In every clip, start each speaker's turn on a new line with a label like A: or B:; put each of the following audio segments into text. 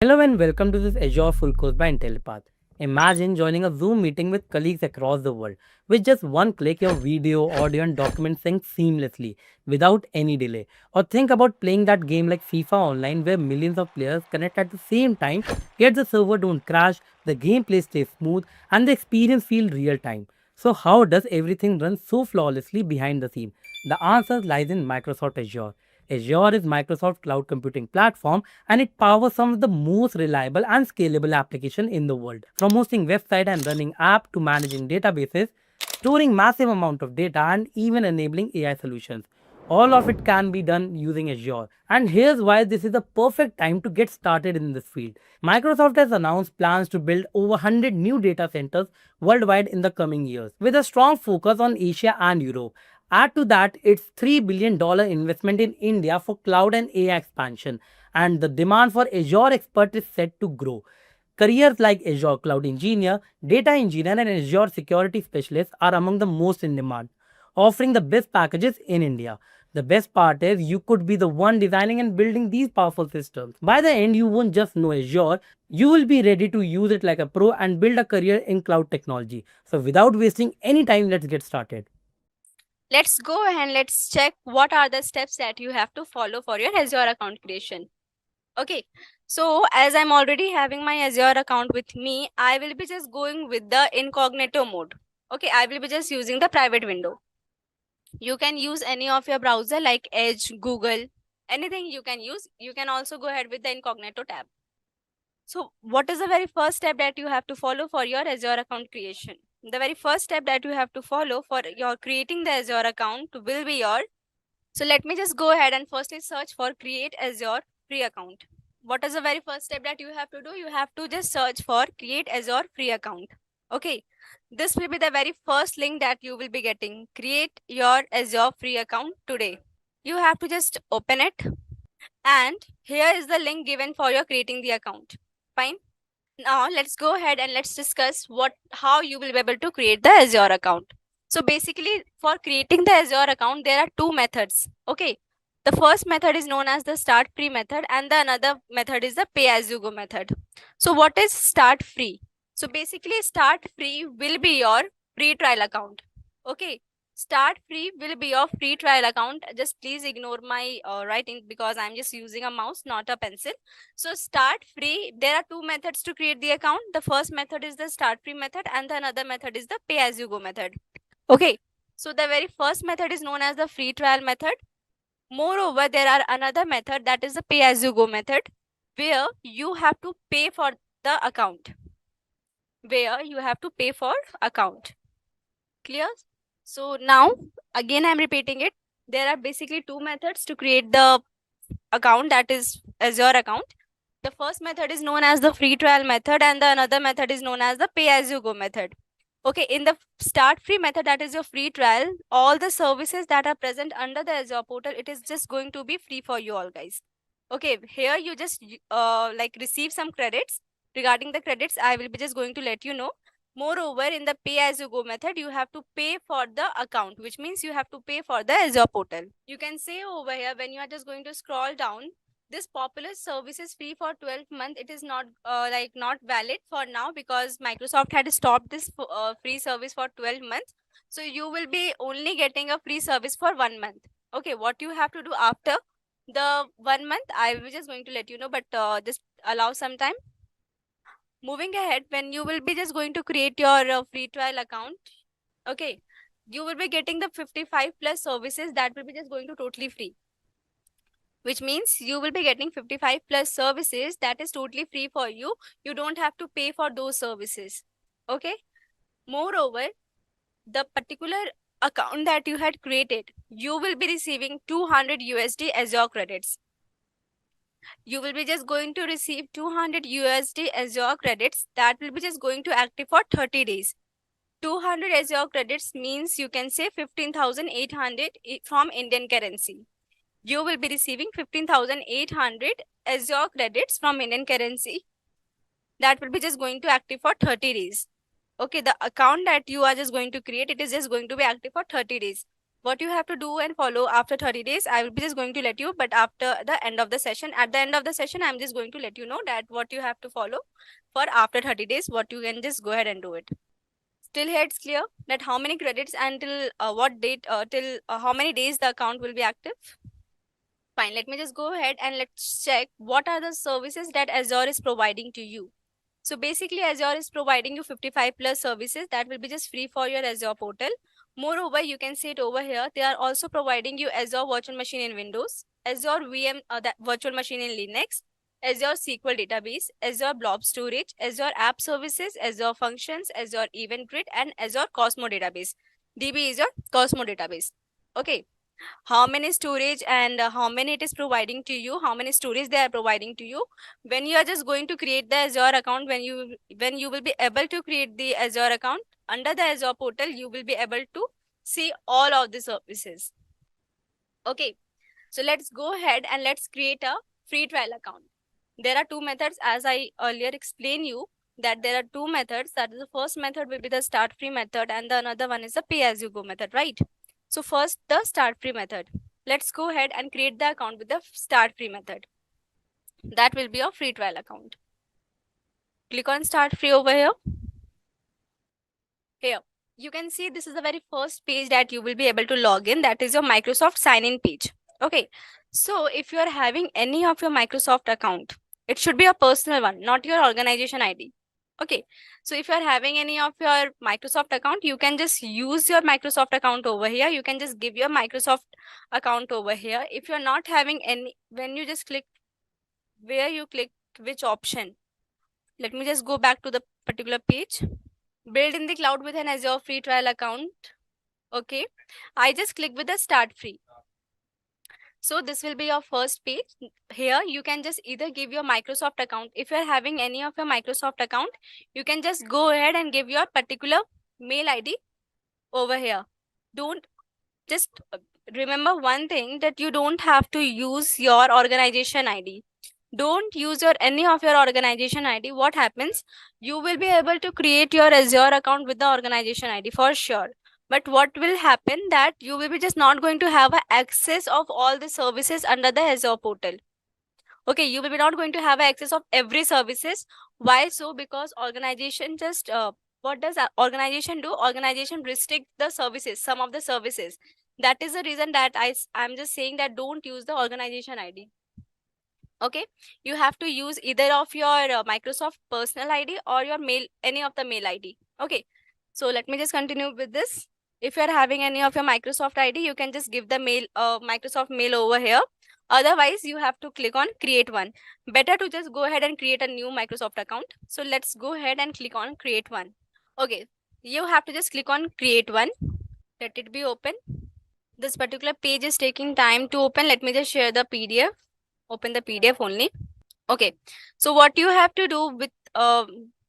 A: Hello and welcome to this Azure Full Course by Intellipaat. Imagine joining a Zoom meeting with colleagues across the world. With just one click, your video, audio, and documents sync seamlessly without any delay. Or think about playing that game like FIFA Online where millions of players connect at the same time, yet the server don't crash, the gameplay stays smooth, and the experience feels real time. So how does everything run so flawlessly behind the scene? The answer lies in Microsoft Azure. Azure is Microsoft cloud computing platform and it powers some of the most reliable and scalable applications in the world. From hosting website and running app to managing databases, storing massive amount of data and even enabling AI solutions. All of it can be done using Azure. And here's why this is the perfect time to get started in this field. Microsoft has announced plans to build over 100 new data centers worldwide in the coming years, with a strong focus on Asia and Europe. Add to that its $3 billion investment in India for cloud and AI expansion, and the demand for Azure expert is set to grow. Careers like Azure Cloud Engineer, Data Engineer, and Azure Security Specialist are among the most in demand, offering the best packages in India. The best part is you could be the one designing and building these powerful systems. By the end, you won't just know Azure, you will be ready to use it like a pro and build a career in cloud technology. So, without wasting any time, let's get started.
B: Let's go and let's check what are the steps that you have to follow for your Azure account creation. Okay, so as I'm already having my Azure account with me, I will be just going with the incognito mode. Okay, I will be just using the private window. You can use any of your browser like Edge, Google, anything you can use. You can also go ahead with the incognito tab. So what is the very first step that you have to follow for your Azure account creation? The very first step that you have to follow for your creating the Azure account will be your. So let me just go ahead and firstly search for create Azure free account. What is the very first step that you have to do? You have to just search for create Azure free account. Okay, this will be the very first link that you will be getting. Create your Azure free account today. You have to just open it, and here is the link given for your creating the account. Fine. Now let's go ahead and let's discuss how you will be able to create the Azure account. So basically for creating the Azure account, there are two methods. Okay. The first method is known as the start free method and the another method is the pay as you go method. So what is start free? So basically start free will be your free trial account. Okay. Start free will be your free trial account. Just please ignore my writing because I'm just using a mouse, not a pencil. So start free, there are two methods to create the account. The first method is the start free method and the another method is the pay as you go method. Okay. So the very first method is known as the free trial method. Moreover, there are another method that is the pay as you go method where you have to pay for the account. Where you have to pay for account. Clear? So now again I'm repeating it. There are basically two methods to create the account, that is Azure account. The first method is known as the free trial method and the another method is known as the pay as you go method. Okay, in the start free method, that is your free trial, all the services that are present under the Azure portal, it is just going to be free for you all guys. Okay, here you just like receive some credits. Regarding the credits, I will be just going to let you know. Moreover, in the pay as you go method, you have to pay for the account, which means you have to pay for the Azure portal. You can say over here when you are just going to scroll down, this popular service is free for 12 months. It is not not valid for now because Microsoft had stopped this free service for 12 months. So you will be only getting a free service for 1 month. Okay, what you have to do after the 1 month, I will just going to let you know, but just allow some time. Moving ahead, when you will be just going to create your free trial account, okay, you will be getting the 55 plus services that will be just going to totally free, which means you will be getting 55 plus services that is totally free for you. You don't have to pay for those services. Okay. Moreover, the particular account that you had created, you will be receiving 200 USD Azure credits. You will be just going to receive 200 USD Azure credits that will be just going to active for 30 days. 200 Azure credits means you can say 15,800 from Indian currency. You will be receiving 15,800 Azure credits from Indian currency that will be just going to active for 30 days. Okay, the account that you are just going to create, it is just going to be active for 30 days. What you have to do and follow after 30 days, I will be just going to let you, but after the end of the session, at the end of the session, I'm just going to let you know that what you have to follow for after 30 days, what you can just go ahead and do it. Still here it's clear that how many credits until what date, till how many days the account will be active? Fine, let me just go ahead and let's check what are the services that Azure is providing to you. So basically Azure is providing you 55 plus services that will be just free for your Azure portal. Moreover, you can see it over here. They are also providing you Azure Virtual Machine in Windows, Azure VM that Virtual Machine in Linux, Azure SQL Database, Azure Blob Storage, Azure App Services, Azure Functions, Azure Event Grid, and Azure Cosmo Database. DB is your Cosmo Database. Okay, how many storage and how many it is providing to you, how many storage they are providing to you. When you are just going to create the Azure account, when you will be able to create the Azure account under the Azure portal, you will be able to see all of the services. Okay, so let's go ahead and let's create a free trial account. There are two methods, as I earlier explained you that there are two methods. That is, the first method will be the start free method and the another one is the pay as you go method, right? So first, the start free method. Let's go ahead and create the account with the start free method. That will be your free trial account. Click on start free over here. Here, you can see this is the very first page that you will be able to log in. That is your Microsoft sign in page. Okay, so if you are having any of your Microsoft account, it should be a personal one, not your organization ID. Okay, so if you are having any of your Microsoft account, you can just use your Microsoft account over here. You can just give your Microsoft account over here. If you're not having any, when you just click where you click which option, let me just go back to the particular page. Build in the cloud with an Azure free trial account. Okay, I just click with the start free. So this will be your first page. Here you can just either give your Microsoft account. If you're having any of your Microsoft account, you can just go ahead and give your particular mail ID over here. Don't just remember one thing, that you don't have to use your organization ID. Don't use your any of your organization ID. What happens? You will be able to create your Azure account with the organization ID for sure. But what will happen, that you will be just not going to have access of all the services under the Azure portal. Okay, you will be not going to have access of every services. Why so? Because organization just what does organization do? Organization restrict the services, some of the services. That is the reason that I'm just saying that don't use the organization ID. Okay, you have to use either of your Microsoft personal ID or your mail, any of the mail ID. Okay, so let me just continue with this. If you're having any of your Microsoft ID, you can just give the mail, Microsoft mail over here. Otherwise, you have to click on create one. Better to just go ahead and create a new Microsoft account. So let's go ahead and click on create one. Okay, you have to just click on create one. Let it be open. This particular page is taking time to open. Let me just share the PDF. Open the PDF only. Okay, so what you have to do with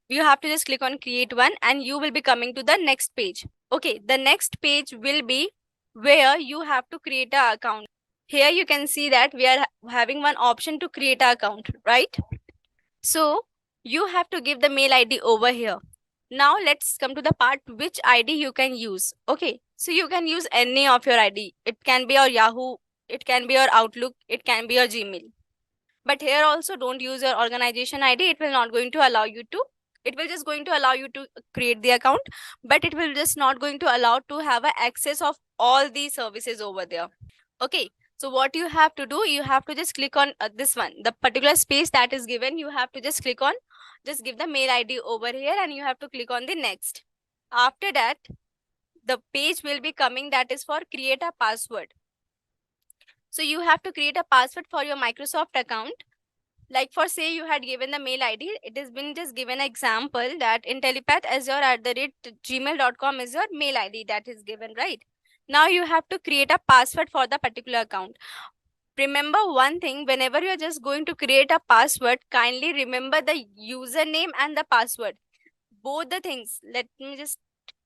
B: you have to just click on create one and you will be coming to the next page. Okay, the next page will be where you have to create an account. Here you can see that we are having one option to create an account, right? So you have to give the mail ID over here. Now let's come to the part which ID you can use. Okay, so you can use any of your ID. It can be your Yahoo, it can be your Outlook, it can be your Gmail. But here also don't use your organization ID. It will not going to allow you to. It will just going to allow you to create the account, but it will just not going to allow to have a access of all these services over there. Okay, so what you have to do, you have to just click on this one, the particular space that is given. You have to just click on, just give the mail ID over here and you have to click on the next. After that, the page will be coming that is for create a password. So you have to create a password for your Microsoft account. Like for say you had given the mail ID, it has been just given an example that Intellipaat azure@gmail.com is your mail ID that is given, right? Now you have to create a password for the particular account. Remember one thing, whenever you're just going to create a password, kindly remember the username and the password. Both the things, let me just,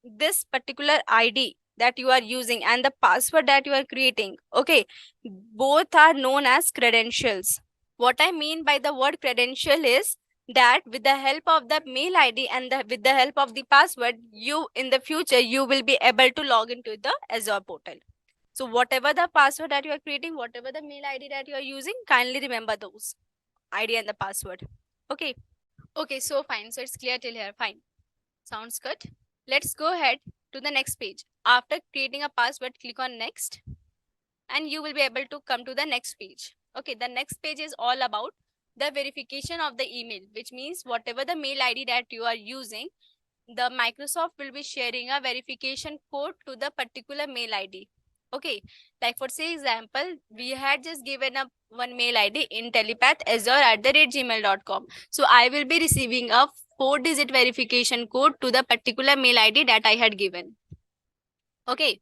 B: this particular ID that you are using and the password that you are creating, okay, both are known as credentials. What I mean by the word credential is that with the help of the mail ID and with the help of the password, you in the future, you will be able to log into the Azure portal. So whatever the password that you are creating, whatever the mail ID that you are using, kindly remember those ID and the password. Okay. Okay, so fine. So it's clear till here. Fine. Sounds good. Let's go ahead to the next page. After creating a password, click on next and you will be able to come to the next page. Okay, the next page is all about the verification of the email, which means whatever the mail ID that you are using, the Microsoft will be sharing a verification code to the particular mail ID. Okay, like for say example, we had just given up one mail ID, Intellipaat@gmail.com. So I will be receiving a 4-digit verification code to the particular mail ID that I had given. Okay,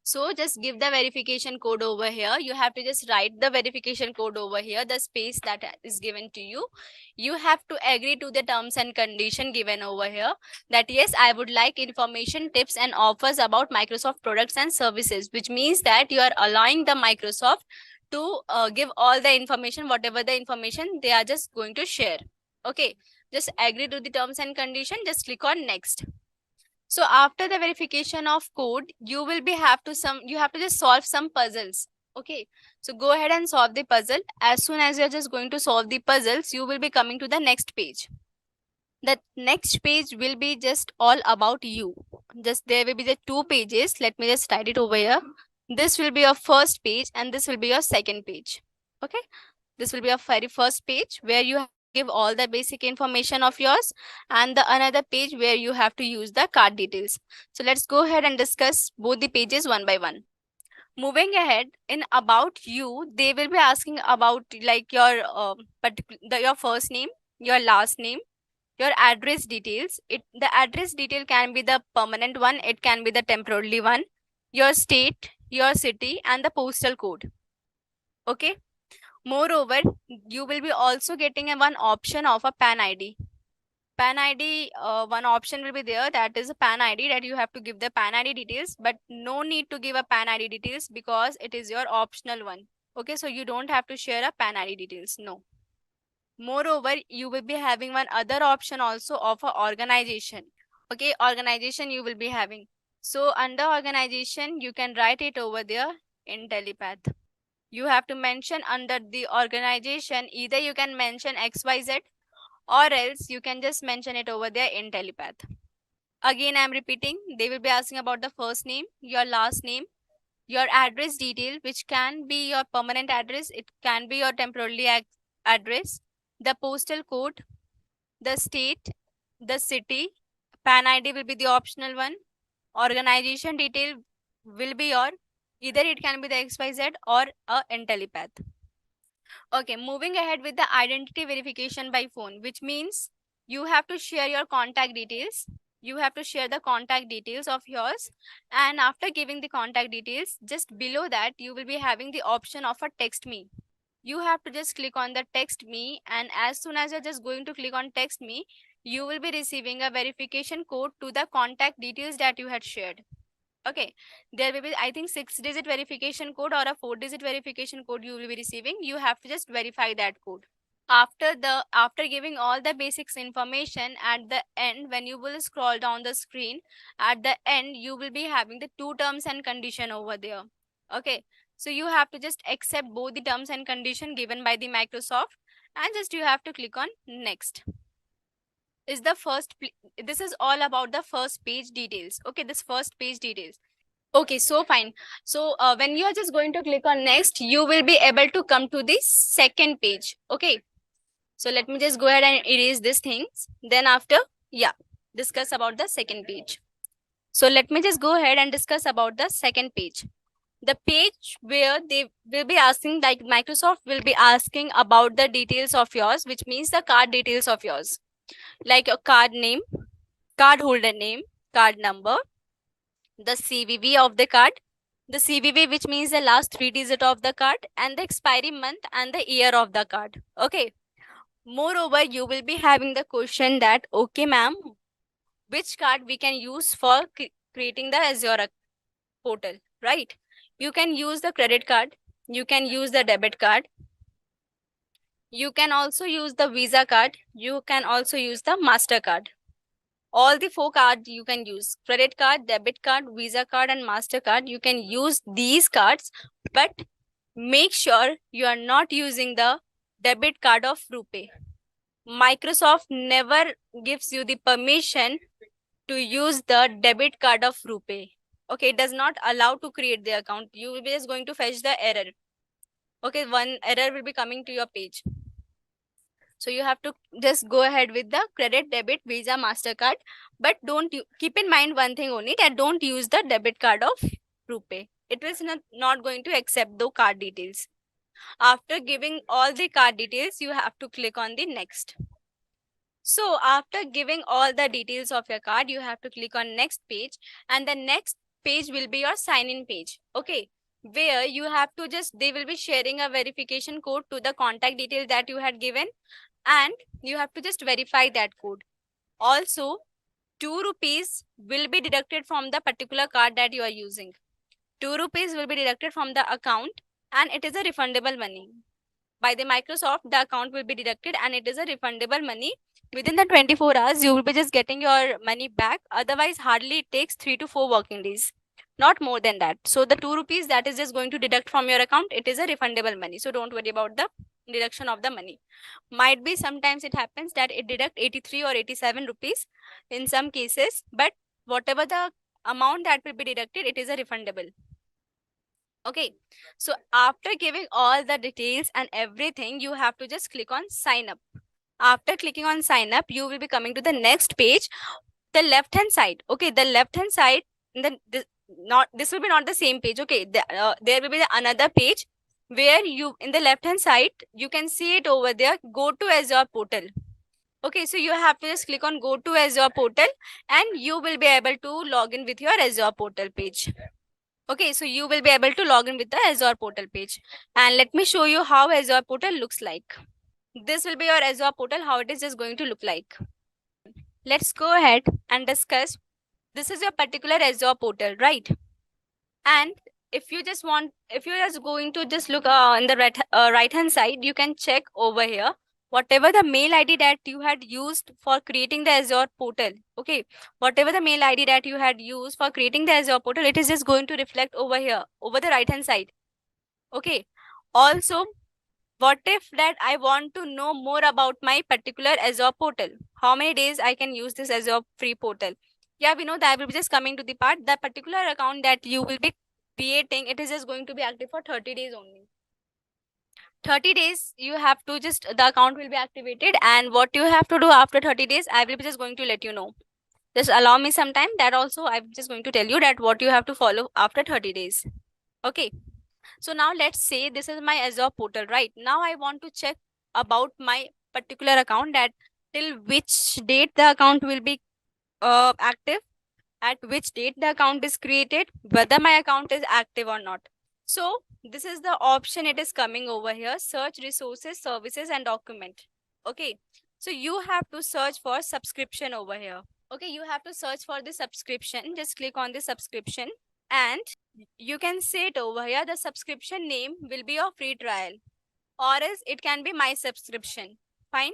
B: so just give the verification code over here. You have to just write the verification code over here, the space that is given to you. You have to agree to the terms and condition given over here that yes, I would like information, tips and offers about Microsoft products and services, which means that you are allowing the Microsoft to give all the information, whatever the information they are just going to share. Okay, just agree to the terms and condition, just click on next. So after the verification of code, you have to just solve some puzzles. Okay. So go ahead and solve the puzzle. As soon as you're just going to solve the puzzles, you will be coming to the next page. The next page will be just all about you. Just there will be the 2 pages. Let me just write it over here. This will be your first page and this will be your second page. Okay. This will be your very first page where you have to give all the basic information of yours and the another page where you have to use the card details. So let's go ahead and discuss both the pages one by one. Moving ahead, in about you, they will be asking about like your your first name, your last name, your address details. The address detail can be the permanent one, it can be the temporary one, your state, your city and the postal code. Okay. Moreover, you will be also getting a one option of a PAN ID. PAN ID, one option will be there, that is a PAN ID, that you have to give the PAN ID details, but no need to give a PAN ID details because it is your optional one. Okay, so you don't have to share a PAN ID details, no. Moreover, you will be having one other option also of a organization. Okay, organization you will be having. So under organization, you can write it over there, Intellipaat. You have to mention under the organization, either you can mention XYZ or else you can just mention it over there, Intellipaat. Again, I'm repeating, they will be asking about the first name, your last name, your address detail, which can be your permanent address, it can be your temporary address, the postal code, the state, the city, PAN ID will be the optional one, organization detail will be your, either it can be the XYZ or a Intellipaat. Okay, moving ahead with the identity verification by phone, which means you have to share your contact details. You have to share the contact details of yours. And after giving the contact details, just below that, you will be having the option of a text me. You have to just click on the text me. And as soon as you're just going to click on text me, you will be receiving a verification code to the contact details that you had shared. Okay, there will be, I think, 6-digit verification code or a 4-digit verification code you will be receiving. You have to just verify that code. After giving all the basics information, at the end, when you will scroll down the screen, at the end, you will be having the 2 terms and condition over there. Okay, so you have to just accept both the terms and condition given by the Microsoft and just you have to click on next. Is the first, this is all about the first page details. Okay, this first page details. Okay, so fine. So when you are just going to click on next, you will be able to come to the second page. Okay, so let me just go ahead and erase these things. Then after, yeah, discuss about the second page. So let me just go ahead and discuss about the second page. The page where they will be asking, like Microsoft will be asking about the details of yours, which means the card details of yours, like your card name, card holder name, card number, the CVV of the card, the CVV which means the last 3 digit of the card, and the expiry month and the year of the card. Okay. Moreover, you will be having the question that, okay ma'am, which card we can use for creating the Azure portal, right? You can use the credit card, you can use the debit card, you can also use the Visa card, you can also use the MasterCard. All the 4 cards you can use: credit card, debit card, Visa card, and MasterCard. You can use these cards, but make sure you are not using the debit card of RuPay. Microsoft never gives you the permission to use the debit card of RuPay. Okay, it does not allow to create the account. You will be just going to fetch the error. Okay, one error will be coming to your page. So you have to just go ahead with the credit, debit, Visa, MasterCard. But don't keep in mind one thing only, that don't use the debit card of RuPay. It is not going to accept the card details. After giving all the card details, you have to click on the next. So after giving all the details of your card, you have to click on next page, and the next page will be your sign-in page. Okay, where you have to just, they will be sharing a verification code to the contact details that you had given, and you have to just verify that code. Also, 2 rupees will be deducted from the particular card that you are using. 2 rupees will be deducted from the account, and it is a refundable money. By the Microsoft, the account will be deducted and it is a refundable money. Within the 24 hours, you will be just getting your money back. Otherwise, hardly it takes 3 to 4 working days. Not more than that. So the 2 rupees that is just going to deduct from your account, it is a refundable money. So don't worry about the deduction of the money. Might be sometimes it happens that it deduct 83 or 87 rupees in some cases, but whatever the amount that will be deducted, it is a refundable. Okay, so after giving all the details and everything, you have to just click on sign up. After clicking on sign up, you will be coming to the next page, the left hand side. Okay, the left hand side, this will be not the same page. Okay, there will be another page where you, in the left hand side, you can see it over there, go to Azure portal. Okay, so you have to just click on go to Azure portal and you will be able to log in with your Azure portal page. Okay, so you will be able to log in with the Azure portal page. And let me show you how Azure portal looks like. This will be your Azure portal, how it is just going to look like. Let's go ahead and discuss. This is your particular Azure portal, right? And if you just want, if you're just going to just look on the right hand side, you can check over here whatever the mail ID that you had used for creating the Azure portal. Okay, whatever the mail ID that you had used for creating the Azure portal, it is just going to reflect over here, over the right hand side. Okay, also, what if that I want to know more about my particular Azure portal? How many days I can use this Azure free portal? Yeah, we know that I will be just coming to the part, the particular account that you will be creating, it is just going to be active for 30 days only. 30 days, you have to just, the account will be activated, and what you have to do after 30 days, I will be just going to let you know. Just allow me some time. That also, I'm just going to tell you that what you have to follow after 30 days. Okay. So now let's say this is my Azure portal, right? Now I want to check about my particular account, that till which date the account will be active, at which date the account is created, whether my account is active or not. So this is the option, it is coming over here, search resources, services and document. Okay, so you have to search for subscription over here. Okay, you have to search for the subscription. Just click on the subscription and you can see it over here. The subscription name will be your free trial, or else it can be my subscription. Fine.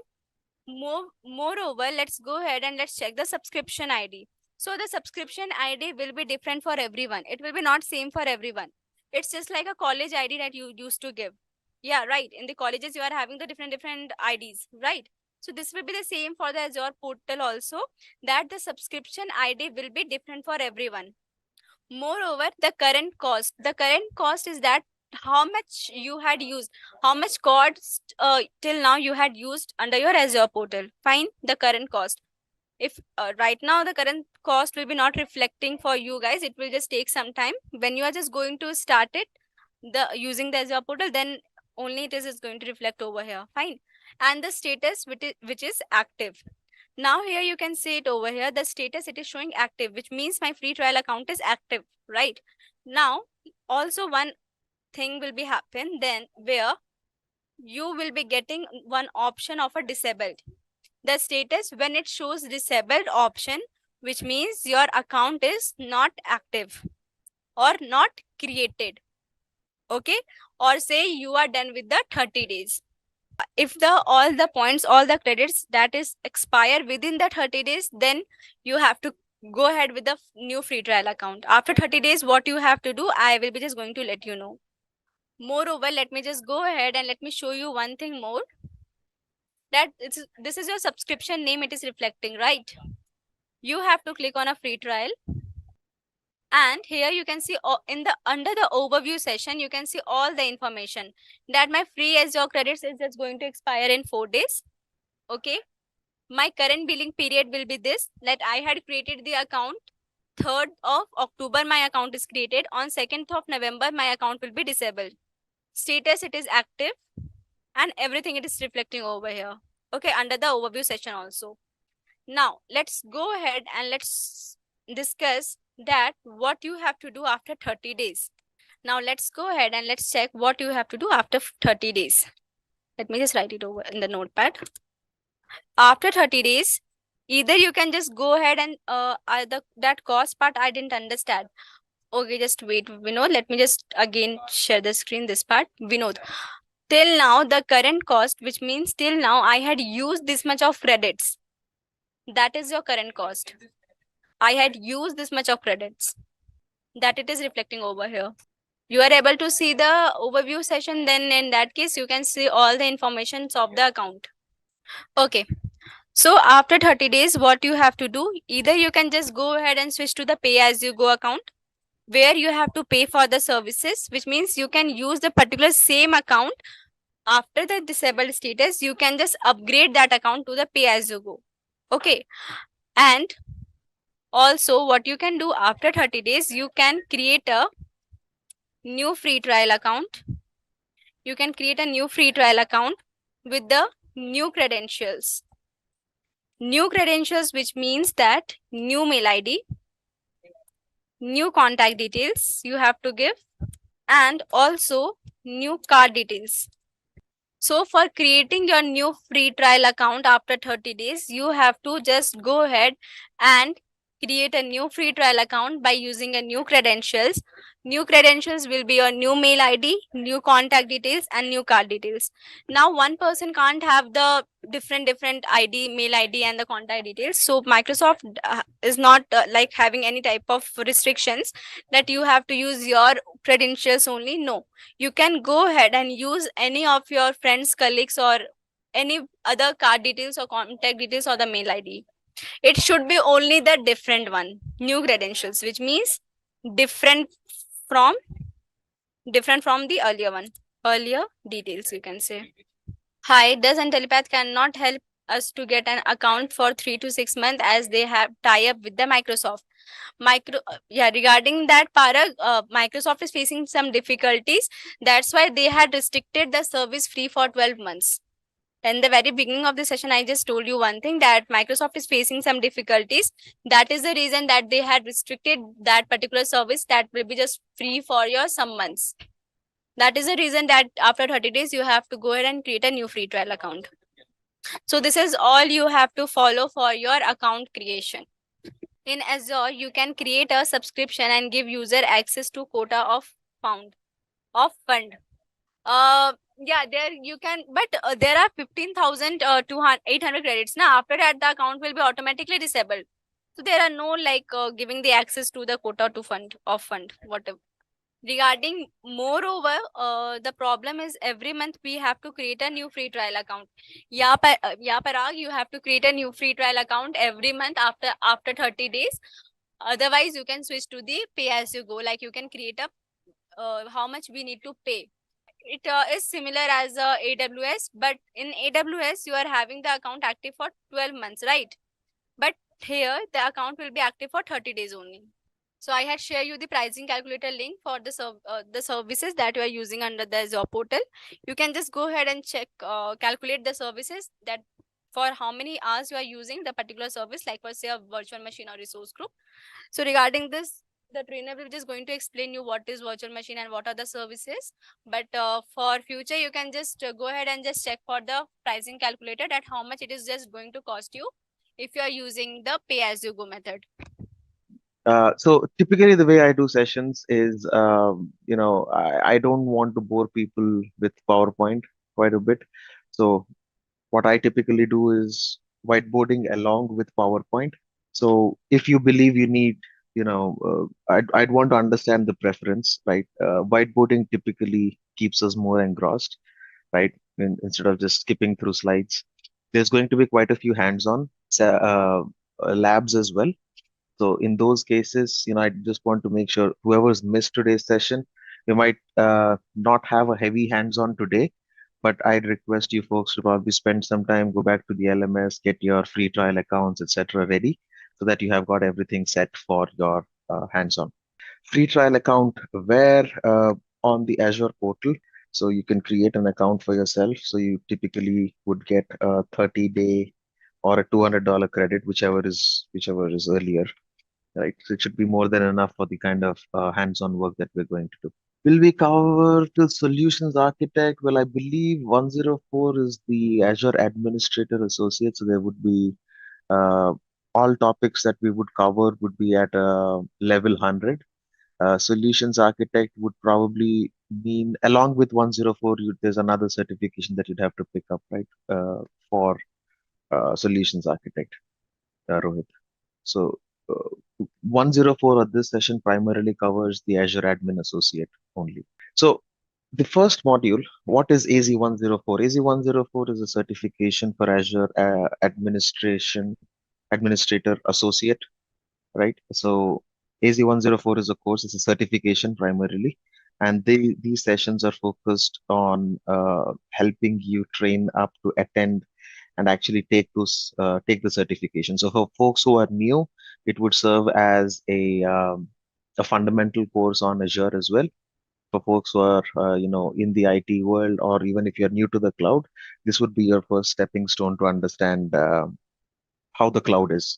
B: Moreover, let's go ahead and let's check the subscription ID. So the subscription ID will be different for everyone. It will be not same for everyone. It's just like a college ID that you used to give. Yeah, right. In the colleges, you are having the different IDs, right? So this will be the same for the Azure portal also, that the subscription ID will be different for everyone. Moreover, the current cost is that how much you had used, how much cost till now you had used under your Azure portal. Fine, the current cost. If right now the current cost will be not reflecting for you guys, it will just take some time. When you are just going to start it, using the Azure portal, then only it is going to reflect over here. Fine, and the status which is active. Now here you can see it over here, the status, it is showing active, which means my free trial account is active, right? Now, also one thing will be happen then, where you will be getting one option of a disabled. The status, when it shows disabled option, which means your account is not active or not created. Okay, or say you are done with the 30 days. if all the points, all the credits that is expire within the 30 days, then you have to go ahead with the new free trial account. After 30 days, what you have to do, I will be just going to let you know. Moreover, let me just go ahead and let me show you one thing more, that this is your subscription name, it is reflecting, right? You have to click on a free trial, and here you can see in the under the overview session, you can see all the information that my free Azure credits is just going to expire in 4 days. Okay, my current billing period will be this, that I had created the account 3rd of October, my account is created. On 2nd of November, my account will be disabled. Status, it is active, and everything it is reflecting over here. Okay, under the overview session also. Now let's go ahead and let's discuss that what you have to do after 30 days. Now let's go ahead and let's check what you have to do after 30 days. Let me just write it over in the notepad. After 30 days, either you can just go ahead and that cost part I didn't understand. Okay, just wait, Vinod. Let me just again share the screen, this part. Vinod, till now the current cost, which means till now I had used this much of credits. That is your current cost. I had used this much of credits. That it is reflecting over here. You are able to see the overview session, then in that case you can see all the informations of the account. Okay, so after 30 days, what you have to do, either you can just go ahead and switch to the pay as you go account, where you have to pay for the services, which means you can use the particular same account. After the disabled status, you can just upgrade that account to the pay as you go. Okay, and also what you can do after 30 days, you can create a new free trial account. You can create a new free trial account with the new credentials. New credentials, which means that new mail ID, new contact details you have to give, and also new card details. So for creating your new free trial account after 30 days, you have to just go ahead and create a new free trial account by using a new credentials. New credentials will be your new mail ID, new contact details, and new card details. Now one person can't have the different ID, mail ID, and the contact details. So Microsoft is not like having any type of restrictions that you have to use your credentials only. No, you can go ahead and use any of your friends, colleagues, or any other card details or contact details or the mail ID. It should be only the different one, new credentials, which means different from the earlier one, earlier details, you can say. Hi, does Intellipaat cannot help us to get an account for 3 to 6 months as they have tie up with the Microsoft. Regarding that, Parag, Microsoft is facing some difficulties. That's why they had restricted the service free for 12 months. In the very beginning of the session, I just told you one thing, that Microsoft is facing some difficulties. That is the reason that they had restricted that particular service that will be just free for your some months. That is the reason that after 30 days, you have to go ahead and create a new free trial account. So this is all you have to follow for your account creation. In Azure, you can create a subscription and give user access to quota of fund. Yeah, there you can, but there are 15,800 credits. Now after that, the account will be automatically disabled. So there are no like giving the access to the quota to fund, whatever. Regarding moreover, the problem is every month we have to create a new free trial account. Yeah, Parag, you have to create a new free trial account every month after 30 days. Otherwise, you can switch to the pay as you go. Like you can create a how much we need to pay. It is similar as AWS, but in AWS you are having the account active for 12 months, right? But here the account will be active for 30 days only. So I had shared you the pricing calculator link for the services that you are using under the Azure portal. You can just go ahead and check, calculate the services that for how many hours you are using the particular service, like for say a virtual machine or resource group. So regarding this, the trainer will just going to explain you what is virtual machine and what are the services. But for future, you can just go ahead and just check for the pricing calculator that how much it is just going to cost you if you are using the pay as you go method.
C: So typically the way I do sessions is, I don't want to bore people with PowerPoint quite a bit. So what I typically do is whiteboarding along with PowerPoint. So if you believe you need, I'd want to understand the preference, right? Whiteboarding typically keeps us more engrossed, right? Instead of just skipping through slides, there's going to be quite a few hands-on labs as well. So in those cases, I just want to make sure whoever's missed today's session, we might not have a heavy hands-on today, but I'd request you folks to probably spend some time, go back to the LMS, get your free trial accounts, etc., ready, so that you have got everything set for your hands-on. Free trial account where on the Azure portal, so you can create an account for yourself. So you typically would get a 30-day or a $200 credit, whichever is earlier, right? So it should be more than enough for the kind of hands-on work that we're going to do. Will we cover the solutions architect? Well, I believe 104 is the Azure Administrator Associate. So there would be uh, all topics that we would cover would be at level 100. Solutions architect would probably mean, along with 104, there's another certification that you'd have to pick up, right? For solutions architect, Rohit. So 104 of this session primarily covers the Azure Admin Associate only. So the first module, what is AZ104? AZ104 is a certification for Azure Administrator Associate, right? So AZ104 is a course, it's a certification primarily. And these sessions are focused on helping you train up to attend and actually take the certification. So for folks who are new, it would serve as a fundamental course on Azure as well. For folks who are in the IT world, or even if you're new to the cloud, this would be your first stepping stone to understand how the cloud is.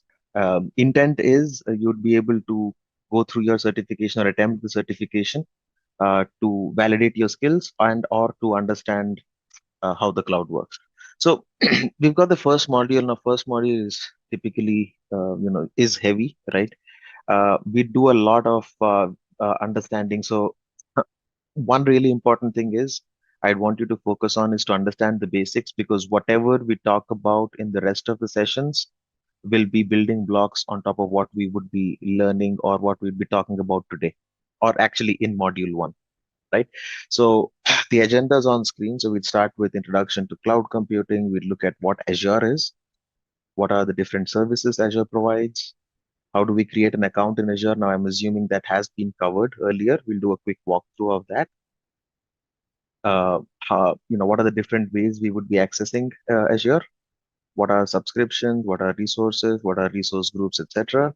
C: Intent is you'd be able to go through your certification or attempt the certification to validate your skills and or to understand how the cloud works. So we've got the first module. Now, first module is typically, is heavy, right? We do a lot of understanding. So one really important thing is I'd want you to focus on is to understand the basics, because whatever we talk about in the rest of the sessions will be building blocks on top of what we would be learning or what we'd be talking about today, or actually in module one, right? So the agenda is on screen. So we'd start with introduction to cloud computing. We'd look at what Azure is, what are the different services Azure provides, how do we create an account in Azure. Now, I'm assuming that has been covered earlier. We'll do a quick walkthrough of that. What are the different ways we would be accessing Azure? What are subscriptions? What are resources? What are resource groups, etc.?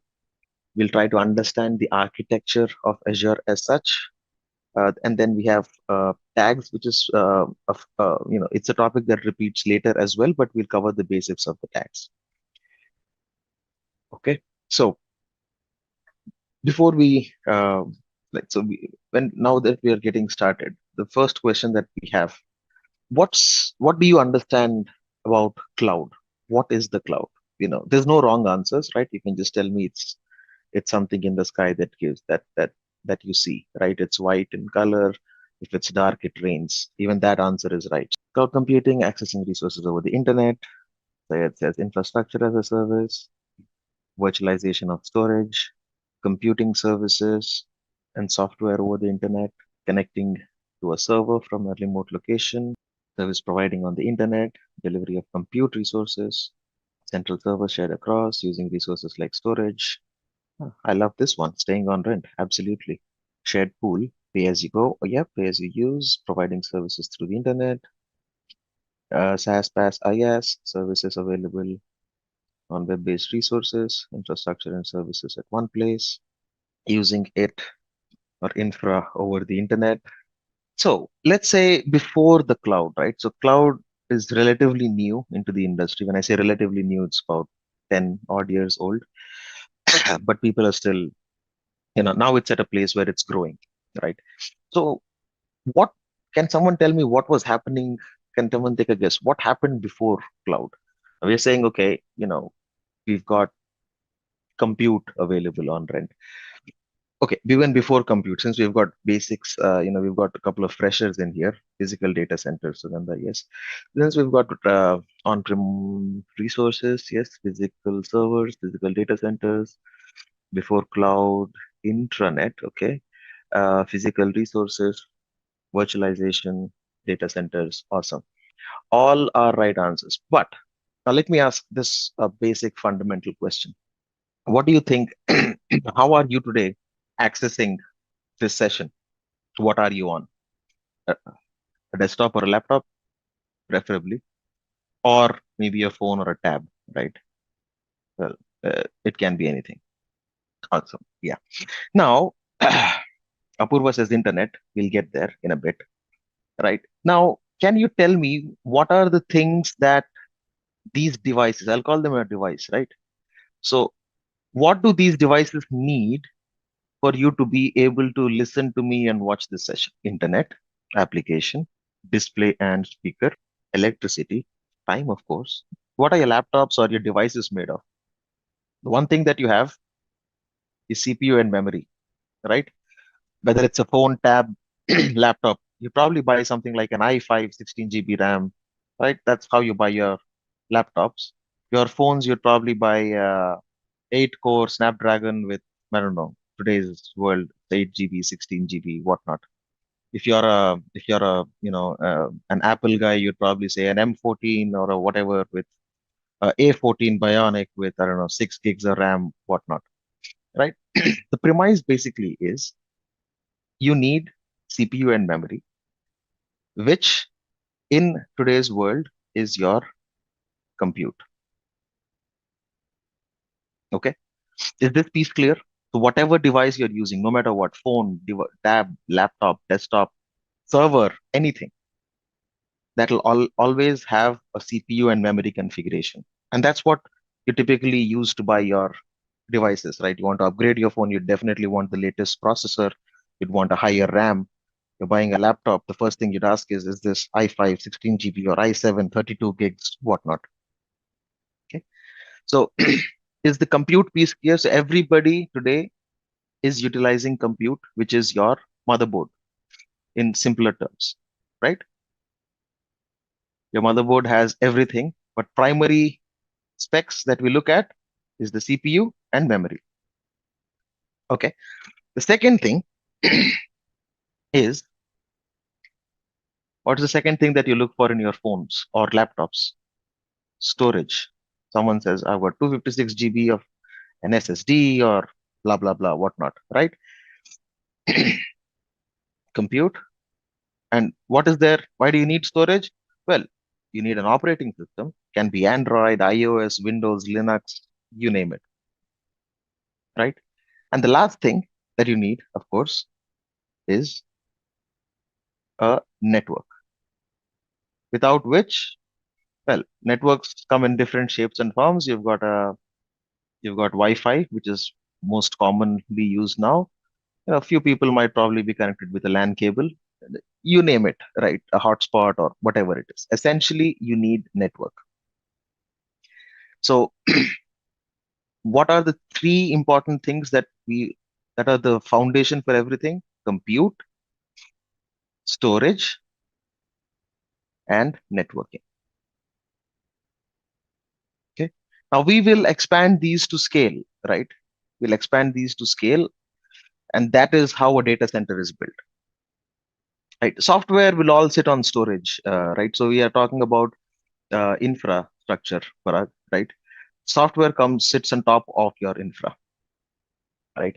C: We'll try to understand the architecture of Azure as such. And then we have tags, which is, it's a topic that repeats later as well, but we'll cover the basics of the tags. Okay. So before we, now that we are getting started, the first question that we have, what do you understand about cloud? What is the cloud? There's no wrong answers, right? You can just tell me it's something in the sky that gives that you see, right? It's white in color. If it's dark, it rains. Even that answer is right. Cloud computing, accessing resources over the internet. So it says infrastructure as a service, virtualization of storage, computing services, and software over the internet, connecting to a server from a remote location, service providing on the internet, delivery of compute resources, central server shared across using resources like storage. I love this one, staying on rent. Absolutely. Shared pool, pay as you go. Oh, yeah, pay as you use, providing services through the internet. SaaS, PaaS, IaaS, services available on web-based resources, infrastructure and services at one place, using it or infra over the internet. So let's say before the cloud, right? So cloud is relatively new into the industry. When I say relatively new, it's about 10 odd years old, but people are still, now it's at a place where it's growing, right? So what can someone tell me what was happening? Can someone take a guess? What happened before cloud? We're saying, okay, we've got compute available on rent. Okay, even before compute, since we've got basics, we've got a couple of freshers in here, physical data centers, Sugandha, yes. Since we've got on-prem resources, yes, physical servers, physical data centers, before cloud, intranet, okay, physical resources, virtualization, data centers, awesome. All are right answers. But now let me ask this basic fundamental question. What do you think? How are you today accessing this session? What are you on? A desktop or a laptop, preferably, or maybe a phone or a tab, right? Well, it can be anything. Awesome. Yeah. Now, Apurva says internet. We'll get there in a bit, right? Now, can you tell me what are the things that these devices, I'll call them a device, right? So, what do these devices need for you to be able to listen to me and watch this session? Internet, application, display and speaker, electricity, time, of course. What are your laptops or your devices made of? The one thing that you have is CPU and memory, right? Whether it's a phone, tab, laptop, you probably buy something like an i5 16 GB RAM, right? That's how you buy your laptops. Your phones, you'd probably buy 8-core Snapdragon with, I don't know, today's world, 8 GB, 16 GB, whatnot. If you're a an Apple guy, you'd probably say an M14 or a whatever with A14 Bionic with, I don't know, 6 gigs of RAM, whatnot, right? The premise basically is you need CPU and memory, which in today's world is your compute. Okay. Is this piece clear? So whatever device you're using, no matter what, phone, tab, laptop, desktop, server, anything, that'll always have a CPU and memory configuration. And that's what you typically use to buy your devices, right? You want to upgrade your phone, you definitely want the latest processor, you'd want a higher RAM. You're buying a laptop, the first thing you'd ask is this i5 16 GB or i7 32 gigs, whatnot? Okay. So is the compute piece clear? So everybody today is utilizing compute, which is your motherboard in simpler terms, right? Your motherboard has everything, but primary specs that we look at is the CPU and memory. Okay. The second thing is, what's the second thing that you look for in your phones or laptops? Storage. Someone says, I've got 256 GB of an SSD or blah, blah, blah, whatnot, right? Compute. And what is there? Why do you need storage? Well, you need an operating system, can be Android, iOS, Windows, Linux, you name it, right? And the last thing that you need, of course, is a network, without which, well, networks come in different shapes and forms. You've got Wi-Fi, which is most commonly used now. A few people might probably be connected with a LAN cable. You name it, right? A hotspot or whatever it is. Essentially, you need network. So, what are the three important things that are the foundation for everything? Compute, storage, and networking. Okay. Now we will expand these to scale, right? We'll expand these to scale, and that is how a data center is built. Right. Software will all sit on storage, right? So we are talking about infrastructure, Parag, right? Software sits on top of your infra, right?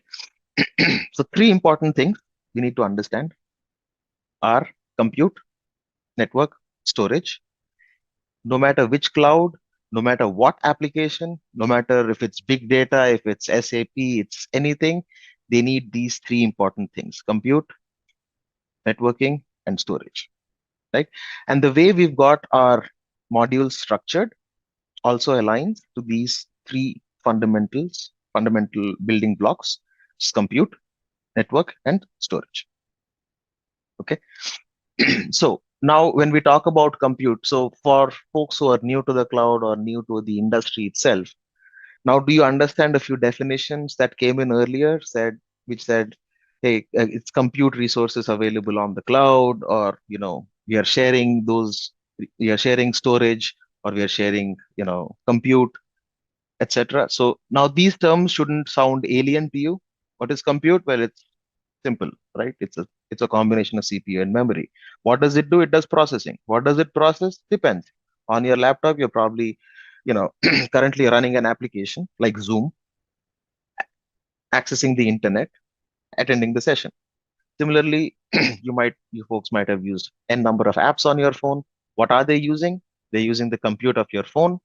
C: So three important things we need to understand are compute, network, storage. No matter which cloud, no matter what application, no matter if it's big data, if it's SAP, it's anything, they need these three important things: compute, networking, and storage, right? And the way we've got our modules structured also aligns to these three fundamental building blocks: compute, network, and storage. Okay. So now when we talk about compute, so for folks who are new to the cloud or new to the industry itself, now do you understand a few definitions that came in earlier? Said which said, hey, it's compute resources available on the cloud, or we are sharing those, we are sharing storage, or we are sharing compute, etc. So now these terms shouldn't sound alien to you. What is compute? Well, it's simple, right? It's a combination of CPU and memory. What does it do? It does processing. What does it process? Depends. On your laptop, you're probably, currently running an application like Zoom, accessing the internet, attending the session. Similarly, you folks might have used n number of apps on your phone. What are they using? They're using the compute of your phone.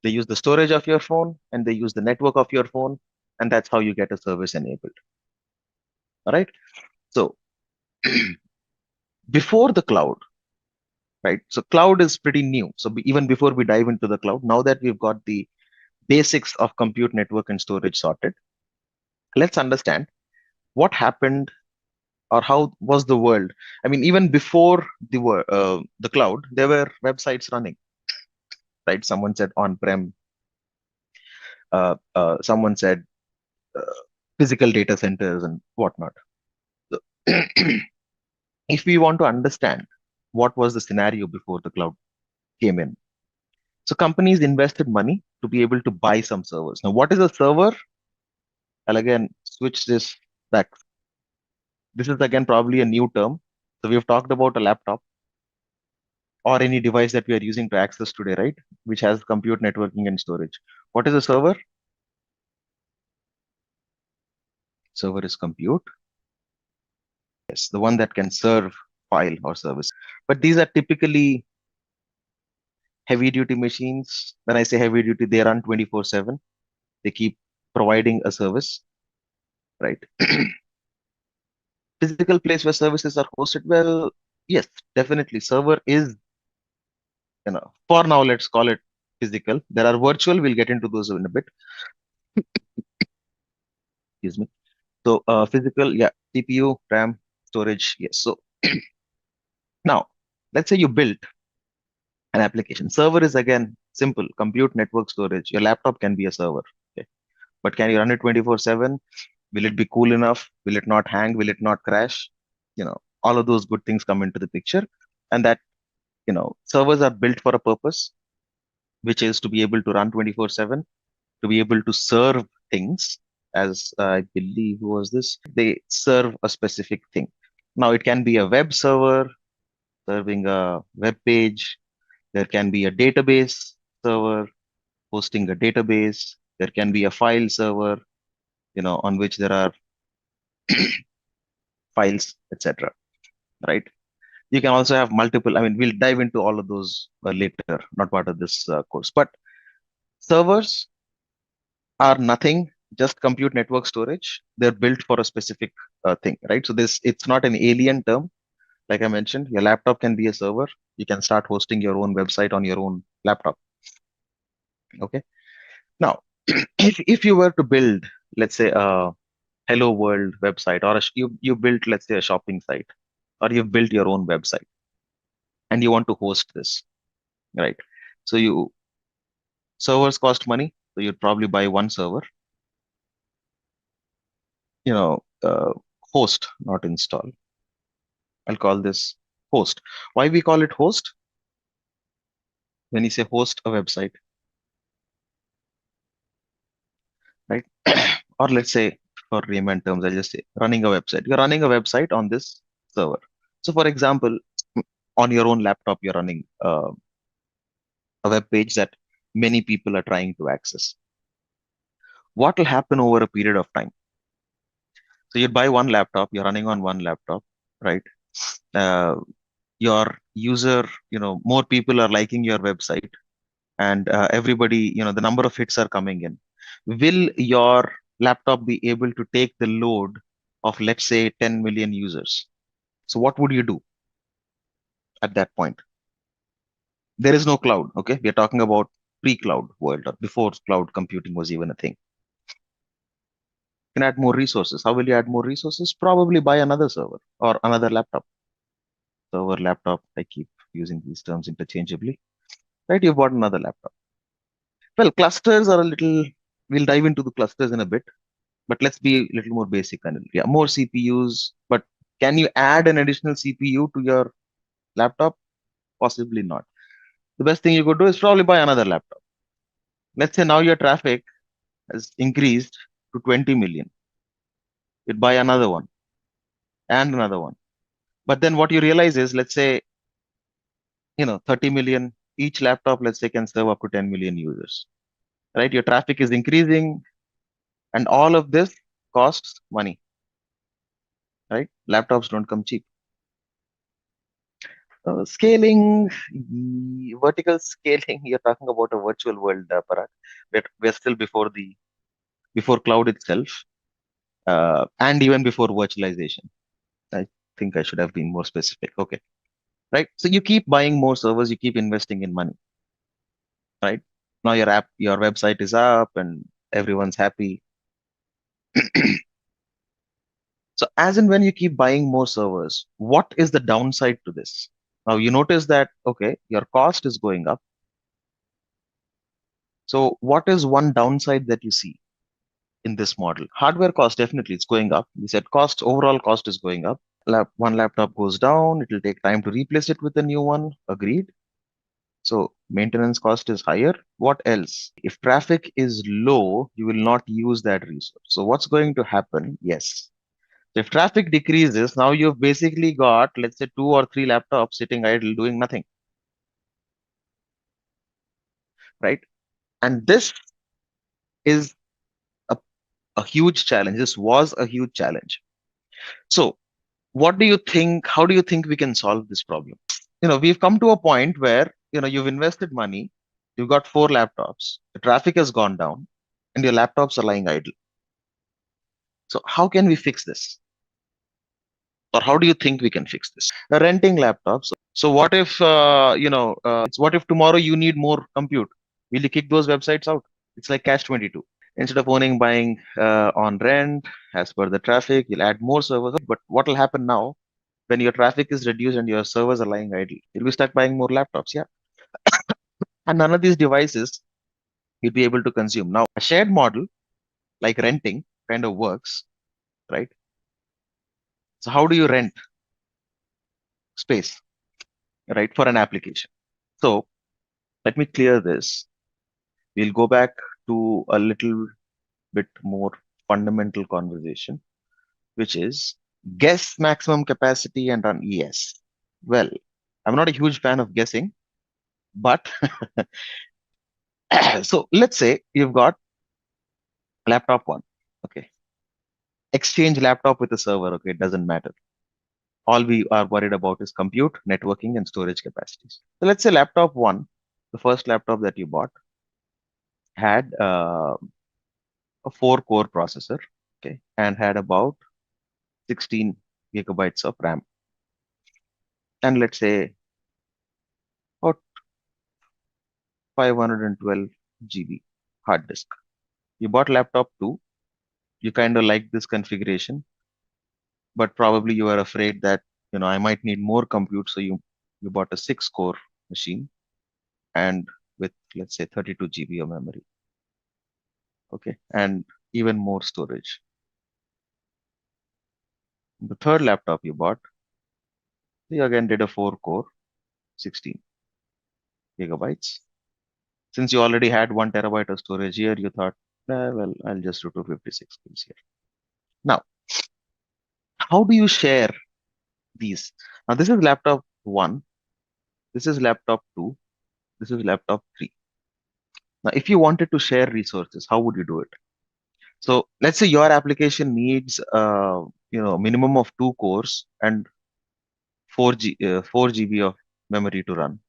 C: They use the storage of your phone, and they use the network of your phone, and that's how you get a service enabled. All right. So before the cloud, right? So cloud is pretty new. So even before we dive into the cloud, now that we've got the basics of compute, network, and storage sorted, let's understand what happened, or how was the world. I mean, even before the cloud, there were websites running, right? Someone said on-prem. Someone said uh, physical data centers and whatnot. So if we want to understand what was the scenario before the cloud came in, so companies invested money to be able to buy some servers. Now, what is a server? I'll again switch this back. This is again probably a new term. So we've talked about a laptop or any device that we are using to access today, right? Which has compute, networking, and storage. What is a server? Server is compute. Yes, the one that can serve file or service. But these are typically heavy duty machines. When I say heavy duty, they run 24/7. They keep providing a service, right? Physical place where services are hosted. Well, yes, definitely. Server is, for now, let's call it physical. There are virtual. We'll get into those in a bit. Excuse me. So physical, yeah, CPU, RAM, storage, yes. So now, let's say you built an application. Server is again simple: compute, network, storage. Your laptop can be a server, okay? But can you run it 24/7? Will it be cool enough? Will it not hang? Will it not crash? All of those good things come into the picture, and that servers are built for a purpose, which is to be able to run 24/7, to be able to serve things. As I believe, who was this? They serve a specific thing. Now, it can be a web server serving a web page. There can be a database server hosting a database. There can be a file server, on which there are files, etc. Right? You can also have multiple. I mean, we'll dive into all of those later, not part of this course. But servers are nothing, just compute, network, storage. They're built for a specific thing, right? So it's not an alien term. Like I mentioned, your laptop can be a server. You can start hosting your own website on your own laptop. Okay. Now, if you were to build, let's say, a Hello World website, or you built, let's say, a shopping site, or you've built your own website, and you want to host this, right? So servers cost money, so you'd probably buy one server. You know, uh, Host, not install. I'll call this host. Why we call it host? When you say host a website, right? Or let's say, for layman terms, I'll just say running a website. You're running a website on this server. So for example, on your own laptop, you're running a web page that many people are trying to access. What will happen over a period of time? So you buy one laptop, you're running on one laptop, right? Uh, your user, more people are liking your website, and everybody, the number of hits are coming in. Will your laptop be able to take the load of, let's say, 10 million users? So what would you do at that point? There is no cloud. Okay, we are talking about pre-cloud world, or before cloud computing was even a thing. You can add more resources. How will you add more resources? Probably buy another server or another laptop. Server, laptop, I keep using these terms interchangeably, right? You bought another laptop. Well, clusters are a little, we'll dive into the clusters in a bit. But let's be a little more basic, Anil. Yeah, more CPUs, but can you add an additional CPU to your laptop? Possibly not. The best thing you could do is probably buy another laptop. Let's say now your traffic has increased to 20 million. You'd buy another one and another one. But then what you realize is, let's say, 30 million, each laptop, let's say, can serve up to 10 million users, right? Your traffic is increasing, and all of this costs money, right? Laptops don't come cheap. Scaling, vertical scaling, you're talking about a virtual world, Parag. We're still before cloud itself, and even before virtualization. I think I should have been more specific. Okay, right? So you keep buying more servers, you keep investing in money, right? Now your website is up, and everyone's happy. So as and when you keep buying more servers, what is the downside to this? Now you notice that, okay, your cost is going up. So what is one downside that you see in this model? Hardware cost, definitely it's going up. We said overall cost is going up. One laptop goes down, it will take time to replace it with a new one. Agreed. So maintenance cost is higher. What else? If traffic is low, you will not use that resource. So what's going to happen? Yes. So if traffic decreases, now you've basically got, let's say, 2 or 3 laptops sitting idle doing nothing, right? And this is a, a huge challenge. This was a huge challenge. So what do you think? How do you think we can solve this problem? We've come to a point where, you've invested money, you've got 4 laptops, the traffic has gone down, and your laptops are lying idle. So how can we fix this? Or how do you think we can fix this? Renting laptops. So what if, what if tomorrow you need more compute? Will you kick those websites out? It's like Cash 22. Instead of buying on rent, as per the traffic, you'll add more servers. But what will happen now when your traffic is reduced and your servers are lying idle? You'll be stuck buying more laptops, yeah. And none of these devices you'll be able to consume. Now, a shared model like renting kind of works, right? So how do you rent space, right, for an application? So let me clear this. We'll go back to a little bit more fundamental conversation, which is guess maximum capacity and run ES. Well, I'm not a huge fan of guessing, but so let's say you've got laptop one. Okay. Exchange laptop with a server. Okay. It doesn't matter. All we are worried about is compute, networking, and storage capacities. So let's say laptop one, the first laptop that you bought, had a 4-core processor, okay, and had about 16 gigabytes of RAM, and let's say about 512 GB hard disk. You bought laptop two, you kind of like this configuration, but probably you are afraid that, I might need more compute, so you bought a 6-core machine and with, let's say, 32 GB of memory, okay, and even more storage. The third laptop you bought, you again did a 4-core, 16 gigabytes. Since you already had 1 terabyte of storage here, you thought, well, I'll just do 256 gigs here. Now, how do you share these? Now, this is laptop one, this is laptop two, this is laptop three. Now, if you wanted to share resources, how would you do it? So let's say your application needs, minimum of 2 cores and 4 GB of memory to run.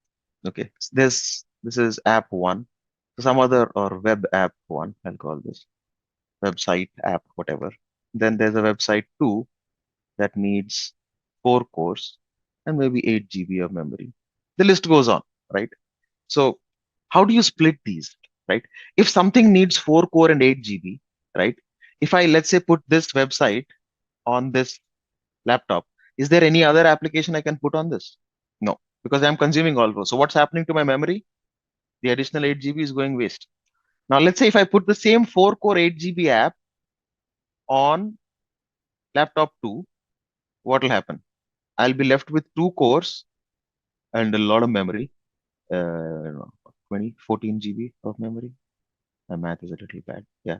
C: Okay, this is app one, some other or web app one, I'll call this website app, whatever. Then there's a website two that needs 4 cores and maybe 8 GB of memory. The list goes on, right? So how do you split these, right? If something needs 4 core and 8 GB, right? If I, let's say, put this website on this laptop, is there any other application I can put on this? No, because I'm consuming all those. So what's happening to my memory? The additional 8 GB is going waste. Now, let's say if I put the same 4-core 8 GB app on laptop 2, what will happen? I'll be left with 2 cores and a lot of memory, 14 GB of memory. My math is a little bad. Yeah.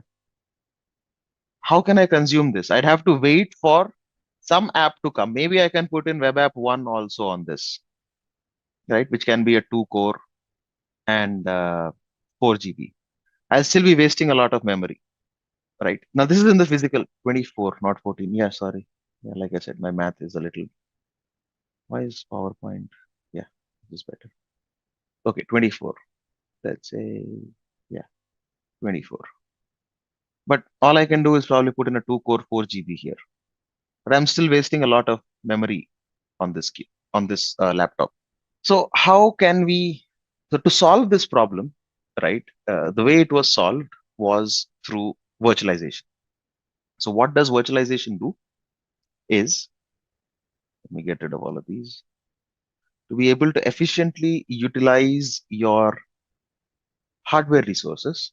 C: How can I consume this? I'd have to wait for some app to come. Maybe I can put in web app 1 also on this, right? Which can be a 2 core and 4 GB. I'll still be wasting a lot of memory, right? Now, this is in the physical 24, not 14. Yeah, sorry. Yeah, like I said, my math is a little. Why is PowerPoint? Yeah, this is better. Okay, 24. Let's say, yeah, 24. But all I can do is probably put in a 2 core 4 GB here. But I'm still wasting a lot of memory on this key, on this laptop. So how can we, so to solve this problem, right? The way it was solved was through virtualization. So what does virtualization do is, let me get rid of all of these, to be able to efficiently utilize your hardware resources.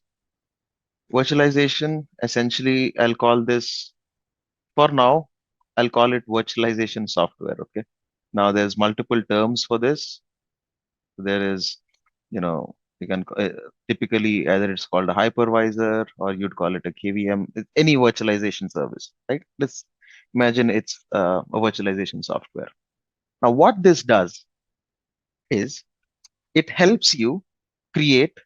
C: Virtualization, essentially, I'll call this, for now, I'll call it virtualization software. Okay. Now there's multiple terms for this. There is, you can typically either it's called a hypervisor or you'd call it a KVM, any virtualization service, right? Let's imagine it's a virtualization software. Now, what this does is it helps you create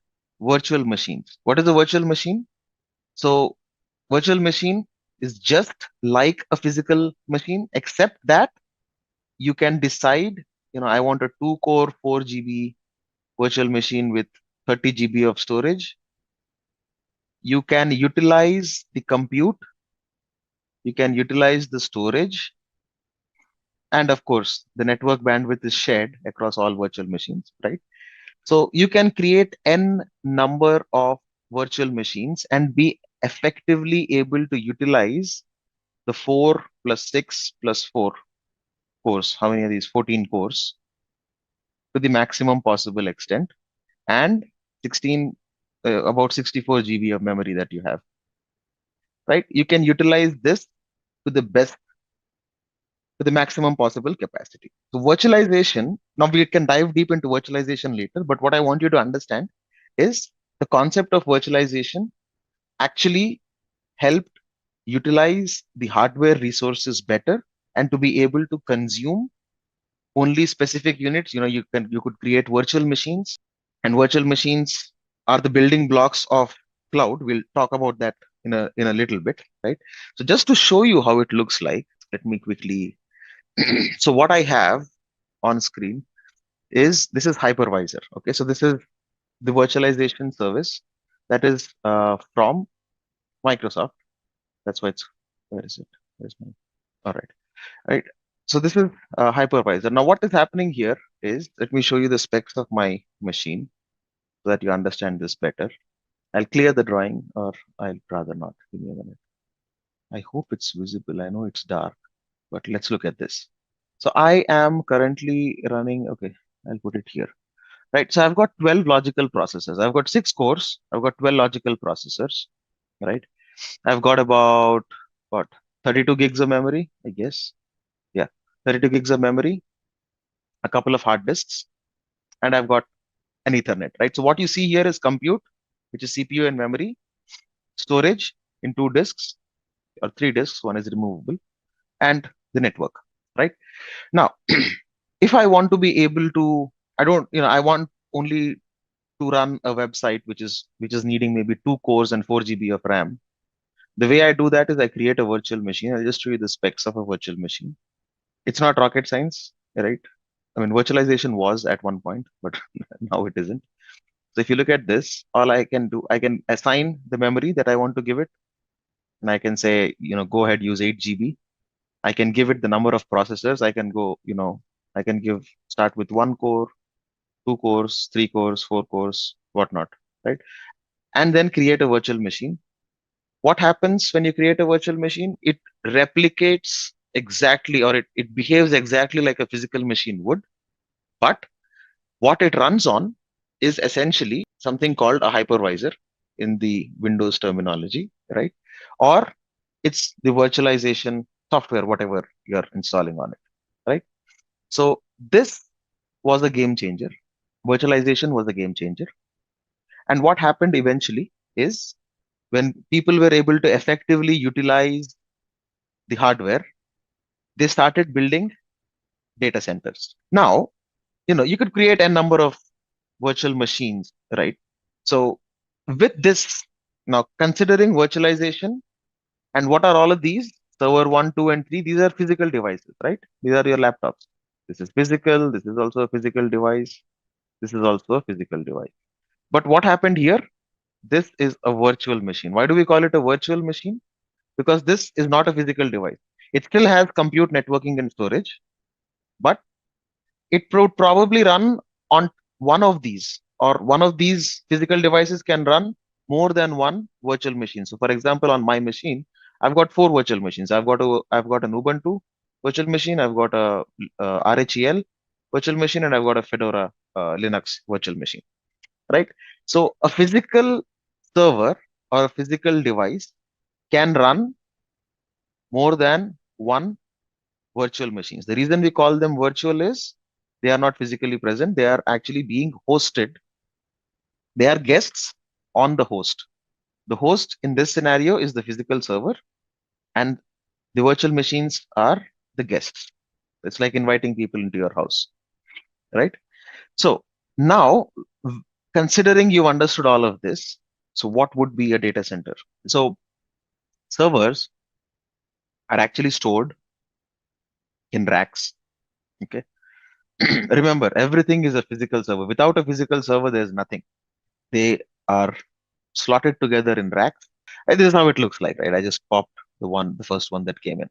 C: virtual machines. What is a virtual machine? So, virtual machine is just like a physical machine, except that you can decide, I want a 2 core 4 GB virtual machine with 30 GB of storage. You can utilize the compute, you can utilize the storage, and of course, the network bandwidth is shared across all virtual machines, right? So you can create n number of virtual machines and be effectively able to utilize the 4 plus 6 plus 4 cores. How many are these? 14 cores to the maximum possible extent, and 16, about 64 GB of memory that you have, right? You can utilize this to the best, to the maximum possible capacity. So virtualization, now we can dive deep into virtualization later, but what I want you to understand is the concept of virtualization actually helped utilize the hardware resources better and to be able to consume only specific units. You could create virtual machines, and virtual machines are the building blocks of cloud. We'll talk about that in a little bit, right? So just to show you how it looks like, let me quickly. So what I have on screen is, this is hypervisor. Okay, so this is the virtualization service that is from Microsoft. That's why it's, where is it? Where's my, all right, right. So this is hypervisor. Now what is happening here is, let me show you the specs of my machine so that you understand this better. I'll clear the drawing, or I'll rather not. Give me a minute. I hope it's visible. I know it's dark, but let's look at this. So I am currently running, okay, I'll put it here. Right, so I've got 12 logical processors. I've got 6 cores. I've got 12 logical processors, right? I've got about, what, 32 gigs of memory, I guess. Yeah, 32 gigs of memory, a couple of hard disks, and I've got an Ethernet, right? So what you see here is compute, which is CPU and memory, storage in 2 disks or 3 disks, one is removable, and the network, right? Now, if I want to be able to, I want only to run a website which is needing maybe 2 cores and 4 GB of RAM. The way I do that is I create a virtual machine. I'll just show you the specs of a virtual machine. It's not rocket science, right? I mean, virtualization was at one point, but now it isn't. So if you look at this, all I can do, I can assign the memory that I want to give it, and I can say, go ahead, use 8 GB. I can give it the number of processors. I can go, I can start with 1 core, 2 cores, 3 cores, 4 cores, whatnot, right? And then create a virtual machine. What happens when you create a virtual machine? It replicates exactly, or it behaves exactly like a physical machine would, but what it runs on is essentially something called a hypervisor in the Windows terminology, right? Or It's the virtualization software, whatever you're installing on it, right? So this was a game changer. Virtualization was a game changer. And what happened eventually is when people were able to effectively utilize the hardware, they started building data centers. Now, you could create a number of virtual machines, right? So with this, now considering virtualization and what are all of these? Server 1, 2, and 3, these are physical devices, right? These are your laptops. This is physical. This is also a physical device. This is also a physical device. But what happened here? This is a virtual machine. Why do we call it a virtual machine? Because this is not a physical device. It still has compute, networking, and storage, but it would probably run on one of these, or one of these physical devices can run more than one virtual machine. So, for example, on my machine, I've got four virtual machines. I've got an Ubuntu virtual machine. I've got a RHEL virtual machine, and I've got a Fedora Linux virtual machine. Right. So, a physical server or a physical device can run more than one virtual machines. The reason we call them virtual is they are not physically present. They are actually being hosted. They are guests on the host. The host in this scenario is the physical server, and the virtual machines are the guests. It's like inviting people into your house, right? So now, considering you've understood all of this, so what would be a data center? So servers are actually stored in racks. Okay. Remember, everything is a physical server. Without a physical server, there's nothing. They are slotted together in racks. And this is how it looks like, right? I just popped the first one that came in.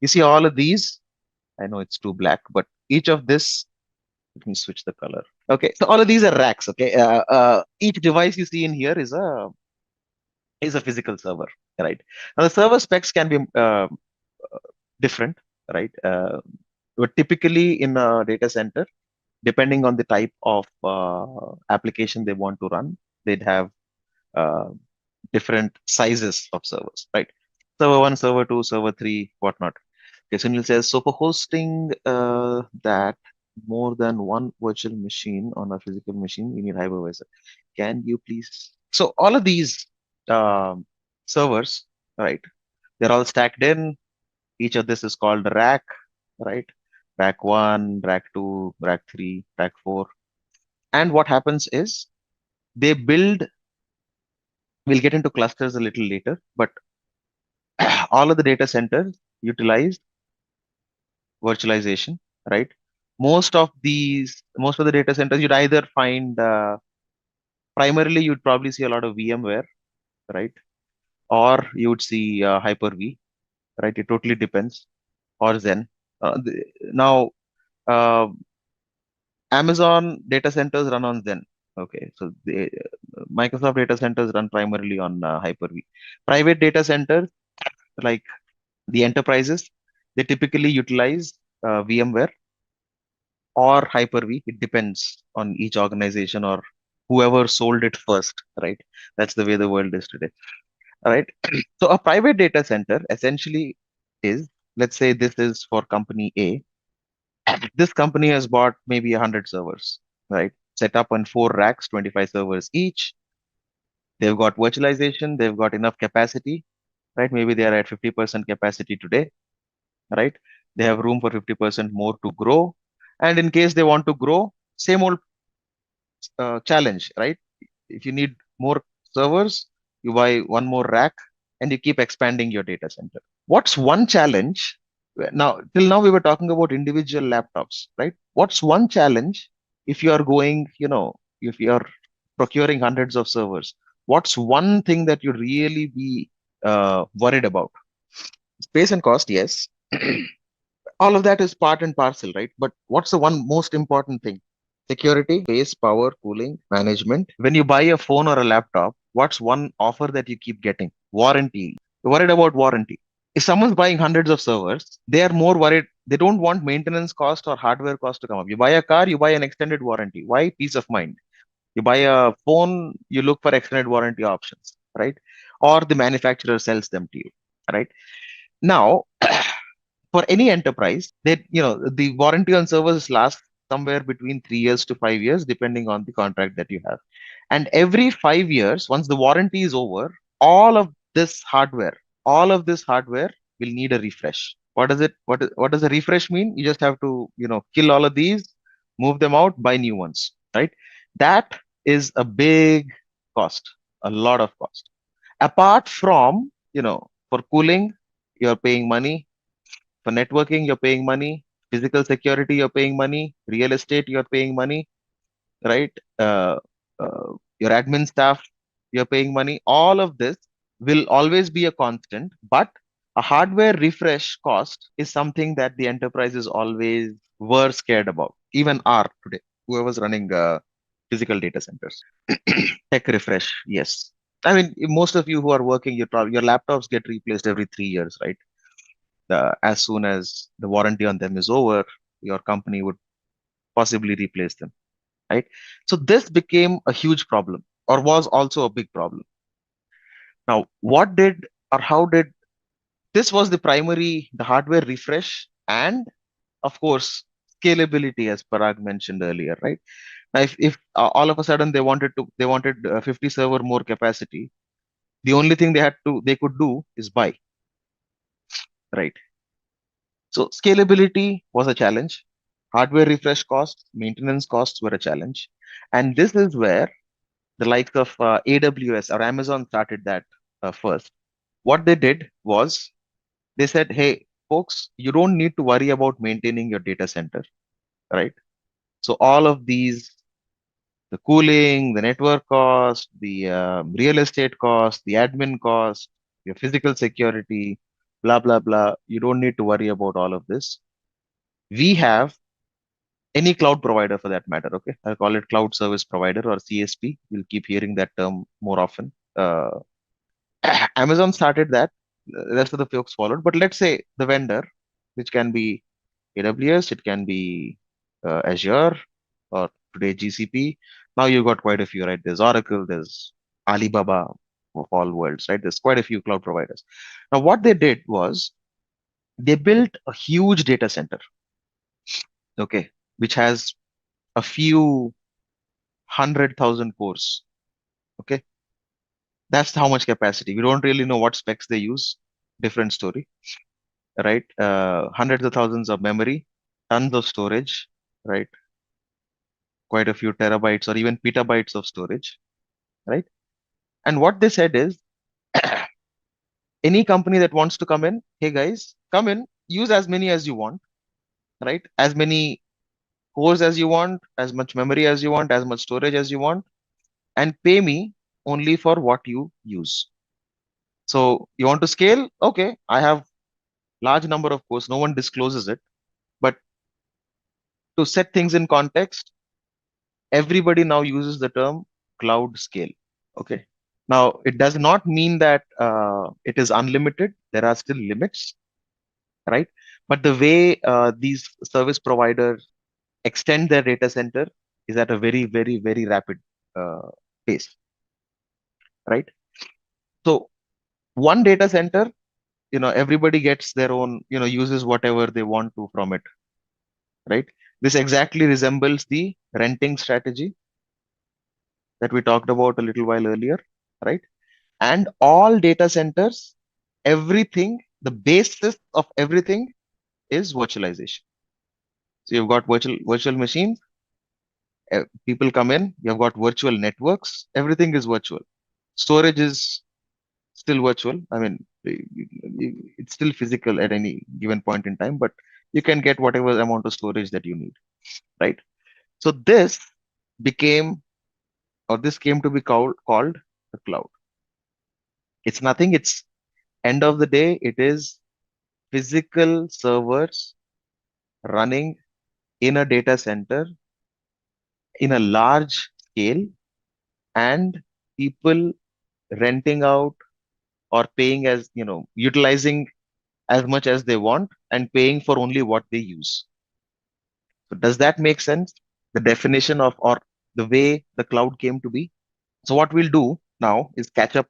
C: You see all of these. I know it's too black, but each of this, let me switch the color. Okay, so all of these are racks. Okay, each device you see in here is a physical server, right? Now the server specs can be different, right? But typically in a data center, depending on the type of application they want to run, they'd have uh, different sizes of servers, right? Server 1, server 2, server 3, whatnot. Okay, Sunil says, so for hosting that more than one virtual machine on a physical machine, we need hypervisor. Can you please? So all of these um, servers, right? They're all stacked in. Each of this is called a rack, right? Rack 1, rack 2, rack 3, rack 4. And what happens is they build, we'll get into clusters a little later, but all of the data centers utilize virtualization, right? Most of the data centers, you'd either find, primarily, you'd probably see a lot of VMware, right? Or you would see Hyper-V, right? It totally depends, or Zen. Now, uh, Amazon data centers run on Zen. Okay, so the Microsoft data centers run primarily on Hyper-V. Private data centers, like the enterprises, they typically utilize VMware or Hyper-V. It depends on each organization or whoever sold it first, right? That's the way the world is today, all right? So a private data center essentially is, let's say this is for company A. This company has bought maybe 100 servers, right? Set up on 4 racks, 25 servers each. They've got virtualization, they've got enough capacity, right? Maybe they are at 50% capacity today, right? They have room for 50% more to grow. And in case they want to grow, same old challenge, right? If you need more servers, you buy one more rack and you keep expanding your data center. What's one challenge? Now, till now, we were talking about individual laptops, right? What's one challenge if you are going, if you are procuring hundreds of servers? What's one thing that you really be worried about? Space and cost, yes. All of that is part and parcel, right? But what's the one most important thing? Security, space, power, cooling, management. When you buy a phone or a laptop, what's one offer that you keep getting? Warranty. You're worried about warranty. If someone's buying hundreds of servers, they are more worried. They don't want maintenance cost or hardware cost to come up. You buy a car, you buy an extended warranty. Why? Peace of mind. You buy a phone, you look for extended warranty options, right? Or the manufacturer sells them to you. right? Now, for any enterprise, that the warranty on servers lasts somewhere between 3 years to 5 years, depending on the contract that you have. And every 5 years, once the warranty is over, all of this hardware, all of this hardware will need a refresh. What does it? What does a refresh mean? You just have to kill all of these, move them out, buy new ones, right? That is a big cost, a lot of cost. Apart from for cooling, you're paying money. For networking, you're paying money. Physical security, you're paying money. Real estate, you're paying money, right? Your admin staff, you're paying money. All of this will always be a constant, but a hardware refresh cost is something that the enterprises always were scared about, even are today. Whoever's running physical data centers, tech refresh, yes. I mean, most of you who are working, your laptops get replaced every 3 years, right? As soon as the warranty on them is over, your company would possibly replace them, right? So this became a huge problem, or was also a big problem. Now, what did or how did this was the primary, the hardware refresh, and of course scalability, as Parag mentioned earlier, right? Now, if all of a sudden they wanted 50 server more capacity, the only thing they could do is buy, right? So scalability was a challenge. Hardware refresh costs, maintenance costs were a challenge, and this is where the likes of AWS or Amazon started that first. What they did was they said, "Hey, folks, you don't need to worry about maintaining your data center, right? So all of these, the cooling, the network cost, the real estate cost, the admin cost, your physical security, blah blah blah. You don't need to worry about all of this. We have any cloud provider for that matter. Okay, I'll call it cloud service provider or CSP. You'll keep hearing that term more often. Amazon started that. The rest of the folks followed. But let's say the vendor, which can be AWS, it can be Azure, or today GCP. Now you've got quite a few, right? There's Oracle, there's Alibaba of all worlds, right? There's quite a few cloud providers. Now, what they did was they built a huge data center, okay, which has a few 100,000 cores. Okay, that's how much capacity. We don't really know what specs they use. Different story, right? Hundreds of thousands of memory, tons of storage, right? Quite a few terabytes or even petabytes of storage, right? And what they said is, any company that wants to come in, hey guys, come in, use as many as you want, right? As many cores as you want, as much memory as you want, as much storage as you want, and pay me only for what you use. So you want to scale? Okay, I have large number of cores. No one discloses it, but to set things in context, everybody now uses the term cloud scale. Okay. Now, it does not mean that it is unlimited. There are still limits, right? But the way these service providers extend their data center is at a very, very, very rapid uh, pace, right? So one data center, everybody gets their own, uses whatever they want to from it, right? This exactly resembles the renting strategy that we talked about a little while earlier, right? And all data centers, everything, the basis of everything is virtualization. So you've got virtual machines, people come in, you've got virtual networks, everything is virtual. Storage is still virtual. I mean, it's still physical at any given point in time, but you can get whatever amount of storage that you need, right? So became, this came to be called the cloud. It's nothing. It's end of the day, it is physical servers running in a data center in a large scale, and people renting out or paying as, utilizing as much as they want and paying for only what they use. So does that make sense? The definition of, or the way the cloud came to be. So what we'll do now is catch up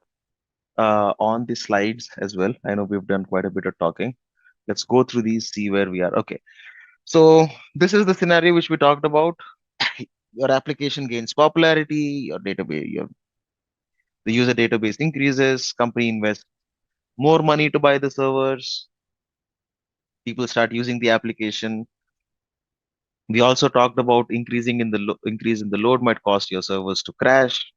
C: on the slides as well. I know we've done quite a bit of talking. Let's go through these, see where we are. Okay. So this is the scenario which we talked about. Your application gains popularity, your database, the user database increases, company invests more money to buy the servers, people start using the application. We also talked about increase in the load might cause your servers to crash.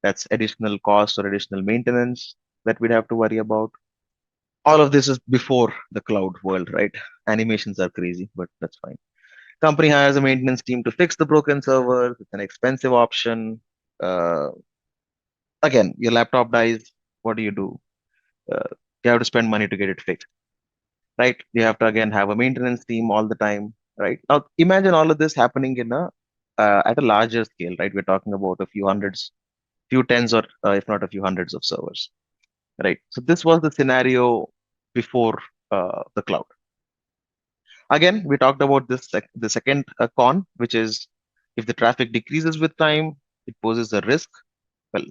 C: That's additional cost or additional maintenance that we'd have to worry about. All of this is before the cloud world, right? Animations are crazy, but that's fine. Company hires a maintenance team to fix the broken server. It's an expensive option. Uh, Again, your laptop dies. What do you do? Uh, you have to spend money to get it fixed, right? You have to again have a maintenance team all the time, right? Now, imagine all of this happening in a at a larger scale, right? We're talking about a few hundreds, few tens, or if not a few hundreds of servers, right? So this was the scenario before the cloud. Again, we talked about the second con, which is if the traffic decreases with time, it poses a risk. Well,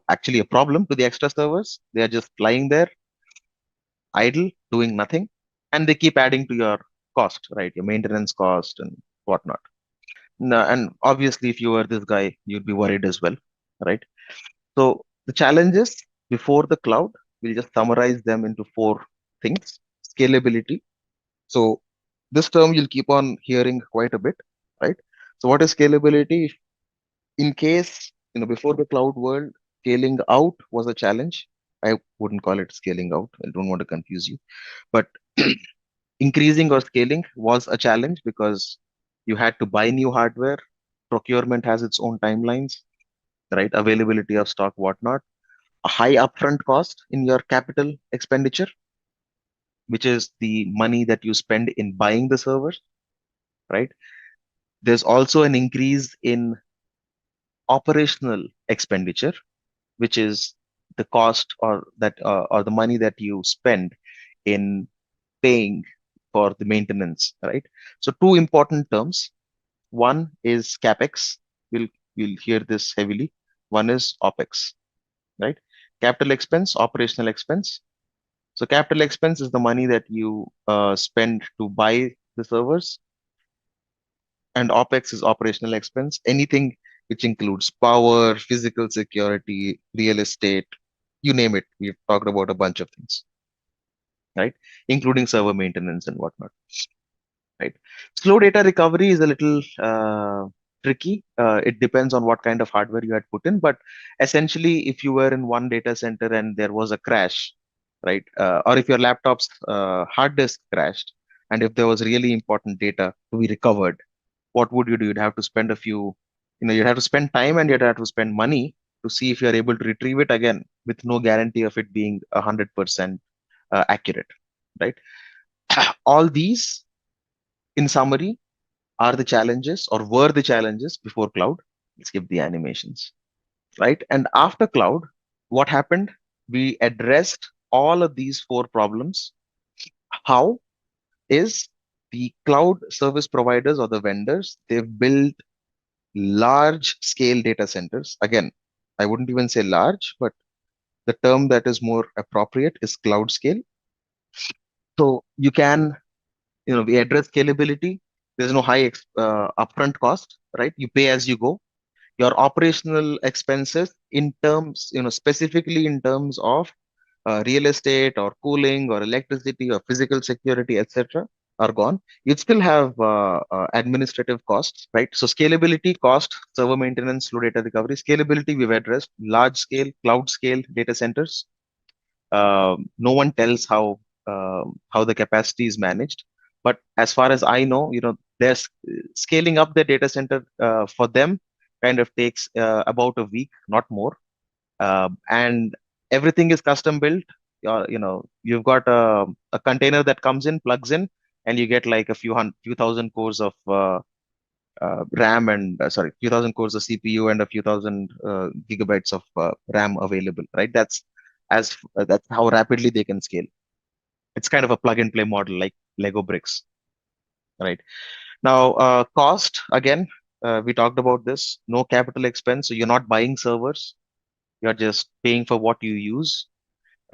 C: actually, a problem to the extra servers. They are just lying there, idle, doing nothing, and they keep adding to your cost, right? Your maintenance cost and whatnot. No, and obviously, if you were this guy, you'd be worried as well, right? So the challenges before the cloud, we'll just summarize them into four things. Scalability. So this term you'll keep on hearing quite a bit, right? So what is scalability? In case, before the cloud world, scaling out was a challenge. I wouldn't call it scaling out. I don't want to confuse you, but increasing or scaling was a challenge because you had to buy new hardware. Procurement has its own timelines, right? Availability of stock, whatnot. A high upfront cost in your capital expenditure, which is the money that you spend in buying the servers, right? There's also an increase in operational expenditure, which is the cost or the money that you spend in paying for the maintenance, right? So two important terms. One is capex. We'll we'll hear this heavily. One is opex, right? Capital expense, operational expense. So capital expense is the money that you spend to buy the servers, and OPEX is operational expense, anything which includes power, physical security, real estate, you name it. We've talked about a bunch of things, right? Including server maintenance and whatnot, right? Slow data recovery is a little tricky. It depends on what kind of hardware you had put in, but essentially, if you were in one data center and there was a crash, right? Or if your laptop's hard disk crashed, and if there was really important data to be recovered, what would you do? You'd have to spend you'd have to spend time and you'd have to spend money to see if you're able to retrieve it again with no guarantee of it being 100% accurate, right? All these, in summary, are the challenges or were the challenges before cloud. Let's skip the animations, right? And after cloud, what happened? We addressed all of these four problems. How is the cloud service providers or the vendors, they've built large scale data centers. Again, I wouldn't even say large, but the term that is more appropriate is cloud scale. So you can, we address scalability. There's no high upfront cost, right? You pay as you go. Your operational expenses in terms, specifically in terms of real estate or cooling or electricity or physical security, etc., are gone. You'd still have administrative costs, right? So scalability, cost, server maintenance, slow data recovery. Scalability, we've addressed large scale, cloud scale data centers. No one tells how the capacity is managed, but as far as I know, there's scaling up the data center for them kind of takes about a week, not more, and everything is custom built. You've got a container that comes in, plugs in, and you get like a few thousand cores of RAM and few thousand cores of CPU and a few thousand gigabytes of RAM available, right? That's how rapidly they can scale. It's kind of a plug and play model like Lego bricks, right? Now, cost again, we talked about this. No capital expense, so you're not buying servers. You're just paying for what you use.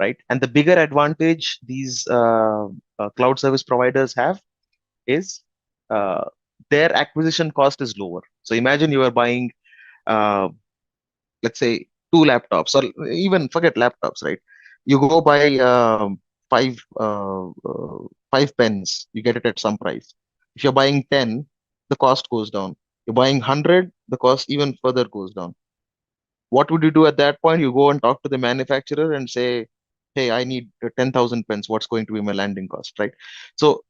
C: right? And the bigger advantage these cloud service providers have is uh, their acquisition cost is lower. So imagine you are buying, uh, let's say, two laptops, or even forget laptops, right? You go buy five five pens, you get it at some price. If you're buying 10, the cost goes down. You're buying 100, the cost even further goes down. What would you do at that point? You go and talk to the manufacturer and say, hey, I need 10,000 pens. What's going to be my landing cost, right? So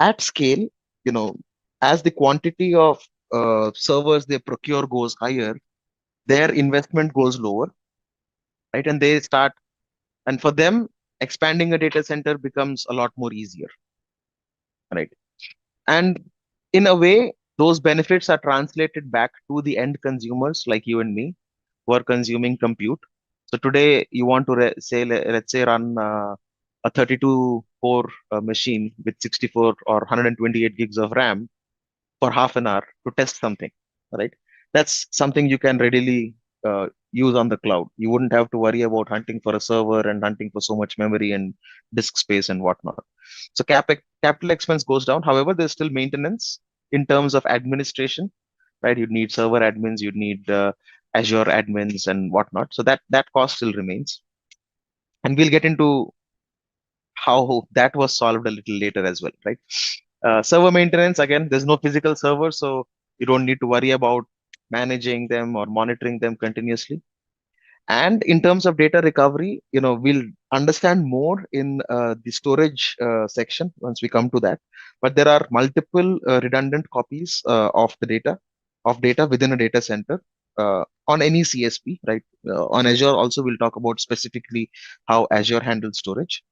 C: at scale, you know, as the quantity of servers they procure goes higher, their investment goes lower, right? And they start, and for them, expanding a data center becomes a lot more easier, right? And in a way, those benefits are translated back to the end consumers like you and me who are consuming compute. So today, you want to say, let's say, run a 32 core machine with 64 or 128 gigs of RAM for half an hour to test something, right? That's something you can readily use on the cloud. You wouldn't have to worry about hunting for a server and hunting for so much memory and disk space and whatnot. So capital expense goes down. However, there's still maintenance in terms of administration, right? You'd need server admins, you'd need Azure admins and whatnot. So that cost still remains. And we'll get into how that was solved a little later as well, right? Server maintenance, again, there's no physical server, so you don't need to worry about managing them or monitoring them continuously. And in terms of data recovery, we'll understand more in the storage section once we come to that. But there are multiple redundant copies of data within a data center on any CSP, right? On Azure, also, we'll talk about specifically how Azure handles storage,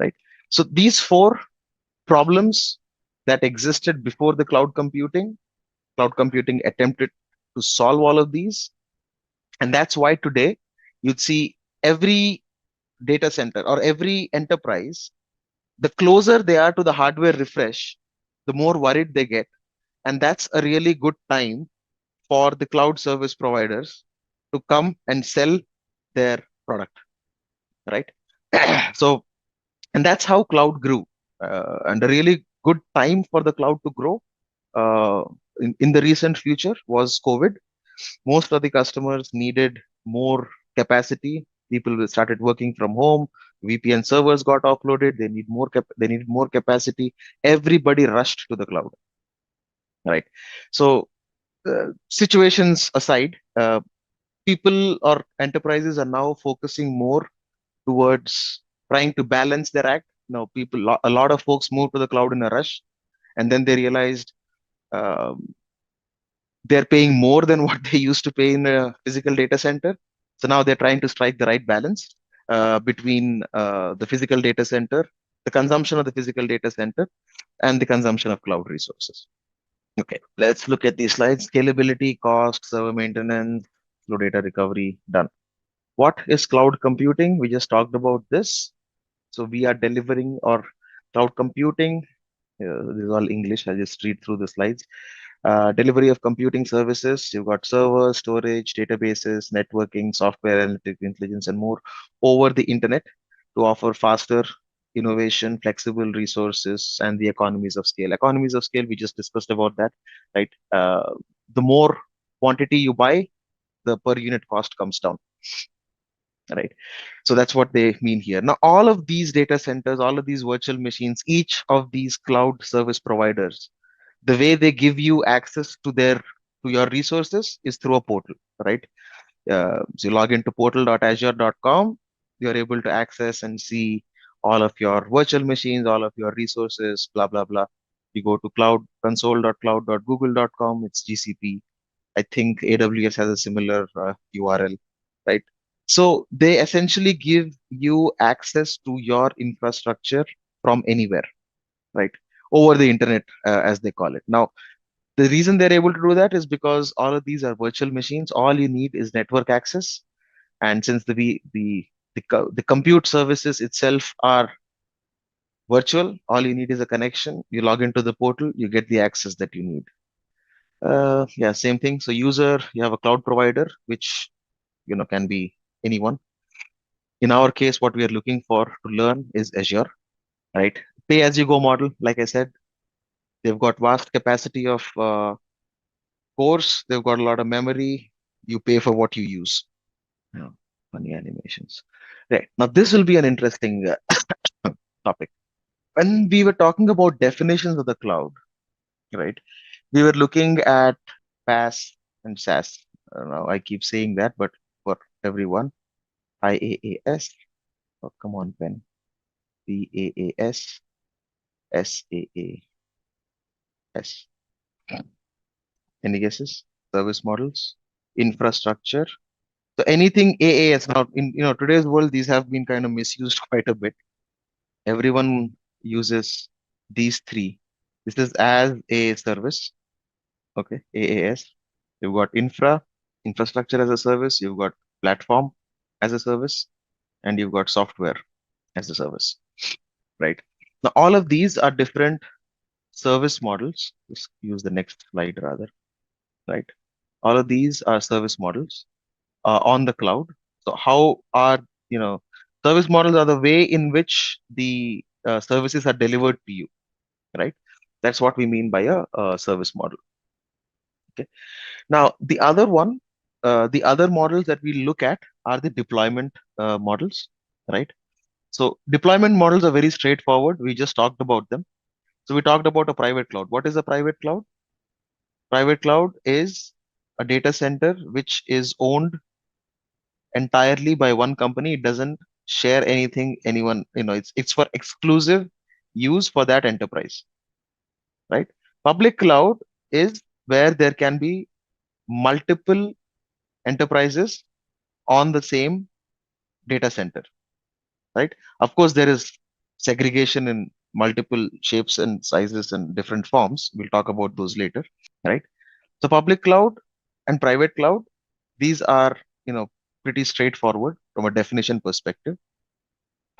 C: right? So these four problems that existed before the cloud computing attempted to solve all of these. And that's why today you'd see every data center or every enterprise, the closer they are to the hardware refresh, the more worried they get. And that's a really good time for the cloud service providers to come and sell their product, right? So, and that's how cloud grew. And a really good time for the cloud to grow in the recent future was COVID. Most of the customers needed more capacity. People started working from home. VPN servers got offloaded. They needed more capacity. Everybody rushed to the cloud, right? So situations aside, people or enterprises are now focusing more towards trying to balance their act. Now, a lot of folks moved to the cloud in a rush, and then they realized um, they're paying more than what they used to pay in a physical data center. So now they're trying to strike the right balance between the physical data center, the consumption of the physical data center, and the consumption of cloud resources. Okay, let's look at these slides. Scalability, cost, server maintenance, flow data recovery, done. What is cloud computing? We just talked about this. So we are delivering or cloud computing. This is all English. I'll just read through the slides. Delivery of computing services. You've got servers, storage, databases, networking, software, analytic intelligence, and more over the internet to offer faster innovation, flexible resources, and the economies of scale. Economies of scale, we just discussed about that, right? The more quantity you buy, the per unit cost comes down, right? So that's what they mean here. Now, all of these data centers, all of these virtual machines, each of these cloud service providers, the way they give you access to your resources is through a portal, right? So you log into portal.azure.com, you're able to access and see all of your virtual machines, all of your resources, blah blah blah. You go to cloud console.cloud.google.com, it's GCP. I think AWS has a similar URL, right? So they essentially give you access to your infrastructure from anywhere, right? Over the internet, as they call it. Now, the reason they're able to do that is because all of these are virtual machines. All you need is network access, and since the compute services itself are virtual, all you need is a connection. You log into the portal, you get the access that you need. Yeah, same thing. So user, you have a cloud provider, which can be anyone. In our case, what we are looking for to learn is Azure, right? Pay as you go model, like I said, they've got vast capacity of course, they've got a lot of memory. You pay for what you use. Yeah, funny animations. Right. Now, this will be an interesting topic. When we were talking about definitions of the cloud, right, we were looking at PaaS and SaaS. Now, I keep saying that, but for everyone, IaaS. Oh, come on, pen. PaaS, SaaS. Any guesses? Service models, infrastructure. So anything AAS now in today's world, these have been kind of misused quite a bit. Everyone uses these three. This is as a service. Okay, AAS. You've got infrastructure as a service. You've got platform as a service, and you've got software as a service. Right. Now all of these are different service models. Let's use the next slide rather. Right. All of these are service models on the cloud. So how are, you know, service models are the way in which the services are delivered to you, right? That's what we mean by a service model. Okay. Now, the other models that we look at are the deployment models, right? So deployment models are very straightforward. We just talked about them. So we talked about a private cloud. What is a private cloud? Private cloud is a data center which is owned entirely by one company. It doesn't share anything anyone, it's for exclusive use for that enterprise, right? Public cloud is where there can be multiple enterprises on the same data center, right? Of course, there is segregation in multiple shapes and sizes and different forms. We'll talk about those later, right? So public cloud and private cloud, these are, pretty straightforward from a definition perspective.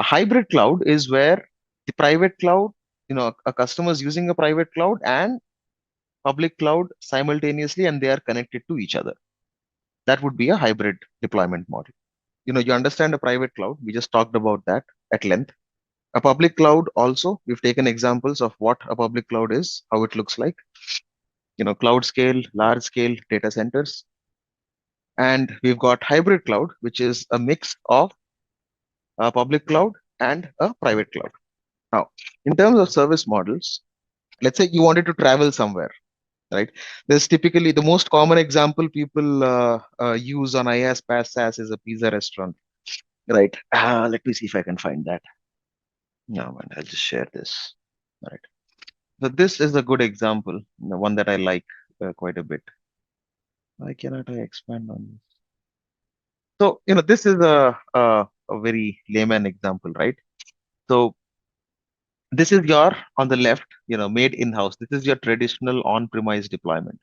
C: A hybrid cloud is where the private cloud, a customer is using a private cloud and public cloud simultaneously, and they are connected to each other. That would be a hybrid deployment model. You understand a private cloud. We just talked about that at length. A public cloud also, we've taken examples of what a public cloud is, how it looks like, cloud scale, large scale data centers. And we've got hybrid cloud, which is a mix of a public cloud and a private cloud. Now, in terms of service models, let's say you wanted to travel somewhere, right? There's typically the most common example people use on IaaS, PaaS, SaaS is a pizza restaurant, right? Let me see if I can find that. No, man, I'll just share this. All right. So this is a good example, the one that I like quite a bit. Why cannot I expand on this? So, this is a very layman example, right? So this is your, on the left, made in-house. This is your traditional on-premise deployment.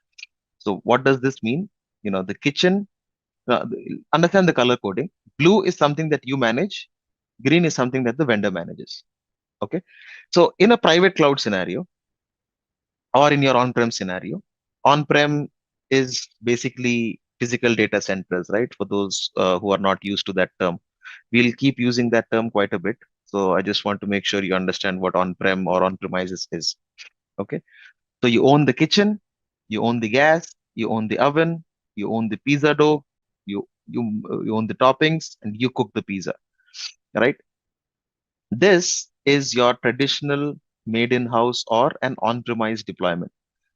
C: So what does this mean? The kitchen, understand the color coding. Blue is something that you manage. Green is something that the vendor manages. Okay. So in a private cloud scenario or in your on-prem scenario, on-prem is basically physical data centers, right? For those who are not used to that term, we'll keep using that term quite a bit. So I just want to make sure you understand what on-prem or on-premises is. Okay. So you own the kitchen, you own the gas, you own the oven, you own the pizza dough, you own the toppings, and you cook the pizza, right? This is your traditional made in house or an on-premise deployment,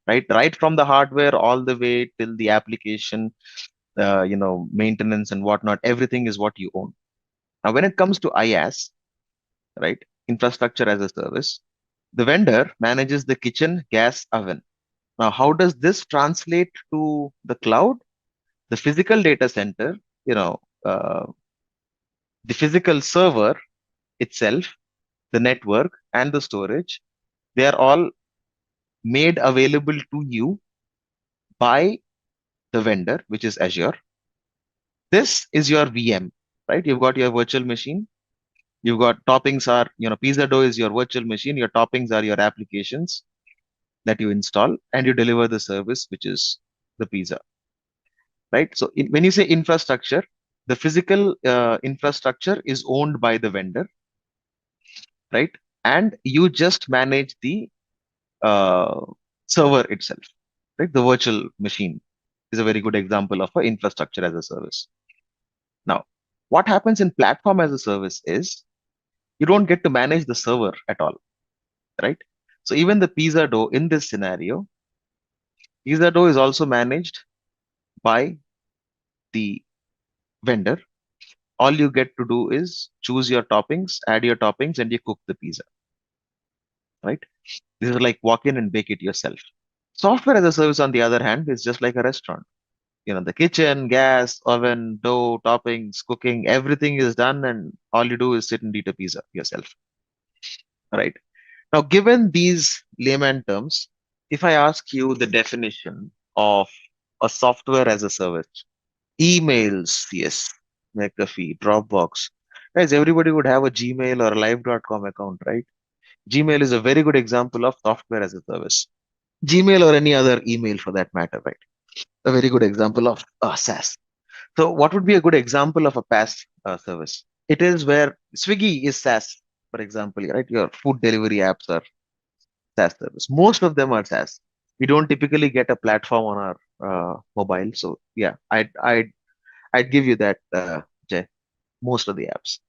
C: right? Right from the hardware all the way till the application, maintenance and whatnot. Everything is what you own. Now, when it comes to IaaS, right, infrastructure as a service, the vendor manages the kitchen, gas, oven. Now, how does this translate to the cloud? The physical data center, the physical server itself, the network and the storage, they are all made available to you by the vendor, which is Azure. This is your VM, right? You've got your virtual machine. You've got toppings are, pizza dough is your virtual machine. Your toppings are your applications that you install and you deliver the service, which is the pizza, right? So when you say infrastructure, The physical infrastructure is owned by the vendor, right? And you just manage the uh, server itself, right? The virtual machine is a very good example of a infrastructure as a service. Now, what happens in platform as a service is you don't get to manage the server at all, right? So even the pizza dough in this scenario, pizza dough is also managed by the vendor. All you get to do is choose your toppings, add your toppings, and you cook the pizza, right? This is like walk in and bake it yourself. Software as a service, on the other hand, is just like a restaurant. The kitchen, gas, oven, dough, toppings, cooking, everything is done, and all you do is sit and eat a pizza yourself, right? Now, given these layman terms, if I ask you the definition of a software as a service, emails, yes, McAfee, Dropbox, guys, everybody would have a Gmail or a live.com account, right? Gmail is a very good example of software as a service. Gmail or any other email for that matter, right? A very good example of SaaS. So, what would be a good example of a PaaS service? It is where Swiggy is SaaS, for example, right? Your food delivery apps are SaaS service. Most of them are SaaS. We don't typically get a platform on our mobile. So, yeah, I'd give you that, Jay. Most of the apps.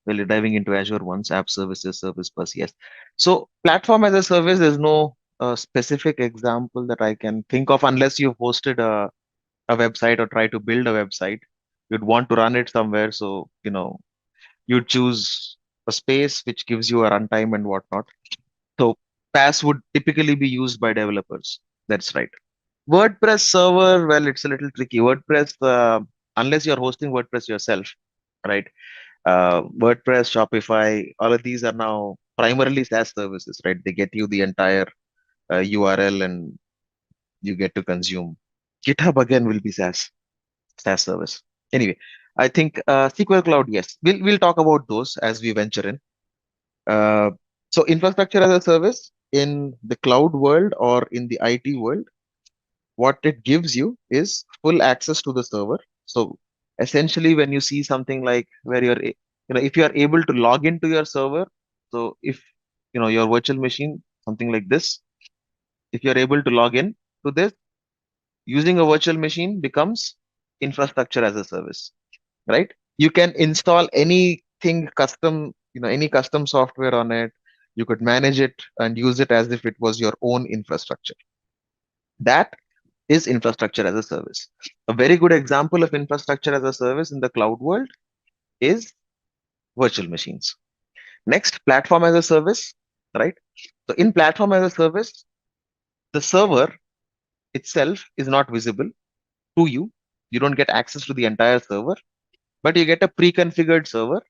C: Well, you're diving into Azure ones, app services, service bus, yes. So, platform as a service, there's no specific example that I can think of unless you've hosted a website or try to build a website. You'd want to run it somewhere. So, you'd choose a space which gives you a runtime and whatnot. So, PaaS would typically be used by developers. That's right. WordPress server, well, it's a little tricky. WordPress, unless you're hosting WordPress yourself, right? WordPress, Shopify, all of these are now primarily SaaS services, right? They get you the entire URL and you get to consume. GitHub again will be SaaS service. Anyway, I think SQL Cloud, yes, we'll talk about those as we venture in. Uh, so infrastructure as a service in the cloud world or in the IT world, what it gives you is full access to the server. So essentially, when you see something like where if you are able to log into your server, so if your virtual machine, something like this, if you're able to log in to this, using a virtual machine becomes infrastructure as a service, right? You can install anything custom, any custom software on it. You could manage it and use it as if it was your own infrastructure. That is infrastructure as a service. A very good example of infrastructure as a service in the cloud world is virtual machines. Next, platform as a service, right? So in platform as a service, the server itself is not visible to you. You don't get access to the entire server, but you get a pre-configured server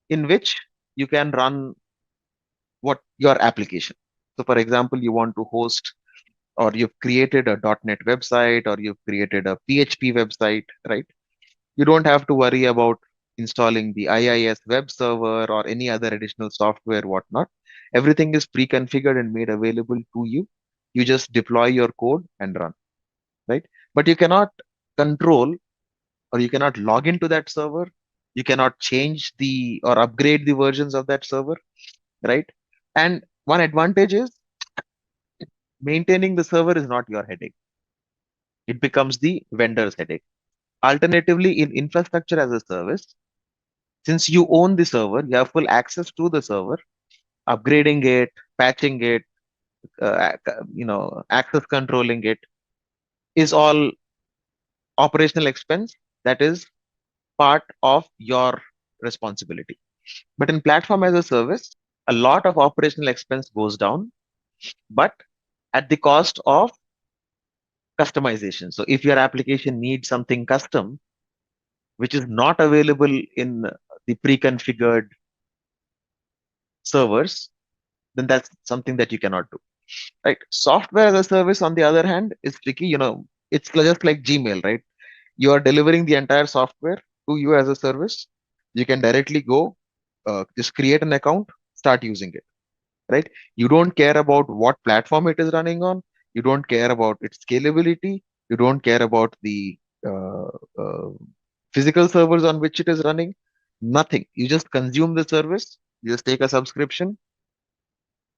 C: in which you can run what your application. So for example, you want to host or you've created a .NET website or you've created a PHP website, right? You don't have to worry about installing the IIS web server or any other additional software, whatnot. Everything is pre-configured and made available to you. You just deploy your code and run, right? But you cannot control or you cannot log into that server. You cannot change the or upgrade the versions of that server, right? And one advantage is maintaining the server is not your headache. It becomes the vendor's headache. Alternatively, in infrastructure as a service, since you own the server, you have full access to the server, upgrading it, patching it, access controlling it is all operational expense that is part of your responsibility. But in platform as a service, a lot of operational expense goes down, but at the cost of customization. So if your application needs something custom, which is not available in the pre-configured servers, then that's something that you cannot do. Right. Software as a service, on the other hand, is tricky. It's just like Gmail, right? You are delivering the entire software to you as a service. You can directly go, just create an account, start using it, right? You don't care about what platform it is running on. You don't care about its scalability. You don't care about the uh, uh, Physical servers on which it is running, nothing. You just consume the service, you just take a subscription,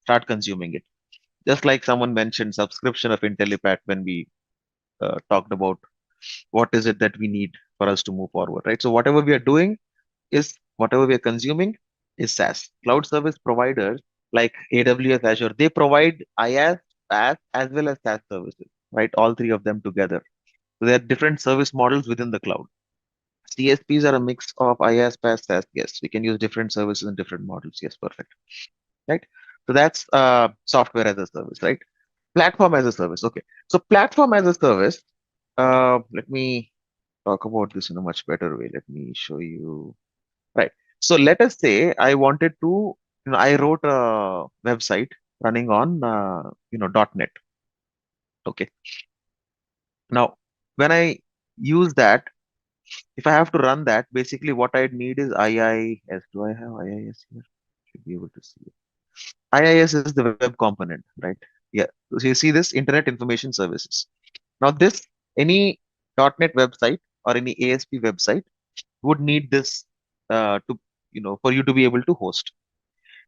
C: start consuming it. Just like someone mentioned, subscription of Intellipaat when we talked about what is it that we need for us to move forward, right? So whatever we are doing is whatever we are consuming is SaaS. Cloud service providers like AWS, Azure, they provide IaaS, PaaS, as well as SaaS services, right? All three of them together. So there are different service models within the cloud. CSPs are a mix of IaaS, PaaS, SaaS. Yes, we can use different services and different models. Yes, perfect. Right. So that's software as a service, right? Platform as a service. Okay. So platform as a service. Let me talk about this in a much better way. Let me show you. Right. So let us say I wanted to, I wrote a website running on, .NET. Okay. Now, when I use that, if I have to run that, basically what I'd need is IIS. Do I have IIS here? Should be able to see it. IIS is the web component, right? Yeah. So you see this Internet Information Services. Now this, any .NET website or any ASP website would need this to, for you to be able to host.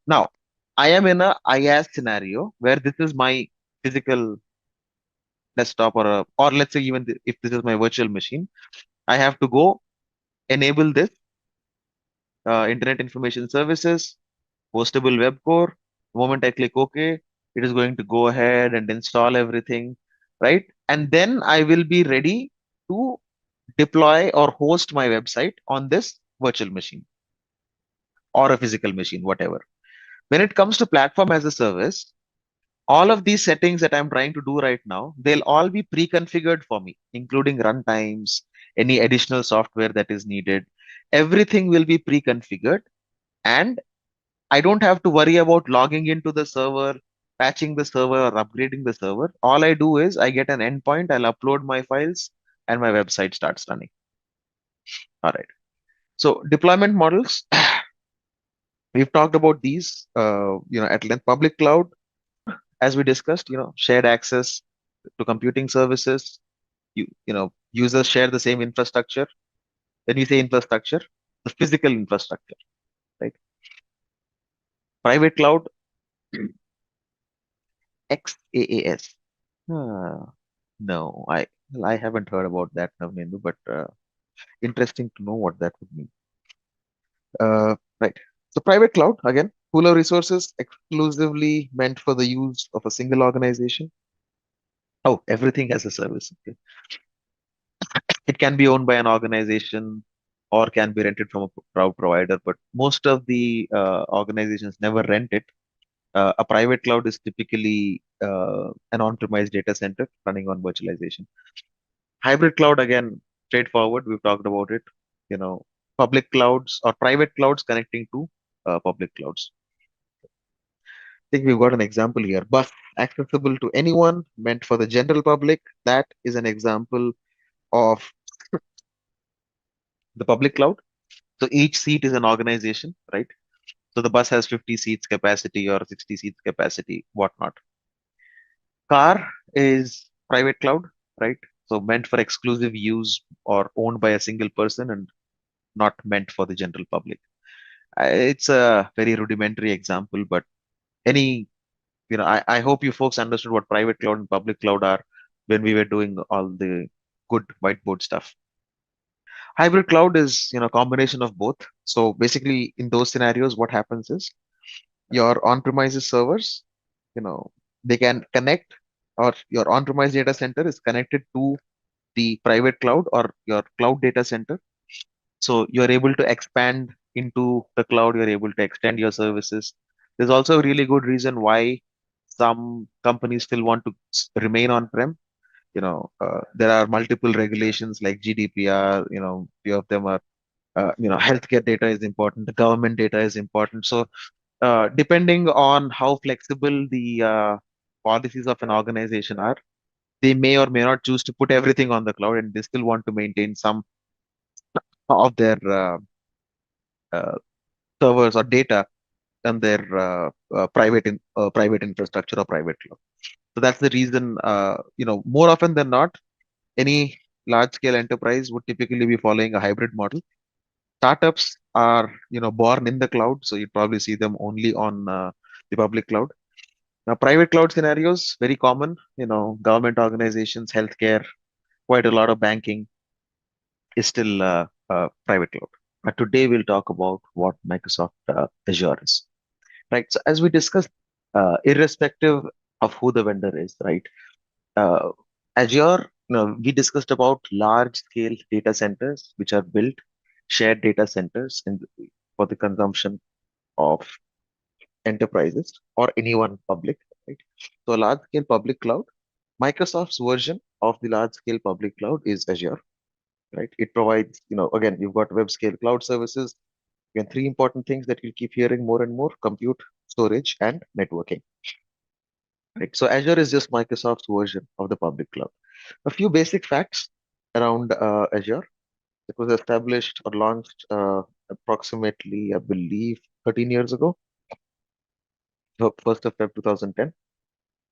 C: Now, I am in a IaaS scenario where this is my physical desktop or let's say even if this is my virtual machine, I have to go enable this Internet Information Services, hostable web core. The moment I click OK, it is going to go ahead and install everything, right? And then I will be ready to deploy or host my website on this virtual machine or a physical machine, whatever. When it comes to platform as a service, all of these settings that I'm trying to do right now, they'll all be pre-configured for me, including runtimes, any additional software that is needed. Everything will be pre-configured, and I don't have to worry about logging into the server, patching the server, or upgrading the server. All I do is I get an endpoint, I'll upload my files, and my website starts running. All right. So deployment models, we've talked about these, at length. Public cloud, as we discussed, shared access to computing services. Users share the same infrastructure. When we say infrastructure, the physical infrastructure, right? Private cloud, XaaS. No, I haven't heard about that, Navnendu, but interesting to know what that would mean. Right. So private cloud, again, cooler resources exclusively meant for the use of a single organization. Oh, everything as a service. Okay. It can be owned by an organization or can be rented from a cloud provider, but most of the organizations never rent it. A private cloud is typically an on-premise data center running on virtualization. Hybrid cloud, again, straightforward. We've talked about it. Public clouds or private clouds connecting to public clouds. I think we've got an example here. Bus accessible to anyone, meant for the general public. That is an example of the public cloud. So each seat is an organization, right? So the bus has 50 seats capacity or 60 seats capacity, whatnot. Car is private cloud, right? So meant for exclusive use or owned by a single person and not meant for the general public. It's a very rudimentary example, but any, I hope you folks understood what private cloud and public cloud are when we were doing all the good whiteboard stuff. Hybrid cloud is, combination of both. So basically in those scenarios, what happens is your on-premises servers, they can connect, or your on-premise data center is connected to the private cloud or your cloud data center. So you're able to expand into the cloud, you're able to extend your services. There's also a really good reason why some companies still want to remain on-prem. There are multiple regulations like GDPR, few of them are, healthcare data is important, the government data is important. So depending on how flexible the policies of an organization are, they may or may not choose to put everything on the cloud, and they still want to maintain some of their uh, servers or data on their private infrastructure or private cloud. So that's the reason. More often than not, any large scale enterprise would typically be following a hybrid model. Startups are, born in the cloud, so you probably see them only on the public cloud. Now, private cloud scenarios, very common, government organizations, healthcare, quite a lot of banking is still private cloud. But today we'll talk about what Microsoft Azure is, right? So as we discussed, irrespective of who the vendor is, right? Uh, Azure, we discussed about large scale data centers, which are built, shared data centers for the consumption of enterprises or anyone public, right? So large scale public cloud, Microsoft's version of the large scale public cloud is Azure, right? It provides, again, you've got web scale cloud services. Again, three important things that you'll keep hearing more and more: compute, storage, and networking. Right. So Azure is just Microsoft's version of the public cloud. A few basic facts around Azure. It was established or launched approximately, I believe, 13 years ago, so 1st of Feb 2010.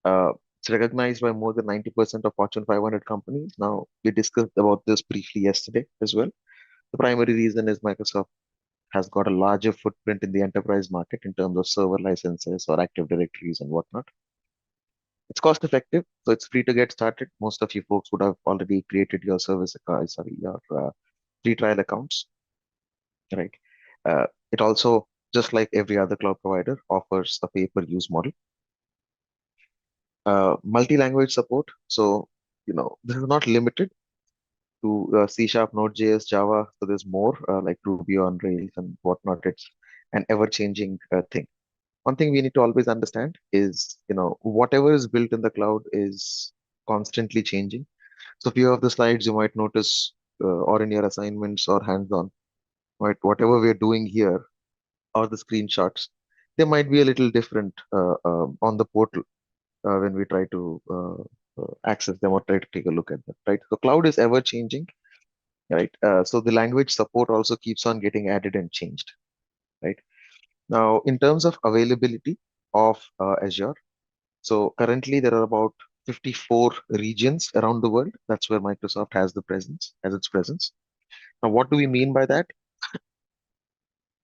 C: It's recognized by more than 90% of Fortune 500 companies. Now, we discussed about this briefly yesterday as well. The primary reason is Microsoft has got a larger footprint in the enterprise market in terms of server licenses or Active Directories and whatnot. It's cost effective, so it's free to get started. Most of you folks would have already created your your free trial accounts, right? It also, just like every other cloud provider, offers a pay-per-use model. Multi-language support. So, this is not limited to C Sharp, Node.js, Java. So there's more like Ruby on Rails and whatnot. It's an ever-changing thing. One thing we need to always understand is, whatever is built in the cloud is constantly changing. So a few of the slides you might notice, or in your assignments or hands-on, right? Whatever we're doing here or the screenshots, they might be a little different on the portal when we try to access them or try to take a look at them, right? So cloud is ever changing, right? So the language support also keeps on getting added and changed, right? Now, in terms of availability of Azure, so currently there are about 54 regions around the world. That's where Microsoft has its presence. Now, what do we mean by that?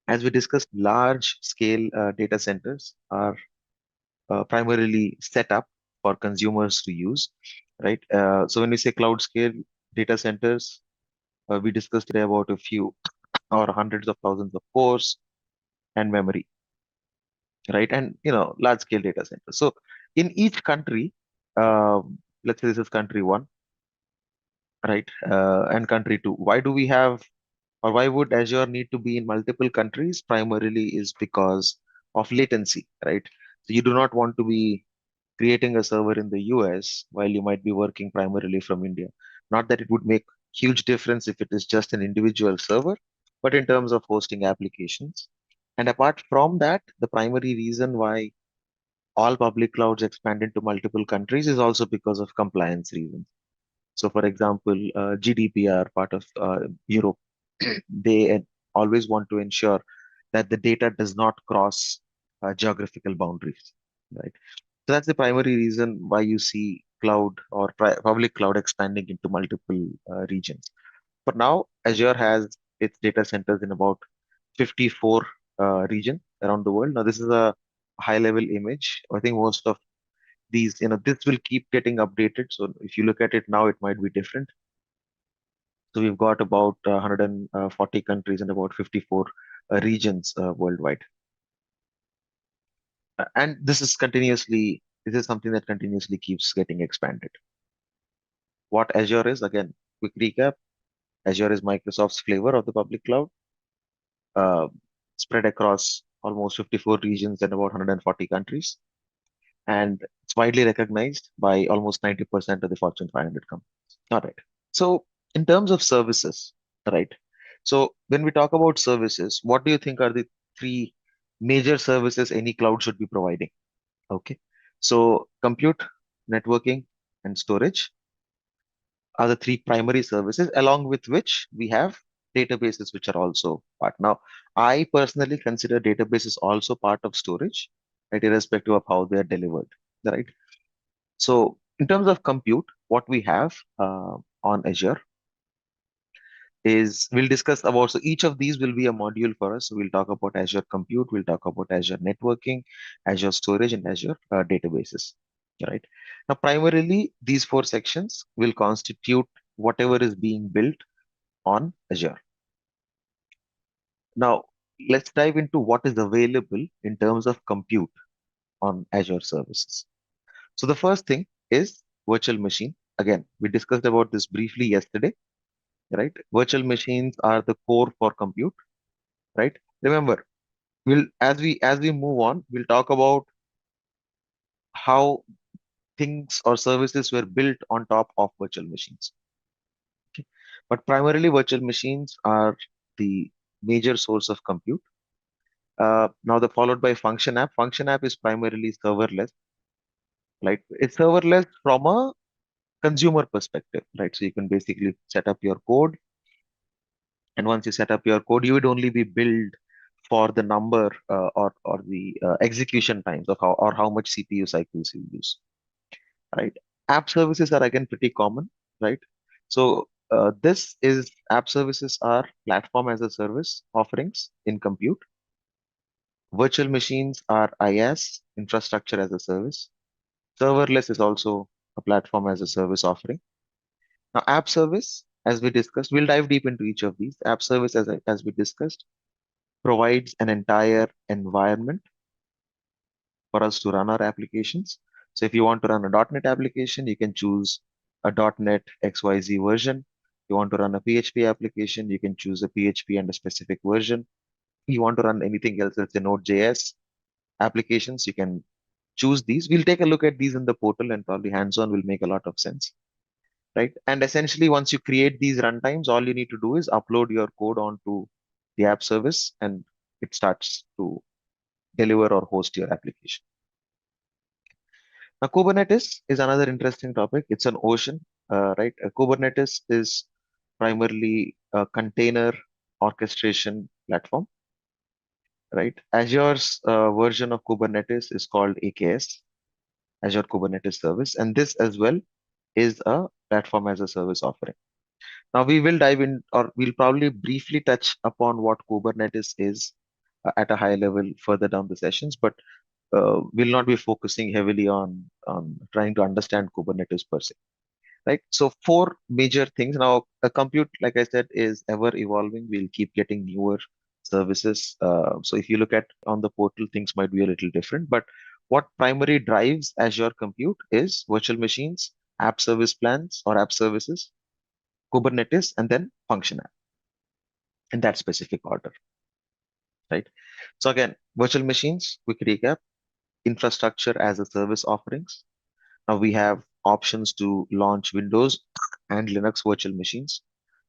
C: As we discussed, large scale data centers are primarily set up for consumers to use, right? So when we say cloud scale data centers, we discussed today about a few or hundreds of thousands of cores and memory, right? And large scale data centers. So in each country, let's say this is country one, right? And country two. Why do we have, or why would Azure need to be in multiple countries? Primarily is because of latency, right? So you do not want to be creating a server in the US while you might be working primarily from India. Not that it would make huge difference if it is just an individual server, but in terms of hosting applications. And apart from that, the primary reason why all public clouds expand into multiple countries is also because of compliance reasons. So, for example, GDPR, part of Europe, they always want to ensure that the data does not cross geographical boundaries, right? So that's the primary reason why you see cloud or public cloud expanding into multiple regions. For now, Azure has its data centers in about 54 regions around the world. Now, this is a high level image. I think most of these, this will keep getting updated. So if you look at it now, it might be different. So we've got about 140 countries and about 54 regions worldwide. And this is something that continuously keeps getting expanded. What Azure is, again, quick recap. Azure is Microsoft's flavor of the public cloud, uh, spread across almost 54 regions and about 140 countries. And it's widely recognized by almost 90% of the Fortune 500 companies. All right. So, in terms of services, right? So, when we talk about services, what do you think are the three major services any cloud should be providing? Okay. So, compute, networking, and storage are the three primary services, along with which we have databases, which are also part. Now, I personally consider databases also part of storage, right, irrespective of how they are delivered, right? So, in terms of compute, what we have on Azure. is we'll discuss about, so each of these will be a module for us. So we'll talk about Azure Compute, we'll talk about Azure Networking, Azure Storage, and Azure Databases. Right. Now, primarily, these four sections will constitute whatever is being built on Azure. Now, let's dive into what is available in terms of compute on Azure services. So the first thing is virtual machine. Again, we discussed about this briefly yesterday, right? Virtual machines are the core for compute, right? Remember, we'll as we move on, we'll talk about how things or services were built on top of virtual machines. Okay? But primarily, virtual machines are the major source of compute. Now, the followed by function app. Function app is primarily serverless, right? It's serverless from a consumer perspective, right? So you can basically set up your code, and once you set up your code, you would only be billed for the number or the execution times of how much CPU cycles you use, right? App services are again pretty common, right? So this is app services are platform as a service offerings in compute. Virtual machines are IaaS, infrastructure as a service. Serverless is also a platform as a service offering. Now, app service, as we discussed, we'll dive deep into each of these. App service, as we discussed, provides an entire environment for us to run our applications. So if you want to run a .NET application, you can choose a .NET XYZ version. You want to run a PHP application, you can choose a PHP and a specific version. You want to run anything else, let's say Node.js applications, you can choose these. We'll take a look at these in the portal, and probably hands-on will make a lot of sense, right? And essentially, once you create these runtimes, all you need to do is upload your code onto the app service, and it starts to deliver or host your application. Now, Kubernetes is another interesting topic. It's an ocean, right? Kubernetes is primarily a container orchestration platform, right? Azure's version of Kubernetes is called AKS, Azure Kubernetes Service, and this as well is a platform as a service offering. Now, we will dive in, or we'll probably briefly touch upon what Kubernetes is at a high level further down the sessions, but we'll not be focusing heavily on trying to understand Kubernetes per se, right? So four major things. Now, a compute, like I said, is ever evolving. We'll keep getting newer services. So if you look at on the portal, things might be a little different, but what primary drives Azure Compute is virtual machines, app service plans or app services, Kubernetes, and then function app in that specific order, right? So again, virtual machines, quick recap, infrastructure as a service offerings. Now we have options to launch Windows and Linux virtual machines.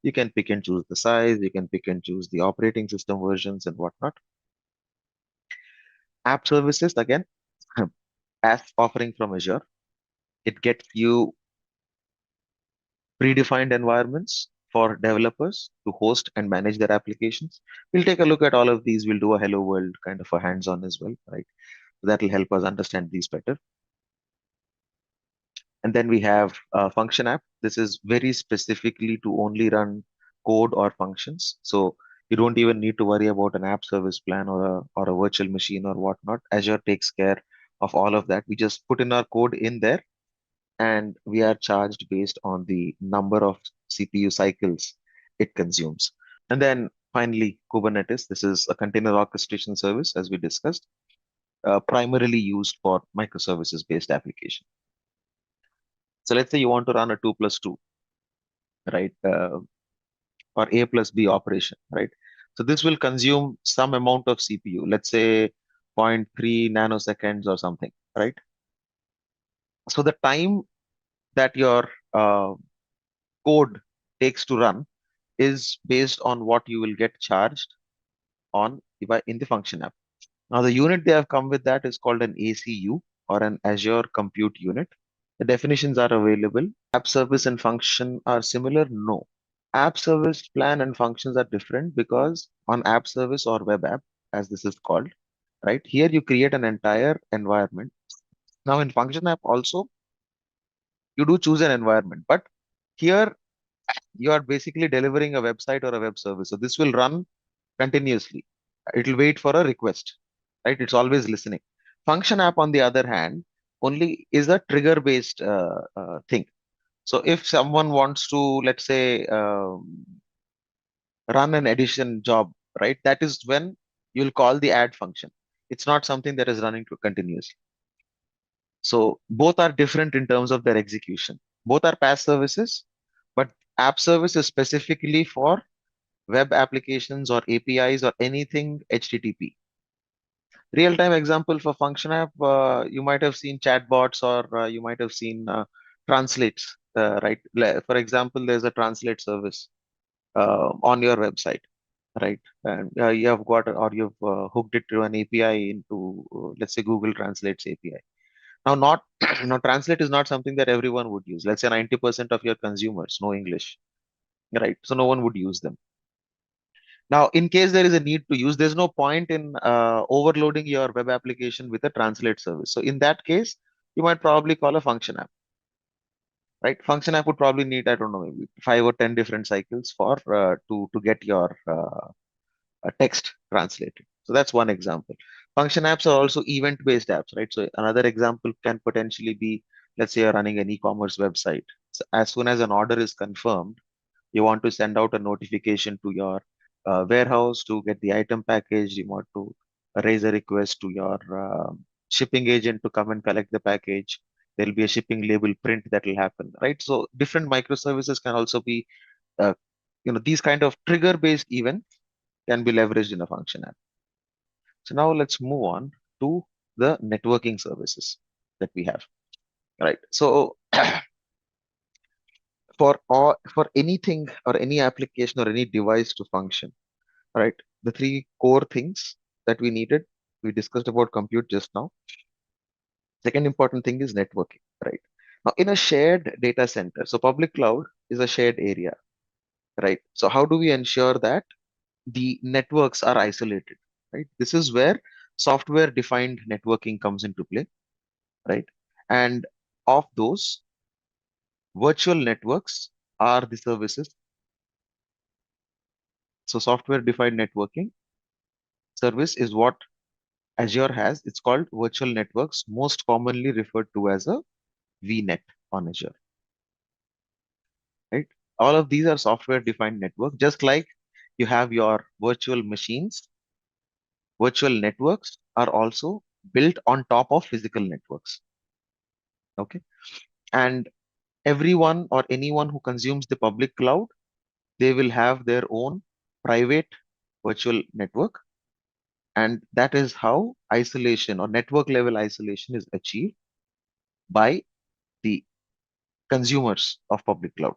C: You can pick and choose the size, you can pick and choose the operating system versions and whatnot. App services, again, as offering from Azure, it gets you predefined environments for developers to host and manage their applications. We'll take a look at all of these. We'll do a hello world kind of a hands-on as well, right? That will help us understand these better. And then we have function app. This is very specifically to only run code or functions. So you don't even need to worry about an app service plan or a virtual machine or whatnot. Azure takes care of all of that. We just put in our code in there, and we are charged based on the number of CPU cycles it consumes. And then finally, Kubernetes. This is a container orchestration service, as we discussed, primarily used for microservices-based application. So let's say you want to run a 2+2, right? Or A plus B operation, right? So this will consume some amount of CPU, let's say zero point 0.3 nanoseconds or something, right? So the time that your code takes to run is based on what you will get charged on in the function app. Now the unit they have come with that is called an ACU, or an Azure Compute Unit. The definitions are available. App service and function are similar? No. App service plan and functions are different because on app service or web app, as this is called, right? Here you create an entire environment. Now in function app also, you do choose an environment, but here you are basically delivering a website or a web service. So this will run continuously. It will wait for a request, right? It's always listening. Function app, on the other hand, only is a trigger based thing. So if someone wants to, let's say, run an addition job, right? That is when you'll call the add function. It's not something that is running to continuously. So both are different in terms of their execution. Both are PaaS services, but app service is specifically for web applications or APIs or anything HTTP. Real-time example for function app, you might have seen chatbots or you might have seen translates, right? For example, there's a translate service on your website, right? And you have got or you've hooked it to an API into, let's say, Google Translate's API. Now, not now, translate is not something that everyone would use. Let's say 90% of your consumers know English, right? So no one would use them. Now, in case there is a need to use, there's no point in overloading your web application with a translate service. So in that case, you might probably call a function app, right? Function app would probably need, I don't know, maybe 5 or 10 different cycles for to get your text translated. So that's one example. Function apps are also event-based apps, right? So another example can potentially be, let's say you're running an e-commerce website. So as soon as an order is confirmed, you want to send out a notification to your warehouse to get the item package. You want to raise a request to your shipping agent to come and collect the package. There'll be a shipping label print that will happen, right? So different microservices can also be, uh, these kind of trigger-based events can be leveraged in a function app. So now let's move on to the networking services that we have, right? So for anything or any application or any device to function, right? The three core things that we needed, we discussed about compute just now. Second important thing is networking, right? Now, in a shared data center, so public cloud is a shared area, right? So how do we ensure that the networks are isolated, right? This is where software defined networking comes into play, right? And of those, virtual networks are the services. So software defined networking service is what Azure has. It's called virtual networks, most commonly referred to as a VNet on Azure, right? All of these are software defined network. Just like you have your virtual machines, virtual networks are also built on top of physical networks. Okay. And everyone or anyone who consumes the public cloud, they will have their own private virtual network. And that is how isolation or network level isolation is achieved by the consumers of public cloud.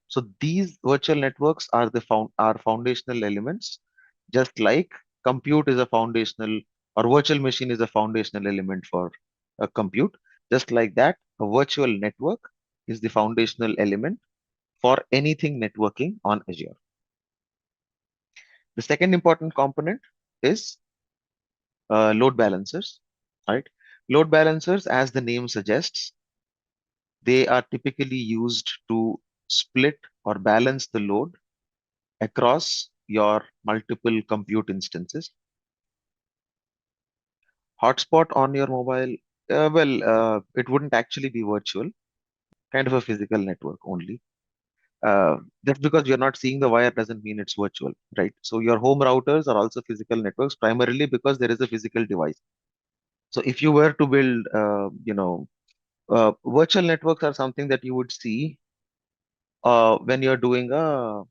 C: So these virtual networks are are foundational elements, just like compute is a foundational or virtual machine is a foundational element for a compute. Just like that, a virtual network is the foundational element for anything networking on Azure. The second important component is load balancers, right? Load balancers, as the name suggests, they are typically used to split or balance the load across your multiple compute instances. Hotspot on your mobile, it wouldn't actually be virtual, kind of a physical network only. Just because you're not seeing the wire doesn't mean it's virtual, right? So your home routers are also physical networks primarily because there is a physical device. So if you were to build, virtual networks are something that you would see when you're doing now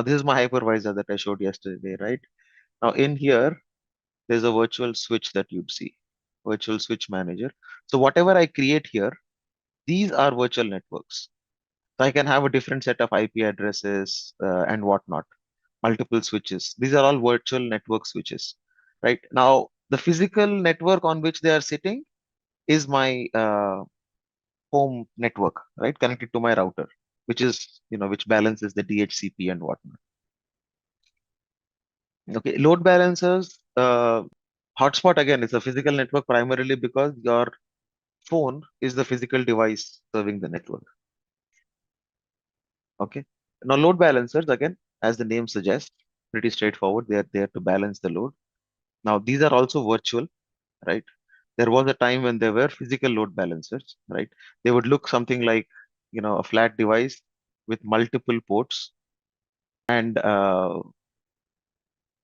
C: this is my hypervisor that I showed yesterday, right? Now in here, there's a virtual switch that you'd see, virtual switch manager. So whatever I create here, these are virtual networks. So I can have a different set of IP addresses and whatnot, multiple switches. These are all virtual network switches, right? Now, the physical network on which they are sitting is my home network, right? Connected to my router, which is, which balances the DHCP and whatnot. Okay, load balancers, hotspot again is a physical network primarily because your phone is the physical device serving the network. Okay. Now load balancers, again, as the name suggests, pretty straightforward. They are there to balance the load. Now these are also virtual, right? There was a time when there were physical load balancers, right? They would look something like, a flat device with multiple ports, and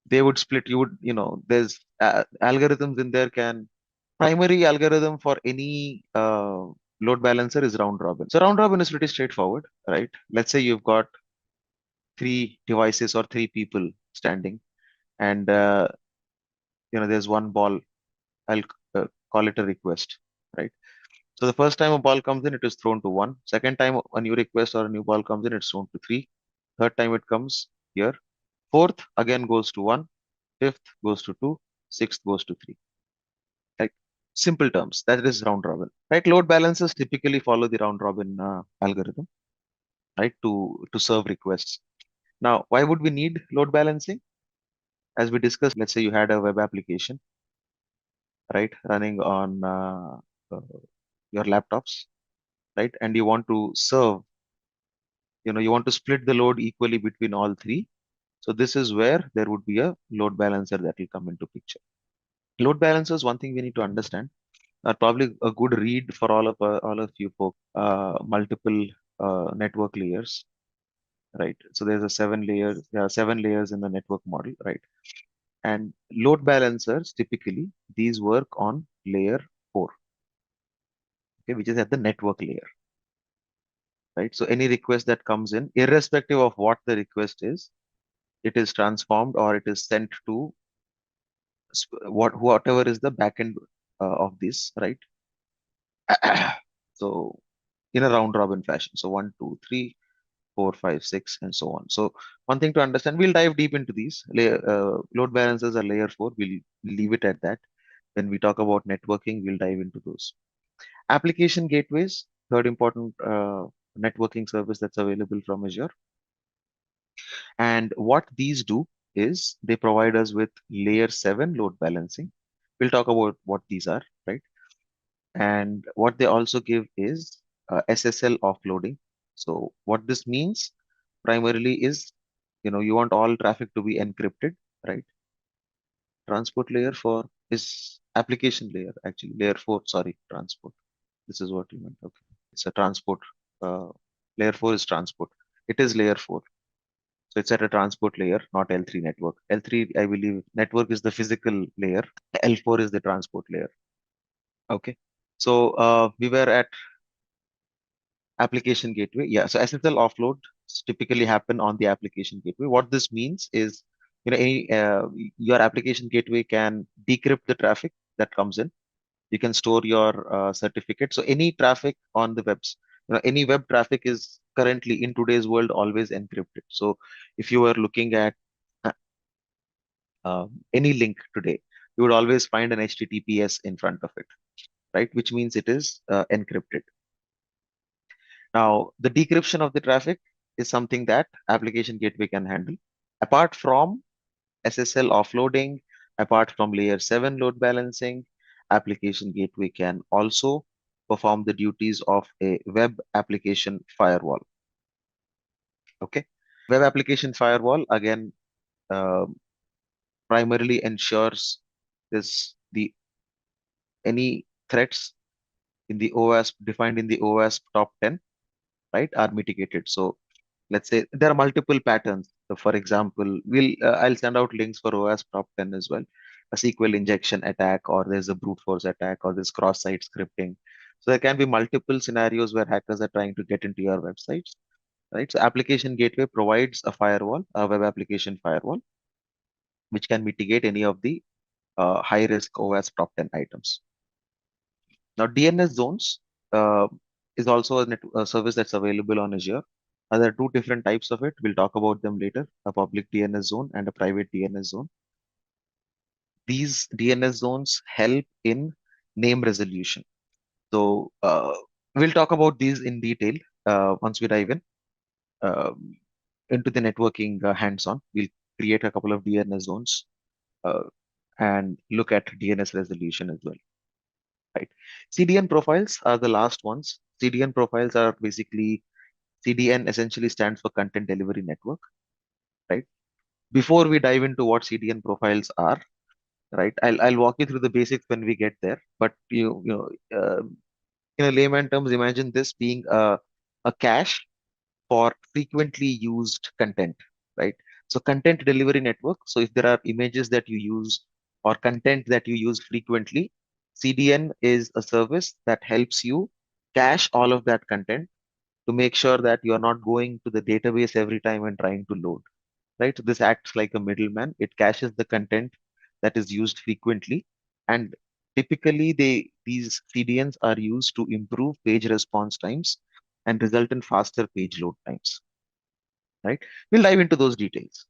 C: they would split. There's algorithms in there. Primary algorithm for any load balancer is round robin. So round robin is pretty straightforward, right? Let's say you've got three devices or three people standing, and there's one ball. I'll call it a request, right? So the first time a ball comes in, it is thrown to one. Second time a new request or a new ball comes in, it's thrown to three. Third time it comes here. Fourth again goes to one. Fifth goes to two. Sixth goes to three. Right? Simple terms. That is round robin. Right? Load balancers typically follow the round robin algorithm, right? To serve requests. Now, why would we need load balancing? As we discussed, let's say you had a web application, right, running on uh, your laptops, right, and you want to serve, you want to split the load equally between all three. So this is where there would be a load balancer that will come into picture. Load balancers, one thing we need to understand, are probably a good read for all of you folks. Multiple network layers, right? So there's a there are 7 layers in the network model, right? And load balancers, typically, these work on layer 4, okay, which is at the network layer, right? So any request that comes in, irrespective of what the request is, it is transformed or it is sent to whatever is the backend of this, right? So in a round robin fashion. So 1, 2, 3, 4, 5, 6, and so on. So one thing to understand, we'll dive deep into these. Load balancers are layer 4. We'll leave it at that. When we talk about networking, we'll dive into those. Application gateways, third important networking service that's available from Azure. And what these do is they provide us with layer 7 load balancing. We'll talk about what these are, right? And what they also give is SSL offloading. So what this means primarily is, you want all traffic to be encrypted, right? Transport layer for is application layer, actually. Layer 4, sorry, transport. This is what you meant. Okay. It's a transport. Uh, layer 4 is transport. It is layer 4. So it's at a transport layer, not L3 network. L3, I believe, network is the physical layer. L4 is the transport layer. Okay. So we were at application gateway. Yeah. So SSL offload typically happen on the application gateway. What this means is, your application gateway can decrypt the traffic that comes in. You can store your certificate. So any traffic on the webs, any web traffic is currently in today's world always encrypted. So if you are looking at uh, any link today, you would always find an HTTPS in front of it, right? Which means it is encrypted. Now, the decryption of the traffic is something that application gateway can handle. Apart from SSL offloading, apart from layer 7 load balancing, application gateway can also perform the duties of a web application firewall. Okay. Web application firewall, again, uh, primarily ensures the any threats in the OWASP defined in the OWASP top 10, right, are mitigated. So let's say there are multiple patterns. So for example, I'll send out links for OWASP top 10 as well. A SQL injection attack, or there's a brute force attack, or there's cross-site scripting. So there can be multiple scenarios where hackers are trying to get into your websites, right? So application gateway provides a firewall, a web application firewall, which can mitigate any of the high-risk OWASP top 10 items. Now, DNS zones is also a service that's available on Azure. There are two different types of it. We'll talk about them later, a public DNS zone and a private DNS zone. These DNS zones help in name resolution. So we'll talk about these in detail once we dive in into the networking hands-on. We'll create a couple of DNS zones uh, and look at DNS resolution as well. Right. CDN profiles are the last ones. CDN profiles are basically CDN essentially stands for Content Delivery Network, right? Before we dive into what CDN profiles are, right, I'll walk you through the basics when we get there. But in a layman terms, imagine this being a cache for frequently used content, right? So content delivery network. So if there are images that you use or content that you use frequently, CDN is a service that helps you cache all of that content to make sure that you're not going to the database every time and trying to load, right? So this acts like a middleman. It caches the content that is used frequently, and typically these CDNs are used to improve page response times and result in faster page load times, right? We'll dive into those details,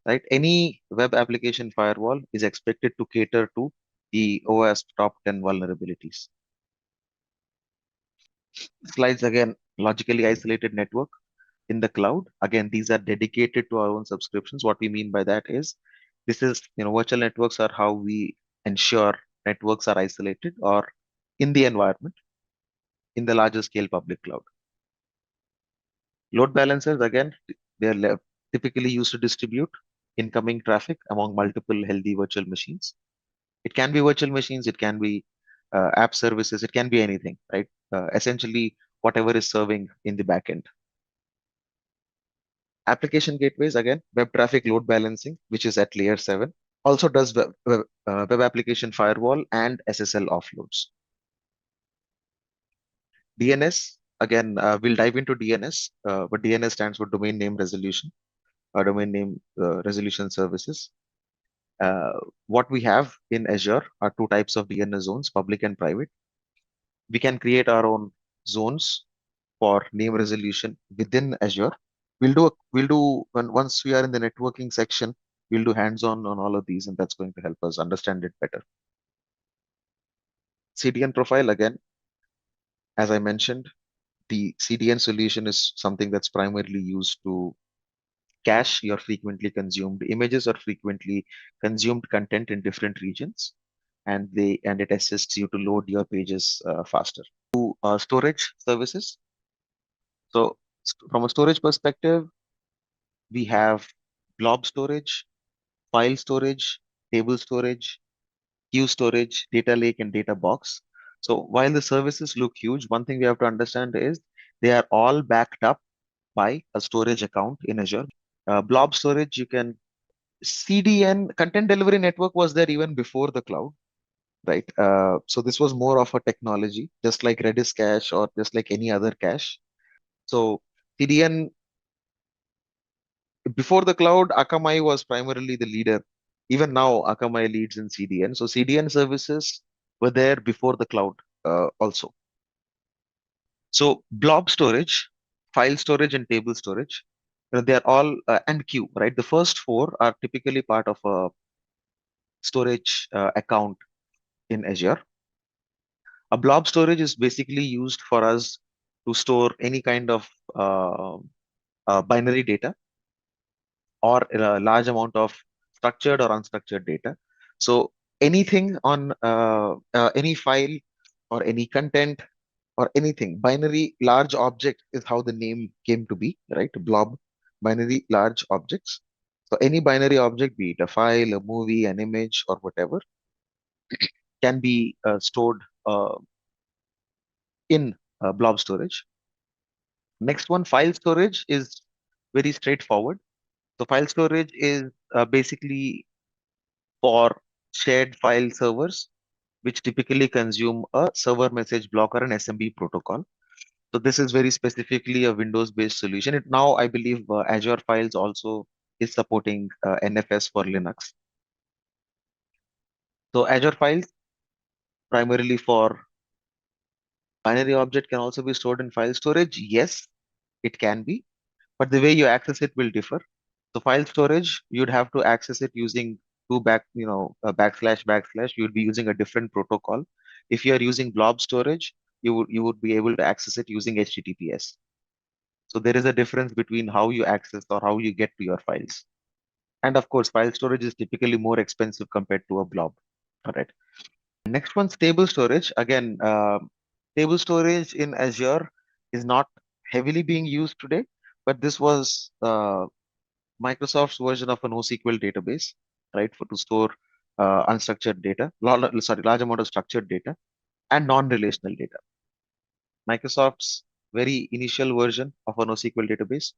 C: right? Any web application firewall is expected to cater to the OS top 10 vulnerabilities. Slides again, logically isolated network in the cloud. Again, these are dedicated to our own subscriptions. What we mean by that is this is, virtual networks are how we ensure networks are isolated or in the environment in the larger scale public cloud. Load balancers, again, they are typically used to distribute incoming traffic among multiple healthy virtual machines. It can be virtual machines, it can be app services, it can be anything, right? Essentially, whatever is serving in the backend. Application gateways, again, web traffic load balancing, which is at layer 7, also does web application firewall and SSL offloads. DNS, again, we'll dive into DNS, but DNS stands for domain name resolution, or domain name resolution services. What we have in Azure are two types of DNS zones, public and private. We can create our own zones for name resolution within Azure. Once we are in the networking section, we'll do hands-on on all of these, and that's going to help us understand it better. CDN profile, again, as I mentioned, the CDN solution is something that's primarily used to cache your frequently consumed images or frequently consumed content in different regions, and it assists you to load your pages faster. Storage services. So from a storage perspective, we have blob storage, file storage, table storage, queue storage, data lake, and data box. So while the services look huge, one thing we have to understand is they are all backed up by a storage account in Azure. Blob storage, you can CDN content delivery network was there even before the cloud, right? So this was more of a technology, just like Redis cache or just like any other cache. So CDN before the cloud, Akamai was primarily the leader. Even now, Akamai leads in CDN. So CDN services were there before the cloud also. So blob storage, file storage, and table storage, they're all and queue, right? The first four are typically part of a storage account in Azure. A blob storage is basically used for us to store any kind of binary data or a large amount of structured or unstructured data. So anything on any file or any content or anything, binary large object is how the name came to be, right? Blob, binary large objects. So any binary object, be it a file, a movie, an image, or whatever, can be stored in blob storage. Next one, file storage is very straightforward. So file storage is basically for shared file servers, which typically consume a server message block or an SMB protocol. So this is very specifically a Windows-based solution. Now I believe Azure Files also is supporting NFS for Linux. So Azure Files primarily for binary object can also be stored in file storage. Yes, it can be, but the way you access it will differ. So file storage, you'd have to access it using backslash backslash. You'd be using a different protocol. If you are using blob storage, you would be able to access it using HTTPS. So there is a difference between how you access or how you get to your files. And of course, file storage is typically more expensive compared to a blob. All right. Next one, stable storage. Again, table storage in Azure is not heavily being used today, but this was Microsoft's version of a NoSQL database, right, for to store unstructured data, large amount of structured data and non-relational data. Microsoft's very initial version of a NoSQL database.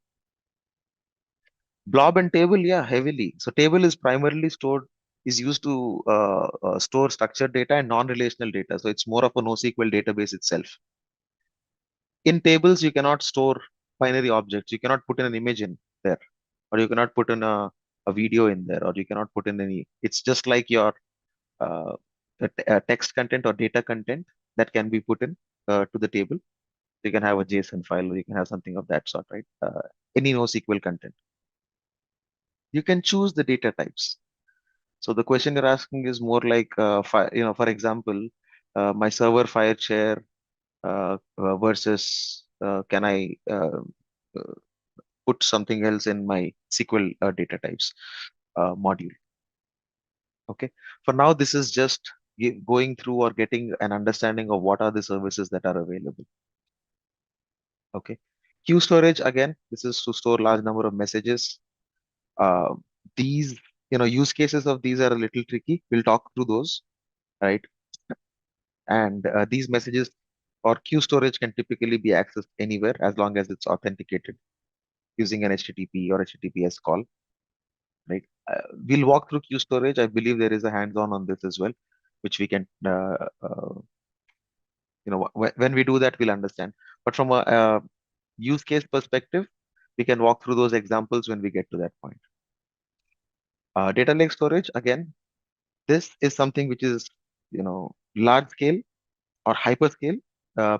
C: Blob and table, yeah, heavily. So table is primarily is used to store structured data and non-relational data. So it's more of a NoSQL database itself. In tables, you cannot store binary objects. You cannot put in an image in there, or you cannot put in a video in there, or you cannot put in any. It's just like your uh, text content or data content that can be put in to the table. You can have a JSON file, or you can have something of that sort, right? Any NoSQL content. You can choose the data types. So the question you're asking is more like, for example, my server file share versus can I put something else in my SQL data types module. Okay. For now, this is just going through or getting an understanding of what are the services that are available. Okay. Queue storage, again, this is to store large number of messages. Uh, these, use cases of these are a little tricky. We'll talk through those, right? And these messages or queue storage can typically be accessed anywhere as long as it's authenticated using an HTTP or HTTPS call, right? We'll walk through queue storage. I believe there is a hands-on on this as well, which we can, when we do that, we'll understand. But from a use case perspective, we can walk through those examples when we get to that point. Data lake storage, again, this is something which is, large scale or hyperscale,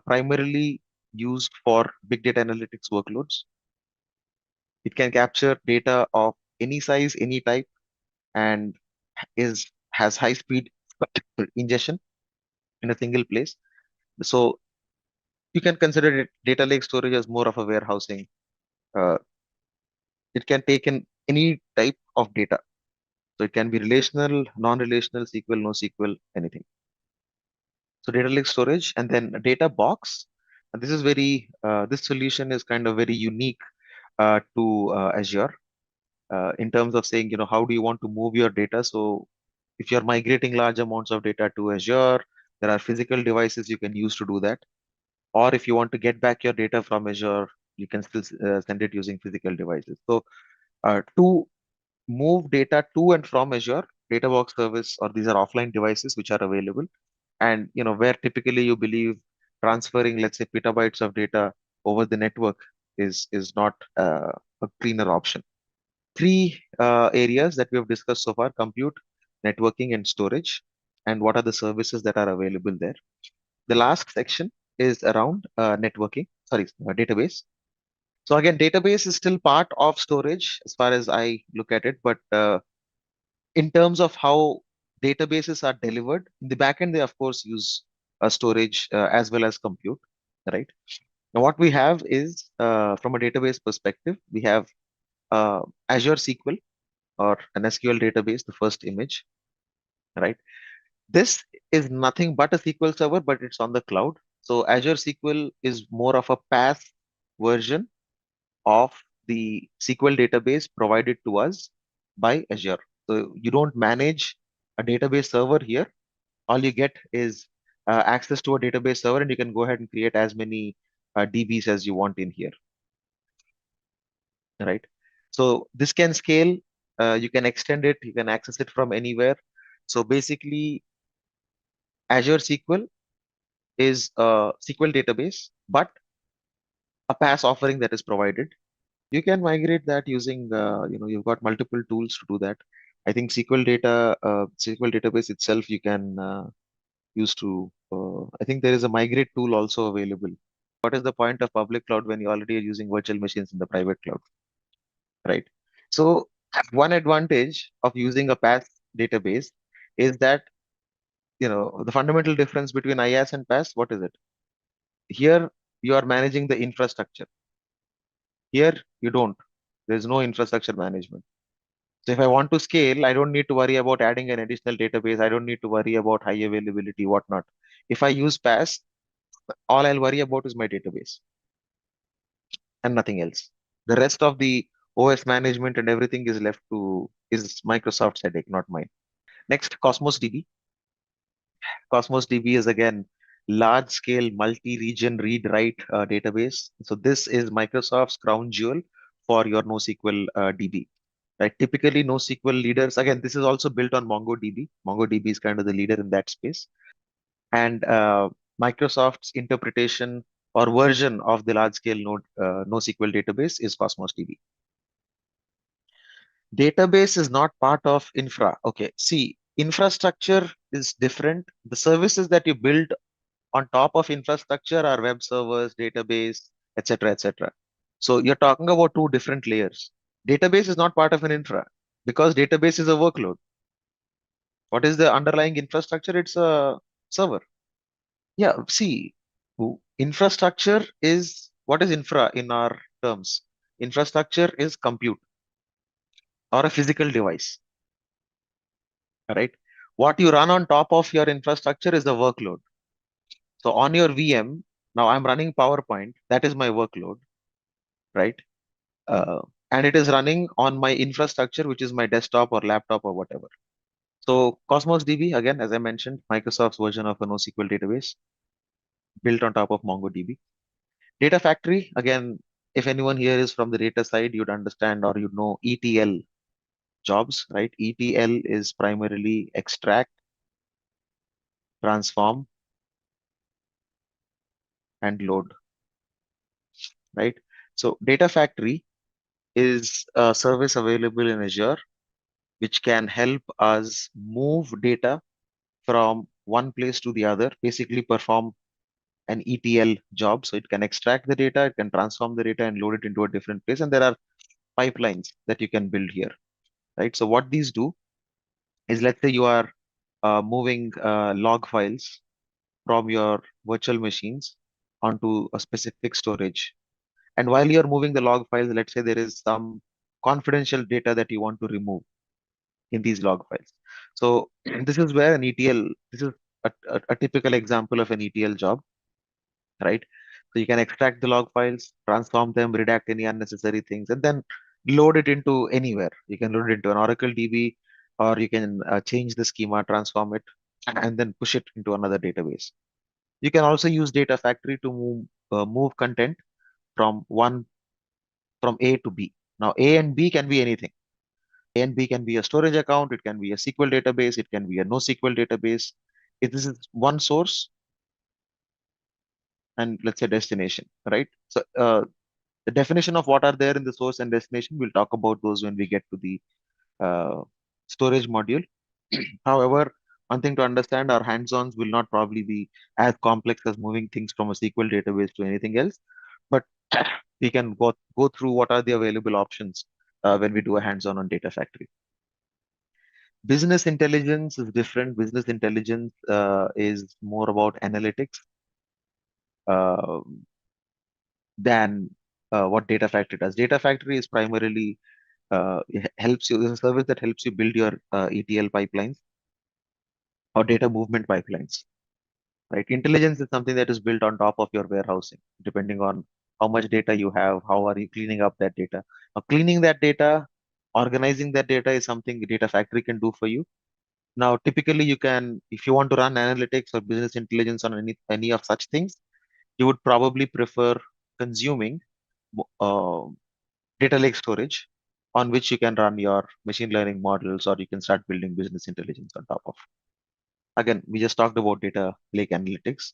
C: primarily used for big data analytics workloads. It can capture data of any size, any type, and has high speed ingestion in a single place. So you can consider data lake storage as more of a warehousing. Uh, it can take in any type of data. So it can be relational, non-relational, SQL, NoSQL, anything. So data lake storage, and then a data box. And this is this solution is kind of very unique to Azure in terms of saying, how do you want to move your data? So if you're migrating large amounts of data to Azure, there are physical devices you can use to do that. Or if you want to get back your data from Azure, you can still send it using physical devices. So to move data to and from Azure, Data Box service, or these are offline devices which are available. And where typically you believe transferring, let's say, petabytes of data over the network is not a cleaner option. Three areas that we have discussed so far: compute, networking, and storage, and what are the services that are available there. The last section is around database. So again, database is still part of storage as far as I look at it, but in terms of how databases are delivered, in the backend, they of course use storage as well as compute, right? Now, what we have is, from a database perspective, we have Azure SQL or an SQL database, the first image, right? This is nothing but a SQL server, but it's on the cloud. So Azure SQL is more of a PaaS version of the SQL database provided to us by Azure. So you don't manage a database server here. All you get is access to a database server, and you can go ahead and create as many DBs as you want in here, right? So this can scale. You can extend it. You can access it from anywhere. So basically, Azure SQL is a SQL database, but a PaaS offering that is provided. You can migrate that using, you've got multiple tools to do that. I think SQL database itself, you can use to, I think there is a migrate tool also available. What is the point of public cloud when you already are using virtual machines in the private cloud, right? So one advantage of using a PaaS database is that, the fundamental difference between IaaS and PaaS, what is it? Here, you are managing the infrastructure. Here, you don't. There's no infrastructure management. So if I want to scale, I don't need to worry about adding an additional database. I don't need to worry about high availability, whatnot. If I use PaaS, all I'll worry about is my database. and nothing else. The rest of the OS management and everything is left to is Microsoft's headache, not mine. Next, Cosmos DB. Cosmos DB is again large scale multi-region read-write database. So this is Microsoft's crown jewel for your NoSQL DB. Right? Typically, NoSQL leaders, again, this is also built on MongoDB. MongoDB is kind of the leader in that space. And Microsoft's interpretation or version of the large-scale NoSQL database is Cosmos DB. Database is not part of infra. Okay, see, infrastructure is different. The services that you build on top of infrastructure are web servers, database, etc., etc. So you're talking about two different layers. Database is not part of an infra because database is a workload. What is the underlying infrastructure? It's a server. Yeah, see, infrastructure is what is infra in our terms? Infrastructure is compute or a physical device, right? What you run on top of your infrastructure is the workload. So on your VM, now I'm running PowerPoint, that is my workload, right? Uh, and it is running on my infrastructure, which is my desktop or laptop or whatever. So Cosmos DB, again, as I mentioned, Microsoft's version of a NoSQL database built on top of MongoDB. Data Factory, again, if anyone here is from the data side, you'd understand or you'd know ETL jobs, right? ETL is primarily extract, transform, and load, right? So Data Factory is a service available in Azure, which can help us move data from one place to the other, basically perform an ETL job. So it can extract the data, it can transform the data and load it into a different place. And there are pipelines that you can build here, right? So what these do is, let's say you are moving log files from your virtual machines onto a specific storage. And while you're moving the log files, let's say there is some confidential data that you want to remove in these log files. So this is where an ETL, this is a typical example of an ETL job, right? So you can extract the log files, transform them, redact any unnecessary things, and then load it into anywhere. You can load it into an Oracle DB, or you can change the schema, transform it, and then push it into another database. You can also use Data Factory to move content from from A to B. Now A and B can be anything. A and B can be a storage account, it can be a SQL database, it can be a NoSQL database. If this is one source and let's say destination, right? So the definition of what are there in the source and destination, we'll talk about those when we get to the uh, storage module. However, one thing to understand, our hands-ons will not probably be as complex as moving things from a SQL database to anything else, but we can go through what are the available options when we do a hands-on on Data Factory. Business intelligence is different. Business intelligence is more about analytics uh, than what Data Factory does. Data Factory is primarily helps you. Is a service that helps you build your ETL pipelines or data movement pipelines. Right? Intelligence is something that is built on top of your warehousing, depending on how much data you have, how are you cleaning up that data. Now, cleaning that data, organizing that data is something Data Factory can do for you. Now, typically, you can, if you want to run analytics or business intelligence on any of such things, you would probably prefer consuming uh, data lake storage on which you can run your machine learning models or you can start building business intelligence on top of. Again, we just talked about data lake analytics.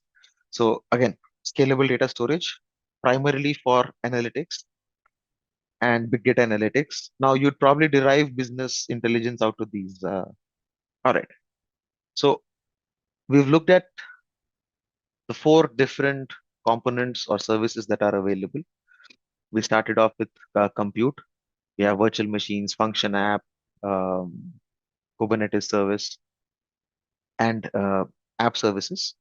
C: So again, scalable data storage, primarily for analytics and big data analytics. Now you'd probably derive business intelligence out of these. All right. So we've looked at the four different components or services that are available. We started off with compute. We have virtual machines, function app, um, Kubernetes service, and app services.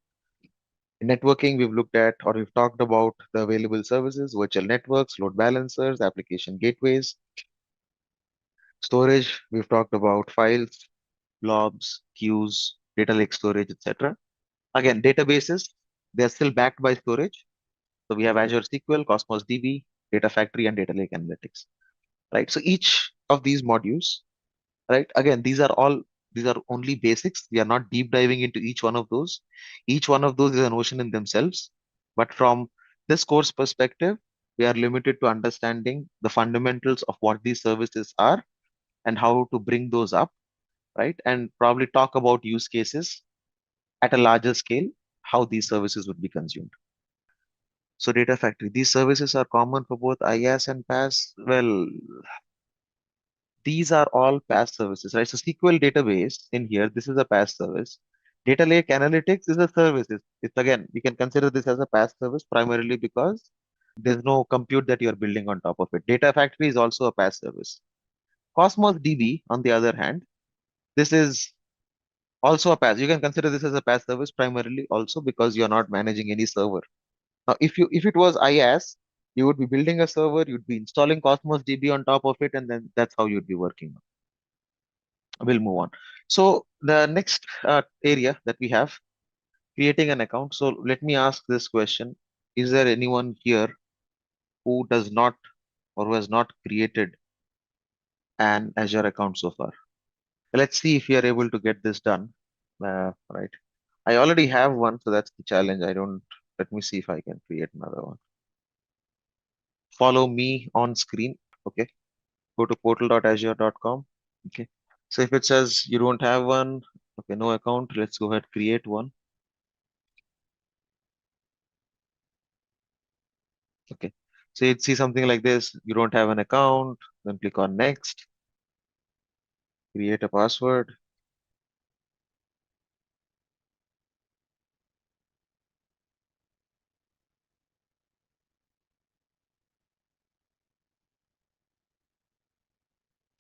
C: In networking, we've looked at or we've talked about the available services, virtual networks, load balancers, application gateways. Storage, we've talked about files, blobs, queues, data lake storage, etc. Again, databases, they're still backed by storage. So we have Azure SQL, Cosmos DB, Data Factory and Data Lake Analytics, right? So each of these modules, right? Again, these are only basics. We are not deep diving into each one of those. Each one of those is an ocean in themselves. But from this course perspective, we are limited to understanding the fundamentals of what these services are and how to bring those up, right? And probably talk about use cases at a larger scale, how these services would be consumed. So Data Factory, these services are common for both IaaS and PaaS. Well, these are all PaaS services, right? So SQL database in here, this is a PaaS service. Data Lake Analytics is a service. It's again, we can consider this as a PaaS service primarily because there's no compute that you're building on top of it. Data Factory is also a PaaS service. Cosmos DB, on the other hand, this is also a PaaS. You can consider this as a PaaS service primarily also because you're not managing any server. Now, if it was IaaS, you would be building a server, you'd be installing Cosmos DB on top of it, and then that's how you'd be working. We'll move on. So the next area that we have, creating an account. So let me ask this question. Is there anyone here who does not or who has not created an Azure account so far? Let's see if we are able to get this done. Right. I already have one, so that's the challenge. Let me see if I can create another one. Follow me on screen. Okay. Go to portal.azure.com. Okay. So if it says you don't have one, okay, no account, let's go ahead, create one. Okay. So you'd see something like this. You don't have an account, then click on next, create a password,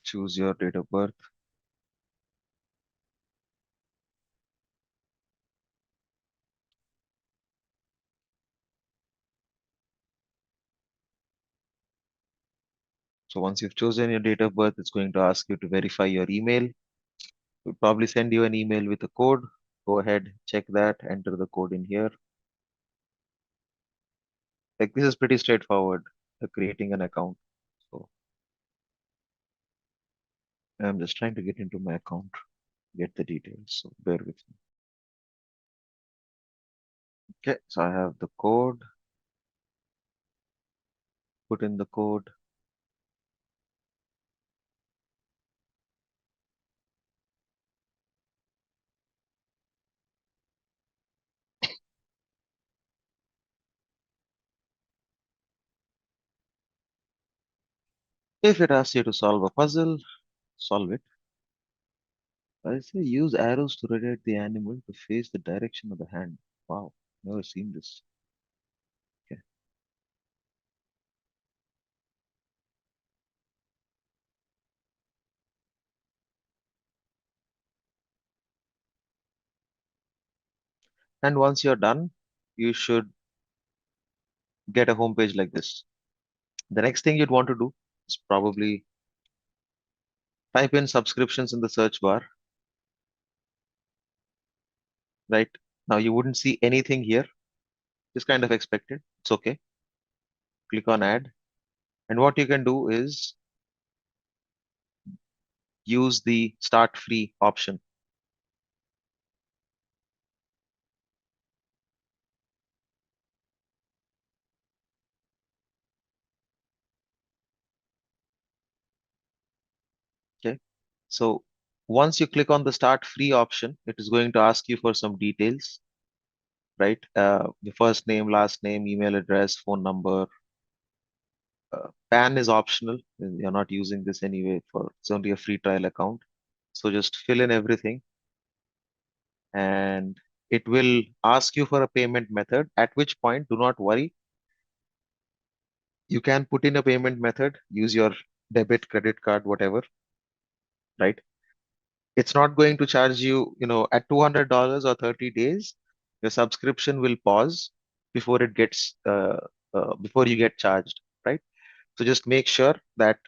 C: choose your date of birth. So once you've chosen your date of birth, it's going to ask you to verify your email. We'll probably send you an email with a code. Go ahead, check that, enter the code in here. Like this is pretty straightforward, creating an account. So I'm just trying to get into my account, get the details. So bear with me. Okay, so I have the code, put in the code. If it asks you to solve a puzzle, solve it. I say use arrows to rotate the animal to face the direction of the hand. Wow, never seen this. Okay. And once you're done, you should get a home page like this. The next thing you'd want to do is probably type in subscriptions in the search bar. Right now, you wouldn't see anything here. Just kind of expected. It's okay. Click on add. And what you can do is use the start free option. Okay. So once you click on the start free option, it is going to ask you for some details, right? The first name, last name, email address, phone number. PAN is optional. You're not using this anyway for it's only a free trial account. So just fill in everything and it will ask you for a payment method, at which point do not worry. You can put in a payment method, use your debit, credit card, whatever, right? It's not going to charge you, at $200 or 30 days, your subscription will pause before it gets, before you get charged, right? So just make sure that,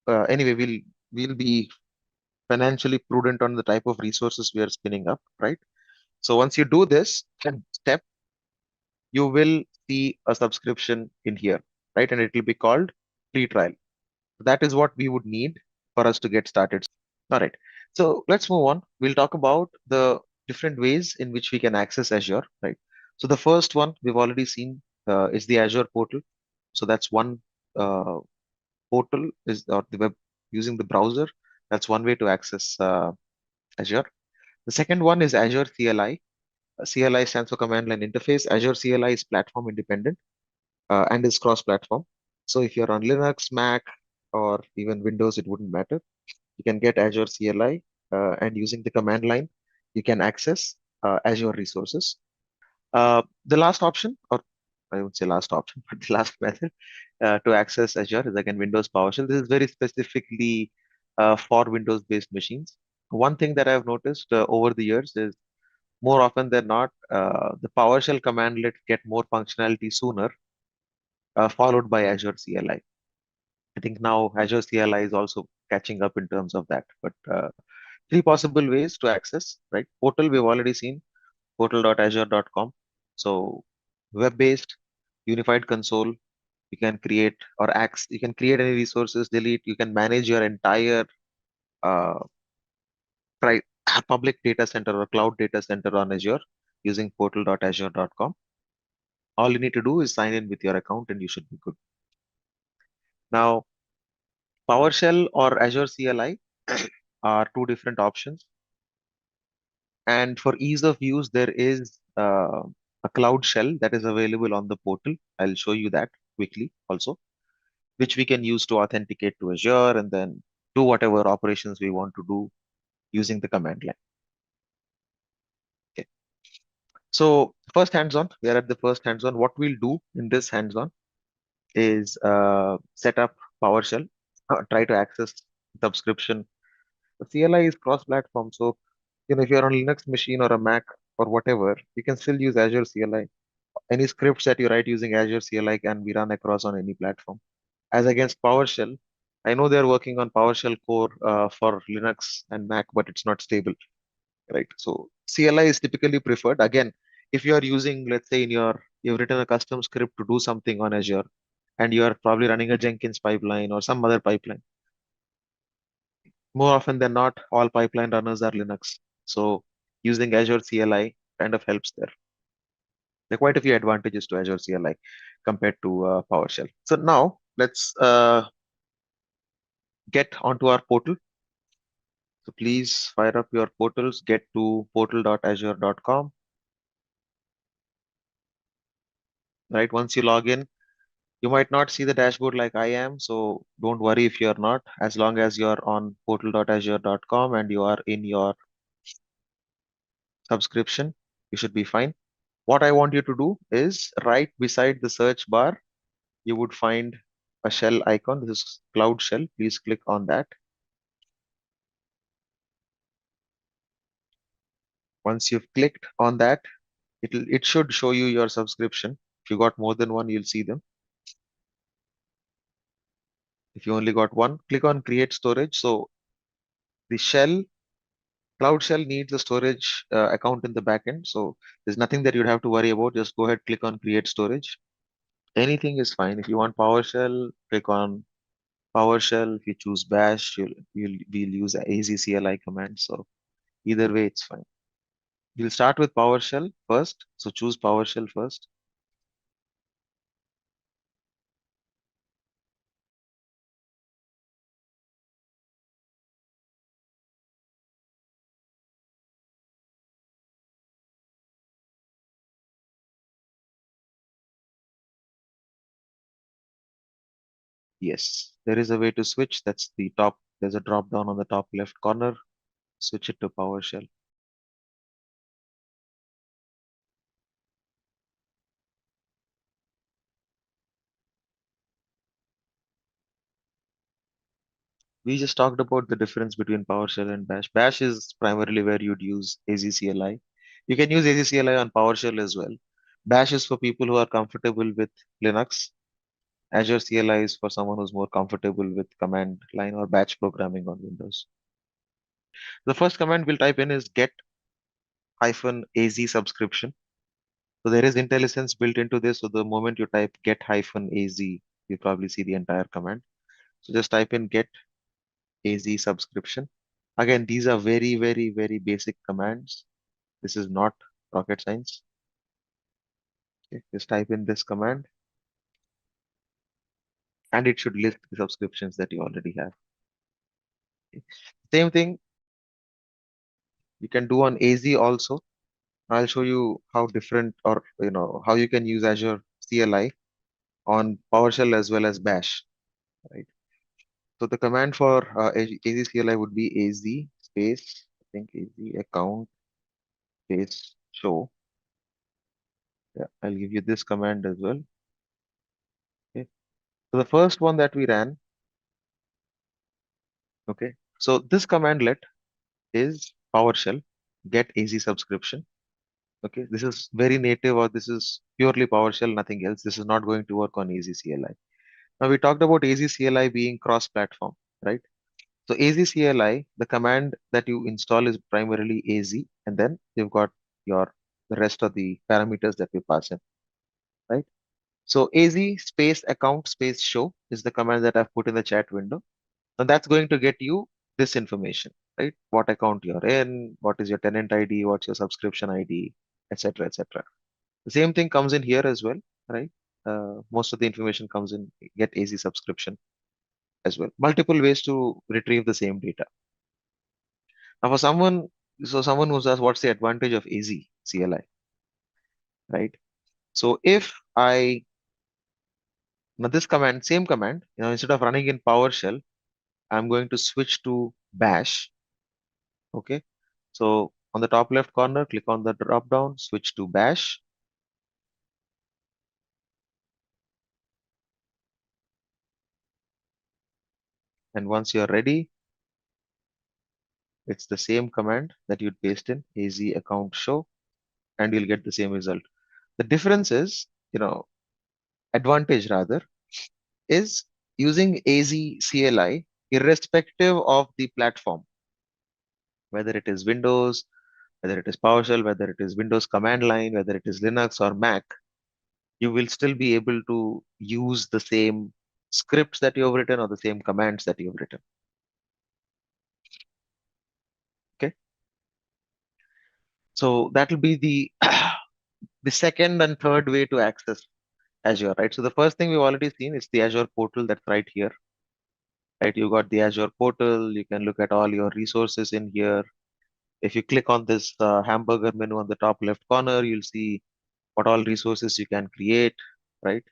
C: anyway, we'll be financially prudent on the type of resources we are spinning up, right? So once you do this step, you will see a subscription in here, right? And it will be called free trial. That is what we would need for us to get started. All right. So let's move on. We'll talk about the different ways in which we can access Azure, right? So the first one we've already seen is the Azure portal. So that's one uh, portal is or the web using the browser. That's one way to access Azure. The second one is Azure CLI. CLI stands for Command Line Interface. Azure CLI is platform independent and is cross-platform. So if you're on Linux, Mac, or even Windows, it wouldn't matter. You can get Azure CLI, and using the command line, you can access Azure resources. The last option, or I would say last option, but the last method to access Azure is again Windows PowerShell. This is very specifically for Windows-based machines. One thing that I've noticed over the years is more often than not, the PowerShell command let get more functionality sooner, followed by Azure CLI. I think now Azure CLI is also catching up in terms of that. But three possible ways to access, right? Portal, we've already seen, portal.azure.com. So web-based, unified console, you can create or access, you can create any resources, delete, you can manage your entire uh, pri public data center or cloud data center on Azure using portal.azure.com. All you need to do is sign in with your account and you should be good. Now, PowerShell or Azure CLI are two different options. And for ease of use, there is a cloud shell that is available on the portal. I'll show you that quickly also, which we can use to authenticate to Azure and then do whatever operations we want to do using the command line. Okay. So first hands-on, we are at the first hands-on. What we'll do in this hands-on is set up PowerShell, try to access subscription. The CLI is cross-platform, so if you're on Linux machine or a Mac or whatever, you can still use Azure CLI. Any scripts that you write using Azure CLI can be run across on any platform. As against PowerShell, I know they're working on PowerShell core for Linux and Mac, but it's not stable, right? So CLI is typically preferred. Again, if you are using, let's say, you've written a custom script to do something on Azure, and you are probably running a Jenkins pipeline or some other pipeline. More often than not, all pipeline runners are Linux. So using Azure CLI kind of helps there. There are quite a few advantages to Azure CLI compared to PowerShell. So now let's get onto our portal. So please fire up your portals, get to portal.azure.com. Right, once you log in, you might not see the dashboard like I am, so don't worry if you're not. As long as you're on portal.azure.com and you are in your subscription, you should be fine. What I want you to do is right beside the search bar, you would find a shell icon. This is Cloud Shell. Please click on that. Once you've clicked on that, it should show you your subscription. If you got more than one, you'll see them. If you only got one, click on Create Storage. So the shell, Cloud Shell needs a storage account in the backend. So there's nothing that you'd have to worry about. Just go ahead, click on Create Storage. Anything is fine. If you want PowerShell, click on PowerShell. If you choose Bash, we'll use AZCLI command. So either way, it's fine. We'll start with PowerShell first. So choose PowerShell first. Yes, there is a way to switch. That's the top. There's a drop down on the top left corner. Switch it to PowerShell. We just talked about the difference between PowerShell and Bash. Bash is primarily where you'd use AZCLI. You can use AZCLI on PowerShell as well. Bash is for people who are comfortable with Linux. Azure CLI is for someone who's more comfortable with command line or batch programming on Windows. The first command we'll type in is get -az subscription. So there is IntelliSense built into this. So the moment you type get -az, You probably see the entire command. So just type in get AZ subscription. Again, these are very, very, very basic commands. This is not rocket science. Okay, just type in this command and it should list the subscriptions that you already have. Okay. Same thing you can do on AZ also. I'll show you how different or how you can use Azure CLI on PowerShell as well as Bash, right? So the command for AZ CLI would be AZ space, I think AZ account space show. Yeah, I'll give you this command as well. Okay. So the first one that we ran, okay. So this commandlet is PowerShell get AZ subscription. Okay, this is very native or this is purely PowerShell, nothing else. This is not going to work on AZ CLI. Now we talked about AZ CLI being cross-platform, right? So AZ CLI, the command that you install is primarily AZ, and then you've got your the rest of the parameters that we pass in, right? So AZ space account space show is the command that I've put in the chat window. And that's going to get you this information, right? What account you're in, what is your tenant ID, what's your subscription ID, etc., etc. The same thing comes in here as well, right? Most of the information comes in get AZ subscription as well. Multiple ways to retrieve the same data. Now, someone who's asked what's the advantage of AZ CLI, right? So if I now this command, same command, instead of running in PowerShell, I'm going to switch to Bash. Okay. So on the top left corner, click on the drop down, switch to Bash. And once you're ready, it's the same command that you'd paste in AZ account show, and you'll get the same result. The difference is, advantage rather, is using AZ CLI irrespective of the platform, whether it is Windows, whether it is PowerShell, whether it is Windows command line, whether it is Linux or Mac, you will still be able to use the same scripts that you have written or the same commands that you have written. Okay. So that will be the the second and third way to access Azure, right? So the first thing we've already seen is the Azure portal that's right here, right? You got the Azure portal. You can look at all your resources in here. If you click on this hamburger menu on the top left corner, you'll see what all resources you can create, right?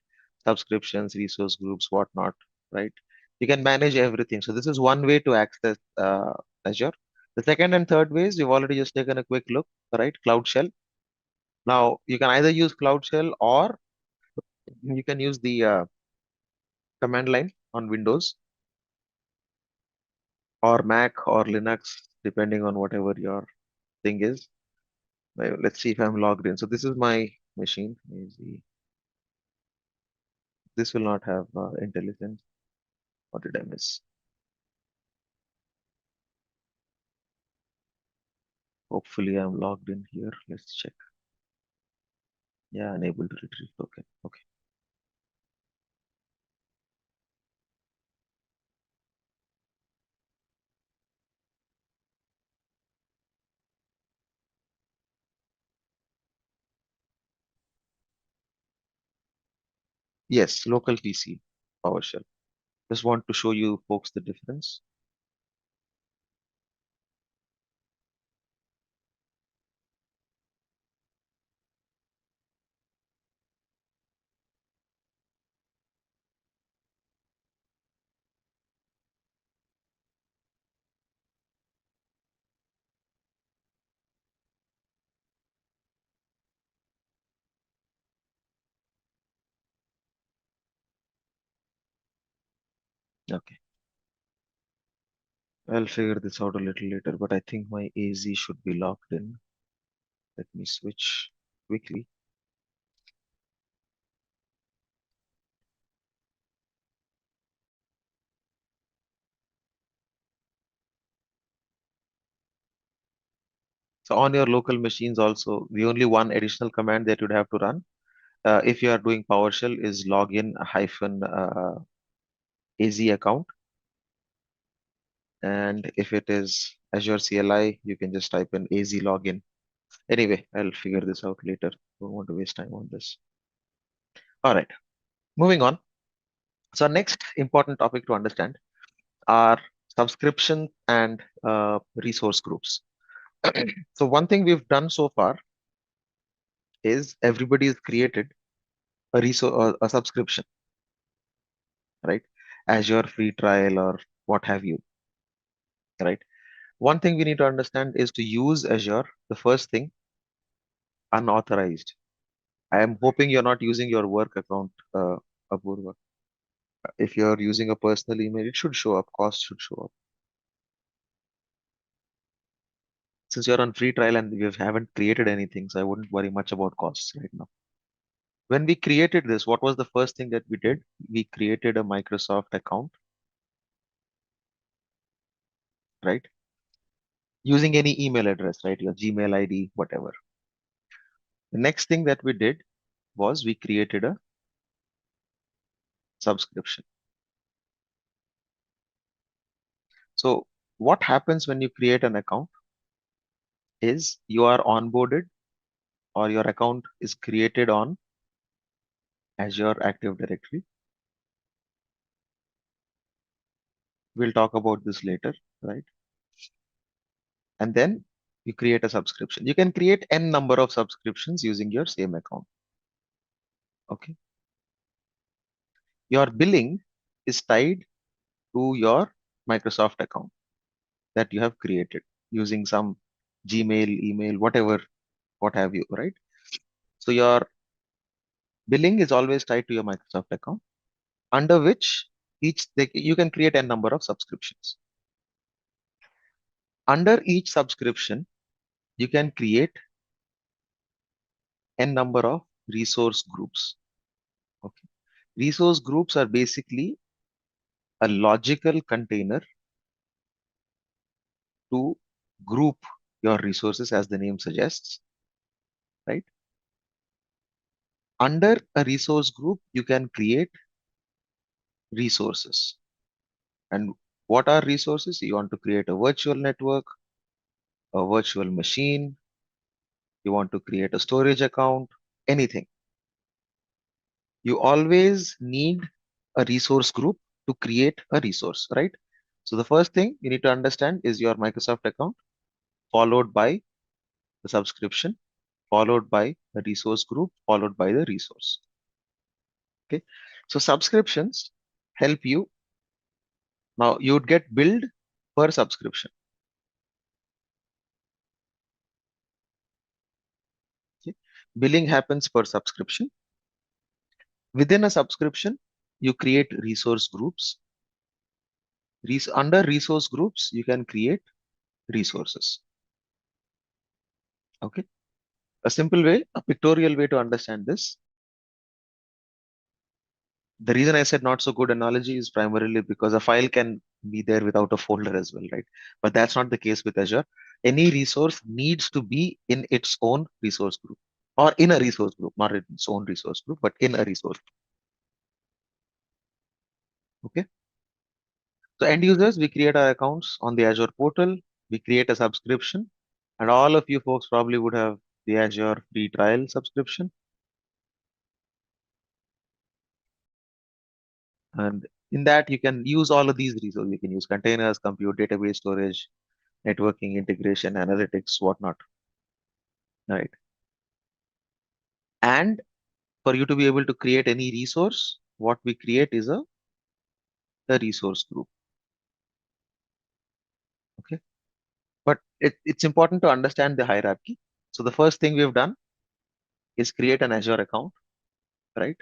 C: Subscriptions, resource groups, whatnot, right? You can manage everything. So this is one way to access Azure. The second and third ways, we've already just taken a quick look, right? Cloud Shell. Now you can either use Cloud Shell or you can use the command line on Windows or Mac or Linux, depending on whatever your thing is. Let's see if I'm logged in. So this is my machine. This will not have intelligence. What did I miss? Hopefully I'm logged in here. Let's check. Yeah, unable to retrieve token. Okay. Yes, local PC, PowerShell. Just want to show you folks the difference. Okay. I'll figure this out a little later, but I think my AZ should be logged in. Let me switch quickly. So on your local machines also, the only one additional command that you'd have to run if you are doing PowerShell, is login hyphen AZ account. And if it is Azure CLI, you can just type in AZ login. Anyway, I'll figure this out later. Don't want to waste time on this. All right, moving on. So next important topic to understand are subscription and resource groups. So one thing we've done so far is everybody has created a resource, a subscription, right? Azure free trial or what have you, right? One thing we need to understand is to use Azure, the first thing, unauthorized. I am hoping you're not using your work account, Apurva. If you're using a personal email, it should show up, cost should show up. Since you're on free trial and we haven't created anything, so I wouldn't worry much about costs right now. When we created this, what was the first thing that we did? We created a Microsoft account, right? Using any email address, right? Your Gmail ID, whatever. The next thing that we did was we created a subscription. So what happens when you create an account is you are onboarded or your account is created on Azure Active Directory. We'll talk about this later, right? And then you create a subscription. You can create n number of subscriptions using your same account. Okay. Your billing is tied to your Microsoft account that you have created using some Gmail, email, whatever, what have you, right? So your billing is always tied to your Microsoft account, under which you can create a number of subscriptions. Under each subscription, you can create a number of resource groups. Okay. Resource groups are basically a logical container to group your resources, as the name suggests, right? Under a resource group, you can create resources. And what are resources? You want to create a virtual network, a virtual machine, you want to create a storage account, anything. You always need a resource group to create a resource, right? So the first thing you need to understand is your Microsoft account, followed by the subscription, followed by the resource group, followed by the resource. Okay. So subscriptions help you. Now you would get billed per subscription. Okay. Billing happens per subscription. Within a subscription, you create resource groups. Under resource groups, you can create resources. Okay. A simple way, a pictorial way to understand this. The reason I said not so good analogy is primarily because a file can be there without a folder as well, right? But that's not the case with Azure. Any resource needs to be in its own resource group or in a resource group, not in its own resource group, but in a resource group. Okay. So end users, we create our accounts on the Azure portal, we create a subscription, and all of you folks probably would have the Azure free trial subscription. And in that, you can use all of these resources. You can use containers, compute, database storage, networking, integration, analytics, whatnot. Right. And for you to be able to create any resource, what we create is a resource group. Okay. But it's important to understand the hierarchy. So the first thing we've done is create an Azure account, right?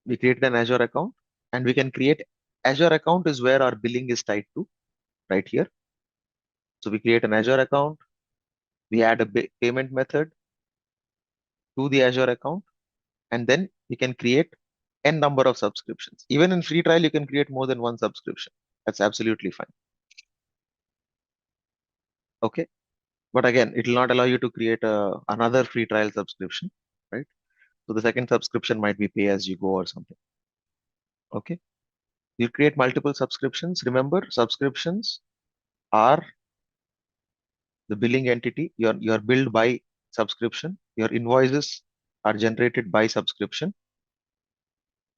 C: We created an Azure account and we can create Azure account is where our billing is tied to right here. So we create an Azure account, we add a payment method to the Azure account, and then you can create n number of subscriptions. Even in free trial, you can create more than one subscription. That's absolutely fine. Okay. But again, it will not allow you to create another free trial subscription. right? So the second subscription might be pay as you go or something. Okay. You create multiple subscriptions. Remember, subscriptions are the billing entity. You're billed by subscription. Your invoices are generated by subscription.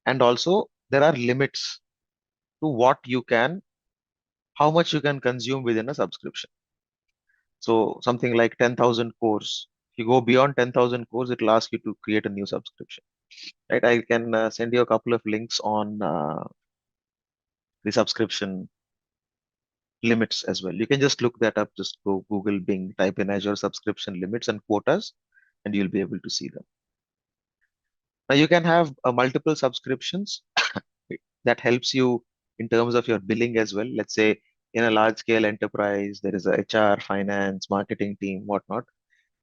C: And also there are limits to how much you can consume within a subscription. So something like 10,000 cores. If you go beyond 10,000 cores, it will ask you to create a new subscription. Right? I can send you a couple of links on the subscription limits as well. You can just look that up. Just go Google, Bing, type in Azure subscription limits and quotas, and you'll be able to see them. Now you can have multiple subscriptions that helps you in terms of your billing as well. Let's say in a large scale enterprise, there is a HR, finance, marketing team, whatnot.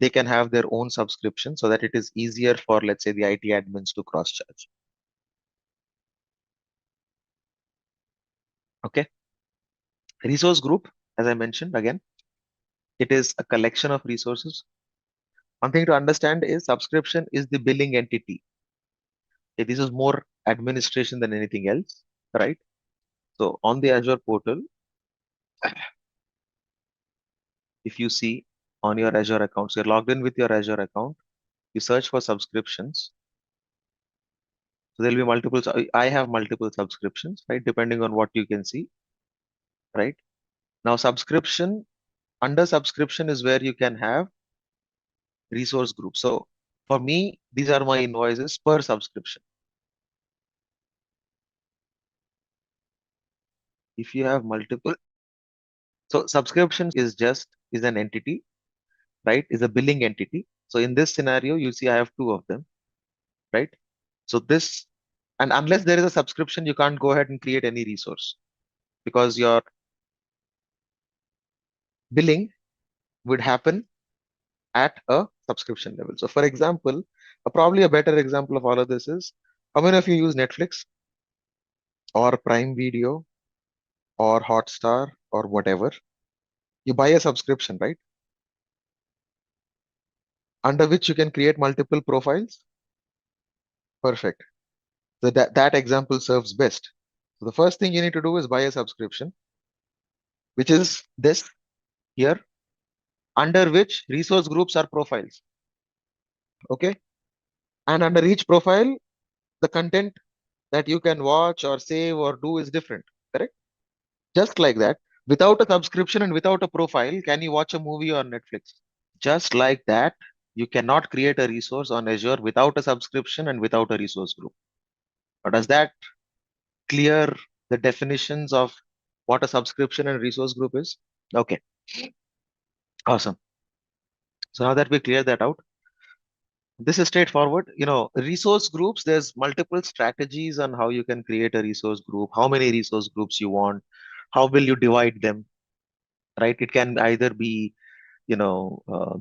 C: They can have their own subscription so that it is easier for, let's say, the IT admins to cross charge. Okay. Resource group, as I mentioned again, it is a collection of resources. One thing to understand is subscription is the billing entity. Okay, this is more administration than anything else, right? So on the Azure portal, if you see on your Azure account, so you're logged in with your Azure account, you search for subscriptions. So there'll be multiple. I have multiple subscriptions, right? Depending on what you can see, right? Now, under subscription is where you can have resource groups. So for me, these are my invoices per subscription. If you have multiple, so subscription is an entity, right? Is a billing entity. So in this scenario, you see I have two of them, right? So and unless there is a subscription, you can't go ahead and create any resource because your billing would happen at a subscription level. So for example, probably a better example of all of this is how many of you use Netflix or Prime Video or Hotstar or whatever? You buy a subscription, right? Under which you can create multiple profiles. Perfect. So that example serves best. So the first thing you need to do is buy a subscription, which is this here, under which resource groups are profiles. Okay. And under each profile, the content that you can watch or save or do is different. Correct? Just like that, without a subscription and without a profile, can you watch a movie on Netflix? Just like that, you cannot create a resource on Azure without a subscription and without a resource group. Or does that clear the definitions of what a subscription and resource group is? Okay, awesome. So now that we clear that out, this is straightforward. Resource groups, there's multiple strategies on how you can create a resource group, how many resource groups you want, how will you divide them, right? It can either be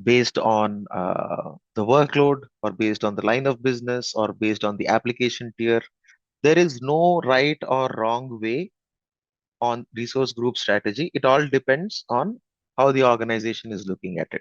C: based on the workload or based on the line of business or based on the application tier. There is no right or wrong way on resource group strategy. It all depends on how the organization is looking at it.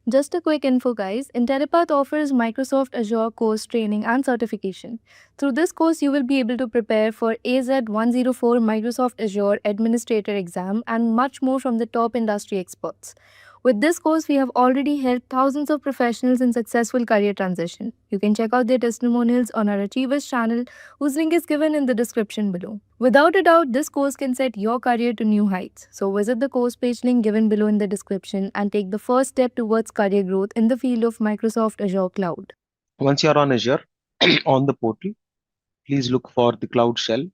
D: Just a quick info, guys. Intellipaat offers Microsoft Azure course training and certification. Through this course, you will be able to prepare for AZ-104 Microsoft Azure Administrator exam and much more from the top industry experts. With this course, we have already helped thousands of professionals in successful career transition. You can check out their testimonials on our Achievers channel, whose link is given in the description below. Without a doubt, this course can set your career to new heights. So visit the course page link given below in the description and take the first step towards career growth in the field of Microsoft Azure Cloud.
C: Once you're on Azure, on the portal, please look for the Cloud Shell.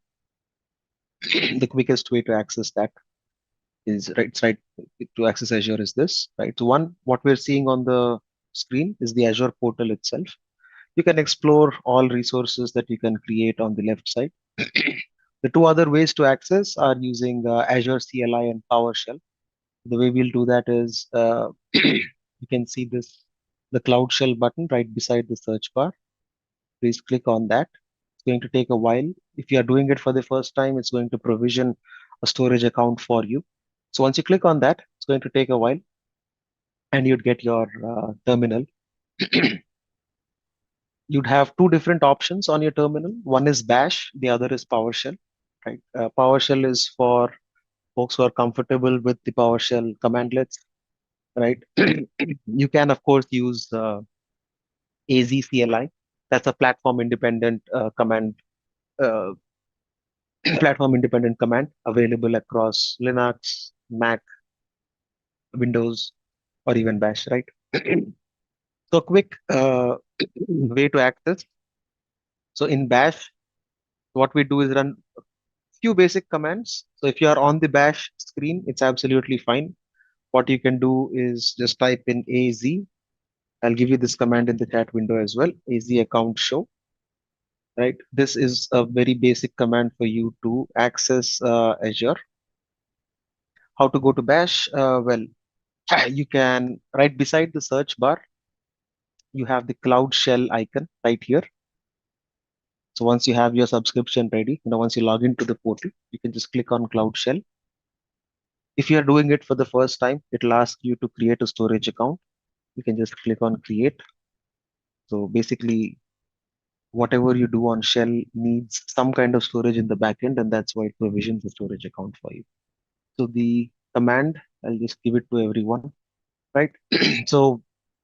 C: The quickest way to access that is right to access Azure is this, right? So what we're seeing on the screen is the Azure portal itself. You can explore all resources that you can create on the left side. The two other ways to access are using Azure CLI and PowerShell. The way we'll do that is you can see the Cloud Shell button right beside the search bar. Please click on that. It's going to take a while. If you are doing it for the first time, it's going to provision a storage account for you. So once you click on that, it's going to take a while and you'd get your terminal. you'd have two different options on your terminal. One is Bash, the other is PowerShell, right? PowerShell is for folks who are comfortable with the PowerShell commandlets, right? You can, of course, use AZCLI. That's a platform independent command, uh, platform independent command available across Linux, Mac, Windows, or even Bash, right? So, quick way to access. So, in Bash, what we do is run few basic commands. So if you are on the bash screen, it's absolutely fine. What you can do is just type in AZ. I'll give you this command in the chat window as well. AZ account show, right? This is a very basic command for you to access Azure. How to go to bash? Well, you can right beside the search bar, you have the Cloud Shell icon right here. So once you have your subscription ready, once you log into the portal, you can just click on Cloud Shell. If you are doing it for the first time, it'll ask you to create a storage account. You can just click on create. So basically, whatever you do on shell needs some kind of storage in the backend, and that's why it provisions the storage account for you. So the command, I'll just give it to everyone, right? So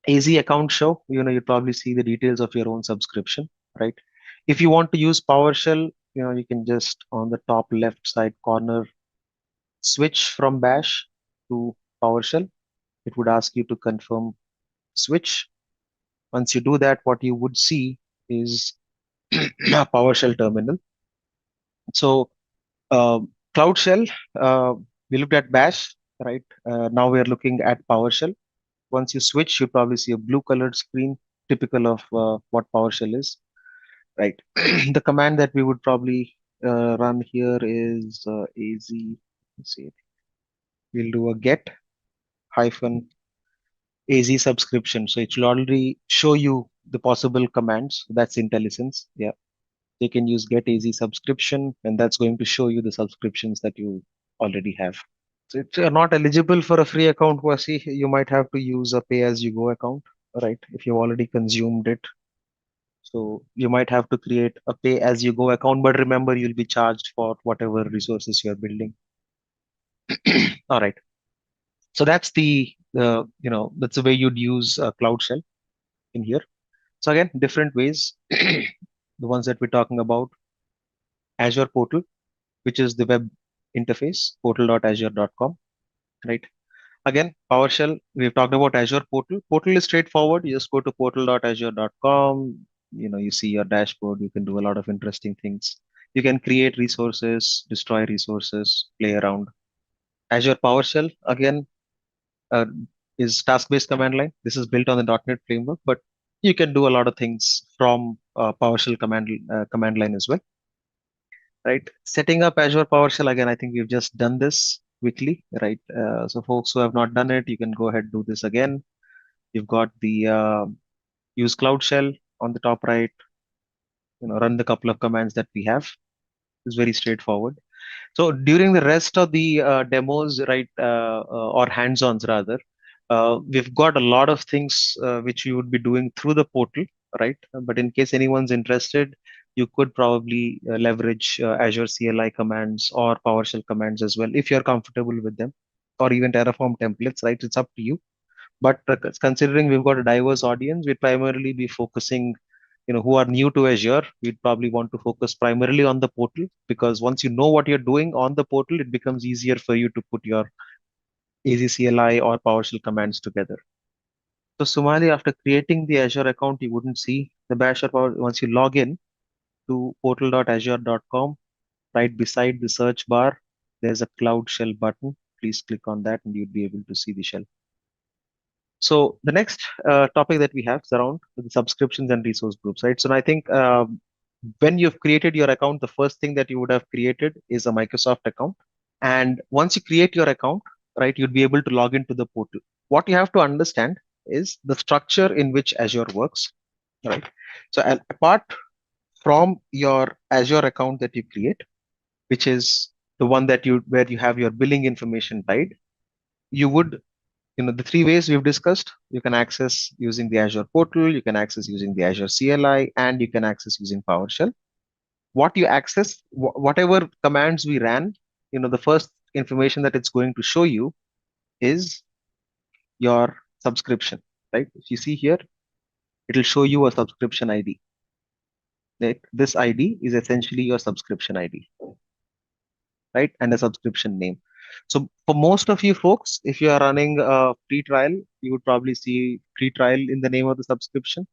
C: AZ account show, you probably see the details of your own subscription, right? If you want to use PowerShell, you can just on the top left side corner switch from Bash to PowerShell. It would ask you to confirm switch. Once you do that, what you would see is a PowerShell terminal. So Cloud Shell, we looked at Bash, right? Now we're looking at PowerShell. Once you switch, you probably see a blue colored screen, typical of what PowerShell is, right? The command that we would probably run here is AZ. Let's see, we'll do a get hyphen AZ subscription. So it will already show you the possible commands. That's IntelliSense. Yeah. They can use get AZ subscription, and that's going to show you the subscriptions that you already have. So if you're not eligible for a free account, Wasi, you might have to use a pay as you go account, right? If you've already consumed it. So you might have to create a pay as you go account, but remember you'll be charged for whatever resources you're building. All right. So that's that's the way you'd use Cloud Shell in here. So again, different ways. The ones that we're talking about, Azure Portal, which is the web interface, portal.azure.com, right? Again, PowerShell, we've talked about Azure Portal. Portal is straightforward. You just go to portal.azure.com. You see your dashboard. You can do a lot of interesting things. You can create resources, destroy resources, play around. Azure PowerShell, again, uh, is task-based command line. This is built on the .NET framework, but you can do a lot of things from PowerShell command line as well, right? Setting up Azure PowerShell, again, I think we've just done this quickly, right? So folks who have not done it, you can go ahead and do this again. You've got the use Cloud Shell on the top right, run the couple of commands that we have. It's very straightforward. So during the rest of the demos, right, or hands-ons rather, we've got a lot of things which you would be doing through the portal, right? But in case anyone's interested, you could probably leverage Azure CLI commands or PowerShell commands as well, if you're comfortable with them, or even Terraform templates, right? It's up to you. But considering we've got a diverse audience, we'd primarily be focusing, who are new to Azure, we'd probably want to focus primarily on the portal, because once you know what you're doing on the portal, it becomes easier for you to put your AZCLI or PowerShell commands together. So Sumali, after creating the Azure account, you wouldn't see the Bash or Power. Once you log in to portal.azure.com, right beside the search bar, there's a Cloud Shell button. Please click on that and you'd be able to see the shell. So the next topic that we have is around the subscriptions and resource groups, right? So I think when you've created your account, the first thing that you would have created is a Microsoft account. And once you create your account, right, you'd be able to log into the portal. What you have to understand is the structure in which Azure works, right? So apart from your Azure account that you create, which is the one that where you have your billing information tied, you would The three ways we've discussed. You can access using the Azure portal, you can access using the Azure CLI, and you can access using PowerShell. What you access, whatever commands we ran, the first information that it's going to show you is your subscription, right? If you see here, it'll show you a subscription ID. Right? This ID is essentially your subscription ID, right? And a subscription name. So for most of you folks, if you are running a free trial, you would probably see free trial in the name of the subscription.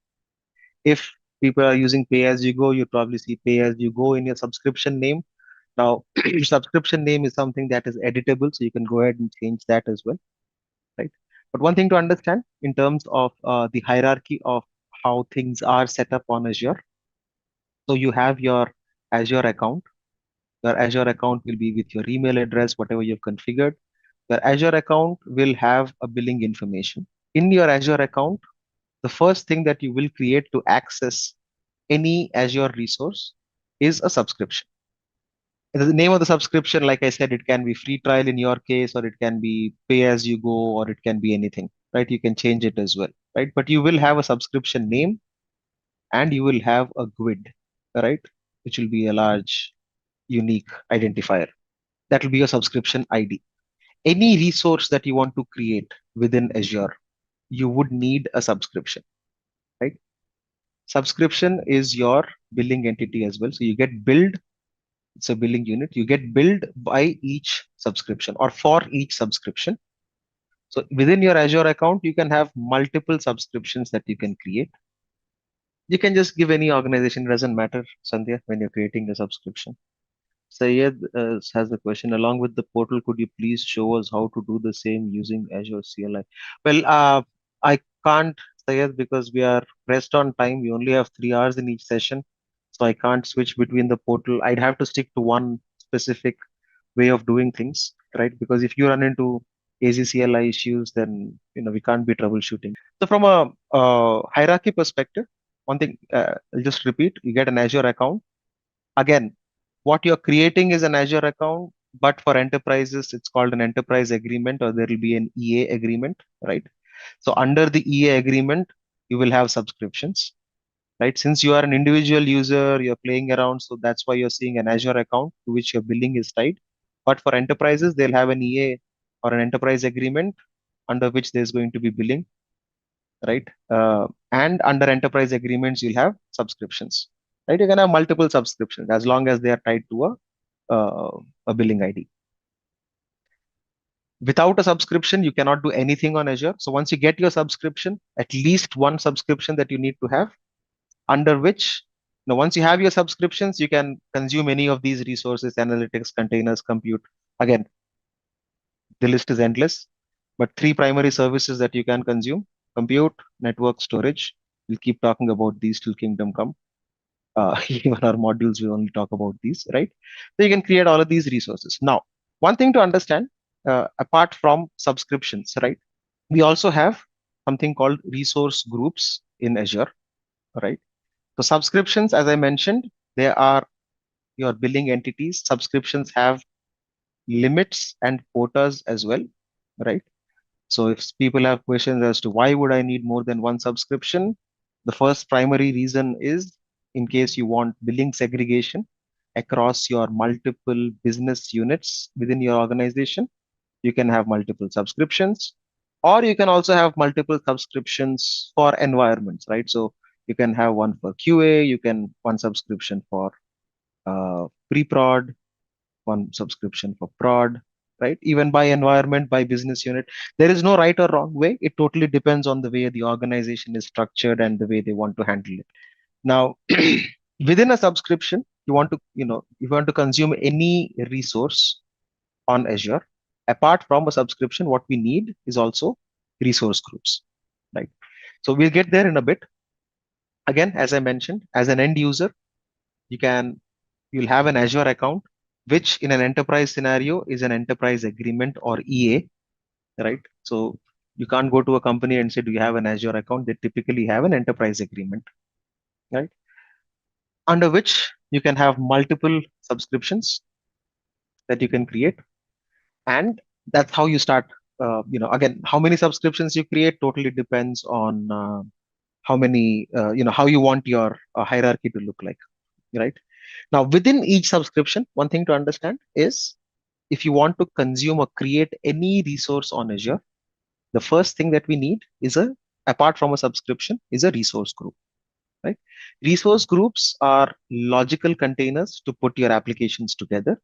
C: If people are using pay as you go, you probably see pay as you go in your subscription name. Now, subscription name is something that is editable, so you can go ahead and change that as well, right? But one thing to understand in terms of the hierarchy of how things are set up on Azure. So you have your Azure account. Your Azure account will be with your email address, whatever you've configured. Your Azure account will have a billing information. In your Azure account, the first thing that you will create to access any Azure resource is a subscription. The name of the subscription, like I said, it can be free trial in your case, or it can be pay as you go, or it can be anything, right? You can change it as well, right? But you will have a subscription name and you will have a GUID, right? Which will be a large, unique identifier. That will be your subscription ID. Any resource that you want to create within Azure, you would need a subscription, right? Subscription is your billing entity as well. So you get billed, it's a billing unit. You get billed by each subscription or for each subscription. So within your Azure account, you can have multiple subscriptions that you can create. You can just give any organization, it doesn't matter, Sandhya, when you're creating a subscription. Sayed has a question. Along with the portal, could you please show us how to do the same using Azure CLI? Well, I can't, Sayed, because we are pressed on time. We only have 3 hours in each session. So I can't switch between the portal. I'd have to stick to one specific way of doing things, right? Because if you run into AZCLI issues, then we can't be troubleshooting. So from a hierarchy perspective, one thing I'll just repeat: you get an Azure account. Again, what you're creating is an Azure account, but for enterprises, it's called an enterprise agreement, or there will be an EA agreement, right? So under the EA agreement, you will have subscriptions, right? Since you are an individual user, you're playing around, so that's why you're seeing an Azure account to which your billing is tied. But for enterprises, they'll have an EA or an enterprise agreement under which there's going to be billing, right? And under enterprise agreements, you'll have subscriptions, right? You can have multiple subscriptions as long as they are tied to a billing ID. Without a subscription, you cannot do anything on Azure. So once you get your subscription, at least one subscription that you need to have, under which, once you have your subscriptions, you can consume any of these resources: analytics, containers, compute. Again, the list is endless, but three primary services that you can consume: compute, network, storage. We'll keep talking about these till kingdom come. Even our modules will only talk about these, right? So you can create all of these resources. Now, one thing to understand, apart from subscriptions, right? We also have something called resource groups in Azure, right? So subscriptions, as I mentioned, they are your billing entities. Subscriptions have limits and quotas as well, right? So if people have questions as to why would I need more than one subscription, the first primary reason is in case you want billing segregation across your multiple business units within your organization, you can have multiple subscriptions, or you can also have multiple subscriptions for environments, right? So you can have one for QA, you can one subscription for pre-prod, one subscription for prod, right? Even by environment, by business unit. There is no right or wrong way. It totally depends on the way the organization is structured and the way they want to handle it. Now, within a subscription, you want to consume any resource on Azure. Apart from a subscription, what we need is also resource groups, right? So we'll get there in a bit. Again, as I mentioned, as an end user, you'll have an Azure account, which in an enterprise scenario is an enterprise agreement or EA, right? So you can't go to a company and say, do you have an Azure account? They typically have an enterprise agreement, right? Under which you can have multiple subscriptions that you can create. And that's how you start again, how many subscriptions you create totally depends on how many, how you want your hierarchy to look like, right? Now, within each subscription, one thing to understand is if you want to consume or create any resource on Azure, the first thing that we need is apart from a subscription, is a resource group, right? Resource groups are logical containers to put your applications together.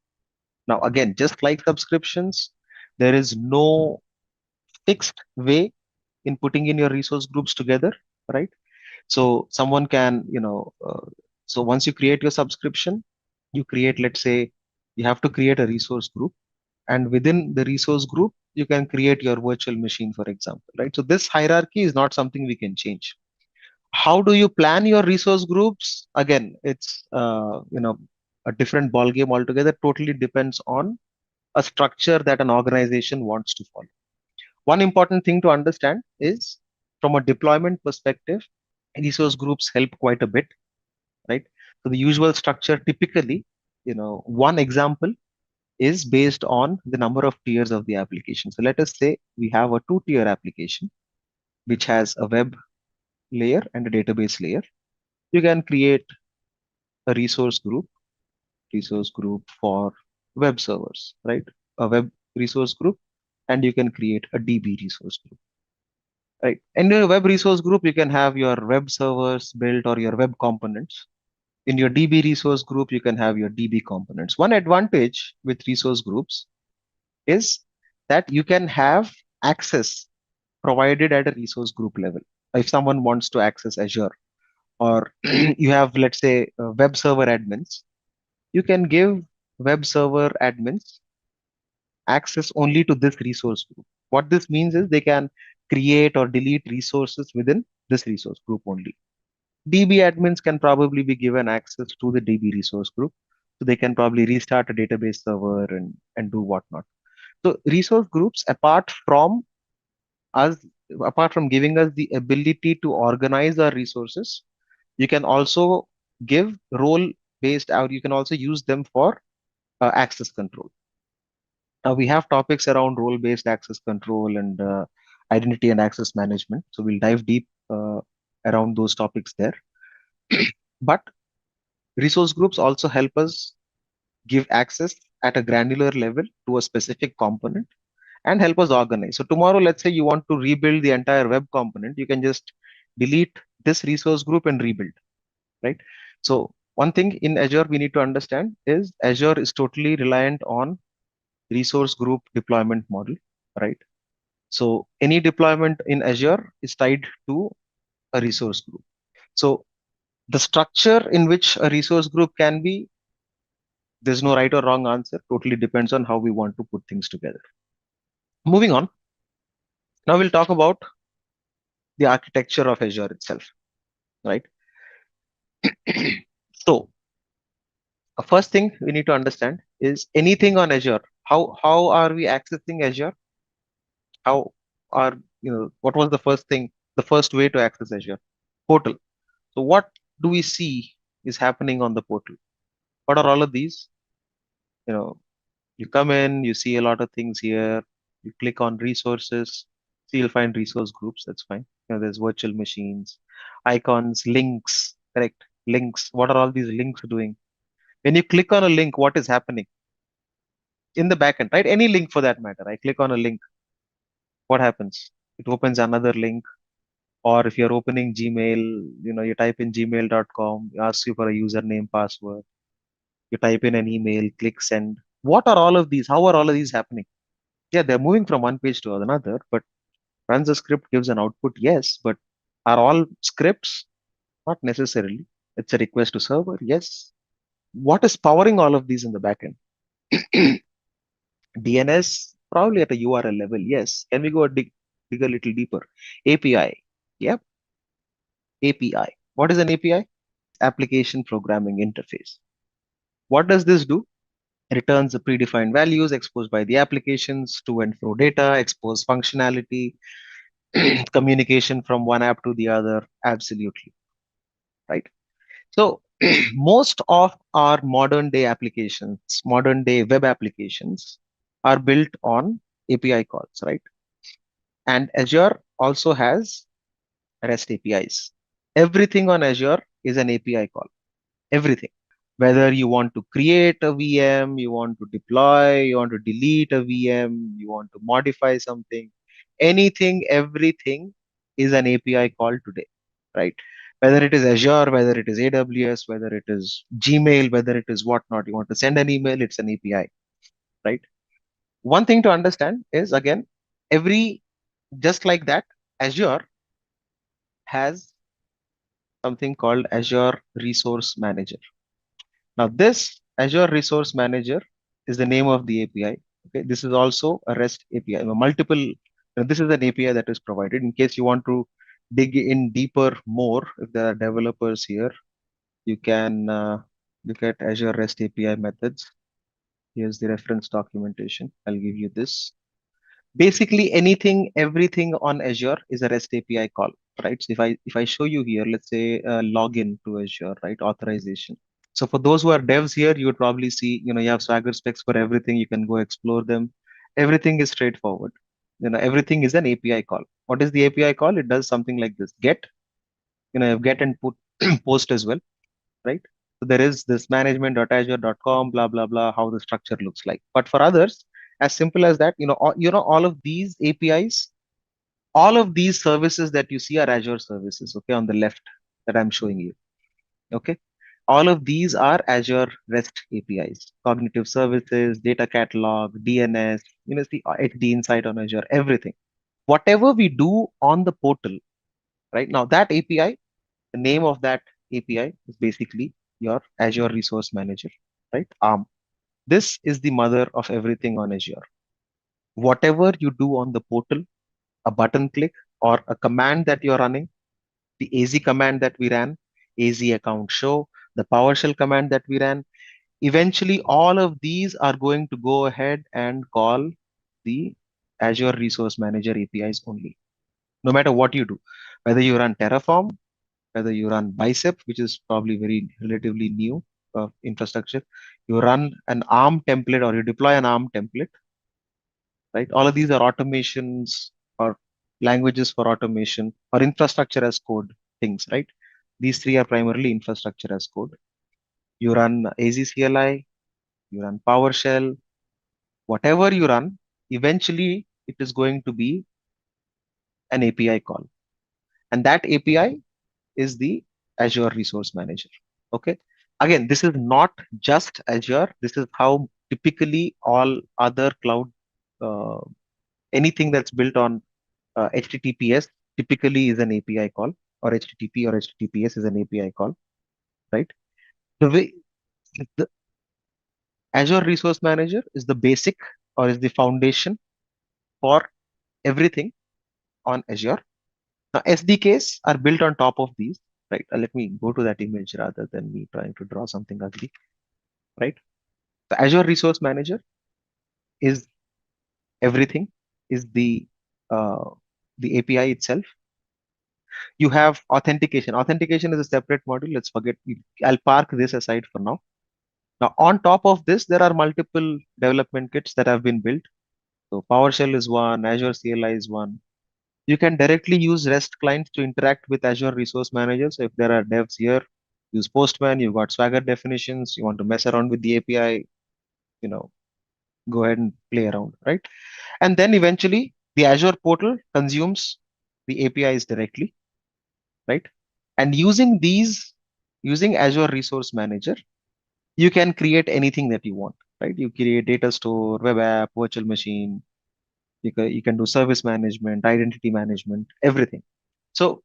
C: Now, again, just like subscriptions, there is no fixed way in putting in your resource groups together, right? So someone can, so once you create your subscription, you create, let's say, you have to create a resource group, and within the resource group, you can create your virtual machine, for example, right? So this hierarchy is not something we can change. How do you plan your resource groups? Again, it's, a different ball game altogether. Totally depends on a structure that an organization wants to follow. One important thing to understand is from a deployment perspective, resource groups help quite a bit, right? So the usual structure typically, one example is based on the number of tiers of the application. So let us say we have a two-tier application which has a web layer and a database layer. You can create a resource group for web servers, right? A web resource group, and you can create a DB resource group, right? And in a web resource group, you can have your web servers built or your web components. In your DB resource group, you can have your DB components. One advantage with resource groups is that you can have access provided at a resource group level. If someone wants to access Azure, or you have, let's say, web server admins, you can give web server admins access only to this resource group. What this means is they can create or delete resources within this resource group only. DB admins can probably be given access to the DB resource group. So they can probably restart a database server and do whatnot. So resource groups, us, apart from giving us the ability to organize our resources, you can also give role based out. You can also use them for access control. Now we have topics around role based access control and identity and access management. So we'll dive deep around those topics there. But resource groups also help us give access at a granular level to a specific component and help us organize. So tomorrow, let's say you want to rebuild the entire web component, you can just delete this resource group and rebuild, right? So one thing in Azure we need to understand is Azure is totally reliant on resource group deployment model, right? So any deployment in Azure is tied to a resource group. So the structure in which a resource group can be, there's no right or wrong answer. Totally depends on how we want to put things together. Moving on. Now we'll talk about the architecture of Azure itself, right? So first thing we need to understand is anything on Azure. How are we accessing Azure? How are, what was the first thing, the first way to access Azure? Portal. So what do we see is happening on the portal? What are all of these? You come in, you see a lot of things here. You click on resources, so you'll find resource groups. That's fine. There's virtual machines, icons, links, correct? Links. What are all these links doing? When you click on a link, what is happening in the backend, right? Any link for that matter. I click on a link. What happens? It opens another link. Or if you're opening Gmail, you type in gmail.com, asks you for a username, password. You type in an email, click send. What are all of these? How are all of these happening? Yeah, they're moving from one page to another, but runs a script, gives an output, yes, but are all scripts? Not necessarily. It's a request to server, yes. What is powering all of these in the backend? DNS, probably at a URL level, yes. Can we go dig a little deeper? API, yep, API. What is an API? Application Programming Interface. What does this do? Returns the predefined values exposed by the applications, to and fro data, expose functionality, communication from one app to the other. Absolutely. Right. So most of our modern day applications, modern day web applications are built on API calls, right? And Azure also has REST APIs. Everything on Azure is an API call. Everything. Whether you want to create a VM, you want to deploy, you want to delete a VM, you want to modify something, anything, everything is an API call today, right? Whether it is Azure, whether it is AWS, whether it is Gmail, whether it is whatnot, you want to send an email, it's an API, right? One thing to understand is again, every just like that, Azure has something called Azure Resource Manager. Now, this Azure Resource Manager is the name of the API. Okay, this is also a REST API. This is an API that is provided in case you want to dig in deeper more. If there are developers here, you can look at Azure REST API methods. Here's the reference documentation. I'll give you this. Basically, anything, everything on Azure is a REST API call, right? So if I show you here, let's say login to Azure, right? Authorization. So for those who are devs here, you would probably see, you have Swagger specs for everything. You can go explore them. Everything is straightforward. Everything is an API call. What is the API call? It does something like this: get, get and put post as well, right? So there is this management.azure.com, blah blah blah, how the structure looks like. But for others, as simple as that, all of these APIs, all of these services that you see are Azure services. Okay, on the left that I'm showing you. Okay. All of these are Azure REST APIs, cognitive services, data catalog, DNS, see HD Insight on Azure, everything. Whatever we do on the portal, right now, that API, the name of that API is basically your Azure Resource Manager, right? ARM. This is the mother of everything on Azure. Whatever you do on the portal, a button click or a command that you're running, the AZ command that we ran, AZ account show, the PowerShell command that we ran, eventually all of these are going to go ahead and call the Azure Resource Manager APIs only. No matter what you do, whether you run Terraform, whether you run Bicep, which is probably very relatively new infrastructure, you run an ARM template or you deploy an ARM template, right? All of these are automations or languages for automation or infrastructure as code things, right? These three are primarily infrastructure as code. You run AZCLI, you run PowerShell, whatever you run, eventually it is going to be an API call. And that API is the Azure Resource Manager. Okay. Again, this is not just Azure. This is how typically all other cloud, uh, anything that's built on HTTPS typically is an API call, or HTTP or HTTPS is an API call, right? The way the Azure Resource Manager is the basic or is the foundation for everything on Azure. Now, SDKs are built on top of these, right? Let me go to that image rather than me trying to draw something ugly, right? The Azure Resource Manager is everything, is the API itself. You have authentication. Authentication is a separate module. Let's forget. I'll park this aside for now. Now, on top of this, there are multiple development kits that have been built. So PowerShell is one, Azure CLI is one. You can directly use REST clients to interact with Azure Resource Manager. So if there are devs here, use Postman, you've got Swagger definitions, you want to mess around with the API, go ahead and play around, right? And then eventually the Azure portal consumes the APIs directly, right? And using Azure Resource Manager, you can create anything that you want, right? You create data store, web app, virtual machine, you can do service management, identity management, everything. So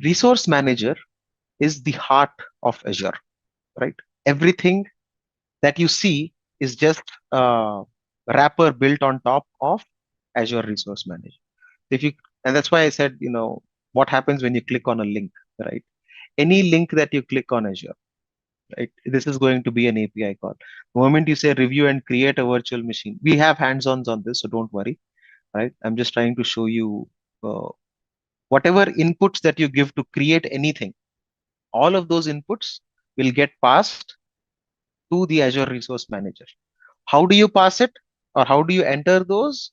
C: Resource Manager is the heart of Azure, right? Everything that you see is just a wrapper built on top of Azure Resource Manager. If you and that's why I said, what happens when you click on a link, right? Any link that you click on Azure, right? This is going to be an API call. The moment you say review and create a virtual machine, we have hands-ons on this, so don't worry, right? I'm just trying to show you whatever inputs that you give to create anything, all of those inputs will get passed to the Azure Resource Manager. How do you pass it or how do you enter those?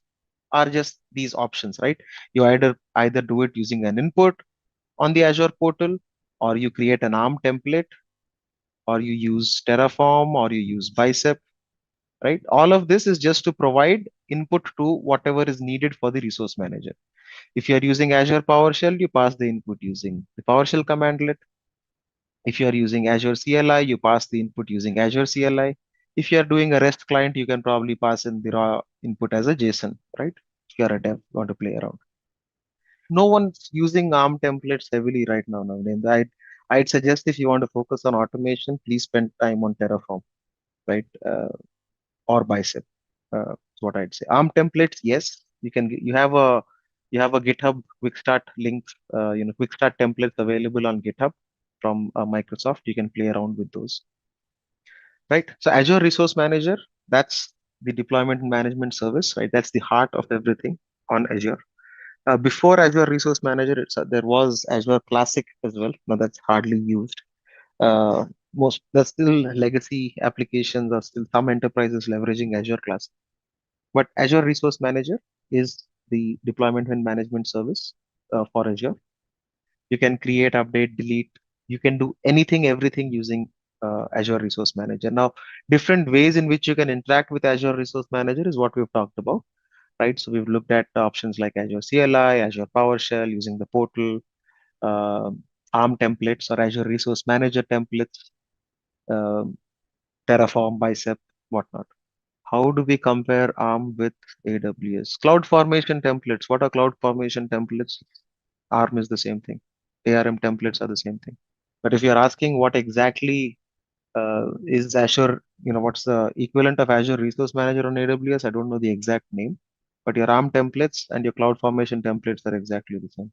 C: are just these options, right? You either do it using an input on the Azure portal, or you create an ARM template, or you use Terraform, or you use Bicep, right? All of this is just to provide input to whatever is needed for the resource manager. If you are using Azure PowerShell, you pass the input using the PowerShell commandlet. If you are using Azure CLI, you pass the input using Azure CLI. If you are doing a REST client, you can probably pass in the raw input as a JSON, right? If you are a dev, want to play around. No one's using ARM templates heavily right now. Navneet. I'd suggest if you want to focus on automation, please spend time on Terraform, right? Or Bicep. Is what I'd say. ARM templates, yes, you have a GitHub quick start link, quick start templates available on GitHub from Microsoft. You can play around with those, right? So Azure Resource Manager, that's the deployment and management service, right? That's the heart of everything on Azure. Before Azure Resource Manager, there was Azure Classic as well. Now that's hardly used. Most there's still legacy applications, or still some enterprises leveraging Azure Classic. But Azure Resource Manager is the deployment and management service for Azure. You can create, update, delete. You can do anything, everything using Azure Resource Manager. Now, different ways in which you can interact with Azure Resource Manager is what we've talked about, right? So we've looked at options like Azure CLI, Azure PowerShell, using the portal, uh, ARM templates or Azure Resource Manager templates, um Terraform, Bicep, whatnot. How do we compare ARM with AWS? Cloud formation templates. What are cloud formation templates? ARM is the same thing. ARM templates are the same thing. But if you're asking what exactly is Azure, what's the equivalent of Azure Resource Manager on AWS? I don't know the exact name, but your ARM templates and your cloud formation templates are exactly the same.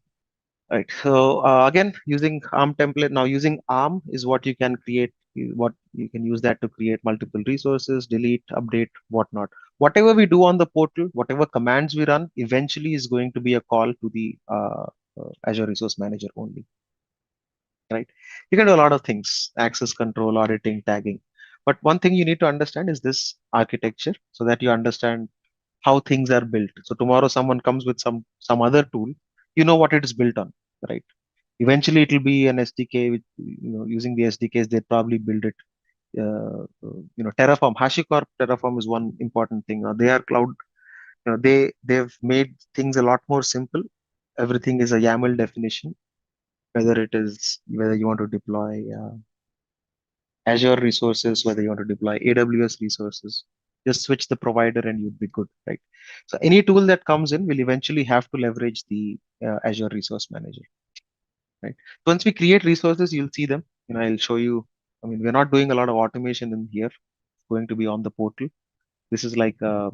C: Right. So again, using ARM template, now using ARM is what you can create, what you can use that to create multiple resources, delete, update, whatnot. Whatever we do on the portal, whatever commands we run, eventually is going to be a call to the Azure Resource Manager only, right? You can do a lot of things, access control, auditing, tagging. But one thing you need to understand is this architecture so that you understand how things are built. So tomorrow someone comes with some other tool, you know what it is built on, right? Eventually, it will be an SDK. Which, using the SDKs, they probably build it. Terraform, HashiCorp Terraform is one important thing. They are cloud. They've made things a lot more simple. Everything is a YAML definition. Whether you want to deploy Azure resources, whether you want to deploy AWS resources, just switch the provider and you'd be good, right? So any tool that comes in will eventually have to leverage the Azure Resource Manager, right? Once we create resources, you'll see them. I'll show you. I mean, we're not doing a lot of automation in here. It's going to be on the portal. This is like a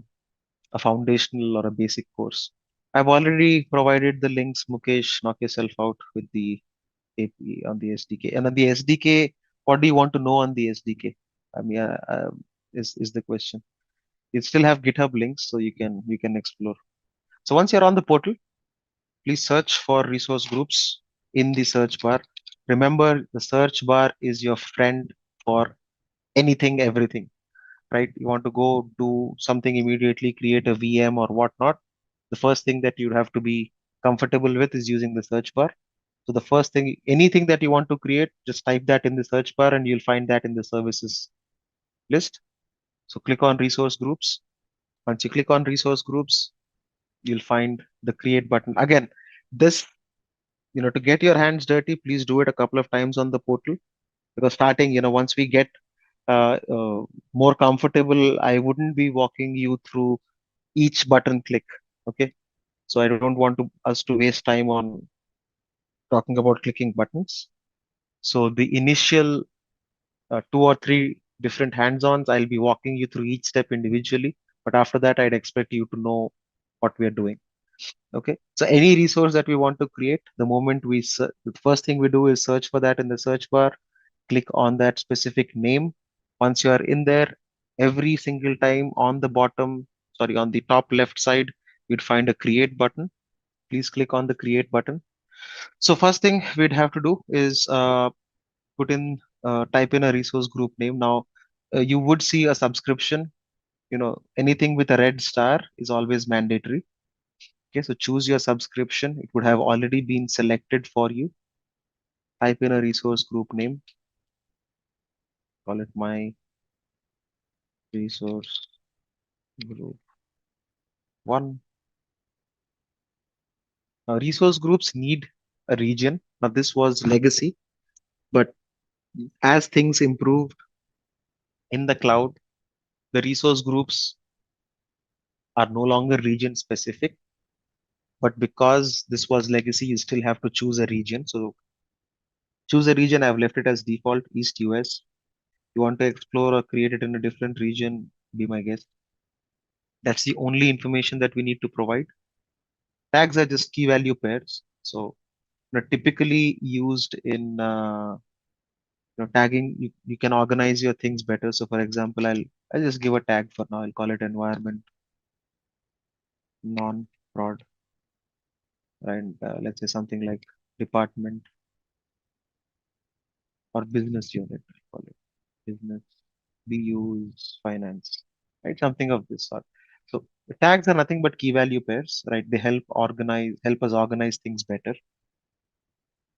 C: foundational or a basic course. I've already provided the links. Mukesh, knock yourself out with the API on the SDK. And on the SDK, what do you want to know on the SDK? I mean, is the question. You still have GitHub links, so you can explore. So once you're on the portal, please search for resource groups in the search bar. Remember, the search bar is your friend for anything, everything, right? You want to go do something immediately, create a VM or whatnot. The first thing that you have to be comfortable with is using the search bar. So the first thing, anything that you want to create, just type that in the search bar and you'll find that in the services list. So click on resource groups. Once you click on resource groups, you'll find the create button. Again, this, to get your hands dirty, please do it a couple of times on the portal, because starting, once we get uh, uh, more comfortable, I wouldn't be walking you through each button click. Okay. So I don't want us to waste time on talking about clicking buttons. So the initial two or three different hands-ons, I'll be walking you through each step individually. But after that, I'd expect you to know what we are doing. Okay. So any resource that we want to create, the moment the first thing we do is search for that in the search bar, click on that specific name. Once you are in there, every single time on the on the top left side, you'd find a create button. Please click on the create button. So first thing we'd have to do is type in a resource group name. Now, you would see a subscription. Anything with a red star is always mandatory. Okay, so choose your subscription. It would have already been selected for you. Type in a resource group name. Call it my resource group 1. Now, resource groups need a region. Now, this was legacy, but as things improved in the cloud, the resource groups are no longer region specific. But because this was legacy, you still have to choose a region. So choose a region. I've left it as default East US. You want to explore or create it in a different region, be my guest. That's the only information that we need to provide. Tags are just key value pairs. So typically used in tagging, you can organize your things better. So for example, I'll just give a tag for now. I'll call it environment non-prod, and let's say something like department or business unit. I'll call it business. BUs finance, right? Something of this sort. So the tags are nothing but key value pairs, right? They help us organize things better.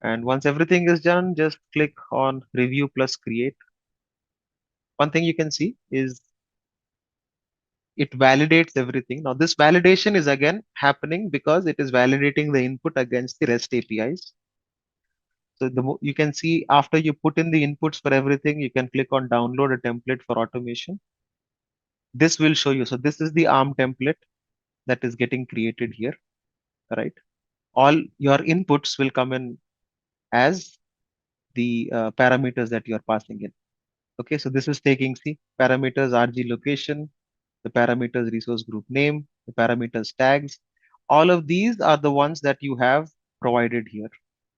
C: And once everything is done, just click on review plus create. One thing you can see is it validates everything. Now, this validation is again happening because it is validating the input against the REST APIs. So you can see after you put in the inputs for everything, you can click on download a template for automation. This will show you. So this is the ARM template that is getting created here, right? All your inputs will come in as the parameters that you are passing in. Okay, so this is taking parameters RG location, the parameters resource group name, the parameters tags. All of these are the ones that you have provided here.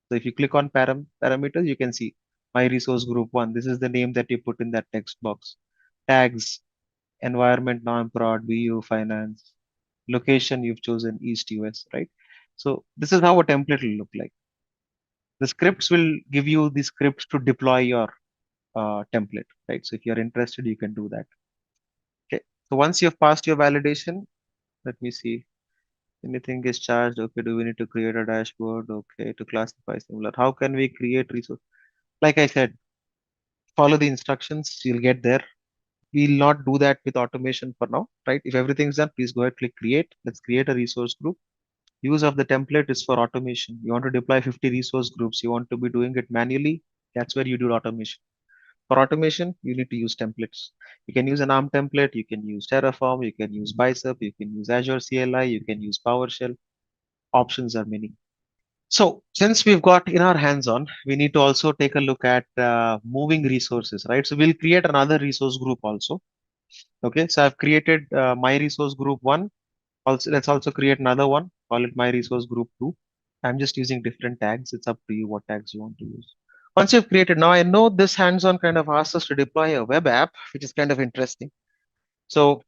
C: So if you click on parameters, you can see my resource group 1. This is the name that you put in that text box. Tags, environment, non-prod, BU, finance, location you've chosen East US, right? So this is how a template will look like. The scripts will give you the scripts to deploy your template, right? So if you're interested, you can do that. Okay. So once you've passed your validation, let me see. Anything is charged. Okay. Do we need to create a dashboard? Okay. To classify similar. How can we create resource? Like I said, follow the instructions. You'll get there. We'll not do that with automation for now, right? If everything's done, please go ahead, click create. Let's create a resource group. Use of the template is for automation. You want to deploy 50 resource groups. You want to be doing it manually. That's where you do automation. For automation, you need to use templates. You can use an ARM template. You can use Terraform. You can use Bicep. You can use Azure CLI. You can use PowerShell. Options are many. So since we've got in our hands on, we need to also take a look at moving resources, right? So we'll create another resource group also. Okay, so I've created my resource group 1. Also, let's also create another one. Call it my resource group 2. I'm just using different tags. It's up to you what tags you want to use. Once you've created, now I know this hands-on kind of asks us to deploy a web app, which is kind of interesting. So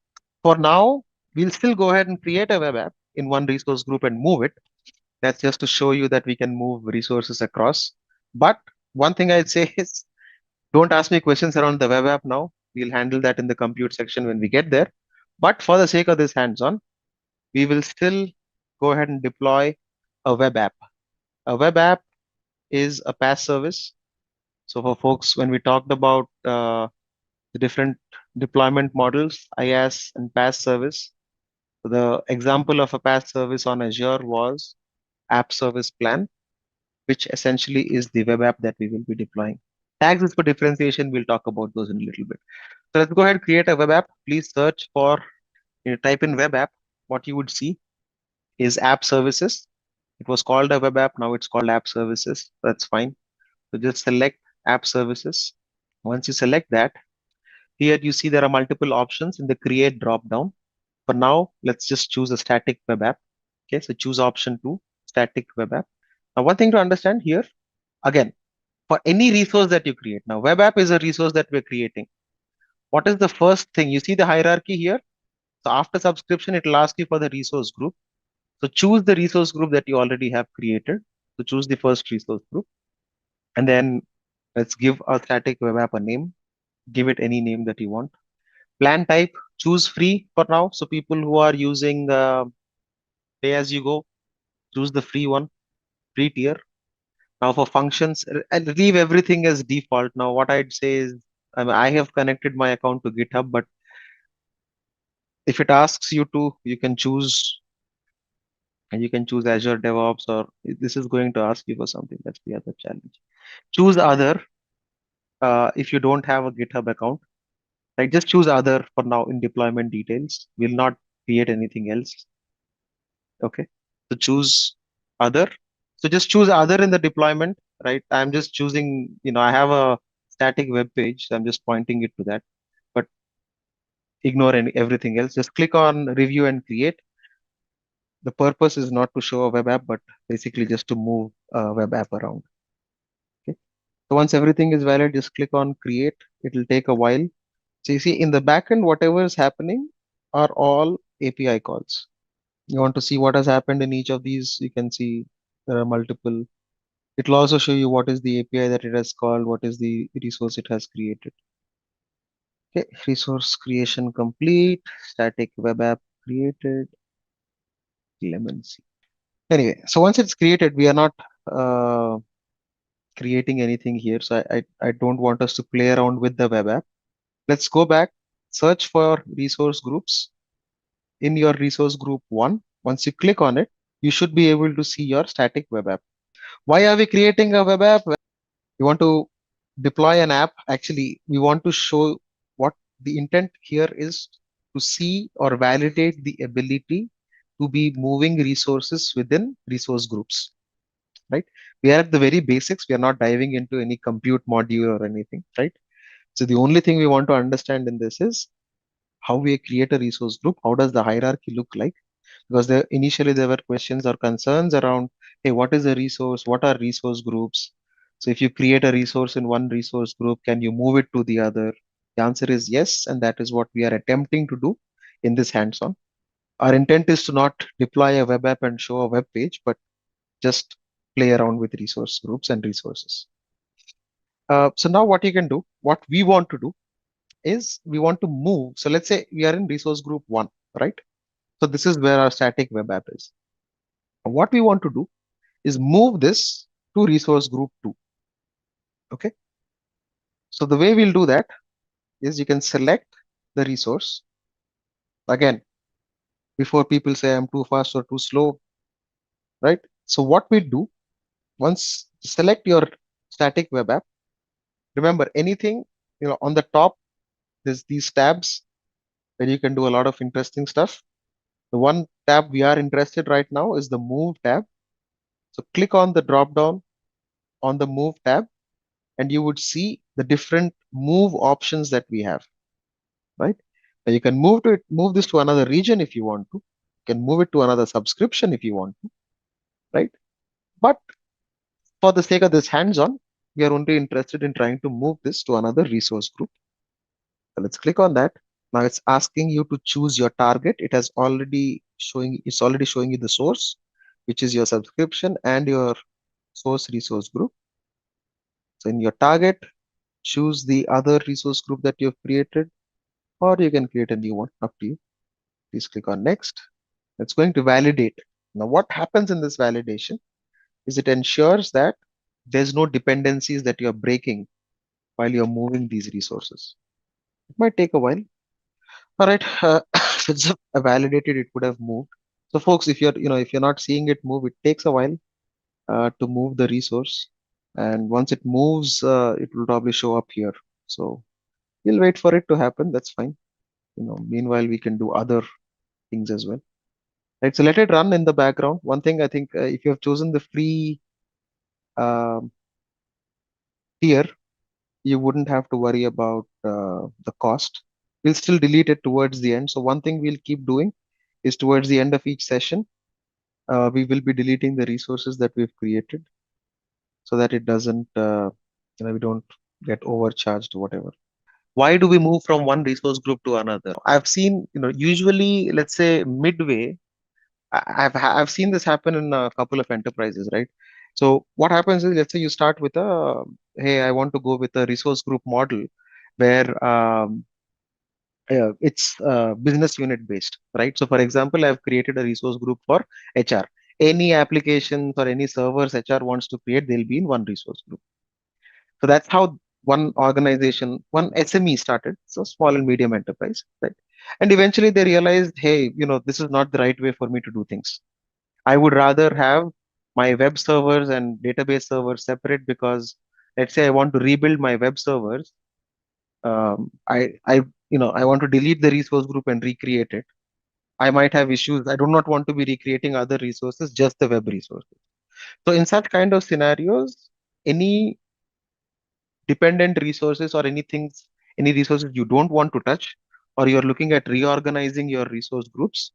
C: for now, we'll still go ahead and create a web app in one resource group and move it. That's just to show you that we can move resources across. But one thing I'd say is don't ask me questions around the web app now. We'll handle that in the compute section when we get there. But for the sake of this hands-on, we will still go ahead and deploy a web app. A web app is a PaaS service. So for folks, when we talked about the different deployment models, IaaS and PaaS service, the example of a PaaS service on Azure was App Service Plan, which essentially is the web app that we will be deploying. Tags is for differentiation. We'll talk about those in a little bit. So let's go ahead and create a web app. Please search for, type in web app. What you would see is app services. It was called a web app. Now it's called app services. That's fine. So just select app services. Once you select that, here you see there are multiple options in the create drop down. For now, let's just choose a static web app. Okay, so choose option 2, static web app. Now, one thing to understand here, again, for any resource that you create, now web app is a resource that we're creating. What is the first thing? You see the hierarchy here. So after subscription, it will ask you for the resource group. So choose the resource group that you already have created. So choose the first resource group. And then let's give our static web app a name. Give it any name that you want. Plan type, choose free for now. So people who are using pay as you go, choose the free one, free tier. Now for functions, and leave everything as default. Now what I'd say is, I have connected my account to GitHub, but if it asks you to, you can choose, and you can choose Azure DevOps, or this is going to ask you for something. That's the other challenge. Choose other if you don't have a GitHub account. Like just choose other for now in deployment details. Will not create anything else. Okay. So choose other. So just choose other in the deployment, right? I'm just choosing, I have a static web page. So I'm just pointing it to that, but ignore everything else. Just click on review and create. The purpose is not to show a web app, but basically just to move a web app around. Okay. So once everything is valid, just click on create. It will take a while. So you see in the backend, whatever is happening are all API calls. You want to see what has happened in each of these, you can see there are multiple. It will also show you what is the API that it has called, what is the resource it has created. Okay, resource creation complete, static web app created, Lemon C. Anyway, so once it's created, we are not uh, creating anything here. So I don't want us to play around with the web app. Let's go back, search for resource groups. In your resource group 1, once you click on it, you should be able to see your static web app. Why are we creating a web app? You want to deploy an app. Actually, we want to show what the intent here is, to see or validate the ability to be moving resources within resource groups, right? We are at the very basics. We are not diving into any compute module or anything, right? So the only thing we want to understand in this is how we create a resource group. How does the hierarchy look like? Because initially there were questions or concerns around, hey, what is a resource? What are resource groups? So if you create a resource in one resource group, can you move it to the other? The answer is yes, and that is what we are attempting to do in this hands-on. Our intent is to not deploy a web app and show a web page, but just play around with resource groups and resources. So now what you can do, what we want to do is we want to move. So let's say we are in resource group 1, right? So this is where our static web app is. What we want to do is move this to resource group 2. Okay. So the way we'll do that is you can select the resource. Again, before people say I'm too fast or too slow, right? So what we do, once select your static web app, remember anything, on the top, there's these tabs where you can do a lot of interesting stuff. The one tab we are interested right now is the move tab. So click on the drop down on the move tab, and you would see the different move options that we have, right? Now you can move this to another region if you want to. You can move it to another subscription if you want to, right? But for the sake of this hands-on, we are only interested in trying to move this to another resource group. So let's click on that. Now it's asking you to choose your target. It's already showing you the source, which is your subscription and your source resource group. So in your target, choose the other resource group that you've created, or you can create a new one, up to you. Please click on next. It's going to validate. Now, what happens in this validation is it ensures that there's no dependencies that you're breaking while you're moving these resources. It might take a while. All right, if it's validated, it would have moved. So, folks, if you're not seeing it move, it takes a while to move the resource, and once it moves, it will probably show up here. So, we'll wait for it to happen. That's fine. Meanwhile, we can do other things as well. Right, so let it run in the background. One thing I think, if you have chosen the free um, tier, you wouldn't have to worry about the cost. We'll still delete it towards the end. So one thing we'll keep doing is towards the end of each session, we will be deleting the resources that we've created so that it doesn't, we don't get overcharged or whatever. Why do we move from one resource group to another? I've seen, usually, let's say midway, I've seen this happen in a couple of enterprises, right? So what happens is, let's say you start with hey, I want to go with a resource group model where it's business unit based, right? So for example, I've created a resource group for HR. Any applications or any servers HR wants to create, they'll be in one resource group. So that's how one organization, one SME started. So small and medium enterprise, right? And eventually they realized, hey, this is not the right way for me to do things. I would rather have my web servers and database servers separate, because let's say I want to rebuild my web servers. I want to delete the resource group and recreate it. I might have issues. I do not want to be recreating other resources, just the web resources. So in such kind of scenarios, any dependent resources or any resources you don't want to touch, or you're looking at reorganizing your resource groups,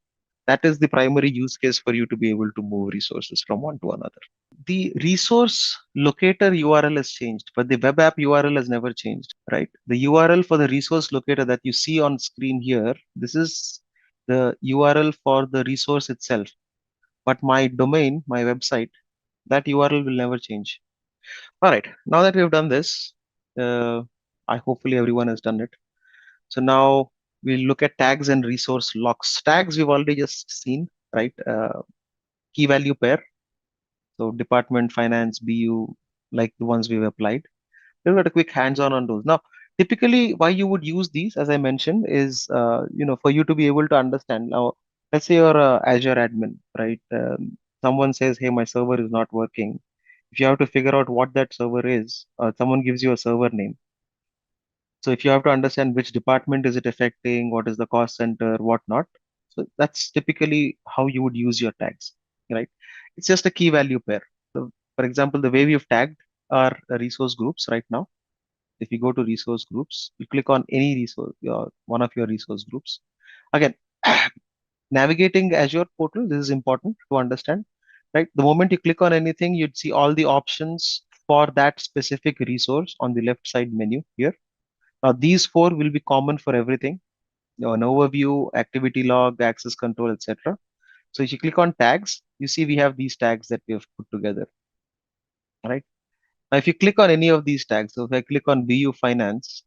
C: that is the primary use case for you to be able to move resources from one to another. The resource locator URL has changed, but the web app URL has never changed, right? The URL for the resource locator that you see on screen here, this is the URL for the resource itself. But my domain, my website, that URL will never change. All right, now that we've done this, I hopefully everyone has done it. So now we'll look at tags and resource locks. Tags we've already just seen, right? Key value pair. So department, finance, BU, like the ones we've applied. We've got a quick hands-on on those. Now, typically, why you would use these, as I mentioned, is for you to be able to understand. Now, let's say you're a Azure admin, right? Someone says, "Hey, my server is not working." If you have to figure out what that server is, someone gives you a server name. So if you have to understand which department is it affecting, what is the cost center, what not. So that's typically how you would use your tags, right? It's just a key value pair. So for example, the way we've tagged our resource groups right now, if you go to resource groups, you click on any resource, one of your resource groups. Again, navigating Azure portal, this is important to understand, right? The moment you click on anything, you'd see all the options for that specific resource on the left side menu here. Now, these four will be common for everything. An overview, activity log, access control, etc. So if you click on tags, you see we have these tags that we have put together, right? Now, if you click on any of these tags, so if I click on BU Finance,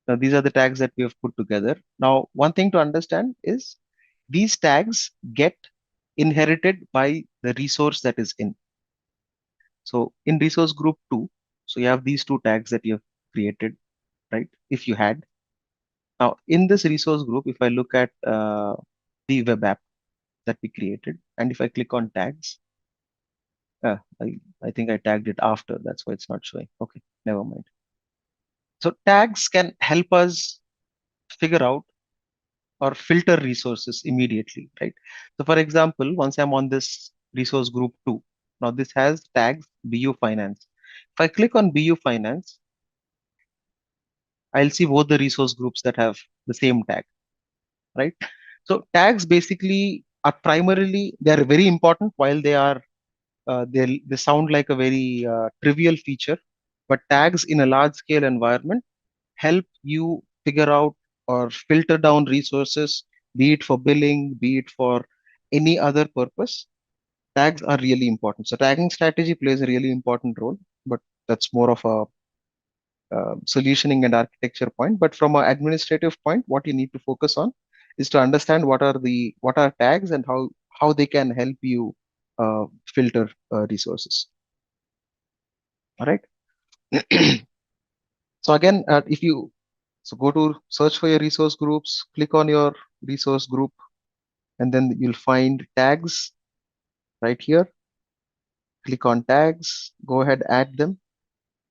C: now these are the tags that we have put together. Now, one thing to understand is these tags get inherited by the resource that is in. So in resource group 2, so you have these two tags that you have created, right? If you had. Now, in this resource group, if I look at the web app that we created, and if I click on tags, uh, I, I think I tagged it after. That's why it's not showing. Okay, never mind. So tags can help us figure out or filter resources immediately, right? So for example, once I'm on this resource group 2, now this has tags BU Finance. If I click on BU Finance, I'll see both the resource groups that have the same tag, right? So tags basically are primarily, they are very important while they sound like a very trivial feature, but tags in a large scale environment help you figure out or filter down resources, be it for billing, be it for any other purpose. Tags are really important. So tagging strategy plays a really important role, but that's more of a solutioning and architecture point. But from an administrative point, what you need to focus on is to understand what are tags and how they can help you filter resources. All right. So again, if you go to search for your resource groups, click on your resource group, and then you'll find tags right here. Click on tags, go ahead, add them.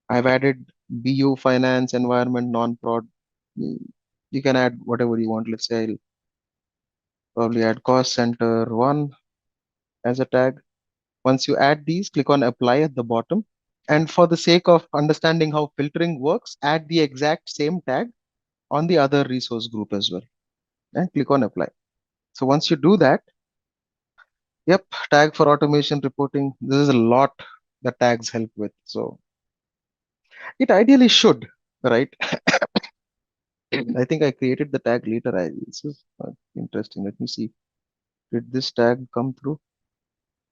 C: I've added BU, finance, environment, non-prod. You can add whatever you want. Let's say I'll probably add cost center 1 as a tag. Once you add these, click on apply at the bottom. And for the sake of understanding how filtering works, add the exact same tag on the other resource group as well. And click on apply. So once you do that, yep, tag for automation reporting. This is a lot that tags help with. So it ideally should, right? I think I created the tag later. This is interesting. Let me see. Did this tag come through?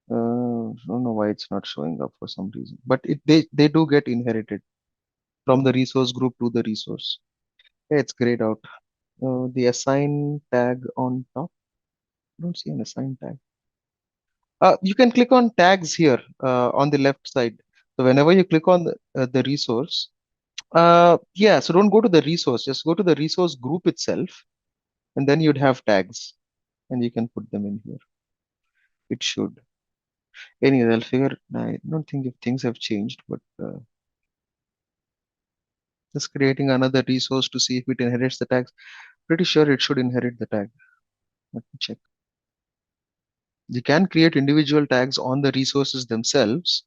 C: I don't know why it's not showing up for some reason. But they do get inherited from the resource group to the resource. Yeah, it's grayed out. The assign tag on top. I don't see an assign tag. You can click on tags here on the left side. So whenever you click on the resource, yeah, so don't go to the resource, just go to the resource group itself, and then you'd have tags, and you can put them in here. It should. Anyway, I'll figure. I don't think if things have changed, but just creating another resource to see if it inherits the tags. Pretty sure it should inherit the tag. Let me check. You can create individual tags on the resources themselves,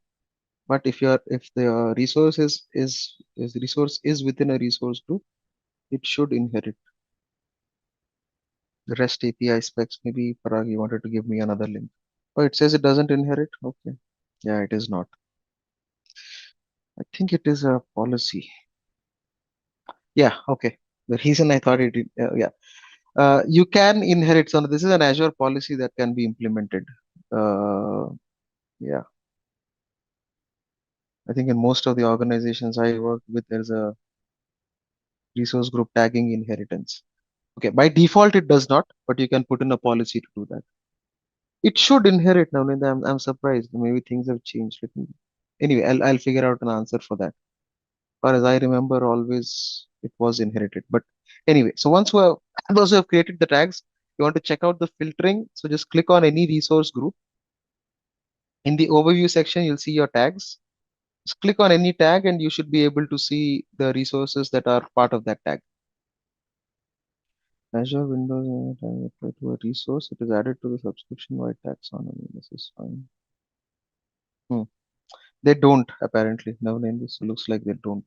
C: but if the resource is resource is within a resource group, it should inherit the REST API specs. Maybe Parag, you wanted to give me another link. Oh, it says it doesn't inherit. Okay, yeah, it is not. I think it is a policy. Yeah, okay. The reason I thought it, yeah, you can inherit. So this is an Azure policy that can be implemented. Yeah, I think in most of the organizations I work with, there's a resource group tagging inheritance. Okay, by default it does not, but you can put in a policy to do that. It should inherit now. I'm surprised. Maybe things have changed. Anyway, I'll figure out an answer for that. As far as I remember, always it was inherited. But anyway, so once you have created the tags, you want to check out the filtering. So just click on any resource group. In the overview section, you'll see your tags. Just click on any tag and you should be able to see the resources that are part of that tag. Azure Windows apply to a resource. It is added to the subscription wide taxonomy. This is fine. They don't apparently. Now this looks like they don't.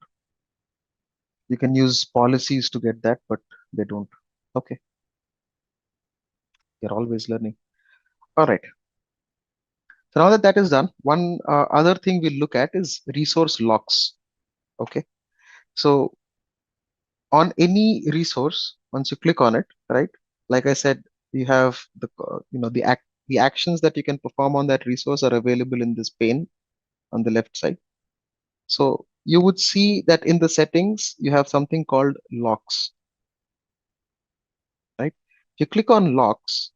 C: You can use policies to get that, but they don't. Okay. You're always learning. All right. So now that that is done, one other thing we'll look at is resource locks. Okay. So on any resource, once you click on it, right? Like I said, you have the actions that you can perform on that resource are available in this pane on the left side. So you would see that in the settings, you have something called locks, right? If you click on locks,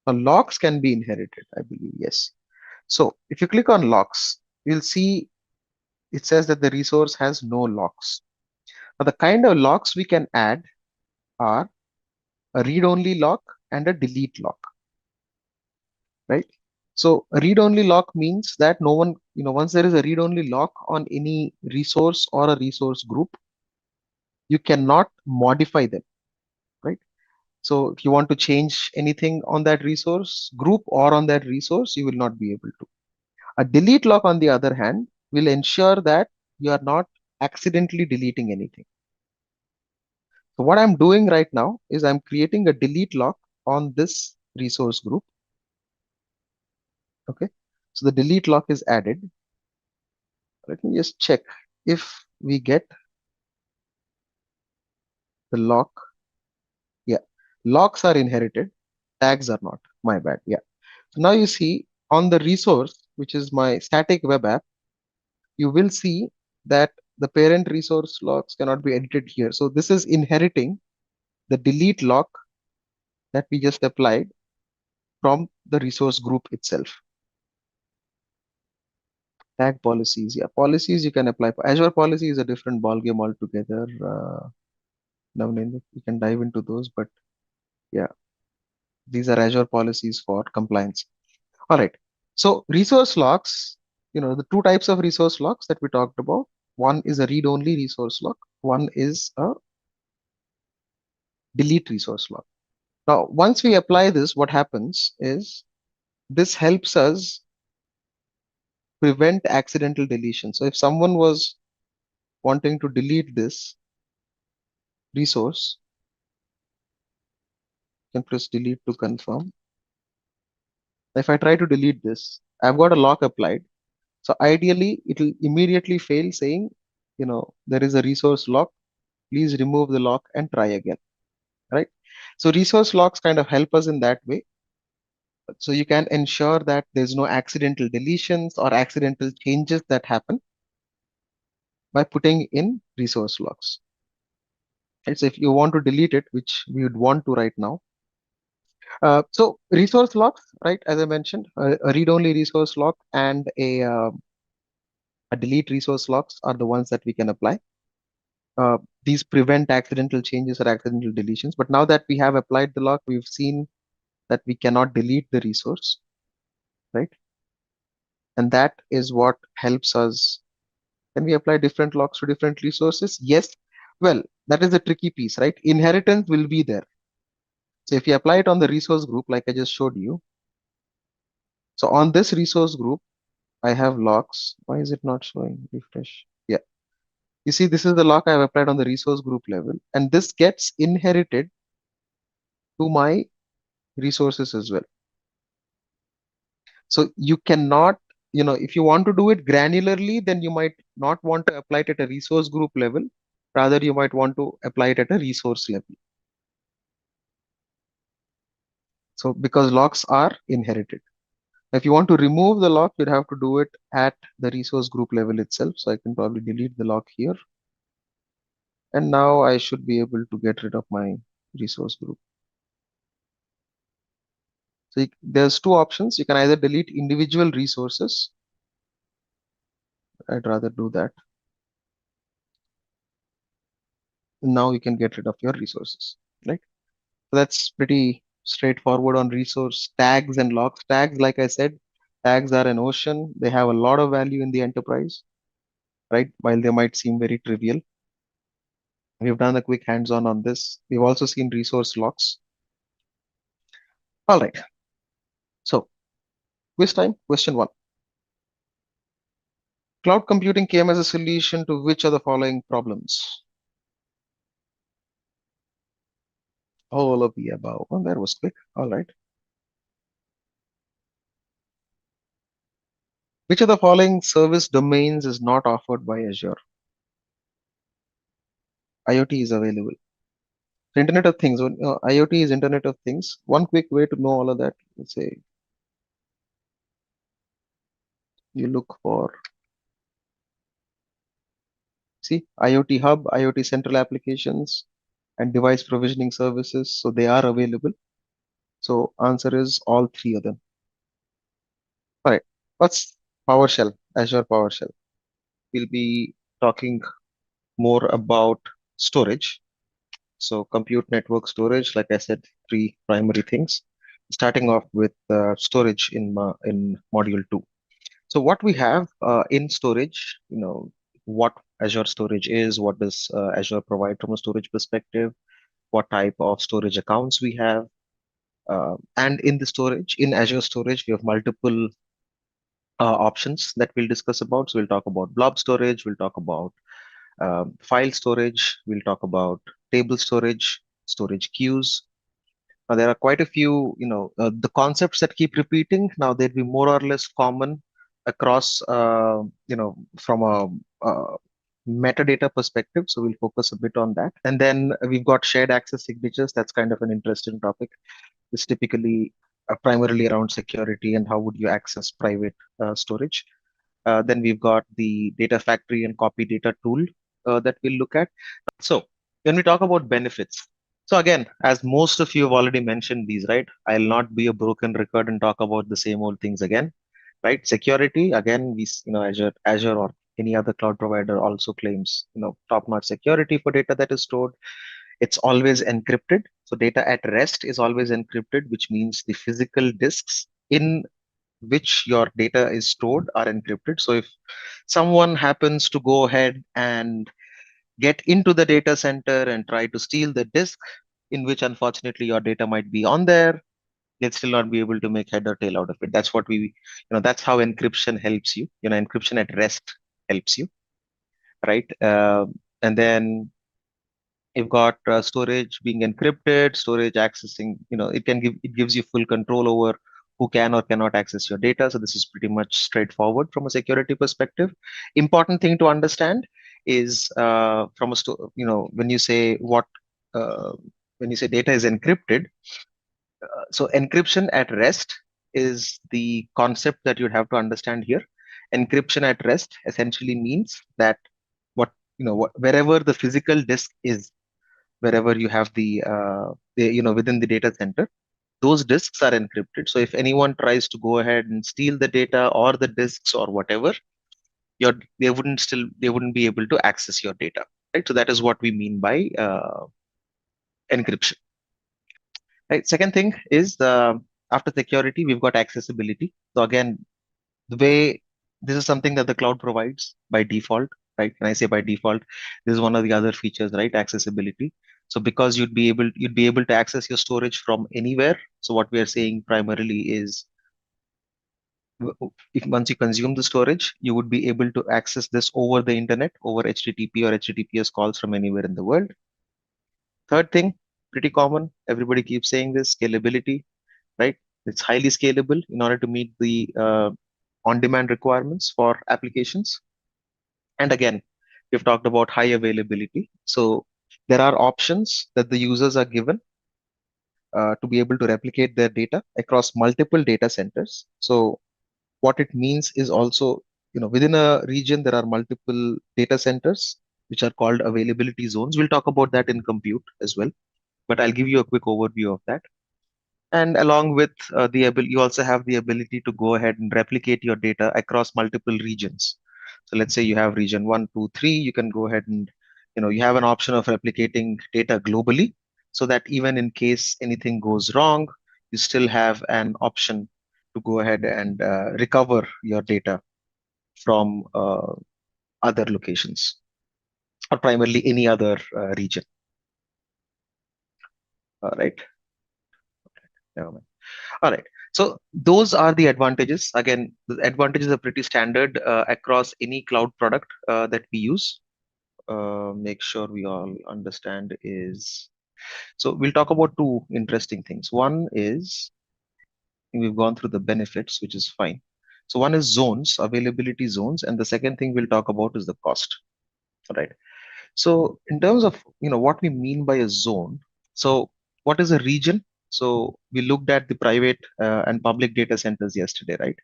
C: locks can be inherited, I believe, yes. So if you click on locks, you'll see it says that the resource has no locks. Now the kind of locks we can add are a read-only lock and a delete lock, right? So a read-only lock means that no one, once there is a read-only lock on any resource or a resource group, you cannot modify them, right? So if you want to change anything on that resource group or on that resource, you will not be able to. A delete lock, on the other hand, will ensure that you are not accidentally deleting anything. So what I'm doing right now is I'm creating a delete lock on this resource group. Okay. So the delete lock is added. Let me just check if we get the lock. Yeah. Locks are inherited. Tags are not. My bad. Yeah. So now you see on the resource, which is my static web app, you will see that the parent resource locks cannot be edited here. So this is inheriting the delete lock that we just applied from the resource group itself. Tag policies, yeah, policies you can apply for Azure policy is a different ballgame altogether. Now we can dive into those, but yeah, these are Azure policies for compliance. All right. So resource locks, the two types of resource locks that we talked about. One is a read-only resource lock. One is a delete resource lock. Now, once we apply this, what happens is this helps us prevent accidental deletion. So if someone was wanting to delete this resource, you can press delete to confirm. If I try to delete this, I've got a lock applied. So ideally, it will immediately fail saying, there is a resource lock. Please remove the lock and try again, right? So resource locks kind of help us in that way. So you can ensure that there's no accidental deletions or accidental changes that happen by putting in resource locks. Right? So if you want to delete it, which we would want to right now, so resource locks, right? As I mentioned, a read-only resource lock and a delete resource locks are the ones that we can apply. These prevent accidental changes or accidental deletions. But now that we have applied the lock, we've seen that we cannot delete the resource, right? And that is what helps us. Can we apply different locks to different resources? Yes. Well, that is the tricky piece, right? Inheritance will be there. So if you apply it on the resource group, like I just showed you, so on this resource group, I have locks. Why is it not showing? Refresh. Yeah. You see, this is the lock I've applied on the resource group level, and this gets inherited to my resources as well. So you cannot, if you want to do it granularly, then you might not want to apply it at a resource group level. Rather, you might want to apply it at a resource level. So because locks are inherited. If you want to remove the lock, you'd have to do it at the resource group level itself. So I can probably delete the lock here. And now I should be able to get rid of my resource group. So there's two options. You can either delete individual resources. I'd rather do that. Now you can get rid of your resources, right? So that's pretty straightforward on resource tags and locks. Tags, like I said, tags are an ocean. They have a lot of value in the enterprise, right? While they might seem very trivial. We've done a quick hands-on on this. We've also seen resource locks. All right. So quiz time, question 1. Cloud computing came as a solution to which of the following problems? All of the above. Oh, that was quick. All right. Which of the following service domains is not offered by Azure? IoT is available. Internet of Things. IoT is Internet of Things. One quick way to know all of that, let's say you look for, see, IoT Hub, IoT Central Applications, and device provisioning services. So they are available. So answer is all three of them. All right. What's PowerShell? Azure PowerShell. We'll be talking more about storage. So compute, network, storage, like I said, three primary things. Starting off with storage in module 2. So what we have in storage, what Azure storage is, what does Azure provide from a storage perspective, what type of storage accounts we have. And in the storage, in Azure storage, we have multiple options that we'll discuss about. So we'll talk about blob storage, we'll talk about file storage, we'll talk about table storage, storage queues. Now, there are quite a few, the concepts that keep repeating. Now, they'd be more or less common across, from a metadata perspective. So we'll focus a bit on that. And then we've got shared access signatures. That's kind of an interesting topic. It's typically primarily around security and how would you access private storage. Then we've got the data factory and copy data tool that we'll look at. So when we talk about benefits, so again, as most of you have already mentioned these, right? I'll not be a broken record and talk about the same old things again, right? Security, again, Azure or any other cloud provider also claims, top-notch security for data that is stored. It's always encrypted. So data at rest is always encrypted, which means the physical disks in which your data is stored are encrypted. So if someone happens to go ahead and get into the data center and try to steal the disk, in which unfortunately your data might be on there, they'll still not be able to make head or tail out of it. That's what that's how encryption helps you. Encryption at rest helps you, right? And then you've got storage being encrypted, storage accessing, it gives you full control over who can or cannot access your data. So this is pretty much straightforward from a security perspective. Important thing to understand is when you say uh, when you say data is encrypted, so encryption at rest is the concept that you'd have to understand here. Encryption at rest essentially means that wherever the physical disk is, wherever you have within the data center, those disks are encrypted. So if anyone tries to go ahead and steal the data or the disks or whatever, they wouldn't be able to access your data, right? So that is what we mean by encryption. Right. Second thing is after security, we've got accessibility. So again, the way this is something that the cloud provides by default, right? When I say by default, this is one of the other features, right? Accessibility. So because you'd be able to access your storage from anywhere. So what we are saying primarily is if once you consume the storage, you would be able to access this over the internet, over HTTP or HTTPS calls from anywhere in the world. Third thing, pretty common, everybody keeps saying this, scalability, right? It's highly scalable in order to meet the on-demand requirements for applications. And again, we've talked about high availability. So there are options that the users are given to be able to replicate their data across multiple data centers. So what it means is also, within a region, there are multiple data centers, which are called availability zones. We'll talk about that in compute as well, but I'll give you a quick overview of that. And along with you also have the ability to go ahead and replicate your data across multiple regions. So let's say you have region 1, 2, 3, you can go ahead and, you have an option of replicating data globally so that even in case anything goes wrong, you still have an option to go ahead and recover your data from other locations or primarily any other region. All right. Never mind. All right. So those are the advantages. Again, the advantages are pretty standard across any cloud product that we use. Make sure we all understand is, so we'll talk about two interesting things. One is we've gone through the benefits, which is fine. So one is zones, availability zones, and the second thing we'll talk about is the cost. All right. So in terms of what we mean by a zone, so what is a region? So we looked at the private and public data centers yesterday, right?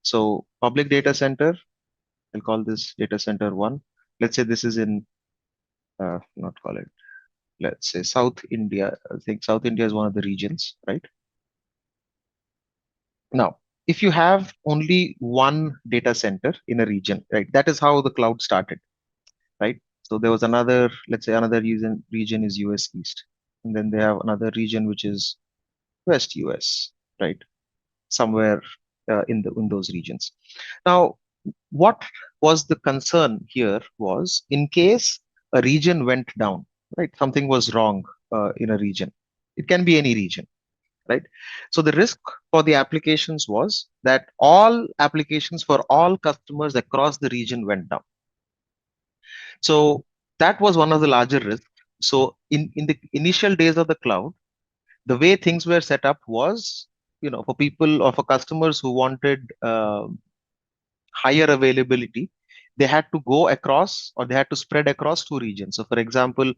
C: So public data center, I'll call this data center one. Let's say this is in not call it. Let's say South India. I think South India is one of the regions, right? Now, if you have only one data center in a region, right? That is how the cloud started, right? So there was another, let's say another region is US East. And then they have another region which is West US, right? Somewhere in those regions. Now, what was the concern here was in case a region went down, right? Something was wrong in a region. It can be any region, right? So the risk for the applications was that all applications for all customers across the region went down. So that was one of the larger risks. So in the initial days of the cloud, the way things were set up was, for people or for customers who wanted higher availability, they had to go across or they had to spread across two regions. So for example,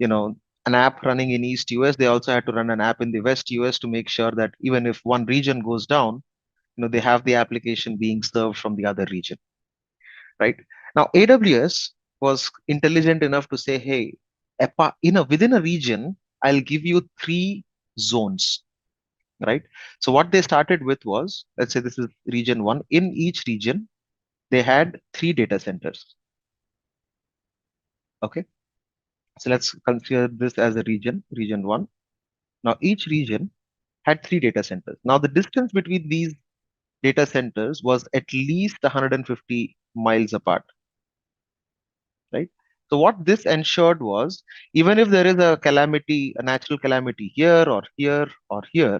C: an app running in East US, they also had to run an app in the West US to make sure that even if one region goes down, they have the application being served from the other region, right? Now, AWS was intelligent enough to say, hey, within a region, I'll give you three zones, right? So what they started with was, let's say this is region one. In each region, they had three data centers. Okay. So let's consider this as a region one. Now each region had three data centers. Now the distance between these data centers was at least 150 miles apart, right? So what this ensured was, even if there is a calamity, a natural calamity here or here or here,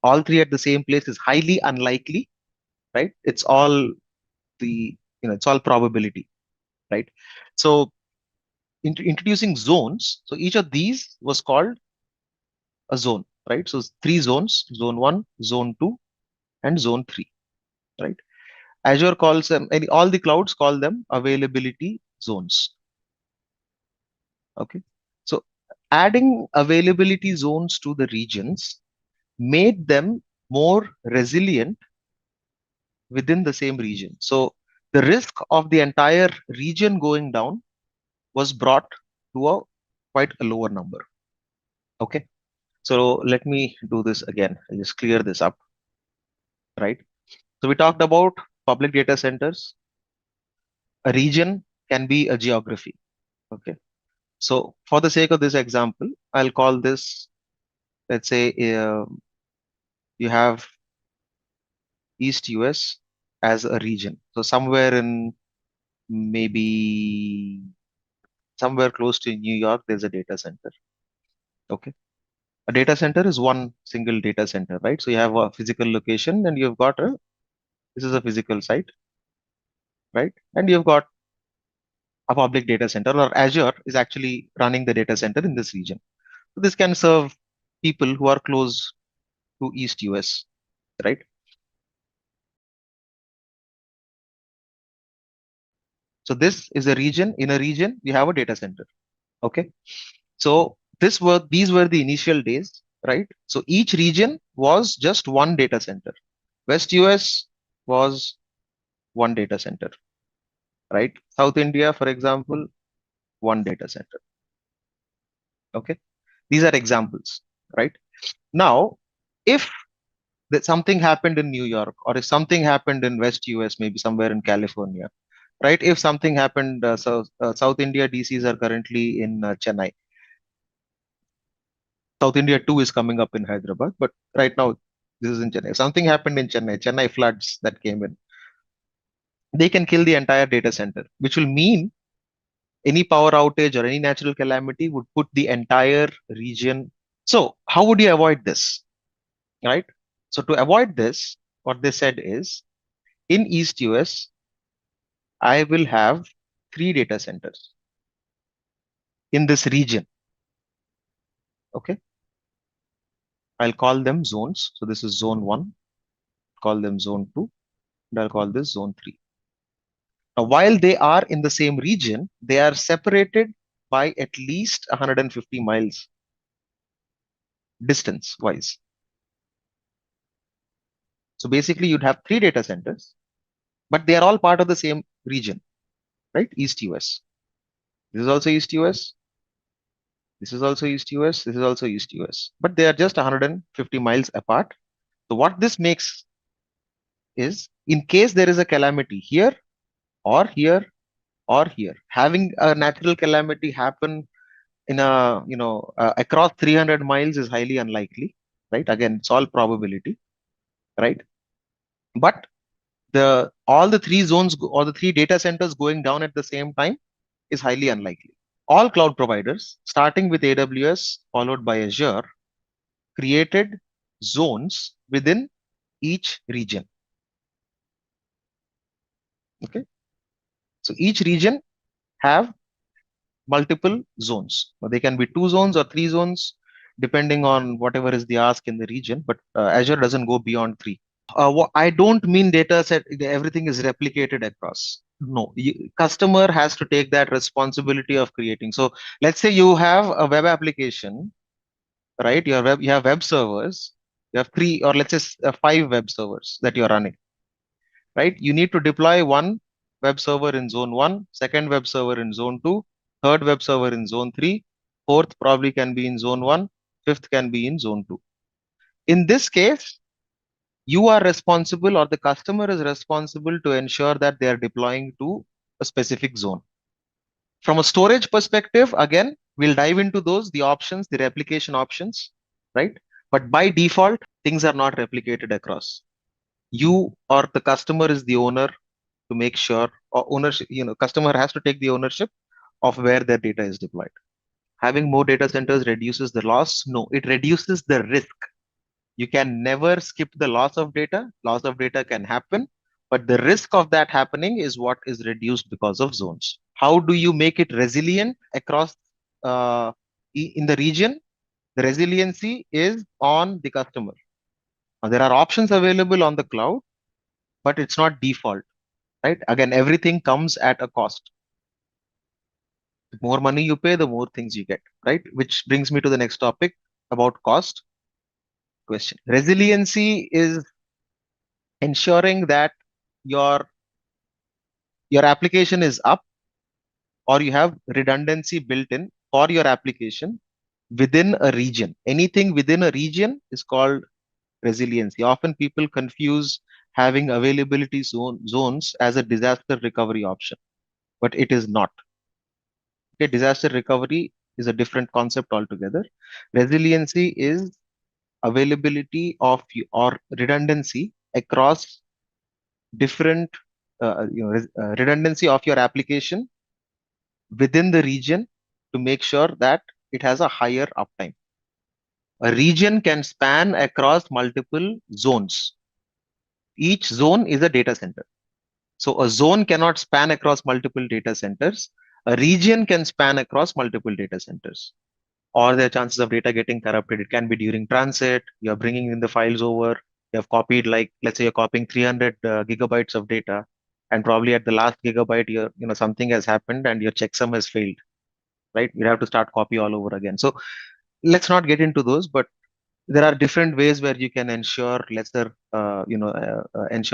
C: all three at the same place is highly unlikely, right? It's all it's all probability, right? So introducing zones. So each of these was called a zone, right? So three zones: zone one, zone two, and zone three, right? Azure calls them, all the clouds call them availability zones. Okay. So adding availability zones to the regions made them more resilient within the same region. So the risk of the entire region going down was brought to a quite a lower number. Okay. So let me do this again. I'll just clear this up, right? So we talked about public data centers. A region can be a geography. Okay. So for the sake of this example, I'll call this, let's say, you have East US as a region. So somewhere in maybe somewhere close to New York, there's a data center. Okay. A data center is one single data center, right? So you have a physical location and you've got this is a physical site, right? And you've got a public data center, or Azure is actually running the data center in this region. So this can serve people who are close to East US, right? So this is a region. In a region, we have a data center. Okay. So these were the initial days, right? So each region was just one data center. West US was one data center, right? South India, for example, one data center. Okay. These are examples, right? Now, if something happened in New York, or if something happened in West US, maybe somewhere in California, right? If something happened, South India DCs are currently in Chennai. South India 2 is coming up in Hyderabad, but right now this is in Chennai. If something happened in Chennai floods that came in, they can kill the entire data center, which will mean any power outage or any natural calamity would put the entire region. So how would you avoid this, right? So to avoid this, what they said is, in East US, I will have 3 data centers in this region. Okay. I'll call them zones. So this is zone 1, call them zone 2, and I'll call this zone 3. Now, while they are in the same region, they are separated by at least 150 miles distance wise. So basically, you'd have 3 data centers, but they are all part of the same region, right? East US. This is also East US. This is also East US. This is also East US. But they are just 150 miles apart. So what this makes is, in case there is a calamity here or here or here, having a natural calamity happen in across 300 miles is highly unlikely, right? Again, it's all probability, right? But all the 3 zones or the 3 data centers going down at the same time is highly unlikely. All cloud providers, starting with AWS followed by Azure, created zones within each region. Okay, so each region have multiple zones. They can be 2 zones or 3 zones, depending on whatever is the ask in the region. But Azure doesn't go beyond 3. I don't mean data set, everything is replicated across. No, customer has to take that responsibility of creating. So let's say you have a web application, right? You have web servers, you have 3, or let's say 5 web servers that you're running, right? You need to deploy one web server in zone 1, second web server in zone 2, third web server in zone 3, fourth probably can be in zone 1, fifth can be in zone 2. In this case, you are responsible, or the customer is responsible, to ensure that they are deploying to a specific zone. From a storage perspective, again, we'll dive into the options, the replication options, right? But by default, things are not replicated across. You or the customer is the owner to make sure, or ownership, customer has to take the ownership of where their data is deployed. Having more data centers reduces the loss? No, it reduces the risk. You can never skip the loss of data. Loss of data can happen, but the risk of that happening is what is reduced because of zones. How do you make it resilient across in the region? The resiliency is on the customer. Now, there are options available on the cloud, but it's not default, right? Again, everything comes at a cost. The more money you pay, the more things you get, right? Which brings me to the next topic about cost. Question. Resiliency is ensuring that your application is up, or you have redundancy built in for your application within a region. Anything within a region is called resiliency. Often people confuse having availability zones as a disaster recovery option, but it is not. Okay, disaster recovery is a different concept altogether. Resiliency is availability of or redundancy across different redundancy of your application within the region to make sure that it has a higher uptime. A region can span across multiple zones. Each zone is a data center. So a zone cannot span across multiple data centers. A region can span across multiple data centers. Or there are chances of data getting corrupted. It can be during transit. You're bringing in the files over. You have copied, like, let's say you're copying 300 gigabytes of data, and probably at the last gigabyte, something has happened and your checksum has failed, right? You have to start copy all over again. So let's not get into those, but there are different ways where you can ensure ensure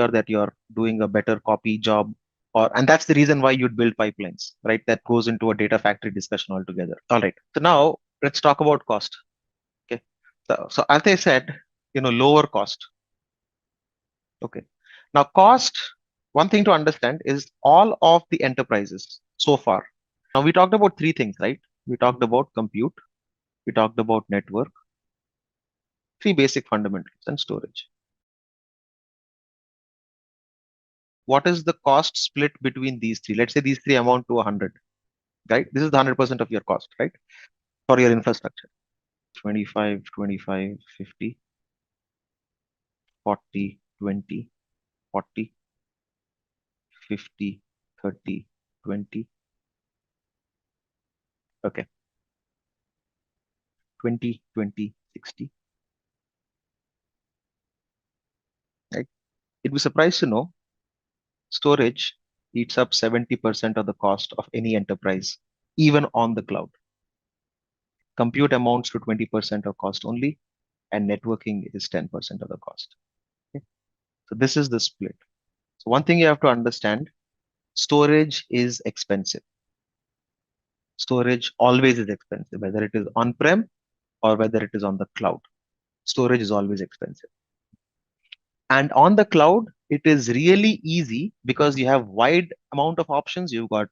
C: that you're doing a better copy job, and that's the reason why you'd build pipelines, right? That goes into a data factory discussion altogether. All right. So now let's talk about cost. Okay. So as I said, lower cost. Okay. Now cost, one thing to understand is all of the enterprises so far. Now we talked about three things, right? We talked about compute, we talked about network, three basic fundamentals, and storage. What is the cost split between these three? Let's say these three amount to 100, right? This is the 100% of your cost, right? For your infrastructure. 25, 25, 50, 40, 20, 40, 50, 30, 20. Okay. 20, 20, 60. Right? You'd be surprised to know storage eats up 70% of the cost of any enterprise, even on the cloud. Compute amounts to 20% of cost only, and networking is 10% of the cost. Okay? So this is the split. So one thing you have to understand, storage is expensive. Storage always is expensive, whether it is on-prem or whether it is on the cloud. Storage is always expensive. And on the cloud, it is really easy because you have wide amount of options. You've got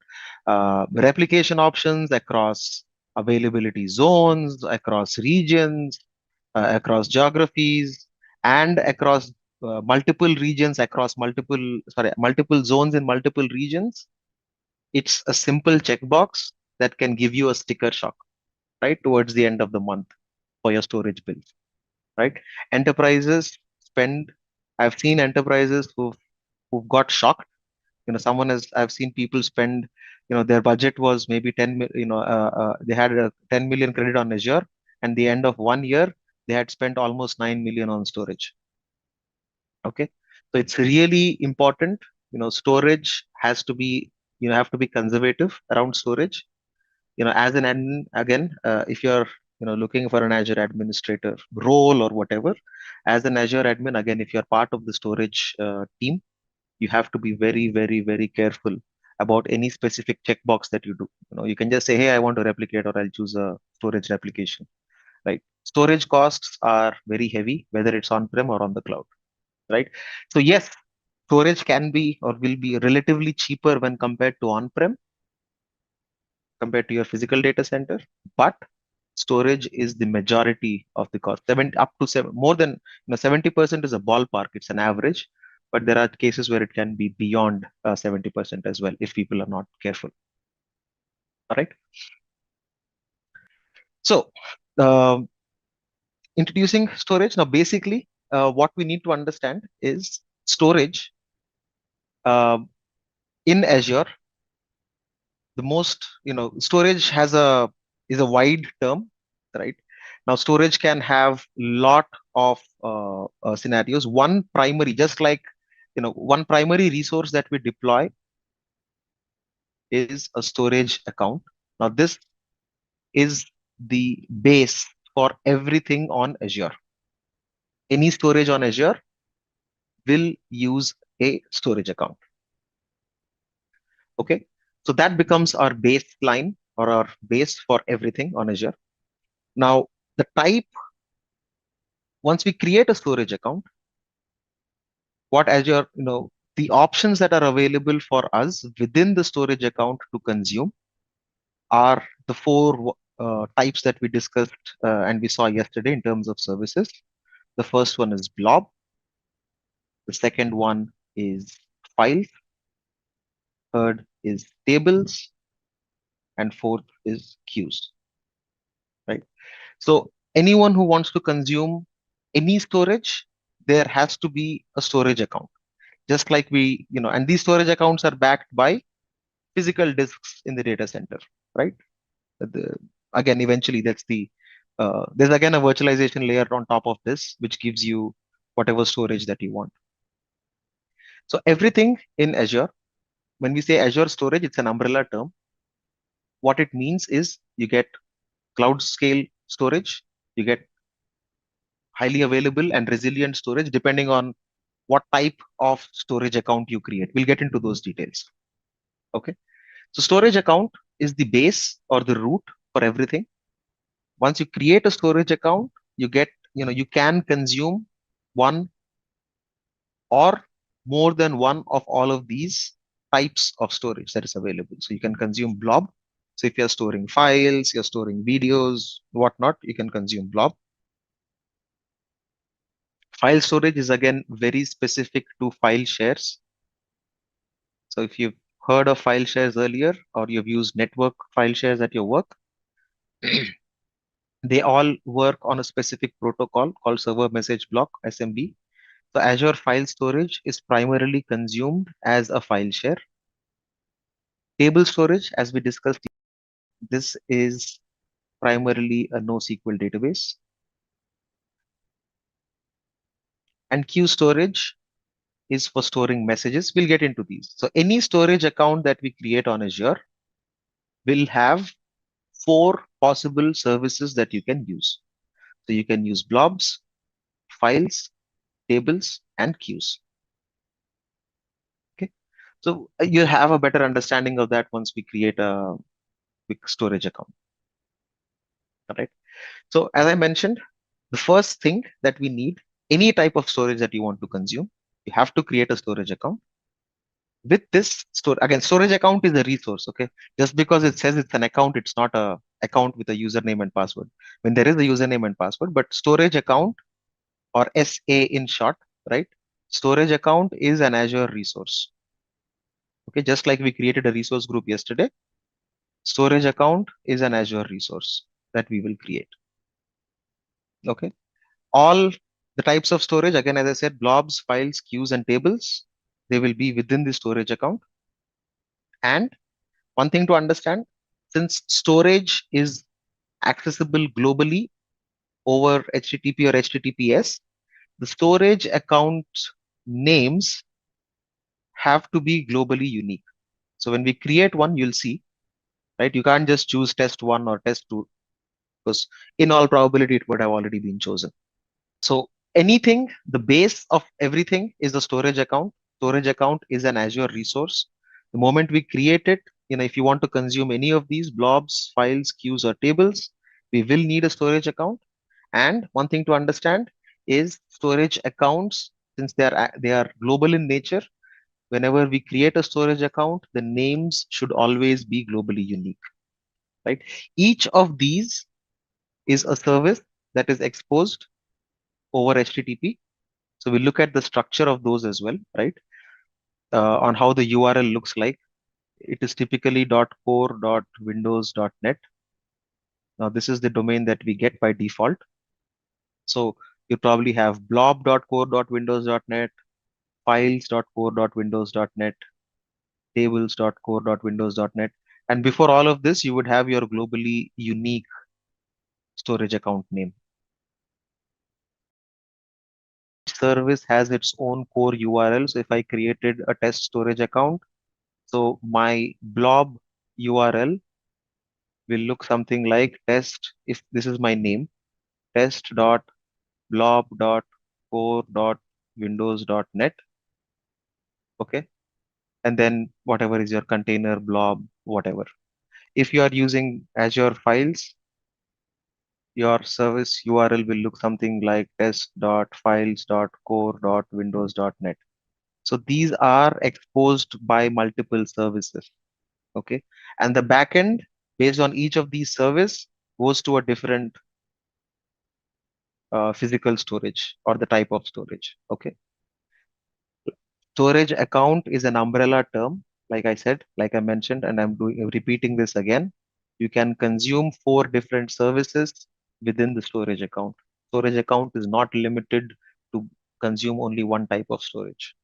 C: replication options across availability zones, across regions, across geographies, and across multiple regions, across multiple zones in multiple regions. It's a simple checkbox that can give you a sticker shock, right, towards the end of the month for your storage bills, right? Enterprises spend, I've seen enterprises who've got shocked. I've seen people spend, their budget was maybe 10, they had a 10 million credit on Azure, and the end of 1 year, they had spent almost 9 million on storage. Okay. So it's really important, storage has to be, have to be conservative around storage. As an admin, again, if you're, looking for an Azure administrator role or whatever, as an Azure admin, again, if you're part of the storage team, you have to be very, very, very careful about any specific checkbox that you do. You can just say, hey, I want to replicate, or I'll choose a storage replication, right? Storage costs are very heavy, whether it's on-prem or on the cloud, right? So yes, storage can be or will be relatively cheaper when compared to on-prem, compared to your physical data center, but storage is the majority of the cost. Up to more than 70% is a ballpark. It's an average, but there are cases where it can be beyond 70% as well if people are not careful. All right. So introducing storage now. Basically, what we need to understand is storage in Azure. The most, storage is a wide term, right? Now storage can have lot of scenarios. One primary, just like, one primary resource that we deploy is a storage account. Now this is the base for everything on Azure. Any storage on Azure will use a storage account. Okay, so that becomes our baseline or our base for everything on Azure. Now, the type, once we create a storage account, what Azure, the options that are available for us within the storage account to consume are the four types that we discussed and we saw yesterday in terms of services. The first one is blob. The second one is files. Third is tables. And fourth is queues, right? So anyone who wants to consume any storage, there has to be a storage account. Just like and these storage accounts are backed by physical disks in the data center, right? The, Again, eventually there's again a virtualization layer on top of this, which gives you whatever storage that you want. So everything in Azure, when we say Azure storage, it's an umbrella term. What it means is you get cloud scale storage, you get highly available and resilient storage depending on what type of storage account you create. We'll get into those details. Okay. So storage account is the base or the root for everything. Once you create a storage account, you can consume one or more than one of all of these types of storage that is available. So you can consume blob. So if you're storing files, you're storing videos, whatnot, you can consume blob. File storage is again very specific to file shares. So if you've heard of file shares earlier or you've used network file shares at your work, they all work on a specific protocol called server message block SMB. So Azure file storage is primarily consumed as a file share. Table storage, as we discussed, this is primarily a NoSQL database. And queue storage is for storing messages. We'll get into these. So any storage account that we create on Azure will have four possible services that you can use. So you can use blobs, files, tables, and queues. Okay. So you have a better understanding of that once we create a quick storage account. All right. So as I mentioned, the first thing that we need, any type of storage that you want to consume, you have to create a storage account. With this storage account is a resource. Okay. Just because it says it's an account, it's not a account with a username and password. When there is a username and password, but storage account or SA in short, right? Storage account is an Azure resource. Okay, just like we created a resource group yesterday, storage account is an Azure resource that we will create. Okay, all the types of storage, again, as I said, blobs, files, queues, and tables, they will be within the storage account. And one thing to understand, since storage is accessible globally over HTTP or HTTPS, the storage account names have to be globally unique. So when we create one, you'll see, right? You can't just choose test one or test two because in all probability, it would have already been chosen. So anything, the base of everything is the storage account. Storage account is an Azure resource. The moment we create it, if you want to consume any of these blobs, files, queues, or tables, we will need a storage account. And one thing to understand is storage accounts, since they are global in nature, whenever we create a storage account, the names should always be globally unique, right? Each of these is a service that is exposed over HTTP. So we look at the structure of those as well, right? On how the URL looks like. It is typically .core.windows.net. Now this is the domain that we get by default. So you probably have blob.core.windows.net, files.core.windows.net, tables.core.windows.net. And before all of this, you would have your globally unique storage account name. Service has its own core URL. So if I created a test storage account, so my blob URL will look something like test, if this is my name, test.blob.core.windows.net. Okay. And then whatever is your container, blob, whatever. If you are using Azure Files, your service URL will look something like test.files.core.windows.net. So these are exposed by multiple services. Okay. And the backend, based on each of these service, goes to a different physical storage or the type of storage. Okay. Storage account is an umbrella term, like I said, like I mentioned, and I'm repeating this again. You can consume 4 different services within the storage account. Storage account is not limited to consume only one type of storage.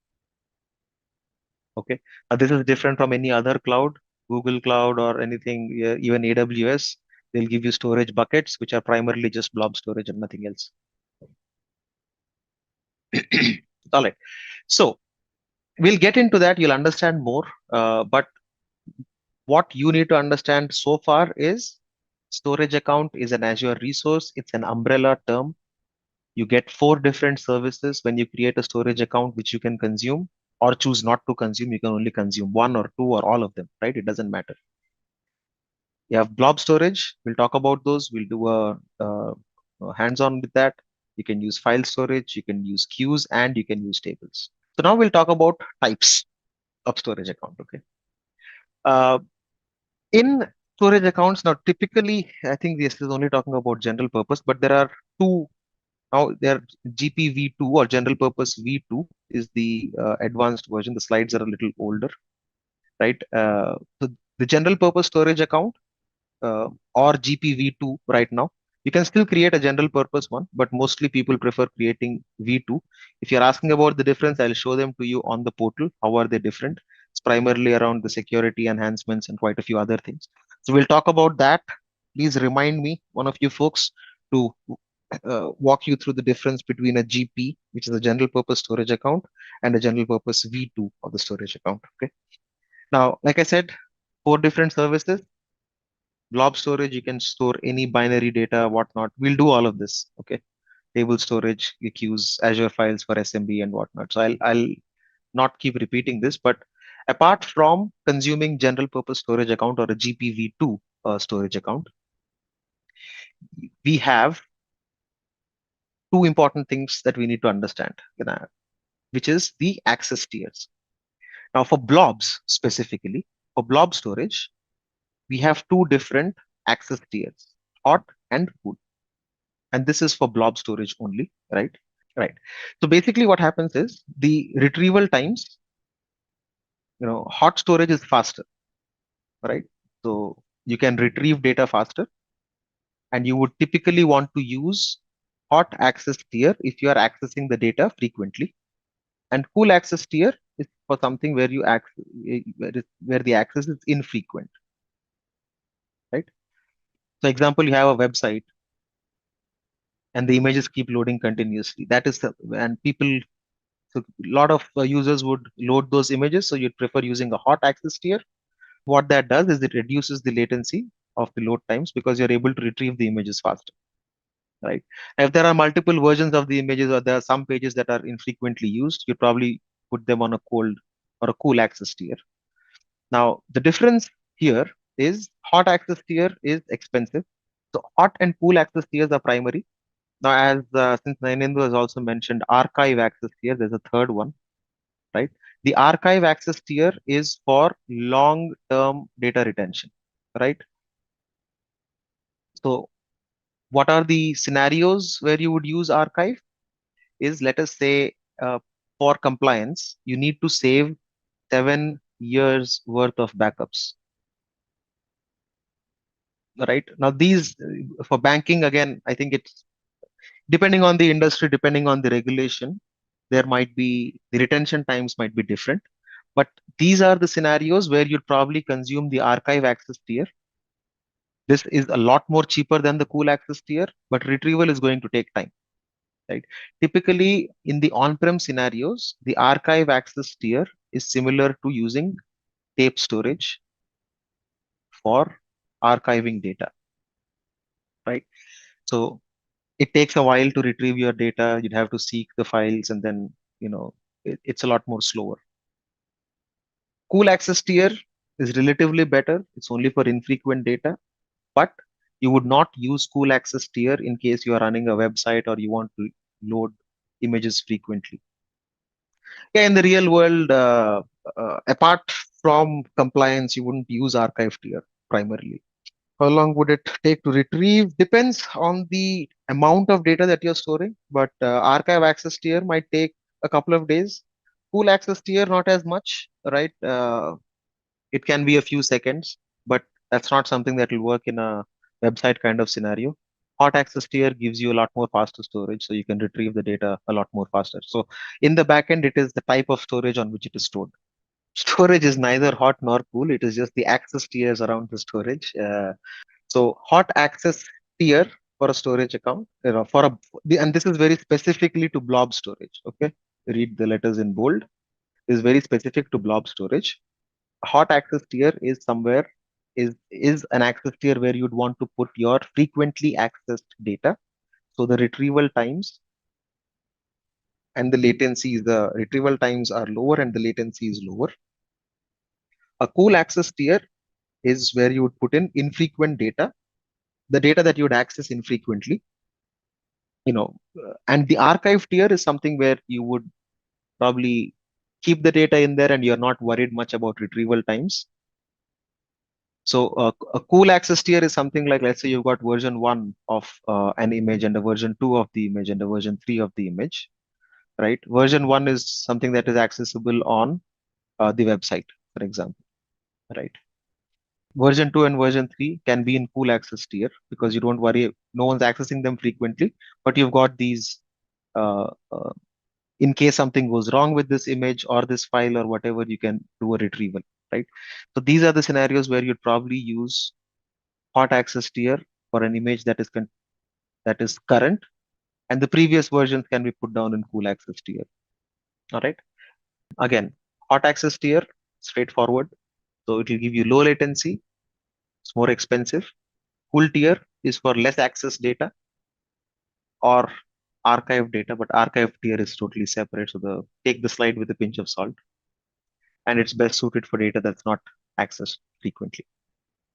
C: Okay. This is different from any other cloud, Google Cloud or anything, even AWS. They'll give you storage buckets, which are primarily just blob storage and nothing else. All right. So we'll get into that. You'll understand more. But what you need to understand so far is storage account is an Azure resource. It's an umbrella term. You get 4 different services when you create a storage account, which you can consume or choose not to consume. You can only consume 1 or 2 or all of them, right? It doesn't matter. You have blob storage. We'll talk about those. We'll do a hands-on with that. You can use file storage, you can use queues, and you can use tables. So now we'll talk about types of storage account. Okay. Uh, in storage accounts, now typically, I think this is only talking about general purpose, but there are two. Now there GPv2 or general purpose V2 is the advanced version. The slides are a little older, right? So the general purpose storage account or GPv2 right now. You can still create a general purpose one, but mostly people prefer creating V2. If you're asking about the difference, I'll show them to you on the portal. How are they different? It's primarily around the security enhancements and quite a few other things. So we'll talk about that. Please remind me, one of you folks, to walk you through the difference between a GP, which is a general purpose storage account, and a general purpose V2 of the storage account. Okay. Now, like I said, 4 different services. Blob storage, you can store any binary data, whatnot. We'll do all of this. Okay. Table storage, you use Azure files for SMB and whatnot. So I'll not keep repeating this, but apart from consuming general purpose storage account or a GPv2 storage account, we have 2 important things that we need to understand, which is the access tiers. Now for blobs specifically, for blob storage, we have 2 different access tiers, hot and cool. And this is for blob storage only, right? Right. So basically what happens is the retrieval times, hot storage is faster, right? So you can retrieve data faster, and you would typically want to use hot access tier if you are accessing the data frequently. And cool access tier is for something where you access, where the access is infrequent, right? So example, you have a website and the images keep loading continuously. That is, and people, so a lot of users would load those images. So you'd prefer using a hot access tier. What that does is it reduces the latency of the load times because you're able to retrieve the images faster, right? If there are multiple versions of the images or there are some pages that are infrequently used, you probably put them on a cold or a cool access tier. Now, the difference here is hot access tier is expensive. So hot and cool access tiers are primary. Now, as since Nainendu has also mentioned, archive access tier, there's a third one, right? The archive access tier is for long-term data retention, right? So what are the scenarios where you would use archive? Is, let us say, for compliance, you need to save 7 years worth of backups, right? Now, these for banking, again, I think it's depending on the industry, depending on the regulation, there might be the retention times might be different. But these are the scenarios where you'd probably consume the archive access tier. This is a lot more cheaper than the cool access tier, but retrieval is going to take time, right? Typically, in the on-prem scenarios, the archive access tier is similar to using tape storage for archiving data, right? So it takes a while to retrieve your data. You'd have to seek the files, and then it's a lot more slower. Cool access tier is relatively better. It's only for infrequent data, but you would not use cool access tier in case you are running a website or you want to load images frequently. Yeah, in the real world, apart from compliance, you wouldn't use archive tier primarily. How long would it take to retrieve? Depends on the amount of data that you're storing, but archive access tier might take a couple of days. Cool access tier, not as much, right? It can be a few seconds, but that's not something that will work in a website kind of scenario. Hot access tier gives you a lot more faster storage, so you can retrieve the data a lot more faster. So in the backend, it is the type of storage on which it is stored. Storage is neither hot nor cool. It is just the access tiers around the storage. So hot access tier for a storage account, for a and this is very specifically to blob storage. Okay, read the letters in bold. This is very specific to blob storage. Hot access tier is somewhere is an access tier where you'd want to put your frequently accessed data. So the retrieval times and the latencies, the retrieval times are lower and the latency is lower. A cool access tier is where you would put in infrequent data, the data that you would access infrequently, and the archive tier is something where you would probably keep the data in there and you're not worried much about retrieval times. So a cool access tier is something like, let's say you've got version 1 of an image and a version 2 of the image and a version 3 of the image, right? Version 1 is something that is accessible on the website, for example, right? Version 2 and version 3 can be in cool access tier because you don't worry, no one's accessing them frequently, but you've got these, uh, uh, in case something goes wrong with this image or this file or whatever, you can do a retrieval, right? So these are the scenarios where you'd probably use hot access tier for an image that is current, and the previous versions can be put down in cool access tier. All right. Again, hot access tier, straightforward. So it will give you low latency. It's more expensive. Cool tier is for less access data or archive data, but archive tier is totally separate. So take the slide with a pinch of salt, and it's best suited for data that's not accessed frequently,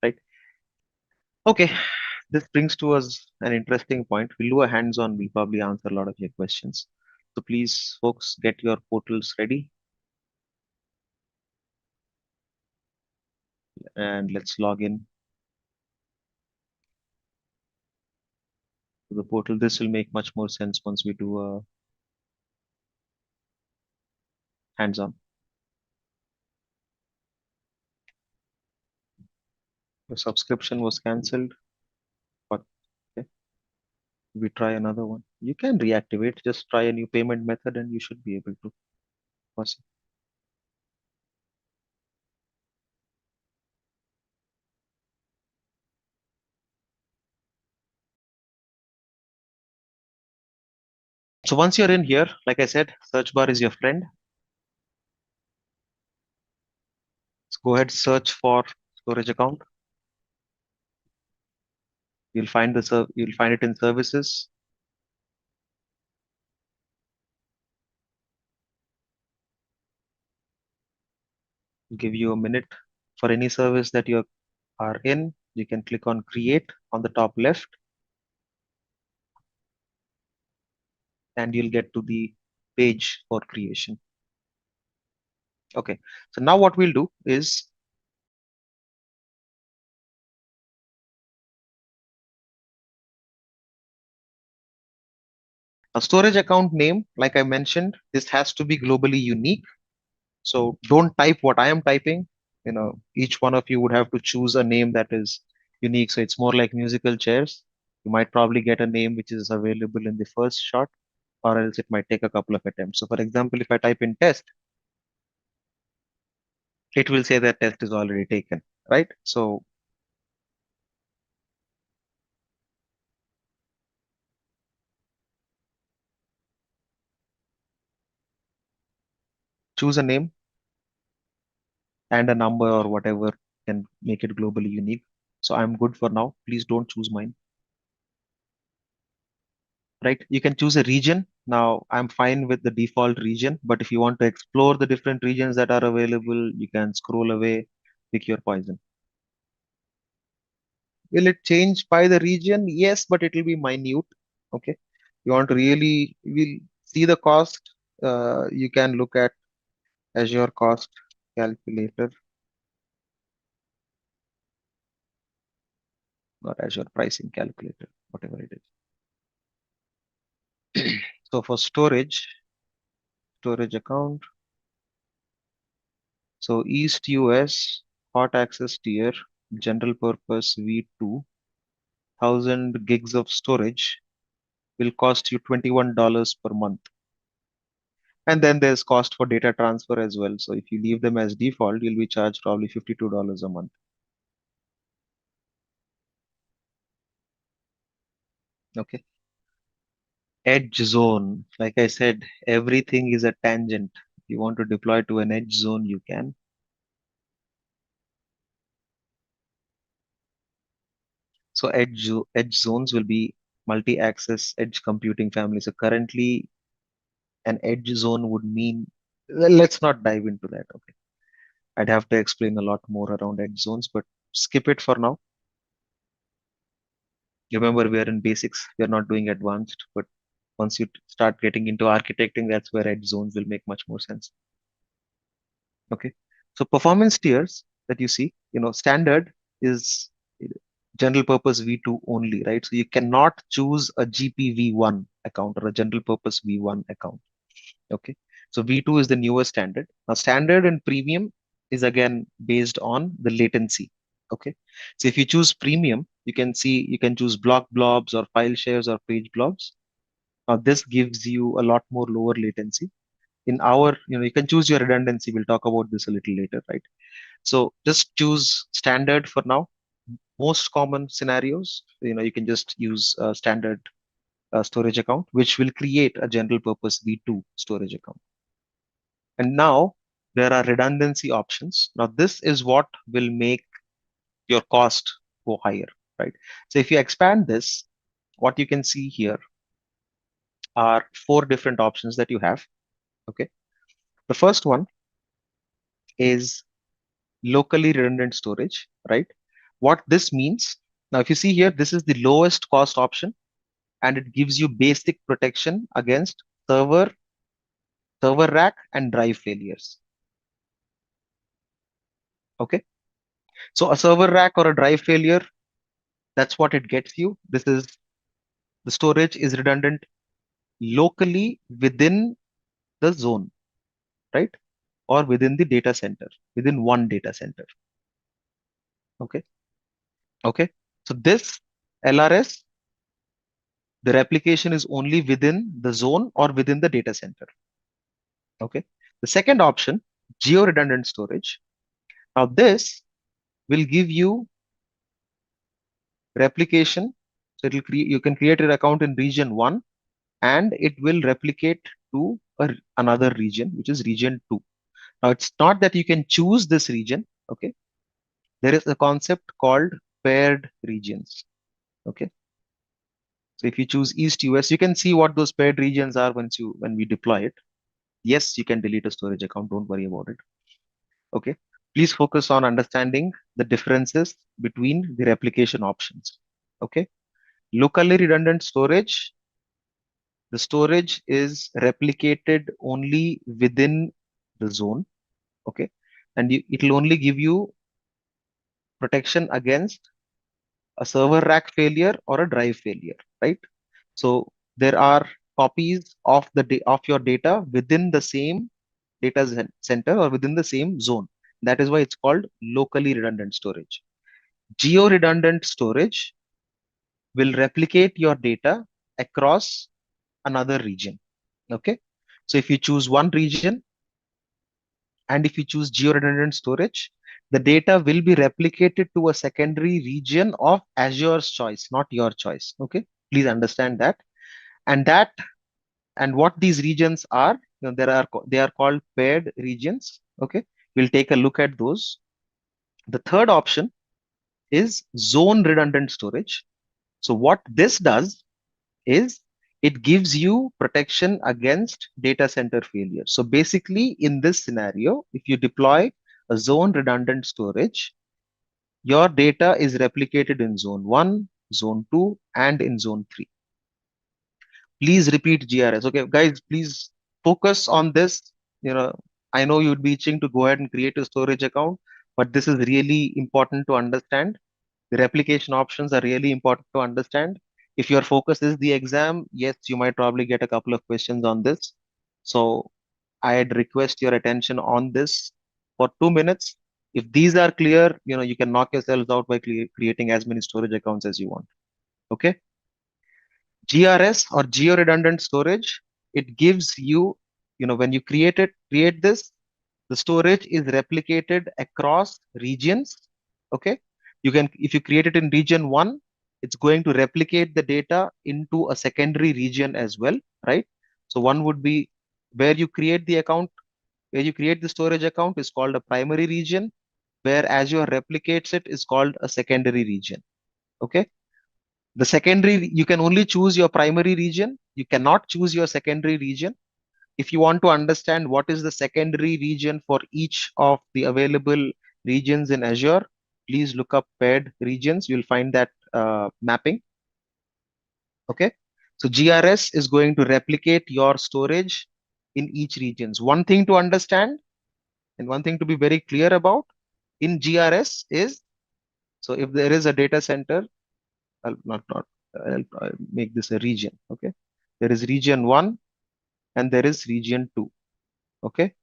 C: right? Okay, this brings to us an interesting point. We'll do a hands-on. We'll probably answer a lot of your questions. So please, folks, get your portals ready and let's log in to the portal. This will make much more sense once we do a hands-on. Your subscription was cancelled, but okay, we try another one. You can reactivate, just try a new payment method and you should be able to. Awesome. So once you're in here, like I said, search bar is your friend. Let's go ahead, search for storage account. You'll find it in services. Give you a minute. For any service that you are in, you can click on create on the top left and you'll get to the page for creation. Okay, so now what we'll do is a storage account name. Like I mentioned, this has to be globally unique. So don't type what I am typing. Each one of you would have to choose a name that is unique. So it's more like musical chairs. You might probably get a name which is available in the first shot, or else it might take a couple of attempts. So for example, if I type in test, it will say that test is already taken, right? So choose a name and a number or whatever can make it globally unique. So I'm good for now. Please don't choose mine, right? You can choose a region. Now I'm fine with the default region, but if you want to explore the different regions that are available, you can scroll away Pick your poison. Will it change by the region? Yes, but it will be minute. Okay. You want to really will see the cost. You can look at Azure cost calculator or Azure pricing calculator, whatever it is. So for storage account, so East US hot access tier, general purpose V2, 1000 gigs of storage will cost you $21 per month. And then there's cost for data transfer as well. So if you leave them as default, you'll be charged probably $52 a month. Okay. Edge zone. Like I said, everything is a tangent. If you want to deploy to an edge zone, you can. So edge zones will be multi-access edge computing family. So currently an edge zone would mean, let's not dive into that. Okay. I'd have to explain a lot more around edge zones, but skip it for now. Remember, we are in basics. We are not doing advanced, but once you start getting into architecting, that's where edge zones will make much more sense. Okay. So performance tiers that you see, standard is general purpose V2 only, right? So you cannot choose a GPV1 account or a general purpose V1 account. Okay. So V2 is the newest standard. Now standard and premium is again based on the latency. Okay. So if you choose premium, you can choose block blobs or file shares or page blobs. Now this gives you a lot more lower latency. In our, you can choose your redundancy. We'll talk about this a little later, right? So just choose standard for now. Most common scenarios, you can just use a standard storage account, which will create a general purpose V2 storage account. And now there are redundancy options. Now this is what will make your cost go higher, right? So if you expand this, what you can see here are 4 different options that you have. Okay. The first one is locally redundant storage, right? What this means, now if you see here, this is the lowest cost option and it gives you basic protection against server rack and drive failures. Okay. So a server rack or a drive failure, that's what it gets you. The storage is redundant locally within the zone, right? Or within the data center, within one data center. Okay. Okay. So this LRS, the replication is only within the zone or within the data center. Okay. The second option, geo redundant storage. Now this will give you replication. So it will create, you can create an account in region 1 and it will replicate to another region, which is region 2. Now it's not that you can choose this region. Okay. There is a concept called paired regions. Okay. So if you choose East US, you can see what those paired regions are when we deploy it. Yes, you can delete a storage account. Don't worry about it. Okay. Please focus on understanding the differences between the replication options. Okay. Locally redundant storage, the storage is replicated only within the zone. Okay. And it will only give you protection against a server rack failure or a drive failure, right? So there are copies of of your data within the same data center or within the same zone. That is why it's called locally redundant storage. Geo redundant storage will replicate your data across another region. Okay. So if you choose one region and if you choose geo redundant storage, the data will be replicated to a secondary region of Azure's choice, not your choice. Okay. Please understand that. And what these regions are, they are called paired regions. Okay. We'll take a look at those. The third option is zone redundant storage. So what this does is it gives you protection against data center failure. So basically in this scenario, if you deploy a zone redundant storage, your data is replicated in zone 1, zone 2, and in zone 3. Please repeat GRS. Okay, guys, please focus on this. I know you'd be itching to go ahead and create a storage account, but this is really important to understand. The replication options are really important to understand. If your focus is the exam, yes, you might probably get a couple of questions on this. So I'd request your attention on this for 2 minutes. If these are clear, you can knock yourselves out by creating as many storage accounts as you want. Okay. GRS or geo redundant storage, it gives you, when you create this, the storage is replicated across regions. Okay. If you create it in region 1, it's going to replicate the data into a secondary region as well, right? So one would be where you create the account, where you create the storage account is called a primary region, where Azure replicates it is called a secondary region. Okay. The secondary, you can only choose your primary region. You cannot choose your secondary region. If you want to understand what is the secondary region for each of the available regions in Azure, please look up paired regions. You'll find that mapping. Okay. So GRS is going to replicate your storage in each regions. One thing to understand and one thing to be very clear about in GRS is, so if there is a data center, I'll make this a region. Okay. There is region 1 and there is region 2. Okay.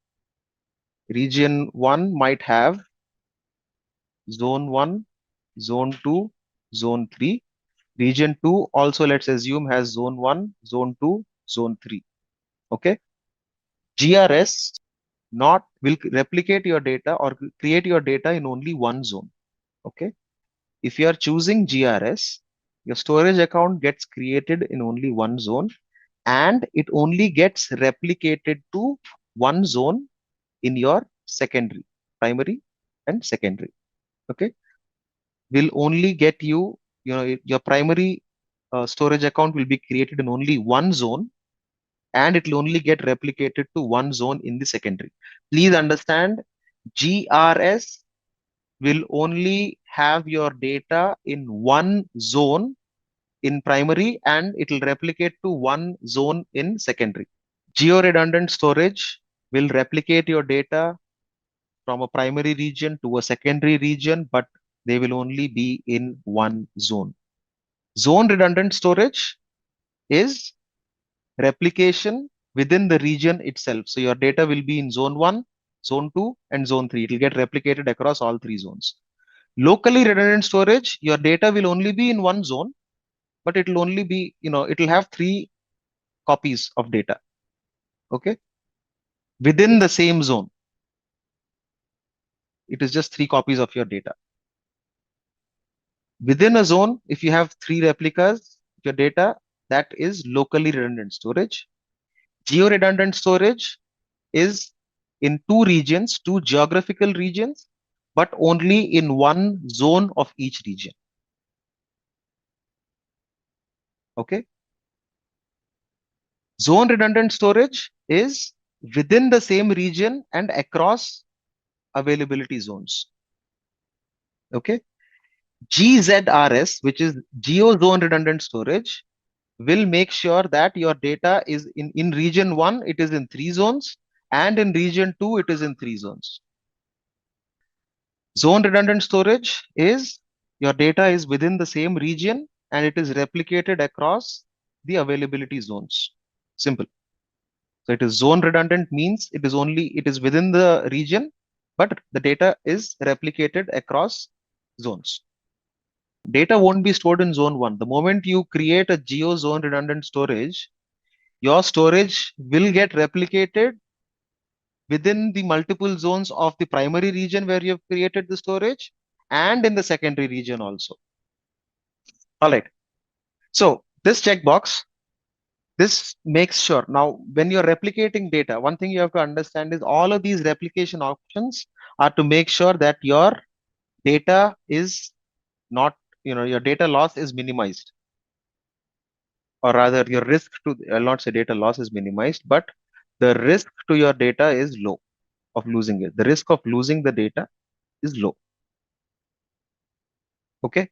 C: Region 1 might have zone 1, zone 2, zone 3. Region 2 also, let's assume, has zone 1, zone 2, zone 3. Okay. GRS not will replicate your data or create your data in only one zone. Okay. If you are choosing GRS, your storage account gets created in only one zone and it only gets replicated to one zone in your secondary, primary and secondary. Okay. Will only get you, your primary storage account will be created in only one zone and it will only get replicated to one zone in the secondary. Please understand, GRS will only have your data in one zone in primary and it will replicate to one zone in secondary. Geo redundant storage will replicate your data from a primary region to a secondary region, but they will only be in one zone. Zone redundant storage is replication within the region itself. So your data will be in zone 1, zone 2, and zone 3. It will get replicated across all three zones. Locally redundant storage, your data will only be in one zone, but it will only be, it will have 3 copies of data. Okay. Within the same zone. It is just 3 copies of your data. Within a zone, if you have 3 replicas, your data, that is locally redundant storage. Geo redundant storage is in 2 regions, 2 geographical regions, but only in one zone of each region. Okay. Zone redundant storage is within the same region and across availability zones. Okay. GZRS, which is geo zone redundant storage, will make sure that your data is in region 1, it is in 3 zones, and in region 2, it is in 3 zones. Zone redundant storage is your data is within the same region and it is replicated across the availability zones. Simple. So it is zone redundant means it is within the region, but the data is replicated across zones. Data won't be stored in zone 1. The moment you create a geo zone redundant storage, your storage will get replicated within the multiple zones of the primary region where you have created the storage and in the secondary region also. All right. So this checkbox, this makes sure now when you're replicating data, one thing you have to understand is all of these replication options are to make sure that your data is not, your data loss is minimized, or rather your risk to, I'll not say data loss is minimized, but the risk to your data is low. of losing it. The risk of losing the data is low. Okay.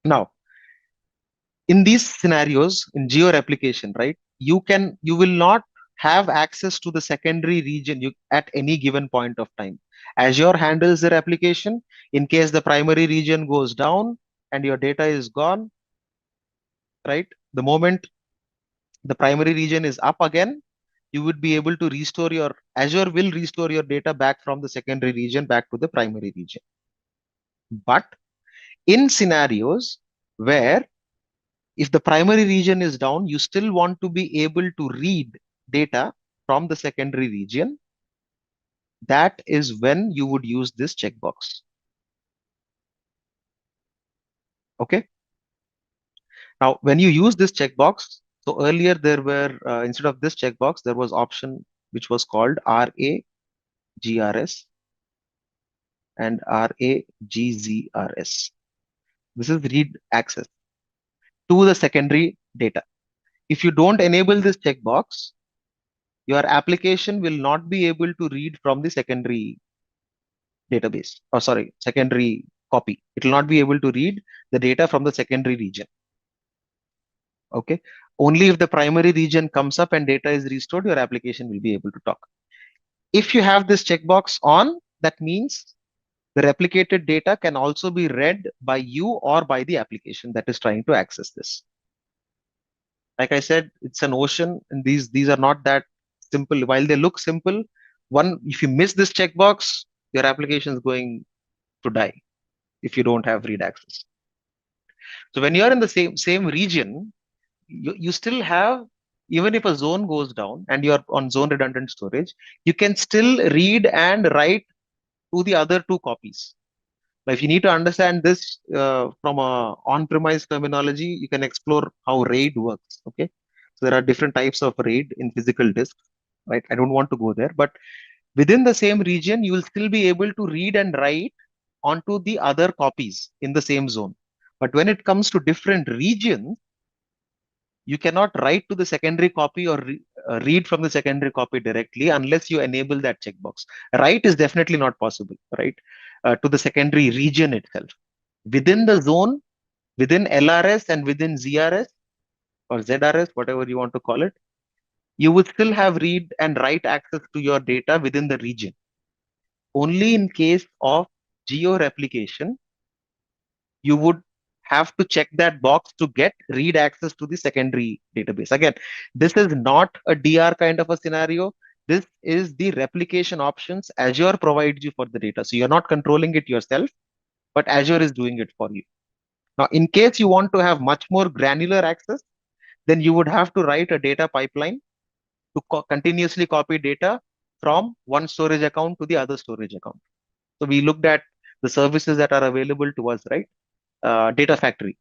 C: Now, in these scenarios, in geo replication, right, you will not have access to the secondary region at any given point of time. Azure handles the replication in case the primary region goes down and your data is gone, right? The moment the primary region is up again, you would be able to restore your Azure will restore your data back from the secondary region back to the primary region. But in scenarios where if the primary region is down, you still want to be able to read data from the secondary region. That is when you would use this checkbox. Okay. Now, when you use this checkbox, so earlier there were, instead of this checkbox, there was option which was called RAGRS and RAGZRS. This is read access to the secondary data. If you don't enable this checkbox, your application will not be able to read from the secondary database, or sorry, secondary copy. It will not be able to read the data from the secondary region. Okay. Only if the primary region comes up and data is restored, your application will be able to talk. If you have this checkbox on, that means the replicated data can also be read by you or by the application that is trying to access this. Like I said, it's an ocean, and these are not that simple. While they look simple, if you miss this checkbox, your application is going to die if you don't have read access. So when you're in the same region, you still have, even if a zone goes down and you're on zone redundant storage, you can still read and write to the other two copies. Now, if you need to understand this from a on-premise terminology, you can explore how RAID works. Okay, so there are different types of RAID in physical disks, right? I don't want to go there, but within the same region, you will still be able to read and write onto the other copies in the same zone. But when it comes to different regions, you cannot write to the secondary copy or read from the secondary copy directly unless you enable that checkbox. Write is definitely not possible, right? To the secondary region itself. Within the zone, within LRS and within ZRS or ZRS, whatever you want to call it, you would still have read and write access to your data within the region. Only in case of geo replication, you would have to check that box to get read access to the secondary database. Again, this is not a DR kind of a scenario. This is the replication options Azure provides you for the data. So you're not controlling it yourself, but Azure is doing it for you. Now, in case you want to have much more granular access, then you would have to write a data pipeline to continuously copy data from one storage account to the other storage account. So we looked at the services that are available to us, right? Data factory.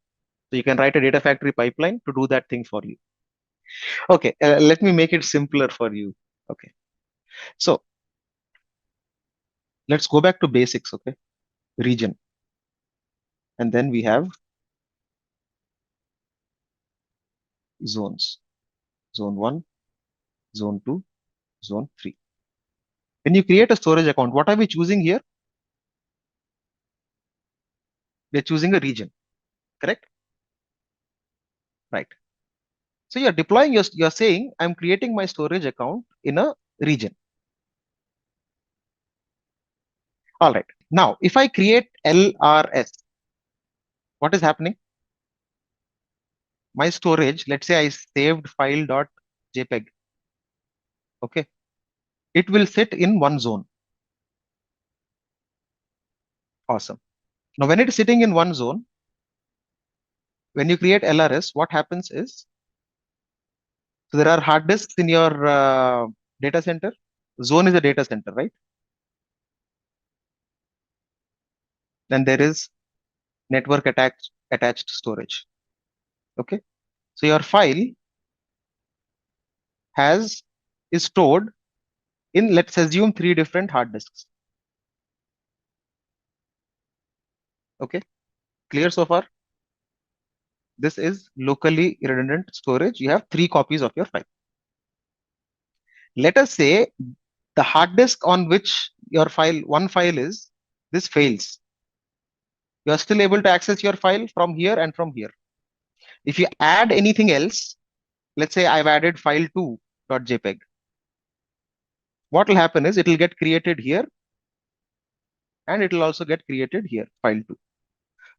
C: So you can write a data factory pipeline to do that thing for you. Okay, let me make it simpler for you. Okay, so let's go back to basics. Okay, region, and then we have zones. Zone 1, zone 2, zone 3. When you create a storage account, what are we choosing here? We're choosing a region, correct? Right. So you're deploying, you're saying, I'm creating my storage account in a region. All right. Now, if I create LRS, what is happening? My storage, let's say I saved file.jpg. Okay. It will sit in one zone. Awesome. Now, when it is sitting in one zone, when you create LRS, what happens is, so there are hard disks in your data center. Zone is a data center, right? Then there is network attached storage. Okay. So your file is stored in, let's assume, 3 different hard disks. Okay. Clear so far? This is locally redundant storage. You have 3 copies of your file. Let us say the hard disk on which your one file is, this fails. You are still able to access your file from here and from here. If you add anything else, let's say I've added file2.jpg. What will happen is it will get created here and it will also get created here, file2.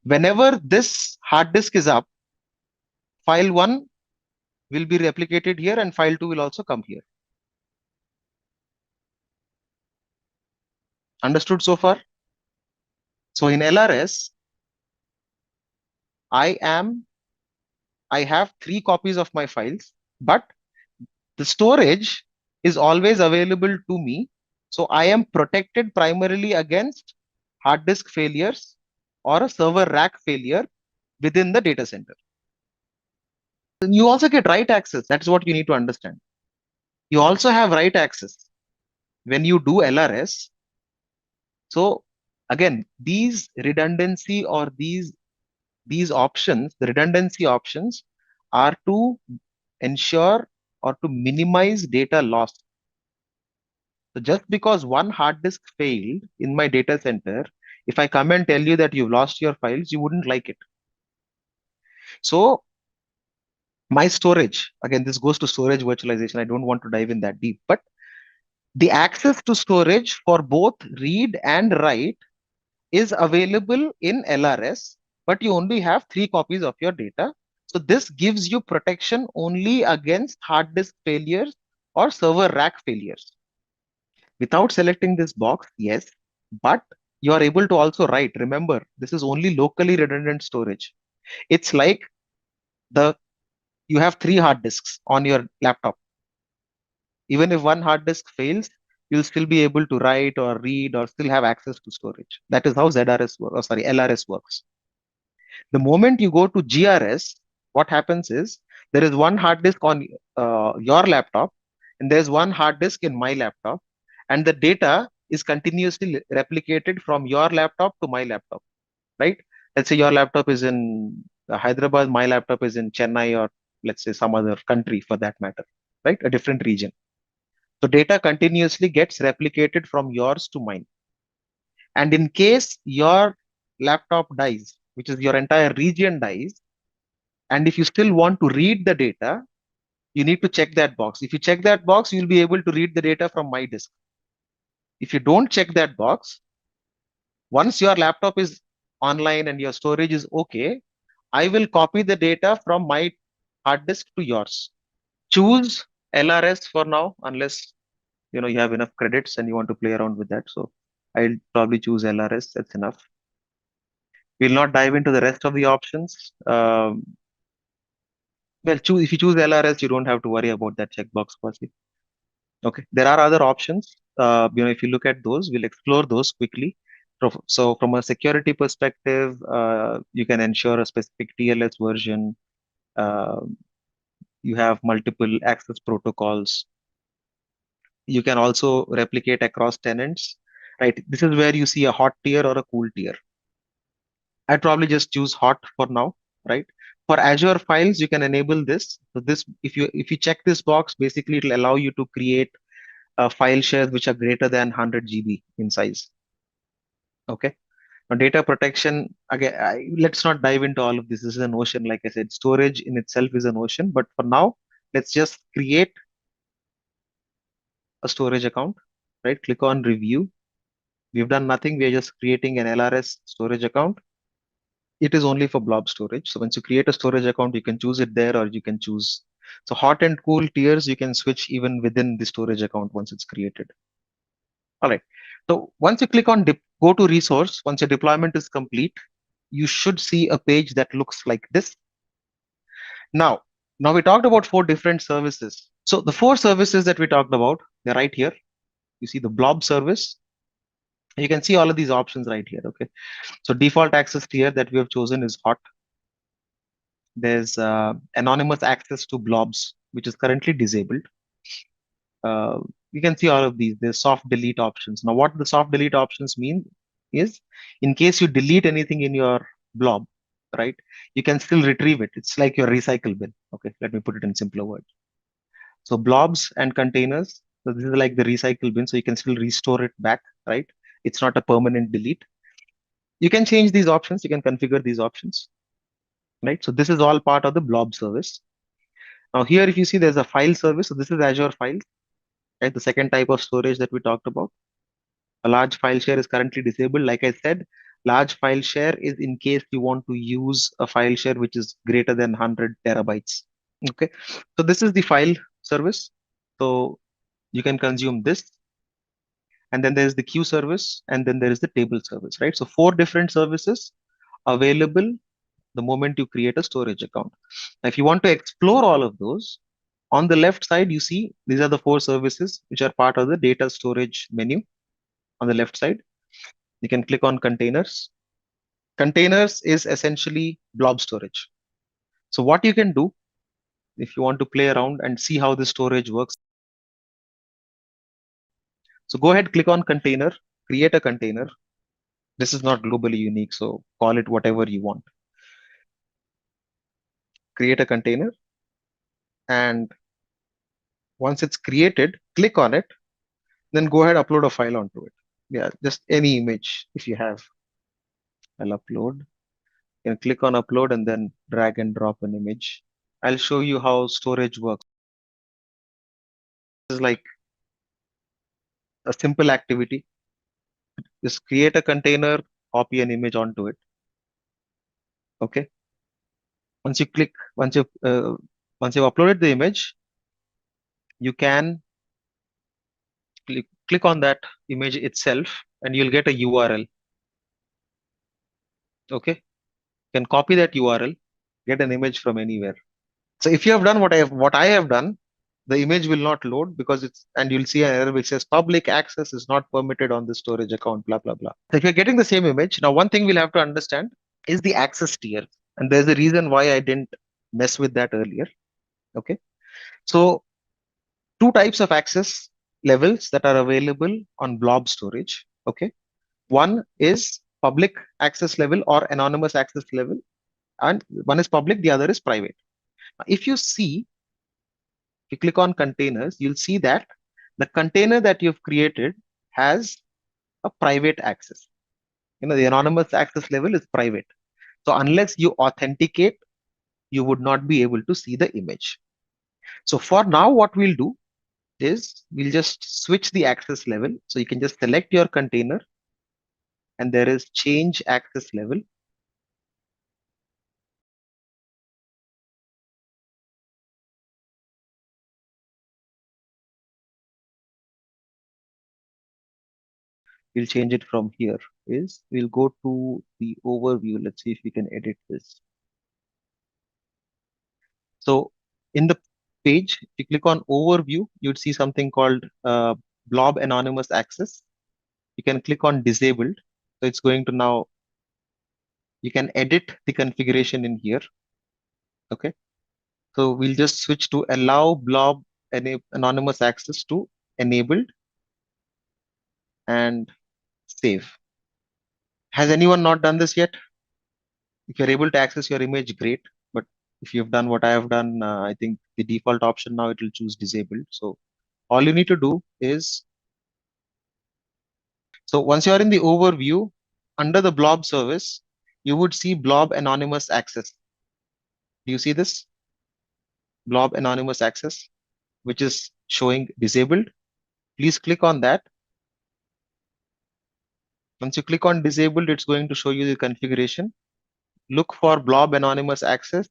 C: Whenever this hard disk is up, file1 will be replicated here and file2 will also come here. Understood so far? So in LRS, I have 3 copies of my files, but the storage is always available to me. So I am protected primarily against hard disk failures or a server rack failure within the data center. You also get write access. That's what you need to understand. You also have write access when you do LRS. So again, these redundancy or these options, the redundancy options are to ensure or to minimize data loss. So just because one hard disk failed in my data center, if I come and tell you that you've lost your files, you wouldn't like it. So my storage, again, this goes to storage virtualization. I don't want to dive in that deep, but the access to storage for both read and write is available in LRS, but you only have 3 copies of your data. So this gives you protection only against hard disk failures or server rack failures. Without selecting this box, yes, but you are able to also write. Remember, this is only locally redundant storage. It's like you have 3 hard disks on your laptop. Even if one hard disk fails, you'll still be able to write or read or still have access to storage. That is how LRS works. The moment you go to GRS, what happens is there is one hard disk on your laptop and there's one hard disk in my laptop, and the data is continuously replicated from your laptop to my laptop, right? Let's say your laptop is in Hyderabad, my laptop is in Chennai, or let's say some other country for that matter, right? A different region. So data continuously gets replicated from yours to mine. And in case your laptop dies, which is your entire region dies, and if you still want to read the data, you need to check that box. If you check that box, you'll be able to read the data from my disk. If you don't check that box, once your laptop is online and your storage is okay, I will copy the data from my hard disk to yours. Choose LRS for now, unless you have enough credits and you want to play around with that. So I'll probably choose LRS. That's enough. We'll not dive into the rest of the options. Well, if you choose LRS, you don't have to worry about that checkbox firstly. Okay, there are other options. If you look at those, we'll explore those quickly. So from a security perspective, you can ensure a specific TLS version. You have multiple access protocols. You can also replicate across tenants, right? This is where you see a hot tier or a cool tier. I'd probably just choose hot for now, right? For Azure files, you can enable this. So this, if you check this box, basically it'll allow you to create file shares which are greater than 100 GB in size. Okay. Now, data protection, again, let's not dive into all of this. This is an ocean. Like I said, storage in itself is an ocean. But for now, let's just create a storage account, right? Click on review. We've done nothing. We're just creating an LRS storage account. It is only for blob storage. So once you create a storage account, you can choose it there, or you can choose. So hot and cool tiers, you can switch even within the storage account once it's created. All right. So once you click on go to resource, once your deployment is complete, you should see a page that looks like this. Now we talked about 4 different services. So the 4 services that we talked about, they're right here. You see the blob service. You can see all of these options right here. Okay. So default access tier that we have chosen is hot. There's anonymous access to blobs, which is currently disabled. You can see all of these. There's soft delete options. Now, what the soft delete options mean is, in case you delete anything in your blob, right, you can still retrieve it. It's like your recycle bin. Okay, let me put it in simpler words. So blobs and containers, So this is like the recycle bin, so you can still restore it back, right? It's not a permanent delete. You can change these options, you can configure these options, right? So this is all part of the blob service. Now here, if you see, there's a file service. So this is Azure Files, right? The second type of storage that we talked about. A large file share is currently disabled. Like I said, large file share is in case you want to use a file share which is greater than 100 terabytes. Okay, so this is the file service. So you can consume this. And then there's the queue service, and then there is the table service, right? So 4 different services available the moment you create a storage account. Now, if you want to explore all of those, on the left side, you see these are the 4 services which are part of the data storage menu on the left side. You can click on containers. Containers is essentially blob storage. So what you can do if you want to play around and see how the storage works. So go ahead, click on container, create a container. This is not globally unique, so call it whatever you want. Create a container, and once it's created, click on it, then go ahead, upload a file onto it. Yeah, just any image if you have. I'll upload. You can click on upload and then drag and drop an image. I'll show you how storage works. This is like a simple activity. Just create a container, copy an image onto it. Okay. Once you click, once you've uploaded the image, you can click on that image itself, and you'll get a URL. Okay. You can copy that URL, get an image from anywhere. So if you have done what I have done, the image will not load because and you'll see an error which says public access is not permitted on the storage account, blah, blah, blah. So if you're getting the same image, now one thing we'll have to understand is the access tier. And there's a reason why I didn't mess with that earlier. Okay. So 2 types of access levels that are available on blob storage. Okay. One is public access level or anonymous access level, and one is public, the other is private. If you see, if you click on containers, you'll see that the container that you've created has a private access. The anonymous access level is private. So unless you authenticate, you would not be able to see the image. So for now, what we'll do is we'll just switch the access level. So you can just select your container, and there is change access level. We'll change it from here. We'll go to the overview. Let's see if we can edit this. So in the page, if you click on overview, you'd see something called blob anonymous access. You can click on disabled. So it's going to now, you can edit the configuration in here. Okay. So we'll just switch to allow blob anonymous access to enabled and save. Has anyone not done this yet? If you're able to access your image, great. But if you've done what I have done, I think the default option now it will choose disabled. So all you need to do is, so once you're in the overview, under the blob service, you would see blob anonymous access. Do you see this? Blob anonymous access, which is showing disabled. Please click on that. Once you click on disabled, it's going to show you the configuration. Look for blob anonymous access,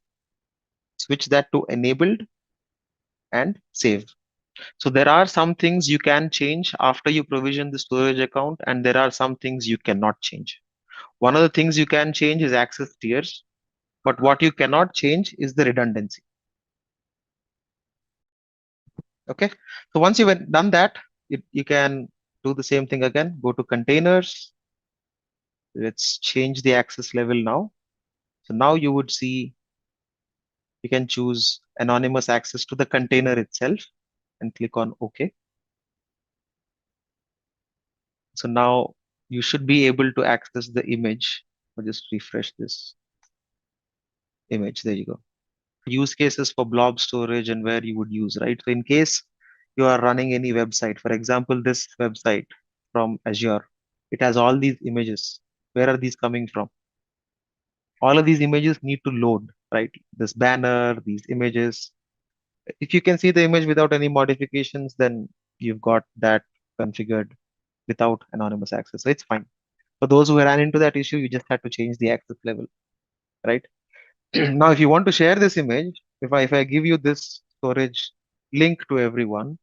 C: switch that to enabled and save. So there are some things you can change after you provision the storage account, and there are some things you cannot change. One of the things you can change is access tiers, but what you cannot change is the redundancy. Okay. So once you've done that, you can do the same thing again. Go to containers. Let's change the access level now. So now you would see you can choose anonymous access to the container itself and click on OK. So now you should be able to access the image. I'll just refresh this image. There you go. Use cases for blob storage and where you would use, right? So in case you are running any website, for example, this website from Azure, it has all these images. Where are these coming from? All of these images need to load, right? This banner, these images. If you can see the image without any modifications, then you've got that configured without anonymous access. So it's fine. For those who ran into that issue, you just had to change the access level, right? Now, if you want to share this image, if I give you this storage link to everyone,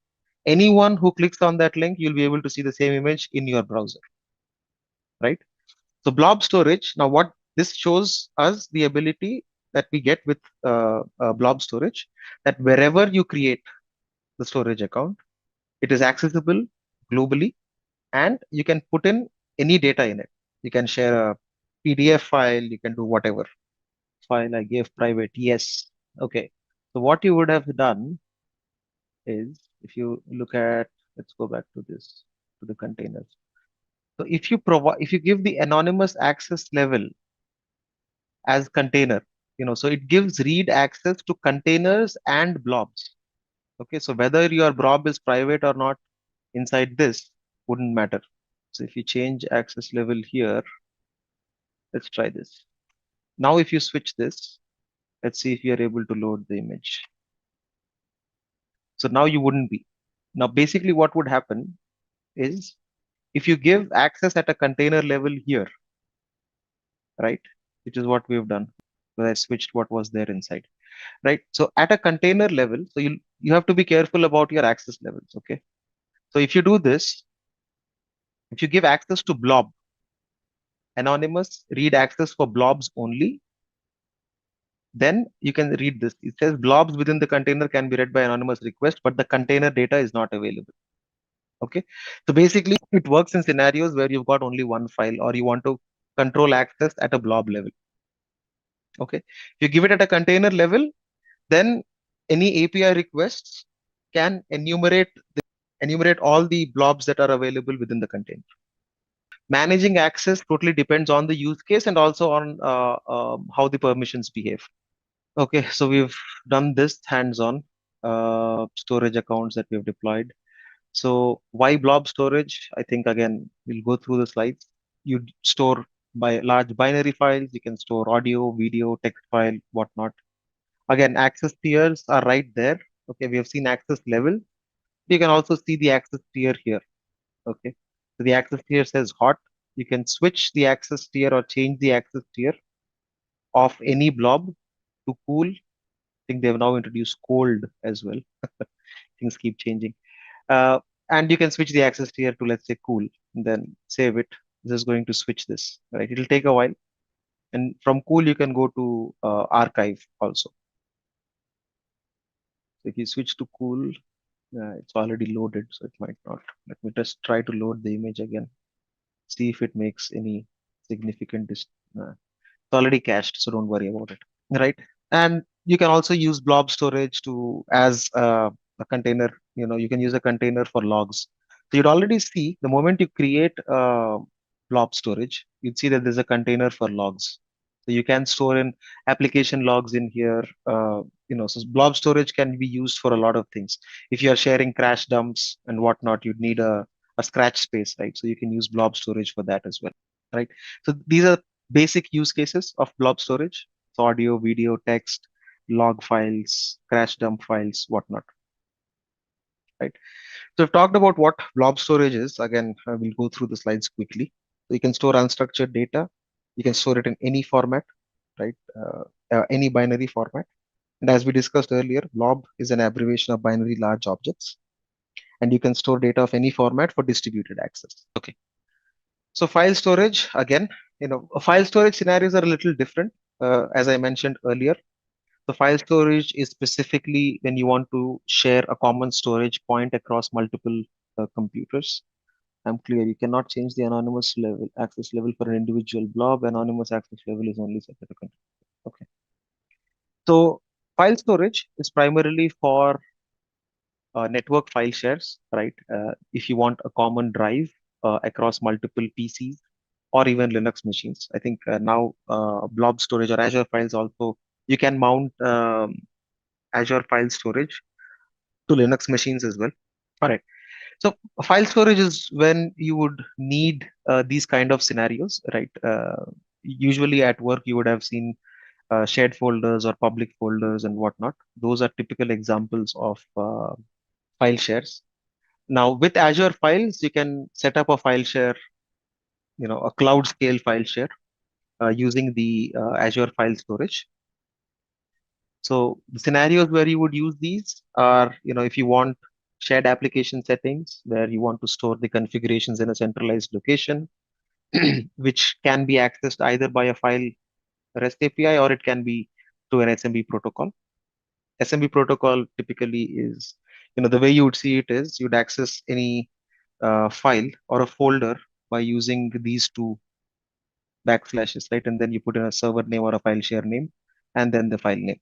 C: anyone who clicks on that link, you'll be able to see the same image in your browser, right? So blob storage. Now, what this shows us the ability that we get with blob storage, that wherever you create the storage account, it is accessible globally, and you can put in any data in it. You can share a PDF file, you can do whatever. File I gave private, yes. Okay. So what you would have done is, if you look at, let's go back to this, to the containers. So if you give the anonymous access level as container, so it gives read access to containers and blobs. Okay, so whether your blob is private or not inside this wouldn't matter. So if you change access level here, let's try this. Now, if you switch this, let's see if you are able to load the image. So now you wouldn't be. Now, basically what would happen is, if you give access at a container level here, right, which is what we've done, where I switched what was there inside, right? So at a container level, so you have to be careful about your access levels, okay? So if you do this, if you give access to blob, anonymous read access for blobs only, then you can read this. It says blobs within the container can be read by anonymous request, but the container data is not available. Okay. So basically it works in scenarios where you've got only one file, or you want to control access at a blob level. Okay. If you give it at a container level, then any API requests can enumerate all the blobs that are available within the container. Managing access totally depends on the use case and also on how the permissions behave. Okay, so we've done this hands-on storage accounts that we've deployed. So why blob storage? I think again, we'll go through the slides. You store by large binary files. You can store audio, video, text file, whatnot. Again, access tiers are right there. Okay, we have seen access level. You can also see the access tier here. Okay, so the access tier says hot. You can switch the access tier or change the access tier of any blob to cool. I think they have now introduced cold as well. Things keep changing. And you can switch the access tier to, let's say, cool, and then save it. This is going to switch this, right? It'll take a while. And from cool, you can go to archive also. So if you switch to cool, it's already loaded, so it might not. Let me just try to load the image again. See if it makes any significant it's already cached, so don't worry about it, right? And you can also use blob storage to as a container. You can use a container for logs. So you'd already see the moment you create blob storage, you'd see that there's a container for logs. So you can store in application logs in here. So blob storage can be used for a lot of things. If you are sharing crash dumps and whatnot, you'd need a scratch space, right? So you can use blob storage for that as well, right? So these are basic use cases of blob storage. So audio, video, text, log files, crash dump files, whatnot, right? So we've talked about what blob storage is. Again, I will go through the slides quickly. So you can store unstructured data. You can store it in any format, right? Any binary format. And as we discussed earlier, blob is an abbreviation of binary large objects. And you can store data of any format for distributed access. Okay. So file storage, again, file storage scenarios are a little different. As I mentioned earlier, the file storage is specifically when you want to share a common storage point across multiple computers. I'm clear. You cannot change the anonymous level access level for an individual blob. Anonymous access level is only set at a container. Okay. So file storage is primarily for network file shares, right? If you want a common drive across multiple PCs or even Linux machines. I think now blob storage or Azure files also, you can mount Azure file storage to Linux machines as well. All right. So file storage is when you would need these kind of scenarios, right? Usually at work, you would have seen shared folders or public folders and whatnot. Those are typical examples of file shares. Now with Azure Files, you can set up a file share, a cloud scale file share using the Azure file storage. So the scenarios where you would use these are, if you want shared application settings where you want to store the configurations in a centralized location, which can be accessed either by a file REST API or it can be through an SMB protocol. SMB protocol typically is, the way you would see it is you'd access any file or a folder by using these two backslashes, right? And then you put in a server name or a file share name and then the file name,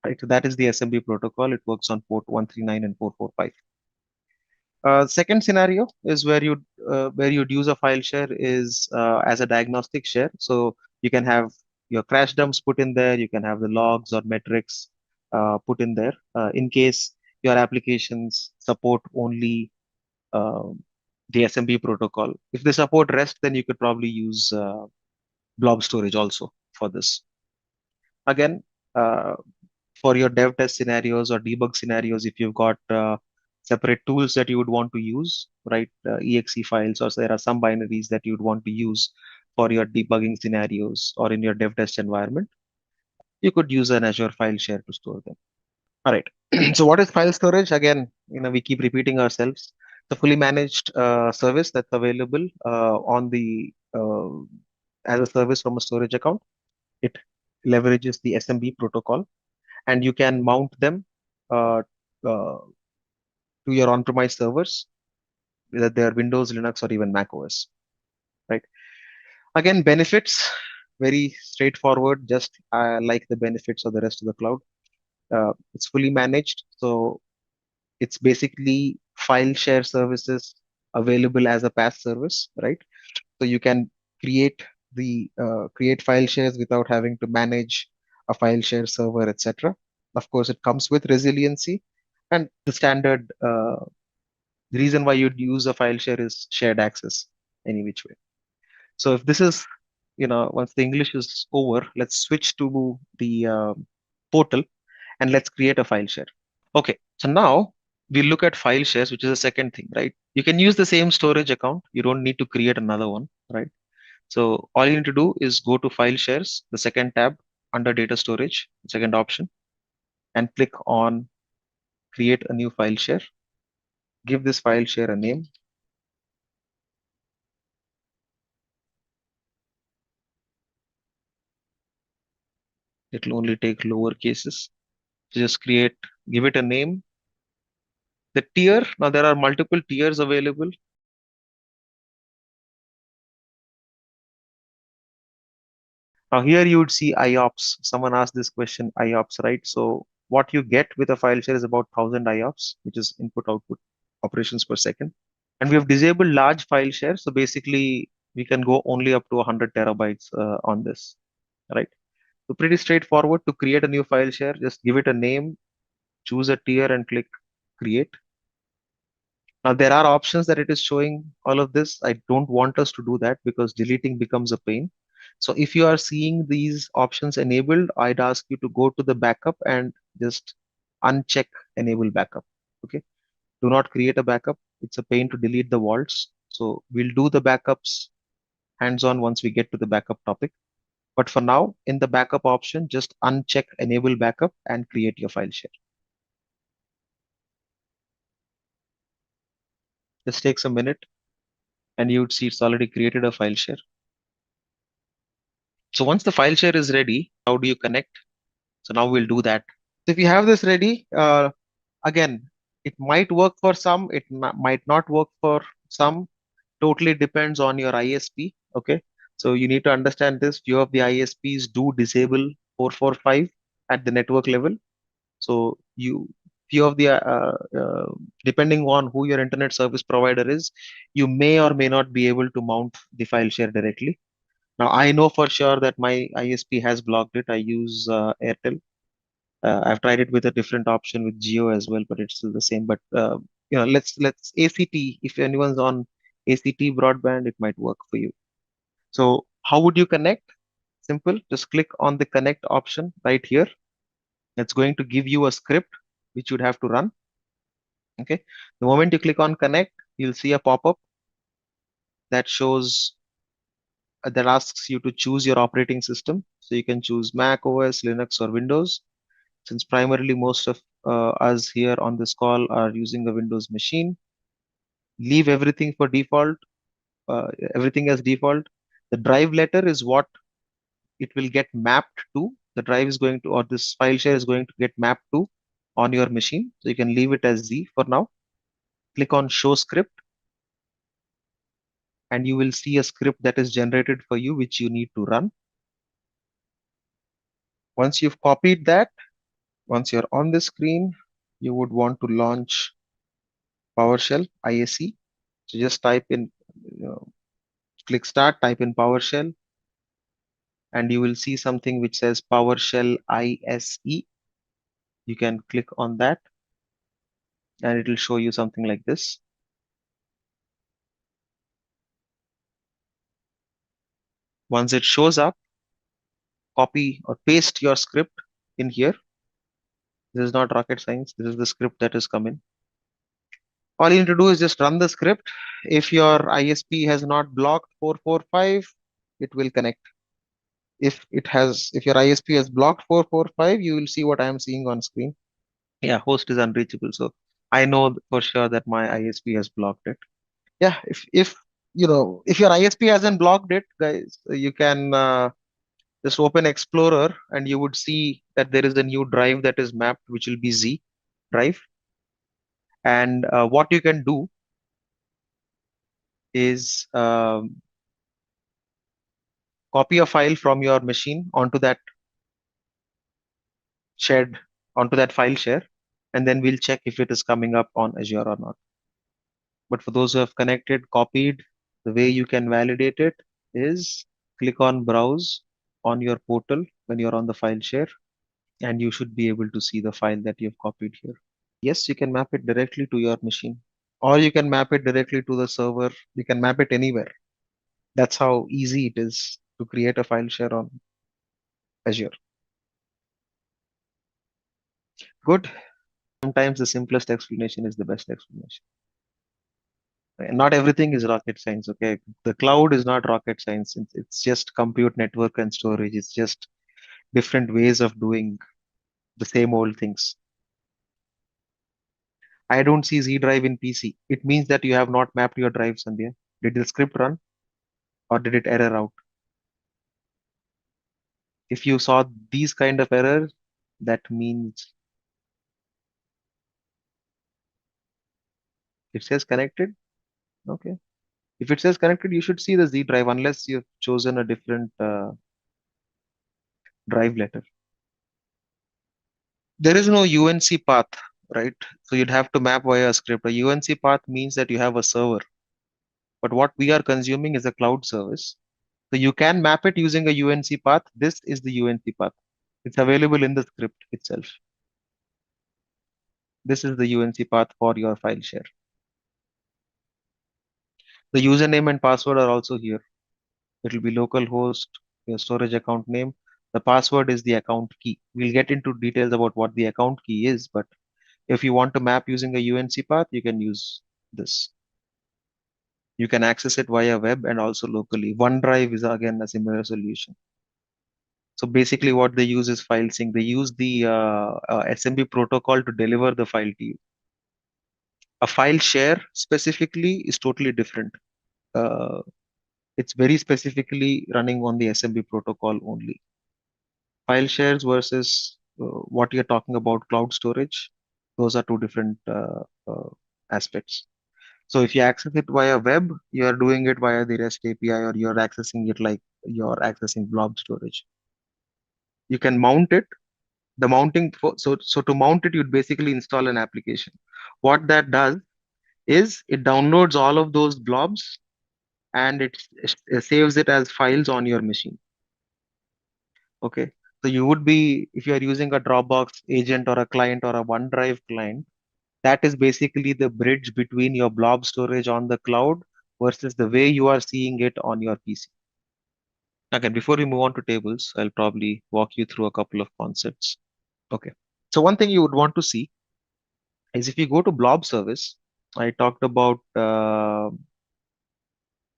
C: right? So that is the SMB protocol. It works on port 139 and 445. Second scenario is where you'd use a file share is as a diagnostic share. So you can have your crash dumps put in there. You can have the logs or metrics put in there in case your applications support only uh, the SMB protocol. If they support REST, then you could probably use blob storage also for this. Again, uh, for your dev test scenarios or debug scenarios, if you've got separate tools that you would want to use, right? Exe files, or there are some binaries that you'd want to use for your debugging scenarios or in your dev test environment, you could use an Azure file share to store them. All right. So what is file storage? Again, we keep repeating ourselves. The fully managed service that's available on the as a service from a storage account. It leverages the SMB protocol, and you can mount them uh, uh, to your on-premise servers, whether they are Windows, Linux, or even Mac OS. Right. Again, benefits very straightforward, just like the benefits of the rest of the cloud. It's fully managed, so it's basically file share services available as a PaaS service, right? So you can create create file shares without having to manage a file share server, etc. Of course, it comes with resiliency, and the standard the reason why you'd use a file share is shared access any which way. So if this is, once the English is over, let's switch to the portal and let's create a file share. Okay, so now we look at file shares, which is the second thing, right? You can use the same storage account. You don't need to create another one, right? So all you need to do is go to file shares, the second tab under data storage, second option, and click on create a new file share. Give this file share a name. It'll only take lower cases. So just give it a name. The tier, now there are multiple tiers available. Now here you would see IOPS. Someone asked this question, IOPS, right? So what you get with a file share is about 1000 IOPS, which is input output operations per second. And we have disabled large file share. So basically we can go only up to 100 terabytes on this, right? So pretty straightforward. To create a new file share, just give it a name, choose a tier and click create. Now there are options that it is showing all of this. I don't want us to do that because deleting becomes a pain. So if you are seeing these options enabled, I'd ask you to go to the backup and just uncheck enable backup. Okay. Do not create a backup. It's a pain to delete the vaults. So we'll do the backups hands-on once we get to the backup topic. But for now, in the backup option, just uncheck enable backup and create your file share. This takes a minute and you would see it's already created a file share. So once the file share is ready, how do you connect? So now we'll do that. So if you have this ready, again, it might work for some, it might not work for some. Totally depends on your ISP. Okay. So you need to understand this. Few of the ISPs do disable 445 at the network level. So few of the depending on who your internet service provider is, you may or may not be able to mount the file share directly. Now I know for sure that my ISP has blocked it. I use Airtel. I've tried it with a different option with Geo as well, but it's still the same. But let's ACT. If anyone's on ACT broadband, it might work for you. So how would you connect? Simple. Just click on the connect option right here. It's going to give you a script which you'd have to run. Okay. The moment you click on connect, you'll see a pop-up that shows that asks you to choose your operating system. So you can choose Mac OS, Linux, or Windows. Since primarily most of us here on this call are using a Windows machine, leave everything for default, everything as default. The drive letter is what it will get mapped to. The drive is going to, or this file share is going to get mapped to on your machine. So you can leave it as Z for now. Click on show script and you will see a script that is generated for you, which you need to run. Once you've copied that, once you're on the screen, you would want to launch PowerShell ISE. So just type in, click start, type in PowerShell, and you will see something which says PowerShell ISE. You can click on that and it will show you something like this. Once it shows up, copy or paste your script in here. This is not rocket science. This is the script that is coming. All you need to do is just run the script. If your ISP has not blocked 445, it will connect. If your ISP has blocked 445, you will see what I am seeing on screen. Yeah, host is unreachable. So I know for sure that my ISP has blocked it. Yeah, if your ISP hasn't blocked it, guys, you can just open Explorer and you would see that there is a new drive that is mapped, which will be Z drive. And what you can do is copy a file from your machine onto that file share, and then we'll check if it is coming up on Azure or not. But for those who have connected, copied, the way you can validate it is click on browse on your portal when you're on the file share, and you should be able to see the file that you've copied here. Yes, you can map it directly to your machine, or you can map it directly to the server. You can map it anywhere. That's how easy it is to create a file share on Azure. Good. Sometimes the simplest explanation is the best explanation. Not everything is rocket science. Okay, the cloud is not rocket science. It's just compute, network, and storage. It's just different ways of doing the same old things. I don't see Z drive in PC. It means that you have not mapped your drives, Sandhya. Did the script run or did it error out? If you saw these kind of errors, that means it says connected. Okay. If it says connected, you should see the Z drive unless you've chosen a different drive letter. There is no UNC path, right? So you'd have to map via a script. A UNC path means that you have a server, but what we are consuming is a cloud service. So you can map it using a UNC path. This is the UNC path. It's available in the script itself. This is the UNC path for your file share. The username and password are also here. It will be localhost, your storage account name. The password is the account key. We'll get into details about what the account key is, but if you want to map using a UNC path, you can use this. You can access it via web and also locally. OneDrive is again a similar solution. So basically what they use is file sync. They use the SMB protocol to deliver the file to you. A file share specifically is totally different. Uh, it's very specifically running on the SMB protocol only. File shares versus what you're talking about, cloud storage, those are two different aspects. So if you access it via web, you are doing it via the REST API, or you're accessing it like you're accessing blob storage. You can mount it. The mounting so to mount it, you'd basically install an application. What that does is it downloads all of those blobs and it saves it as files on your machine. Okay. So you would be, if you are using a Dropbox agent or a client or a OneDrive client, That is basically the bridge between your blob storage on the cloud versus the way you are seeing it on your PC. Again, before we move on to tables, I'll probably walk you through a couple of concepts. Okay. So one thing you would want to see is if you go to blob service, I talked about the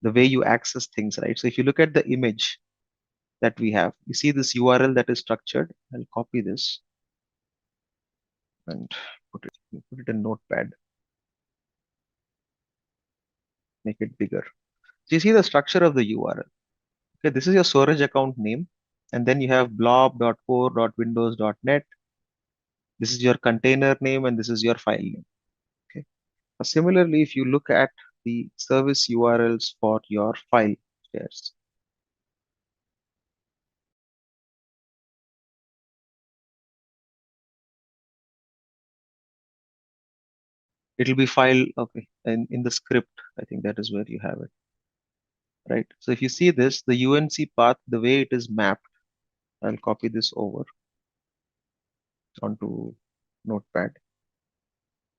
C: way you access things, right? So if you look at the image that we have, you see this URL that is structured. I'll copy this and put it in Notepad, make it bigger. So you see the structure of the URL. Okay, this is your storage account name, and then you have blob.core.windows.net. This is your container name, and this is your file name. Okay. Similarly, if you look at the service URLs for your file shares, it'll be file, okay, and in the script, I think that is where you have it, right? So if you see this, the UNC path, the way it is mapped, I'll copy this over onto Notepad.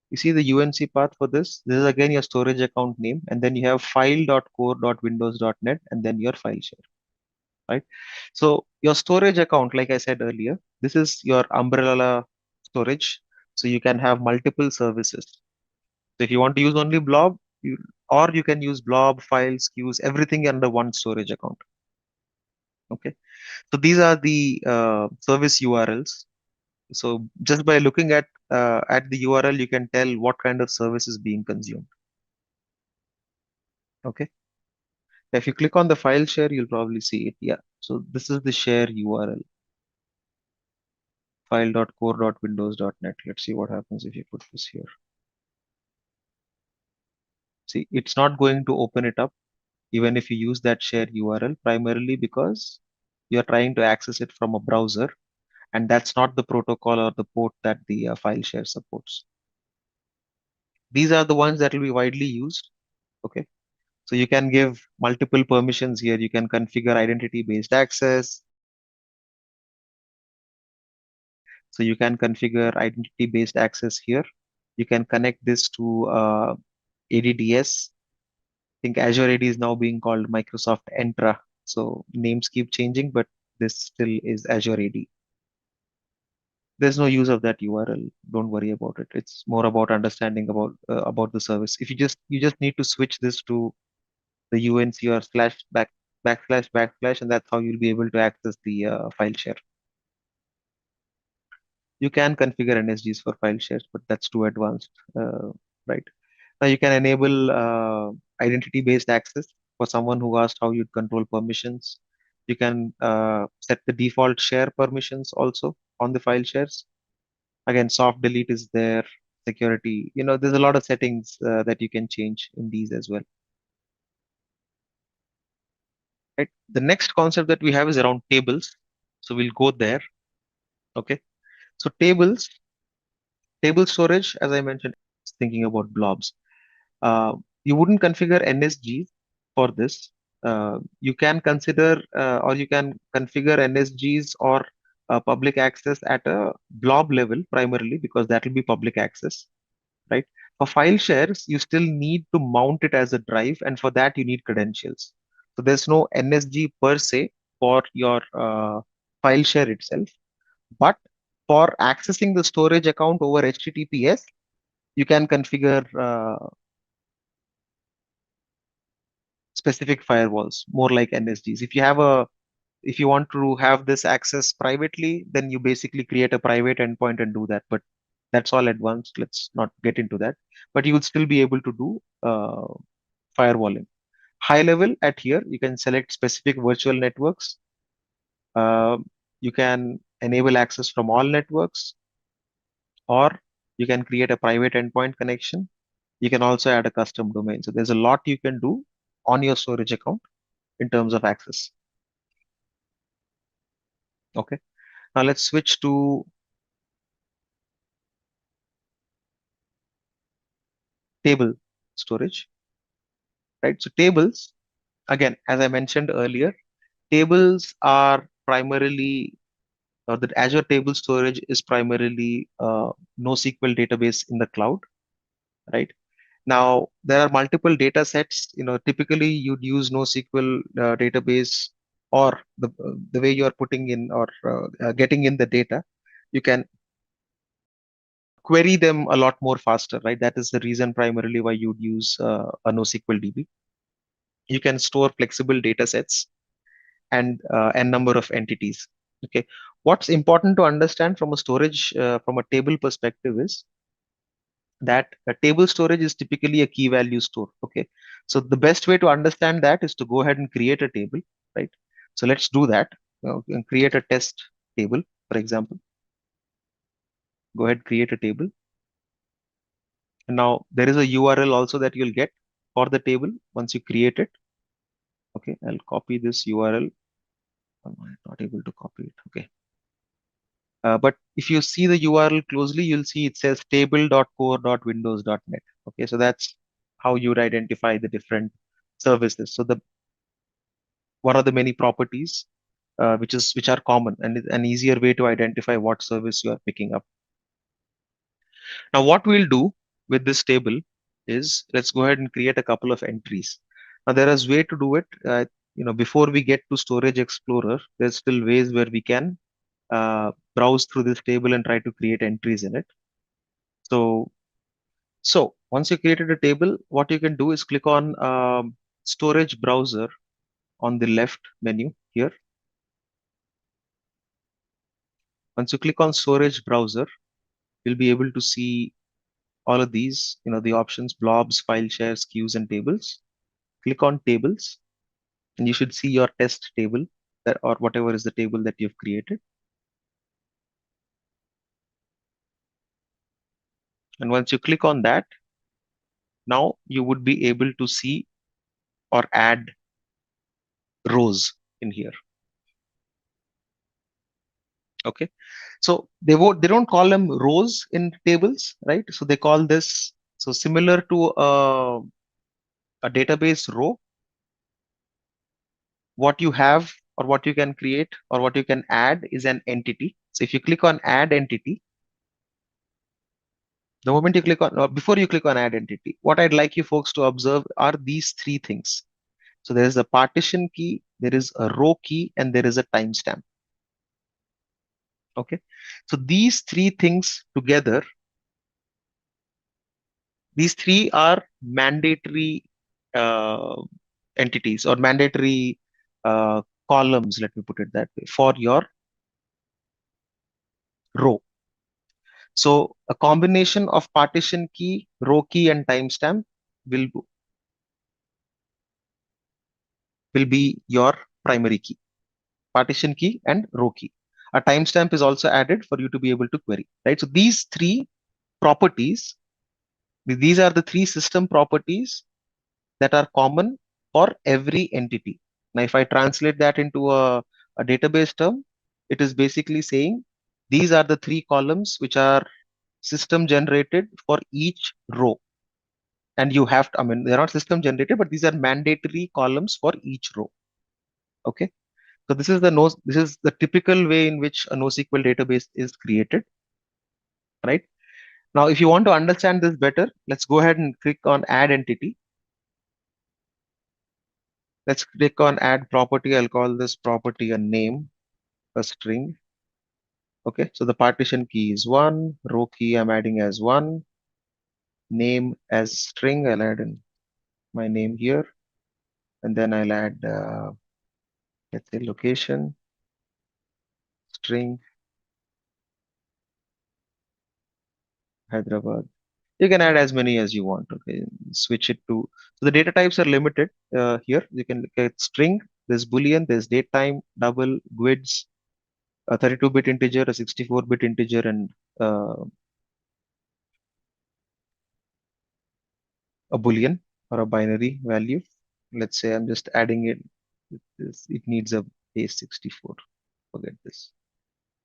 C: You see the UNC path for this? This is again your storage account name, and then you have file.core.windows.net, and then your file share, right? So your storage account, like I said earlier, this is your umbrella storage. So you can have multiple services. So if you want to use only blob, or you can use blob, files, queues, everything under one storage account. Okay. So these are the service URLs. So just by looking at the URL, you can tell what kind of service is being consumed. Okay. If you click on the file share, you'll probably see it. Yeah. So this is the share URL, file.core.windows.net. Let's see what happens if you put this here. See, it's not going to open it up, even if you use that share URL, primarily because you're trying to access it from a browser, and that's not the protocol or the port that the file share supports. These are the ones that will be widely used. Okay. So you can give multiple permissions here. You can configure identity-based access. So you can configure identity-based access here. You can connect this to ADDS. I think Azure AD is now being called Microsoft Entra. So names keep changing, but this still is Azure AD. There's no use of that URL. Don't worry about it. It's more about understanding about the service. If you just need to switch this to the UNC or /backslash, and that's how you'll be able to access the file share. You can configure NSGs for file shares, but that's too advanced, right? Now you can enable identity-based access for someone who asked how you'd control permissions. You can set the default share permissions also on the file shares. Again, soft delete is there, security. There's a lot of settings that you can change in these as well. Right. The next concept that we have is around tables. So we'll go there. Okay. So table storage, as I mentioned, is thinking about blobs. You wouldn't configure NSGs for this. You can consider or you can configure NSGs or public access at a blob level primarily because that will be public access, right? For file shares, you still need to mount it as a drive, and for that you need credentials. So there's no NSG per se for your file share itself, but for accessing the storage account over HTTPS, you can configure specific firewalls, more like NSGs. If you want to have this access privately, then you basically create a private endpoint and do that. But that's all advanced. Let's not get into that. But you will still be able to do firewalling. High level at here, you can select specific virtual networks. You can enable access from all networks, or you can create a private endpoint connection. You can also add a custom domain. So there's a lot you can do on your storage account in terms of access. Okay. Now let's switch to table storage, right? So tables, again, as I mentioned earlier, tables are primarily, or the Azure table storage is primarily NoSQL database in the cloud. right? Now, there are multiple data sets. Typically you'd use NoSQL database, or the way you are putting in or getting in the data, you can query them a lot more faster, right? That is the reason primarily why you'd use a NoSQL DB. You can store flexible data sets and n number of entities. Okay, what's important to understand from a storage, from a table perspective, is that a table storage is typically a key value store. Okay, so the best way to understand that is to go ahead and create a table, right? So let's do that. And create a test table, for example. Go ahead, create a table. And now there is a URL also that you'll get for the table once you create it. Okay, I'll copy this URL. I'm not able to copy it. Okay. But if you see the URL closely, you'll see it says table.core.windows.net. Okay, so that's how you'd identify the different services. So the what are the many properties which are common, and an easier way to identify what service you are picking up. Now, what we'll do with this table is, let's go ahead and create a couple of entries. Now, there is way to do it. Before we get to Storage Explorer, there's still ways where we can browse through this table and try to create entries in it. So once you created a table, what you can do is click on Storage Browser on the left menu here. Once you click on Storage Browser, you'll be able to see all of these, the options: blobs, file shares, queues, and tables. Click on Tables, and you should see your test table, that, or whatever is the table that you've created. And once you click on that, now you would be able to see or add rows in here. Okay, so they don't call them rows in tables, right? So they call this, so similar to a database row, what you have or what you can create or what you can add is an entity. So if you click on add entity, the moment you click on, or before you click on add entity, what I'd like you folks to observe are these three things. So there is a partition key, there is a row key, and there is a timestamp. Okay, so these three things together, these three are mandatory entities, or mandatory columns, let me put it that way, for your row. So a combination of partition key, row key, and timestamp will be your primary key. Partition key and row key. A timestamp is also added for you to be able to query, right? So these three properties, these are the three system properties that are common for every entity. Now, if I translate that into a database term, it is basically saying these are the three columns which are system generated for each row. And you have to, I mean, they're not system generated, but these are mandatory columns for each row. Okay. So this is the typical way in which a NoSQL database is created, right? Now, if you want to understand this better, let's go ahead and click on add entity. Let's click on add property. I'll call this property a name, a string. Okay, so the partition key is 1, row key I'm adding as 1, name as string, I'll add in my name here, and then I'll add, let's say, location, string, Hyderabad. You can add as many as you want. Okay, switch it to, so the data types are limited here. You can get string, there's boolean, there's datetime, double, GUIDs, a 32-bit integer, a 64-bit integer, and a boolean or a binary value. Let's say I'm just adding it. It needs a base 64. Forget this.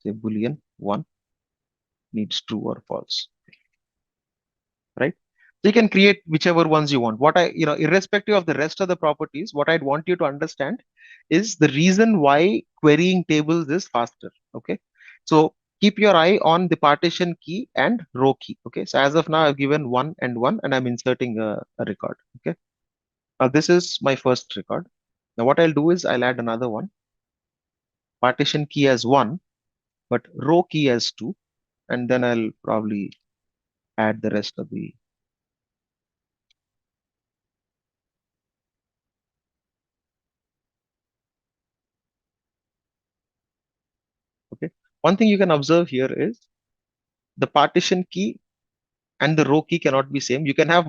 C: Say boolean 1 needs true or false, right? So you can create whichever ones you want. What irrespective of the rest of the properties, what I'd want you to understand is the reason why querying tables is faster. Okay, so keep your eye on the partition key and row key. Okay, so as of now, I've given 1 and 1, and I'm inserting a record. Okay, now this is my first record. Now what I'll do is I'll add another one, partition key as 1, but row key as 2, and then I'll probably add the rest of the. Okay, one thing you can observe here is the partition key and the row key cannot be same. You can have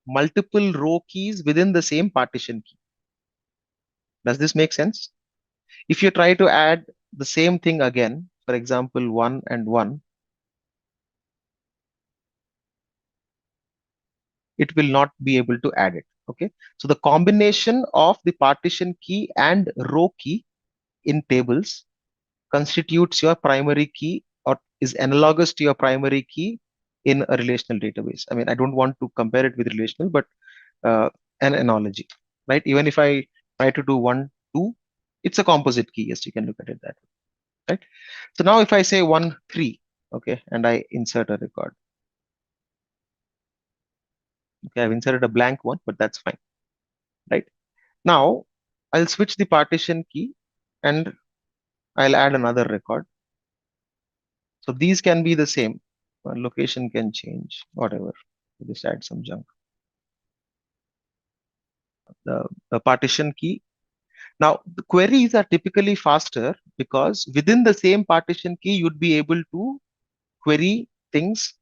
C: multiple row keys within the same partition key. Does this make sense? If you try to add the same thing again, for example, 1 and 1, it will not be able to add it. Okay, so the combination of the partition key and row key in tables constitutes your primary key, or is analogous to your primary key in a relational database. I mean, I don't want to compare it with relational, but an analogy, right? Even if I try to do 1, 2, it's a composite key. Yes, you can look at it that way, right? So now if I say 1, 3, okay, and I insert a record. Okay, I've inserted a blank one, but that's fine, right? Now I'll switch the partition key and I'll add another record. So these can be the same. Location can change, whatever. Just add some junk. The partition key. Now, the queries are typically faster because within the same partition key, you'd be able to query things,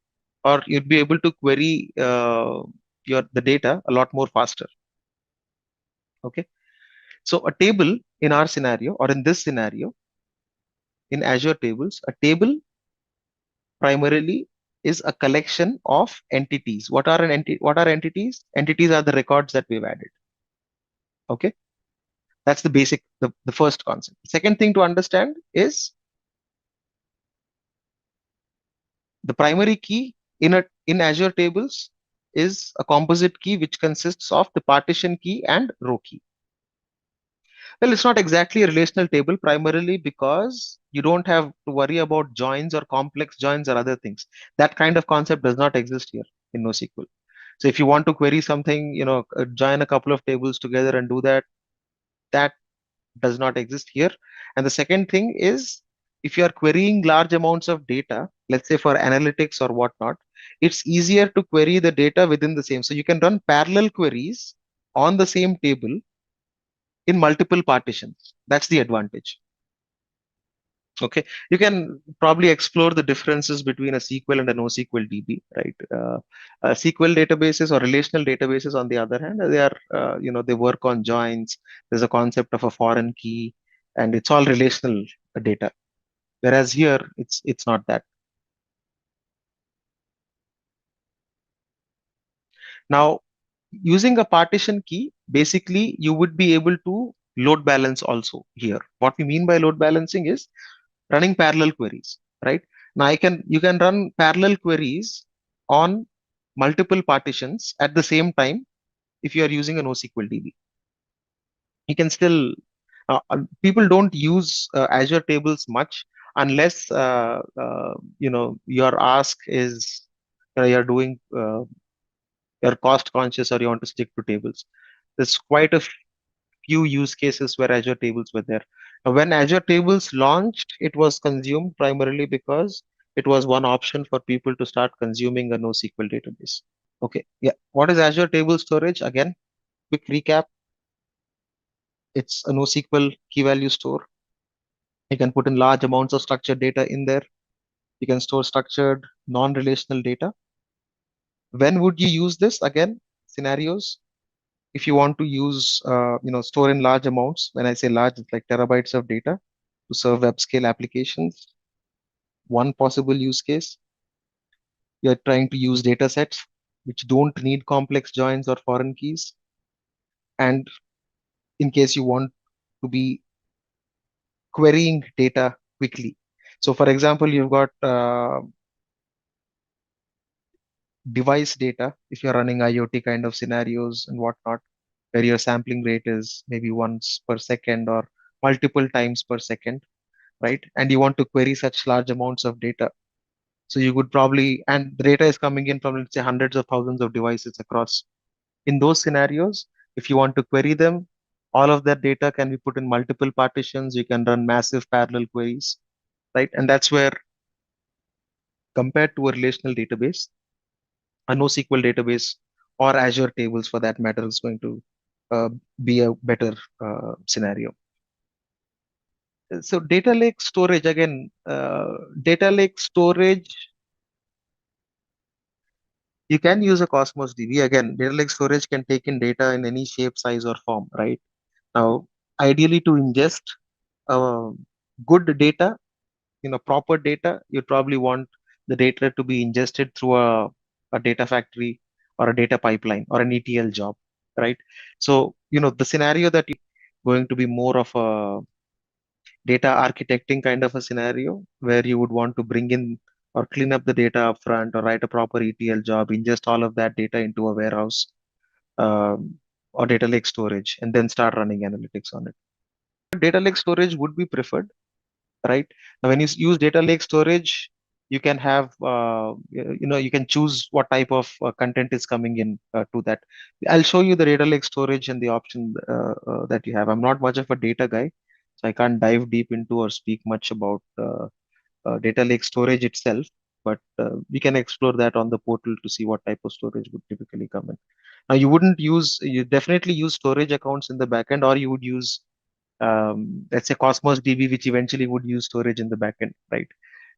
C: or you'd be able to query the data a lot more faster. Okay. So a table in our scenario, or in this scenario, in Azure tables, a table primarily is a collection of entities. What are entities? Entities are the records that we've added. Okay. That's the basic, the first concept. The second thing to understand is the primary key in Azure tables is a composite key which consists of the partition key and row key. Well, it's not exactly a relational table primarily because you don't have to worry about joins or complex joins or other things. That kind of concept does not exist here in NoSQL. So if you want to query something, join a couple of tables together and do that, that does not exist here. And the second thing is, if you are querying large amounts of data, let's say for analytics or whatnot, it's easier to query the data within the same. So you can run parallel queries on the same table in multiple partitions. That's the advantage. Okay, you can probably explore the differences between a SQL and a NoSQL DB, right? SQL databases or relational databases, on the other hand, they are, they work on joins. There's a concept of a foreign key, and it's all relational data. Whereas here, it's not that. Now, using a partition key, basically, you would be able to load balance also here. What we mean by load balancing is running parallel queries, right? Now you can run parallel queries on multiple partitions at the same time if you are using a NoSQL DB. You can still, people don't use Azure tables much unless, your ask is, you're doing, you're cost conscious or you want to stick to tables. There's quite a few use cases where Azure tables were there. When Azure tables launched, it was consumed primarily because it was one option for people to start consuming a NoSQL database. Okay, yeah. What is Azure Table Storage? Again, quick recap. It's a NoSQL key value store. You can put in large amounts of structured data in there. You can store structured, non-relational data. When would you use this? Again, scenarios. If you want to use, store in large amounts, when I say large, it's like terabytes of data to serve web scale applications. One possible use case, you're trying to use data sets which don't need complex joins or foreign keys. And in case you want to be querying data quickly. So for example, you've got device data, if you're running IoT kind of scenarios and whatnot, where your sampling rate is maybe once per second or multiple times per second. right? And you want to query such large amounts of data. So you would probably, and the data is coming in from, let's say, hundreds of thousands of devices across. In those scenarios, if you want to query them, all of that data can be put in multiple partitions. You can run massive parallel queries, right? And that's where, compared to a relational database, a NoSQL database or Azure tables for that matter is going to uh, be a better scenario. So data lake storage, again, data lake storage, you can use a Cosmos DB. Again, data lake storage can take in data in any shape, size, or form, right? Now, ideally, to ingest uh, good data, proper data, you probably want the data to be ingested through a data factory or a data pipeline or an ETL job, right? So, the scenario that you going to be more of a data architecting kind of a scenario where you would want to bring in or clean up the data upfront or write a proper ETL job, ingest all of that data into a warehouse or data lake storage, and then start running analytics on it. Data lake storage would be preferred, right? Now, when you use data lake storage, you can have, you can choose what type of content is coming in to that. I'll show you the data lake storage and the option that you have. I'm not much of a data guy, so I can't dive deep into or speak much about data lake storage itself, but we can explore that on the portal to see what type of storage would typically come in. Now, you definitely use storage accounts in the backend, or you would use let's say Cosmos DB, which eventually would use storage in the backend, right?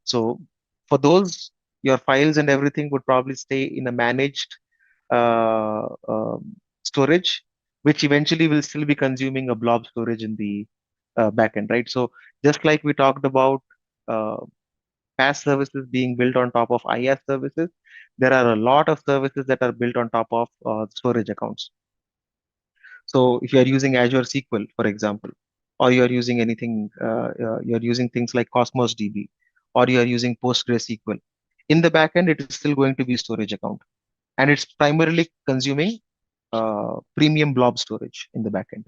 C: So for those, your files and everything would probably stay in a managed storage, which eventually will still be consuming a blob storage in the backend, right? So just like we talked about uh, PaaS services being built on top of IaaS services, there are a lot of services that are built on top of storage accounts. So if you are using Azure SQL, for example, or you are using you are using things like Cosmos DB, or you are using PostgreSQL, in the backend, it is still going to be storage account, and it's primarily consuming premium blob storage in the backend.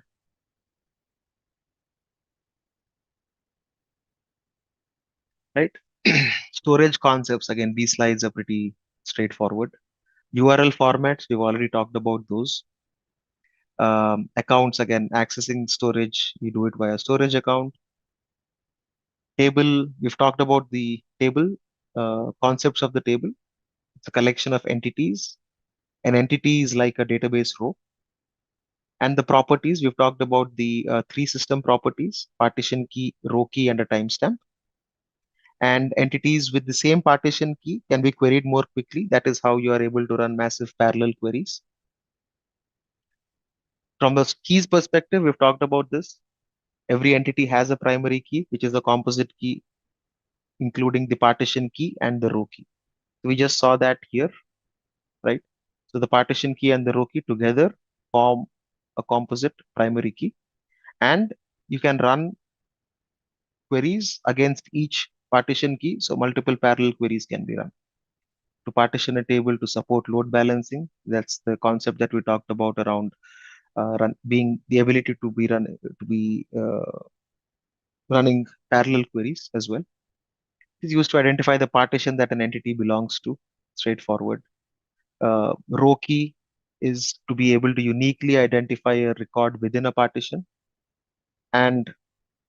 C: Right? Storage concepts, again, these slides are pretty straightforward. URL formats, we've already talked about those. Accounts, again, accessing storage, you do it via storage account. Table, we've talked about the table, concepts of the table. It's a collection of entities. An entity is like a database row. And the properties, we've talked about the three system properties: partition key, row key, and a timestamp. And entities with the same partition key can be queried more quickly. That is how you are able to run massive parallel queries. From the keys perspective, we've talked about this. Every entity has a primary key, which is a composite key, including the partition key and the row key. We just saw that here, right? So the partition key and the row key together form a composite primary key, and you can run queries against each partition key. So multiple parallel queries can be run. To partition a table to support load balancing, that's the concept that we talked about around being the ability to be running parallel queries as well. It is used to identify the partition that an entity belongs to. Straightforward. Row key is to be able to uniquely identify a record within a partition. And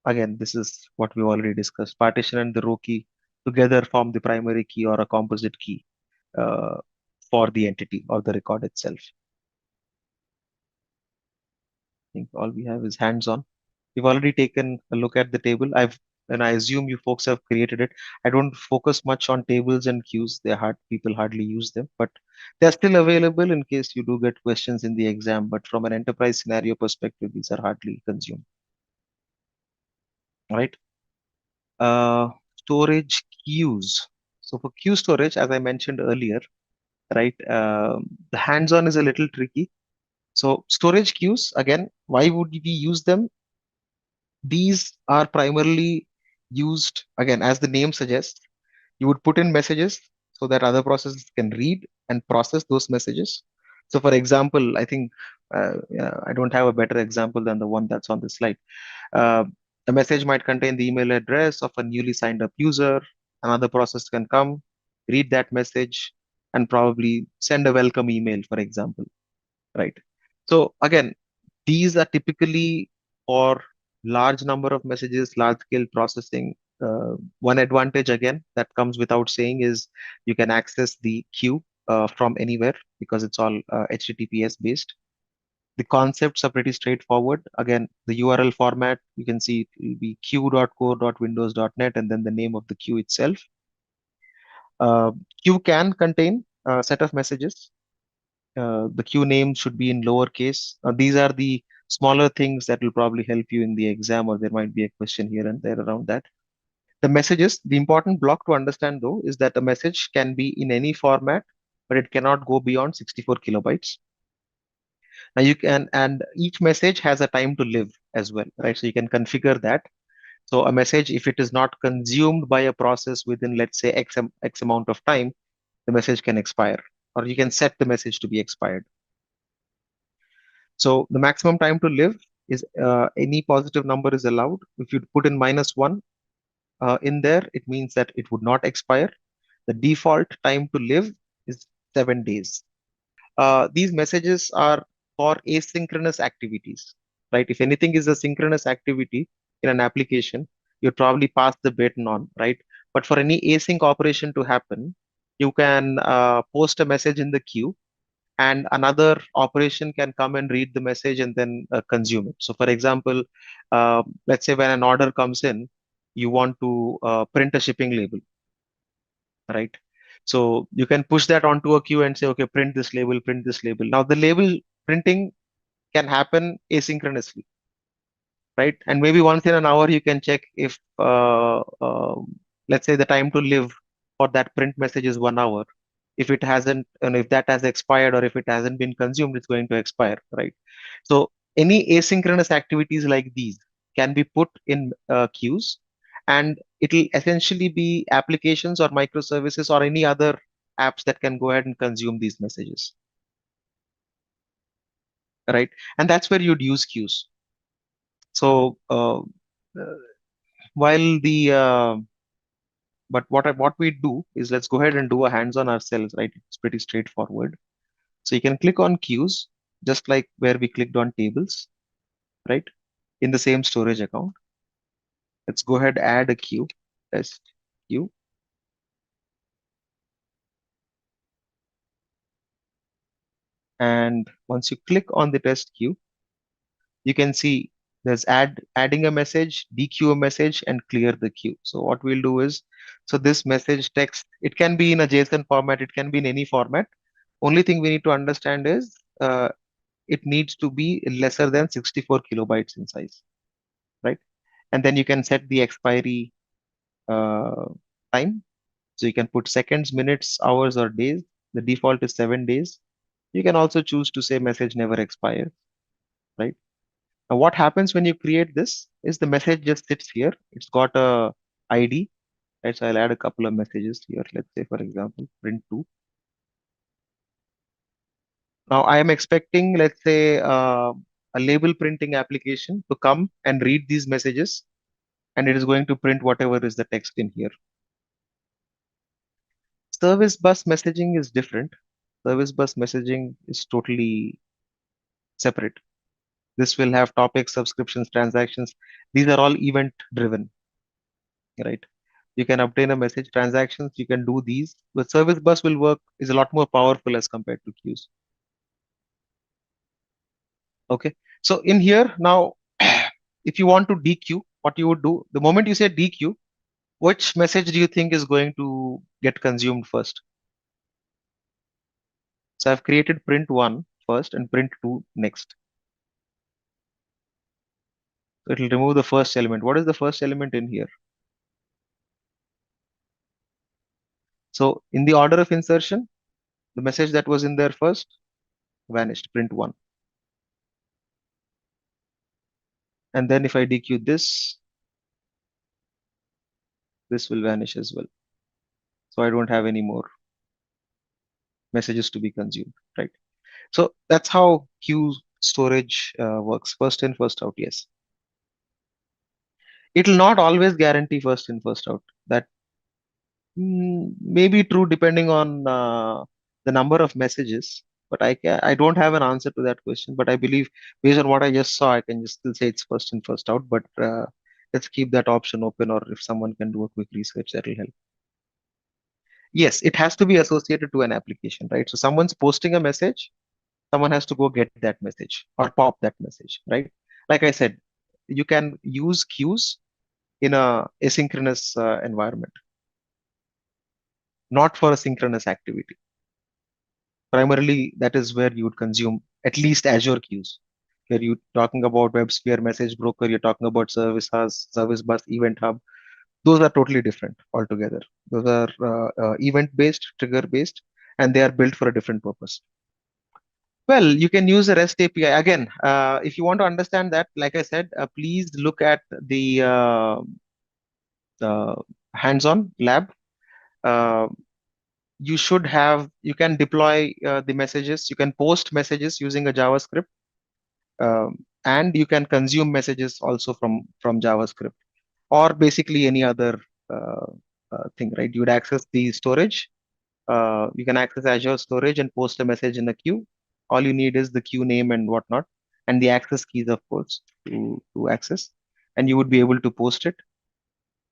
C: again, this is what we already discussed. Partition and the row key together form the primary key or a composite key uh, for the entity or the record itself. I think all we have is hands-on. We've already taken a look at the table. And I assume you folks have created it. I don't focus much on tables and queues. People hardly use them, but they're still available in case you do get questions in the exam. But from an enterprise scenario perspective, these are hardly consumed. All right. Storage queues. So for queue storage, as I mentioned earlier, right, the hands-on is a little tricky. So storage queues, again, why would we use them? These are primarily used, again, as the name suggests, you would put in messages so that other processes can read and process those messages. So for example, I think I don't have a better example than the one that's on the slide. Uh, A message might contain the email address of a newly signed up user. Another process can come, read that message, and probably send a welcome email, for example, right? So again, these are typically for large number of messages, large scale processing. One advantage again that comes without saying is you can access the queue from anywhere because it's all HTTPS based. The concepts are pretty straightforward. Again, the URL format, you can see it will be queue.core.windows.net and then the name of the queue itself. Uh, Queue can contain a set of messages. The queue name should be in lowercase. These are the smaller things that will probably help you in the exam, or there might be a question here and there around that. The messages, the important block to understand though, is that a message can be in any format, but it cannot go beyond 64 kilobytes. Now you can, and each message has a time to live as well, right? So you can configure that. So a message, if it is not consumed by a process within, let's say, X amount of time, the message can expire, or you can set the message to be expired. So the maximum time to live is any positive number is allowed. If you put in -1 in there, it means that it would not expire. The default time to live is 7 days. These messages are for asynchronous activities, right? If anything is a synchronous activity in an application, you probably pass the baton on, right? But for any async operation to happen, you can post a message in the queue and another operation can come and read the message and then consume it. So for example, let's say when an order comes in, you want to print a shipping label, right? So you can push that onto a queue and say, okay, print this label, print this label. Now the label printing can happen asynchronously, right? And maybe once in an hour, you can check if, let's say the time to live for that print message is 1 hour. If it hasn't, and if that has expired or if it hasn't been consumed, it's going to expire, right? So any asynchronous activities like these can be put in queues, and it'll essentially be applications or microservices or any other apps that can go ahead and consume these messages, right? And that's where you'd use queues. So while the but what we do is let's go ahead and do a hands-on ourselves, right? It's pretty straightforward. So you can click on queues, just like where we clicked on tables, right? In the same storage account. Let's go ahead, add a queue, test queue. And once you click on the test queue, you can see there's adding a message, dequeue a message, and clear the queue. So what we'll do is, so this message text, it can be in a JSON format, it can be in any format. Only thing we need to understand is it needs to be lesser than 64 kilobytes in size, right? And then you can set the expiry uh, time. So you can put seconds, minutes, hours, or days. The default is 7 days. You can also choose to say message never expires, right? Now, what happens when you create this is the message just sits here. It's got a ID, right? So I'll add a couple of messages here. Let's say, for example, print two. Now I am expecting, let's say, a label printing application to come and read these messages, and it is going to print whatever is the text in here. Service bus messaging is different. Service bus messaging is totally separate. This will have topics, subscriptions, transactions. These are all event driven, right? You can obtain a message, transactions, you can do these. But service bus will work, is a lot more powerful as compared to queues. Okay. So in here now, if you want to dequeue, what you would do, the moment you say dequeue, which message do you think is going to get consumed first? So I've created print one first and print two next. So it will remove the first element. What is the first element in here? So in the order of insertion, the message that was in there first vanished, print one. And then if I dequeue this will vanish as well. So I don't have any more messages to be consumed, right? So that's how queue storage works. First in, first out, yes. It'll not always guarantee first in, first out. That may be true depending on the number of messages. But I don't have an answer to that question. But I believe based on what I just saw, I can just still say it's first in, first out. But let's keep that option open, or if someone can do a quick research, that'll help. Yes, it has to be associated to an application, right? So someone's posting a message, someone has to go get that message or pop that message, right? Like I said, you can use queues in a asynchronous environment, not for a synchronous activity. Primarily, that is where you would consume at least Azure queues. Where you're talking about WebSphere, Message Broker, you're talking about Service Bus, Service Bus, Event Hub. Those are totally different altogether. Those are event-based, trigger-based, and they are built for a different purpose. Well, you can use a REST API. Again, if you want to understand that, like I said, please look at the hands-on lab. Uh, you can deploy the messages, you can post messages using a JavaScript, and you can consume messages also from JavaScript, or basically any other uh, thing, right? You would access the storage. You can access Azure storage and post a message in the queue. All you need is the queue name and whatnot, and the access keys, of course, to access. And you would be able to post it.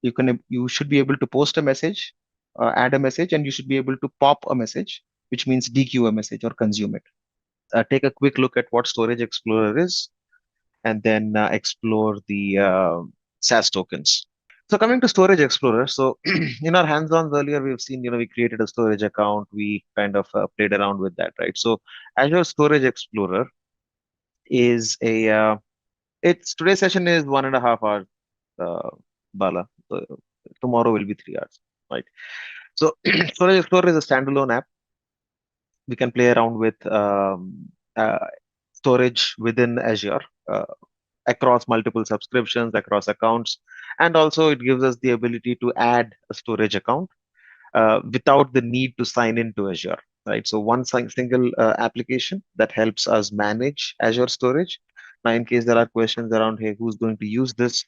C: You should be able to post a message, add a message, and you should be able to pop a message, which means dequeue a message or consume it. Take a quick look at what Storage Explorer is, and then explore the SAS tokens. So coming to Storage Explorer, so in our hands-ons earlier, we've seen, we created a storage account, we kind of played around with that, right? So Azure Storage Explorer is today's session is 1.5 hours, uh, Bala. So tomorrow will be 3 hours, right? So Storage Explorer is a standalone app. We can play around with storage within Azure. Across multiple subscriptions, across accounts, and also it gives us the ability to add a storage account without the need to sign into Azure, right? So one single application that helps us manage Azure storage. Now, in case there are questions around, hey, who's going to use this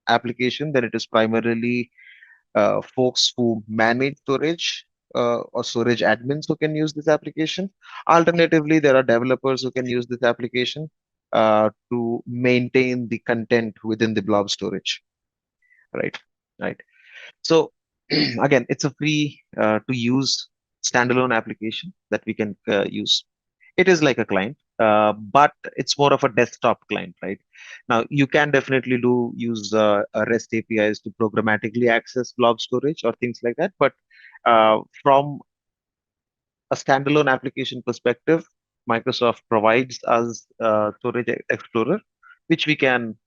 C: application, then it is primarily folks who manage storage or storage admins who can use this application. Alternatively, there are developers who can use this application to maintain the content within the blob storage, right? Right. So again, it's a free to use standalone application that we can use. It is like a client, but it's more of a desktop client, right? Now, you can definitely use REST APIs to programmatically access blob storage or things like that. But from a standalone application perspective, Microsoft provides us Storage Explorer, which we can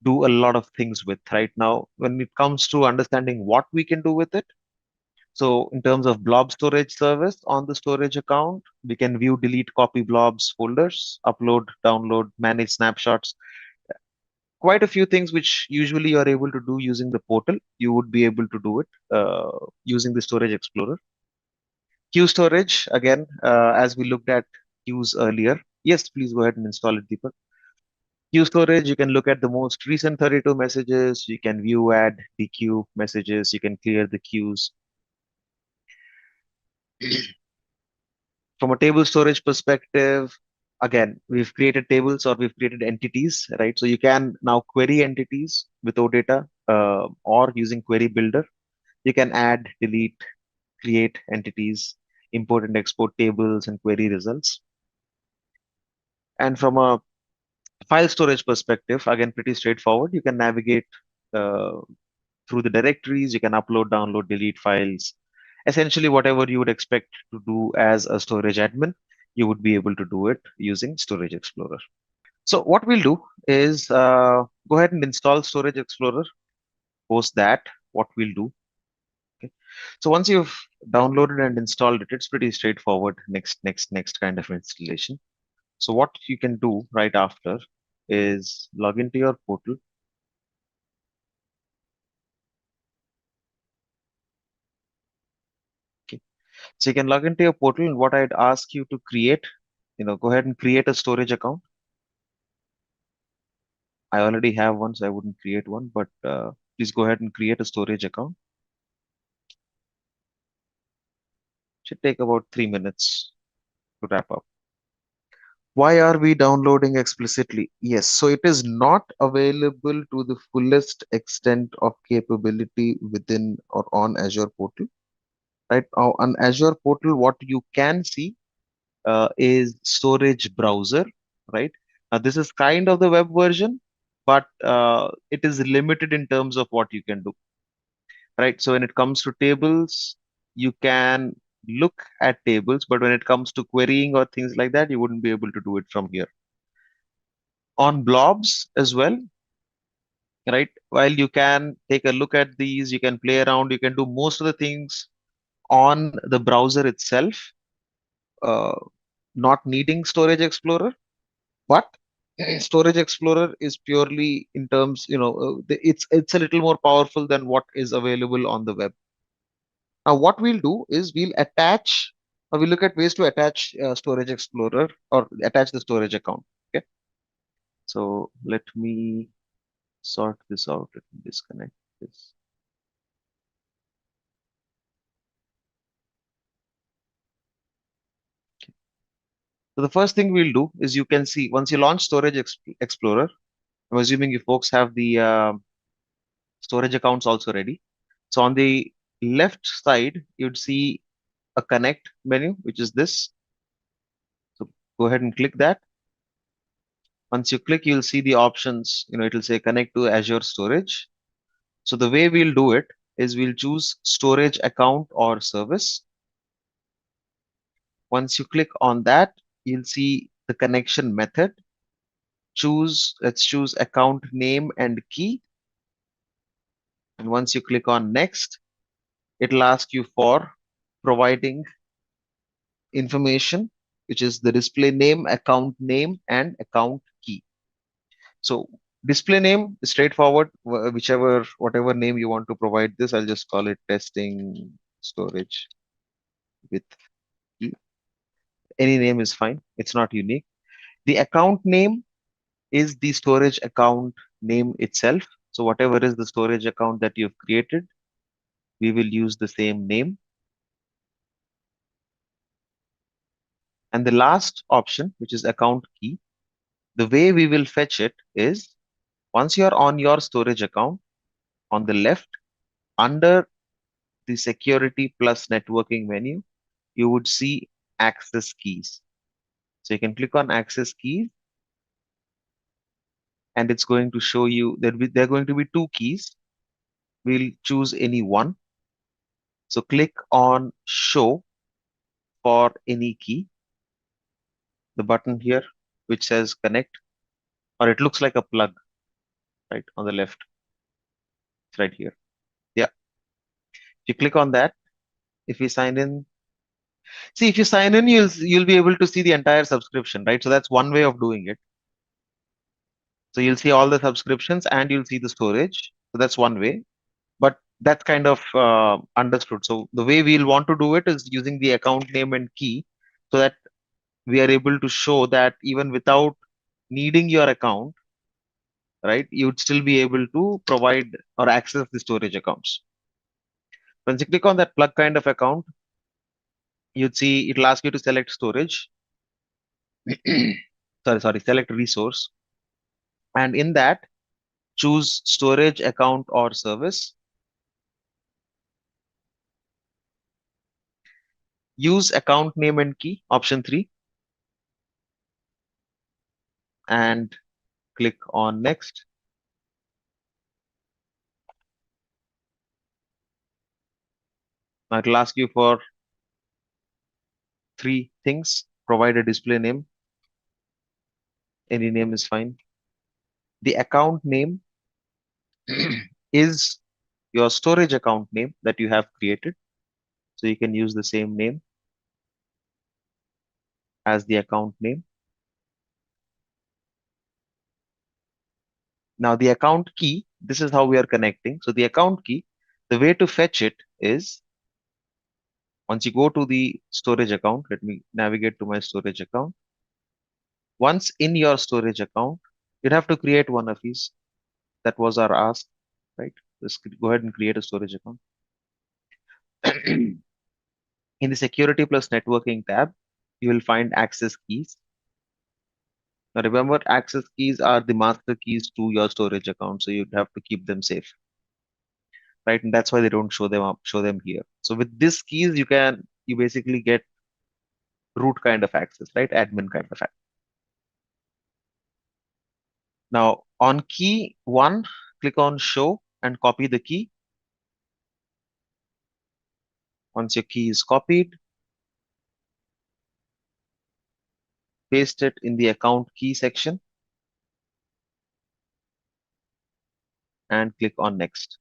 C: do a lot of things with right now. When it comes to understanding what we can do with it, so in terms of blob storage service on the storage account, we can view, delete, copy blobs, folders, upload, download, manage snapshots. Quite a few things which usually you are able to do using the portal, you would be able to do it using the Storage Explorer. Queue storage, again, as we looked at queues earlier. Yes, please go ahead and install it, Deepak. Queue storage, you can look at the most recent 32 messages. You can view, add, dequeue messages. You can clear the queues. From a table storage perspective, again, we've created tables or we've created entities, right? So you can now query entities with OData or using Query Builder. You can add, delete, create entities, import and export tables and query results. And from a file storage perspective, again, pretty straightforward. You can navigate uh, through the directories. You can upload, download, delete files. Essentially, whatever you would expect to do as a storage admin, you would be able to do it using Storage Explorer. So what we'll do is go ahead and install Storage Explorer. Post that, what we'll do. Okay. So once you've downloaded and installed it, it's pretty straightforward. Next kind of installation. So what you can do right after is log into your portal. Okay. So you can log into your portal, and what I'd ask you to create, go ahead and create a storage account. I already have one, so I wouldn't create one, but please go ahead and create a storage account. Should take about 3 minutes to wrap up. Why are we downloading explicitly? Yes, so it is not available to the fullest extent of capability within or on Azure portal. Right now on Azure portal, what you can see is storage browser. Right now, this is kind of the web version, but it is limited in terms of what you can do. Right, so when it comes to tables, you can look at tables, but when it comes to querying or things like that, you wouldn't be able to do it from here. On blobs as well, right? While you can take a look at these, you can play around, you can do most of the things on the browser itself, uh, not needing Storage Explorer. But Storage Explorer is purely in terms, it's a little more powerful than what is available on the web. Now, what we'll do is we'll attach, or we'll look at ways to attach Storage Explorer or attach the storage account. Okay. So let me sort this out. Let me disconnect this. So the first thing we'll do is you can see once you launch Explorer, I'm assuming you folks have the storage accounts also ready. So on the left side, you'd see a connect menu, which is this. So go ahead and click that. Once you click, you'll see the options. It'll say connect to Azure Storage. So the way we'll do it is we'll choose storage account or service. Once you click on that, you'll see the connection method. Let's choose account name and key. And once you click on next, it'll ask you for providing information, which is the display name, account name, and account key. So display name is straightforward, whatever name you want to provide this. I'll just call it testing storage with key. Any name is fine. It's not unique. The account name is the storage account name itself. So whatever is the storage account that you've created, we will use the same name. And the last option, which is account key, the way we will fetch it is once you're on your storage account, on the left, under the security plus networking menu, you would see access keys. So you can click on access keys, and it's going to show you that there are going to be two keys. We'll choose any one. So click on show for any key, the button here, which says connect, or it looks like a plug, right, on the left. It's right here. Yeah. If you click on that, if you sign in, see, if you sign in, you'll be able to see the entire subscription, right? So that's one way of doing it. So you'll see all the subscriptions and you'll see the storage. So that's one way, but that's kind of understood. So the way we'll want to do it is using the account name and key, so that we are able to show that even without needing your account, right, you'd still be able to provide or access the storage accounts. Once you click on that plug kind of account, you'd see it'll ask you to select storage. Select resource. And in that, choose storage account or service. Use account name and key, option 3. And click on next. Now it'll ask you for 3 things. Provide a display name. Any name is fine. The account name is your storage account name that you have created. So you can use the same name as the account name. Now the account key, this is how we are connecting. So the account key, the way to fetch it is once you go to the storage account, let me navigate to my storage account. Once in your storage account, You'd have to create one of these. That was our ask, right? Just go ahead and create a storage account. In the security plus networking tab, you will find access keys. Now remember, access keys are the master keys to your storage account, so you'd have to keep them safe, right? And that's why they don't show them here. So with these keys, you basically get root kind of access, right? Admin kind of access. Now on key one, click on show and copy the key. Once your key is copied, paste it in the account key section and click on next.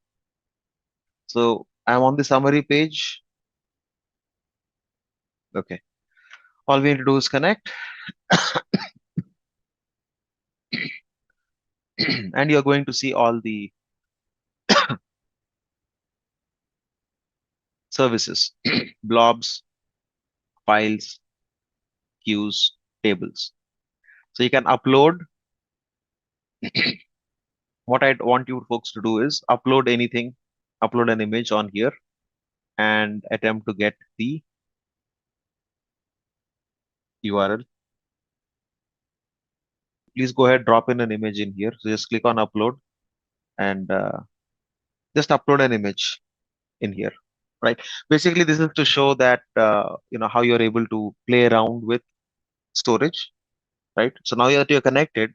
C: So I'm on the summary page. Okay. All we need to do is connect and you're going to see all the services, blobs, files, queues, tables. So you can upload. What I want you folks to do is upload anything, upload an image on here and attempt to get the URL. Please go ahead, drop in an image in here. So just click on upload and just upload an image in here, right? Basically, this is to show that, how you're able to play around with storage, right? So now that you're connected,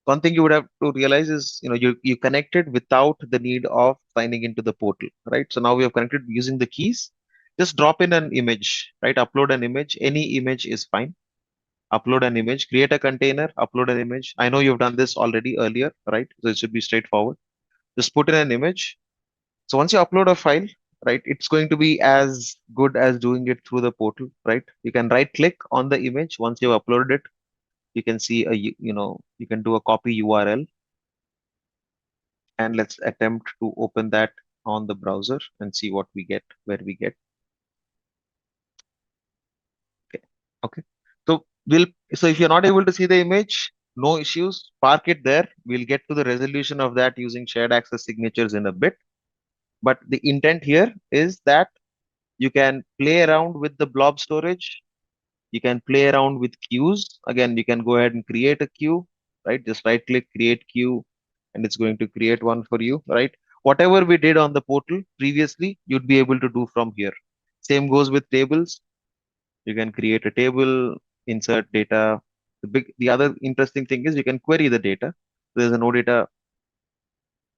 C: one thing you would have to realize is, you connected without the need of signing into the portal, right? So now we have connected using the keys. Just drop in an image, right? Upload an image. Any image is fine. Upload an image, create a container, upload an image. I know you've done this already earlier, right? So it should be straightforward. Just put in an image. So once you upload a file, right, it's going to be as good as doing it through the portal, right? You can right click on the image. Once you've uploaded it, you can see you can do a copy URL, and let's attempt to open that on the browser and see what we get, where we get. Okay. Okay. So if you're not able to see the image, no issues, park it there. We'll get to the resolution of that using shared access signatures in a bit. But the intent here is that you can play around with the blob storage. You can play around with queues. Again, you can go ahead and create a queue, right? Just right click, create queue, and it's going to create one for you, right? Whatever we did on the portal previously, you'd be able to do from here. Same goes with tables. You can create a table, insert data. The other interesting thing is you can query the data. There's a no data,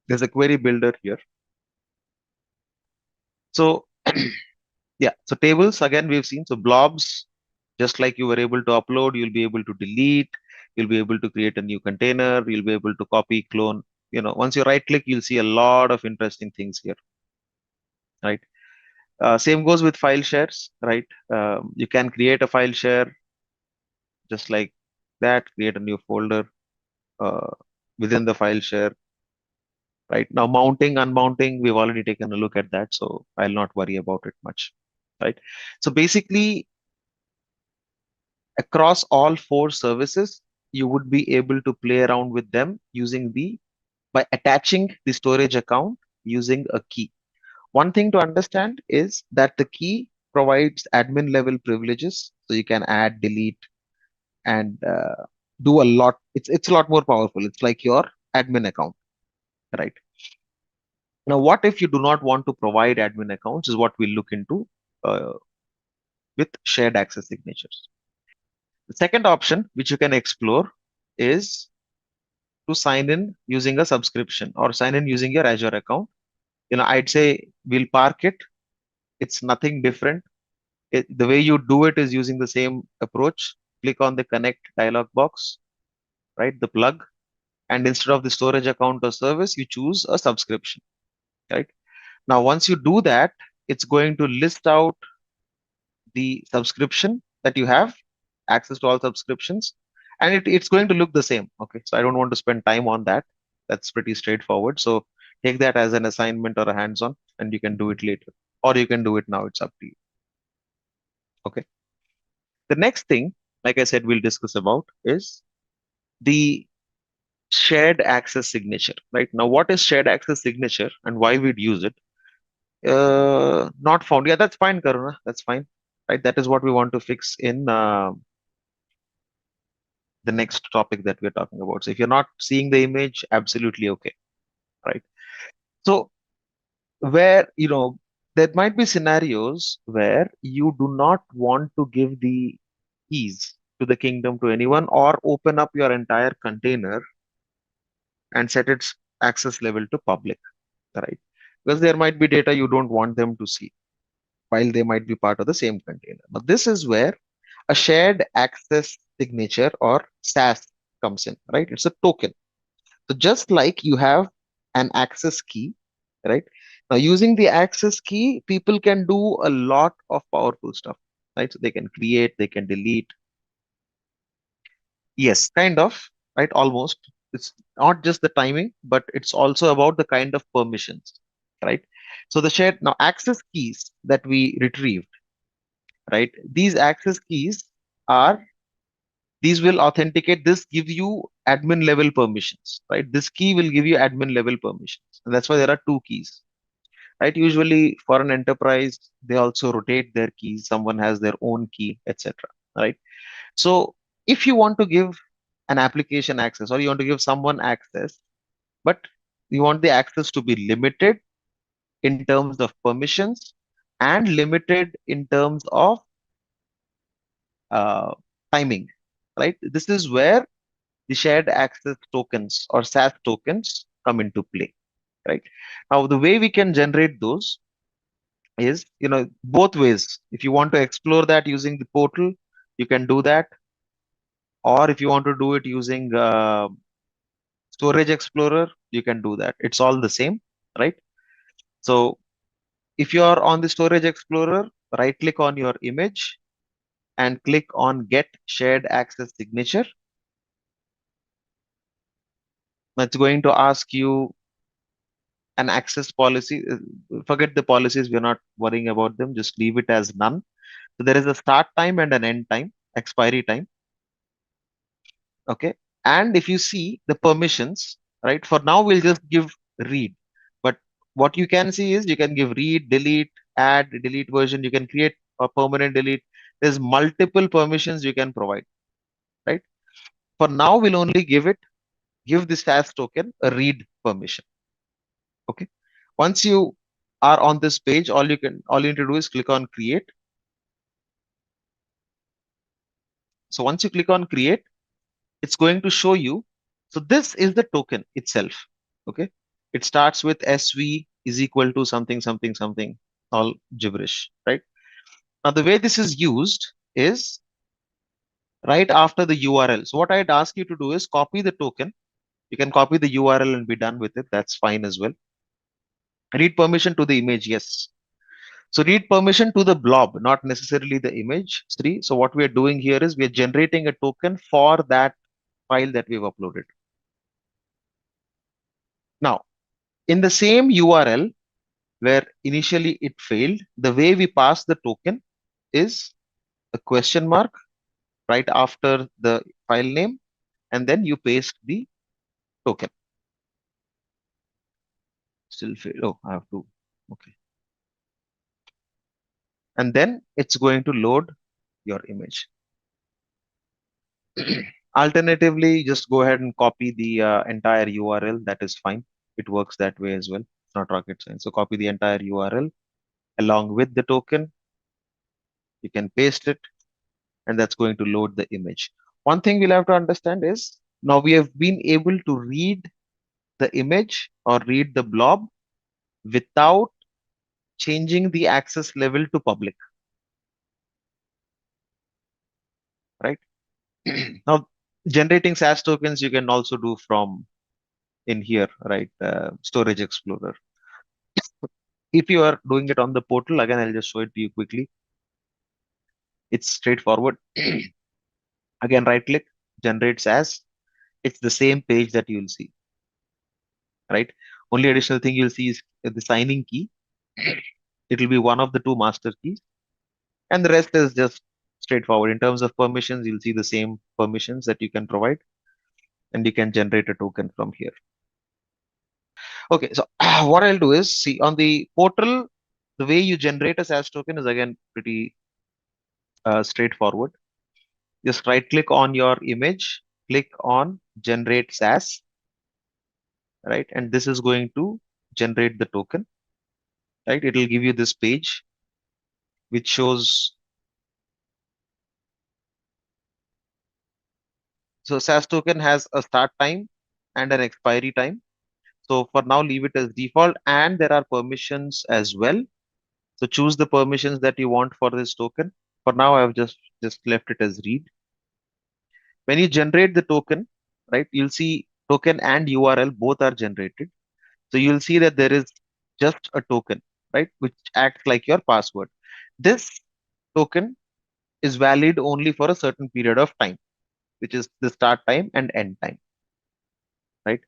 C: there's a query builder here. So yeah, so tables again we've seen. So blobs, just like you were able to upload, you'll be able to delete, you'll be able to create a new container, you'll be able to copy, clone. Once you right click, you'll see a lot of interesting things here, right? Same goes with file shares, right? You can create a file share just like that, create a new folder uh, within the file share, right? Now mounting, unmounting, we've already taken a look at that, so I'll not worry about it much, right? So basically, across all four services, you would be able to play around with them by attaching the storage account using a key. One thing to understand is that the key provides admin level privileges, so you can add, delete, and do a lot. It's a lot more powerful. It's like your admin account, right? Now, what if you do not want to provide admin accounts? Is what we'll look into uh, with shared access signatures. The second option, which you can explore, is to sign in using a subscription or sign in using your Azure account. I'd say we'll park it. It's nothing different. The way you do it is using the same approach. Click on the connect dialog box, right? The plug, and instead of the storage account or service, you choose a subscription, right? Now, once you do that, it's going to list out the subscription that you have, access to all subscriptions, and it's going to look the same. Okay, so I don't want to spend time on that. That's pretty straightforward. So take that as an assignment or a hands-on, and you can do it later, or you can do it now. It's up to you. Okay. The next thing, like I said, we'll discuss about is the shared access signature, right? Now, what is shared access signature and why we'd use it? Not found. Yeah, that's fine, Karuna. That's fine. Right. That is what we want to fix in the next topic that we're talking about. So if you're not seeing the image, absolutely okay. Right. So where, there might be scenarios where you do not want to give the keys to the kingdom to anyone or open up your entire container and set its access level to public, right? Because there might be data you don't want them to see while they might be part of the same container. Now, this is where a shared access signature or SAS comes in, right? It's a token. So just like you have an access key, right? Now, using the access key, people can do a lot of powerful stuff, right? So they can create, they can delete. Yes, kind of, right? Almost. It's not just the timing, but it's also about the kind of permissions, right? So the shared now access keys that we retrieved, right? These access keys are these will authenticate. This give you admin level permissions, right? This key will give you admin level permissions, and that's why there are two keys, right? Usually for an enterprise, they also rotate their keys. Someone has their own key, etc. Right? So if you want to give an application access or you want to give someone access, but you want the access to be limited in terms of permissions and limited in terms of uh, timing, right? This is where the shared access tokens or SAS tokens come into play, right? Now, the way we can generate those is, both ways. If you want to explore that using the portal, you can do that. Or if you want to do it using Storage Explorer, you can do that. It's all the same, right? So if you are on the Storage Explorer, right click on your image and click on Get Shared Access Signature. It's going to ask you an access policy. Forget the policies. We're not worrying about them. Just leave it as none. So there is a start time and an end time, expiry time. Okay. And if you see the permissions, right? For now, we'll just give read. But what you can see is you can give read, delete, add, delete version. You can create a permanent delete. There's multiple permissions you can provide, right? For now, we'll only give this SAS token a read permission. Okay. Once you are on this page, all you need to do is click on create. So once you click on create, it's going to show you. So this is the token itself. Okay. It starts with SV is equal to something, something, something, all gibberish, right? Now, the way this is used is right after the URL. So what I'd ask you to do is copy the token. You can copy the URL and be done with it. That's fine as well. Read permission to the image. Yes. So read permission to the blob, not necessarily the image. Three. So what we are doing here is we are generating a token for that file that we've uploaded. Now, in the same URL where initially it failed, the way we pass the token is a question mark right after the file name, and then you paste the token. Still fail. Oh, I have to. Okay. And then it's going to load your image. Alternatively, just go ahead and copy the entire URL. That is fine. It works that way as well. It's not rocket science. So copy the entire URL along with the token. You can paste it, and that's going to load the image. One thing we'll have to understand is now we have been able to read the image or read the blob without changing the access level to public, right? Now, generating SAS tokens you can also do from in here, right? Storage Explorer. If you are doing it on the portal, again, I'll just show it to you quickly. It's straightforward. Again, right click, generate SAS. It's the same page that you'll see, right? Only additional thing you'll see is the signing key. It will be one of the two master keys, and the rest is just straightforward. In terms of permissions, you'll see the same permissions that you can provide. and you can generate a token from here. Okay, so what I'll do is, see, on the portal, the way you generate a SaaS token is again pretty straightforward. Just right click on your image, click on generate SaaS, right? And this is going to generate the token, right? It will give you this page which shows. So SaaS token has a start time and an expiry time. So for now, leave it as default, and there are permissions as well. So choose the permissions that you want for this token. For now, I've just left it as read. When you generate the token, right, you'll see token and URL both are generated. So you'll see that there is just a token, right, which acts like your password. This token is valid only for a certain period of time, which is the start time and end time, right?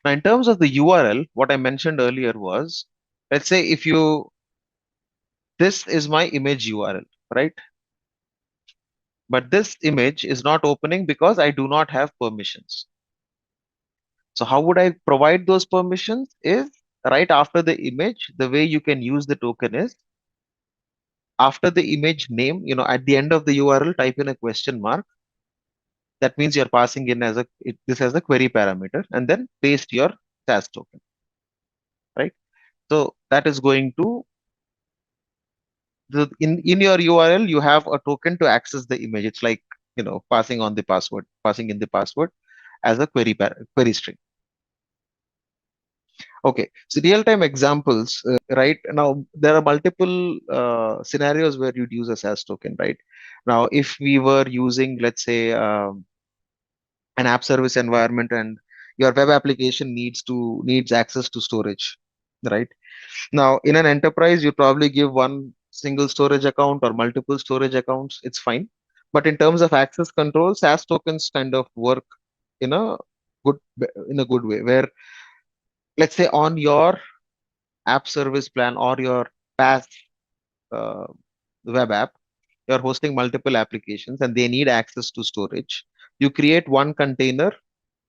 C: Now, in terms of the URL, what I mentioned earlier was, let's say if you, this is my image URL, right? But this image is not opening because I do not have permissions. So how would I provide those permissions is right after the image, the way you can use the token is after the image name, at the end of the URL, type in a question mark. That means you're passing in as this as a query parameter, and then paste your SaaS token, right? So that is going to in your URL, you have a token to access the image. It's like, passing on the password, passing in the password as a query string. Okay, so real-time examples, right? Now, there are multiple scenarios where you'd use a SaaS token, right? Now, if we were using, let's say, an app service environment and your web application needs access to storage, right? Now, in an enterprise, you probably give one single storage account or multiple storage accounts. It's fine. But in terms of access control, SaaS tokens kind of work in a good in a good way, where let's say on your app service plan or your PaaS uh, web app, you're hosting multiple applications and they need access to storage. You create one container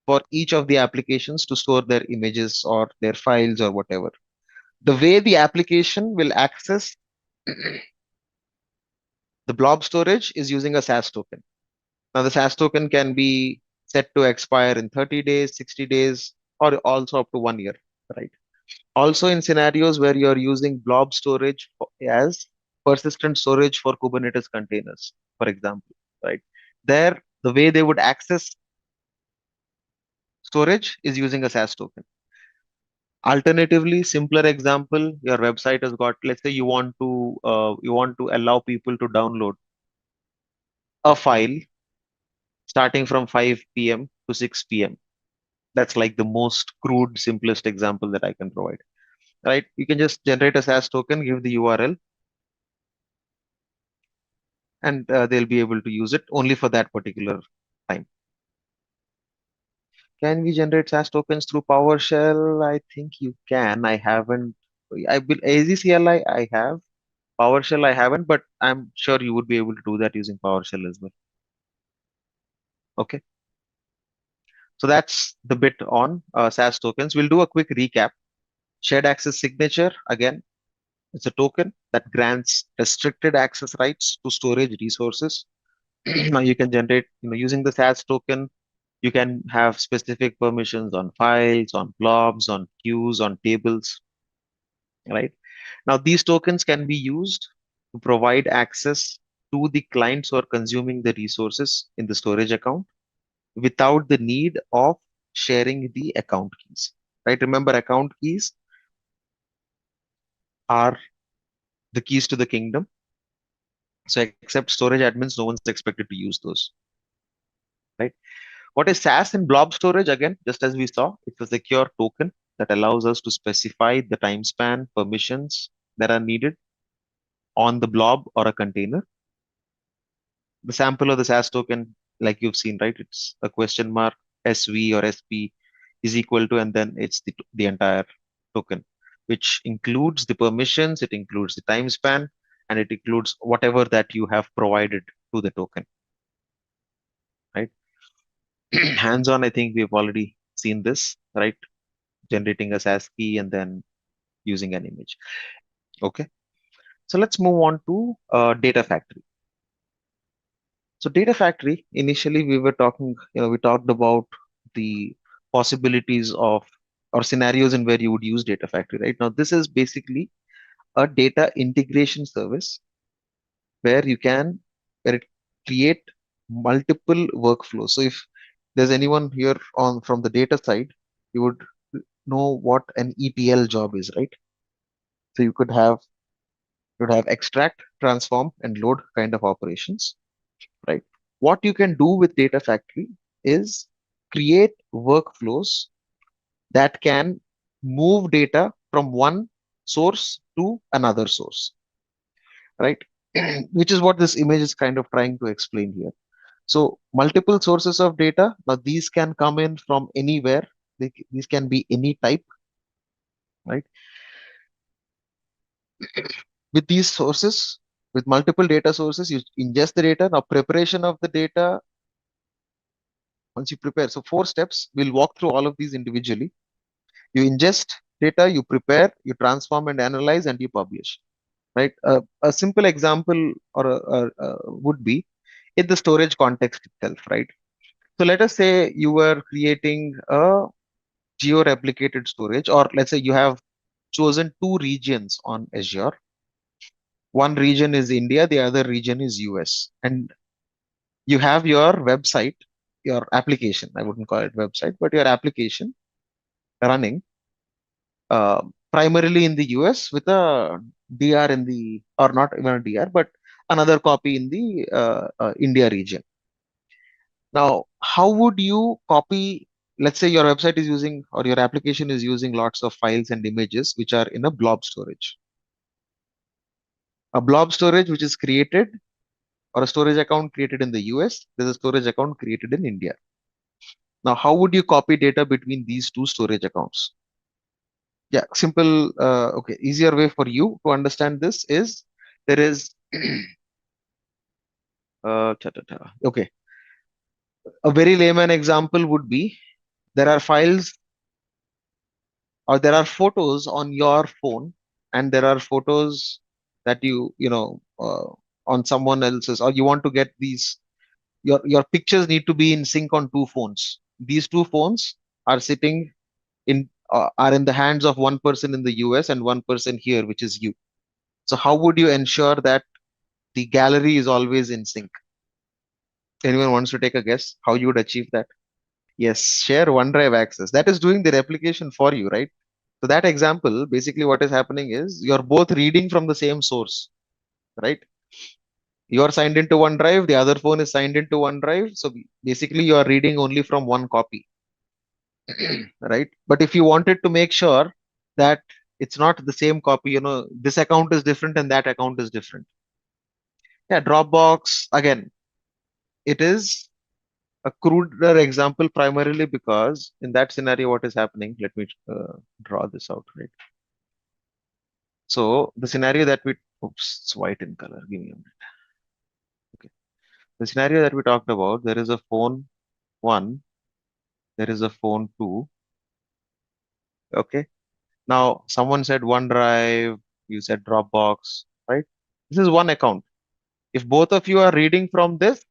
C: for each of the applications to store their images or their files or whatever. The way the application will access the blob storage is using a SaaS token. Now, the SaaS token can be set to expire in 30 days, 60 days, or also up to 1 year, right? Also, in scenarios where you're using blob storage as persistent storage for Kubernetes containers, for example, right? There, the way they would access storage is using a SaaS token. Alternatively, simpler example, your website has got, let's say you want to allow people to download a file starting from 5 p.m. to 6 p.m. That's like the most crude, simplest example that I can provide, right? You can just generate a SaaS token, give the URL, and they'll be able to use it only for that particular time. Can we generate SaaS tokens through PowerShell? I think you can. I haven't. I will AZCLI. I have. PowerShell I haven't, but I'm sure you would be able to do that using PowerShell as well. Okay. So that's the bit on SaaS tokens. We'll do a quick recap. Shared access signature, again, it's a token that grants restricted access rights to storage resources. Now you can generate, using the SaaS token, you can have specific permissions on files, on blobs, on queues, on tables, right? Now these tokens can be used to provide access to the clients who are consuming the resources in the storage account without the need of sharing the account keys, right? Remember, account keys are the keys to the kingdom. So except storage admins, no one's expected to use those, right? What is SaaS and blob storage? Again, just as we saw, it's a secure token that allows us to specify the time span permissions that are needed on the blob or a container. The sample of the SaaS token, like you've seen, right? It's a question mark, SV or SP is equal to, and then it's the entire token, which includes the permissions, it includes the time span, and it includes whatever that you have provided to the token, right? Hands-on, I think we've already seen this, right? Generating a SAS key and then using an image. Okay. So let's move on to Data Factory. So Data Factory, initially we were talking, we talked about the possibilities of or scenarios in where you would use Data Factory, right? Now, this is basically a data integration service where you can where it create multiple workflows. So if there's anyone here on from the data side, you would know what an ETL job is, right? So you could have extract, transform, and load kind of operations, right? What you can do with Data Factory is create workflows that can move data from one source to another source, right? Which is what this image is kind of trying to explain here. So multiple sources of data, now these can come in from anywhere. These can be any type, right? With these sources, with multiple data sources, you ingest the data. Now preparation of the data, once you prepare, so 4 steps, we'll walk through all of these individually. You ingest data, you prepare, you transform and analyze, and you publish, right? A simple example would be in the storage context itself, right? So let us say you were creating a geo-replicated storage, or let's say you have chosen 2 regions on Azure. One region is India, the other region is US. And you have your website, your application, I wouldn't call it website, but your application running uh, primarily in the US with a DR in the, or not even a DR, but another copy in the India region. Now, how would you copy? Let's say your website is using or your application is using lots of files and images which are in a blob storage. A blob storage which is created or a storage account created in the US, there's a storage account created in India. Now, how would you copy data between these 2 storage accounts? Yeah, simple. Okay, easier way for you to understand this is there is okay. A very layman example would be there are files or there are photos on your phone and there are photos that on someone else's, or you want to get these your pictures need to be in sync on 2 phones. These 2 phones are sitting are in the hands of one person in the US and one person here, which is you. So how would you ensure that the gallery is always in sync? Anyone wants to take a guess how you would achieve that? Yes, share OneDrive access. That is doing the replication for you, right? So that example, basically what is happening is you're both reading from the same source, right? You're signed into OneDrive, the other phone is signed into OneDrive. So basically you are reading only from one copy, right? But if you wanted to make sure that it's not the same copy, this account is different and that account is different. Yeah, Dropbox, again, it is a cruder example primarily because in that scenario, what is happening? Let me draw this out, right? So the scenario that oops, it's white in color. Give me a minute. Okay. The scenario that we talked about, there is a phone 1, there is a phone 2. Okay. Now someone said OneDrive, you said Dropbox, right? This is one account. If both of you are reading from this,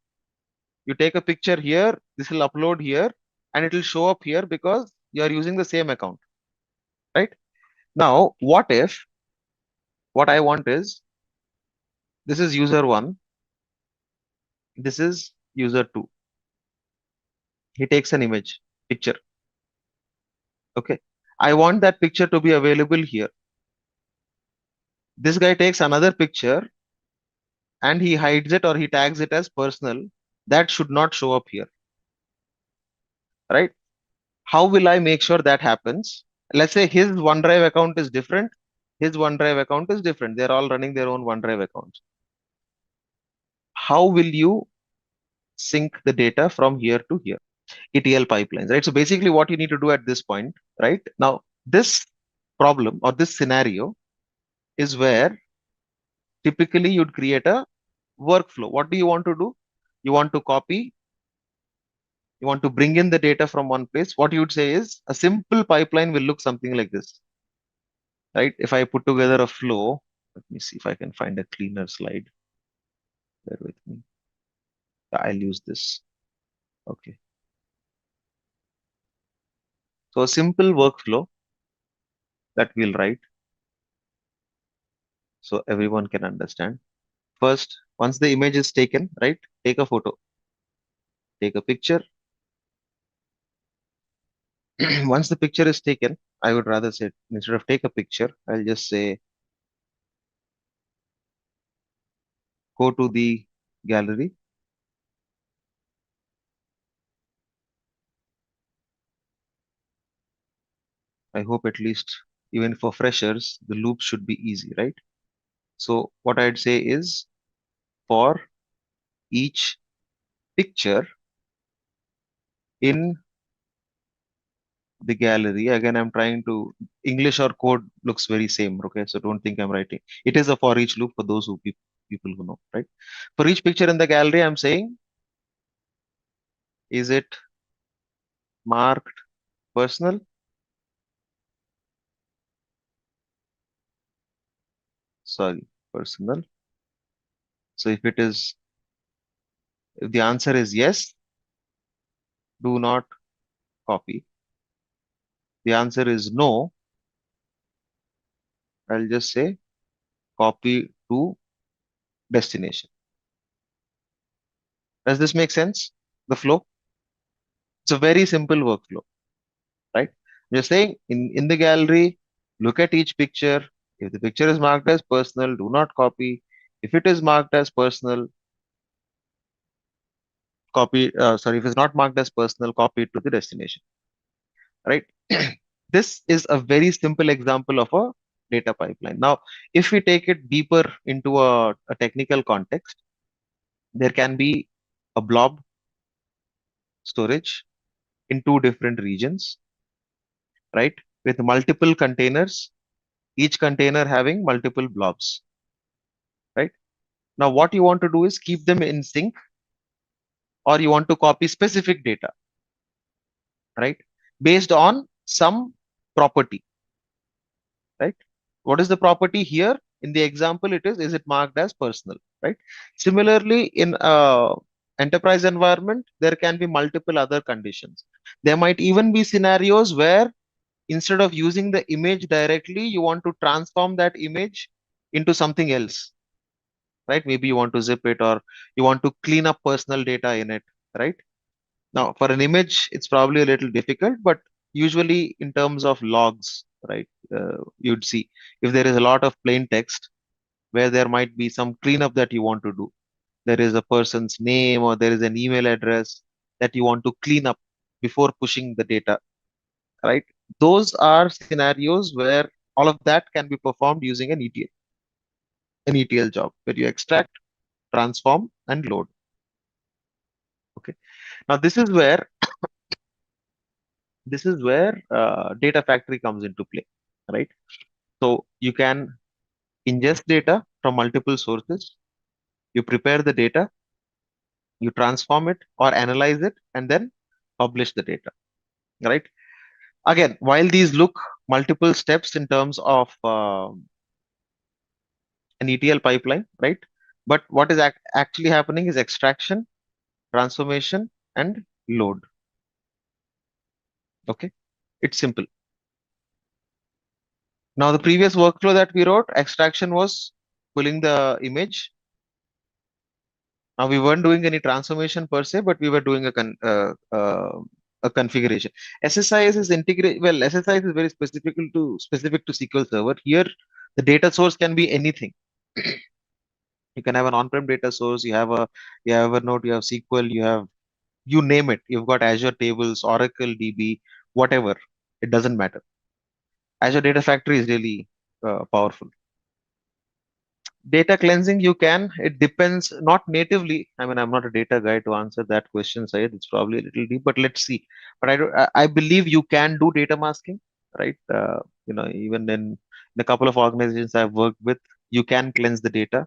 C: you take a picture here, this will upload here, and it will show up here because you are using the same account, right? Now, what I want is this is user 1, this is user 2. He takes an picture. Okay. I want that picture to be available here. This guy takes another picture and he hides it or he tags it as personal. That should not show up here, right? How will I make sure that happens? Let's say his OneDrive account is different. His OneDrive account is different. They're all running their own OneDrive accounts. How will you sync the data from here to here? ETL pipelines, right? So basically what you need to do at this point, right? Now, this problem or this scenario is where typically you'd create a workflow. What do you want to do? You want to copy You want to bring in the data from one place. What you would say is a simple pipeline will look something like this, right? If I put together a flow, let me see if I can find a cleaner slide. Bear with me. I'll use this. Okay. So a simple workflow that we'll write so everyone can understand. First, once the image is taken, right, take a photo, take a picture. Once the picture is taken, I would rather say instead of take a picture, I'll just say go to the gallery. I hope at least even for freshers, the loop should be easy, right? So what I'd say is for each picture in the gallery, again, I'm trying to, English or code looks very same, okay? So don't think I'm writing. It is a for each loop for those who people who know, right? For each picture in the gallery, I'm saying, is it marked personal? Sorry, personal. So if the answer is yes, do not copy. The answer is no, I'll just say copy to destination. Does this make sense? The flow? It's a very simple workflow, right? I'm just saying in the gallery, look at each picture. If the picture is marked as personal, do not copy. If it is marked as personal, sorry, if it's not marked as personal, copy it to the destination, right? This is a very simple example of a data pipeline. Now, if we take it deeper into a technical context, there can be a blob storage in two different regions, right? With multiple containers, each container having multiple blobs, right? Now, what you want to do is keep them in sync, or you want to copy specific data, right? Based on some property, right? What is the property here? In the example, is it marked as personal, right? Similarly, in enterprise environment, there can be multiple other conditions. There might even be scenarios where instead of using the image directly, you want to transform that image into something else, right? Maybe you want to zip it or you want to clean up personal data in it, right? Now, for an image, it's probably a little difficult, but usually in terms of logs, right? You'd see if there is a lot of plain text where there might be some cleanup that you want to do. There is a person's name or there is an email address that you want to clean up before pushing the data, right? Those are scenarios where all of that can be performed using an ETL job where you extract, transform, and load. Okay. Now this is where data factory comes into play, right? So you can ingest data from multiple sources, you prepare the data, you transform it or analyze it, and then publish the data, right? Again, while these look multiple steps in terms of an ETL pipeline, right? But what is actually happening is extraction, transformation, and load. Okay, it's simple. Now, the previous workflow that we wrote, extraction was pulling the image. Now, we weren't doing any transformation per se, but we were doing a configuration. SSIS is integrate. Well, SSIS is very specific to SQL Server. Here, the data source can be anything. You can have an on-prem data source. You have Evernote, you have SQL, you name it. You've got Azure Tables, Oracle DB, whatever. It doesn't matter. Azure Data Factory is really powerful. Data cleansing, you can. It depends, not natively. I mean, I'm not a data guy to answer that question, Syed. It's probably a little deep, but let's see. But I believe you can do data masking, right? Even in a couple of organizations I've worked with, you can cleanse the data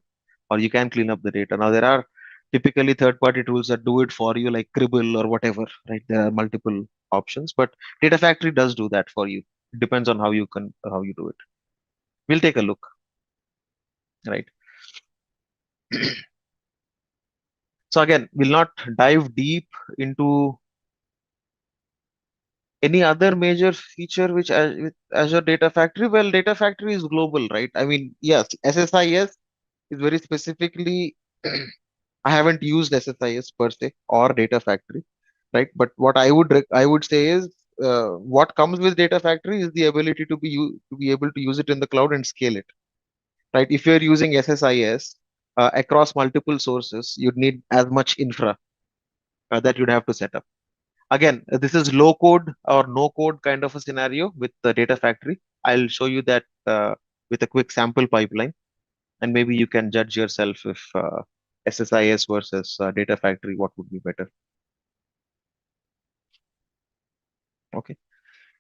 C: or you can clean up the data. Now, there are Typically, third-party tools that do it for you, like Cribble or whatever, right? There are multiple options, but Data Factory does do that for you. It depends on how you do it. We'll take a look, right? So again, we'll not dive deep into any other major feature with Azure Data Factory. Well, Data Factory is global, right? I mean, yes, SSIS is very specifically. I haven't used SSIS per se or Data Factory, right? But what I would say is what comes with Data Factory is the ability to be able to use it in the cloud and scale it, right? If you're using SSIS across multiple sources, you'd need as much infra that you'd have to set up. Again, this is low code or no code kind of a scenario with the Data Factory. I'll show you that with a quick sample pipeline, and maybe you can judge yourself if SSIS versus Data Factory, what would be better. Okay.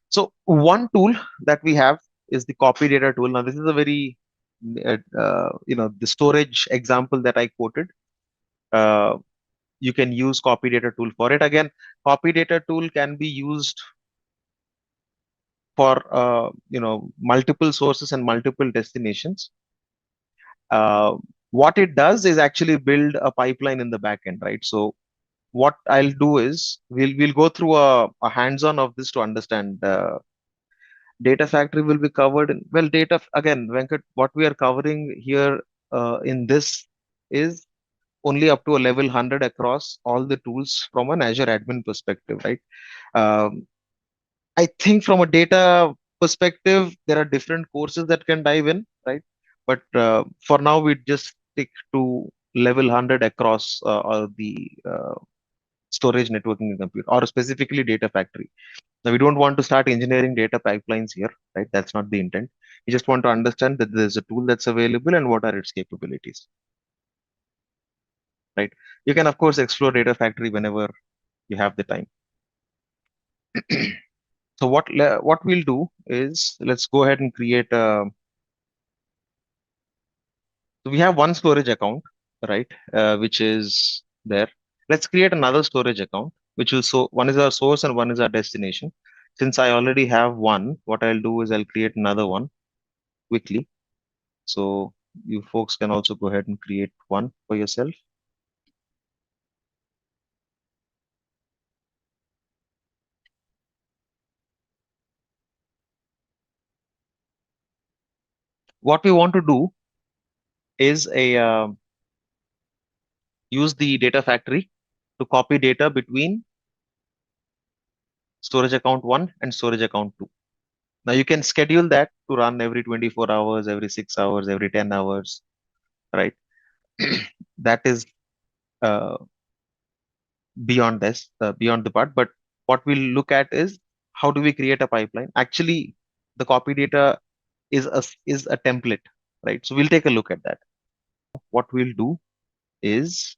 C: So one tool that we have is the copy data tool. Now, this is a very, the storage example that I quoted. Uh, you can use copy data tool for it. Again, copy data tool can be used for multiple sources and multiple destinations. What it does is actually build a pipeline in the backend, right? So what I'll do is we'll go through a hands-on of this to understand. Data Factory will be covered in, well, data again, Venkat, what we are covering here in this is only up to a level 100 across all the tools from an Azure admin perspective, right? Um, I think from a data perspective, there are different courses that can dive in, right? But for now, we just stick to level 100 across all the storage, networking, and compute, or specifically Data Factory. Now, we don't want to start engineering data pipelines here, right? That's not the intent. We just want to understand that there's a tool that's available and what are its capabilities, right? You can, of course, explore Data Factory whenever you have the time. So what we'll do is let's go ahead and create a. So we have one storage account, right? Which is there. Let's create another storage account, which will so one is our source and one is our destination. Since I already have one, what I'll do is I'll create another one quickly. So you folks can also go ahead and create one for yourself. What we want to do is use the data factory to copy data between storage account 1 and storage account 2. Now you can schedule that to run every 24 hours, every 6 hours, every 10 hours, right? That is uh, beyond the part. But what we'll look at is how do we create a pipeline? Actually, the copy data is a template, right? So we'll take a look at that. What we'll do is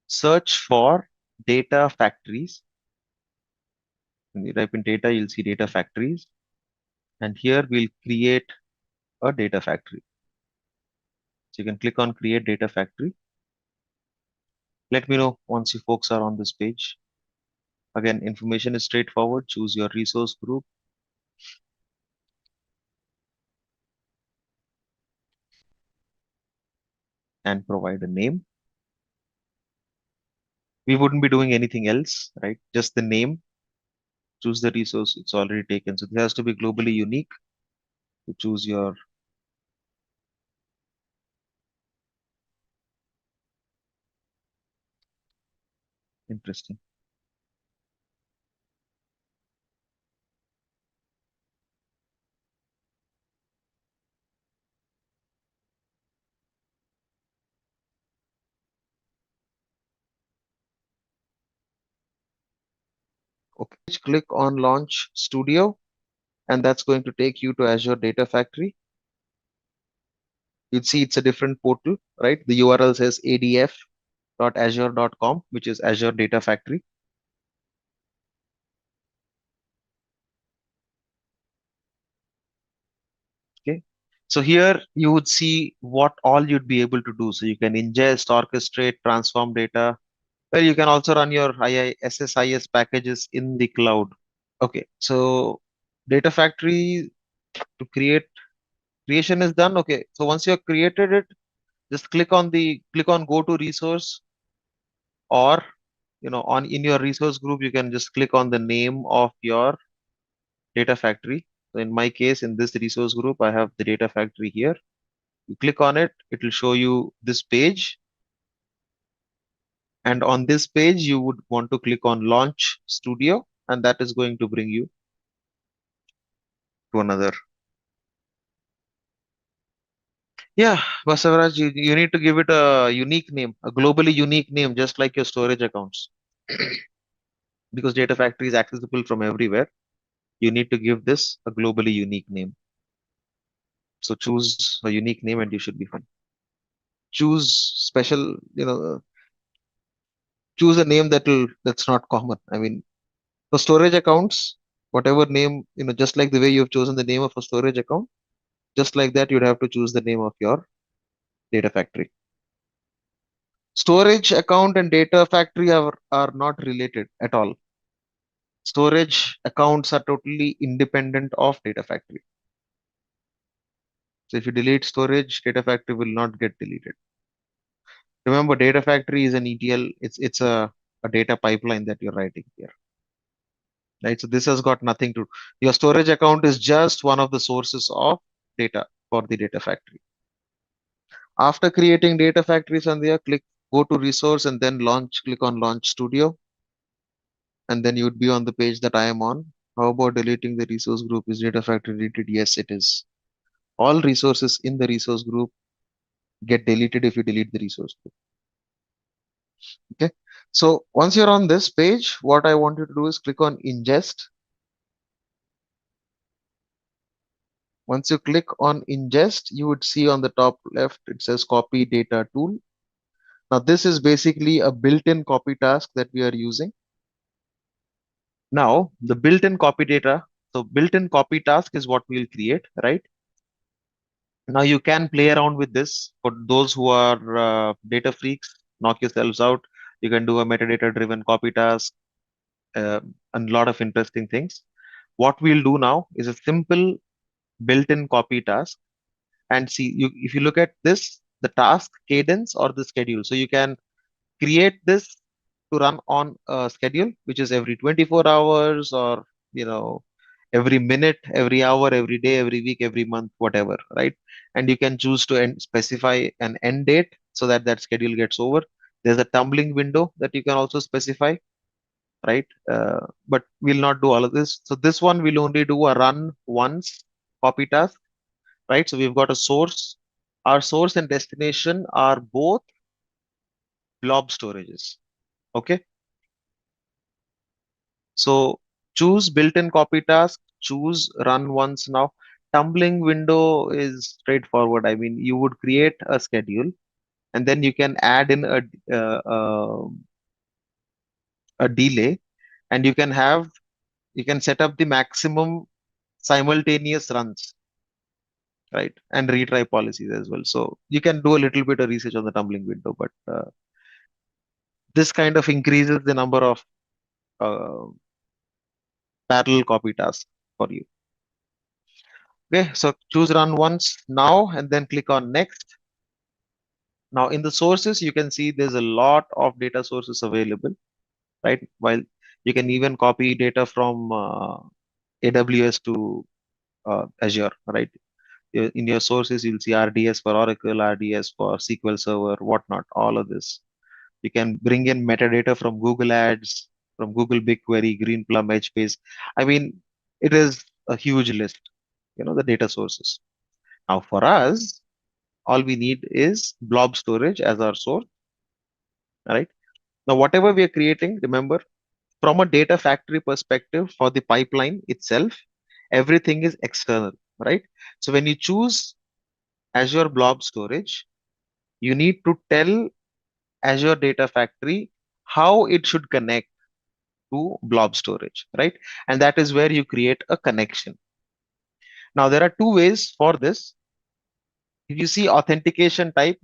C: search for data factories. When you type in data, you'll see data factories. And here we'll create a data factory. So you can click on create data factory. Let me know once you folks are on this page. Again, information is straightforward. Choose your resource group. And provide a name. We wouldn't be doing anything else, right? Just the name. Choose the resource. It's already taken. So this has to be globally unique. To choose your interesting. Okay, click on Launch Studio, and that's going to take you to Azure Data Factory. You'd see it's a different portal, right? The URL says adf.azure.com, which is Azure Data Factory. Okay, So here you would see what all you'd be able to do. So you can ingest, orchestrate, transform data. Well, you can also run your SSIS packages in the cloud. Okay, so data factory to creation is done. Okay, so once you have created it, just click on go to resource, or on in your resource group you can just click on the name of your data factory. So in my case, in this resource group, I have the data factory here. You click on it, it will show you this page. And on this page, you would want to click on Launch Studio, and that is going to bring you to another. Yeah, Basavaraj, you need to give it a unique name, a globally unique name, just like your storage accounts. Because data factory is accessible from everywhere, you need to give this a globally unique name. So choose a unique name and you should be fine. Choose special, choose a name that's not common. I mean, for storage accounts, whatever name, just like the way you've chosen the name of a storage account, just like that, you'd have to choose the name of your data factory. Storage account and data factory are not related at all. Storage accounts are totally independent of data factory. So if you delete storage, data factory will not get deleted. Remember, data factory is an ETL. It's a data pipeline that you're writing here. Right. So this has got nothing to, your storage account is just one of the sources of data for the data factory. After creating data factories on there, go to resource and then click on launch studio. And then you'd be on the page that I am on. How about deleting the resource group? Is data factory deleted? Yes, it is. All resources in the resource group get deleted if you delete the resource group. Okay. So once you're on this page, what I want you to do is click on ingest. Once you click on ingest, you would see on the top left, it says copy data tool. Now this is basically a built-in copy task that we are using. Now the built-in copy data, so built-in copy task is what we'll create, right? Now you can play around with this for those who are data freaks, knock yourselves out. You can do a metadata driven copy task, and a lot of interesting things. What we'll do now is a simple built-in copy task. And see, if you look at this, the task cadence or the schedule. So you can create this to run on a schedule, which is every 24 hours or, every minute, every hour, every day, every week, every month, whatever, right? And you can choose to specify an end date so that that schedule gets over. There's a tumbling window that you can also specify, right? But we'll not do all of this. So this one will only do a run once copy task, right? So we've got a source. Our source and destination are both blob storages. Okay. So choose built-in copy task, choose run once now. Tumbling window is straightforward. I mean, you would create a schedule and then you can add in a delay, and you can set up the maximum simultaneous runs, right? And retry policies as well. So you can do a little bit of research on the tumbling window, but this kind of increases the number of uh, parallel copy tasks for you. Okay, so choose run once now and then click on next. Now in the sources, you can see there's a lot of data sources available, right? While you can even copy data from AWS to Azure, right? In your sources, you'll see RDS for Oracle, RDS for SQL Server, whatnot, all of this. You can bring in metadata from Google Ads, from Google BigQuery, Greenplum, HBase. I mean, it is a huge list, the data sources. Now for us, all we need is blob storage as our source, right? Now, whatever we are creating, remember, from a data factory perspective for the pipeline itself, everything is external, right? So when you choose Azure Blob Storage, you need to tell Azure Data Factory how it should connect to blob storage, right? And that is where you create a connection. Now, there are two ways for this. If you see authentication type,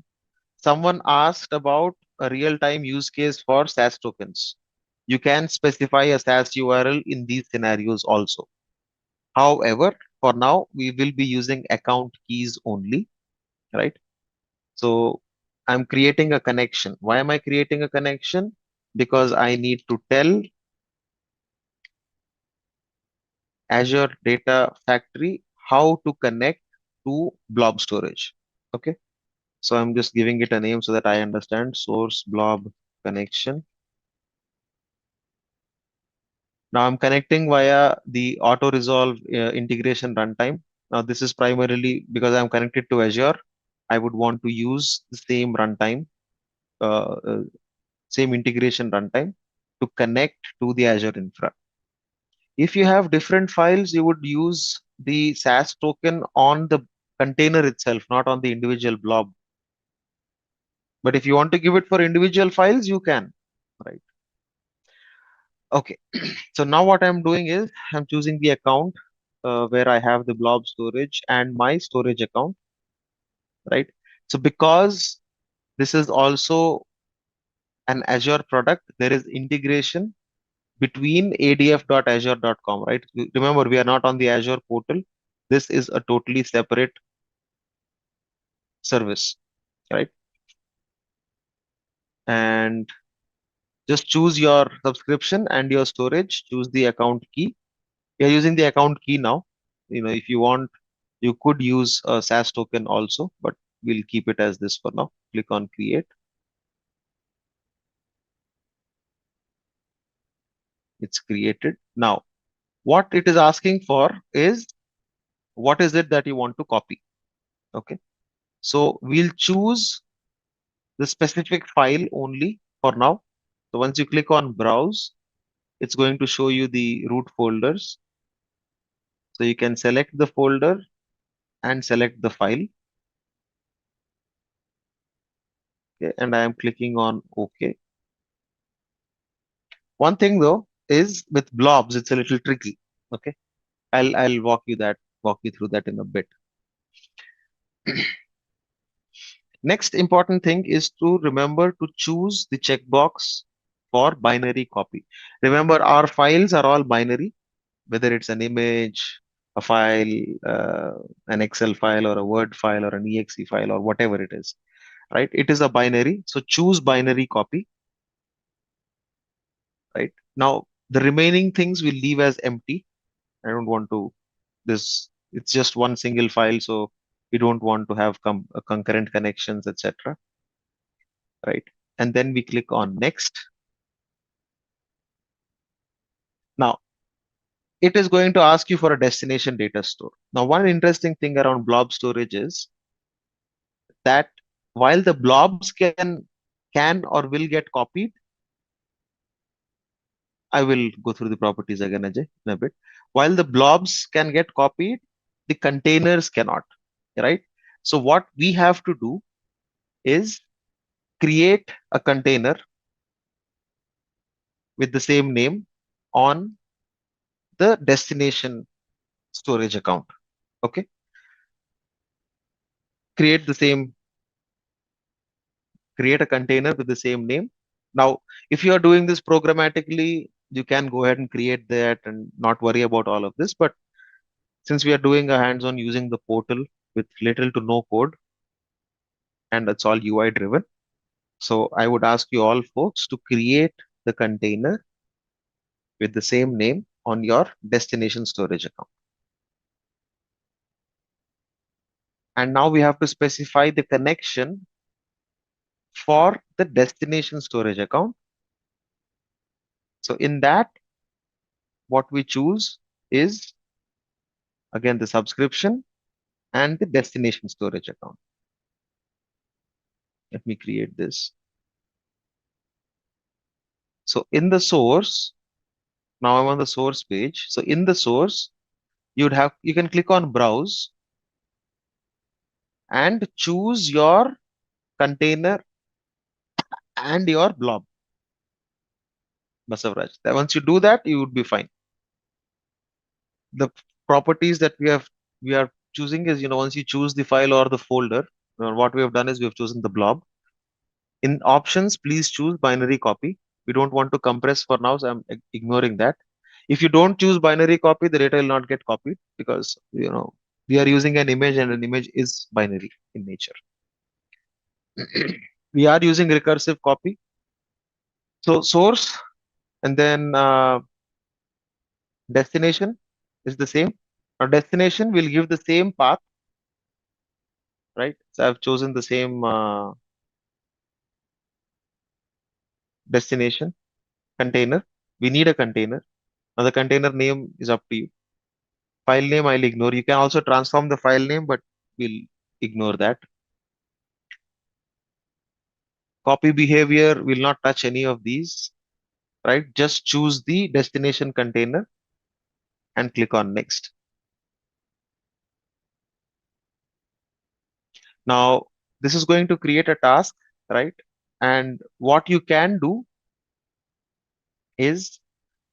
C: someone asked about a real-time use case for SaaS tokens. You can specify a SaaS URL in these scenarios also. However, for now, we will be using account keys only, right? So I'm creating a connection. Why am I creating a connection? Because I need to tell Azure Data Factory how to connect to blob storage. Okay. So I'm just giving it a name so that I understand source blob connection. Now I'm connecting via the auto resolve integration runtime. Now this is primarily because I'm connected to Azure. I would want to use the same runtime, uh, uh, same integration runtime to connect to the Azure infra. If you have different files, you would use the SaaS token on the container itself, not on the individual blob. But if you want to give it for individual files, you can, right? Okay. So now what I'm doing is I'm choosing the account where I have the blob storage and my storage account, right? So because this is also an Azure product, there is integration between adf.azure.com, right? Remember, we are not on the Azure portal. This is a totally separate service, right? And just choose your subscription and your storage, choose the account key. We are using the account key now. If you want, you could use a SaaS token also, but we'll keep it as this for now. Click on create. It's created. Now, what it is asking for is what is it that you want to copy? Okay. So we'll choose the specific file only for now. So once you click on browse, it's going to show you the root folders. So you can select the folder and select the file. Okay, and I am clicking on OK. One thing though is with blobs, it's a little tricky. Okay, I'll walk you through that in a bit. Next important thing is to remember to choose the checkbox for binary copy. Remember, our files are all binary, whether it's an image, a file, an Excel file, or a Word file, or an exe file, or whatever it is, right? It is a binary. So choose binary copy, right? Now, the remaining things will leave as empty. I don't want to this. It's just one single file, so we don't want to have concurrent connections, etc. Right? And then we click on next. Now, it is going to ask you for a destination data store. Now, one interesting thing around blob storage is that while the blobs can or will get copied, I will go through the properties again, Ajay, in a bit. While the blobs can get copied, the containers cannot, right? So what we have to do is create a container with the same name on the destination storage account. Okay. Create the same, create a container with the same name. Now, if you are doing this programmatically, you can go ahead and create that and not worry about all of this. But since we are doing a hands-on using the portal with little to no code, and it's all UI driven. So I would ask you all folks to create the container with the same name on your destination storage account. And now we have to specify the connection for the destination storage account. So in that, what we choose is again the subscription and the destination storage account. Let me create this. So in the source, now I'm on the source page. So in the source, you can click on browse and choose your container and your blob. Basavraj. Once you do that, you would be fine. The properties that we are choosing is, once you choose the file or the folder, What we have done is we have chosen the blob. In options, please choose binary copy. We don't want to compress for now, so I'm ignoring that. If you don't choose binary copy, the data will not get copied because we are using an image and an image is binary in nature. We are using recursive copy. So source and then destination is the same. Our destination will give the same path, right? So I've chosen the same destination container. We need a container. Now the container name is up to you. File name I'll ignore. You can also transform the file name, but we'll ignore that. Copy behavior will not touch any of these, right? Just choose the destination container and click on next. Now, this is going to create a task, right? And what you can do is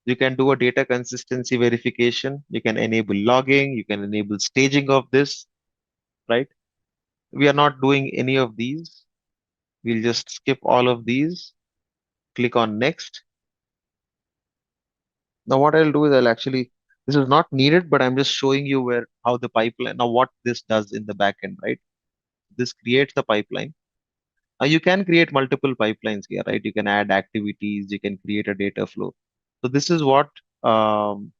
C: you can do a data consistency verification. You can enable logging. You can enable staging of this, right? We are not doing any of these. We'll just skip all of these, click on next. Now what I'll do is this is not needed, but I'm just showing you how the pipeline, now what this does in the backend, right? This creates the pipeline. Now you can create multiple pipelines here, right? You can add activities, you can create a data flow. So this is what um,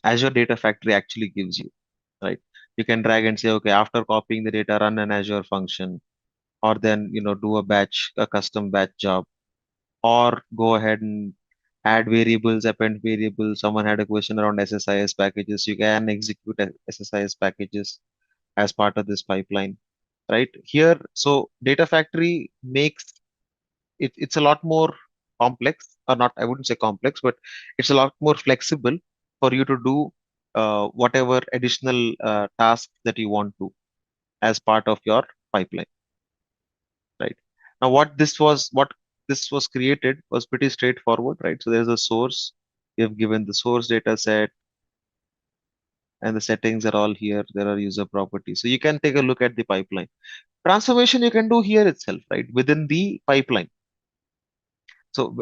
C: Azure Data Factory actually gives you, right? You can drag and say, okay, after copying the data, run an Azure function, or then, do a custom batch job, or go ahead and add variables, append variables. Someone had a question around SSIS packages. You can execute SSIS packages as part of this pipeline, right? Here, so Data Factory makes it's a lot more complex, or not, I wouldn't say complex, but it's a lot more flexible for you to do whatever additional tasks that you want to as part of your pipeline, right? Now, what this was created was pretty straightforward, right? So there's a source. You have given the source data set, and the settings are all here. There are user properties. So you can take a look at the pipeline. Transformation you can do here itself, right? Within the pipeline. So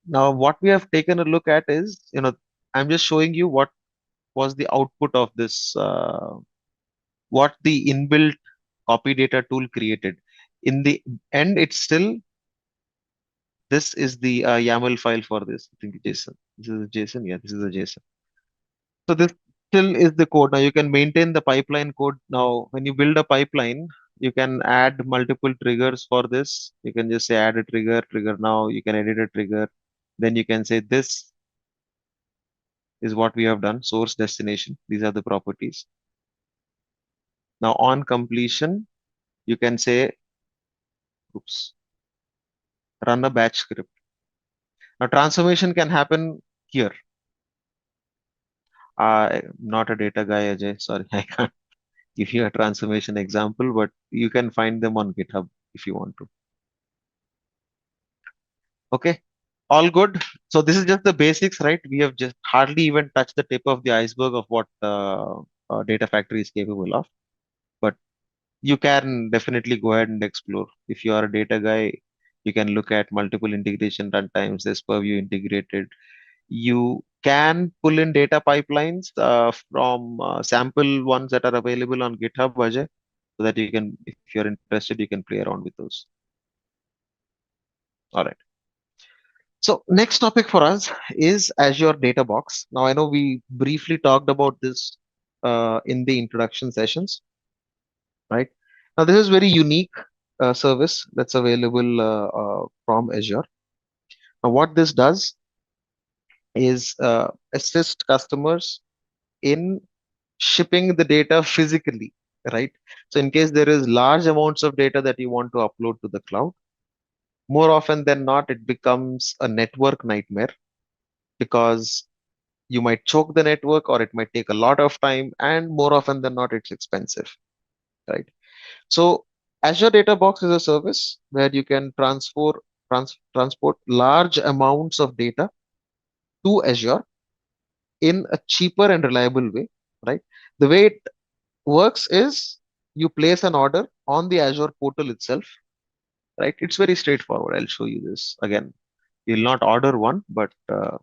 C: now what we have taken a look at is, I'm just showing you what was the output of this, what the inbuilt copy data tool created. In the end, it's still, this is the YAML file for this. I think JSON. This is a JSON. Yeah, this is a JSON. So this still is the code. Now you can maintain the pipeline code. Now, when you build a pipeline, you can add multiple triggers for this. You can just say add a trigger now. You can edit a trigger. Then you can say this is what we have done, source destination. These are the properties. Now on completion, you can say, oops, run a batch script. Now transformation can happen here. I'm not a data guy, Ajay. Sorry, I can't give you a transformation example, but you can find them on GitHub if you want to. Okay, all good. So this is just the basics, right? We have just hardly even touched the tip of the iceberg of what Data Factory is capable of. But you can definitely go ahead and explore. If you are a data guy, you can look at multiple integration runtimes. There's Purview integrated. You can pull in data pipelines from sample ones that are available on GitHub, Ajay, so that you can, if you're interested, you can play around with those. All right. So next topic for us is Azure Data Box. Now I know we briefly talked about this in the introduction sessions, right? Now this is very unique service that's available from Azure. Now what this does is assist customers in shipping the data physically, right? So in case there is large amounts of data that you want to upload to the cloud, more often than not, it becomes a network nightmare because you might choke the network or it might take a lot of time, and more often than not it's expensive, right? So Azure Data Box is a service where you can transport large amounts of data to Azure in a cheaper and reliable way, right? The way it works is you place an order on the Azure portal itself, right? It's very straightforward. I'll show you this again. You'll not order one, but so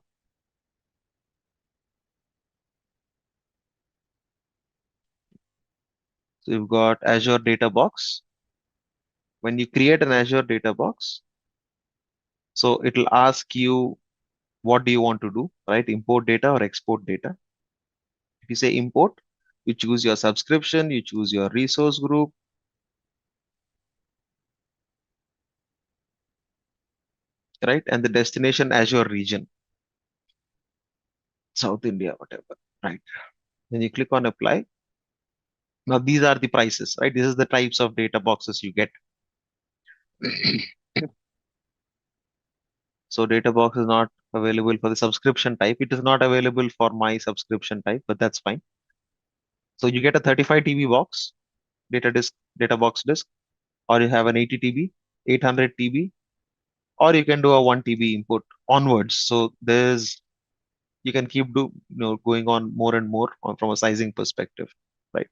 C: you've got Azure Data Box. When you create an Azure Data Box, so it'll ask you what do you want to do, right? Import data or export data. If you say import, you choose your subscription, you choose your resource group, right? And the destination Azure region, South India, whatever, right? Then you click on apply. Now these are the prices, right? This is the types of data boxes you get. So data box is not available for the subscription type. It is not available for my subscription type, but that's fine. So you get a 35 TB box, data box disk, or you have an 80 TB, 800 TB, or you can do a 1 TB input onwards. So you can keep going on more and more from a sizing perspective, right?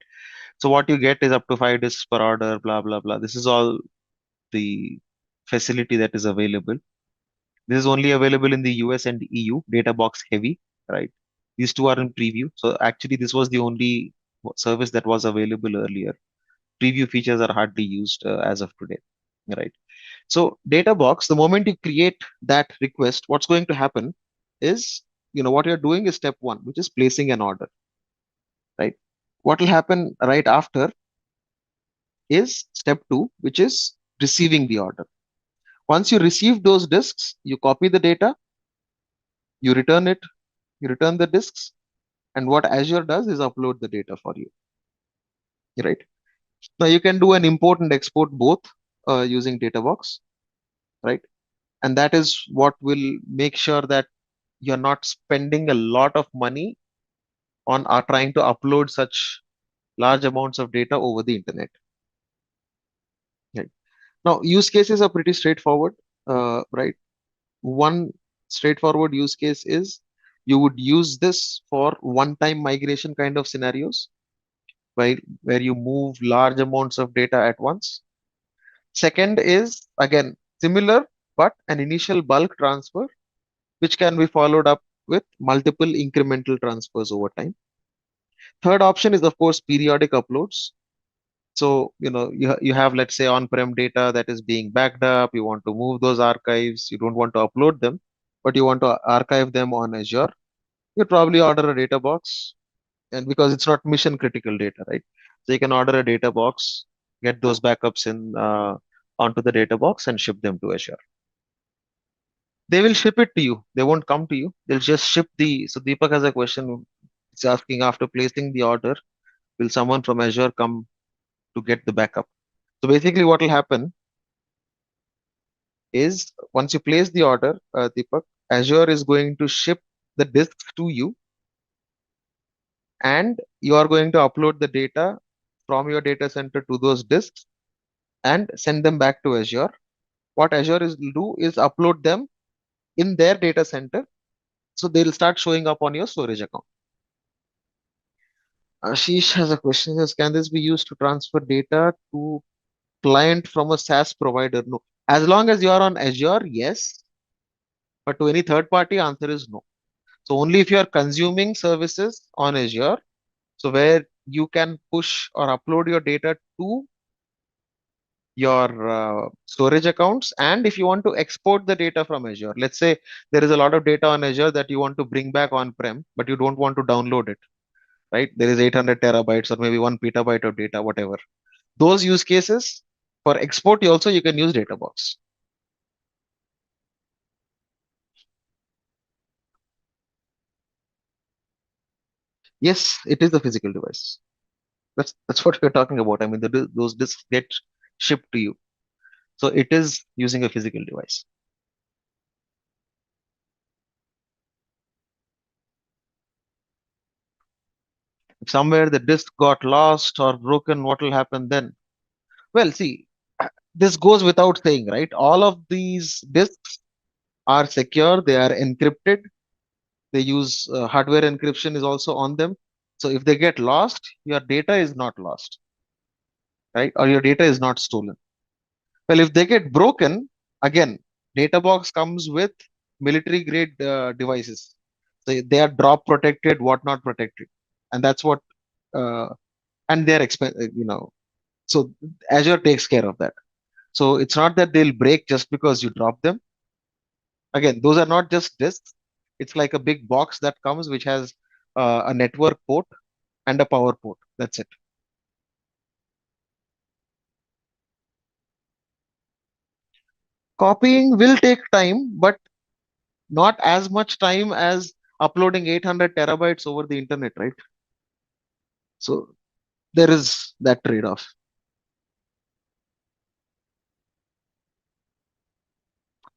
C: So what you get is up to 5 disks per order, blah blah blah. This is all the facility that is available. This is only available in the US and EU, data box heavy, right? These two are in preview. So actually, this was the only service that was available earlier. Preview features are hardly used as of today, right? So data box, the moment you create that request, what's going to happen is, what you're doing is step one, which is placing an order, right? What will happen right after is step two, which is receiving the order. Once you receive those disks, you copy the data, you return it, you return the disks, and what Azure does is upload the data for you, right? Now you can do an import and export both using Databox, right? And that is what will make sure that you're not spending a lot of money on trying to upload such large amounts of data over the internet. Right. Now, use cases are pretty straightforward, right? One straightforward use case is you would use this for one-time migration kind of scenarios, right? Where you move large amounts of data at once. Second is again similar, but an initial bulk transfer, which can be followed up with multiple incremental transfers over time. Third option is, of course, periodic uploads. So, you have, let's say, on-prem data that is being backed up. You want to move those archives. You don't want to upload them, but you want to archive them on Azure. You probably order a data box, and because it's not mission critical data, right? So you can order a data box, get those backups in onto the data box, and ship them to Azure. They will ship it to you. They won't come to you. They'll just ship the. So Deepak has a question. It's asking, after placing the order, will someone from Azure come to get the backup? So basically, what will happen is once you place the order, Deepak, Azure is going to ship the disks to you, and you are going to upload the data from your data center to those disks and send them back to Azure. What Azure will do is upload them in their data center, so they'll start showing up on your storage account. Ashish has a question. Says, can this be used to transfer data to client from a SaaS provider? No. As long as you are on Azure, yes. But to any third party, answer is no. So only if you are consuming services on Azure, so where you can push or upload your data to your storage accounts, and if you want to export the data from Azure, let's say there is a lot of data on Azure that you want to bring back on-prem, but you don't want to download it, right? There is 800 terabytes or maybe 1 petabyte of data, whatever. Those use cases for export, you can use Databox. Yes, it is a physical device. That's what we're talking about. I mean, those disks get shipped to you. So it is using a physical device. If somewhere the disk got lost or broken, what will happen then? Well, see, this goes without saying, right? All of these disks are secure, they are encrypted. They use hardware encryption is also on them. So if they get lost, your data is not lost. right? Or your data is not stolen. Well, if they get broken, again, Data Box comes with military grade devices. They are drop protected, whatnot protected, and that's what. And they're so Azure takes care of that. So it's not that they'll break just because you drop them. Again, those are not just disks. It's like a big box that comes which has a network port and a power port. That's it. Copying will take time, but not as much time as uploading 800 terabytes over the internet, right? So there is that trade-off.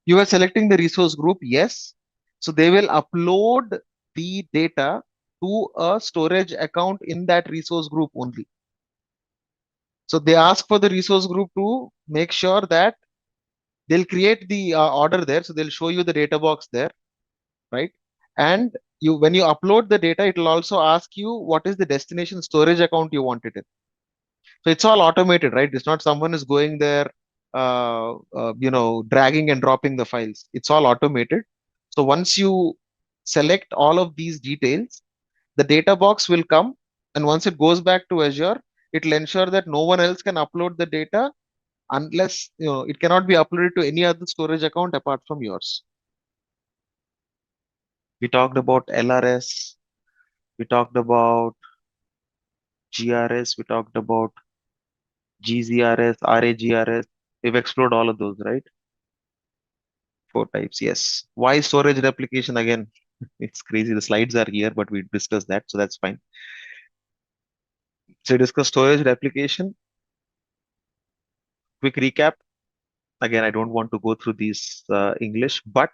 C: You are selecting the resource group, yes. So they will upload the data to a storage account in that resource group only. So they ask for the resource group to make sure that they'll create the order there. So they'll show you the data box there, right? And when you upload the data, it will also ask you what is the destination storage account you want it in. So it's all automated, right? It's not someone is going there, dragging and dropping the files. It's all automated. So once you select all of these details, the data box will come. And once it goes back to Azure, it will ensure that no one else can upload the data unless, it cannot be uploaded to any other storage account apart from yours. We talked about LRS. We talked about GRS. We talked about GZRS, RAGRS. We've explored all of those, right? 4 types, yes. Why storage replication again? It's crazy. The slides are here, but we discussed that, so that's fine. So we discussed storage replication. Quick recap. Again, I don't want to go through these English, but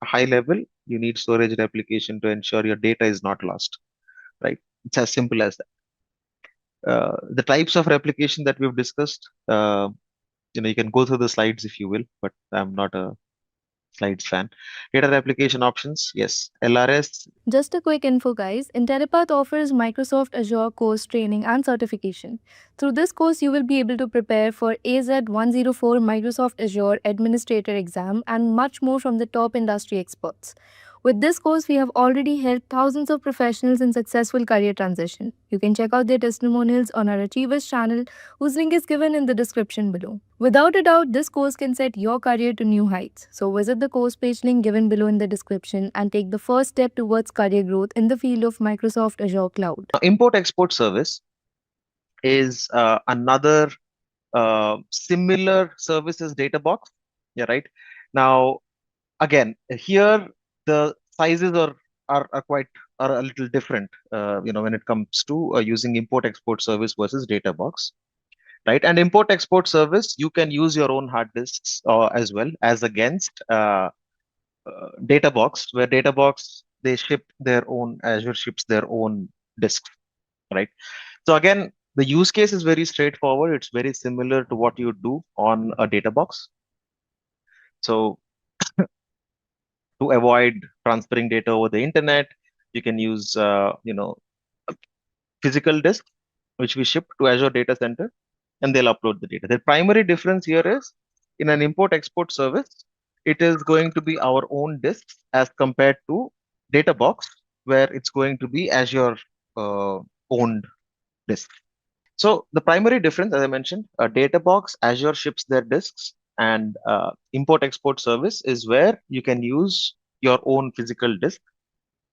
C: high level, you need storage replication to ensure your data is not lost, right? It's as simple as that. The types of replication that we've discussed, you can go through the slides if you will, but I'm not a slides fan. Data replication options, yes. LRS.
D: Just a quick info, guys. Intellipaat offers Microsoft Azure course training and certification. Through this course, you will be able to prepare for AZ-104 Microsoft Azure Administrator exam and much more from the top industry experts. With this course, we have already helped thousands of professionals in successful career transition. You can check out their testimonials on our Achievers channel, whose link is given in the description below. Without a doubt, this course can set your career to new heights. So visit the course page link given below in the description and take the first step towards career growth in the field of Microsoft Azure Cloud.
C: Import export service is another similar service as Data Box. Yeah, right. Now, again, here the sizes are a little different. When it comes to using import export service versus Data Box. Right, and import export service, you can use your own hard disks as well as against Data Box, where Data Box they ship their own, Azure ships their own disks, right? So again, the use case is very straightforward. It's very similar to what you do on a Data Box. So to avoid transferring data over the internet, you can use physical disk, which we ship to Azure Data Center, and they'll upload the data. The primary difference here is in an import export service, it is going to be our own disks as compared to Data Box, where it's going to be Azure owned disk. So the primary difference, as I mentioned, Data Box, Azure ships their disks, and import export service is where you can use your own physical disk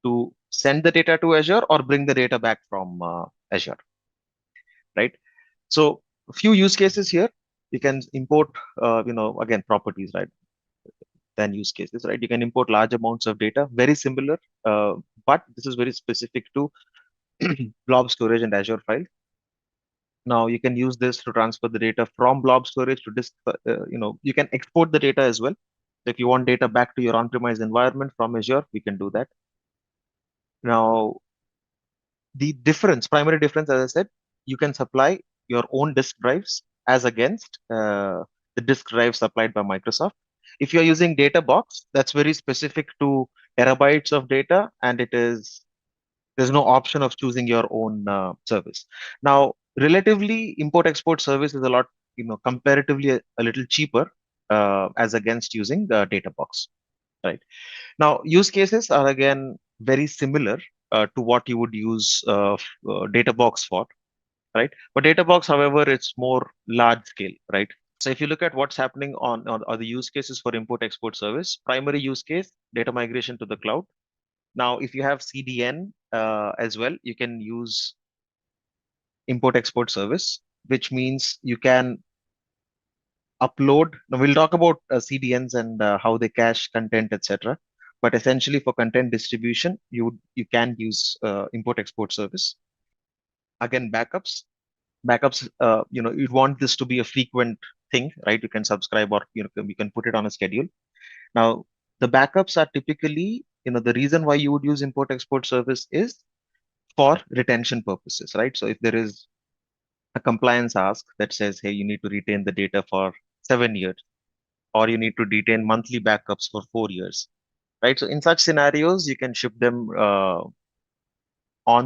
C: to send the data to Azure or bring the data back from Azure, right? So a few use cases here. You can import, again, properties, right? Then use cases, right? You can import large amounts of data, very similar, but this is very specific to blob storage and Azure file. Now you can use this to transfer the data from blob storage to disk. You can export the data as well. So if you want data back to your on-premise environment from Azure, we can do that. Now, the primary difference, as I said, you can supply your own disk drives as against the disk drive supplied by Microsoft. If you're using Data Box, that's very specific to terabytes of data, and there's no option of choosing your own service. Now, relatively import-export service is a lot, comparatively a little cheaper as against using the data box, right? Now, use cases are again very similar to what you would use data box for, right? But data box, however, it's more large scale, right? So if you look at what's happening on the use cases for import-export service, primary use case, data migration to the cloud. Now, if you have CDN as well, you can use import-export service, which means you can upload. Now, we'll talk about CDNs and how they cache content, etc. But essentially, for content distribution, you can use import-export service. Again, backups. You'd want this to be a frequent thing, right? You can subscribe, or you can put it on a schedule. Now, the backups are typically, the reason why you would use import-export service is for retention purposes, right? So if there is a compliance ask that says, hey, you need to retain the data for 7 years, or you need to retain monthly backups for 4 years, right? So in such scenarios, you can ship them on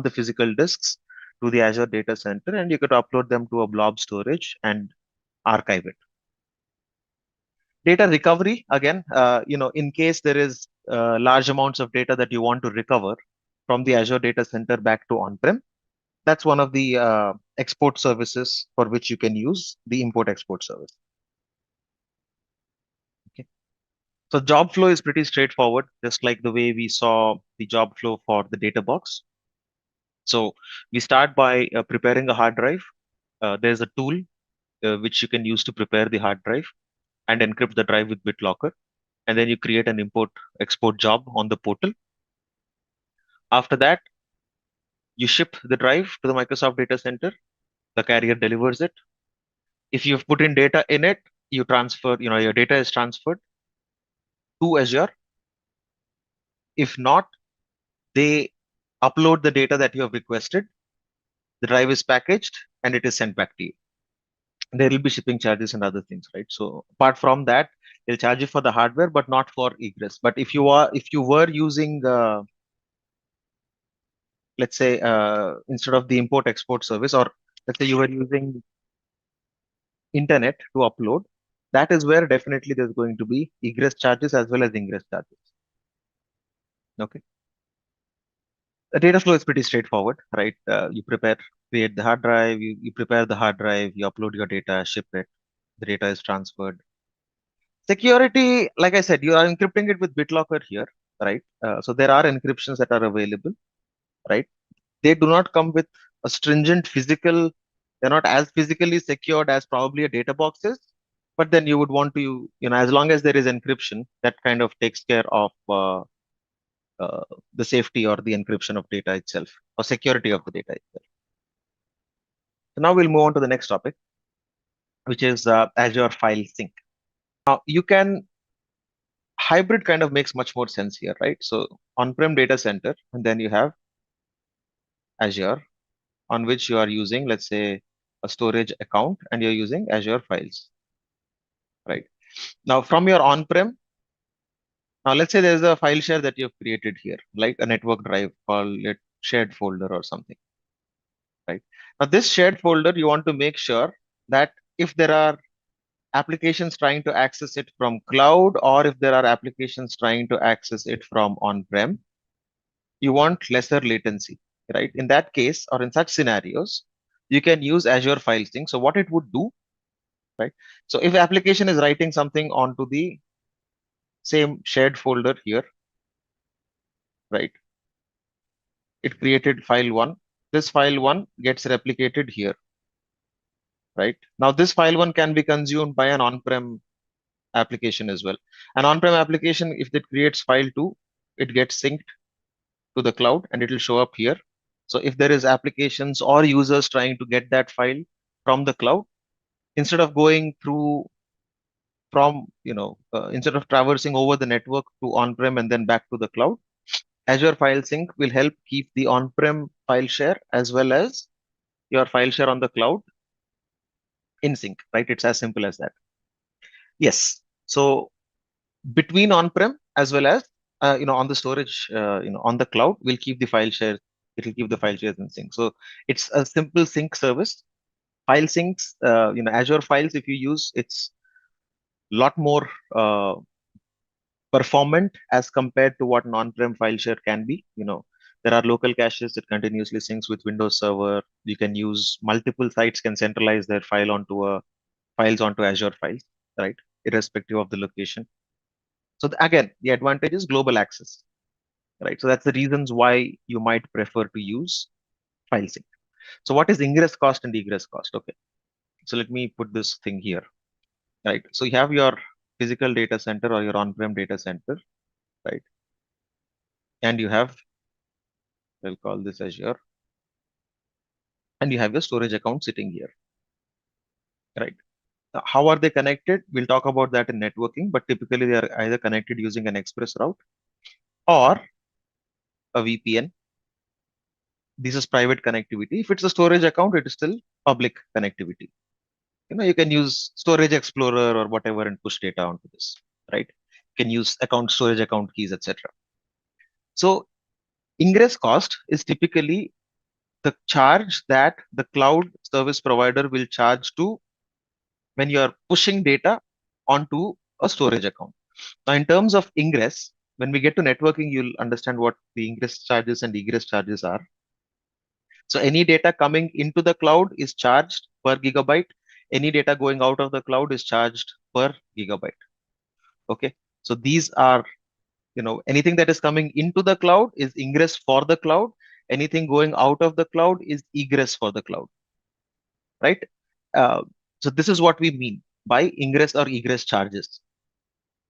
C: the physical disks to the Azure Data Center, and you could upload them to a blob storage and archive it. Data recovery, again, in case there is large amounts of data that you want to recover from the Azure Data Center back to on-prem, that's one of the export services for which you can use the import-export service. Okay. So job flow is pretty straightforward, just like the way we saw the job flow for the data box. So we start by preparing a hard drive. There's a tool which you can use to prepare the hard drive and encrypt the drive with BitLocker. And then you create an import-export job on the portal. After that, you ship the drive to the Microsoft Data Center. The carrier delivers it. If you've put in data in it, you transfer, your data is transferred to Azure. If not, they upload the data that you have requested. The drive is packaged and it is sent back to you. There will be shipping charges and other things, right? So apart from that, they'll charge you for the hardware, but not for egress. But if you were using, let's say, instead of the import-export service, or let's say you were using internet to upload, that is where definitely there's going to be egress charges as well as ingress charges. Okay. The data flow is pretty straightforward, right? You create the hard drive, you prepare the hard drive, you upload your data, ship it, the data is transferred. Security, like I said, you are encrypting it with BitLocker here, right? So there are encryptions that are available, right? They do not come with a stringent physical, they're not as physically secured as probably a data box is, but then you would want to, as long as there is encryption, that kind of takes care of the safety or the encryption of data itself, or security of the data itself. So now we'll move on to the next topic, which is Azure File Sync. Now you can, hybrid kind of makes much more sense here, right? So on-prem data center, and then you have Azure, on which you are using, let's say, a storage account, and you're using Azure Files, right? Now from your on-prem, now let's say there's a file share that you've created here, like a network drive, call it shared folder or something, right? Now this shared folder, you want to make sure that if there are applications trying to access it from cloud, or if there are applications trying to access it from on-prem, you want lesser latency, right? In that case, or in such scenarios, you can use Azure File Sync. So what it would do, right? So if application is writing something onto the same shared folder here, right? It created file one. This file one gets replicated here, right? Now this file one can be consumed by an on-prem application as well. An on-prem application, if it creates file two, it gets synced to the cloud and it will show up here. So if there is applications or users trying to get that file from the cloud, instead of going through instead of traversing over the network to on-prem and then back to the cloud, Azure File Sync will help keep the on-prem file share as well as your file share on the cloud in sync, right? It's as simple as that. Yes. So between on-prem as well as on the storage, on the cloud, we'll keep the file share. It will keep the file shares in sync. So it's a simple sync service File syncs, Azure files, if you use, it's a lot more performant as compared to what non-prem file share can be. There are local caches that continuously syncs with Windows Server. You can use multiple sites can centralize their files onto Azure files, right? Irrespective of the location. So again, the advantage is global access, right? So that's the reasons why you might prefer to use file sync. So what is ingress cost and egress cost? Okay. So let me put this thing here, right? So you have your physical data center or your on-prem data center, right? And you have, we'll call this Azure, and you have your storage account sitting here, right? Now, how are they connected? We'll talk about that in networking, but typically they are either connected using an express route or a VPN. This is private connectivity. If it's a storage account, it is still public connectivity. You can use Storage Explorer or whatever and push data onto this, right? You can use storage account keys, etc. So ingress cost is typically the charge that the cloud service provider will charge to when you are pushing data onto a storage account. Now, in terms of ingress, when we get to networking, you'll understand what the ingress charges and egress charges are. So any data coming into the cloud is charged per gigabyte. Any data going out of the cloud is charged per gigabyte. Okay. So these are, anything that is coming into the cloud is ingress for the cloud. Anything going out of the cloud is egress for the cloud, right? Uh, so this is what we mean by ingress or egress charges,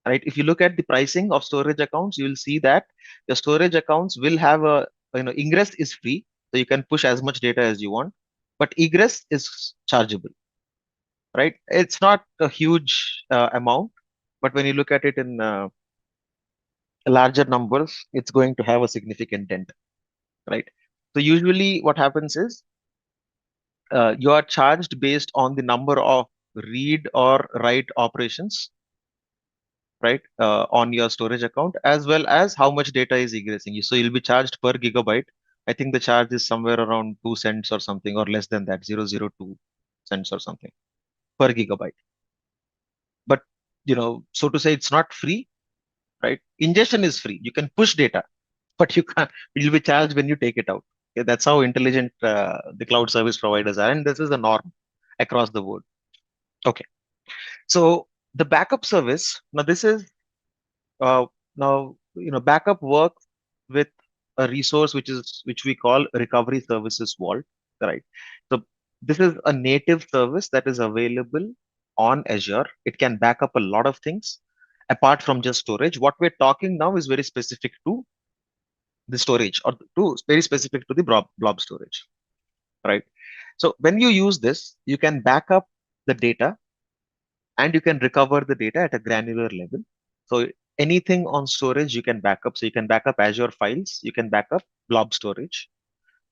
C: right? If you look at the pricing of storage accounts, you will see that your storage accounts will have ingress is free, so you can push as much data as you want, but egress is chargeable, right? It's not a huge amount, but when you look at it in larger numbers, it's going to have a significant dent, right? So usually what happens is you are charged based on the number of read or write operations, right, on your storage account, as well as how much data is egressing. So you'll be charged per gigabyte. I think the charge is somewhere around 2 cents or something, or less than that, 0.002 cents or something per gigabyte. But so to say, it's not free, right? Ingestion is free. You can push data, but you can't. You'll be charged when you take it out. Okay, that's how intelligent the cloud service providers are, and this is a norm across the board. Okay, so the backup service. Now this is uh, backup works with a resource which we call recovery services vault, right? So this is a native service that is available on Azure. It can back up a lot of things apart from just storage. What we're talking now is very specific to the storage, or very specific to the blob storage, right? So when you use this, you can back up the data and you can recover the data at a granular level. So anything on storage you can back up. So you can back up Azure files, you can back up blob storage,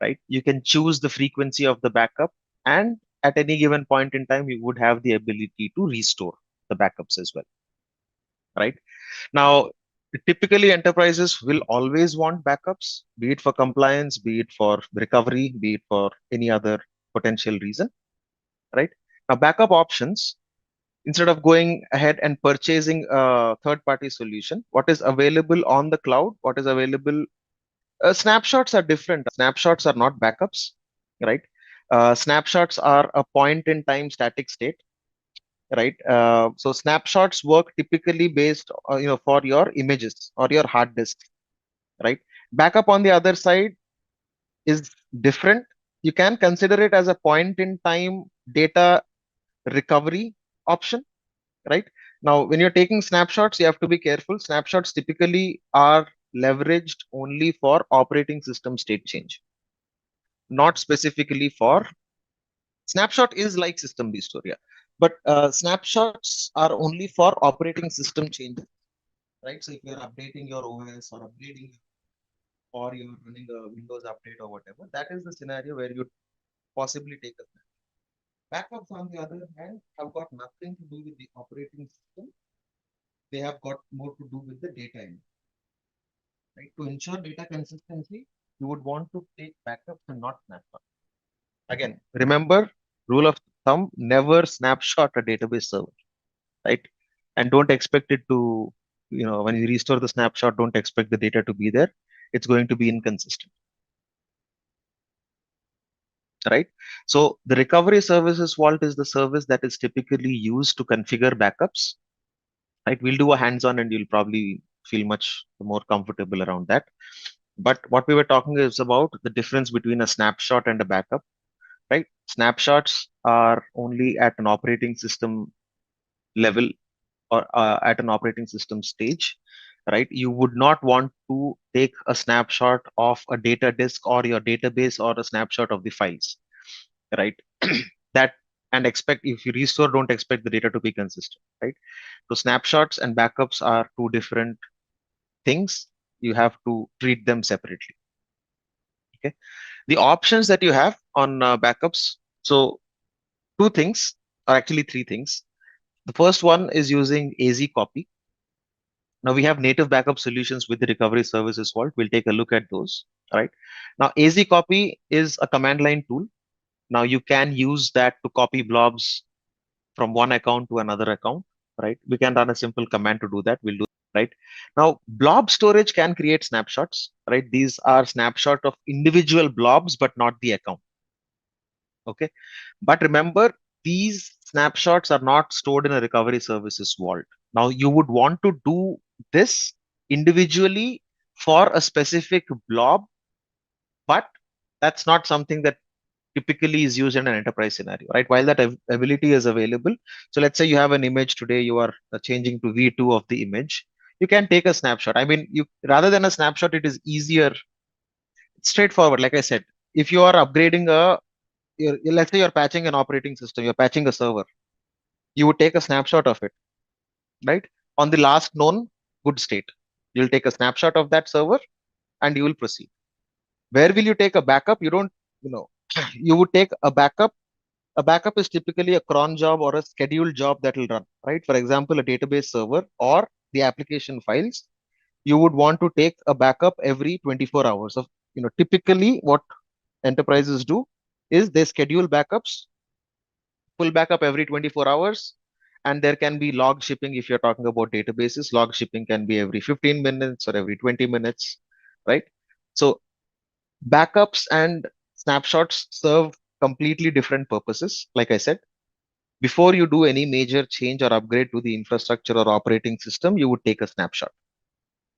C: right? You can choose the frequency of the backup, and at any given point in time, you would have the ability to restore the backups as well, right? Now, typically enterprises will always want backups, be it for compliance, be it for recovery, be it for any other potential reason, right? Now, backup options, instead of going ahead and purchasing a third-party solution, what is available on the cloud, what is available, snapshots are different. Snapshots are not backups, right? Snapshots are a point in time static state, right? So snapshots work typically based, for your images or your hard disk, right? Backup on the other side is different. You can consider it as a point in time data recovery option, right? Now, when you're taking snapshots, you have to be careful. Snapshots typically are leveraged only for operating system state change, not specifically for snapshot is like system restore, yeah. But snapshots are only for operating system changes, right? So if you're updating your OS or upgrading, or you're running a Windows update or whatever, that is the scenario where you possibly take a snapshot. Backups, on the other hand, have got nothing to do with the operating system. They have got more to do with the data in, right? To ensure data consistency, you would want to take backups and not snapshots. Again, remember, rule of thumb, never snapshot a database server, right? And don't expect it to, when you restore the snapshot, don't expect the data to be there. It's going to be inconsistent, right? So the recovery services vault is the service that is typically used to configure backups, right? We'll do a hands-on and you'll probably feel much more comfortable around that. But what we were talking is about the difference between a snapshot and a backup, right? Snapshots are only at an operating system level or at an operating system stage, right? You would not want to take a snapshot of a data disk or your database or a snapshot of the files, right? That and expect if you restore, don't expect the data to be consistent, right? So snapshots and backups are two different things. You have to treat them separately. Okay. The options that you have on backups. So two things, or actually three things. The first one is using AZ copy. Now we have native backup solutions with the recovery services vault. We'll take a look at those. All right. Now AZ copy is a command line tool. Now you can use that to copy blobs from one account to another account, right? We can run a simple command to do that. We'll do right. Now blob storage can create snapshots, right? These are snapshot of individual blobs, but not the account. Okay. But remember, these snapshots are not stored in a recovery services vault. Now you would want to do this individually for a specific blob, but that's not something that typically is used in an enterprise scenario, right? While that ability is available. So let's say you have an image today, you are changing to V2 of the image. You can take a snapshot. I mean, you rather than a snapshot, it is easier, straightforward. Like I said, if you are upgrading let's say you're patching an operating system, you're patching a server, you would take a snapshot of it, right? On the last known good state, you'll take a snapshot of that server and you will proceed. Where will you take a backup? You don't, you would take a backup. A backup is typically a cron job or a scheduled job that will run, right? For example, a database server or the application files, you would want to take a backup every 24 hours of, typically what enterprises do is they schedule backups, full backup every 24 hours. And there can be log shipping. If you're talking about databases, log shipping can be every 15 minutes or every 20 minutes, right? So backups and snapshots serve completely different purposes. Like I said, before you do any major change or upgrade to the infrastructure or operating system, you would take a snapshot,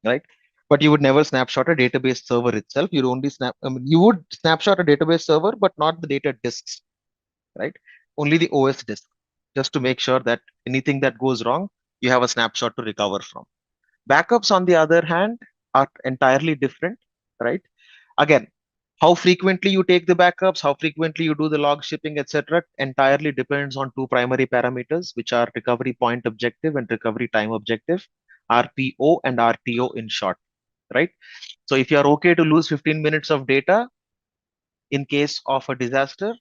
C: right? But you would never snapshot a database server itself. You'd only you would snapshot a database server, but not the data disks, right? Only the OS disk, just to make sure that anything that goes wrong, you have a snapshot to recover from. Backups, on the other hand, are entirely different, right? Again, how frequently you take the backups, how frequently you do the log shipping, etc., entirely depends on two primary parameters, which are recovery point objective and recovery time objective, RPO and RTO in short, right? So if you are okay to lose 15 minutes of data in case of a disaster,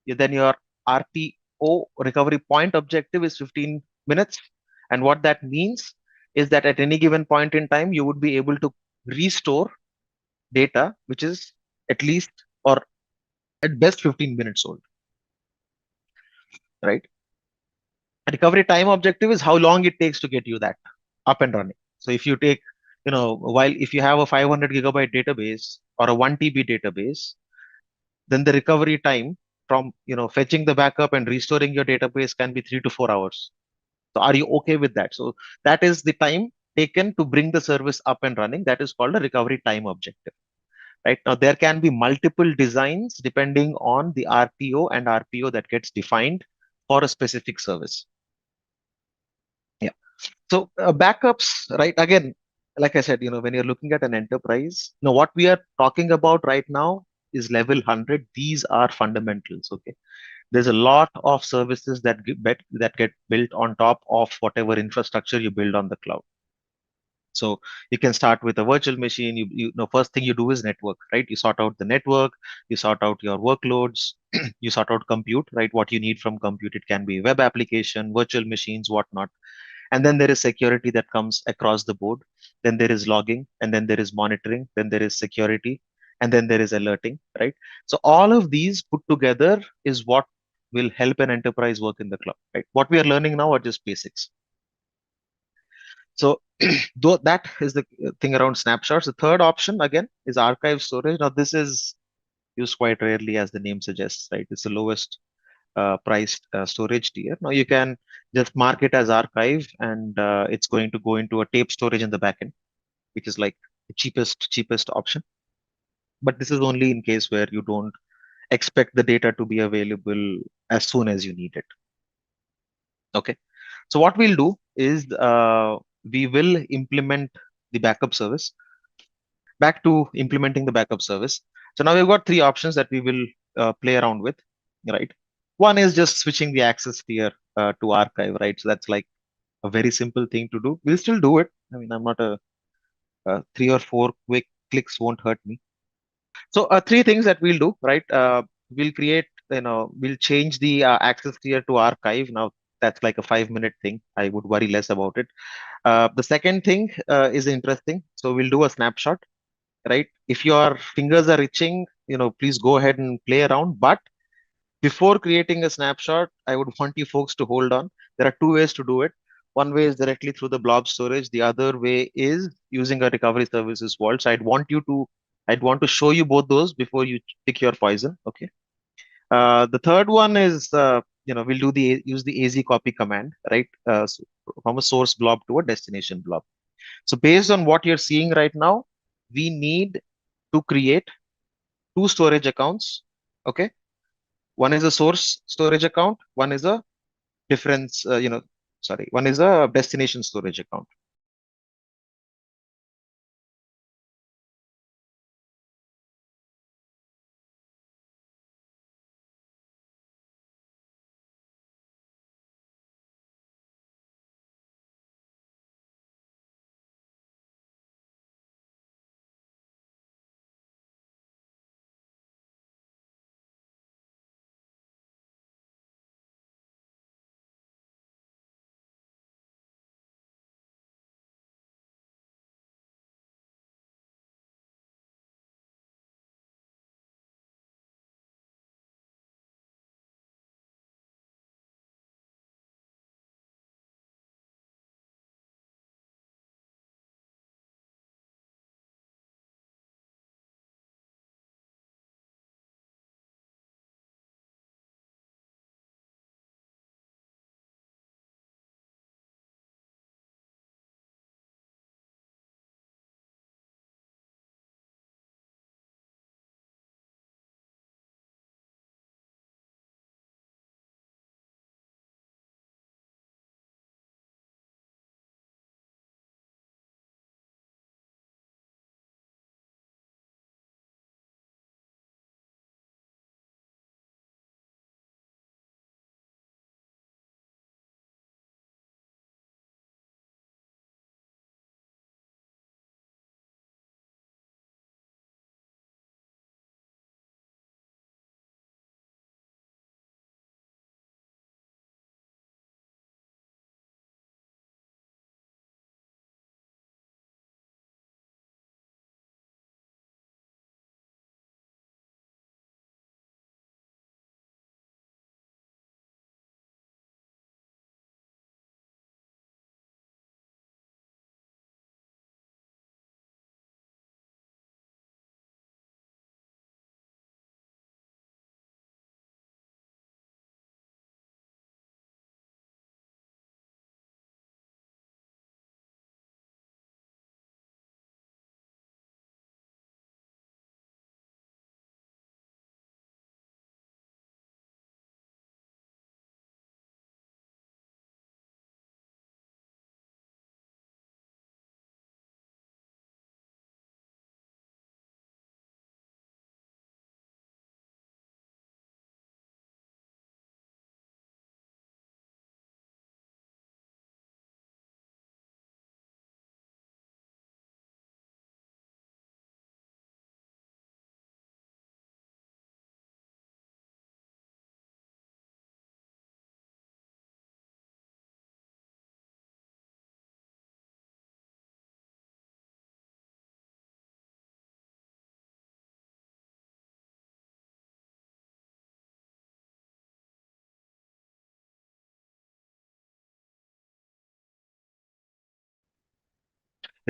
C: then your RPO, recovery point objective, is 15 minutes. And what that means is that at any given point in time, you would be able to restore data which is at least or at best 15 minutes old, right? Recovery time objective is how long it takes to get you that up and running. So if you take, while if you have a 500 gigabyte database or a 1 TB database, then the recovery time from, fetching the backup and restoring your database can be 3 to 4 hours. So are you okay with that? So that is the time taken to bring the service up and running. That is called a recovery time objective. Right now, there can be multiple designs depending on the RPO and RPO that gets defined for a specific service. Yeah. So backups, right? Again, like I said, when you're looking at an enterprise, what we are talking about right now is level 100. These are fundamentals. Okay. There's a lot of services that get built on top of whatever infrastructure you build on the cloud. So you can start with a virtual machine. You know, first thing you do is network, right? You sort out the network, you sort out your workloads, you sort out compute, right? What you need from compute. It can be web application, virtual machines, whatnot. And then there is security that comes across the board. Then there is logging, and then there is monitoring, then there is security, and then there is alerting, right? So all of these put together is what will help an enterprise work in the cloud, right? What we are learning now are just basics. So though that is the thing around snapshots. The third option again is archive storage. Now this is used quite rarely, as the name suggests, right? It's the lowest priced storage tier. Now you can just mark it as archive, and it's going to go into a tape storage in the backend, which is like the cheapest option. But this is only in case where you don't expect the data to be available as soon as you need it. Okay. So what we'll do is we will implement the backup service. Back to implementing the backup service. So now we've got three options that we will play around with, right? One is just switching the access tier to archive, right? So that's like a very simple thing to do. We'll still do it. I mean, I'm not three or four quick clicks won't hurt me. So three things that we'll do, right? We'll create, we'll change the access tier to archive. Now that's like a 5-minute thing. I would worry less about it. The second thing is interesting. So we'll do a snapshot, right? If your fingers are itching, please go ahead and play around. But before creating a snapshot, I would want you folks to hold on. There are two ways to do it. One way is directly through the blob storage. The other way is using a recovery services vault. So I'd want to show you both those before you pick your poison. Okay. The third one is, we'll use the AZ copy command, right? So from a source blob to a destination blob. So based on what you're seeing right now, we need to create two storage accounts. Okay. One is a source storage account. One is a difference, one is a destination storage account.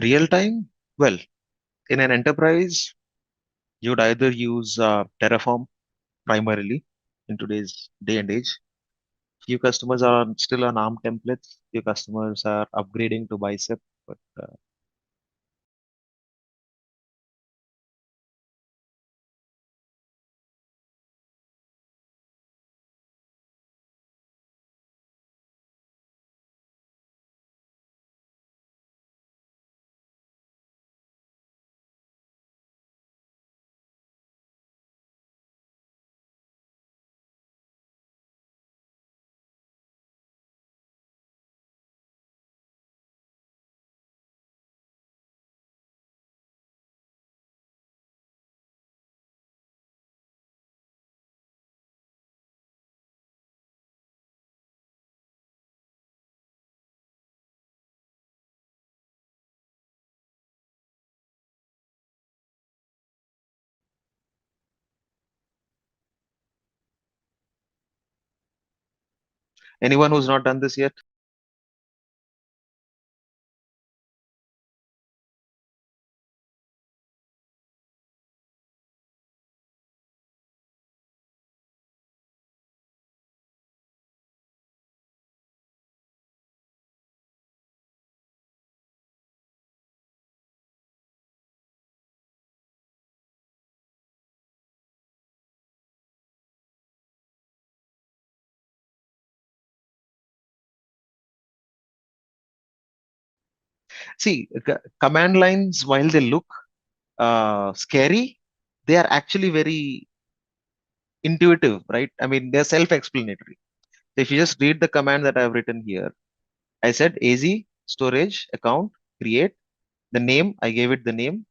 C: Real time? Well, in an enterprise, you'd either use Terraform primarily in today's day and age. Few customers are still on ARM templates. Few customers are upgrading to Bicep, but anyone who's not done this yet? See, command lines, while they look scary, they are actually very intuitive, right? I mean, they're self-explanatory. If you just read the command that I've written here, I said AZ storage account create the name. I gave it the name.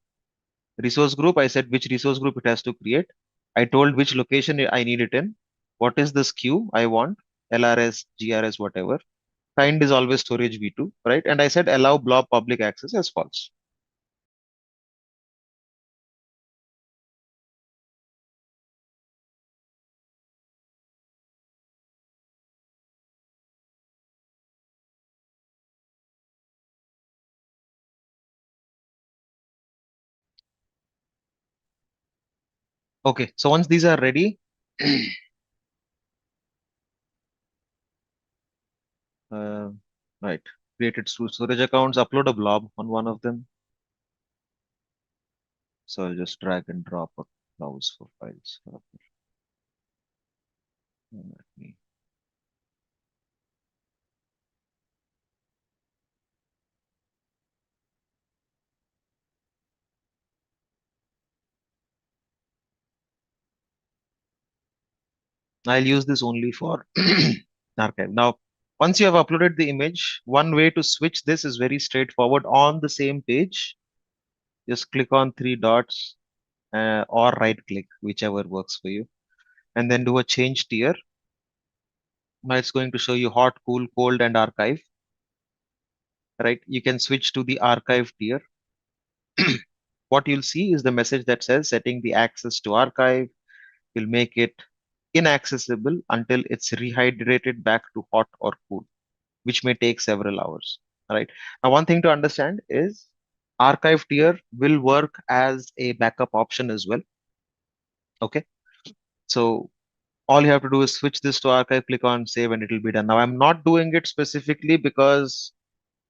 C: Resource group. I said which resource group it has to create. I told which location I need it in. What is the SKU I want? LRS, GRS, whatever. Kind is always storage v2, right? And I said allow blob public access as false. Okay, so once these are ready, uh, right, created storage accounts, upload a blob on one of them. So I'll just drag and drop a browse for files. Let me I'll use this only for archive. Now, once you have uploaded the image, one way to switch this is very straightforward. On the same page, just click on three dots or right click, whichever works for you, and then do a change tier. Now it's going to show you hot, cool, cold, and archive. Right? You can switch to the archive tier. What you'll see is the message that says setting the access to archive will make it inaccessible until it's rehydrated back to hot or cool, which may take several hours. Right. Now, one thing to understand is archive tier will work as a backup option as well. Okay. So all you have to do is switch this to archive, click on save, and it will be done. Now, I'm not doing it specifically because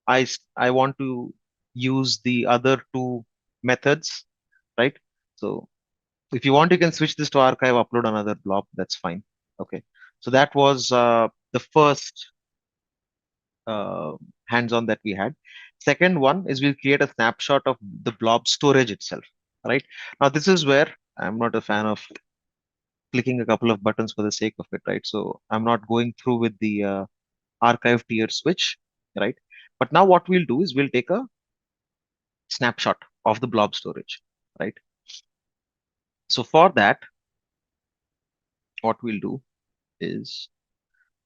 C: I want to use the other two methods, right? So if you want, you can switch this to archive, upload another blob. That's fine. Okay. So that was the first uh, hands-on that we had. Second one is we'll create a snapshot of the blob storage itself, right? Now, this is where I'm not a fan of clicking a couple of buttons for the sake of it, right? So I'm not going through with the archive tier switch, right? But now what we'll do is we'll take a snapshot of the blob storage, right? So for that, what we'll do is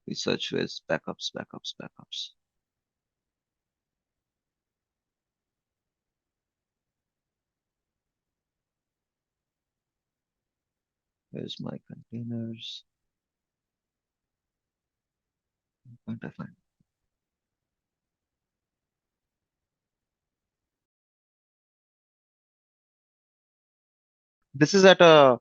C: we search with backups, backups, backups. Where's my containers? Can't I find This is at a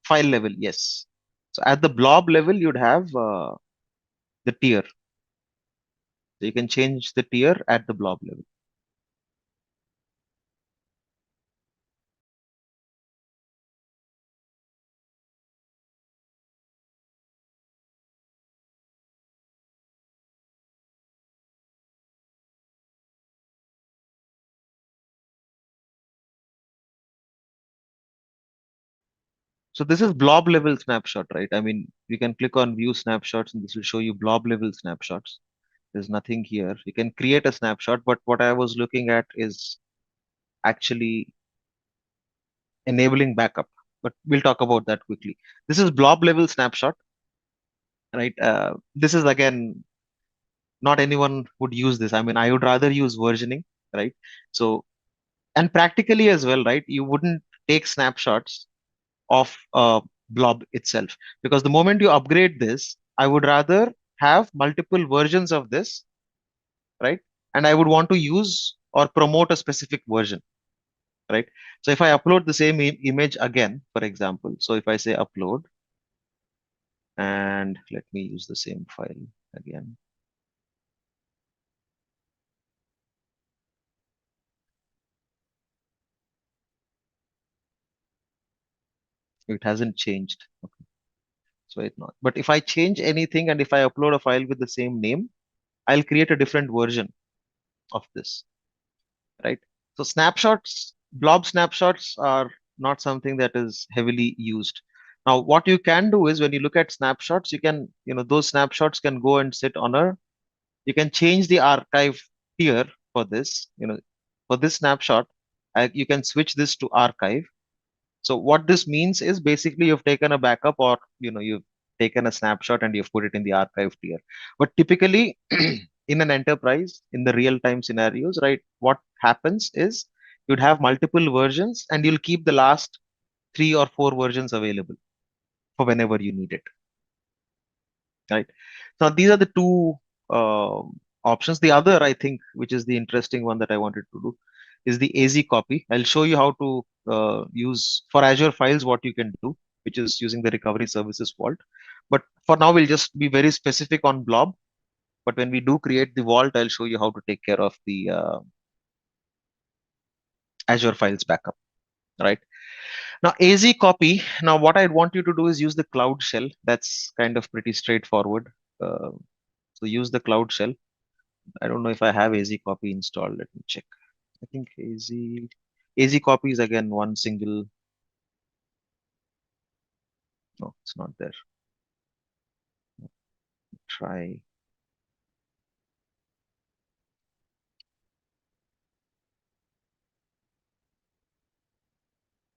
C: file level, yes. So at the blob level, you'd have the tier. So you can change the tier at the blob level. So this is blob level snapshot, right? I mean, you can click on view snapshots and this will show you blob level snapshots. There's nothing here. You can create a snapshot, but what I was looking at is actually enabling backup. But we'll talk about that quickly. This is blob level snapshot, right? This is again, not anyone would use this. I mean, I would rather use versioning, right? So, and practically as well, right? You wouldn't take snapshots of blob itself because the moment you upgrade this, I would rather have multiple versions of this, right? And I would want to use or promote a specific version, right? So if I upload the same image again, for example, so if I say upload and let me use the same file again. It hasn't changed. Okay. So it not. But if I change anything and if I upload a file with the same name, I'll create a different version of this, right? So snapshots, blob snapshots are not something that is heavily used. Now, what you can do is when you look at snapshots, you can, those snapshots can go and sit on you can change the archive tier for this, for this snapshot, you can switch this to archive. So what this means is basically you've taken a backup or, you've taken a snapshot and you've put it in the archive tier. But typically in an enterprise, in the real time scenarios, right, what happens is you'd have multiple versions and you'll keep the last 3 or 4 versions available for whenever you need it, right? So these are the two options. The other, I think, which is the interesting one that I wanted to do, is the AZ copy. I'll show you how to use for Azure files what you can do, which is using the recovery services vault. But for now, we'll just be very specific on blob. But when we do create the vault, I'll show you how to take care of the Azure files backup, right? Now, AZ copy. Now, what I want you to do is use the Cloud Shell. That's kind of pretty straightforward. Uh, so use the Cloud Shell. I don't know if I have AZ copy installed. Let me check. I think AZ copy is again one single. No, it's not there. Try.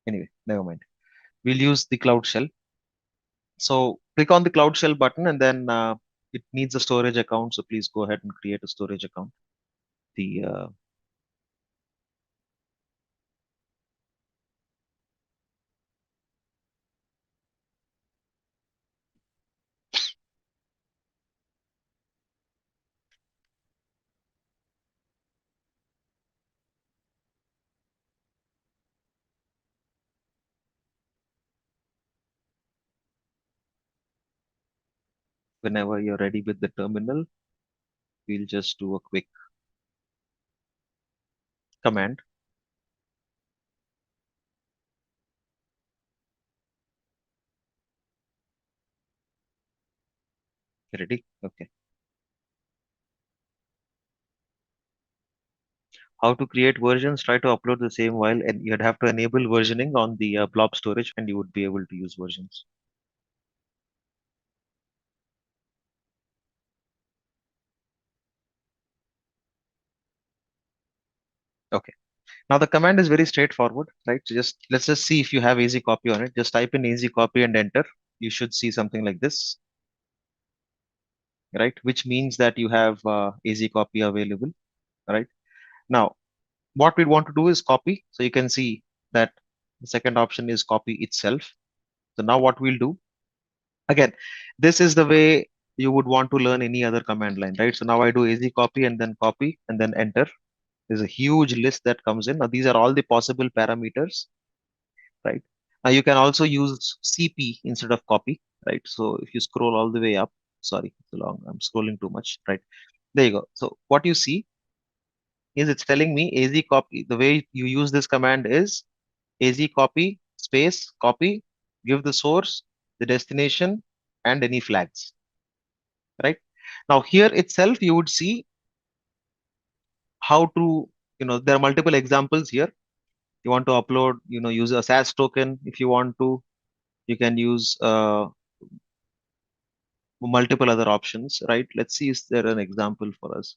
C: Anyway, never mind. We'll use the Cloud Shell. So click on the Cloud Shell button and then it needs a storage account. So please go ahead and create a storage account. The whenever you're ready with the terminal, we'll just do a quick command. Ready? Okay. How to create versions? Try to upload the same file, and you'd have to enable versioning on the blob storage, and you would be able to use versions. Okay. Now the command is very straightforward, right? So let's just see if you have AZ copy on it. Just type in AZ copy and enter. You should see something like this, right? Which means that you have AZ copy available, right? Now, what we want to do is copy. So you can see that the second option is copy itself. So now what we'll do, again, this is the way you would want to learn any other command line, right? So now I do AZ copy and then enter. There's a huge list that comes in. Now these are all the possible parameters. right? Now you can also use CP instead of copy, right? So if you scroll all the way up, sorry, it's long, I'm scrolling too much, right? There you go. So what you see is it's telling me AZ copy. The way you use this command is AZ copy space copy, give the source, the destination, and any flags, right? Now here itself, you would see how to, there are multiple examples here. You want to upload, use a SAS token. If you want to, you can use multiple other options, right? Let's see, is there an example for us?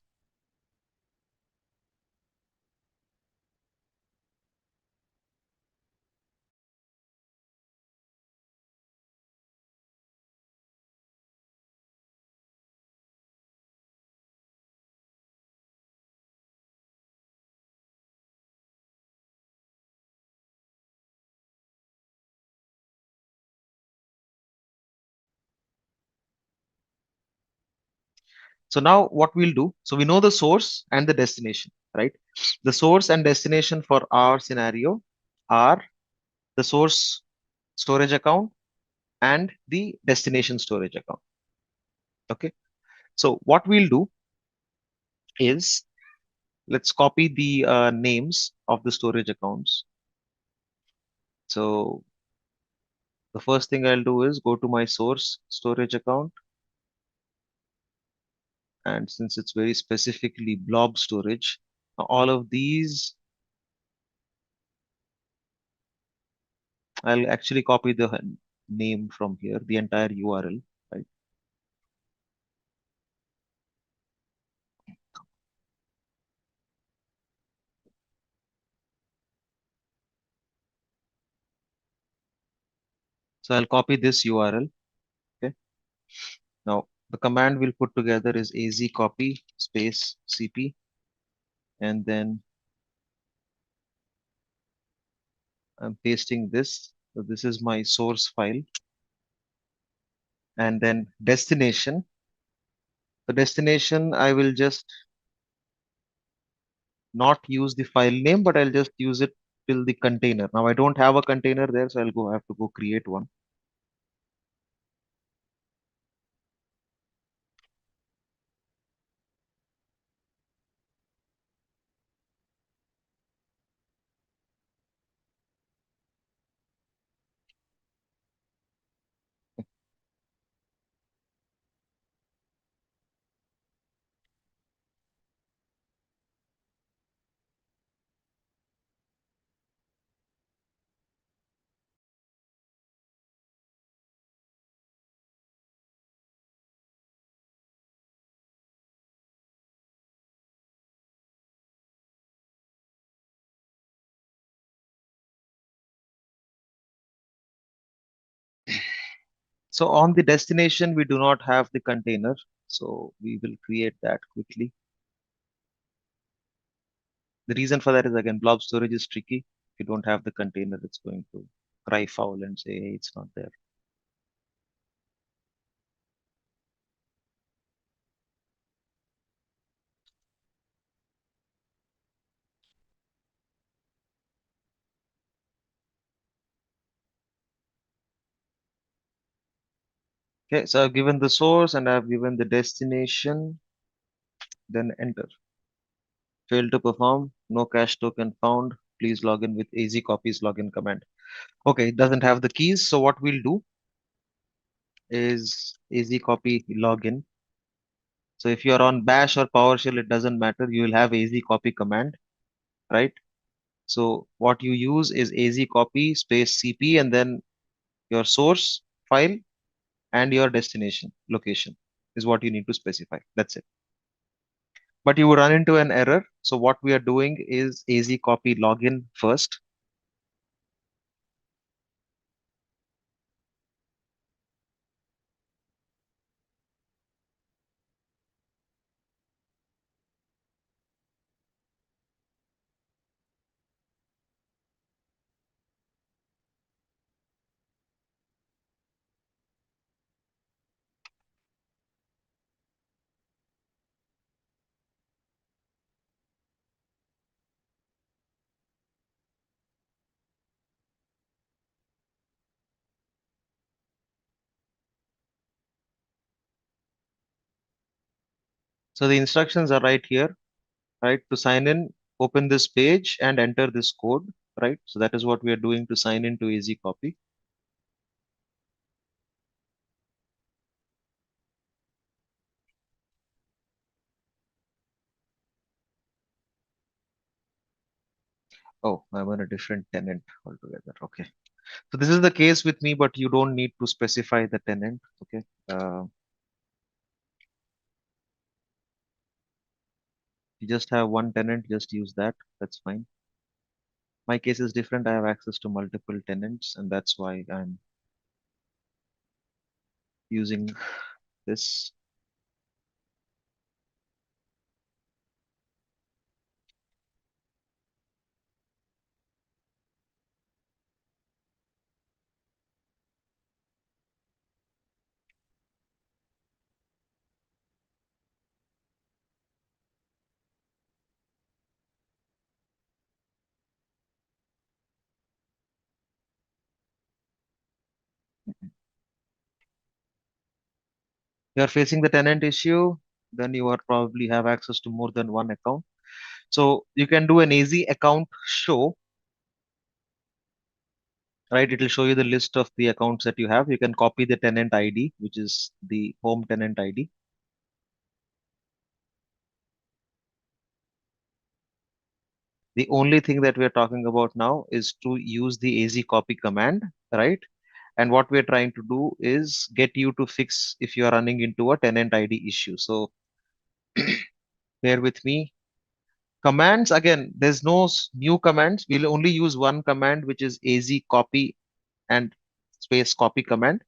C: So now what we'll do, so we know the source and the destination, right? The source and destination for our scenario are the source storage account and the destination storage account. Okay. So what we'll do is, let's copy the names of the storage accounts. So the first thing I'll do is go to my source storage account. And since it's very specifically blob storage, all of these, I'll actually copy the name from here, the entire URL, right? So I'll copy this URL. Okay. Now the command we'll put together is az copy space cp, and then I'm pasting this. So this is my source file, and then destination. The destination, I will just not use the file name, but I'll just use it till the container. Now I don't have a container there, so have to go create one. So on the destination, we do not have the container. So we will create that quickly. The reason for that is, again, blob storage is tricky. If you don't have the container, it's going to cry foul and say, hey, it's not there. Okay, so I've given the source and I've given the destination, then enter. Failed to perform, no cache token found. Please log in with az copies login command. Okay, it doesn't have the keys. So what we'll do is az copy login. So if you're on Bash or PowerShell, it doesn't matter. You will have az copy command, right? So what you use is az copy space cp, and then your source file and your destination location is what you need to specify. That's it. But you will run into an error. So what we are doing is az copy login first. So the instructions are right here, right? To sign in, open this page and enter this code, right? So that is what we are doing to sign into AZ Copy. Oh, I'm on a different tenant altogether. Okay. So this is the case with me, but you don't need to specify the tenant. Okay. You just have one tenant, just use that. That's fine. My case is different. I have access to multiple tenants, and that's why I'm using this. You are facing the tenant issue, then you are probably have access to more than one account. So you can do an AZ account show, right? It will show you the list of the accounts that you have. You can copy the tenant ID, which is the home tenant ID. The only thing that we're talking about now is to use the AZ copy command, right? And what we're trying to do is get you to fix if you are running into a tenant ID issue. So bear with me. Commands, again, there's no new commands. We'll only use one command, which is AZ copy and space copy command.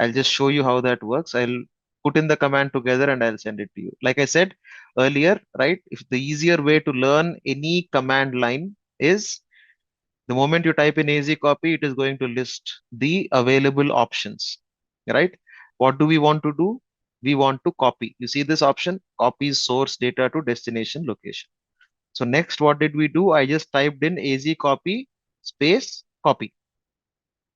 C: I'll just show you how that works. I'll put in the command together and I'll send it to you. Like I said earlier, right? If the easier way to learn any command line is the moment you type in AZ copy, it is going to list the available options, right? What do we want to do? We want to copy. You see this option, copies source data to destination location. So next, what did we do? I just typed in AZ copy space copy,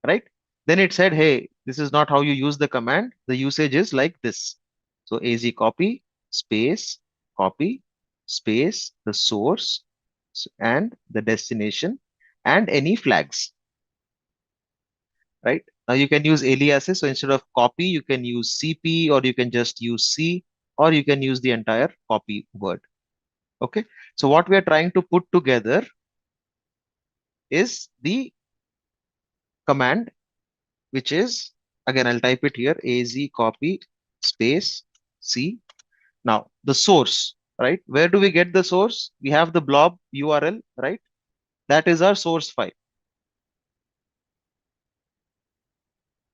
C: right? Then it said, hey, this is not how you use the command. The usage is like this. So AZ copy, space, the source and the destination and any flags, right? Now you can use aliases. So instead of copy, you can use CP or you can just use C or you can use the entire copy word. Okay. So what we are trying to put together is the command, which is, again, I'll type it here, AZ copy space C. Now the source, right? Where do we get the source? We have the blob URL, right? That is our source file.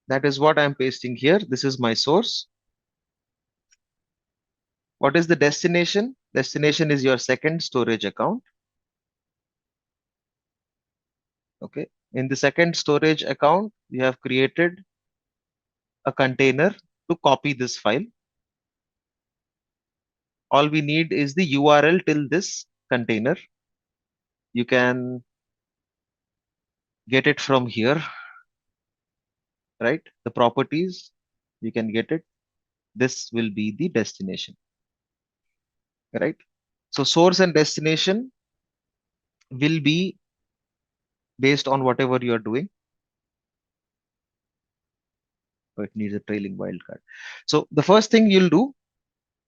C: That is what I'm pasting here. This is my source. What is the destination? Destination is your second storage account. Okay. In the second storage account, we have created a container to copy this file. All we need is the URL till this container. You can get it from here, right? The properties, you can get it. This will be the destination, right? So source and destination will be based on whatever you are doing. Oh, it needs a trailing wildcard. So the first thing you'll do,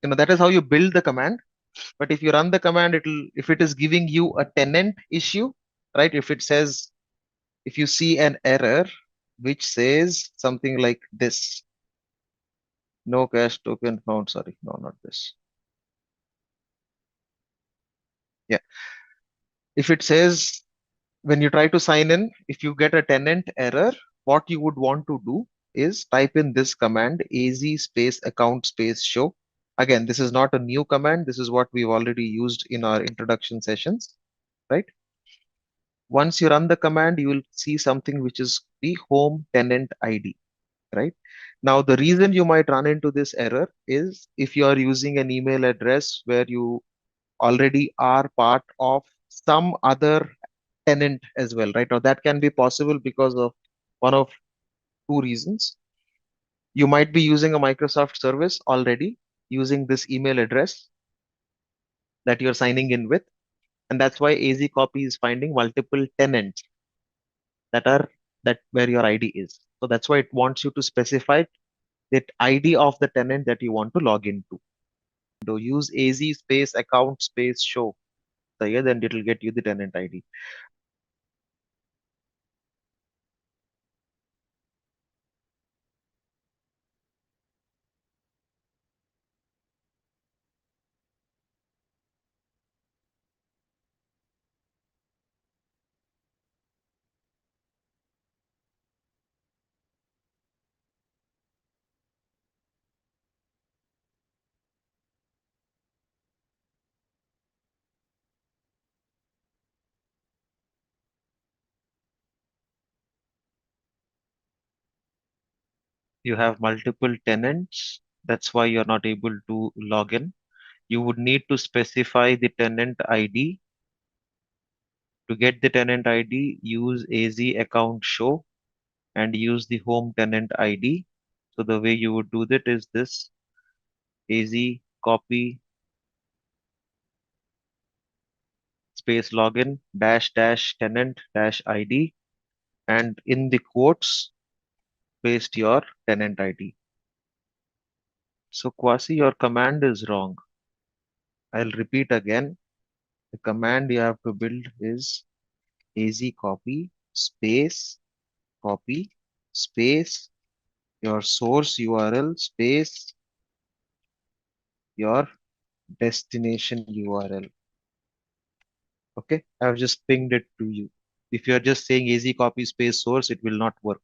C: that is how you build the command. But if you run the command, if it is giving you a tenant issue, right? If it says, if you see an error which says something like this, no cache token found, sorry, no, not this. Yeah. If it says when you try to sign in, if you get a tenant error, what you would want to do is type in this command, AZ space account space show. Again, this is not a new command. This is what we've already used in our introduction sessions, right? Once you run the command, you will see something which is the home tenant ID, right? Now, the reason you might run into this error is if you are using an email address where you already are part of some other tenant as well, right? Now, that can be possible because of one of two reasons. You might be using a Microsoft service already using this email address, that you're signing in with. And that's why AZ copy is finding multiple tenants that are that where your ID is. So that's why it wants you to specify the ID of the tenant that you want to log into. So use AZ space account space show. So yeah, then it will get you the tenant ID. You have multiple tenants. That's why you're not able to log in. You would need to specify the tenant ID. To get the tenant ID, use AZ account show and use the home tenant ID. So the way you would do that is this AZ copy space login dash dash tenant dash ID, and in the quotes paste your tenant ID. So Quasi, your command is wrong. I'll repeat again. The command you have to build is AZ copy space your source URL space your destination URL. Okay, I've just pinged it to you. If you're just saying AZ copy space source, it will not work.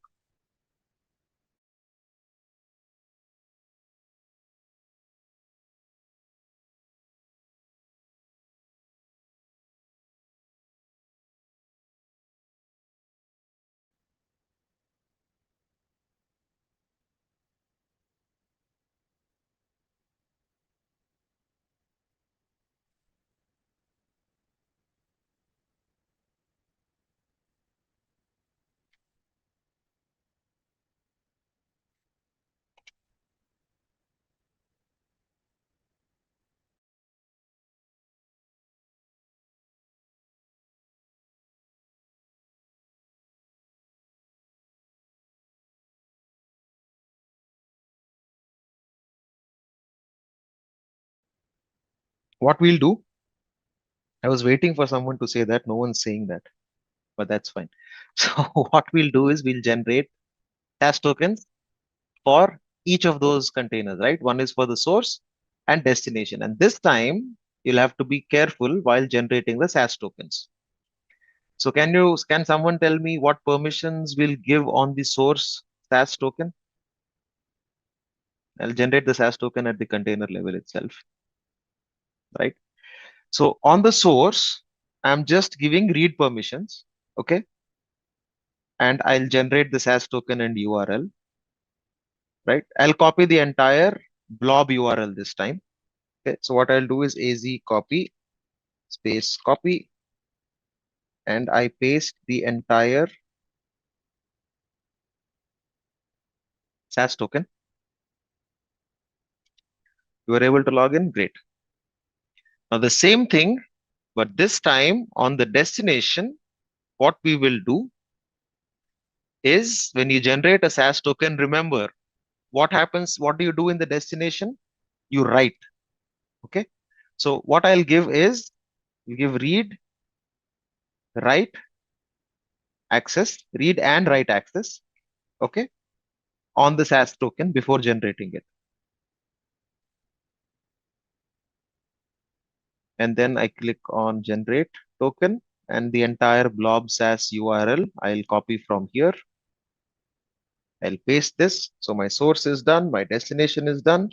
C: What we'll do, I was waiting for someone to say that. No one's saying that, but that's fine. So what we'll do is we'll generate hash tokens for each of those containers, right? One is for the source and destination. And this time you'll have to be careful while generating the SAS tokens. So can someone tell me what permissions we'll give on the source SAS token? I'll generate the SAS token at the container level itself, right? So on the source, I'm just giving read permissions, okay? And I'll generate the SAS token and URL, right? I'll copy the entire blob URL this time. Okay, so what I'll do is AZ copy space copy, and I paste the entire SAS token. You are able to log in, great. Now the same thing, but this time on the destination, what we will do is when you generate a SAS token, remember what happens, what do you do in the destination? You write, okay? So what I'll give is, you give read, write, access, read and write access, okay, on the SAS token before generating it. And then I click on generate token, and the entire blob SAS URL I'll copy from here. I'll paste this. So my source is done, my destination is done.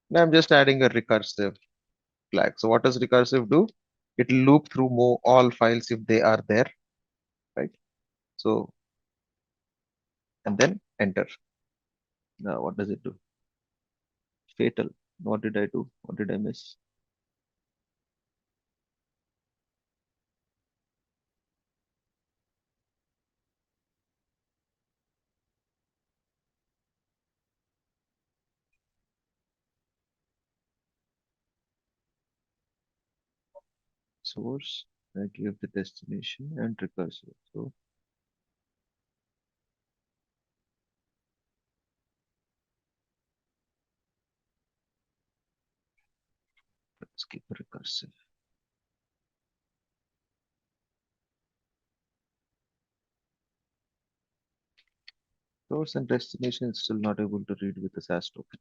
C: And I'm just adding a recursive flag. So what does recursive do? It will loop through all files if they are there, right? So, and then enter. Now what does it do? Fatal. What did I do? What did I miss? source, I give the destination and recursive. So let's keep recursive. Source and destination is still not able to read with the SAS token.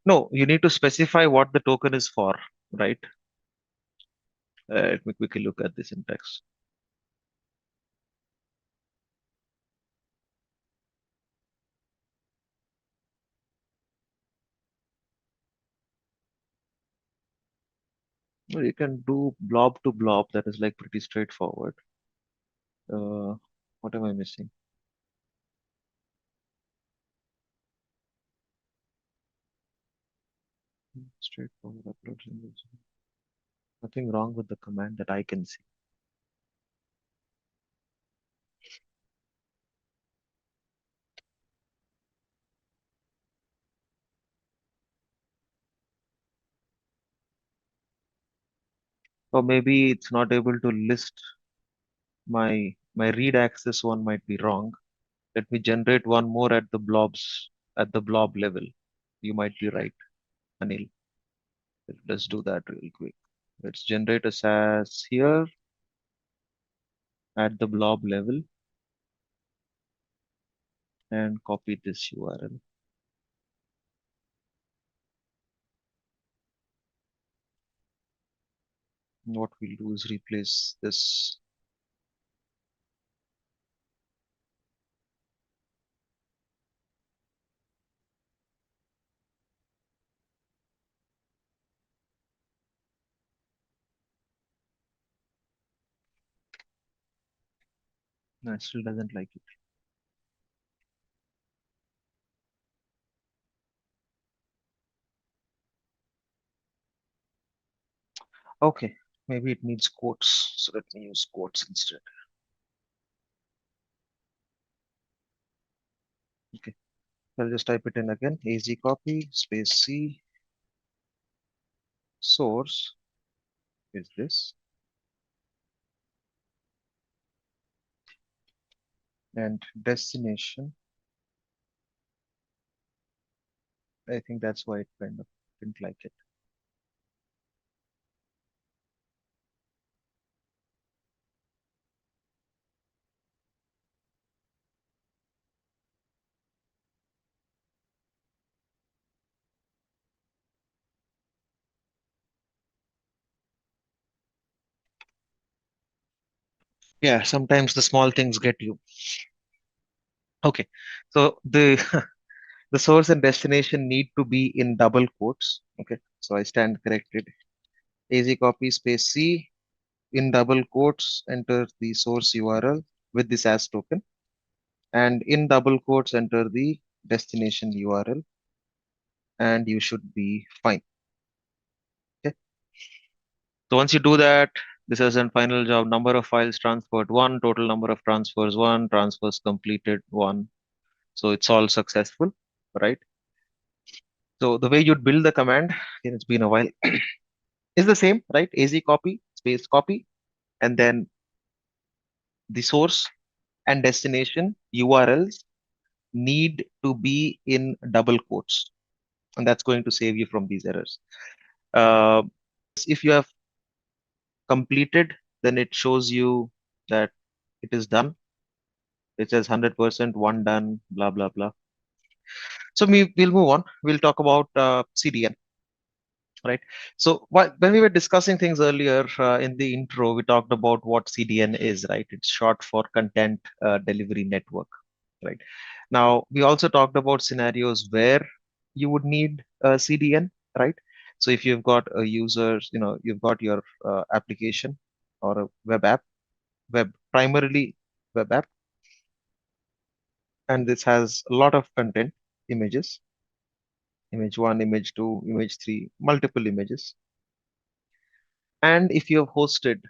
C: No, you need to specify what the token is for, right? Let me quickly look at the syntax. Well, you can do blob to blob. That is like pretty straightforward. What am I missing? Straightforward approach. Nothing wrong with the command that I can see. Or maybe it's not able to list my read access one might be wrong. Let me generate one more at the blob level. You might be right, Anil. Let's do that real quick. Let's generate a SAS here at the blob level and copy this URL. What we'll do is replace this. No, it still doesn't like it. Okay, maybe it needs quotes. So let me use quotes instead. Okay, I'll just type it in again. AZ copy space C source is this. And destination, I think that's why it kind of didn't like it. Yeah, sometimes the small things get you. Okay, so the the source and destination need to be in double quotes. Okay, so I stand corrected. AZ copy space C in double quotes, enter the source URL with the SAS token, and in double quotes, enter the destination URL, and you should be fine. Okay, so once you do that, this is a final job. Number of files transferred 1, total number of transfers 1, transfers completed 1. So it's all successful, right? So the way you'd build the command, and it's been a while, is the same, right? AZ copy, space copy, and then the source and destination URLs need to be in double quotes. And that's going to save you from these errors. If you have completed, then it shows you that it is done. It says 100%, one done, blah, blah, blah. So we'll move on. We'll talk about CDN. Right. So when we were discussing things earlier in the intro, we talked about what CDN is, right? It's short for Content Delivery Network, right? Now, we also talked about scenarios where you would need a CDN, right? So if you've got a user, you've got your application or a web app, primarily web app, and this has a lot of content, images, image 1, image 2, image 3, multiple images. And if you have hosted,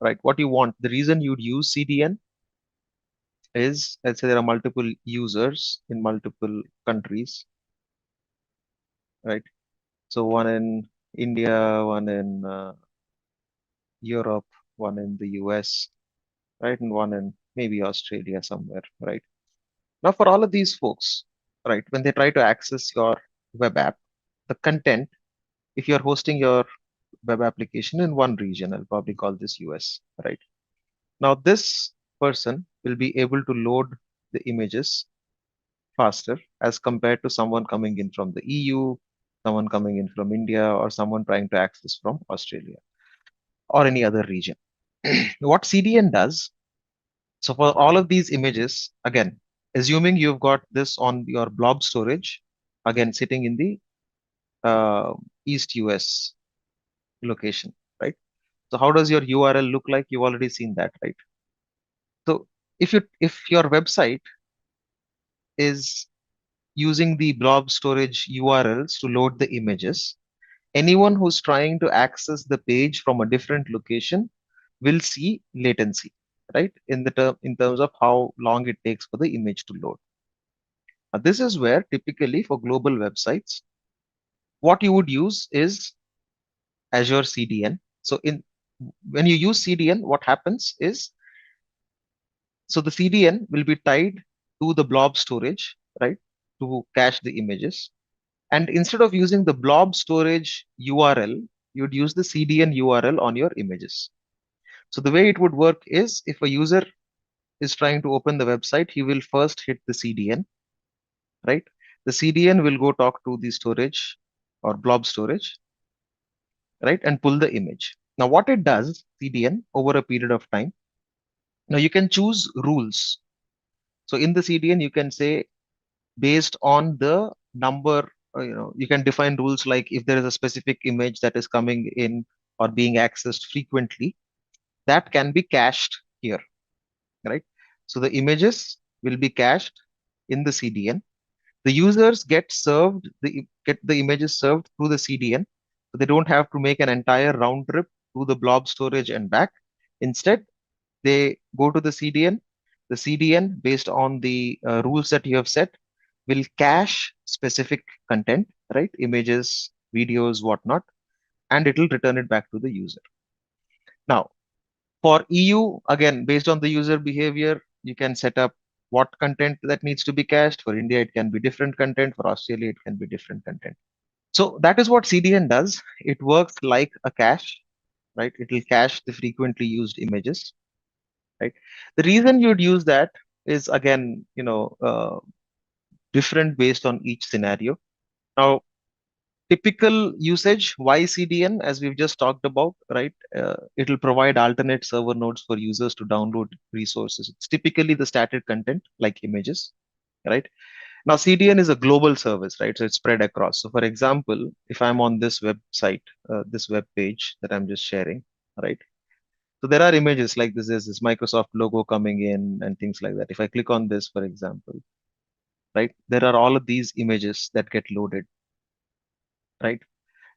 C: right, what you want, the reason you'd use CDN is, let's say there are multiple users in multiple countries, right? So one in India, one in Europe, one in the US, right? And one in maybe Australia somewhere, right? Now, for all of these folks, right, when they try to access your web app, the content, if you're hosting your web application in one region, I'll probably call this US, right? Now, this person will be able to load the images faster as compared to someone coming in from the EU, someone coming in from India, or someone trying to access from Australia or any other region. What CDN does, so for all of these images, again, assuming you've got this on your blob storage, again, sitting in the East US location, right? So how does your URL look like? You've already seen that, right? So if your website is using the blob storage URLs to load the images, anyone who's trying to access the page from a different location will see latency, right? In terms of how long it takes for the image to load. Now, this is where typically for global websites, what you would use is Azure CDN. So when you use CDN, what happens is, so the CDN will be tied to the blob storage, right, to cache the images. And instead of using the blob storage URL, you'd use the CDN URL on your images. So the way it would work is, if a user is trying to open the website, he will first hit the CDN, right? The CDN will go talk to the storage or blob storage, right, and pull the image. Now, what it does, CDN, over a period of time, now you can choose rules. So in the CDN, you can say, based on the number, you can define rules like, if there is a specific image that is coming in or being accessed frequently, that can be cached here, right? So the images will be cached in the CDN. The users get the images served through the CDN, so they don't have to make an entire round trip to the blob storage and back. Instead, they go to the CDN. The CDN, based on the rules that you have set, will cache specific content, right? Images, videos, whatnot, and it will return it back to the user. Now, for EU, again, based on the user behavior, you can set up what content that needs to be cached. For India, it can be different content. For Australia, it can be different content. So that is what CDN does. It works like a cache, right? It will cache the frequently used images, right? The reason you'd use that is, again, different based on each scenario. Now, typical usage, why CDN, as we've just talked about, right? It'll provide alternate server nodes for users to download resources. It's typically the static content like images, right? Now, CDN is a global service, right? So it's spread across. So for example, if I'm on this website, this web page that I'm just sharing, right? So there are images like this, there's this Microsoft logo coming in and things like that. If I click on this, for example, right, there are all of these images that get loaded, right?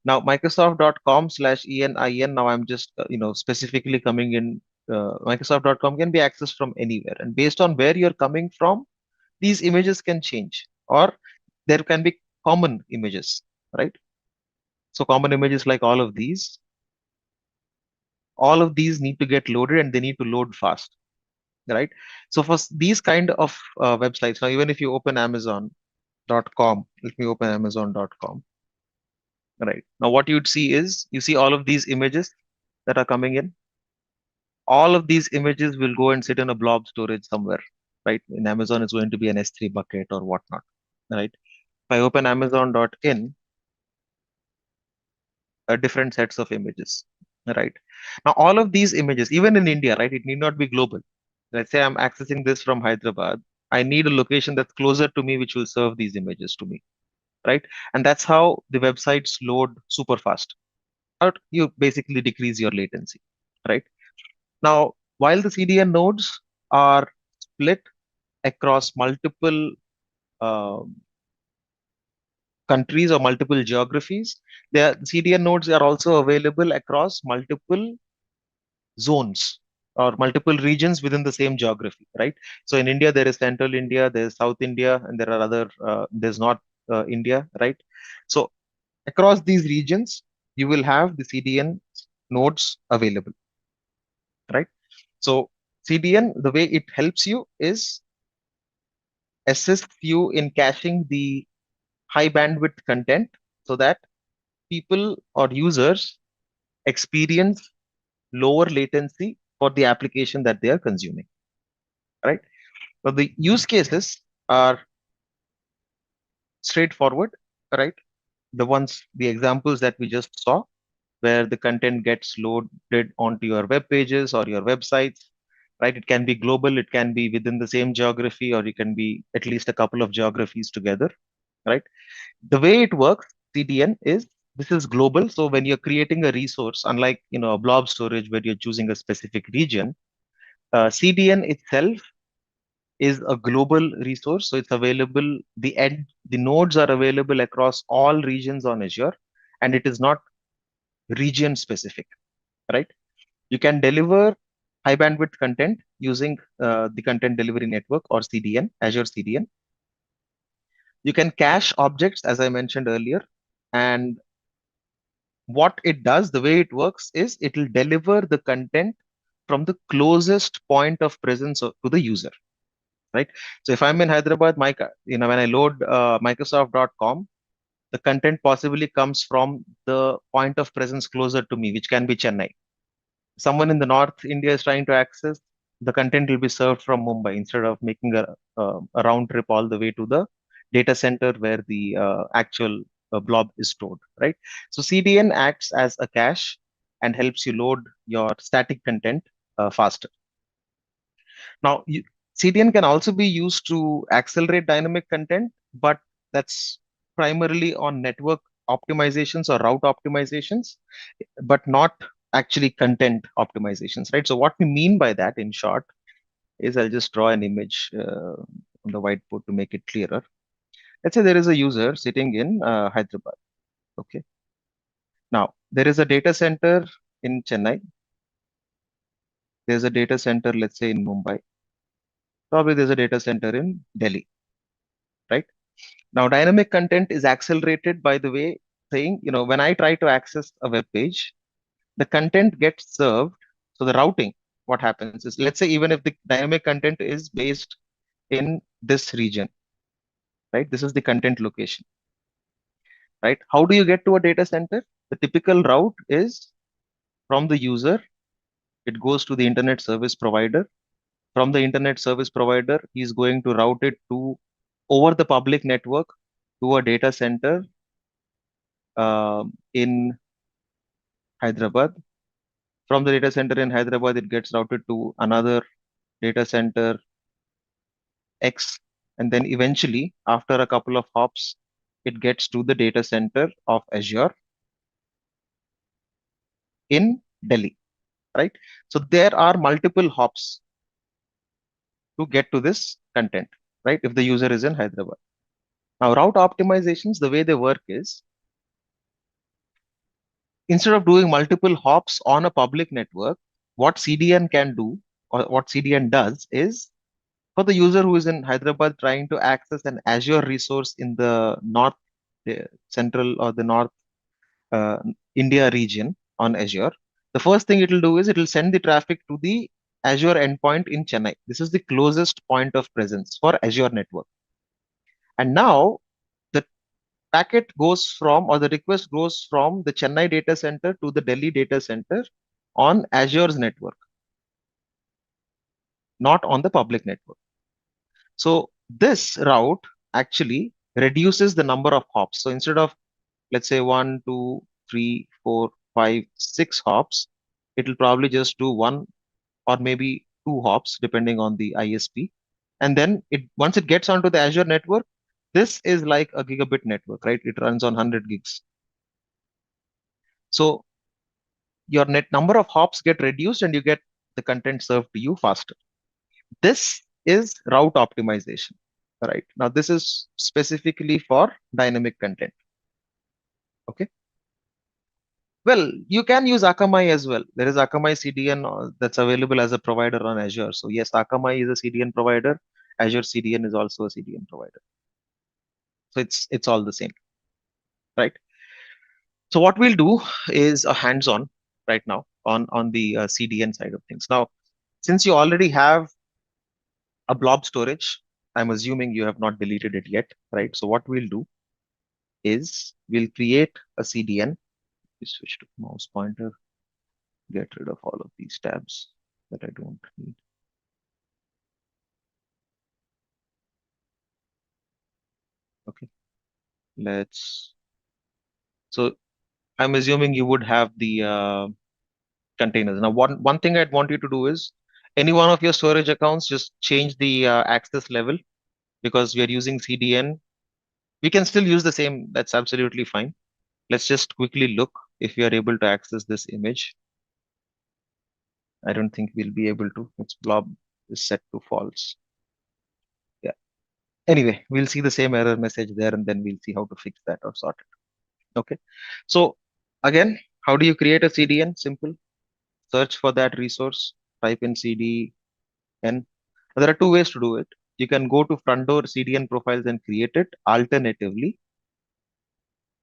C: Now, Microsoft.com/ENIN, now I'm just, specifically coming in, Microsoft.com can be accessed from anywhere. And based on where you're coming from, these images can change, or there can be common images, right? So common images like all of these need to get loaded, and they need to load fast, right? So for these kind of websites, now even if you open Amazon.com, let me open Amazon.com, right? Now what you'd see is, you see all of these images that are coming in. All of these images will go and sit in a blob storage somewhere, right? In Amazon, it's going to be an S3 bucket or whatnot, right? If I open Amazon.in, different sets of images, right? Now, all of these images, even in India, right, it need not be global. Let's say I'm accessing this from Hyderabad. I need a location that's closer to me, which will serve these images to me, right? And that's how the websites load super fast. Or you basically decrease your latency, right? Now, while the CDN nodes are split across multiple um countries or multiple geographies, the CDN nodes are also available across multiple zones or multiple regions within the same geography, right? So in India, there is Central India, there's South India, and there are other, there's North India, right? So Across these regions, you will have the CDN nodes available, right? So CDN, the way it helps you is assists you in caching the high bandwidth content so that people or users experience lower latency for the application that they are consuming, right? So the use cases are straightforward, right? The examples that we just saw, where the content gets loaded onto your web pages or your websites, right? It can be global, it can be within the same geography, or it can be at least a couple of geographies together, right? The way it works, CDN is this is global. So when you're creating a resource, unlike a blob storage where you're choosing a specific region, CDN itself is a global resource. So it's available, the nodes are available across all regions on Azure, and it is not region specific, right? You can deliver high bandwidth content using the content delivery network or CDN, Azure CDN. You can cache objects, as I mentioned earlier. And what it does, the way it works is it will deliver the content from the closest point of presence to the user, right? So if I'm in Hyderabad, when I load Microsoft.com, the content possibly comes from the point of presence closer to me, which can be Chennai. Someone in the North India is trying to access, the content will be served from Mumbai instead of making a round trip all the way to the data center where the actual blob is stored, right? So CDN acts as a cache and helps you load your static content faster. Now, CDN can also be used to accelerate dynamic content, but that's primarily on network optimizations or route optimizations, but not actually content optimizations, right? So what we mean by that, in short, is I'll just draw an image on the whiteboard to make it clearer. Let's say there is a user sitting in Hyderabad. Okay. Now, there is a data center in Chennai. There's a data center, let's say, in Mumbai. Probably there's a data center in Delhi, right? Now, dynamic content is accelerated by the way saying, when I try to access a web page, the content gets served. So the routing, what happens is, let's say, even if the dynamic content is based in this region, right? This is the content location, right? How do you get to a data center? The typical route is from the user, it goes to the internet service provider. From the internet service provider, he's going to route it to over the public network to a data center in Hyderabad. From the data center in Hyderabad, it gets routed to another data center X. And then eventually, after a couple of hops, it gets to the data center of Azure in Delhi, right? So there are multiple hops to get to this content, right? If the user is in Hyderabad. Now, route optimizations, the way they work is instead of doing multiple hops on a public network, what CDN can do or what CDN does is for the user who is in Hyderabad trying to access an Azure resource in the north, central or the north uh, India region on Azure, the first thing it will do is it will send the traffic to the Azure endpoint in Chennai. This is the closest point of presence for Azure network. And now the packet goes from, or the request goes from the Chennai data center to the Delhi data center on Azure's network, not on the public network. So this route actually reduces the number of hops. So instead of, let's say, 1, 2, 3, 4, 5, 6 hops, it will probably just do one or maybe two hops depending on the ISP. And then once it gets onto the Azure network, this is like a gigabit network, right? It runs on 100 gigs. So your net number of hops get reduced and you get the content served to you faster. This is route optimization, right? Now, this is specifically for dynamic content. Okay. Well, you can use Akamai as well. There is Akamai CDN that's available as a provider on Azure. So yes, Akamai is a CDN provider. Azure CDN is also a CDN provider. So it's all the same, right? So what we'll do is a hands-on right now on the CDN side of things. Now, since you already have a blob storage, I'm assuming you have not deleted it yet, right? So what we'll do is we'll create a CDN. We switch to mouse pointer, get rid of all of these tabs that I don't need. Okay, so I'm assuming you would have the containers. Now, one thing I'd want you to do is any one of your storage accounts, just change the access level because we are using CDN. We can still use the same. That's absolutely fine. Let's just quickly look if we are able to access this image. I don't think we'll be able to. Its blob is set to false. Yeah. Anyway, we'll see the same error message there and then we'll see how to fix that or sort it. Okay. So again, how do you create a CDN? Simple. Search for that resource, type in CDN. There are two ways to do it. You can go to front door CDN profiles and create it. Alternatively,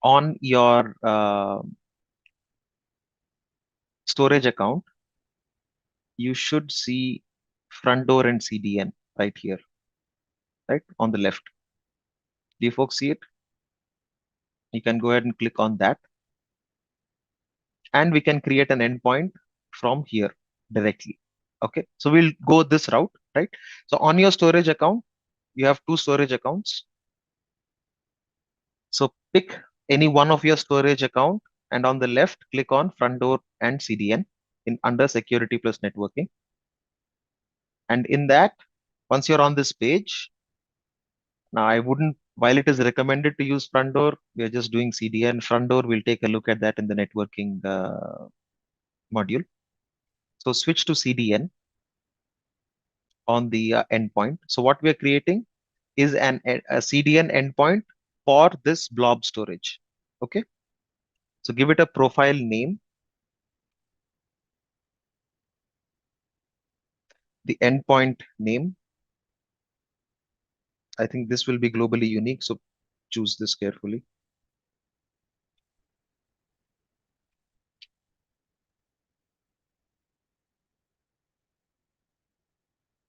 C: on your storage account, you should see front door and CDN right here, right on the left. Do you folks see it? You can go ahead and click on that. And we can create an endpoint from here directly. Okay, so we'll go this route, right? So on your storage account, you have two storage accounts. So pick any one of your storage account and on the left, click on front door and CDN in under security plus networking. And in that, once you're on this page, now I wouldn't, while it is recommended to use front door, we are just doing CDN. Front door, we'll take a look at that in the networking module. So switch to CDN on the endpoint. So what we are creating is a CDN endpoint for this blob storage. Okay. So give it a profile name. The endpoint name. I think this will be globally unique. So choose this carefully.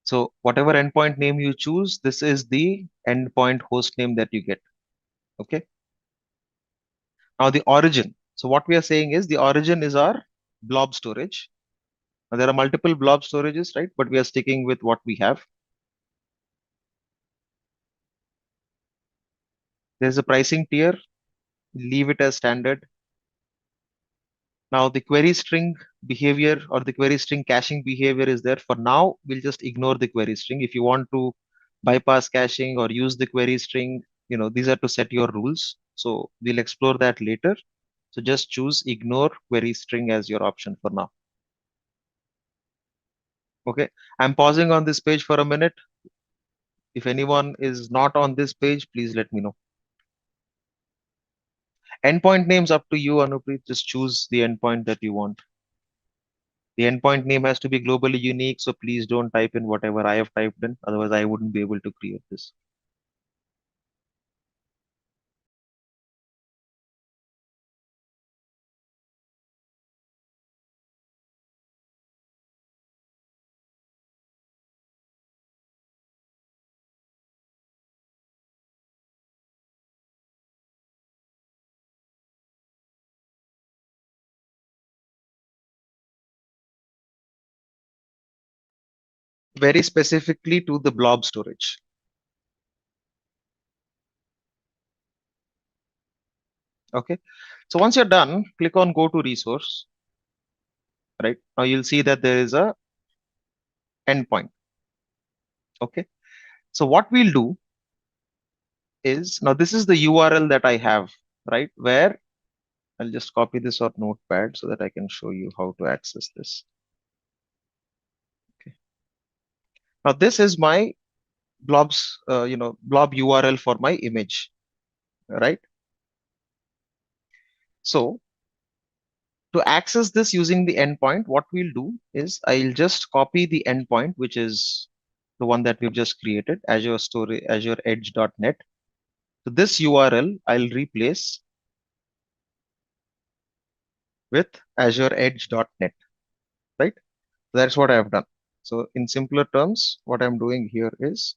C: So whatever endpoint name you choose, this is the endpoint host name that you get. Okay. Now the origin. So what we are saying is the origin is our blob storage. Now there are multiple blob storages, right? But we are sticking with what we have. There's a pricing tier. Leave it as standard. Now the query string behavior or the query string caching behavior is there. For now, we'll just ignore the query string. If you want to bypass caching or use the query string, these are to set your rules. So we'll explore that later. So just choose ignore query string as your option for now. Okay, I'm pausing on this page for a minute. If anyone is not on this page, please let me know. Endpoint names up to you, Anupreet. Just choose the endpoint that you want. The endpoint name has to be globally unique, so please don't type in whatever I have typed in. Otherwise, I wouldn't be able to create this. Very specifically to the blob storage. Okay. So once you're done, click on go to resource. Right now, you'll see that there is a endpoint. Okay. So what we'll do is now this is the URL that I have, right? Where I'll just copy this on Notepad so that I can show you how to access this. Okay. Now this is my blob URL for my image, right? So to access this using the endpoint, what we'll do is I'll just copy the endpoint, which is the one that we've just created, Azure Story, Azure Edge.net. So this URL I'll replace with azureedge.net, right? That's what I have done. So in simpler terms, what I'm doing here is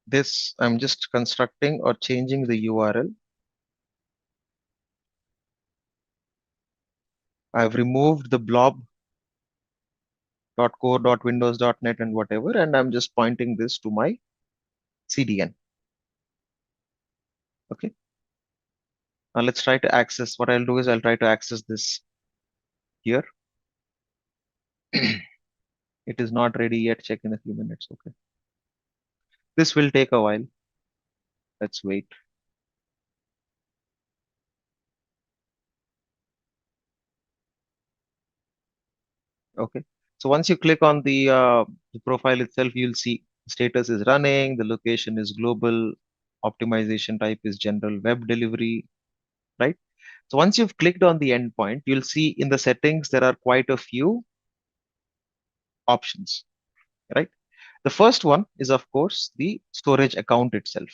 C: this. I'm just constructing or changing the URL. I've removed the blob.core.windows.net and whatever, and I'm just pointing this to my CDN. Okay. Now let's try to access. What I'll do is I'll try to access this here. It is not ready yet. Check in a few minutes. Okay. This will take a while. Let's wait. Okay. So once you click on the profile itself, you'll see status is running, the location is global, optimization type is general web delivery, right? So once you've clicked on the endpoint, you'll see in the settings there are quite a few options, right? The first one is, of course, the storage account itself,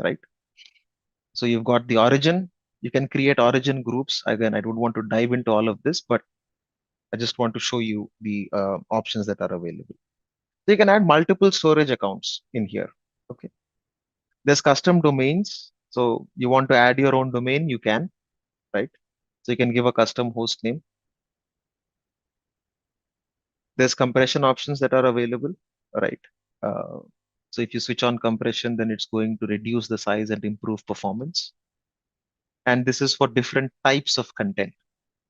C: right? So you've got the origin. You can create origin groups. Again, I don't want to dive into all of this, but I just want to show you the options that are available. So you can add multiple storage accounts in here. Okay. There's custom domains. So you want to add your own domain, you can, right? So you can give a custom host name. There's compression options that are available, right? Uh, so if you switch on compression, then it's going to reduce the size and improve performance. And this is for different types of content,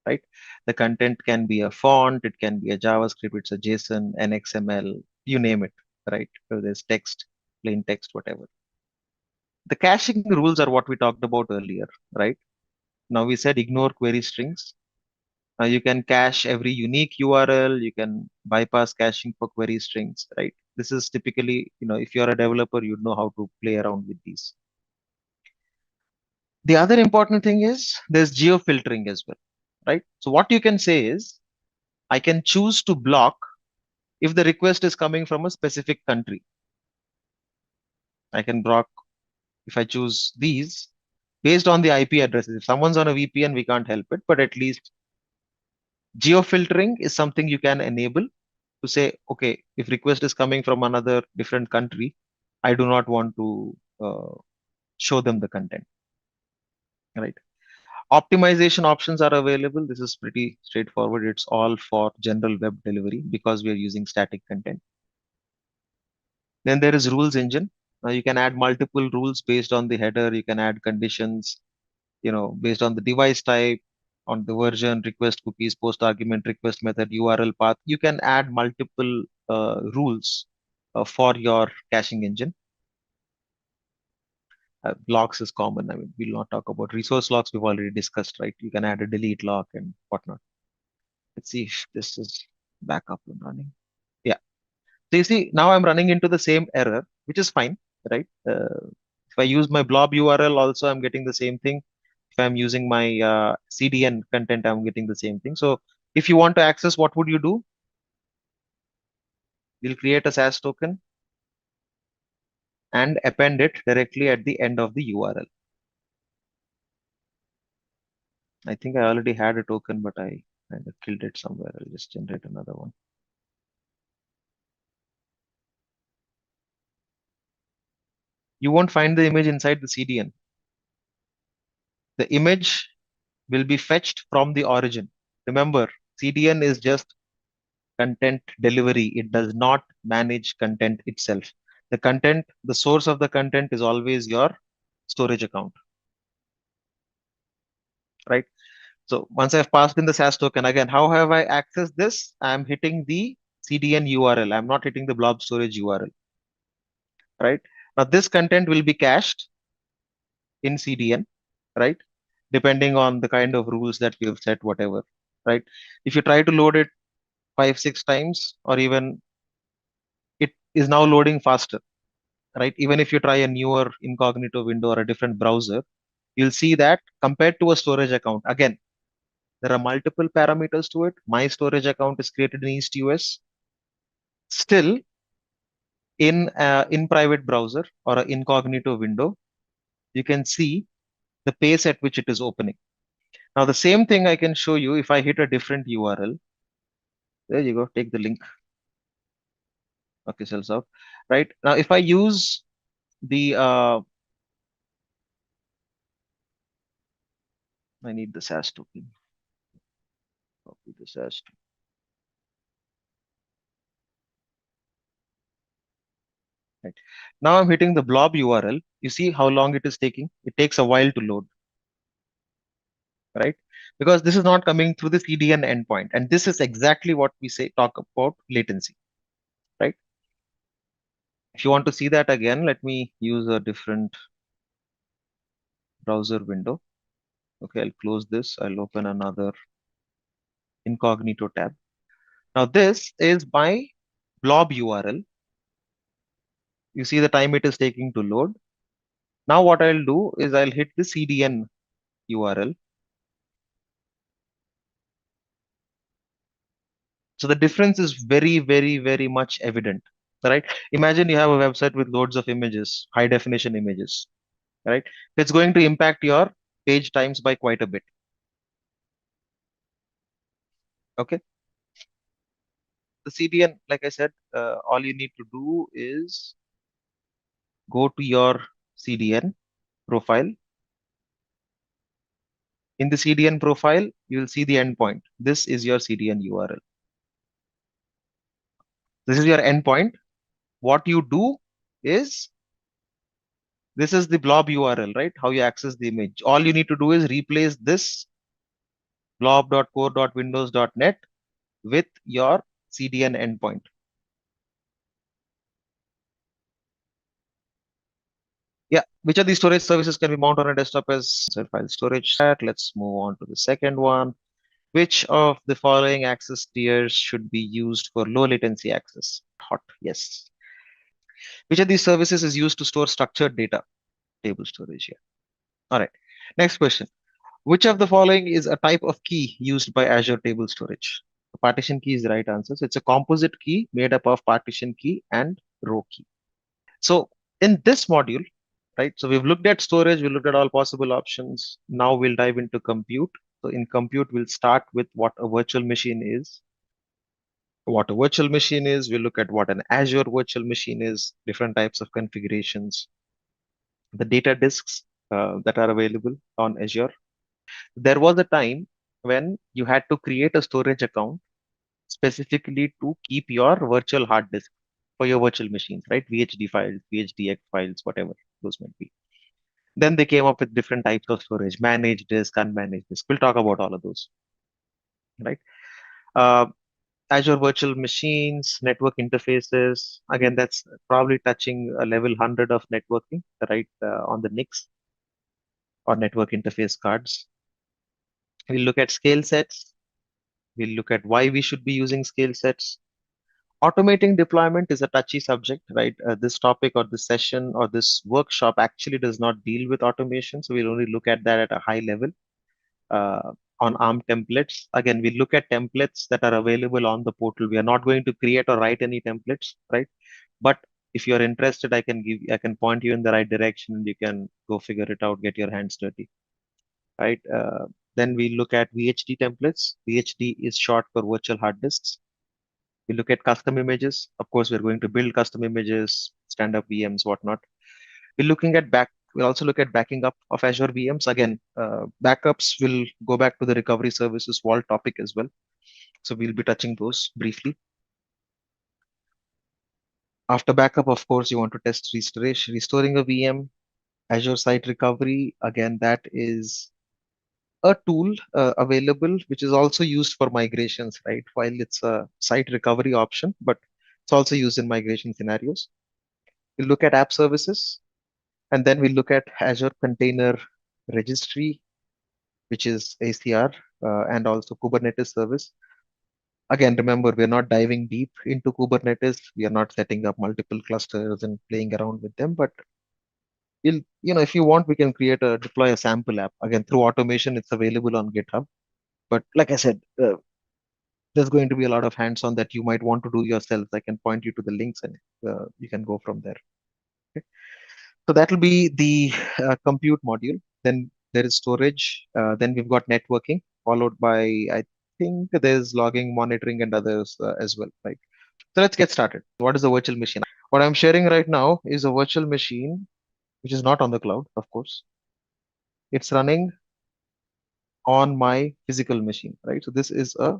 C: right? The content can be a font, it can be a JavaScript, it's a JSON, an XML, you name it, right? So there's text, plain text, whatever. The caching rules are what we talked about earlier, right? Now we said ignore query strings. You can cache every unique URL. You can bypass caching for query strings, right? This is typically, if you're a developer, you'd know how to play around with these. The other important thing is there's geo filtering as well, right? So what you can say is, I can choose to block if the request is coming from a specific country. I can block if I choose these based on the IP addresses. If someone's on a VPN, we can't help it, but at least geo-filtering is something you can enable to say, okay, if request is coming from another different country, I do not want to show them the content, right? Optimization options are available. This is pretty straightforward. It's all for general web delivery because we are using static content. Then there is rules engine. You can add multiple rules based on the header. You can add conditions, based on the device type, on the version, request cookies, post argument, request method, URL path. You can add multiple rules for your caching engine. Locks is common. I mean, we'll not talk about resource locks. We've already discussed, right? You can add a delete lock and whatnot. Let's see if this is back up and running. Yeah. So you see, now I'm running into the same error, which is fine, right? If I use my blob URL, also I'm getting the same thing. If I'm using my CDN content, I'm getting the same thing. So if you want to access, what would you do? You'll create a SAS token and append it directly at the end of the URL. I think I already had a token, but I kind of killed it somewhere. I'll just generate another one. You won't find the image inside the CDN. The image will be fetched from the origin. Remember, CDN is just content delivery. It does not manage content itself. The content, the source of the content is always your storage account, right? So once I've passed in the SAS token, again, how have I accessed this? I'm hitting the CDN URL. I'm not hitting the blob storage URL, right? Now this content will be cached in CDN, right? Depending on the kind of rules that we have set, whatever, right? If you try to load it 5, 6 times, or even it is now loading faster, right? Even if you try a newer incognito window or a different browser, you'll see that compared to a storage account, again, there are multiple parameters to it. My storage account is created in East US. Still, in private browser or an incognito window, you can see the pace at which it is opening. Now, the same thing I can show you if I hit a different URL. There you go. Take the link. Okay, sells out. Right now, if I use the I need the SAS token. Copy the SAS token. Right. Now I'm hitting the blob URL. You see how long it is taking? It takes a while to load, right? Because this is not coming through the CDN endpoint. And this is exactly what we say, talk about latency, right? If you want to see that again, let me use a different browser window. Okay, I'll close this. I'll open another incognito tab. Now this is my blob URL. You see the time it is taking to load. Now what I'll do is I'll hit the CDN URL. So the difference is very, very, very much evident, right? Imagine you have a website with loads of images, high definition images, right? It's going to impact your page times by quite a bit. Okay. The CDN, like I said, all you need to do is go to your CDN profile. In the CDN profile, you will see the endpoint. This is your CDN URL. This is your endpoint. What you do is, this is the blob URL, right? How you access the image. All you need to do is replace this blob.core.windows.net with your CDN endpoint. Yeah, which of these storage services can be mounted on a desktop as file storage? Let's move on to the second one. Which of the following access tiers should be used for low latency access? Hot, yes. Which of these services is used to store structured data? Table storage here. All right. Next question. Which of the following is a type of key used by Azure Table Storage? The partition key is the right answer. So it's a composite key made up of partition key and row key. So in this module, right, so we've looked at storage, we looked at all possible options. Now we'll dive into compute. So in compute, we'll start with what a virtual machine is. What a virtual machine is, we'll look at what an Azure virtual machine is, different types of configurations, the data disks that are available on Azure. There was a time when you had to create a storage account specifically to keep your virtual hard disk for your virtual machines, right? VHD files, VHDX files, whatever those might be. Then they came up with different types of storage, managed disk, unmanaged disk. We'll talk about all of those, right? Azure virtual machines, network interfaces. Again, that's probably touching a level 100 of networking, right? On the NICs or network interface cards. We'll look at scale sets. We'll look at why we should be using scale sets. Automating deployment is a touchy subject, right? This topic or this session or this workshop actually does not deal with automation. So we'll only look at that at a high level on ARM templates. Again, we look at templates that are available on the portal. We are not going to create or write any templates, right? But if you're interested, I can point you in the right direction and you can go figure it out, get your hands dirty, right? Then we look at VHD templates. VHD is short for virtual hard disks. We look at custom images. Of course, we're going to build custom images, stand-up VMs, whatnot. We'll also look at backing up of Azure VMs. Again, backups will go back to the recovery services vault topic as well. So we'll be touching those briefly. After backup, of course, you want to test restoring a VM. Azure Site Recovery, again, that is a tool available, which is also used for migrations, right? While it's a site recovery option, but it's also used in migration scenarios. We'll look at app services, and then we'll look at Azure Container Registry, which is ACR, and also Kubernetes service. Again, remember, we're not diving deep into Kubernetes. We are not setting up multiple clusters and playing around with them, but if you want, we can deploy a sample app. Again, through automation, it's available on GitHub. But like I said, there's going to be a lot of hands-on that you might want to do yourself. I can point you to the links and you can go from there. Okay. So that will be the compute module. Then there is storage, then we've got networking, followed by, I think there's logging, monitoring, and others as well, right? So let's get started. What is a virtual machine? What I'm sharing right now is a virtual machine, which is not on the cloud, of course. It's running on my physical machine, right? So this is a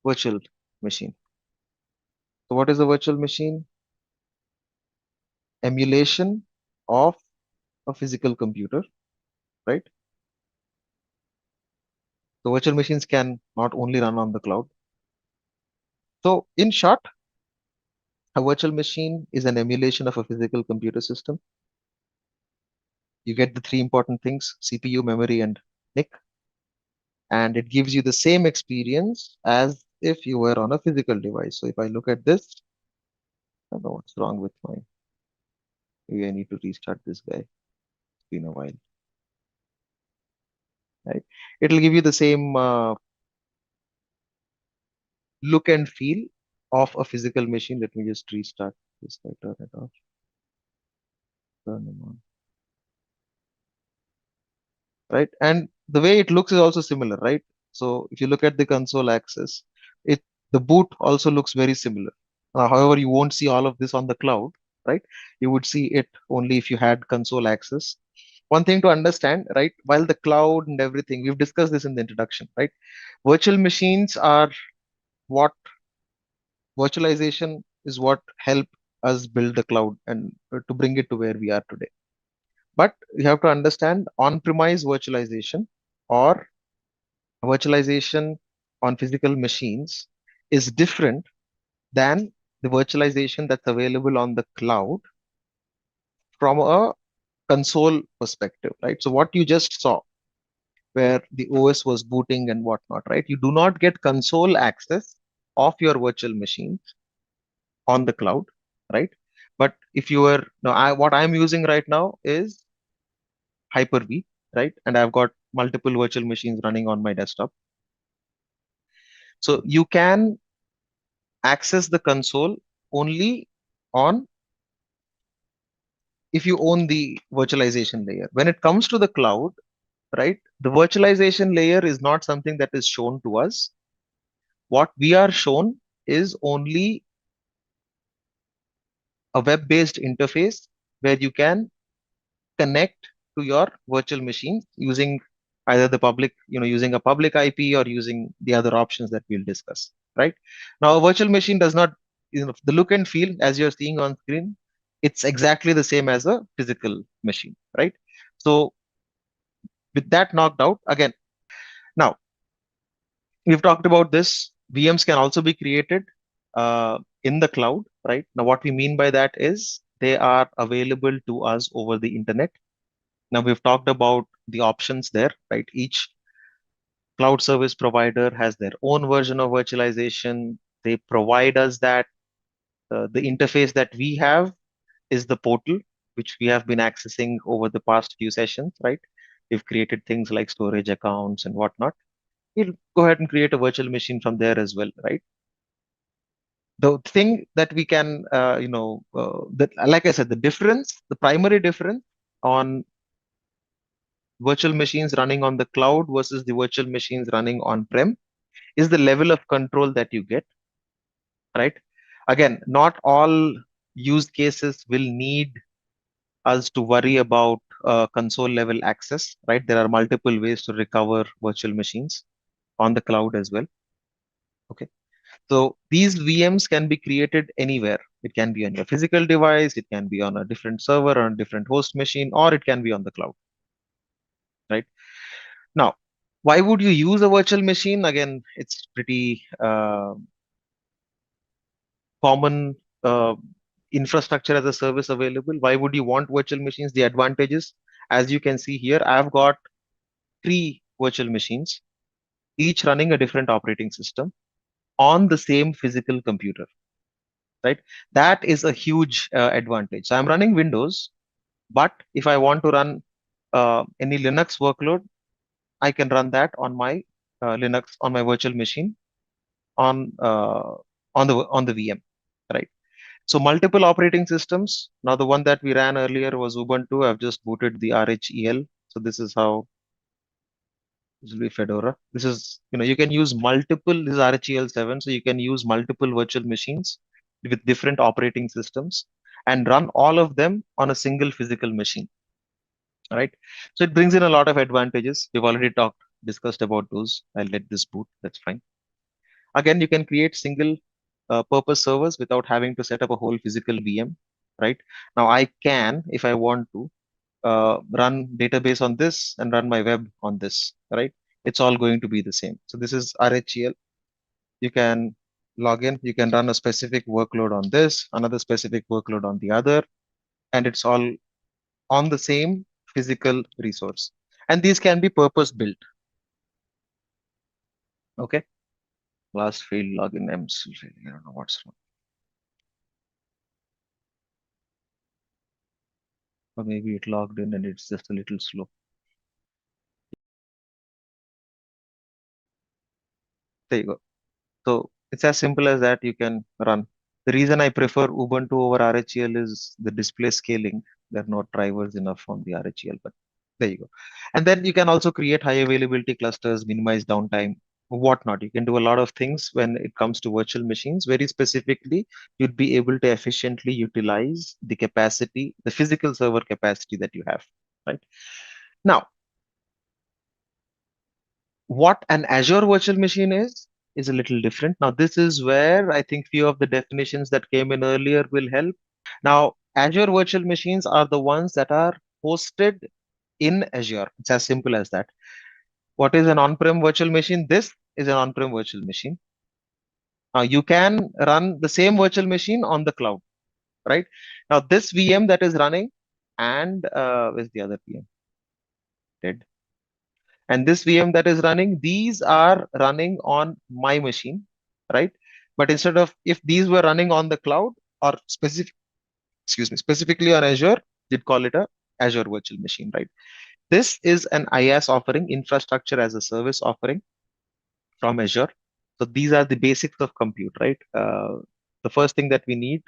C: virtual machine. So what is a virtual machine? Emulation of a physical computer, right? So virtual machines can not only run on the cloud. So in short, a virtual machine is an emulation of a physical computer system. You get the three important things: CPU, memory, and NIC, and it gives you the same experience as if you were on a physical device. So if I look at this, I don't know what's wrong with my, maybe I need to restart this guy. It's been a while, right? It'll give you the same look and feel of a physical machine. Let me just restart this guy, turn it off, turn them on, right? And the way it looks is also similar, right? So if you look at the console access, it the boot also looks very similar. However, you won't see all of this on the cloud, right? You would see it only if you had console access. One thing to understand, right? While the cloud and everything, we've discussed this in the introduction, right? Virtual machines are what virtualization is what help us build the cloud and to bring it to where we are today. But you have to understand on-premise virtualization or virtualization on physical machines is different than the virtualization that's available on the cloud from a console perspective, right? So what you just saw, where the OS was booting and whatnot, right? You do not get console access of your virtual machines on the cloud, right? But if you were, no, what I'm using right now is Hyper-V, right? And I've got multiple virtual machines running on my desktop. So you can access the console only on if you own the virtualization layer. When it comes to the cloud, right, the virtualization layer is not something that is shown to us. What we are shown is only a web-based interface where you can connect to your virtual machine using either the public, using a public IP or using the other options that we'll discuss, right? Now, a virtual machine does not, the look and feel as you're seeing on screen, it's exactly the same as a physical machine, right? So with that knocked out, again, now we've talked about this. VMs can also be created in the cloud, right? Now, what we mean by that is they are available to us over the internet. Now, we've talked about the options there, right? Each cloud service provider has their own version of virtualization. They provide us that. The interface that we have is the portal, which we have been accessing over the past few sessions, right? We've created things like storage accounts and whatnot. We'll go ahead and create a virtual machine from there as well, right? The thing that we can, that, like I said, the primary difference on virtual machines running on the cloud versus the virtual machines running on-prem is the level of control that you get, right? Again, not all use cases will need us to worry about console level access, right? There are multiple ways to recover virtual machines on the cloud as well. Okay. So these VMs can be created anywhere. It can be on your physical device, it can be on a different server or a different host machine, or it can be on the cloud, right? Now, why would you use a virtual machine? Again, it's pretty common infrastructure as a service available. Why would you want virtual machines? The advantages, as you can see here, I've got 3 virtual machines, each running a different operating system on the same physical computer, right? That is a huge advantage. So I'm running Windows, but if I want to run any Linux workload, I can run that on my Linux on my virtual machine on the VM, right? So multiple operating systems. Now the one that we ran earlier was Ubuntu. I've just booted the RHEL. So this is how this will be Fedora. This is, you can use multiple, this is RHEL 7. So you can use multiple virtual machines with different operating systems and run all of them on a single physical machine, right? So it brings in a lot of advantages. We've already discussed about those. I'll let this boot. That's fine. Again, you can create single purpose servers without having to set up a whole physical VM, right? Now I can, if I want to, run database on this and run my web on this, right? It's all going to be the same. So this is RHEL. You can log in, you can run a specific workload on this, another specific workload on the other, and it's all on the same physical resource. And these can be purpose built. Okay. Last failed login. I'm still failing. I don't know what's wrong. Or maybe it logged in and it's just a little slow. There you go. So it's as simple as that. You can run. The reason I prefer Ubuntu over RHEL is the display scaling. There are not drivers enough on the RHEL, but there you go. And then you can also create high availability clusters, minimize downtime, whatnot. You can do a lot of things when it comes to virtual machines. Very specifically, you'd be able to efficiently utilize the capacity, the physical server capacity that you have, right? Now, what an Azure virtual machine is a little different. Now, this is where I think few of the definitions that came in earlier will help. Now, Azure virtual machines are the ones that are hosted in Azure. It's as simple as that. What is an on-prem virtual machine? This is an on-prem virtual machine. Now, you can run the same virtual machine on the cloud, right? Now, this VM that is running, and where's the other VM? Dead. And this VM that is running, these are running on my machine, right? But instead of, if these were running on the cloud or specifically on Azure, you'd call it a Azure virtual machine, right? This is an IaaS offering, infrastructure as a service offering from Azure. So these are the basics of compute, right? The first thing that we need,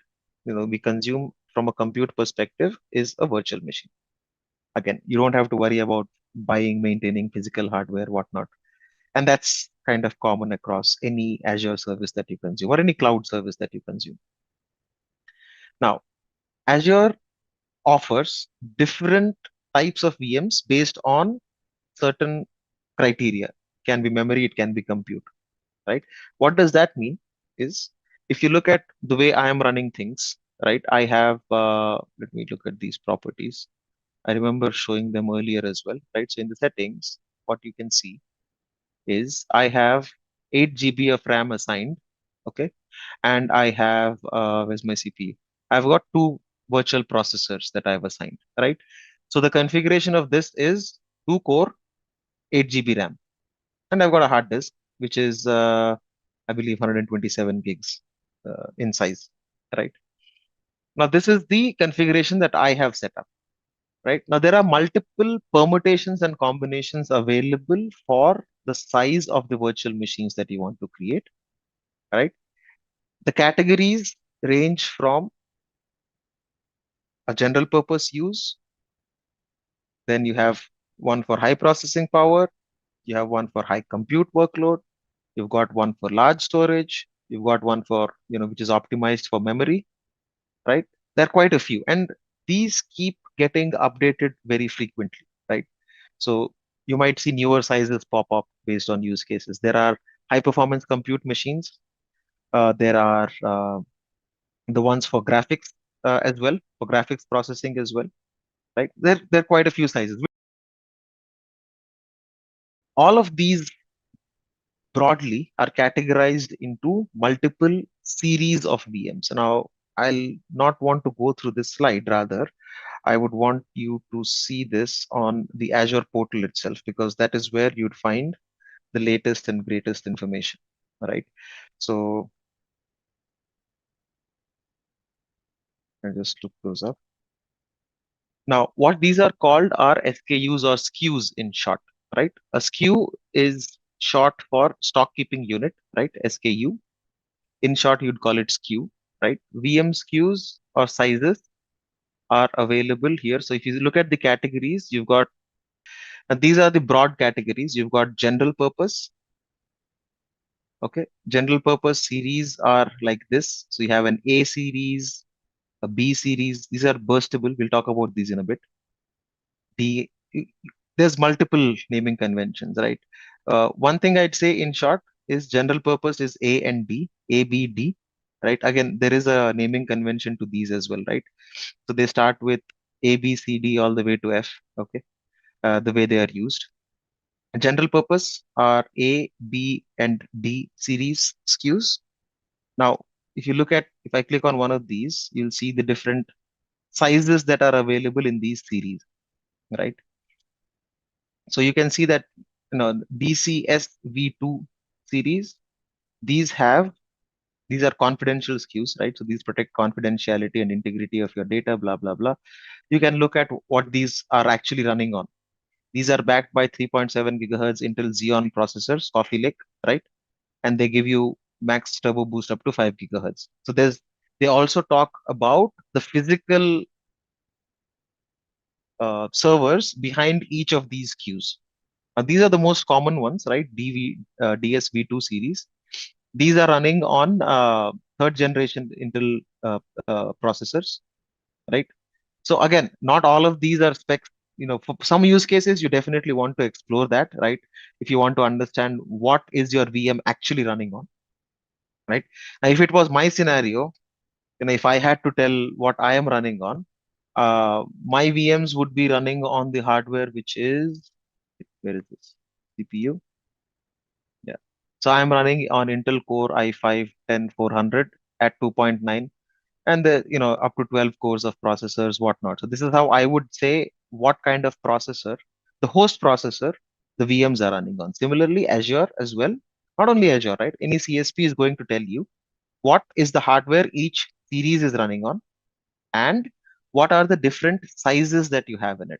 C: we consume from a compute perspective is a virtual machine. Again, you don't have to worry about buying, maintaining physical hardware, whatnot. And that's kind of common across any Azure service that you consume or any cloud service that you consume. Now, Azure offers different types of VMs based on certain criteria. It can be memory, it can be compute, right? What does that mean is, if you look at the way I am running things, right? I have, let me look at these properties. I remember showing them earlier as well, right? So in the settings, what you can see is I have 8 GB of RAM assigned, okay? And I have, where's my CPU? I've got two virtual processors that I've assigned, right? So the configuration of this is 2 core, 8 GB RAM. And I've got a hard disk, which is, I believe, 127 gigs in size, right? Now, this is the configuration that I have set up, right? Now, there are multiple permutations and combinations available for the size of the virtual machines that you want to create, right? The categories range from a general purpose use, then you have one for high processing power, you have one for high compute workload, you've got one for large storage, you've got one for, which is optimized for memory, right? There are quite a few, and these keep getting updated very frequently, right? So you might see newer sizes pop up based on use cases. There are high performance compute machines. There are the ones for graphics as well, for graphics processing as well, right? There are quite a few sizes. All of these broadly are categorized into multiple series of VMs. Now, I'll not want to go through this slide. Rather, I would want you to see this on the Azure portal itself, because that is where you'd find the latest and greatest information, right? So I just look those up. Now, what these are called are SKUs or SKUs in short, right? A SKU is short for stock keeping unit, right? SKU. In short, you'd call it SKU, right? VM SKUs or sizes are available here. So if you look at the categories, you've got, and these are the broad categories. You've got general purpose. Okay. General purpose series are like this. So you have an A series, a B series. These are burstable. We'll talk about these in a bit. The there's multiple naming conventions, right? One thing I'd say in short is general purpose is A and B, A, B, D, right? Again, there is a naming convention to these as well, right? So they start with A, B, C, D all the way to F, okay? The way they are used. General purpose are A, B, and D series SKUs. Now, if I click on one of these, you'll see the different sizes that are available in these series, right? So you can see that, DCS V2 series, these have these are confidential SKUs, right? So these protect confidentiality and integrity of your data, blah, blah, blah. You can look at what these are actually running on. These are backed by 3.7 gigahertz Intel Xeon processors, Coffee Lake, right? And they give you max turbo boost up to 5 gigahertz. So they also talk about the physical servers behind each of these queues. These are the most common ones, right? DSV2 series. These are running on third generation Intel processors, right? So again, not all of these are specs. For some use cases, you definitely want to explore that, right? If you want to understand what is your VM actually running on, right? Now, if it was my scenario, if I had to tell what I am running on, my VMs would be running on the hardware, which is, where is this? CPU. Yeah. So I'm running on Intel Core i5-10400 at 2.9, and up to 12 cores of processors, whatnot. So this is how I would say what kind of processor, the host processor, the VMs are running on. Similarly, Azure as well. Not only Azure, right? Any CSP is going to tell you what is the hardware each series is running on, and what are the different sizes that you have in it.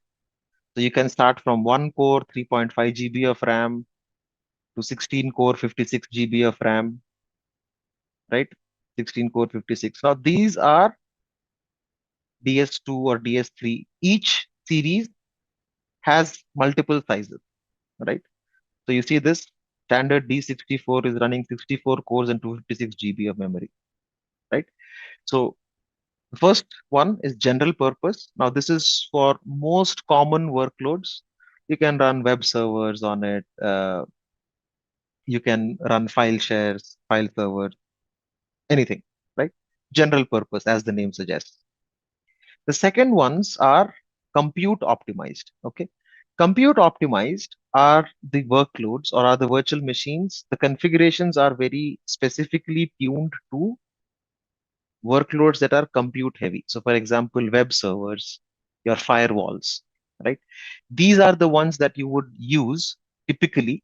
C: So you can start from one core, 3.5 GB of RAM, to 16 core, 56 GB of RAM, right? 16 core, 56. Now these are DS2 or DS3. Each series has multiple sizes, right? So you see this standard D64 is running 64 cores and 256 GB of memory, right? So the first one is general purpose. Now this is for most common workloads. You can run web servers on it. You can run file shares, file servers, anything, right? General purpose, as the name suggests. The second ones are compute optimized. Okay. Compute optimized are the workloads or are the virtual machines. The configurations are very specifically tuned to workloads that are compute heavy. So, for example, web servers, your firewalls, right? These are the ones that you would use typically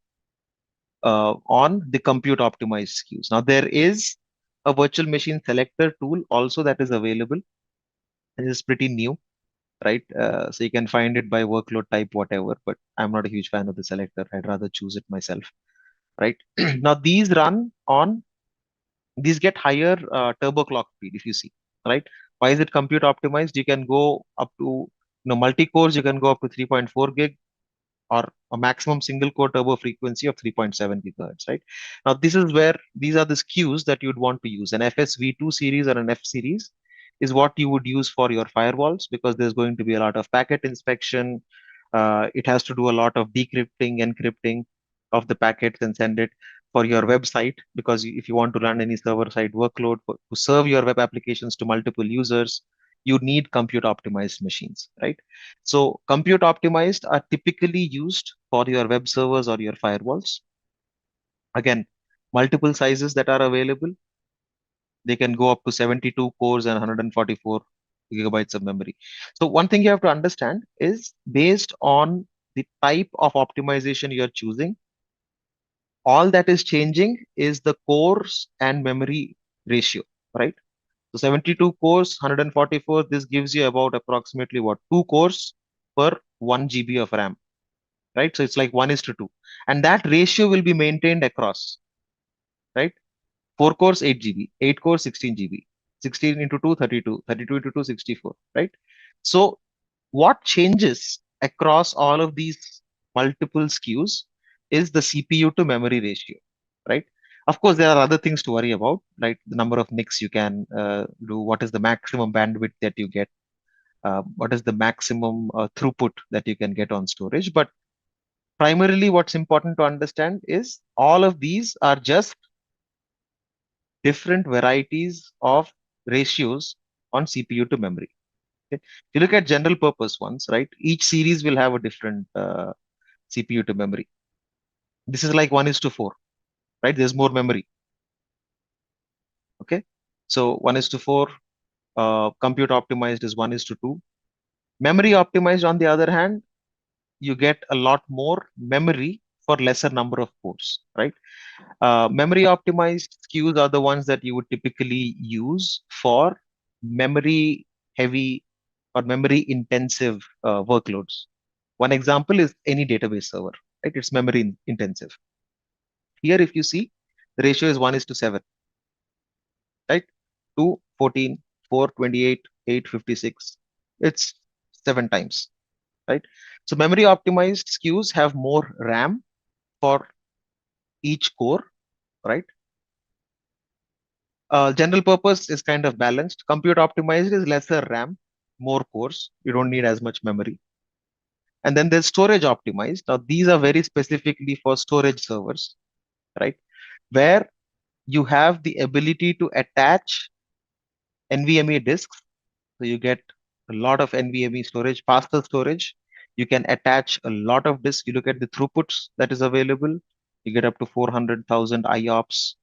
C: on the compute optimized SKUs. Now, there is a virtual machine selector tool also that is available. It is pretty new, right? So you can find it by workload type, whatever, but I'm not a huge fan of the selector. I'd rather choose it myself, right? Now these get higher turbo clock speed if you see, right? Why is it compute optimized? You can go up to, multi-cores, you can go up to 3.4 gig or a maximum single core turbo frequency of 3.7 gigahertz, right? Now, this is where these are the SKUs that you'd want to use. An FSV2 series or an F series is what you would use for your firewalls because there's going to be a lot of packet inspection. It has to do a lot of decrypting, encrypting of the packets and send it for your website because if you want to run any server-side workload to serve your web applications to multiple users, you need compute optimized machines, right? So compute optimized are typically used for your web servers or your firewalls. Again, multiple sizes that are available. They can go up to 72 cores and 144 gigabytes of memory. So one thing you have to understand is based on the type of optimization you're choosing, all that is changing is the cores and memory ratio, right? So 72 cores, 144, this gives you about approximately what, 2 cores per 1 GB of RAM, right? So it's like 1:2. And that ratio will be maintained across, right? 4 cores, 8 GB, 8 cores, 16 GB. 16 into 2, 32, 32 into 2, 64, right? So what changes across all of these multiple SKUs is the CPU to memory ratio, right? Of course, there are other things to worry about, like the number of NICs you can do, what is the maximum bandwidth that you get, what is the maximum throughput that you can get on storage. But primarily, what's important to understand is all of these are just different varieties of ratios on CPU to memory. Okay? If you look at general purpose ones, right, each series will have a different CPU to memory. This is like 1:4, right? There's more memory. Okay. So 1:4, compute optimized is 1:2. Memory optimized, on the other hand, you get a lot more memory for lesser number of cores, right? Memory optimized SKUs are the ones that you would typically use for memory heavy or memory intensive workloads. One example is any database server, right? It's memory intensive. Here, if you see, the ratio is 1:7, right? 2, 14, 4, 28, 8, 56. It's 7 times, right? So memory optimized SKUs have more RAM for each core, right? General purpose is kind of balanced. Compute optimized is lesser RAM, more cores. You don't need as much memory. And then there's storage optimized. Now, these are very specifically for storage servers, right? Where you have the ability to attach NVMe disks. So you get a lot of NVMe storage, faster storage. You can attach a lot of disks. You look at the throughputs that is available. You get up to 400,000 IOPS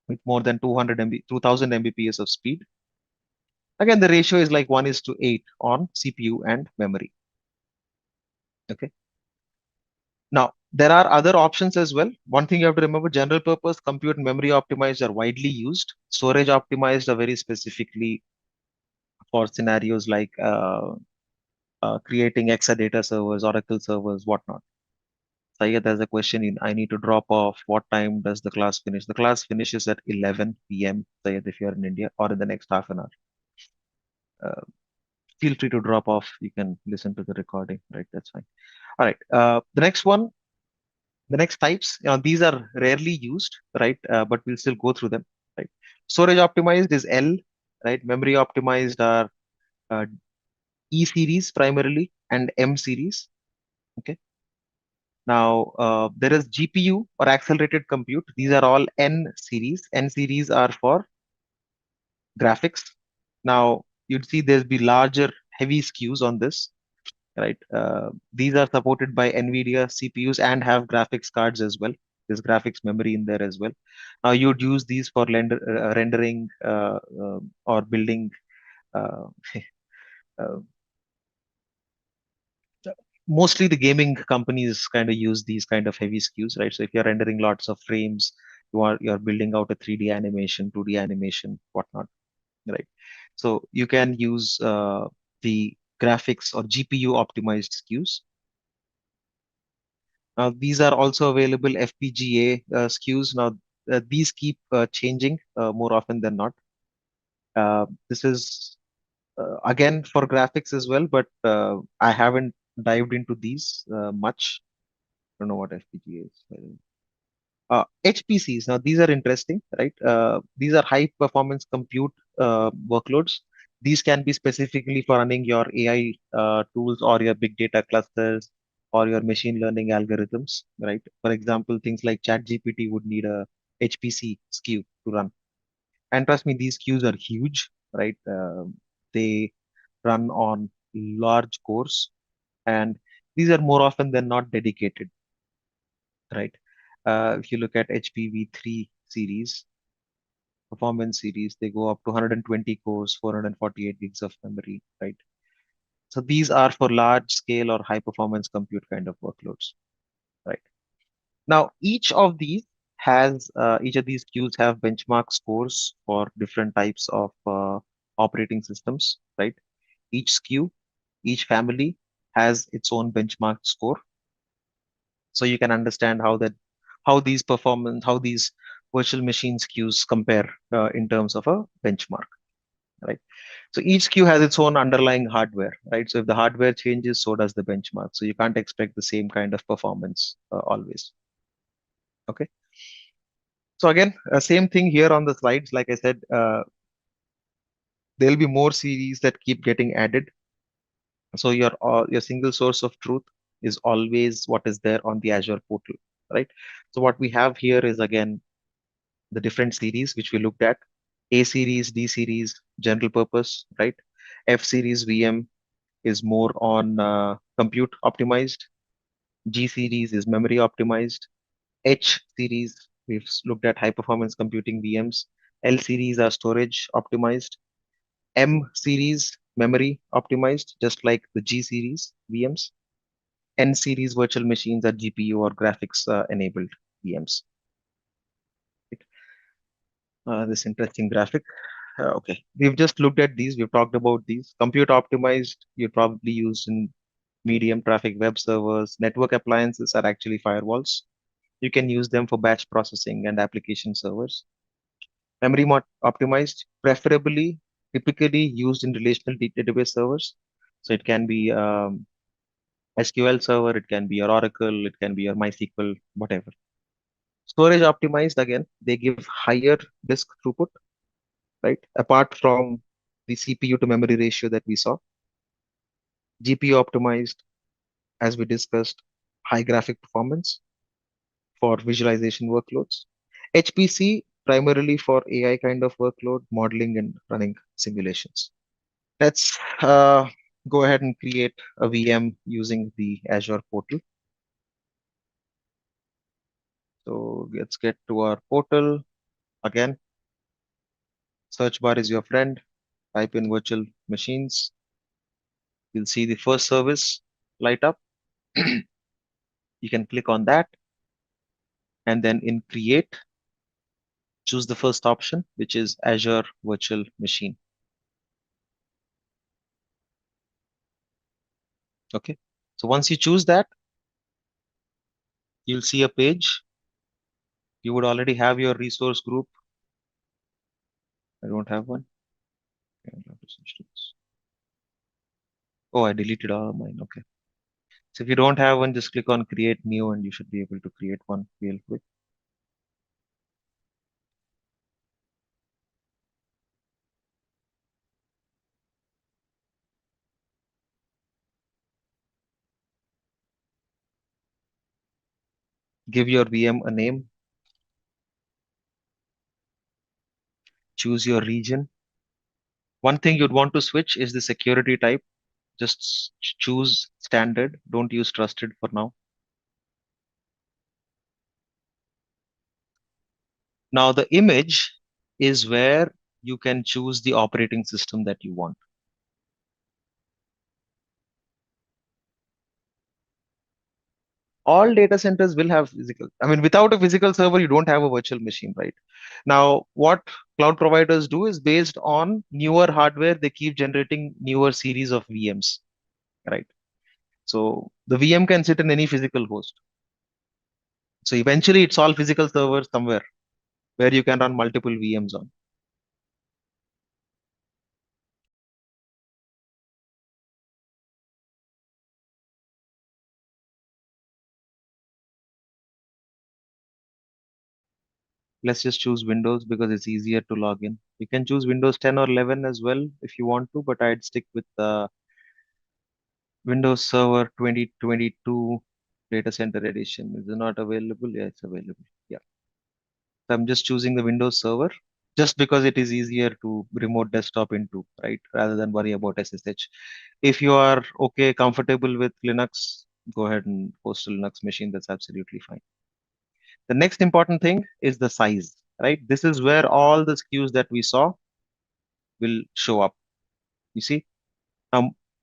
C: with more than 2000 Mbps of speed. Again, the ratio is like 1:8 on CPU and memory. Okay. Now, there are other options as well. One thing you have to remember, general purpose compute and memory optimized are widely used. Storage optimized are very specifically for scenarios like creating Exadata servers, Oracle servers, whatnot. Sayed, there's a question I need to drop off. What time does the class finish? The class finishes at 11 p.m. Sayed, if you're in India, or in the next half an hour. Feel free to drop off. You can listen to the recording, right? That's fine. All right. The next one, the next types, these are rarely used, right? But we'll still go through them, right? Storage optimized is L, right? Memory optimized are uh, E series primarily and M series. Okay. Now, there is GPU or accelerated compute. These are all N series. N series are for graphics. Now, you'd see there's be larger, heavy SKUs on this, right? These are supported by NVIDIA CPUs and have graphics cards as well. There's graphics memory in there as well. Now, you'd use these for rendering or building uh, uh, mostly the gaming companies kind of use these kind of heavy SKUs, right? So if you're rendering lots of frames, you're building out a 3D animation, 2D animation, whatnot, right? So you can use the graphics or GPU optimized SKUs. Now these are also available FPGA SKUs. Now these keep changing more often than not. This is again for graphics as well, but I haven't dived into these much. I don't know what FPGA is. By the way. HPCs. Now these are interesting, right? These are high performance compute workloads. These can be specifically for running your AI tools or your big data clusters or your machine learning algorithms, right? For example, things like ChatGPT would need a HPC SKU to run. And trust me, these queues are huge, right? They run on large cores, and these are more often than not dedicated, right? If you look at HPV3 series, performance series, they go up to 120 cores, 448 gigs of memory, right? So these are for large scale or high performance compute kind of workloads, right? Now, each of these queues have benchmark scores for different types of operating systems, right? Each SKU, each family has its own benchmark score. So you can understand how these virtual machine SKUs compare in terms of a benchmark, right? So each SKU has its own underlying hardware, right? So if the hardware changes, so does the benchmark. So you can't expect the same kind of performance always. Okay. So again, same thing here on the slides. Like I said, there'll be more series that keep getting added. So your single source of truth is always what is there on the Azure portal, right? So what we have here is again the different series which we looked at: A series, D series, general purpose, right? F series VM is more on compute optimized. G series is memory optimized. H series, we've looked at high performance computing VMs. L series are storage optimized. M series, memory optimized, just like the G series VMs. N series virtual machines are GPU or graphics enabled VMs. This interesting graphic. Okay, we've just looked at these. We've talked about these. Compute optimized, you probably use in medium traffic web servers. Network appliances are actually firewalls. You can use them for batch processing and application servers. Memory optimized, preferably, typically used in relational database servers. So it can be SQL server, it can be your Oracle, it can be your MySQL, whatever. Storage optimized, again, they give higher disk throughput, right? Apart from the CPU to memory ratio that we saw. GPU optimized, as we discussed, high graphic performance for visualization workloads. HPC, primarily for AI kind of workload, modeling and running simulations. Let's go ahead and create a VM using the Azure portal. So let's get to our portal. Again, search bar is your friend. Type in virtual machines. You'll see the first service light up. You can click on that and then in create, choose the first option, which is Azure Virtual Machine. Okay. So once you choose that, you'll see a page. You would already have your resource group. I don't have one. Okay, I'll have to switch to this. Oh, I deleted all of mine. Okay. So if you don't have one, just click on create new and you should be able to create one real quick. Give your VM a name. Choose your region. One thing you'd want to switch is the security type. Just choose standard. Don't use trusted for now. Now the image is where you can choose the operating system that you want. All data centers will have physical. I mean, without a physical server, you don't have a virtual machine, right? Now, what cloud providers do is based on newer hardware, they keep generating newer series of VMs, right? So the VM can sit in any physical host. So eventually it's all physical servers somewhere where you can run multiple VMs on. Let's just choose Windows because it's easier to log in. You can choose Windows 10 or 11 as well if you want to, but I'd stick with Windows Server 2022 Data Center Edition. Is it not available? Yeah, it's available. Yeah. So I'm just choosing the Windows Server just because it is easier to remote desktop into, right? Rather than worry about SSH. If you are okay, comfortable with Linux, go ahead and host a Linux machine. That's absolutely fine. The next important thing is the size, right? This is where all the SKUs that we saw will show up. You see,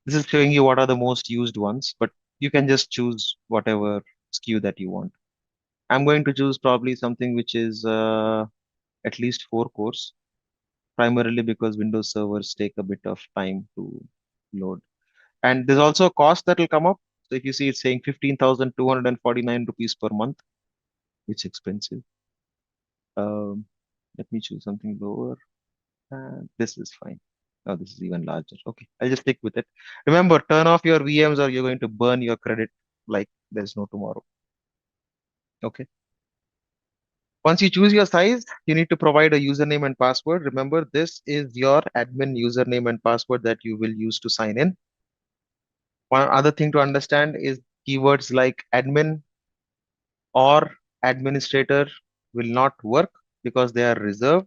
C: this is showing you what are the most used ones, but you can just choose whatever SKU that you want. I'm going to choose probably something which is at least 4 cores, primarily because Windows servers take a bit of time to load. And there's also a cost that will come up. So if you see it's saying 15,249 rupees per month, it's expensive. Let me choose something lower. And this is fine. Oh, this is even larger. Okay, I'll just stick with it. Remember, turn off your VMs or you're going to burn your credit like there's no tomorrow. Okay. Once you choose your size, you need to provide a username and password. Remember, this is your admin username and password that you will use to sign in. One other thing to understand is keywords like admin or administrator will not work because they are reserved,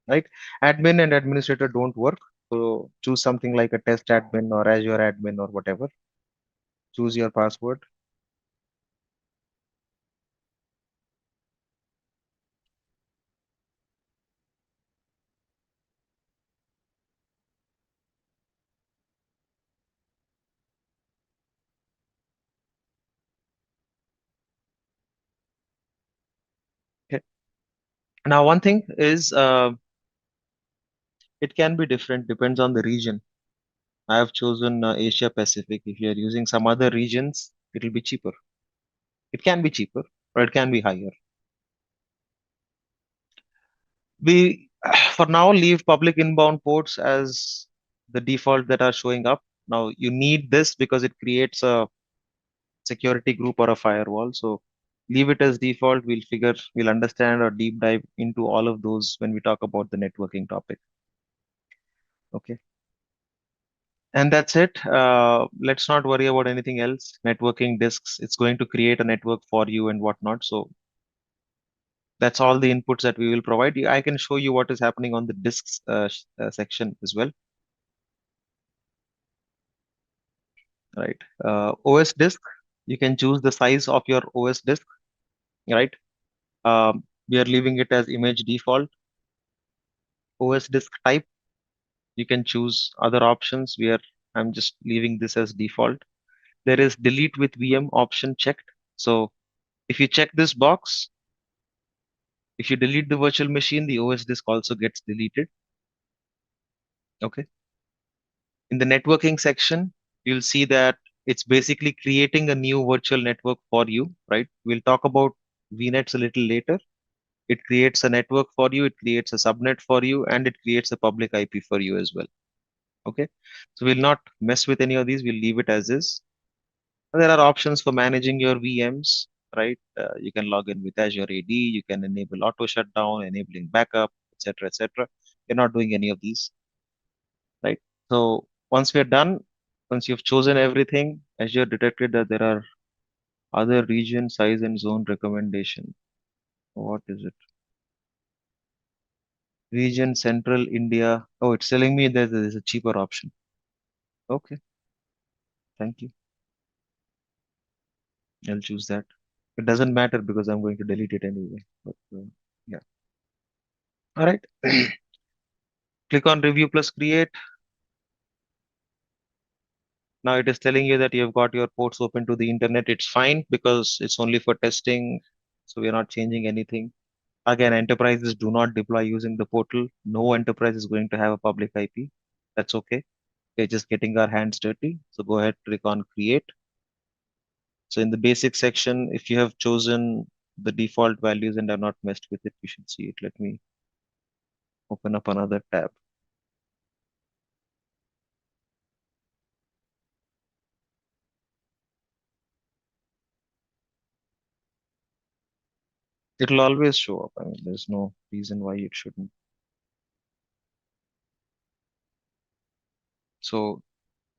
C: right? Admin and administrator don't work. So choose something like a test admin or Azure admin or whatever. Choose your password. Okay. Now, one thing is it can be different, depends on the region. I have chosen Asia Pacific. If you are using some other regions, it will be cheaper. It can be cheaper, or it can be higher. We, for now, leave public inbound ports as the default that are showing up. Now, you need this because it creates a security group or a firewall. So leave it as default. We'll understand or deep dive into all of those when we talk about the networking topic. Okay. And that's it. Let's not worry about anything else. Networking disks, it's going to create a network for you and whatnot. So that's all the inputs that we will provide. I can show you what is happening on the disks section as well. Right. OS disk, you can choose the size of your OS disk. Right. We are leaving it as image default. OS disk type, you can choose other options. I'm just leaving this as default. There is delete with VM option checked. So if you check this box, if you delete the virtual machine, the OS disk also gets deleted. Okay. In the networking section, you'll see that it's basically creating a new virtual network for you, right? We'll talk about VNets a little later. It creates a network for you, it creates a subnet for you, and it creates a public IP for you as well. Okay. So we'll not mess with any of these. We'll leave it as is. And there are options for managing your VMs, right? You can log in with Azure AD, you can enable auto shutdown, enabling backup, etc., etc. You're not doing any of these, right? So once we're done, once you've chosen everything, Azure detected that there are other region size and zone recommendation. What is it? Region Central India. Oh, it's telling me that there is a cheaper option. Okay, thank you. I'll choose that. It doesn't matter because I'm going to delete it anyway. But yeah. All right. Click on review plus create. Now it is telling you that you've got your ports open to the internet. It's fine because it's only for testing. So we're not changing anything. Again, enterprises do not deploy using the portal. No enterprise is going to have a public IP. That's okay. We're just getting our hands dirty. So go ahead, click on create. So in the basic section, if you have chosen the default values and are not messed with it, you should see it. Let me open up another tab. It'll always show up. I mean, there's no reason why it shouldn't. So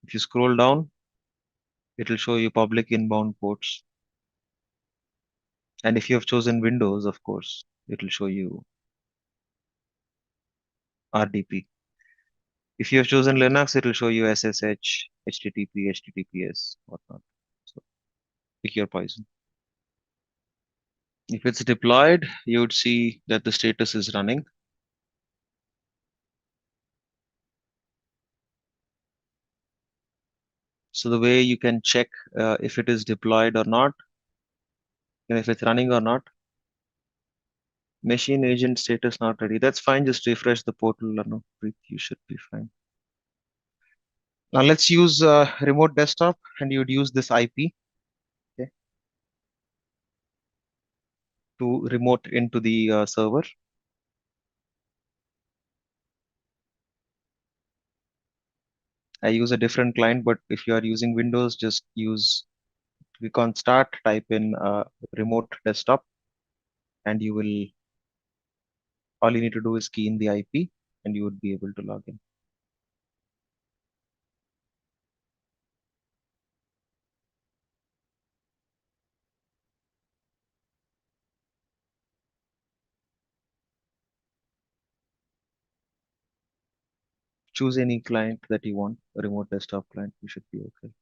C: if you scroll down, it'll show you public inbound ports. And if you have chosen Windows, of course, it'll show you RDP. If you have chosen Linux, it'll show you SSH, HTTP, HTTPS, whatnot. So pick your poison. If it's deployed, you would see that the status is running. So the way you can check if it is deployed or not, and if it's running or not. Machine agent status not ready. That's fine. Just refresh the portal. No, you should be fine. Now let's use remote desktop, and you'd use this IP. Okay. to remote into the server. I use a different client, but if you are using Windows, just click on start, type in remote desktop, and all you need to do is key in the IP and you would be able to log in. Choose any client that you want, a remote desktop client, you should be okay.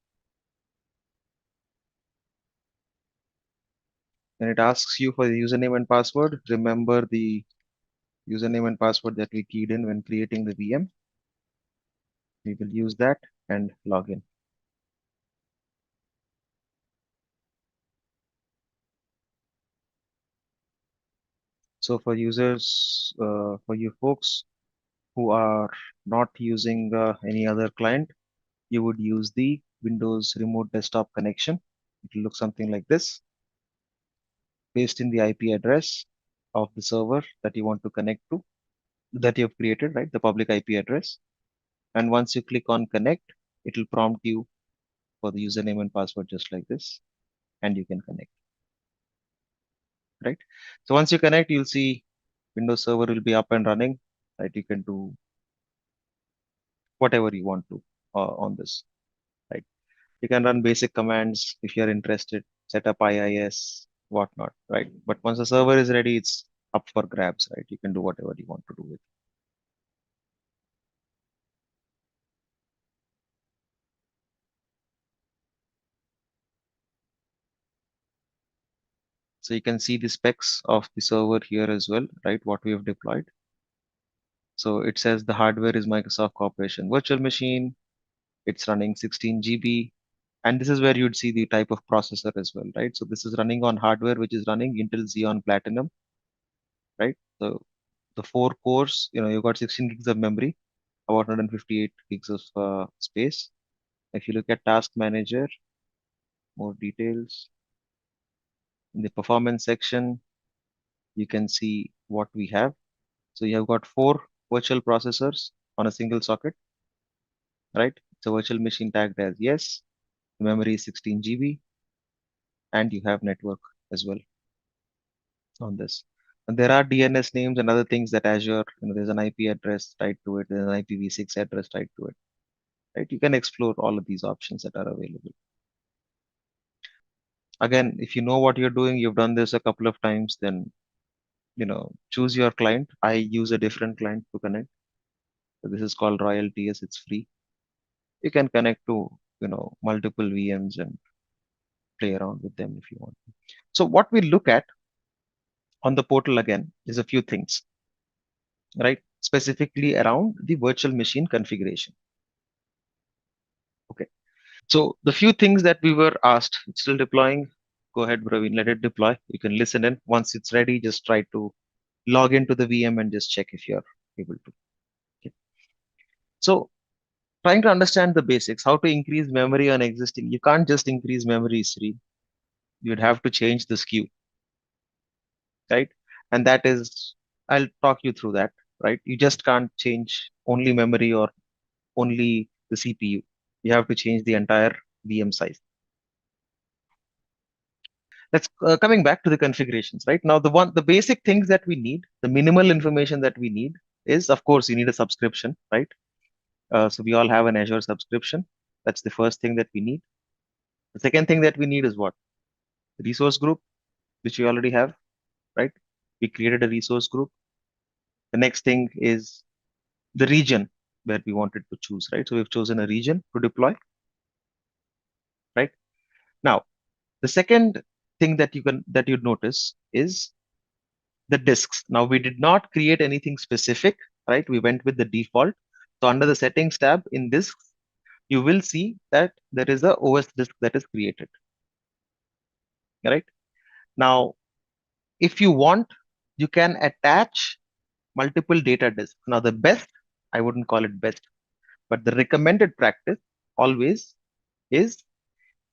C: When it asks you for the username and password, remember the username and password that we keyed in when creating the VM. We will use that and log in. So for you folks who are not using any other client, you would use the Windows Remote Desktop connection. It will look something like this. Paste in the IP address of the server that you want to connect to, that you have created, right? The public IP address. And once you click on connect, it will prompt you for the username and password just like this, and you can connect, right? So once you connect, you'll see Windows Server will be up and running, right? You can do whatever you want to on this, right? You can run basic commands if you're interested, set up IIS, whatnot, right? But once the server is ready, it's up for grabs, right? You can do whatever you want to do with it. So you can see the specs of the server here as well, right? What we have deployed. So it says the hardware is Microsoft Corporation virtual machine. It's running 16 GB. And this is where you'd see the type of processor as well, right? So this is running on hardware, which is running Intel Xeon Platinum, right? So the 4 cores, you've got 16 gigs of memory, about 158 gigs of space. If you look at Task Manager, more details in the performance section, you can see what we have. So you have got 4 virtual processors on a single socket, right? It's a virtual machine tagged as yes. The memory is 16 GB, and you have network as well on this. And there are DNS names and other things that Azure, there's an IP address tied to it, there's an IPv6 address tied to it, right? You can explore all of these options that are available. Again, if you know what you're doing, you've done this a couple of times, then, choose your client. I use a different client to connect. So this is called Royal TS. It's free. You can connect to, multiple VMs and play around with them if you want. So what we look at on the portal again is a few things, right? Specifically around the virtual machine configuration. Okay. So the few things that we were asked, it's still deploying. Go ahead, Praveen, let it deploy. You can listen in. Once it's ready, just try to log into the VM and just check if you're able to. Okay. So trying to understand the basics, how to increase memory on existing. You can't just increase memory, Sri. You'd have to change the SKU, right? And that is, I'll talk you through that, right? You just can't change only memory or only the CPU. You have to change the entire VM size. Let's coming back to the configurations, right? Now, the basic things that we need, the minimal information that we need is, of course, you need a subscription, right? So we all have an Azure subscription. That's the first thing that we need. The second thing that we need is what? Resource group, which we already have, right? We created a resource group. The next thing is the region where we wanted to choose, right? So we've chosen a region to deploy, right? Now, the second thing that you'd notice is the disks. Now we did not create anything specific, right? We went with the default. So under the settings tab in disks, you will see that there is a OS disk that is created, right? Now, if you want, you can attach multiple data disks. Now the best, I wouldn't call it best, but the recommended practice always is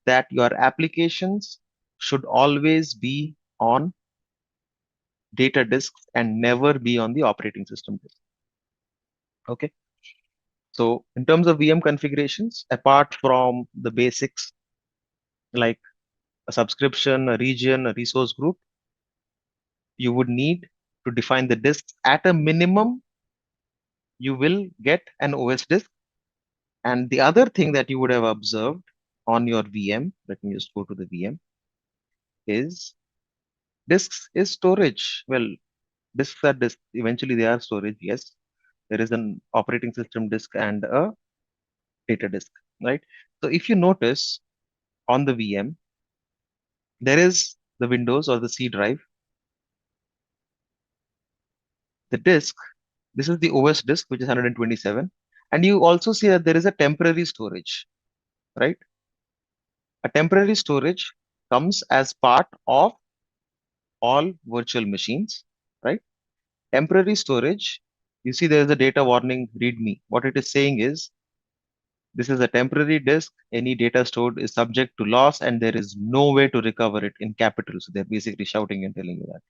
C: that your applications should always be on data disks and never be on the operating system disk. Okay. So in terms of VM configurations, apart from the basics like a subscription, a region, a resource group, you would need to define the disks. At a minimum, you will get an OS disk. And the other thing that you would have observed on your VM, let me just go to the VM, is disks is storage. Well, disks are disks. Eventually, they are storage. Yes, there is an operating system disk and a data disk, right? So if you notice on the VM, there is the Windows or the C drive, the disk. This is the OS disk, which is 127. And you also see that there is a temporary storage, right? A temporary storage comes as part of all virtual machines, right? Temporary storage, you see there is a data warning readme. What it is saying is, this is a temporary disk. Any data stored is subject to loss and there is no way to recover it in capital. So they're basically shouting and telling you that.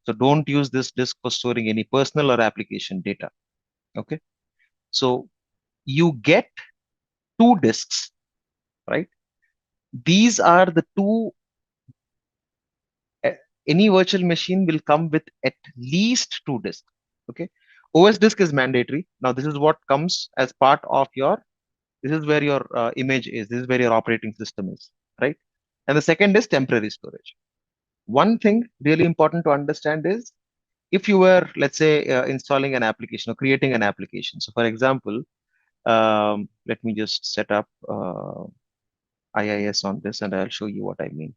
C: So don't use this disk for storing any personal or application data. Okay. So you get two disks, right? These are the two, uh, any virtual machine will come with at least two disks. Okay. OS disk is mandatory. Now, this is what comes as part of your, this is where your image is. This is where your operating system is, right? And the second is temporary storage. One thing really important to understand is if you were, let's say, installing an application or creating an application. So, for example, let me just set up IIS on this and I'll show you what I mean.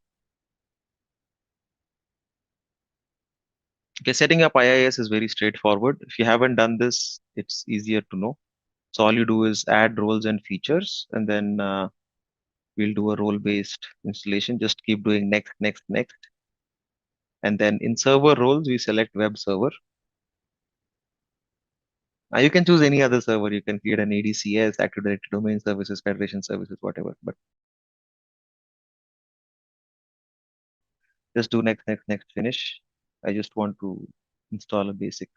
C: Okay, setting up IIS is very straightforward. If you haven't done this, it's easier to know. So all you do is add roles and features, and then we'll do a role-based installation. Just keep doing next, next, next. And then in server roles, we select web server. Now you can choose any other server. You can create an ADCS, Active Directory Domain Services, Federation Services, whatever. But just do next, next, next, finish. I just want to install a basic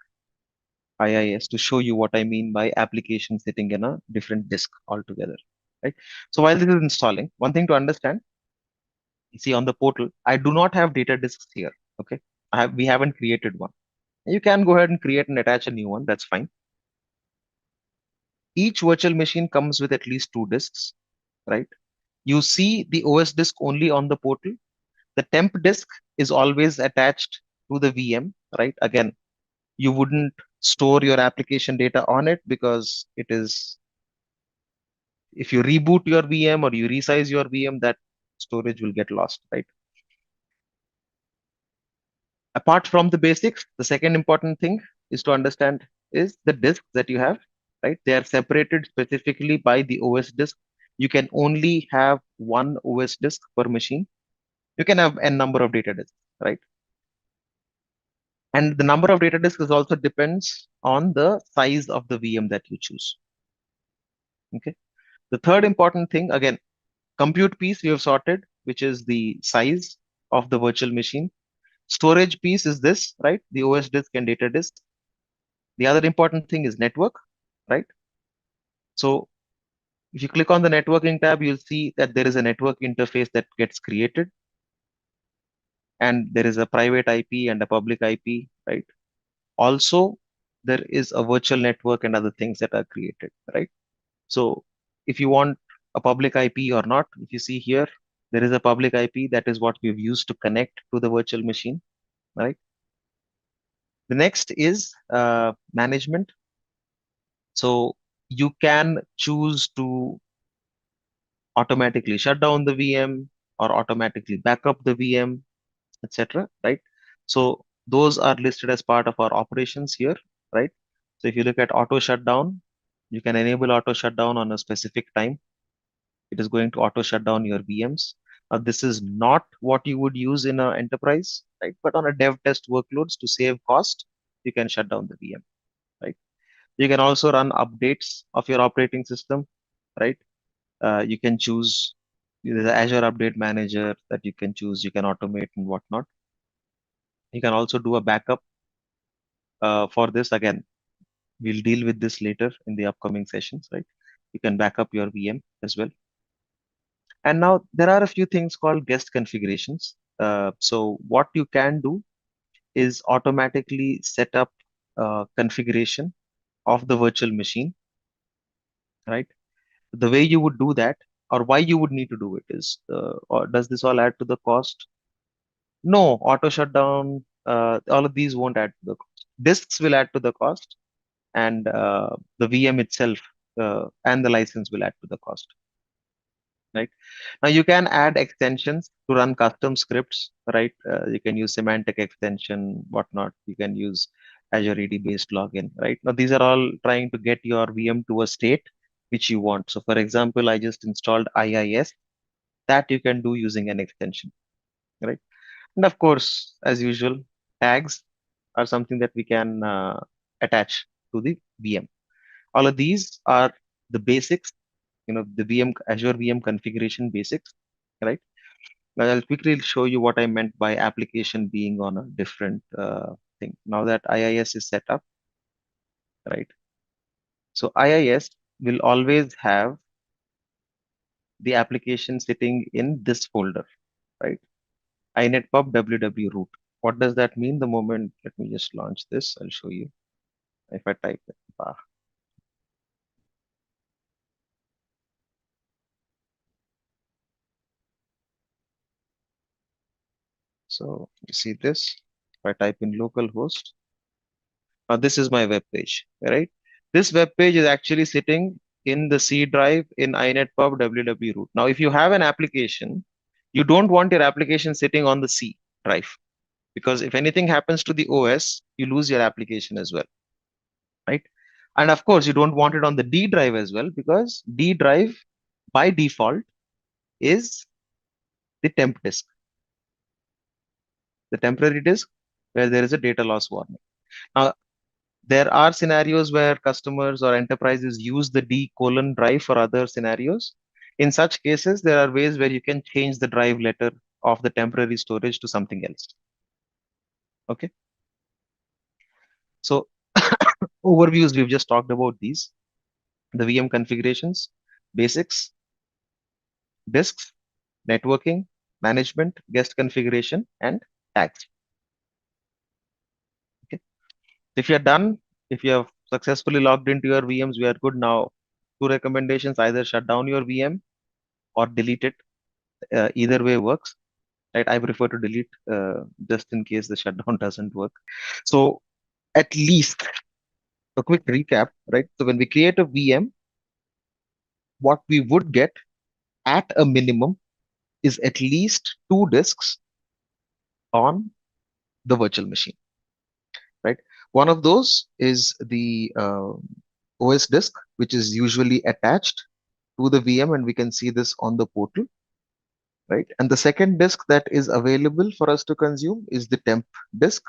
C: IIS to show you what I mean by application sitting in a different disk altogether, right? So while this is installing, one thing to understand, you see on the portal, I do not have data disks here, okay? We haven't created one. You can go ahead and create and attach a new one, that's fine. Each virtual machine comes with at least two disks, right? You see the OS disk only on the portal. The temp disk is always attached to the VM, right? Again, you wouldn't store your application data on it because it is, if you reboot your VM or you resize your VM, that storage will get lost, right? Apart from the basics, the second important thing is to understand is the disks that you have, right? They are separated specifically by the OS disk. You can only have one OS disk per machine. You can have n number of data disks, right? And the number of data disks also depends on the size of the VM that you choose. Okay. The third important thing, again, compute piece we have sorted, which is the size of the virtual machine. Storage piece is this, right? The OS disk and data disk. The other important thing is network, right? So if you click on the networking tab, you'll see that there is a network interface that gets created. And there is a private IP and a public IP, right? Also, there is a virtual network and other things that are created, right? So if you want a public IP or not, if you see here, there is a public IP. That is what we've used to connect to the virtual machine, right? The next is management. So you can choose to automatically shut down the VM or automatically back up the VM, etc. Right? So those are listed as part of our operations here, right? So if you look at auto shutdown, you can enable auto shutdown on a specific time. It is going to auto shut down your VMs. This is not what you would use in an enterprise, right? But on a dev test workloads to save cost, you can shut down the VM, right? You can also run updates of your operating system, right? You can choose the Azure Update Manager that you can choose. You can automate and whatnot. You can also do a backup for this. Again, we'll deal with this later in the upcoming sessions, right? You can back up your VM as well. And now there are a few things called guest configurations. So what you can do is automatically set up configuration of the virtual machine, right? The way you would do that, or why you would need to do it is, or does this all add to the cost? No, auto shutdown, all of these won't add to the cost. Disks will add to the cost, and the VM itself and the license will add to the cost, right? Now you can add extensions to run custom scripts, right? You can use semantic extension, whatnot. You can use Azure AD based login, right? Now these are all trying to get your VM to a state which you want. So for example, I just installed IIS, that you can do using an extension, right? And of course, as usual, tags are something that we can attach to the VM. All of these are the basics, the VM, Azure VM configuration basics, right? Now I'll quickly show you what I meant by application being on a different thing. Now that IIS is set up, right? So IIS will always have the application sitting in this folder, right? inetpub ww root. What does that mean? The moment, let me just launch this, I'll show you. If I type it, so you see this, if I type in localhost, this is my web page, right? This web page is actually sitting in the C drive in inetpub ww root. Now, if you have an application, you don't want your application sitting on the C drive, because if anything happens to the OS, you lose your application as well, right? And of course, you don't want it on the D drive as well, because D drive by default is the temp disk, the temporary disk where there is a data loss warning. Now, there are scenarios where customers or enterprises use the D colon drive for other scenarios. In such cases, there are ways where you can change the drive letter of the temporary storage to something else. Okay. So overviews, we've just talked about these, the VM configurations, basics, disks, networking, management, guest configuration, and tags. Okay. If you're done, if you have successfully logged into your VMs, we are good now. Two recommendations: either shut down your VM or delete it. Either way works, right? I prefer to delete just in case the shutdown doesn't work. So at least a quick recap, right? So when we create a VM, what we would get at a minimum is at least two disks on the virtual machine, right? One of those is the OS disk, which is usually attached to the VM, and we can see this on the portal, right? And the second disk that is available for us to consume is the temp disk.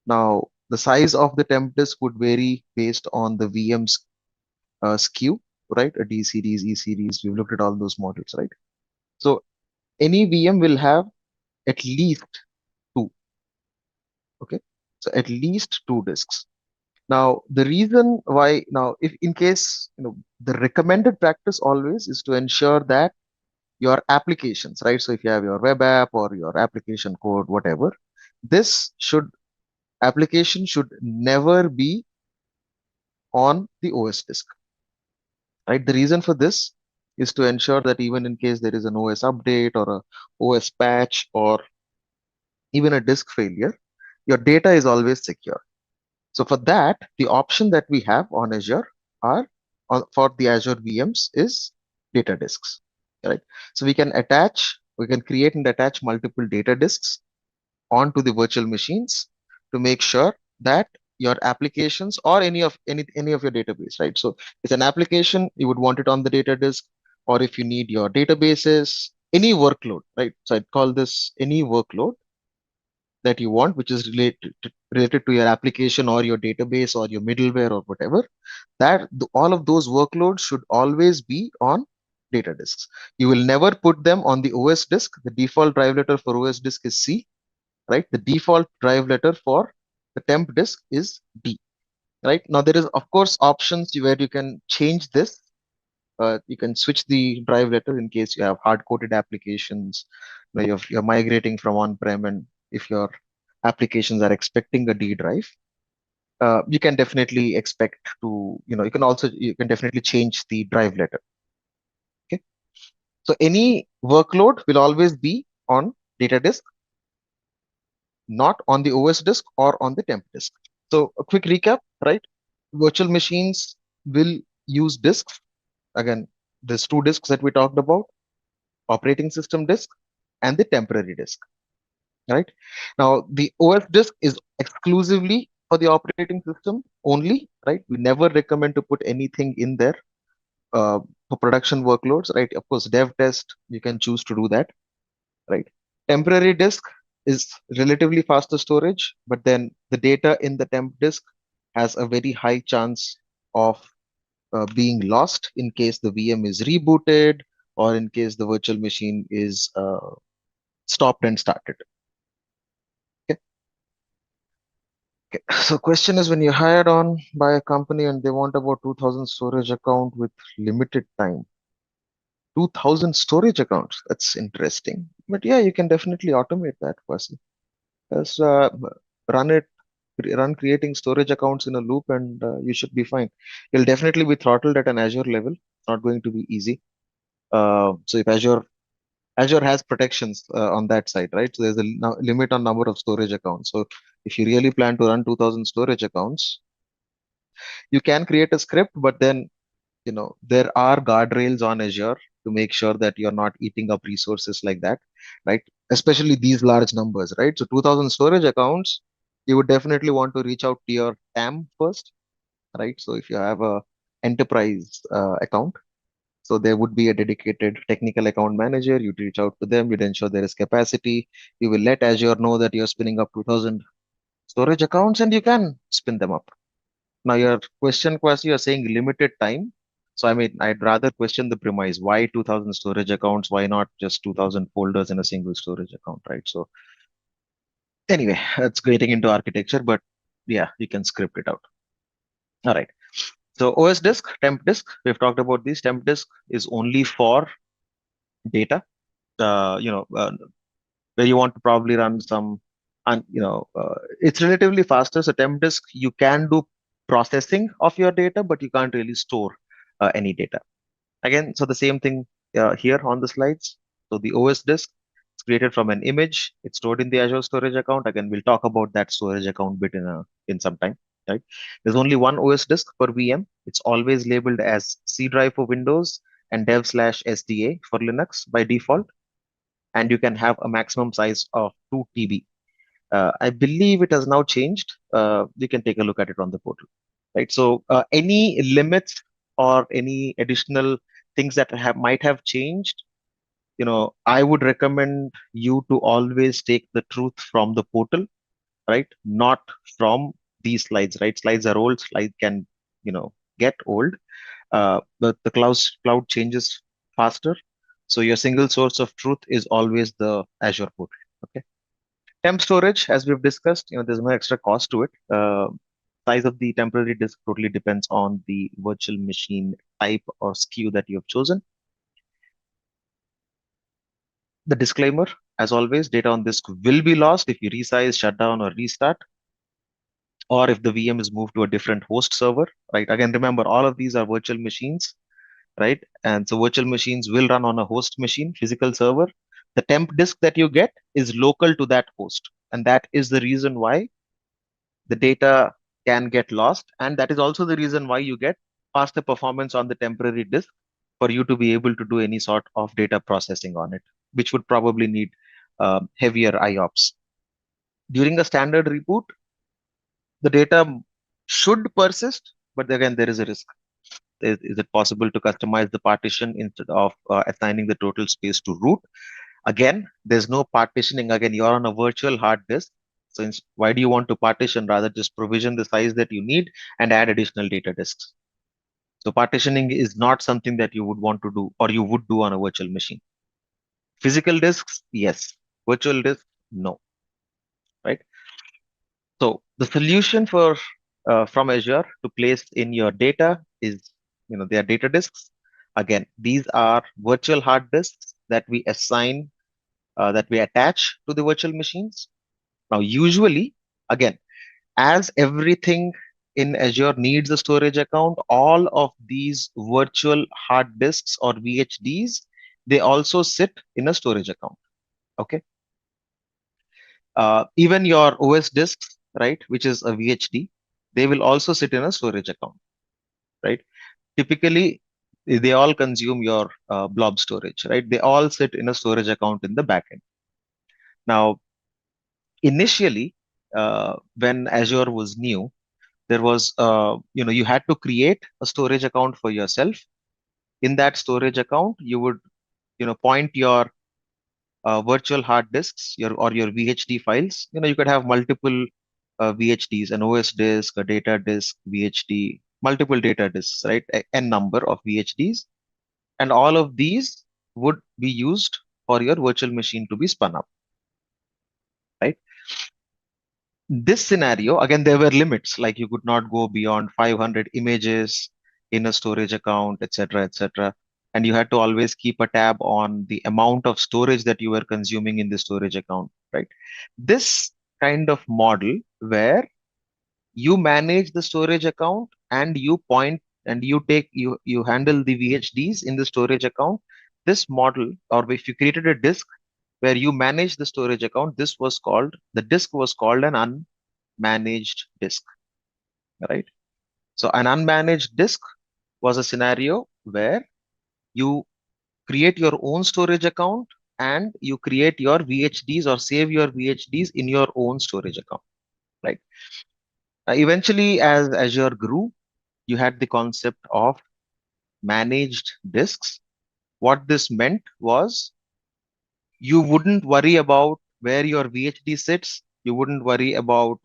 C: Now, the size of the temp disk would vary based on the VM's SKU, right? A D series, E series, we've looked at all those models, right? So any VM will have at least two, okay? So at least two disks. Now, the reason why, now, if in case, the recommended practice always is to ensure that your applications, right? So if you have your web app or your application code, whatever, this application should never be on the OS disk, right? The reason for this is to ensure that even in case there is an OS update or a OS patch or even a disk failure, your data is always secure. So for that, the option that we have on Azure are for the Azure VMs is data disks, right? So we can create and attach multiple data disks onto the virtual machines to make sure that your applications or any of your database, right? So it's an application, you would want it on the data disk, or if you need your databases, any workload, right? So I'd call this any workload that you want, which is related to your application or your database or your middleware or whatever, that all of those workloads should always be on data disks. You will never put them on the OS disk. The default drive letter for OS disk is C. right? The default drive letter for the temp disk is D, right? Now there is of course options where you can change this. You can switch the drive letter in case you have hard-coded applications where you're migrating from on-prem, and if your applications are expecting a D drive, you can definitely expect to, you can definitely change the drive letter. Okay. So any workload will always be on data disk, not on the OS disk or on the temp disk. So a quick recap, right? Virtual machines will use disks. Again, there's two disks that we talked about: operating system disk and the temporary disk, right? Now, the OS disk is exclusively for the operating system only, right? We never recommend to put anything in there for production workloads, right? Of course, dev test, you can choose to do that, right? Temporary disk is relatively faster storage, but then the data in the temp disk has a very high chance of being lost in case the VM is rebooted or in case the virtual machine is stopped and started. Okay. Okay. So question is, when you're hired on by a company and they want about 2000 storage account with limited time, 2000 storage accounts, that's interesting. But yeah, you can definitely automate that person. Just run it, run creating storage accounts in a loop, and you should be fine. You'll definitely be throttled at an Azure level. It's not going to be easy. So if Azure has protections on that side, right? So there's a limit on number of storage accounts. So if you really plan to run 2000 storage accounts, you can create a script, but then there are guardrails on Azure to make sure that you're not eating up resources like that, right? Especially these large numbers, right? So 2000 storage accounts, you would definitely want to reach out to your TAM first, right? So if you have a enterprise account, so there would be a dedicated technical account manager. You'd reach out to them. You'd ensure there is capacity. You will let Azure know that you're spinning up 2000 storage accounts, and you can spin them up. Now, your question, Kwasi, you're saying limited time. So, I mean, I'd rather question the premise. Why 2000 storage accounts? Why not just 2000 folders in a single storage account, right? So, anyway, that's getting into architecture, but yeah, you can script it out. All right. So, OS disk, temp disk, we've talked about this. Temp disk is only for data, where you want to probably run some, and it's relatively faster. So, temp disk, you can do processing of your data, but you can't really store any data. Again, so the same thing here on the slides. So the OS disk is created from an image. It's stored in the Azure storage account. Again, we'll talk about that storage account bit in some time. Right? There's only one OS disk per VM. It's always labeled as C drive for Windows and dev/SDA for Linux by default. And you can have a maximum size of 2 TB. I believe it has now changed. You can take a look at it on the portal. Right. So any limits or any additional things that might have changed, I would recommend you to always take the truth from the portal, right? Not from these slides, right? Slides are old. Slides can, get old. But the cloud changes faster. So your single source of truth is always the Azure portal. Okay. Temp storage, as we've discussed, there's no extra cost to it. Size of the temporary disk totally depends on the virtual machine type or SKU that you have chosen. The disclaimer, as always, data on disk will be lost if you resize, shut down, or restart, or if the VM is moved to a different host server, right? Again, remember, all of these are virtual machines, right? And so virtual machines will run on a host machine, physical server. The temp disk that you get is local to that host. And that is the reason why the data can get lost. And that is also the reason why you get faster performance on the temporary disk for you to be able to do any sort of data processing on it, which would probably need heavier IOPS. During a standard reboot, the data should persist, but again, there is a risk. Is it possible to customize the partition instead of assigning the total space to root? Again, there's no partitioning. Again, you're on a virtual hard disk. So why do you want to partition? Rather, just provision the size that you need and add additional data disks. So partitioning is not something that you would want to do or you would do on a virtual machine. Physical disks, yes. Virtual disks, no. So the solution for from Azure to place in your data is, they are data disks. Again, these are virtual hard disks that we assign, that we attach to the virtual machines. Now, usually, again, as everything in Azure needs a storage account, all of these virtual hard disks or VHDs, they also sit in a storage account. Okay. Even your OS disks, right, which is a VHD, they will also sit in a storage account, right? Typically, they all consume your blob storage, right? They all sit in a storage account in the backend. Now, initially, when Azure was new, there was, you had to create a storage account for yourself. In that storage account, you would, point your virtual hard disks, your VHD files. You could have multiple VHDs, an OS disk, a data disk, VHD, multiple data disks, right? N number of VHDs, and all of these would be used for your virtual machine to be spun up, right? This scenario, again, there were limits, like you could not go beyond 500 images in a storage account, etc., etc. And you had to always keep a tab on the amount of storage that you were consuming in the storage account, right? This kind of model where you manage the storage account and you point and you handle the VHDs in the storage account. This model, or if you created a disk where you manage the storage account, the disk was called an unmanaged disk, right? So an unmanaged disk was a scenario where you create your own storage account and you create your VHDs or save your VHDs in your own storage account, right? Eventually, as Azure grew, you had the concept of managed disks. What this meant was you wouldn't worry about where your VHD sits. You wouldn't worry about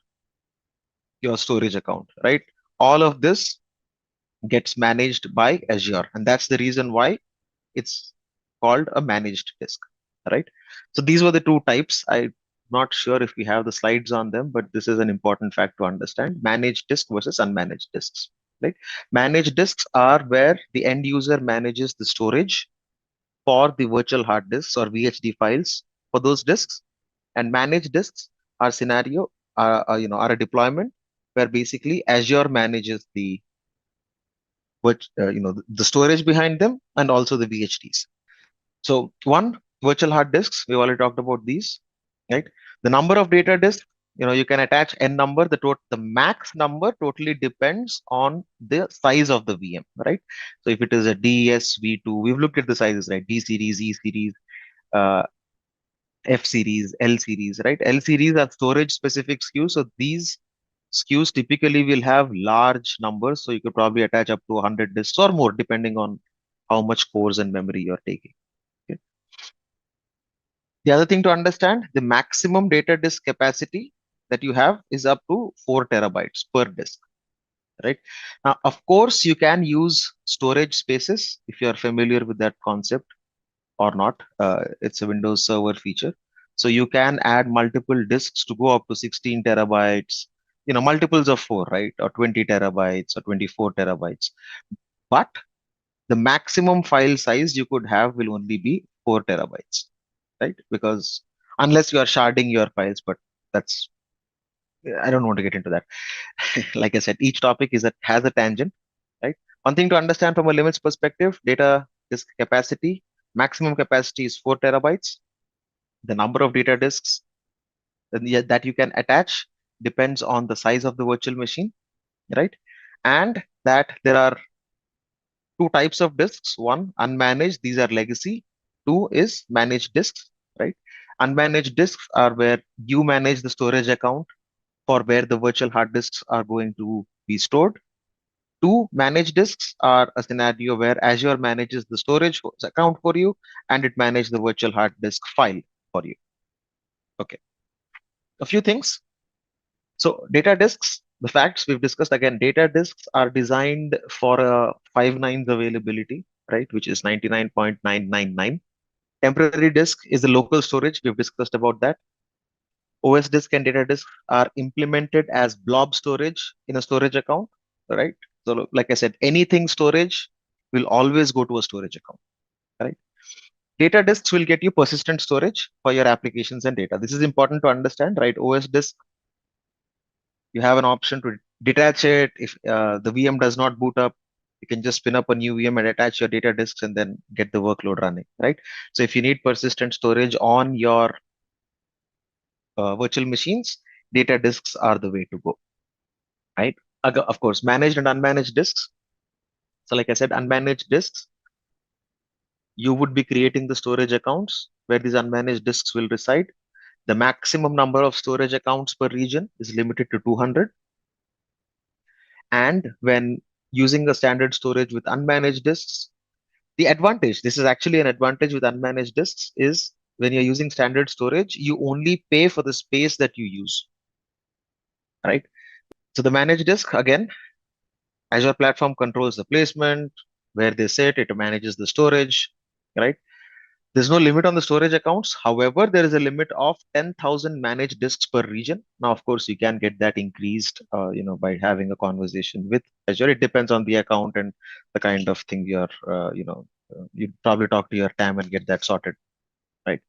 C: your storage account, right? All of this gets managed by Azure. And that's the reason why it's called a managed disk, right? So these were the two types. I'm not sure if we have the slides on them, but this is an important fact to understand: managed disk versus unmanaged disks, right? Managed disks are where the end user manages the storage for the virtual hard disks or VHD files for those disks. And managed disks are are a deployment where basically Azure manages the storage behind them and also the VHDs. So one, virtual hard disks, we already talked about these, right? The number of data disks, you can attach n number. The max number totally depends on the size of the VM, right? So if it is a DS V2, we've looked at the sizes, right? D series, E series, uh, F series, L series, right? L series are storage specific SKUs. So these SKUs typically will have large numbers. So you could probably attach up to 100 disks or more, depending on how much cores and memory you're taking. Okay. The other thing to understand, the maximum data disk capacity that you have is up to 4 terabytes per disk, right? Now, of course, you can use storage spaces if you are familiar with that concept or not. It's a Windows Server feature. So you can add multiple disks to go up to 16 terabytes, multiples of 4, right? Or 20 terabytes or 24 terabytes. But the maximum file size you could have will only be 4 terabytes, right? Because unless you are sharding your files, but that's, I don't want to get into that. Like I said, each topic has a tangent, right? One thing to understand from a limits perspective: data disk capacity, maximum capacity is 4 terabytes. The number of data disks that you can attach depends on the size of the virtual machine, right? And that there are two types of disks. One, unmanaged, these are legacy. Two is managed disks, right? Unmanaged disks are where you manage the storage account for where the virtual hard disks are going to be stored. Two managed disks are a scenario where Azure manages the storage account for you and it manages the virtual hard disk file for you. Okay, a few things. So data disks, the facts we've discussed, again, data disks are designed for a 5 nines availability, right, which is 99.999. Temporary disk is the local storage. We've discussed about that. OS disk and data disk are implemented as blob storage in a storage account, right? So, like I said, anything storage will always go to a storage account, right? Data disks will get you persistent storage for your applications and data. This is important to understand, right? OS disk, you have an option to detach it. If the VM does not boot up, you can just spin up a new VM and attach your data disks and then get the workload running, right? So if you need persistent storage on your virtual machines, data disks are the way to go, right? Of course, managed and unmanaged disks. So like I said, unmanaged disks, you would be creating the storage accounts where these unmanaged disks will reside. The maximum number of storage accounts per region is limited to 200. And when using a standard storage with unmanaged disks, the advantage, this is actually an advantage with unmanaged disks, is when you're using standard storage, you only pay for the space that you use, right? So the managed disk, again, Azure platform controls the placement, where they sit, it manages the storage, right? There's no limit on the storage accounts. However, there is a limit of 10,000 managed disks per region. Now, of course, you can get that increased, by having a conversation with Azure. It depends on the account and the kind of thing you probably talk to your TAM and get that sorted, right?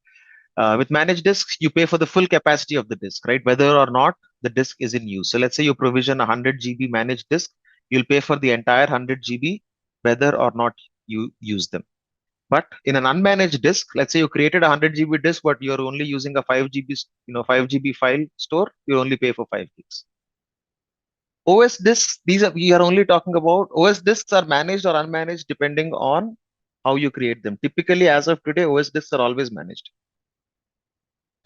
C: With managed disks, you pay for the full capacity of the disk, right? Whether or not the disk is in use. So let's say you provision a 100 GB managed disk, you'll pay for the entire 100 GB, whether or not you use them. But in an unmanaged disk, let's say you created a 100 GB disk, but you're only using a 5 GB, 5 GB file store, you only pay for 5 gigs. OS disks, we are only talking about OS disks are managed or unmanaged depending on how you create them. Typically, as of today, OS disks are always managed.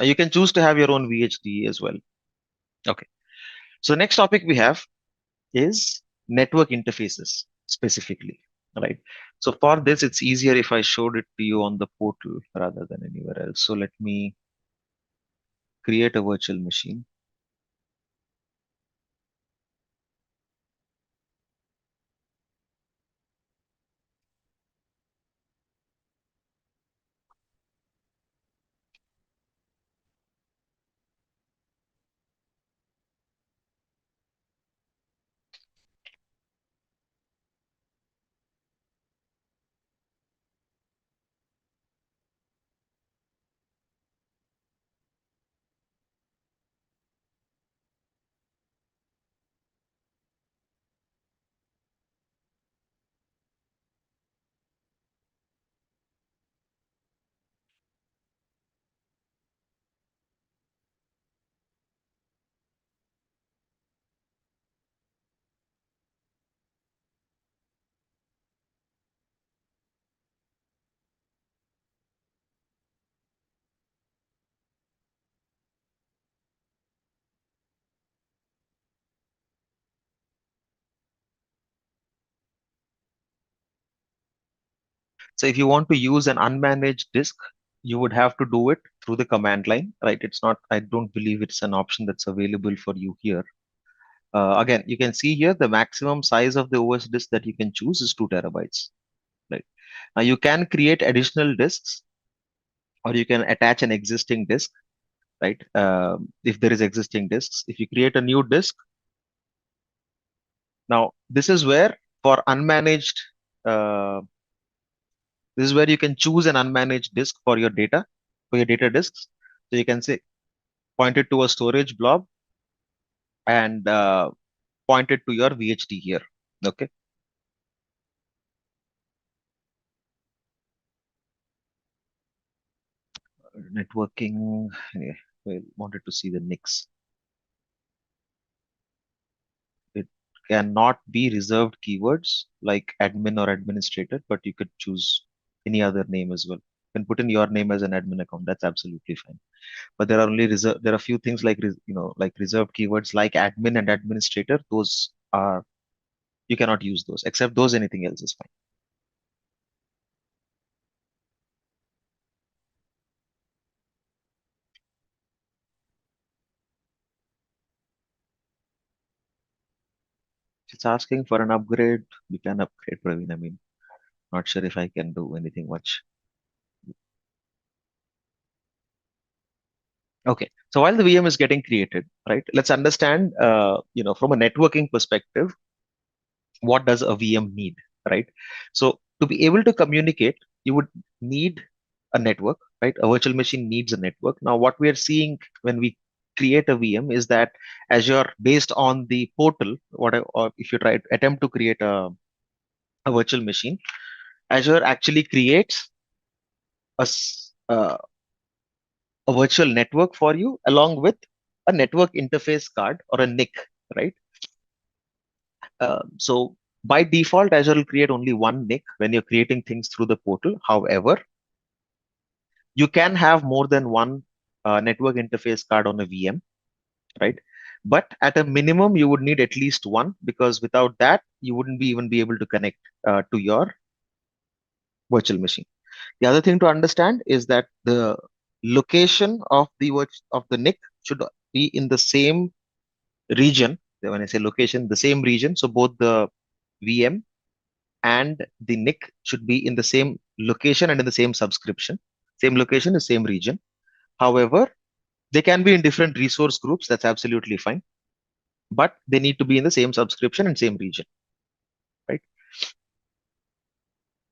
C: You can choose to have your own VHD as well. Okay. So next topic we have is network interfaces specifically, right? So for this, it's easier if I showed it to you on the portal rather than anywhere else. So let me create a virtual machine. So if you want to use an unmanaged disk, you would have to do it through the command line, right? It's not, I don't believe it's an option that's available for you here. Again, you can see here the maximum size of the OS disk that you can choose is 2 terabytes, right? Now you can create additional disks or you can attach an existing disk, right? If there is existing disks, if you create a new disk, now this is where for unmanaged, uh, this is where you can choose an unmanaged disk for your data, for your data disks. So you can say point it to a storage blob and point it to your VHD here. Okay. Networking. Yeah, I wanted to see the NICs. It cannot be reserved keywords like admin or administrator, but you could choose any other name as well. You can put in your name as an admin account. That's absolutely fine. But there are only reserved. There are a few things like like reserved keywords like admin and administrator. Those are, you cannot use those. Except those, anything else is fine. If it's asking for an upgrade, we can upgrade, Praveen. I mean, not sure if I can do anything much. Okay, so while the VM is getting created, right, let's understand, from a networking perspective, what does a VM need, right? So to be able to communicate, you would need a network, right? A virtual machine needs a network. Now, what we are seeing when we create a VM is that Azure, based on the portal, or if you try attempt to create a virtual machine, Azure actually creates a virtual network for you along with a network interface card or a NIC, right? So by default, Azure will create only one NIC when you're creating things through the portal. However, you can have more than one network interface card on a VM, right? But at a minimum, you would need at least one, because without that, you wouldn't be even be able to connect to your virtual machine. The other thing to understand is that the location of the NIC should be in the same region. When I say location, the same region. So both the VM and the NIC should be in the same location and in the same subscription. Same location is same region. However, they can be in different resource groups. That's absolutely fine. But they need to be in the same subscription and same region, right?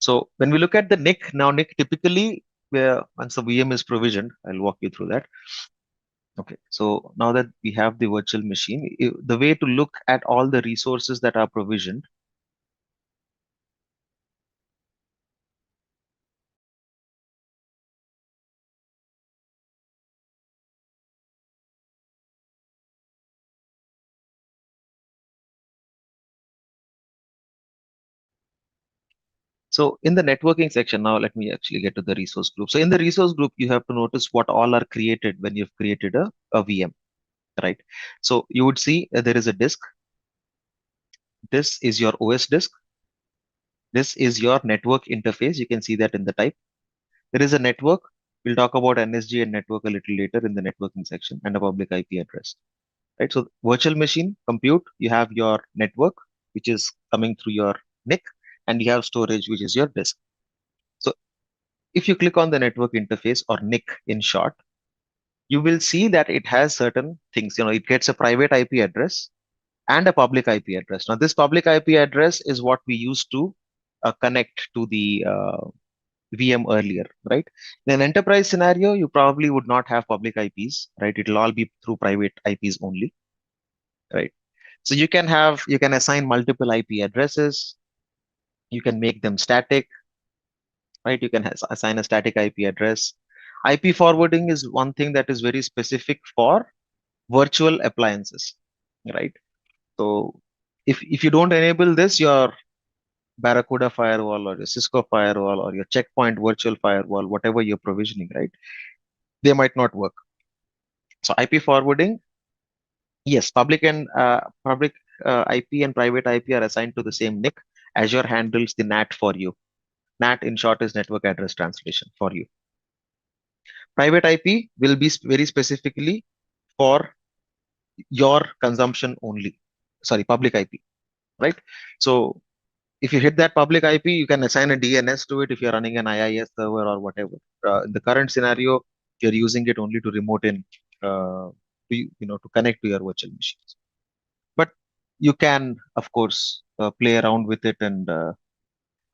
C: So when we look at the NIC, now NIC typically, where once the VM is provisioned, I'll walk you through that. Okay, so now that we have the virtual machine, the way to look at all the resources that are provisioned. So in the networking section, now let me actually get to the resource group. So in the resource group, you have to notice what all are created when you've created a VM, right? So you would see there is a disk. This is your OS disk. This is your network interface. You can see that in the type. There is a network. We'll talk about NSG and network a little later in the networking section, and a public IP address, right? So virtual machine, compute, you have your network, which is coming through your NIC, and you have storage, which is your disk. So if you click on the network interface, or NIC in short, you will see that it has certain things. It gets a private IP address and a public IP address. Now, this public IP address is what we use to connect to the VM earlier, right? In an enterprise scenario, you probably would not have public IPs, right? It'll all be through private IPs only, right? So you can assign multiple IP addresses. You can make them static, right? You can assign a static IP address. IP forwarding is one thing that is very specific for virtual appliances, right? So if you don't enable this, your Barracuda firewall or your Cisco firewall or your Checkpoint virtual firewall, whatever you're provisioning, right? They might not work. So IP forwarding, yes, public IP and private IP are assigned to the same NIC. Azure handles the NAT for you. NAT in short is network address translation for you. Private IP will be very specifically for your consumption only. Sorry, public IP, right? So if you hit that public IP, you can assign a DNS to it if you're running an IIS server or whatever. In the current scenario, you're using it only to remote in, to connect to your virtual machines. But you can, of course, play around with it and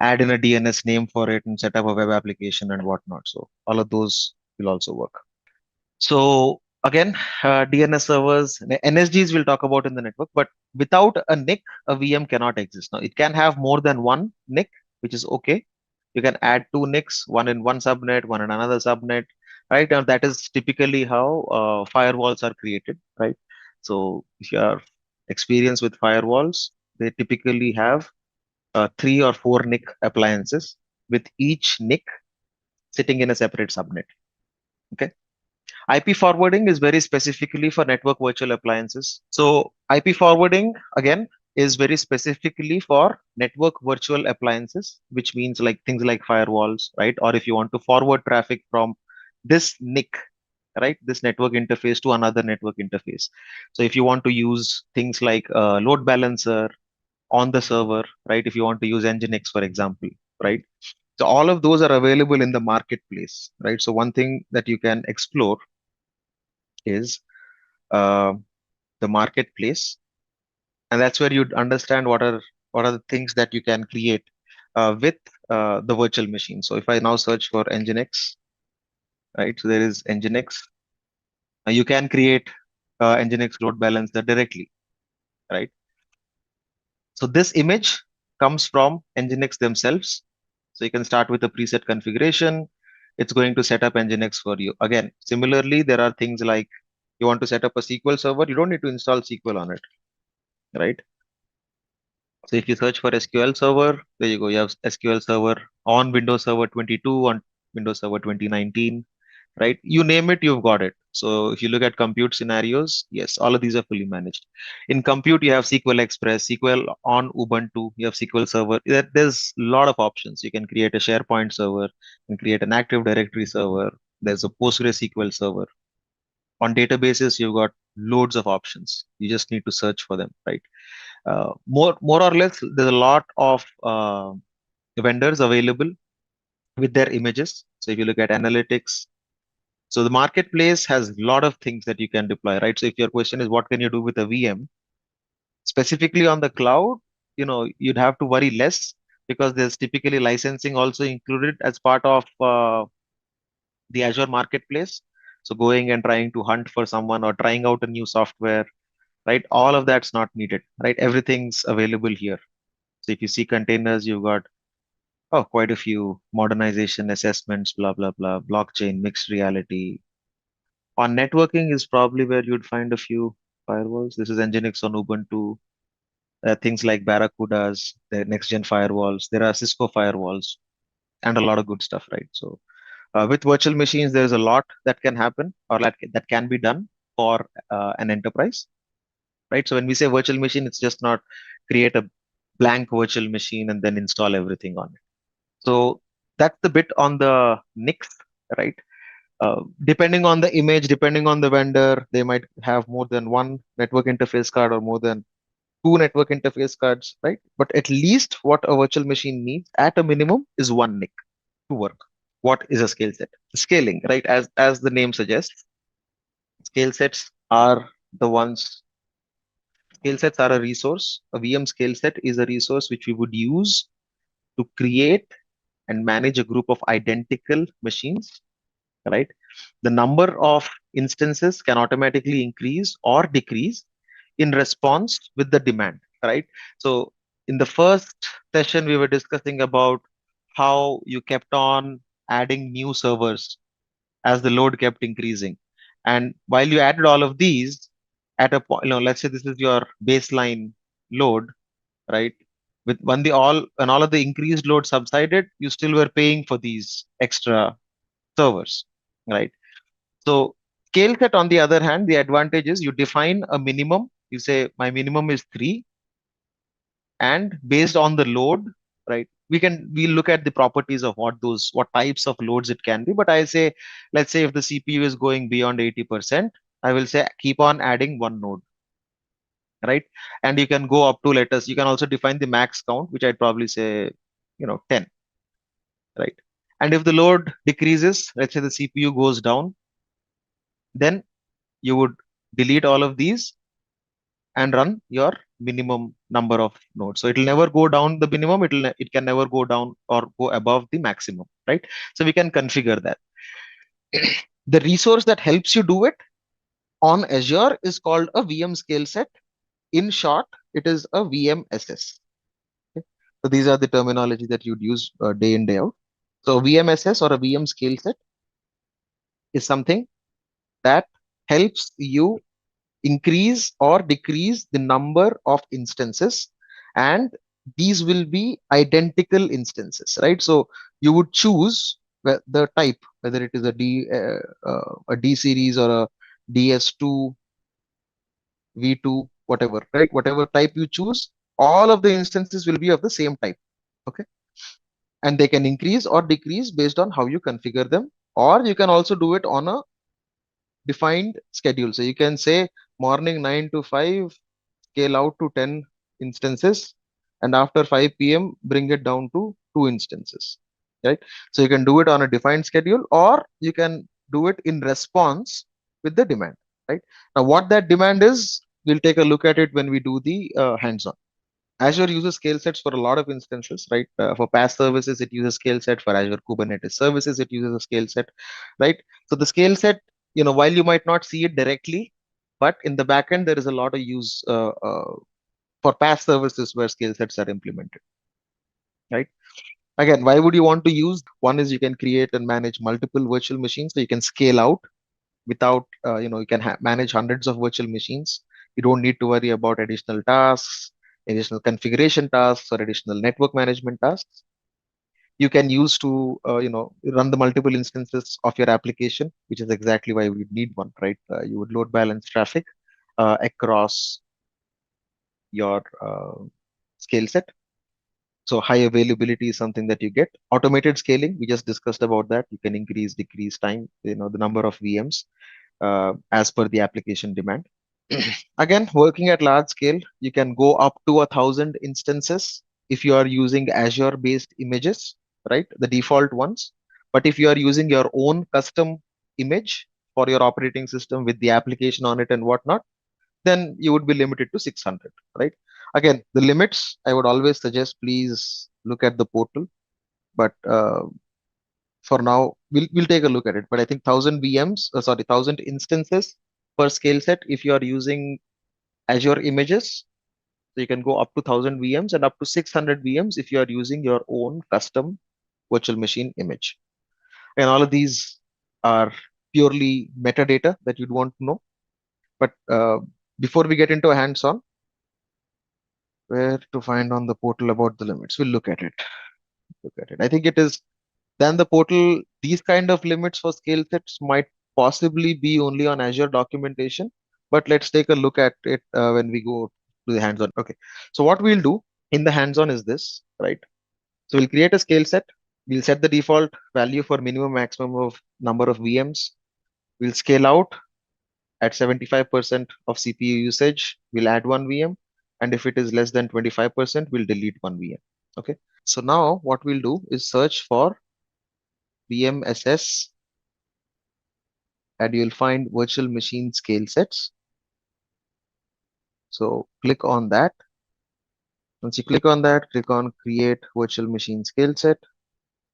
C: add in a DNS name for it and set up a web application and whatnot. So all of those will also work. So again, DNS servers, NSGs we'll talk about in the network, but without a NIC, a VM cannot exist. Now it can have more than one NIC, which is okay. You can add two NICs, one in one subnet, one in another subnet, right? And that is typically how firewalls are created, right? So if you are experienced with firewalls, they typically have 3 or 4 NIC appliances with each NIC sitting in a separate subnet. Okay. IP forwarding is very specifically for network virtual appliances. So IP forwarding again is very specifically for network virtual appliances, which means like things like firewalls, right? Or if you want to forward traffic from this NIC, right, this network interface to another network interface. So if you want to use things like load balancer on the server, right? If you want to use Nginx, for example, right? So all of those are available in the marketplace, right? So one thing that you can explore is the marketplace, and that's where you'd understand what are the things that you can create with the virtual machine. So if I now search for Nginx, right? So there is Nginx. You can create Nginx load balancer directly, right? So this image comes from Nginx themselves. So you can start with a preset configuration. It's going to set up Nginx for you. Again, similarly, there are things like you want to set up a SQL server. You don't need to install SQL on it, right? So if you search for SQL Server, there you go. You have SQL Server on Windows Server 22, on Windows Server 2019, right? You name it, you've got it. So if you look at compute scenarios, yes, all of these are fully managed. In compute, you have SQL Express, SQL on Ubuntu, you have SQL Server. There's a lot of options. You can create a SharePoint server, you can create an Active Directory server. There's a PostgreSQL server. On databases, you've got loads of options. You just need to search for them, right? More or less, there's a lot of vendors available with their images. So if you look at analytics, so the marketplace has a lot of things that you can deploy, right? So if your question is what can you do with a VM, specifically on the cloud, you'd have to worry less because there's typically licensing also included as part of the Azure marketplace. So going and trying to hunt for someone or trying out a new software, right? All of that's not needed, right? Everything's available here. So if you see containers, you've got quite a few modernization assessments, blah, blah, blah, blockchain, mixed reality. On networking is probably where you'd find a few firewalls. This is Nginx on Ubuntu, things like Barracudas, the next gen firewalls. There are Cisco firewalls and a lot of good stuff, right? So with virtual machines, there's a lot that can happen or that can be done for an enterprise, right? So when we say virtual machine, it's just not create a blank virtual machine and then install everything on it. So that's the bit on the NICs, right? Depending on the image, depending on the vendor, they might have more than one network interface card or more than two network interface cards, right? But at least what a virtual machine needs at a minimum is one NIC to work. What is a scale set? Scaling, right? As the name suggests, scale sets are the ones. Scale sets are a resource. A VM scale set is a resource which we would use to create and manage a group of identical machines, right? The number of instances can automatically increase or decrease in response with the demand, right? So in the first session, we were discussing about how you kept on adding new servers as the load kept increasing. And while you added all of these at a point, let's say this is your baseline load, right? When all of the increased load subsided, you still were paying for these extra servers, right? So scale set, on the other hand, the advantage is you define a minimum. You say my minimum is 3, and based on the load, right? We look at the properties of what types of loads it can be. But I say, let's say if the CPU is going beyond 80%, I will say keep on adding one node, right? And you can go up to, you can also define the max count, which I'd probably say, 10, right? And if the load decreases, let's say the CPU goes down, then you would delete all of these and run your minimum number of nodes. So it will never go down the minimum. It can never go down or go above the maximum, right? So we can configure that. The resource that helps you do it on Azure is called a VM scale set. In short, it is a VMSS. Okay? So these are the terminology that you'd use day in, day out. So VMSS or a VM scale set is something that helps you increase or decrease the number of instances, and these will be identical instances, right? So you would choose the type, whether it is a D series or a DS2, V2, whatever, right? Whatever type you choose, all of the instances will be of the same type. Okay, and they can increase or decrease based on how you configure them, or you can also do it on a defined schedule. So you can say morning 9 to 5, scale out to 10 instances, and after 5 p.m. bring it down to 2 instances, right? So you can do it on a defined schedule, or you can do it in response with the demand. right? Now, what that demand is, we'll take a look at it when we do the hands-on. Azure uses scale sets for a lot of instances, right? For PaaS services, it uses scale set. For Azure Kubernetes services, it uses a scale set, right? So the scale set, while you might not see it directly, but in the backend, there is a lot of use for PaaS services where scale sets are implemented, right? Again, why would you want to use? One is you can create and manage multiple virtual machines, so you can scale out without, you can manage hundreds of virtual machines. You don't need to worry about additional tasks, additional configuration tasks, or additional network management tasks. You can use to, run the multiple instances of your application, which is exactly why we need one, right? You would load balance traffic across your scale set. So high availability is something that you get. Automated scaling, we just discussed about that. You can increase, decrease time, the number of VMs as per the application demand. Again, working at large scale, you can go up to 1,000 instances if you are using Azure-based images, right? The default ones. But if you are using your own custom image for your operating system with the application on it and whatnot, then you would be limited to 600, right? Again, the limits, I would always suggest, please look at the portal. But for now, we'll take a look at it. But I think 1,000 instances per scale set if you are using Azure images. So you can go up to 1,000 VMs and up to 600 VMs if you are using your own custom virtual machine image. And all of these are purely metadata that you'd want to know. But before we get into a hands-on, where to find on the portal about the limits? We'll look at it. I think it is then the portal, these kind of limits for scale sets might possibly be only on Azure documentation, but let's take a look at it when we go to the hands-on. Okay. So what we'll do in the hands-on is this, right? So we'll create a scale set. We'll set the default value for minimum maximum of number of VMs. We'll scale out at 75% of CPU usage. We'll add one VM. And if it is less than 25%, we'll delete one VM. Okay. So now what we'll do is search for VMSS and you'll find virtual machine scale sets. So click on that. Once you click on that, click on create virtual machine scale set,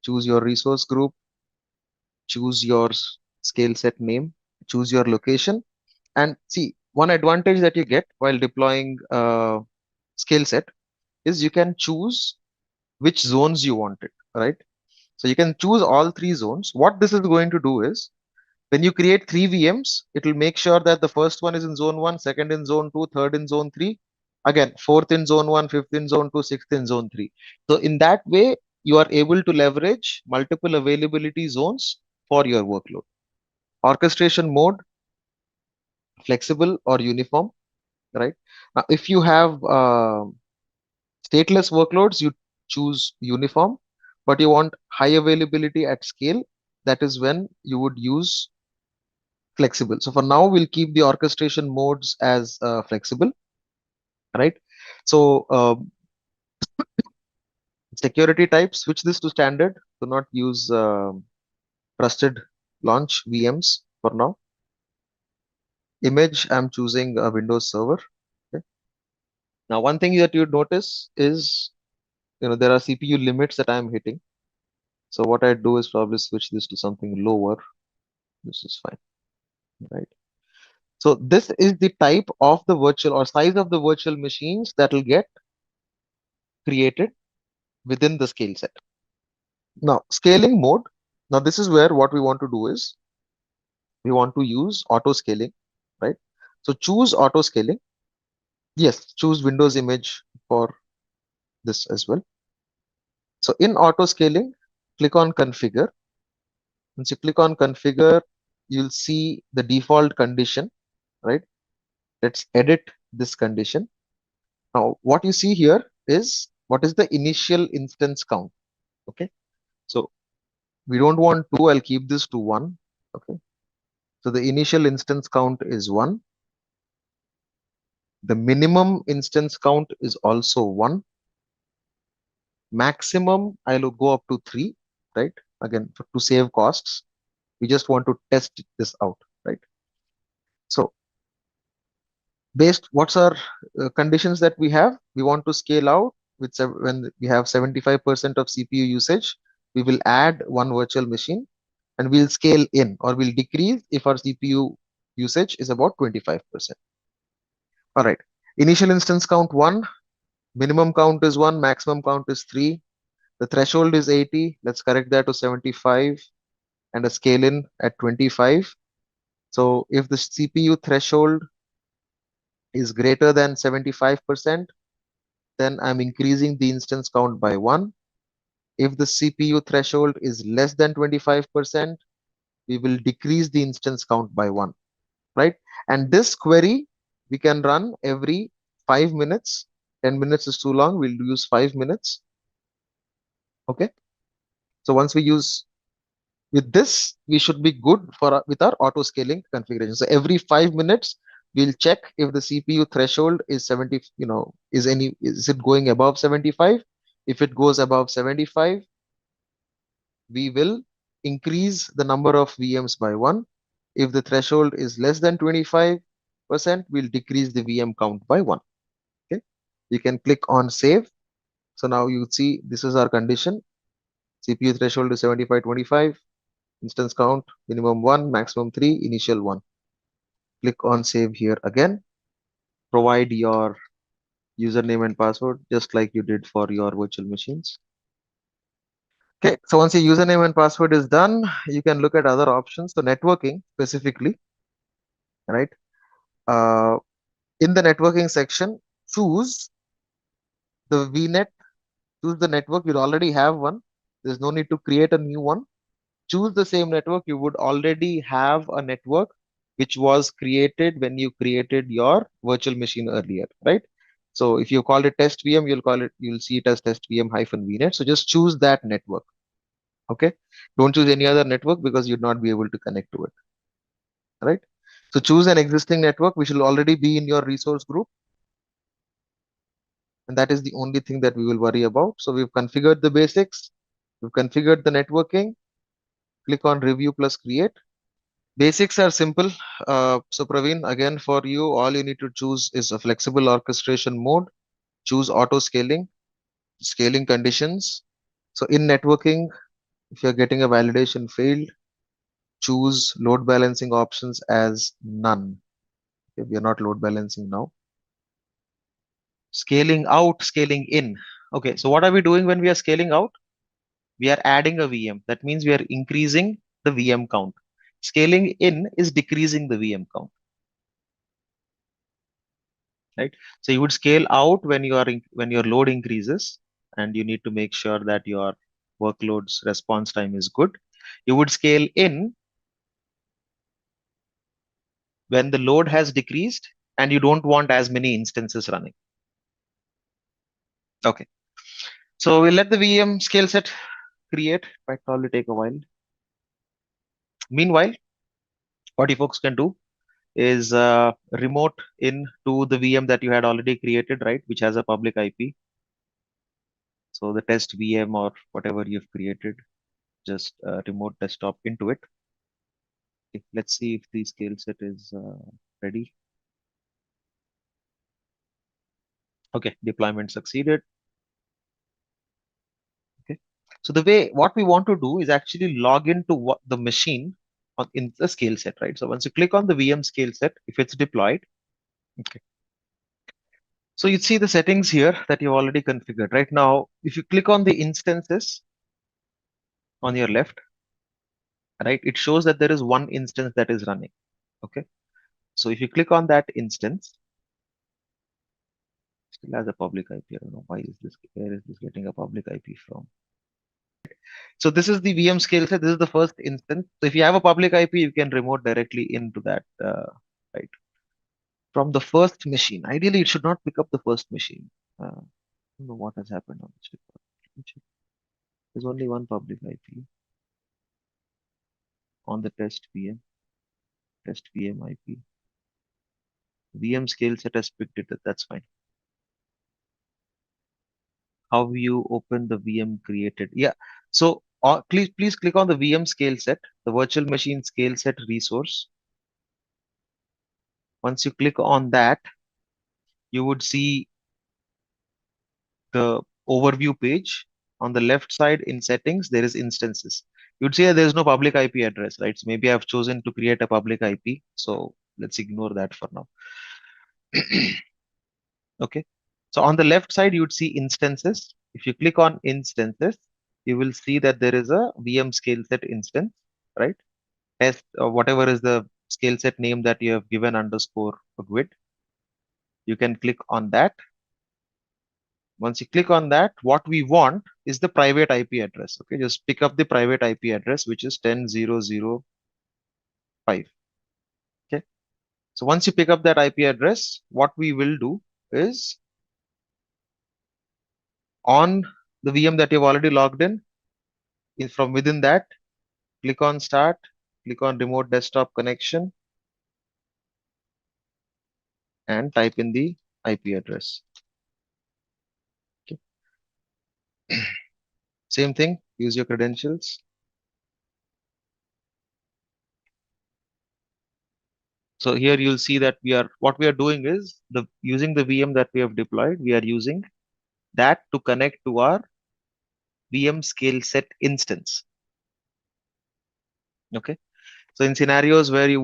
C: choose your resource group, choose your scale set name, choose your location. And see, one advantage that you get while deploying scale set is you can choose which zones you want it, right? So you can choose all three zones. What this is going to do is when you create three VMs, it will make sure that the first one is in zone 1, second in zone 2, third in zone 3, again, fourth in zone 1, fifth in zone 2, sixth in zone 3. So in that way, you are able to leverage multiple availability zones for your workload. Orchestration mode, flexible or uniform, right? Now, if you have stateless workloads, you choose uniform, but you want high availability at scale, that is when you would use flexible. So for now, we'll keep the orchestration modes as flexible, right? So security type, switch this to standard. Do not use trusted launch VMs for now. Image, I'm choosing a Windows Server. Okay. Now, one thing that you'd notice is, there are CPU limits that I'm hitting. So what I do is probably switch this to something lower. This is fine, right? So this is the type of the virtual or size of the virtual machines that will get created within the scale set. Now, scaling mode. Now, this is where what we want to do is we want to use auto scaling, right? So choose auto scaling. Yes, choose Windows image for this as well. So in auto scaling, click on configure. Once you click on configure, you'll see the default condition, right? Let's edit this condition. Now, what you see here is what is the initial instance count. Okay. So we don't want 2. I'll keep this to 1. Okay. So the initial instance count is 1. The minimum instance count is also 1. Maximum, I'll go up to 3, right? Again, to save costs. We just want to test this out, right? So Based, what's our conditions that we have? We want to scale out with when we have 75% of CPU usage, we will add one virtual machine, and we'll scale in or we'll decrease if our CPU usage is about 25%. All right. Initial instance count 1, minimum count is 1, maximum count is 3. The threshold is 80. Let's correct that to 75 and a scale in at 25. So if the CPU threshold is greater than 75%, then I'm increasing the instance count by 1. If the CPU threshold is less than 25%, we will decrease the instance count by 1, right? And this query we can run every 5 minutes. 10 minutes is too long. We'll use 5 minutes. Okay. So once we use with this, we should be good for with our auto scaling configuration. So every 5 minutes, we'll check if the CPU threshold is 70, is it going above 75? If it goes above 75, we will increase the number of VMs by 1. If the threshold is less than 25%, we'll decrease the VM count by 1. Okay. You can click on save. So now you see this is our condition. CPU threshold is 75/25. Instance count minimum 1, maximum 3, initial 1. Click on save here again. Provide your username and password just like you did for your virtual machines. Okay, so once your username and password is done, you can look at other options. So networking specifically, right? In the networking section, choose the VNet, choose the network. You already have one. There's no need to create a new one. Choose the same network. You would already have a network which was created when you created your virtual machine earlier, right? So if you call it test VM, you'll see it as test VM -VNet. So just choose that network. Okay. Don't choose any other network because you'd not be able to connect to it. Right. So choose an existing network which will already be in your resource group. And that is the only thing that we will worry about. So we've configured the basics. We've configured the networking. Click on review plus create. Basics are simple. So Praveen, again, for you, all you need to choose is a flexible orchestration mode. Choose auto scaling, scaling conditions. So in networking, if you're getting a validation failed, choose load balancing options as none. Okay, we are not load balancing now. Scaling out, scaling in. Okay, so what are we doing when we are scaling out? We are adding a VM. That means we are increasing the VM count. Scaling in is decreasing the VM count. Right? So you would scale out when when your load increases and you need to make sure that your workload's response time is good. You would scale in when the load has decreased and you don't want as many instances running. Okay. So we'll let the VM scale set create. Might probably take a while. Meanwhile, what you folks can do is remote in to the VM that you had already created, right? Which has a public IP. So the test VM or whatever you've created, just remote desktop into it. Okay, let's see if the scale set is ready. Okay, deployment succeeded. Okay, so what we want to do is actually log into what the machine in the scale set, right? So once you click on the VM scale set, if it's deployed, okay. So you see the settings here that you've already configured. Right now, if you click on the instances on your left, right, it shows that there is one instance that is running. Okay. So if you click on that instance, still has a public IP. I don't know why is this, where is this getting a public IP from? So this is the VM scale set. This is the first instance. So if you have a public IP, you can remote directly into that, right? From the first machine. Ideally, it should not pick up the first machine. I don't know what has happened on this report. There's only one public IP on the test VM IP. VM scale set has picked it up. That's fine. How you open the VM created? Yeah. So please click on the VM scale set, the virtual machine scale set resource. Once you click on that, you would see the overview page. On the left side in settings, there is instances. You'd see that there's no public IP address, right? So maybe I've chosen to create a public IP. So let's ignore that for now. Okay. So on the left side, you'd see instances. If you click on instances, you will see that there is a VM scale set instance, right? Test or whatever is the scale set name that you have given underscore grid. You can click on that. Once you click on that, what we want is the private IP address. Okay, just pick up the private IP address, which is 10.0.0.5. Okay, so once you pick up that IP address, what we will do is on the VM that you've already logged in, from within that, click on start, click on remote desktop connection, and type in the IP address. Okay. Same thing, use your credentials. So here you'll see that what we are doing is using the VM that we have deployed, we are using that to connect to our VM scale set instance. Okay. So in scenarios where you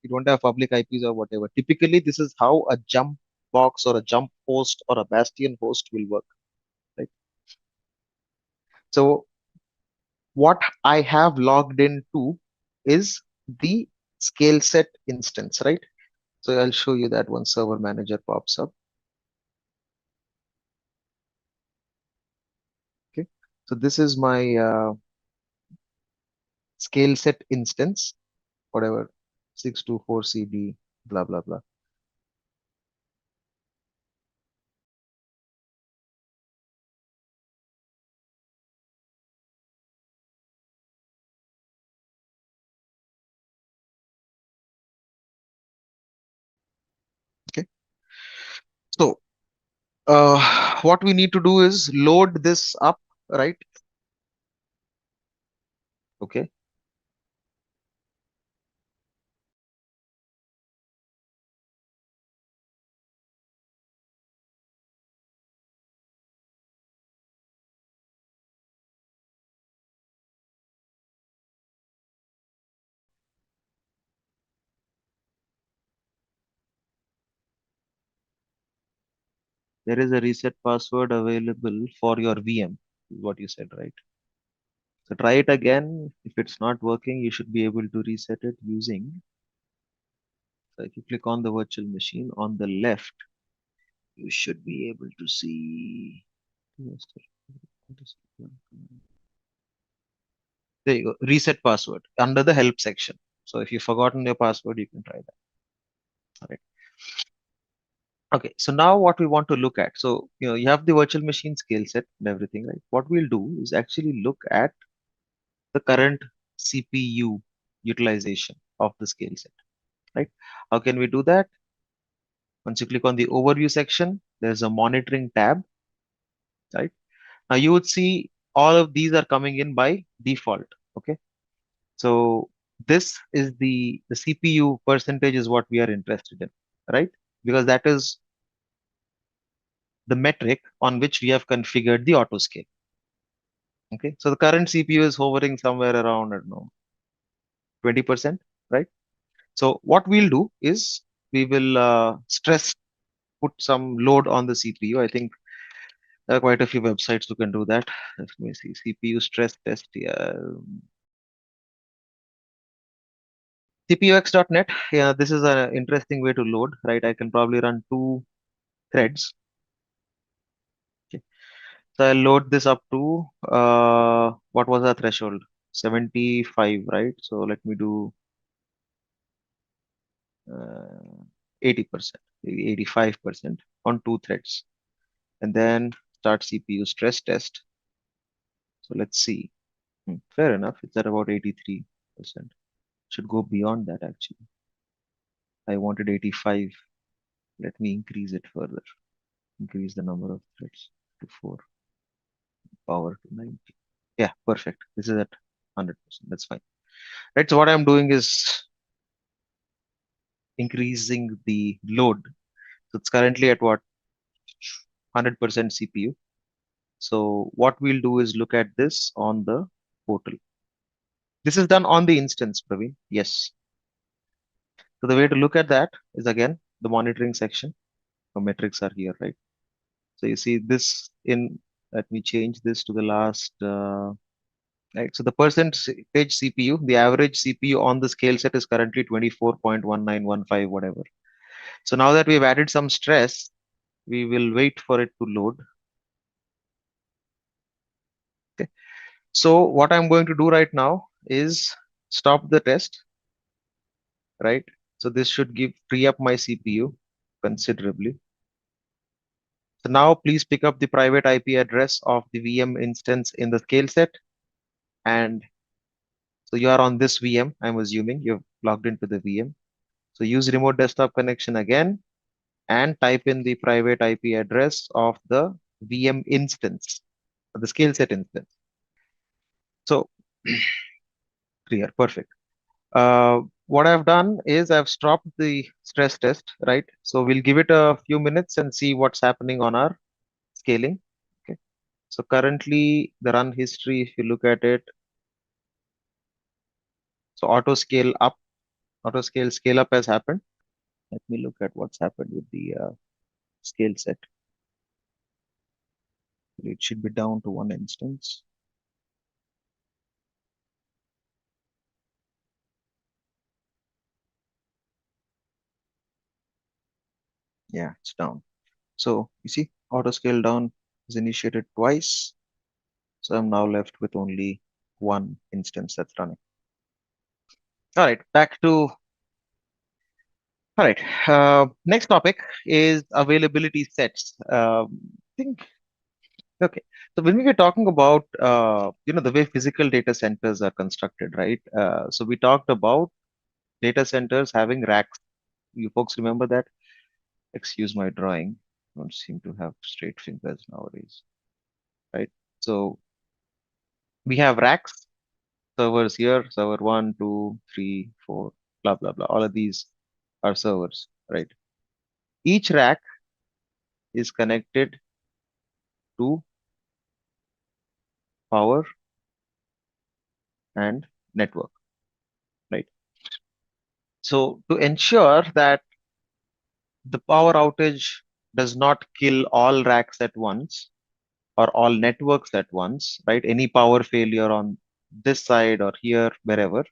C: don't have public IPs or whatever, typically this is how a jump box or a jump host or a bastion host will work. Right. So what I have logged into is the scale set instance, right? So I'll show you that once server manager pops up. Okay. So this is my scale set instance, whatever 624CD, blah, blah, blah. Okay. So what we need to do is load this up, right? Okay. There is a reset password available for your VM, is what you said, right? So try it again. If it's not working, you should be able to reset it using. So if you click on the virtual machine on the left, you should be able to see. There you go. Reset password under the help section. So if you've forgotten your password, you can try that. All right. Okay, so now what we want to look at. So, you have the virtual machine scale set and everything, right? What we'll do is actually look at the current CPU utilization of the scale set, right? How can we do that? Once you click on the overview section, there's a monitoring tab, right? Now you would see all of these are coming in by default. Okay. So this is the CPU percentage is what we are interested in, right? Because that is the metric on which we have configured the auto scale. Okay. So the current CPU is hovering somewhere around, I don't know, 20%, right? So what we'll do is we will put some load on the CPU. I think there are quite a few websites who can do that. Let me see, CPU stress test. Yeah. CPUX.net. Yeah, this is an interesting way to load, right? I can probably run 2 threads. Okay. So I'll load this up to what was our threshold? 75, right? So let me do 80%, maybe 85% on 2 threads, and then start CPU stress test. So let's see. Fair enough. It's at about 83%. Should go beyond that actually. I wanted 85. Let me increase it further. Increase the number of threads to 4, power to 90. Yeah, perfect. This is at 100%. That's fine. Right. So what I'm doing is increasing the load So it's currently at what? 100% CPU. So what we'll do is look at this on the portal. This is done on the instance, Praveen. Yes. So the way to look at that is again the monitoring section. The metrics are here, right? So you see this in, let me change this to the last, right? So the percentage CPU, the average CPU on the scale set is currently 24.1915, whatever. So now that we've added some stress, we will wait for it to load. Okay. So what I'm going to do right now is stop the test, right? So this should free up my CPU considerably. So now please pick up the private IP address of the VM instance in the scale set. And so you are on this VM, I'm assuming you've logged into the VM. So use remote desktop connection again and type in the private IP address of the VM instance, the scale set instance. So clear, perfect. What I've done is I've stopped the stress test, right? So we'll give it a few minutes and see what's happening on our scaling. Okay. So currently the run history, if you look at it, so auto scale up has happened. Let me look at what's happened with the scale set. It should be down to one instance. Yeah, it's down. So you see, auto scale down is initiated twice. So I'm now left with only one instance that's running. All right, back to, all right. Next topic is availability sets. Think, okay. So when we were talking about, the way physical data centers are constructed, right? So we talked about data centers having racks. You folks remember that? Excuse my drawing. Don't seem to have straight fingers nowadays, right? So we have racks, servers here, server 1, 2, 3, 4, blah, blah, blah. All of these are servers, right? Each rack is connected to power and network, right? So to ensure that the power outage does not kill all racks at once or all networks at once, right? Any power failure on this side or here, wherever,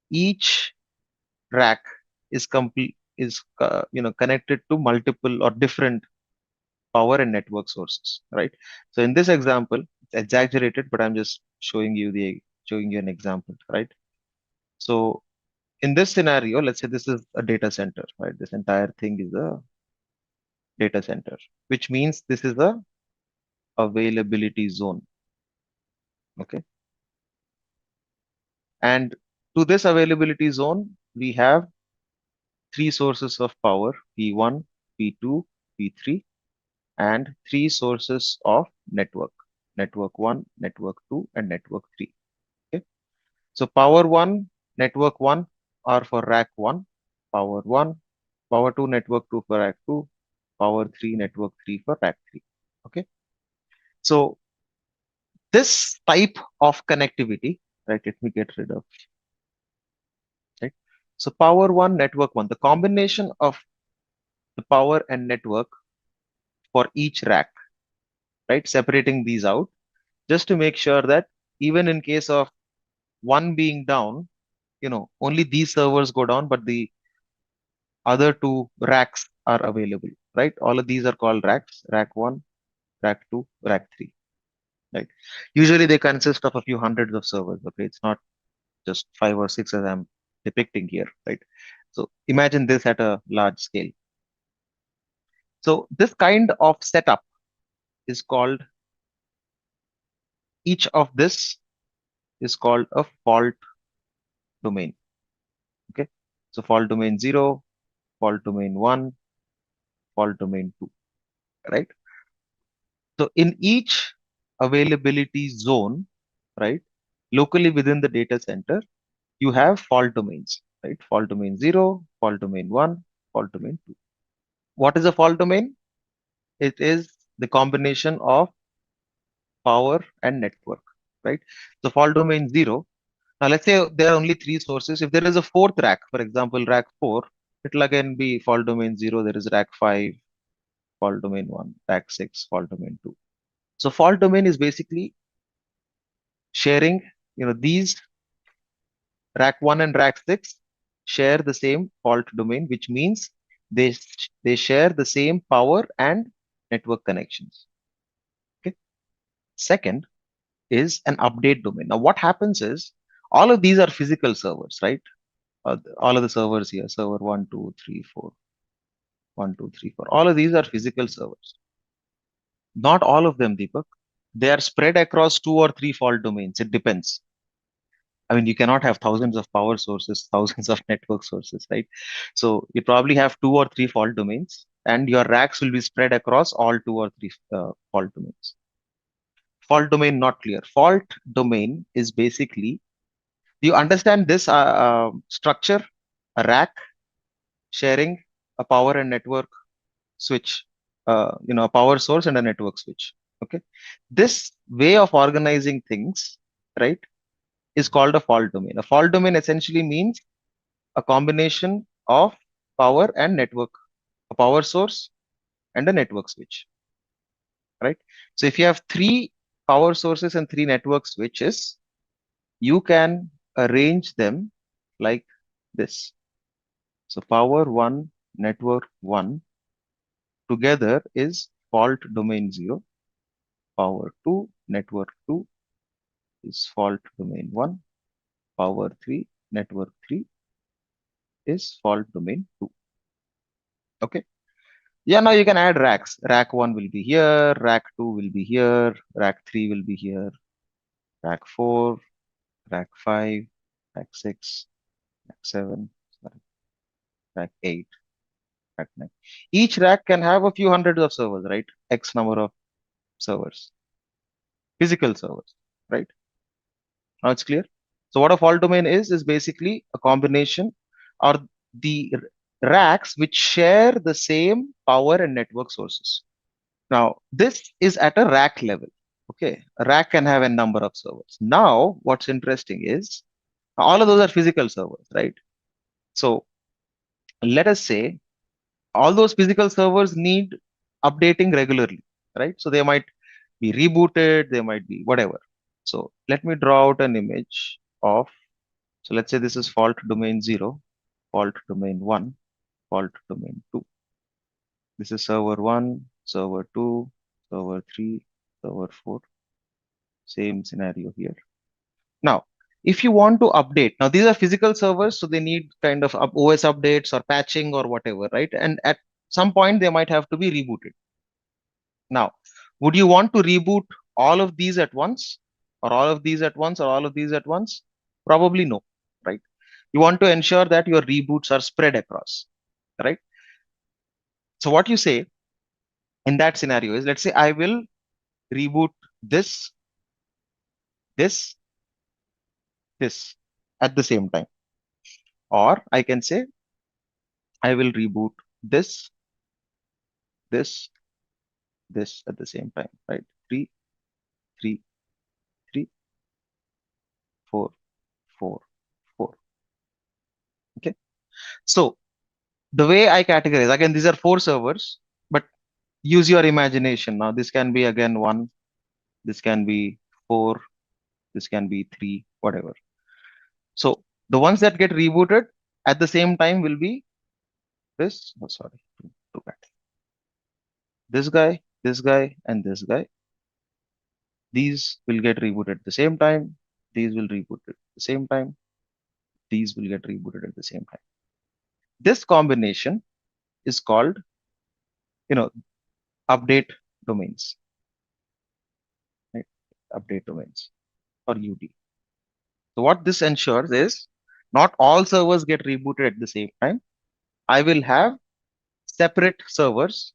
C: each rack is connected to multiple or different power and network sources, right? So in this example, it's exaggerated, but I'm just showing you an example, right? So in this scenario, let's say this is a data center, right? This entire thing is a data center, which means this is a availability zone. Okay. And to this availability zone, we have three sources of power, P1, P2, P3, and three sources of network, network 1, network 2, and network 3. Okay. So power 1, network 1 are for rack 1, power 1, power 2, network 2 for rack 2, power 3, network 3 for rack 3. Okay. So this type of connectivity, right? Let me get rid of, right? So power 1, network 1, the combination of the power and network for each rack, right? Separating these out just to make sure that even in case of one being down, only these servers go down, but the other two racks are available, right? All of these are called racks, rack 1, rack 2, rack 3, right? Usually they consist of a few hundreds of servers, okay? It's not just 5 or 6 as I'm depicting here, right? So imagine this at a large scale. So this kind of setup is called, each of this is called a fault domain, okay? So fault domain 0, fault domain 1, fault domain 2, right? So in each availability zone, right, locally within the data center, you have fault domains, right? Fault domain 0, fault domain 1, fault domain 2. What is a fault domain? It is the combination of power and network, right? So fault domain 0. Now let's say there are only 3 sources. If there is a fourth rack, for example, rack 4, it will again be fault domain 0. There is rack 5, fault domain 1, rack 6, fault domain 2. So fault domain is basically sharing, these rack 1 and rack 6 share the same fault domain, which means they share the same power and network connections. Okay. Second is an update domain. Now what happens is all of these are physical servers, right? All of the servers here, server 1, 2, 3, 4, 1, 2, 3, 4. All of these are physical servers. Not all of them, Deepak. They are spread across 2 or 3 fault domains. It depends. I mean, you cannot have thousands of power sources, thousands of network sources, right? So you probably have 2 or 3 fault domains, and your racks will be spread across all 2 or 3 fault domains. Fault domain not clear. Fault domain is basically, do you understand this structure? A rack sharing a power and network switch, a power source and a network switch. Okay. This way of organizing things, right, is called a fault domain. A fault domain essentially means a combination of power and network, a power source and a network switch, right? So if you have 3 power sources and 3 network switches, you can arrange them like this. So power 1, network 1 together is fault domain 0. Power 2, network 2 is fault domain 1. Power 3, network 3 is fault domain 2. Okay. Yeah, now you can add racks. Rack 1 will be here, rack 2 will be here, rack 3 will be here, rack 4, rack 5, rack 6, rack 7, sorry, rack 8, rack 9. Each rack can have a few hundreds of servers, right? X number of servers, physical servers, right? Now it's clear. So what a fault domain is basically a combination or the racks which share the same power and network sources. Now this is at a rack level. Okay, a rack can have a number of servers. Now what's interesting is all of those are physical servers, right? So let us say all those physical servers need updating regularly, right? So they might be rebooted, they might be whatever. So let me draw out an image of, so let's say this is fault domain 0, fault domain 1, fault domain 2. This is server 1, server 2, server 3, server 4. Same scenario here. Now, if you want to update, now these are physical servers, so they need kind of OS updates or patching or whatever, right? And at some point, they might have to be rebooted. Now, would you want to reboot all of these at once, or all of these at once, or all of these at once? Probably no, right? You want to ensure that your reboots are spread across, right? So what you say in that scenario is, let's say I will reboot this, this, this at the same time. Or I can say I will reboot this, this, this at the same time, right? 3, 3, 3, 4, 4, 4. Okay. So the way I categorize, again, these are 4 servers, but use your imagination. Now this can be again 1, this can be 4, this can be 3, whatever. So the ones that get rebooted at the same time will be this, oh sorry, too bad. This guy, and this guy. These will get rebooted at the same time. These will reboot at the same time. These will get rebooted at the same time. This combination is called, update domains, right? Update domains or UD. So what this ensures is not all servers get rebooted at the same time. I will have separate servers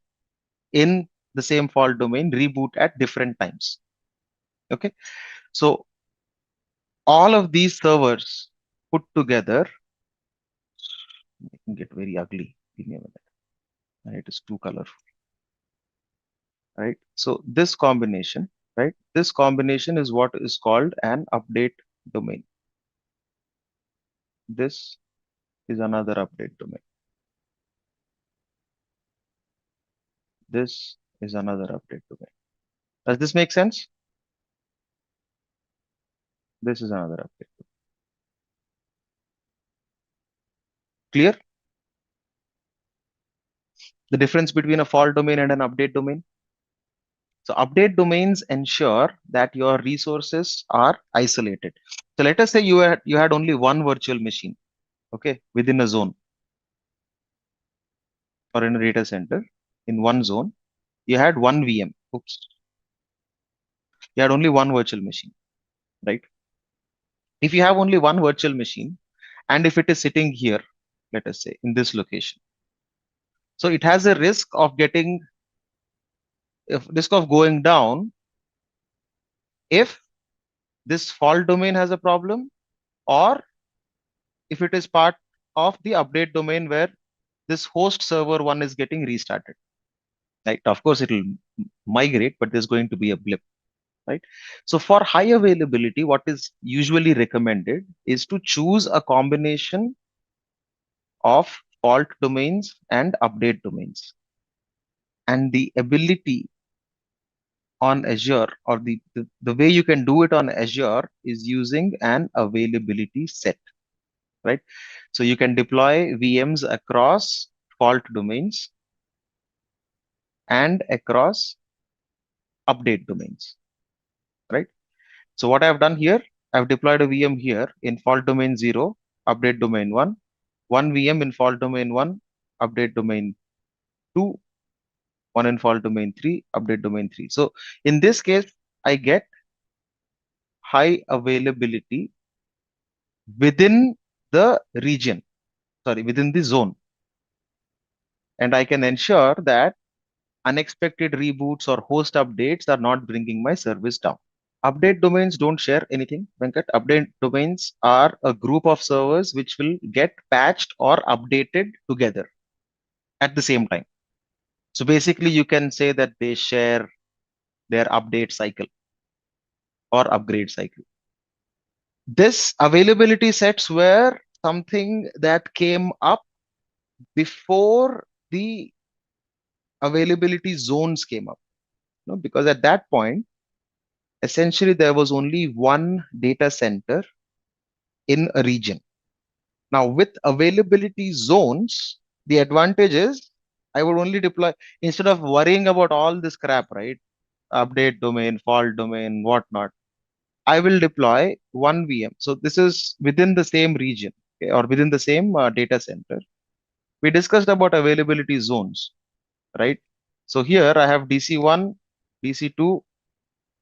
C: in the same fault domain reboot at different times. Okay. So all of these servers put together, it can get very ugly. Give me a minute. and it is too colorful, right? So this combination, right? This combination is what is called an update domain. This is another update domain. This is another update domain. Does this make sense? This is another update domain. Clear? The difference between a fault domain and an update domain? So update domains ensure that your resources are isolated. So let us say you had only one virtual machine, okay, within a zone or in a data center. In one zone, you had one VM. Oops, you had only one virtual machine, right? If you have only one virtual machine, and if it is sitting here, let us say in this location, so it has a risk of going down if this fault domain has a problem, or if it is part of the update domain where this host server one is getting restarted, right? Of course, it will migrate, but there's going to be a blip, right? So for high availability, what is usually recommended is to choose a combination of fault domains and update domains. And the ability on Azure, or the way you can do it on Azure, is using an availability set, right? So you can deploy VMs across fault domains and across update domains, right? So what I've done here, I've deployed a VM here in fault domain 0, update domain 1, one VM in fault domain 1, update domain 2, one in fault domain 3, update domain 3. So in this case, I get high availability within the region, within the zone. And I can ensure that unexpected reboots or host updates are not bringing my service down. Update domains don't share anything, Venkat. Update domains are a group of servers which will get patched or updated together at the same time. So basically, you can say that they share their update cycle or upgrade cycle. This availability sets were something that came up before the availability zones came up. Because at that point, essentially there was only one data center in a region. Now with availability zones, the advantage is I would only deploy, instead of worrying about all this crap, right? Update domain, fault domain, whatnot. I will deploy one VM. So this is within the same region, okay, or within the same data center. We discussed about availability zones, right? So here I have DC1, DC2,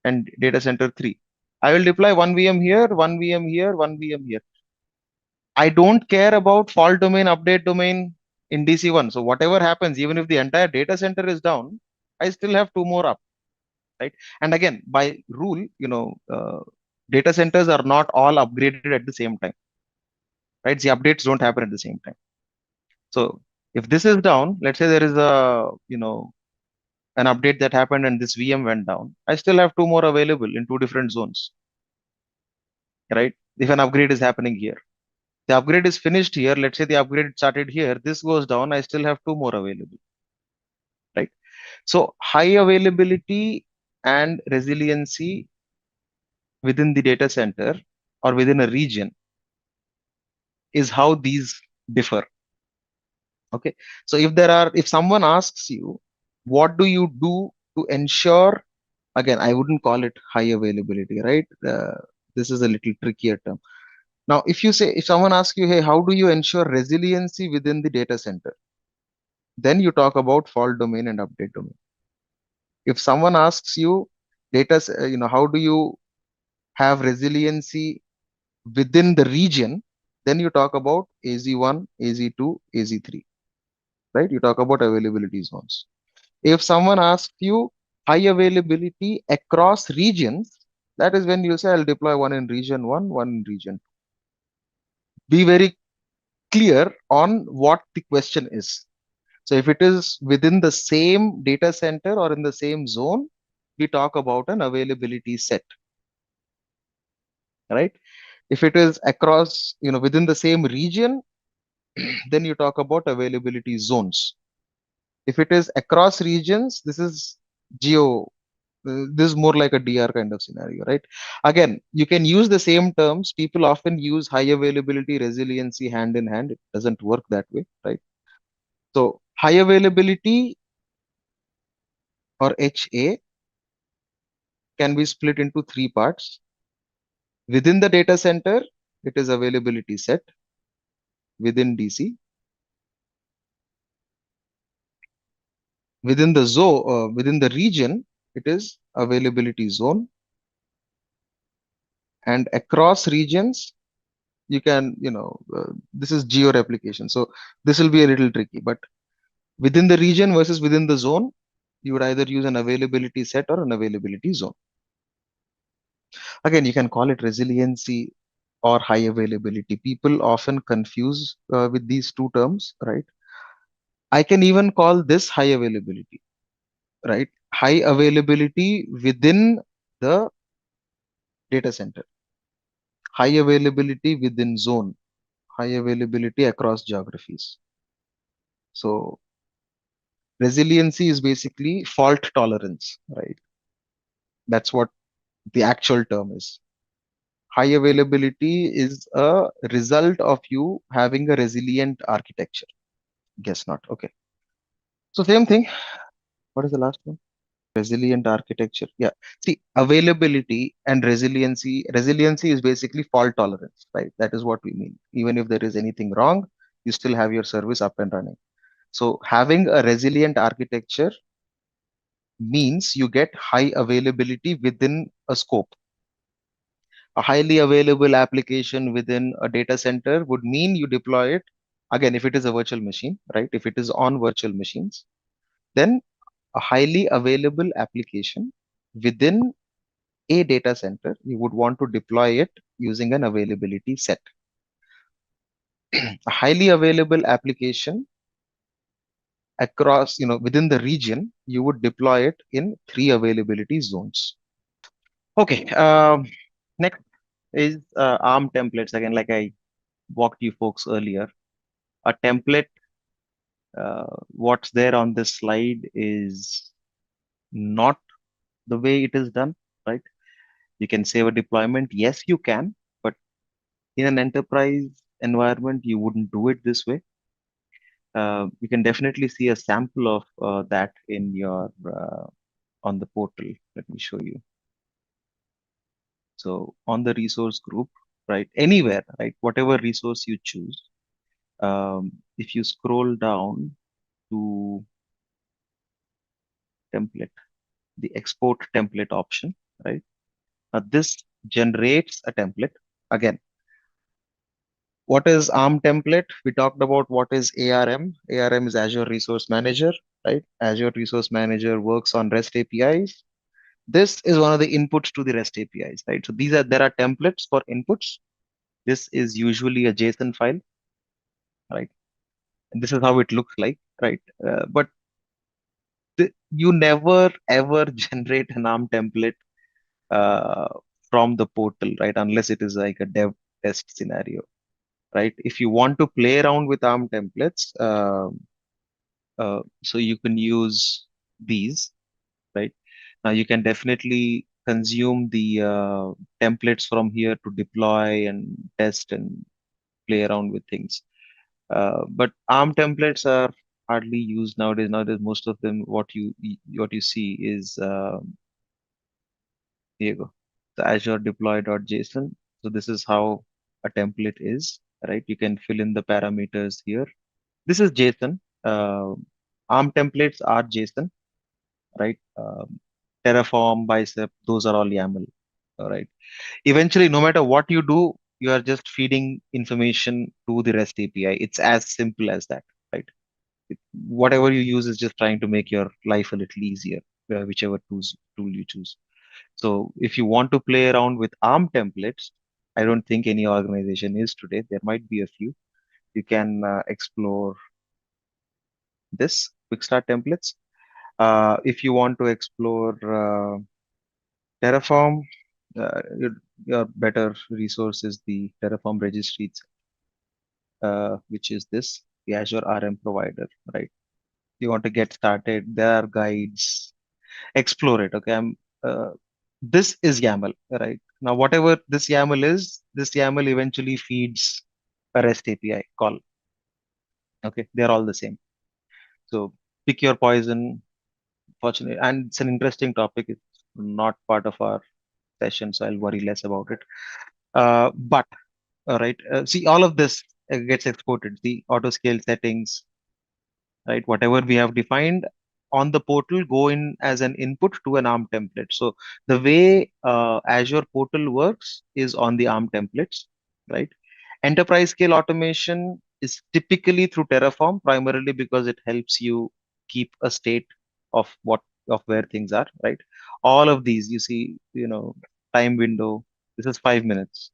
C: and data center 3. I will deploy one VM here, one VM here, one VM here. I don't care about fault domain, update domain in DC1. So whatever happens, even if the entire data center is down, I still have two more up, right? And again, by rule, data centers are not all upgraded at the same time, right? The updates don't happen at the same time. So if this is down, let's say there is an update that happened and this VM went down, I still have two more available in two different zones, right? If an upgrade is happening here, the upgrade is finished here. Let's say the upgrade started here. This goes down. I still have two more available, right? So high availability and resiliency within the data center or within a region is how these differ. Okay. So if someone asks you, what do you do to ensure, again, I wouldn't call it high availability, right? This is a little trickier term. Now, if someone asks you, hey, how do you ensure resiliency within the data center? Then you talk about fault domain and update domain. If someone asks you, how do you have resiliency within the region? Then you talk about AZ1, AZ2, AZ3, right? You talk about availability zones. If someone asks you high availability across regions, that is when you say, I'll deploy one in region 1, one in region 2. Be very clear on what the question is. So if it is within the same data center or in the same zone, we talk about an availability set, right? If it is across, within the same region, then you talk about availability zones. If it is across regions, this is geo. This is more like a DR kind of scenario, right? Again, you can use the same terms. People often use high availability, resiliency hand in hand. It doesn't work that way, right? So high availability or HA can be split into three parts. Within the data center, it is availability set within DC. Within the region, it is availability zone. And across regions, you can, this is geo replication. So this will be a little tricky, but within the region versus within the zone, you would either use an availability set or an availability zone. Again, you can call it resiliency or high availability. People often confuse with these two terms, right? I can even call this high availability, right? High availability within the data center, high availability within zone, high availability across geographies. So resiliency is basically fault tolerance, right? That's what the actual term is. High availability is a result of you having a resilient architecture. Guess not. Okay. So same thing. What is the last one? Resilient architecture. Yeah. See, availability and resiliency. Resiliency is basically fault tolerance, right? That is what we mean. Even if there is anything wrong, you still have your service up and running. So having a resilient architecture means you get high availability within a scope. A highly available application within a data center would mean you deploy it. Again, if it is a virtual machine, right? If it is on virtual machines, then a highly available application within a data center, you would want to deploy it using an availability set. A highly available application across, within the region, you would deploy it in three availability zones. Okay. Next is ARM templates. Again, like I walked you folks earlier, a template, what's there on this slide is not the way it is done, right? You can save a deployment. Yes, you can, but in an enterprise environment, you wouldn't do it this way. You can definitely see a sample of that in your on the portal. Let me show you. So on the resource group, right, anywhere, right, whatever resource you choose, if you scroll down to template, the export template option, right? This generates a template. Again, what is ARM template? We talked about what is ARM. ARM is Azure Resource Manager, right? Azure Resource Manager works on REST APIs. This is one of the inputs to the REST APIs, right? So there are templates for inputs. This is usually a JSON file, right? And this is how it looks like, right? But you never ever generate an ARM template uh, from the portal, right? Unless it is like a dev test scenario, right? If you want to play around with ARM templates, so you can use these, right? Now you can definitely consume the templates from here to deploy and test and play around with things. But ARM templates are hardly used nowadays. Nowadays, most of them, what you see is here you go, the Azure deploy.json. So this is how a template is, right? You can fill in the parameters here. This is JSON. ARM templates are JSON, right? Terraform, Bicep, those are all YAML, all right? Eventually, no matter what you do, you are just feeding information to the REST API. It's as simple as that, right? Whatever you use is just trying to make your life a little easier, whichever tool you choose. So if you want to play around with ARM templates, I don't think any organization is today. There might be a few. You can explore this quick start templates. If you want to explore Terraform, your better resource is the Terraform registry, which is this, the Azure RM provider, right? You want to get started, there are guides, explore it. Okay, this is YAML, right? Now, whatever this YAML is, this YAML eventually feeds a REST API call. Okay, they're all the same. So pick your poison. Fortunately, and it's an interesting topic. It's not part of our session, so I'll worry less about it. But all right, see, all of this gets exported. The auto scale settings, right? Whatever we have defined on the portal go in as an input to an ARM template. So the way Azure portal works is on the ARM templates, right? Enterprise scale automation is typically through Terraform, primarily because it helps you keep a state of where things are, right? All of these, you see, time window, this is 5 minutes.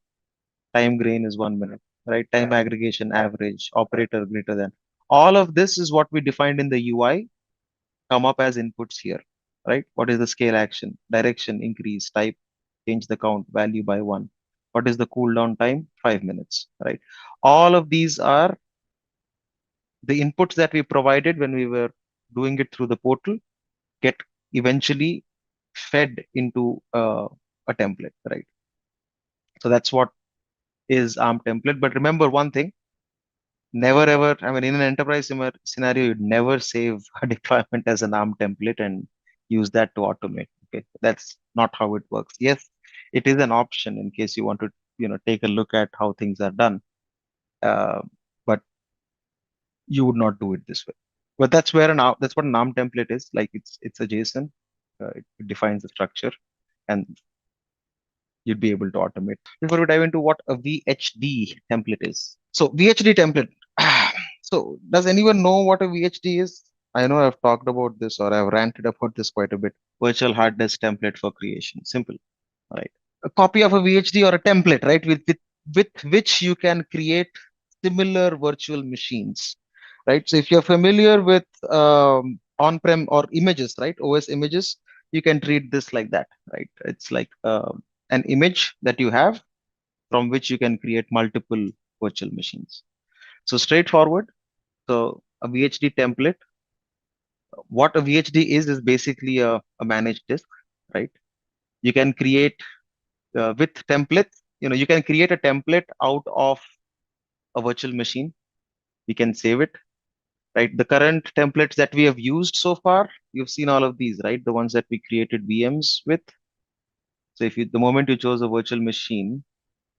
C: Time grain is 1 minute, right? Time aggregation average, operator greater than. All of this is what we defined in the UI, come up as inputs here, right? What is the scale action? Direction, increase, type, change the count, value by 1. What is the cooldown time? 5 minutes, right? All of these are the inputs that we provided when we were doing it through the portal, get eventually fed into a template, right? So that's what is ARM template. But remember one thing, never ever, I mean, in an enterprise scenario, you'd never save a deployment as an ARM template and use that to automate. Okay, that's not how it works. Yes, it is an option in case you want to, take a look at how things are done. Uh, but you would not do it this way. But that's what an ARM template is. Like it's a JSON. It defines the structure, and you'd be able to automate. Before we dive into what a VHD template is. So VHD template. So does anyone know what a VHD is? I know I've talked about this or I've ranted about this quite a bit. Virtual hard disk template for creation. Simple, right? A copy of a VHD or a template, right? With which you can create similar virtual machines, right? So if you're familiar with on-prem or images, right? OS images, you can treat this like that, right? It's like an image that you have from which you can create multiple virtual machines. So straightforward. So a VHD template, what a VHD is basically a managed disk, right? You can create with templates, you can create a template out of a virtual machine. You can save it, right? The current templates that we have used so far, you've seen all of these, right? The ones that we created VMs with. So the moment you chose a virtual machine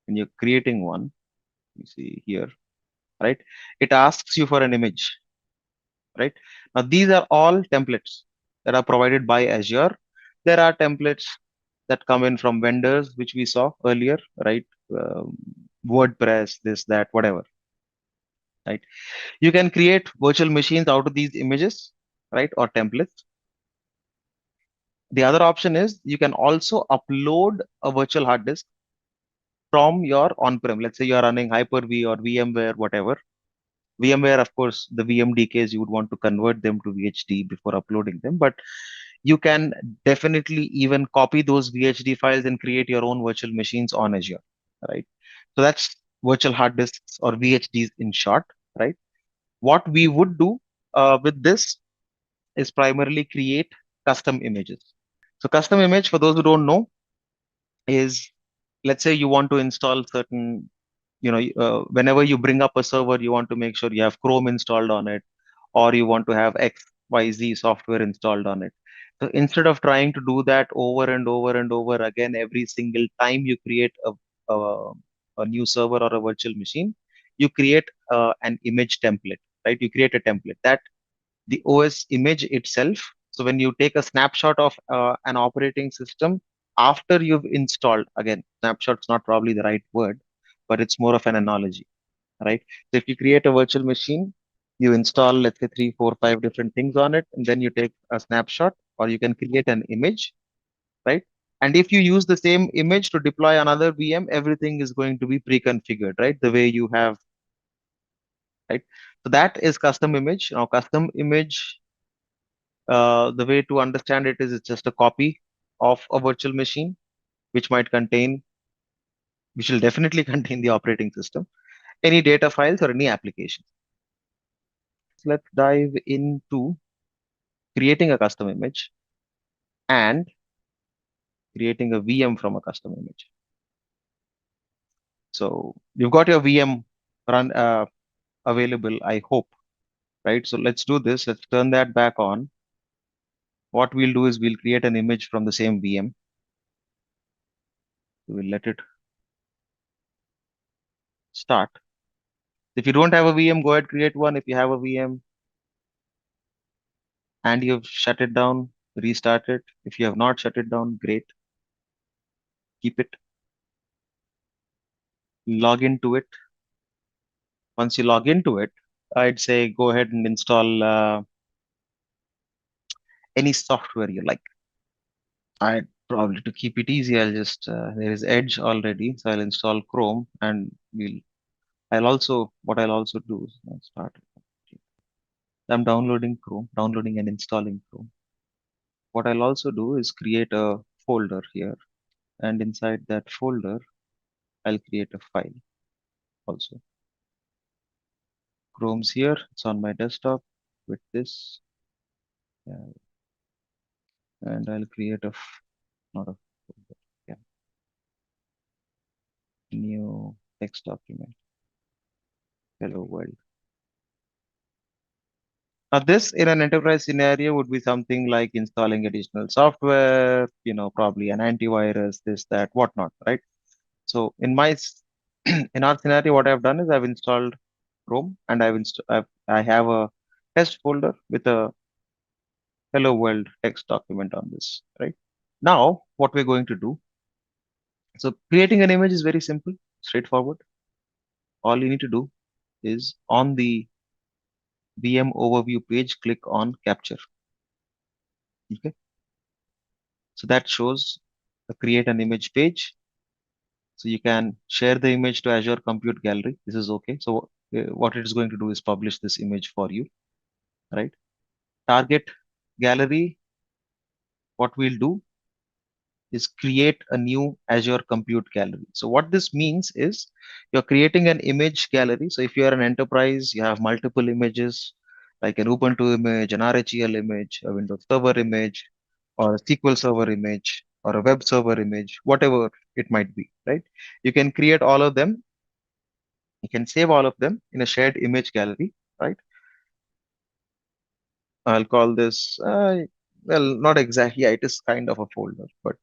C: and you're creating one, you see here, right? It asks you for an image, right? Now, these are all templates that are provided by Azure. There are templates that come in from vendors, which we saw earlier, right? WordPress, this, that, whatever, right? You can create virtual machines out of these images, right? Or templates. The other option is you can also upload a virtual hard disk from your on-prem. Let's say you're running Hyper-V or VMware, whatever. VMware, of course, the VMDKs, you would want to convert them to VHD before uploading them, but you can definitely even copy those VHD files and create your own virtual machines on Azure, right? So that's virtual hard disks or VHDs in short, right? What we would do with this is primarily create custom images. So custom image, for those who don't know, is, let's say you want to install certain, whenever you bring up a server, you want to make sure you have Chrome installed on it, or you want to have XYZ software installed on it. So instead of trying to do that over and over and over again every single time you create a, a new server or a virtual machine, you create an image template, right? You create a template that the OS image itself. So when you take a snapshot of an operating system after you've installed, again, snapshot's not probably the right word, but it's more of an analogy, right? So if you create a virtual machine, you install, let's say, 3, 4, 5 different things on it, and then you take a snapshot, or you can create an image, right? And if you use the same image to deploy another VM, everything is going to be pre-configured, right? The way you have right? So that is custom image. Now, custom image, the way to understand it is it's just a copy of a virtual machine, which might contain, which will definitely contain the operating system, any data files or any application. So let's dive into creating a custom image and creating a VM from a custom image. So you've got your VM run available, I hope, right? So let's do this. Let's turn that back on. What we'll do is we'll create an image from the same VM. We'll let it start. If you don't have a VM, go ahead, create one. If you have a VM and you've shut it down, restart it. If you have not shut it down, great. Keep it. Log into it. Once you log into it, I'd say go ahead and install any software you like. I probably, to keep it easy, I'll just there is Edge already, so I'll install Chrome, and what I'll also do is start. I'm downloading Chrome, downloading and installing Chrome. What I'll also do is create a folder here, and inside that folder, I'll create a file also. Chrome's here, it's on my desktop with this, and I'll create not a folder, yeah, new text document. Hello world. Now, this in an enterprise scenario would be something like installing additional software, probably an antivirus, this, that, whatnot, right? So in our scenario, what I've done is I've installed Chrome, and I have a test folder with a hello world text document on this, right? Now, what we're going to do, so creating an image is very simple, straightforward. All you need to do is on the VM overview page, click on capture. Okay. So that shows a create an image page. So you can share the image to Azure Compute Gallery. This is okay. So what it is going to do is publish this image for you, right? Target gallery. What we'll do is create a new Azure Compute Gallery. So what this means is you're creating an image gallery. So if you are an enterprise, you have multiple images, like an Ubuntu image, an RHEL image, a Windows Server image, or a SQL Server image, or a web server image, whatever it might be, right? You can create all of them. You can save all of them in a shared image gallery, right? I'll call this, well, not exactly, yeah, it is kind of a folder, but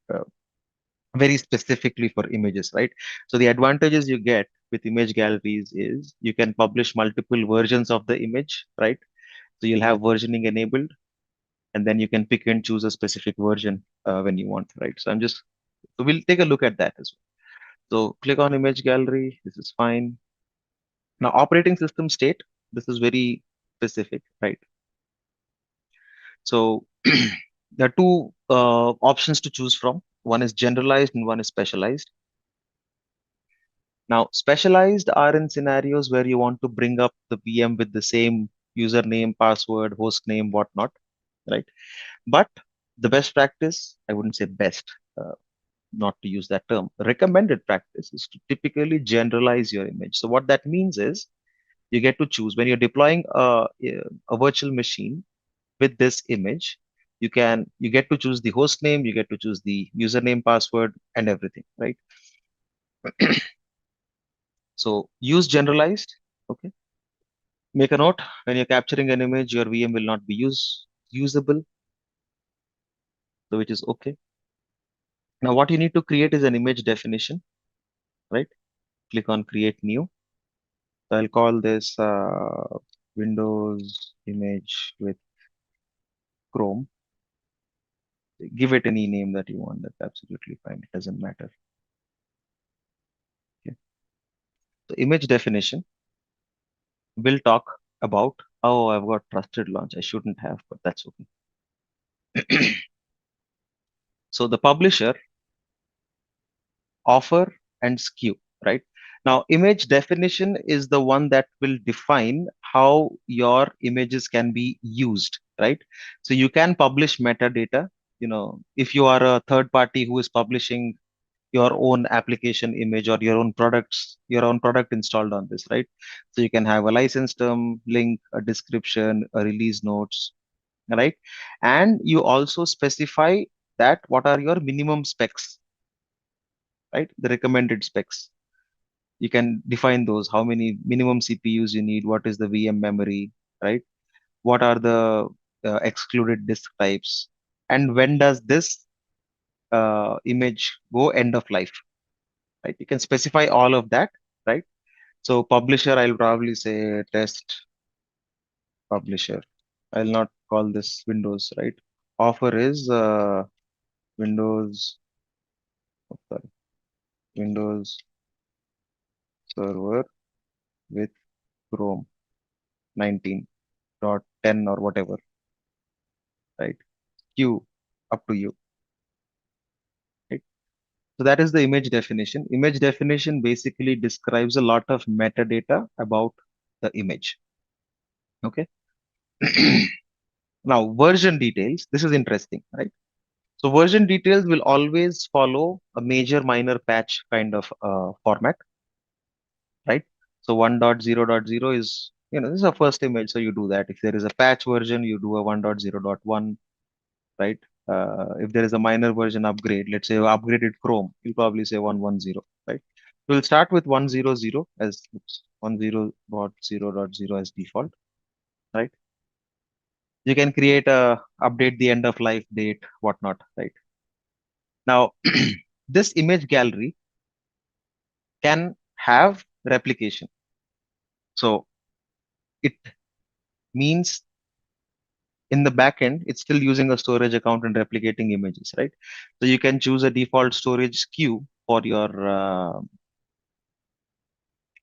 C: very specifically for images, right? So the advantages you get with image galleries is you can publish multiple versions of the image, right? So you'll have versioning enabled, and then you can pick and choose a specific version when you want, right? So we'll take a look at that as well. So click on image gallery. This is fine. Now operating system state, this is very specific, right? So there are two options to choose from. One is generalized and one is specialized. Now, specialized are in scenarios where you want to bring up the VM with the same username, password, host name, whatnot, right? But the best practice, I wouldn't say best, not to use that term, recommended practice is to typically generalize your image. So what that means is you get to choose when you're deploying a virtual machine with this image, you get to choose the host name, you get to choose the username, password, and everything, right? So use generalized. Okay. Make a note, when you're capturing an image, your VM will not be usable, so which is okay. Now, what you need to create is an image definition, right? Click on create new. So I'll call this Windows image with Chrome. Give it any name that you want. That's absolutely fine. It doesn't matter. Okay. So image definition will talk about, oh, I've got trusted launch. I shouldn't have, but that's okay. So the publisher, offer, and SKU, right? Now, image definition is the one that will define how your images can be used, right? So you can publish metadata. If you are a third party who is publishing your own application image or your own product installed on this, right? So you can have a license term, link, a description, a release notes, right? And you also specify that what are your minimum specs, right? The recommended specs. You can define those, how many minimum CPUs you need, what is the VM memory, right? What are the excluded disk types, and when does this image go end of life, right? You can specify all of that, right? So publisher, I'll probably say test publisher. I'll not call this Windows, right? Offer is Windows, sorry, Windows Server with Chrome 19.10 or whatever, right? Q, up to you, right? So that is the image definition. Image definition basically describes a lot of metadata about the image. Okay. Now, version details. This is interesting, right? So version details will always follow a major minor patch kind of format, right? So 1.0.0 is, this is a first image. So you do that. If there is a patch version, you do a 1.0.1, right? If there is a minor version upgrade, let's say you upgraded Chrome, you'll probably say 110, right? We'll start with 100 as 10.0.0 as default, right? You can create update the end of life date, whatnot, right? Now, this image gallery can have replication. So it means in the backend, it's still using a storage account and replicating images, right? So you can choose a default storage queue for your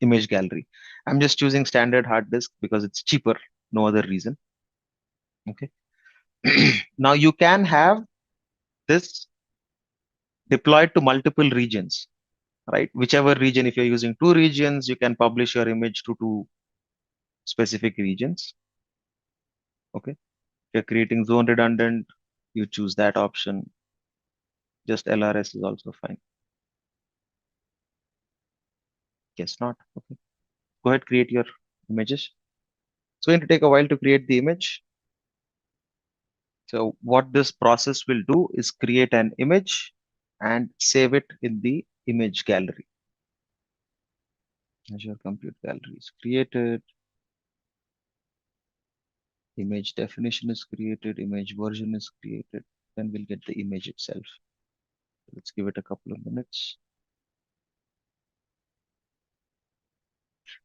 C: image gallery. I'm just choosing standard hard disk because it's cheaper, no other reason. Okay. Now you can have this deployed to multiple regions, right? Whichever region, if you're using two regions, you can publish your image to two specific regions. Okay. If you're creating zone redundant, you choose that option. Just LRS is also fine. Guess not. Okay. Go ahead, create your images. It's going to take a while to create the image. So what this process will do is create an image and save it in the image gallery. Azure Compute Gallery is created. Image definition is created. Image version is created. Then we'll get the image itself. Let's give it a couple of minutes.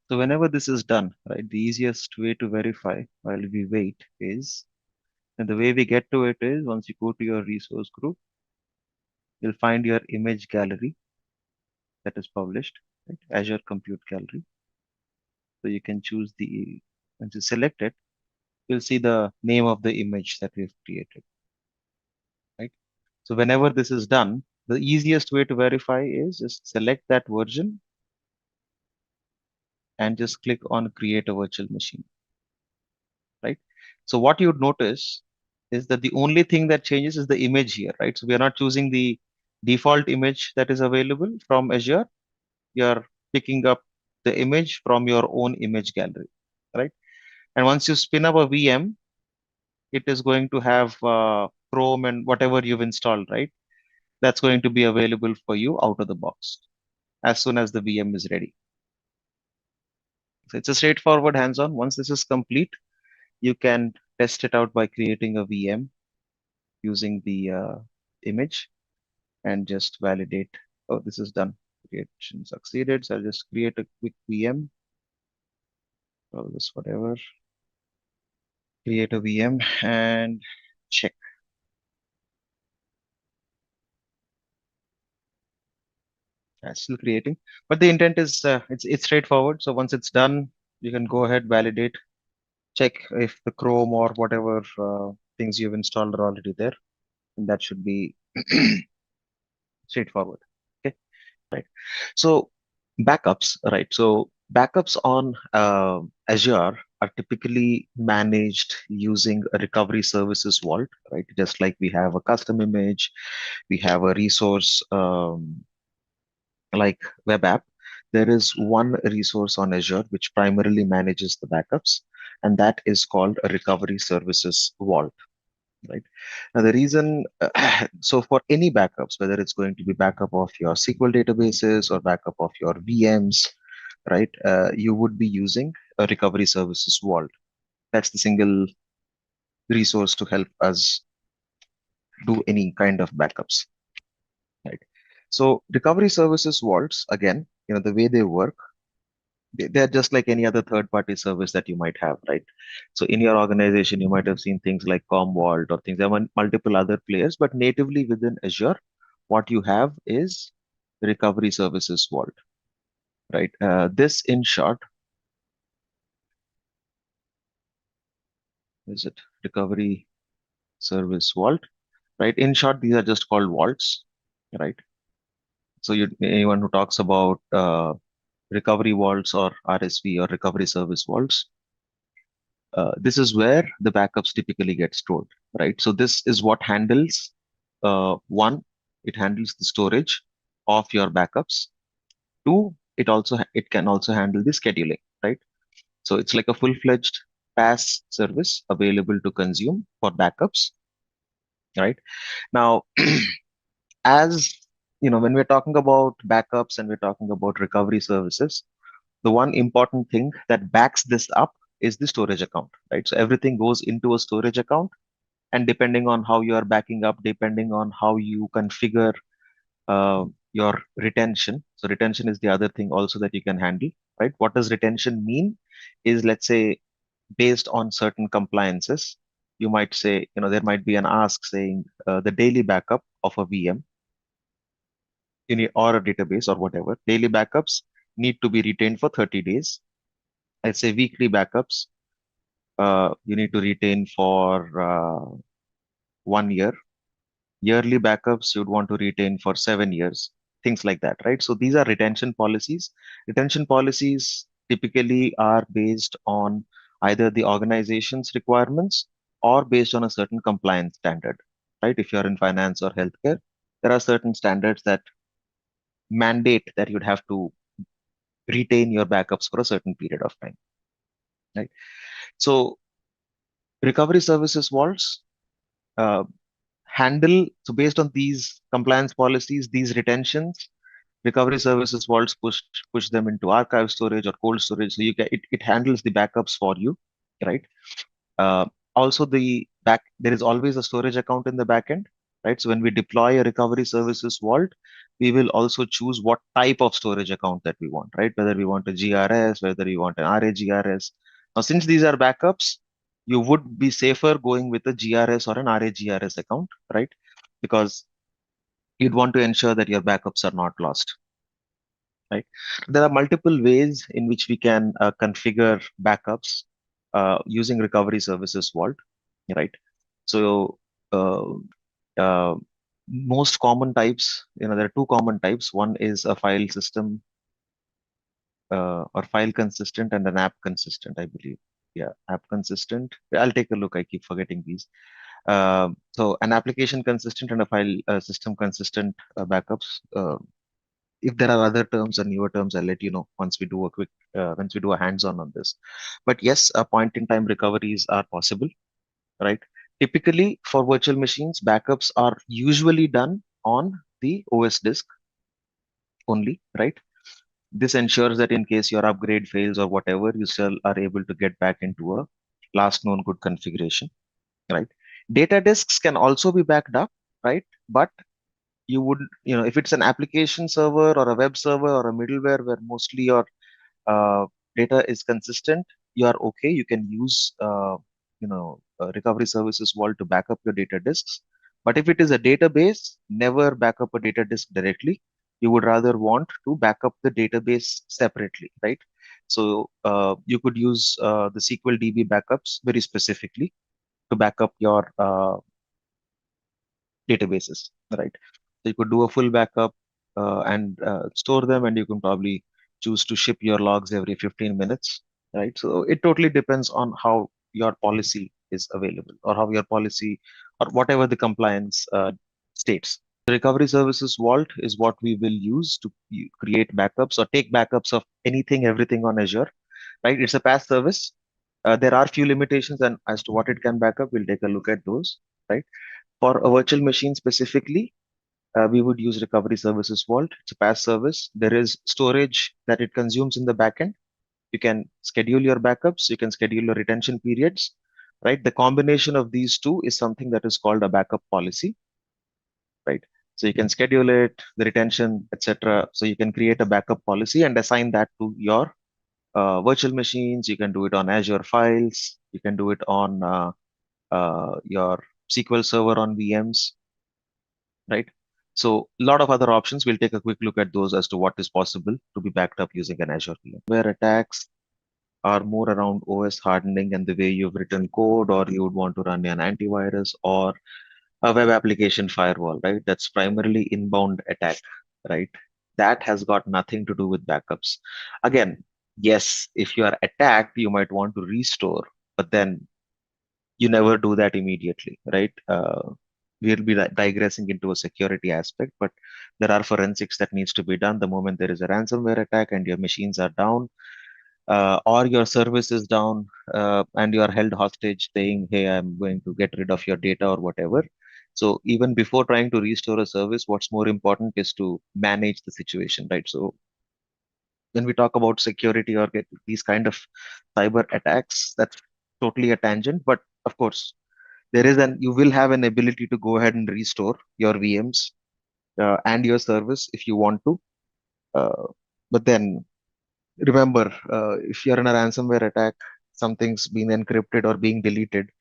C: So whenever this is done, right, the easiest way to verify while we wait is, and the way we get to it is once you go to your resource group, you'll find your image gallery that is published, right? Azure Compute Gallery. So you can choose once you select it, you'll see the name of the image that we've created, right? So whenever this is done, the easiest way to verify is just select that version and just click on create a virtual machine, right? So what you'd notice is that the only thing that changes is the image here, right? So we are not choosing the default image that is available from Azure. You're picking up the image from your own image gallery, right? And once you spin up a VM, it is going to have Chrome and whatever you've installed, right? That's going to be available for you out of the box as soon as the VM is ready. So it's a straightforward hands-on. Once this is complete, you can test it out by creating a VM using the image and just validate. Oh, this is done. Creation succeeded. So I'll just create a quick VM. Call this whatever. Create a VM and check. Still creating, but the intent is it's straightforward. So once it's done, you can go ahead, validate, check if the Chrome or whatever things you've installed are already there, and that should be straightforward. Okay, right. So Backups, right? So backups on Azure are typically managed using a recovery services vault, right? Just like we have a custom image, we have a resource like web app. There is one resource on Azure which primarily manages the backups, and that is called a recovery services vault. Right. Now, the reason, so for any backups, whether it's going to be backup of your SQL databases or backup of your VMs, right, you would be using a recovery services vault. That's the single resource to help us do any kind of backups, right? So recovery services vaults, again, the way they work, they're just like any other third-party service that you might have, right? So in your organization, you might have seen things like Commvault or things. There are multiple other players, but natively within Azure, what you have is recovery services vault, right? This, in short, is it recovery service vault, right? In short, these are just called vaults, right? So anyone who talks about recovery vaults or RSV or recovery service vaults, this is where the backups typically get stored, right? So this is what handles one, it handles the storage of your backups. Two, it can also handle the scheduling, right? So it's like a full-fledged PaaS service available to consume for backups, right? Now, as when we're talking about backups and we're talking about recovery services, the one important thing that backs this up is the storage account, right? So everything goes into a storage account, and depending on how you are backing up, depending on how you configure your retention. So retention is the other thing also that you can handle, right? What does retention mean? Is, let's say, based on certain compliances, you might say, there might be an ask saying the daily backup of a VM or a database or whatever, daily backups need to be retained for 30 days. Let's say weekly backups, you need to retain for 1 year. Yearly backups you'd want to retain for 7 years, things like that, right? So these are retention policies. Retention policies typically are based on either the organization's requirements or based on a certain compliance standard, right? If you're in finance or healthcare, there are certain standards that mandate that you'd have to retain your backups for a certain period of time, right? So recovery services vaults uh, so based on these compliance policies, these retentions, recovery services vaults push them into archive storage or cold storage. So it handles the backups for you, right? Uh, Also, there is always a storage account in the backend, right? So when we deploy a recovery services vault, we will also choose what type of storage account that we want, right? Whether we want a GRS, whether we want an RAGRS. Now, since these are backups, you would be safer going with a GRS or an RAGRS account, right? Because you'd want to ensure that your backups are not lost, right? There are multiple ways in which we can configure backups using recovery services vault, right? So uh, uh, most common types, there are two common types. One is a file system or file consistent and an app consistent, I believe. Yeah, app consistent. I'll take a look. I keep forgetting these. So an application consistent and a file system consistent backups. If there are other terms or newer terms, I'll let you know once we do a hands-on on this. But yes, point-in-time recoveries are possible, right? Typically, for virtual machines, backups are usually done on the OS disk only, right? This ensures that in case your upgrade fails or whatever, you still are able to get back into a last known good configuration, right? Data disks can also be backed up, right? But you would, if it's an application server or a web server or a middleware where mostly your uh, data is consistent, you are okay. You can use, recovery services vault to back up your data disks. But if it is a database, never back up a data disk directly. You would rather want to back up the database separately, right? So you could use the SQL DB backups very specifically to back up your databases, right? So you could do a full backup and store them, and you can probably choose to ship your logs every 15 minutes, right? So it totally depends on how your policy is available, or how your policy, or whatever the compliance states. The recovery services vault is what we will use to create backups or take backups of anything, everything on Azure, right? It's a PaaS service. There are few limitations, and as to what it can back up, we'll take a look at those, right? For a virtual machine specifically, we would use Recovery Services Vault. It's a PaaS service. There is storage that it consumes in the backend. You can schedule your backups. You can schedule your retention periods, right? The combination of these two is something that is called a backup policy, right? So you can schedule it, the retention, etc. So you can create a backup policy and assign that to your virtual machines. You can do it on Azure files. You can do it on your SQL Server on VMs, right? So a lot of other options. We'll take a quick look at those as to what is possible to be backed up using an Azure VM. Where attacks are more around OS hardening and the way you've written code, or you would want to run an antivirus or a web application firewall, right? That's primarily inbound attack, right? That has got nothing to do with backups. Again, yes, if you are attacked, you might want to restore, but then you never do that immediately, right? We'll be digressing into a security aspect, but there are forensics that needs to be done the moment there is a ransomware attack and your machines are down, or your service is down, and you are held hostage saying, hey, I'm going to get rid of your data or whatever. So even before trying to restore a service, what's more important is to manage the situation, right? So when we talk about security or get these kind of cyber attacks, that's totally a tangent. But of course, you will have an ability to go ahead and restore your VMs and your service if you want to. But then remember, if you're in a ransomware attack, something's been encrypted or being deleted,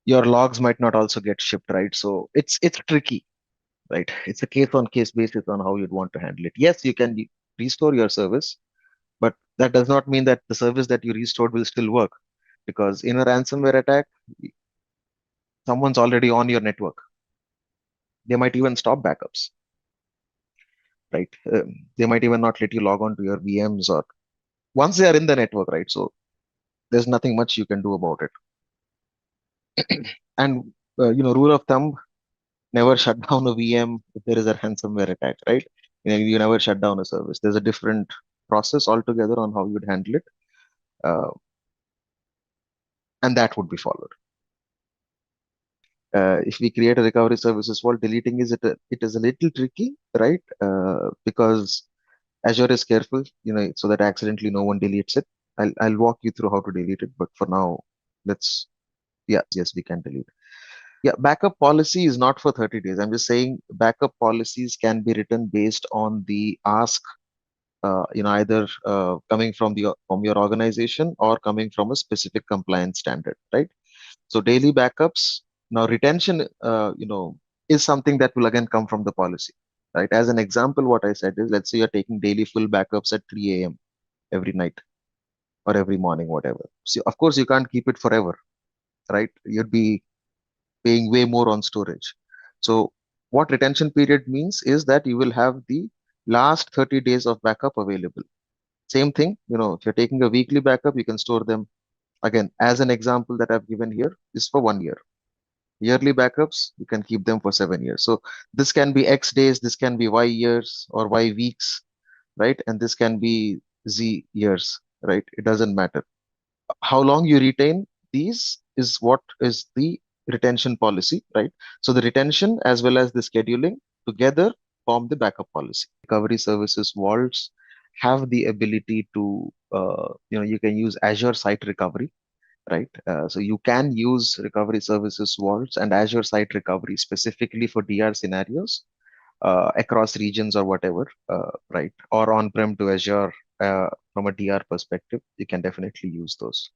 C: your logs might not also get shipped, right? So it's tricky, right? It's a case on case basis on how you'd want to handle it. Yes, you can restore your service, but that does not mean that the service that you restored will still work, because in a ransomware attack, someone's already on your network. They might even stop backups, right? They might even not let you log on to your VMs, or once they are in the network, right? So there's nothing much you can do about it. And rule of thumb: never shut down a VM if there is a ransomware attack, right? You never shut down a service. There's a different process altogether on how you'd handle it, uh, and that would be followed. If we create a recovery services vault, deleting it is a little tricky, right? Because Azure is careful, so that accidentally no one deletes it. I'll walk you through how to delete it, but for now, yes, we can delete. Yeah, backup policy is not for 30 days. I'm just saying backup policies can be written based on the ask, either coming from your organization or coming from a specific compliance standard, right? So daily backups. Now retention, is something that will again come from the policy, right? As an example, what I said is, let's say you're taking daily full backups at 3 a.m. every night or every morning, whatever. So of course you can't keep it forever, right? You'd be paying way more on storage. So what retention period means is that you will have the last 30 days of backup available. Same thing, if you're taking a weekly backup, you can store them again. As an example that I've given here is for 1 year. Yearly backups, you can keep them for 7 years. So this can be X days, this can be Y years or Y weeks, right? And this can be Z years, right? It doesn't matter. How long you retain these is what is the retention policy, right? So the retention as well as the scheduling together form the backup policy. Recovery services vaults have the ability to, you can use Azure Site Recovery, right? So you can use recovery services vaults and Azure Site Recovery specifically for DR scenarios across regions or whatever, right? Or on-prem to Azure from a DR perspective, you can definitely use those.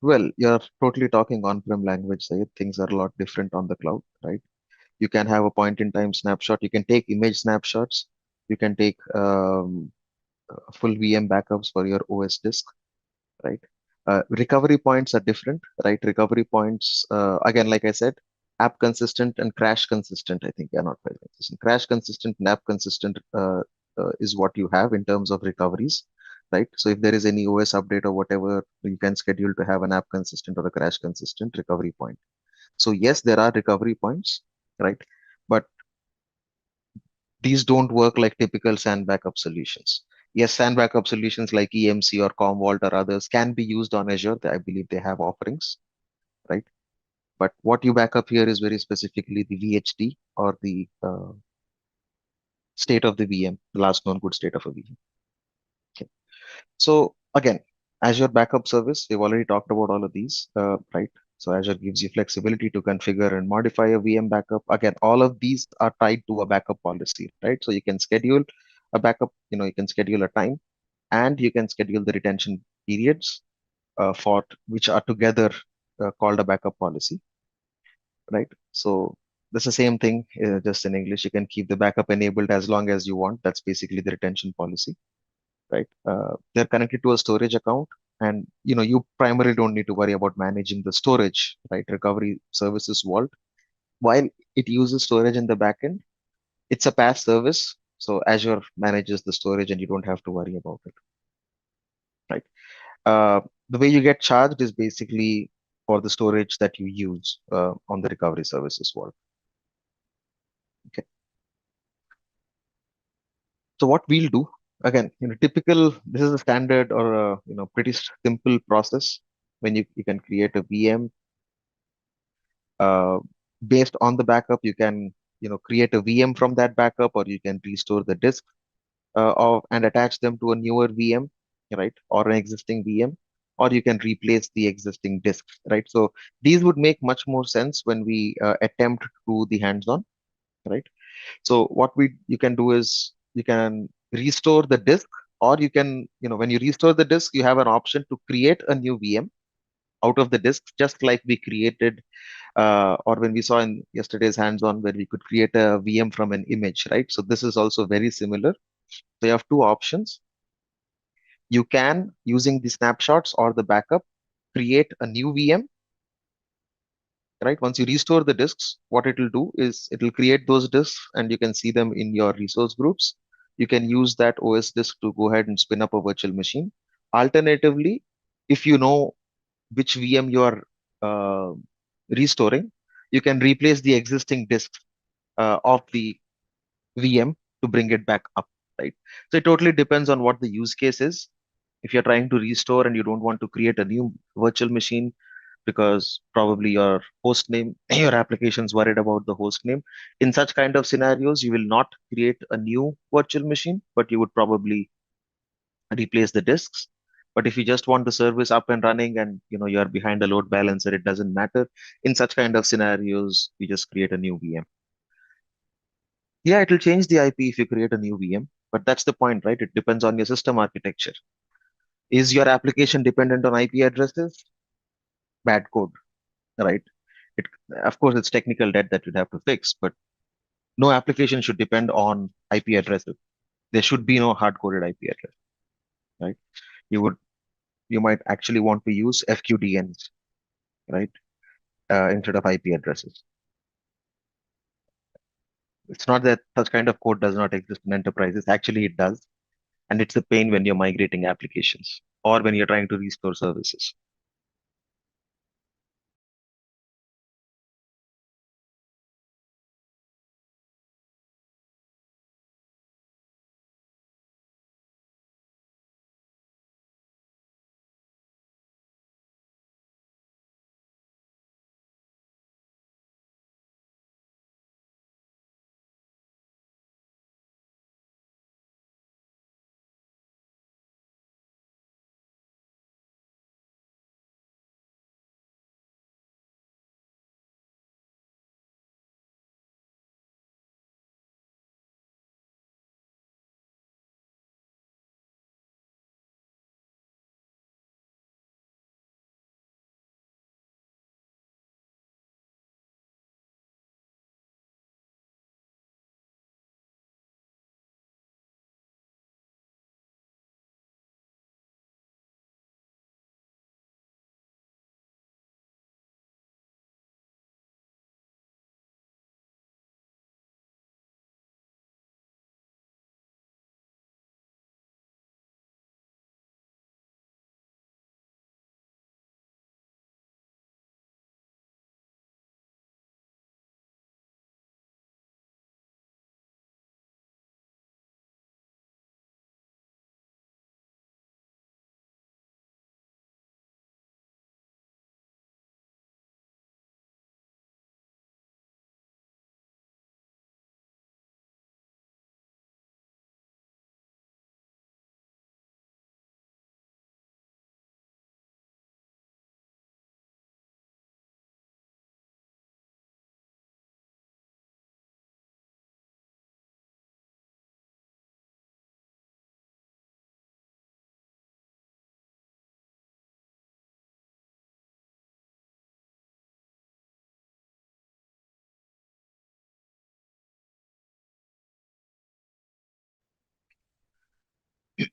C: Well, you're totally talking on-prem language, Sayed. Things are a lot different on the cloud, right? You can have a point-in-time snapshot. You can take image snapshots. You can take full VM backups for your OS disk, right? Recovery points are different, right? Recovery points, again, like I said, app consistent and crash consistent, I think, are not very consistent. Crash consistent and app consistent is what you have in terms of recoveries, right? So if there is any OS update or whatever, you can schedule to have an app consistent or a crash consistent recovery point. So yes, there are recovery points, right? But these don't work like typical SAN backup solutions. Yes, SAN backup solutions like EMC or Commvault or others can be used on Azure. I believe they have offerings, right? But what you back up here is very specifically the VHD or the state of the VM, the last known good state of a VM. Okay. So again, Azure Backup Service, we've already talked about all of these, right? So Azure gives you flexibility to configure and modify a VM backup. Again, all of these are tied to a backup policy, right? So you can schedule a backup, you can schedule a time and you can schedule the retention periods for which are together called a backup policy, right? So that's the same thing, just in English. You can keep the backup enabled as long as you want. That's basically the retention policy, right? They're connected to a storage account, and you primarily don't need to worry about managing the storage, right? Recovery Services Vault, while it uses storage in the backend, it's a PaaS service, so Azure manages the storage, and you don't have to worry about it, right? The way you get charged is basically for the storage that you use on the Recovery Services Vault. Okay. So what we'll do, again, this is a standard or a pretty simple process when you can create a VM uh, based on the backup. You can create a VM from that backup, or you can restore the disk and attach them to a newer VM, right, or an existing VM, or you can replace the existing disks, right? So these would make much more sense when we attempt to do the hands-on, right? So what you can do is you can restore the disk, or you can, when you restore the disk, you have an option to create a new VM out of the disk, just like we created, or when we saw in yesterday's hands-on where we could create a VM from an image, right? So this is also very similar. So you have two options. You can, using the snapshots or the backup, create a new VM, right? Once you restore the disks, what it will do is it will create those disks and you can see them in your resource groups. You can use that OS disk to go ahead and spin up a virtual machine. Alternatively, if you know which VM you are uh, restoring, you can replace the existing disk of the VM to bring it back up, right? So it totally depends on what the use case is. If you're trying to restore and you don't want to create a new virtual machine because probably your host name, your application's worried about the host name. In such kind of scenarios, you will not create a new virtual machine, but you would probably replace the disks. But if you just want the service up and running and you're behind a load balancer, it doesn't matter. In such kind of scenarios, you just create a new VM. Yeah, it will change the IP if you create a new VM, but that's the point, right? It depends on your system architecture. Is your application dependent on IP addresses? Bad code, right? It, of course, it's technical debt that you'd have to fix, but no application should depend on IP addresses. There should be no hard-coded IP address, right? You would, you might actually want to use FQDNs, right, instead of IP addresses. It's not that such kind of code does not exist in enterprises. Actually, it does, and it's a pain when you're migrating applications or when you're trying to restore services.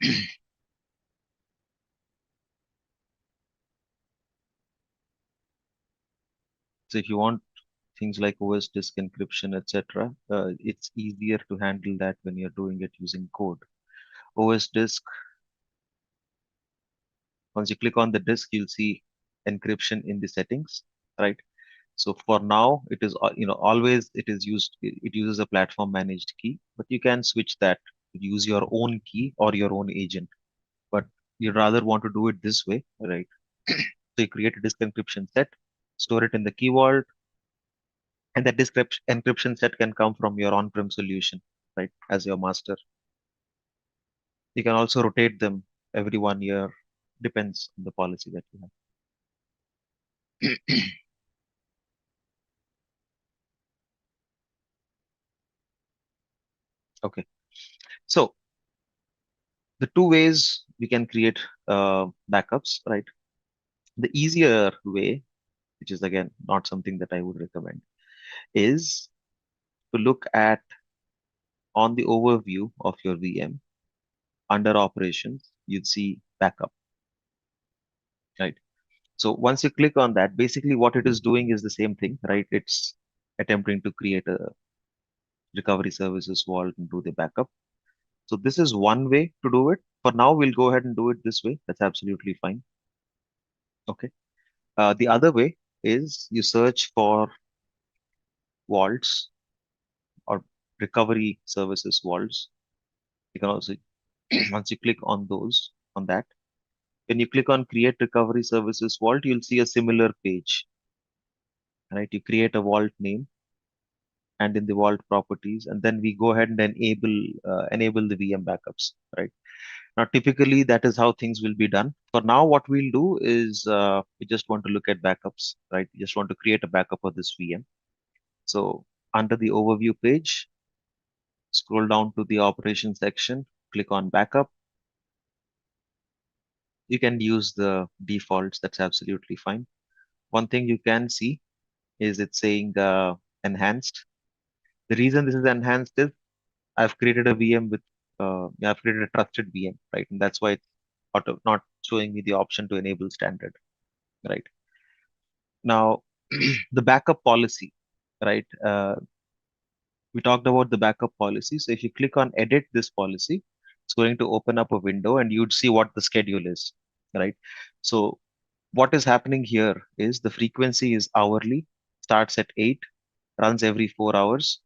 C: So if you want things like OS disk encryption, etc., it's easier to handle that when you're doing it using code. OS disk, once you click on the disk, you'll see encryption in the settings, right? So for now, it is always it uses a platform managed key, but you can switch that to use your own key or your own agent. But you rather want to do it this way, right? So you create a disk encryption set, store it in the key vault, and that disk encryption set can come from your on-prem solution, right, as your master. You can also rotate them every 1 year, depends on the policy that you have. Okay, so the two ways we can create backups, right? The easier way, which is again not something that I would recommend, is to look at on the overview of your VM under operations, you'd see backup, right? So once you click on that, basically what it is doing is the same thing, right? It's attempting to create a recovery services vault and do the backup. So this is one way to do it. For now, we'll go ahead and do it this way. That's absolutely fine. Okay. The other way is you search for vaults or recovery services vaults. You can also, once you click on those, on that, when you click on create recovery services vault, you'll see a similar page, right? You create a vault name and in the vault properties, and then we go ahead and enable the VM backups, right? Now, typically that is how things will be done. For now, what we'll do is we just want to look at backups, right? We just want to create a backup of this VM. So under the overview page, scroll down to the operations section, click on backup. You can use the defaults. That's absolutely fine. One thing you can see is it's saying enhanced. The reason this is enhanced is I've created a VM with, I've created a trusted VM, right? And that's why it's not showing me the option to enable standard, right? Now, the backup policy, right? We talked about the backup policy. So if you click on edit this policy, it's going to open up a window and you'd see what the schedule is, right? So what is happening here is the frequency is hourly, starts at 8, runs every 4 hours,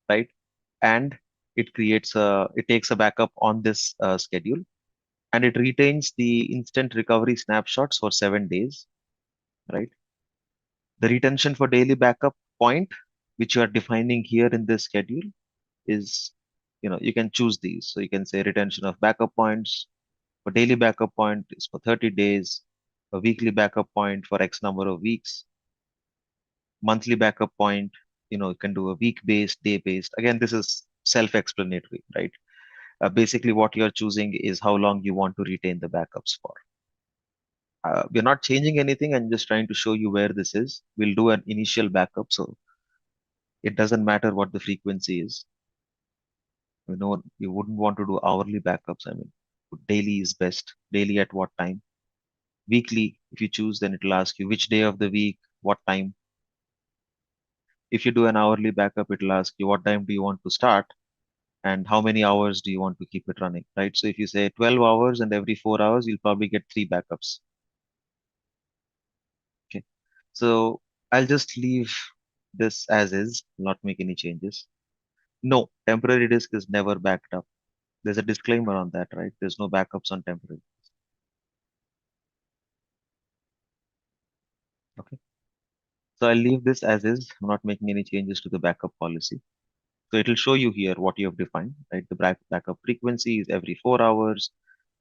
C: right? And it takes a backup on this schedule and it retains the instant recovery snapshots for 7 days, right? The retention for daily backup point, which you are defining here in this schedule, is, you can choose these. So you can say retention of backup points for daily backup point is for 30 days, a weekly backup point for X number of weeks, monthly backup point, you can do a week based, day based. Again, this is self-explanatory, right? Basically, what you're choosing is how long you want to retain the backups for. We're not changing anything. I'm just trying to show you where this is. We'll do an initial backup, so it doesn't matter what the frequency is. You wouldn't want to do hourly backups. I mean, daily is best. Daily at what time? Weekly, if you choose, then it'll ask you which day of the week, what time. If you do an hourly backup, it'll ask you what time do you want to start and how many hours do you want to keep it running, right? So if you say 12 hours and every 4 hours, you'll probably get 3 backups. Okay. So I'll just leave this as is, not make any changes. No, temporary disk is never backed up. There's a disclaimer on that, right? There's no backups on temporary. Okay. So I'll leave this as is. I'm not making any changes to the backup policy. So it'll show you here what you have defined, right? The backup frequency is every 4 hours,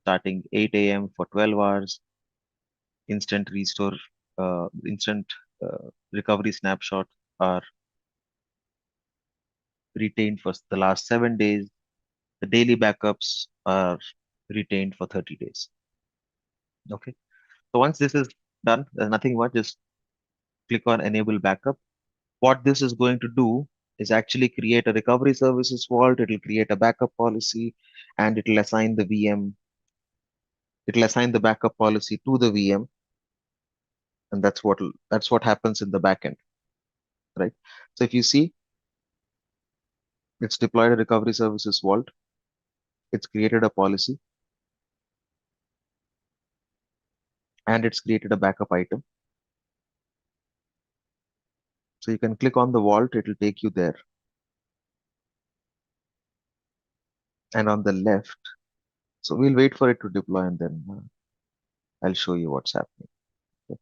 C: starting 8 a.m. for 12 hours, instant restore, instant recovery snapshot are retained for the last 7 days. The daily backups are retained for 30 days. Okay. So once this is done, there's nothing much, just click on enable backup. What this is going to do is actually create a recovery services vault. It will create a backup policy and it'll assign the VM, it'll assign the backup policy to the VM, and that's what happens in the backend, right? So if you see, it's deployed a recovery services vault, it's created a policy, and it's created a backup item. So you can click on the vault, it'll take you there. And on the left, so we'll wait for it to deploy and then I'll show you what's happening. Okay.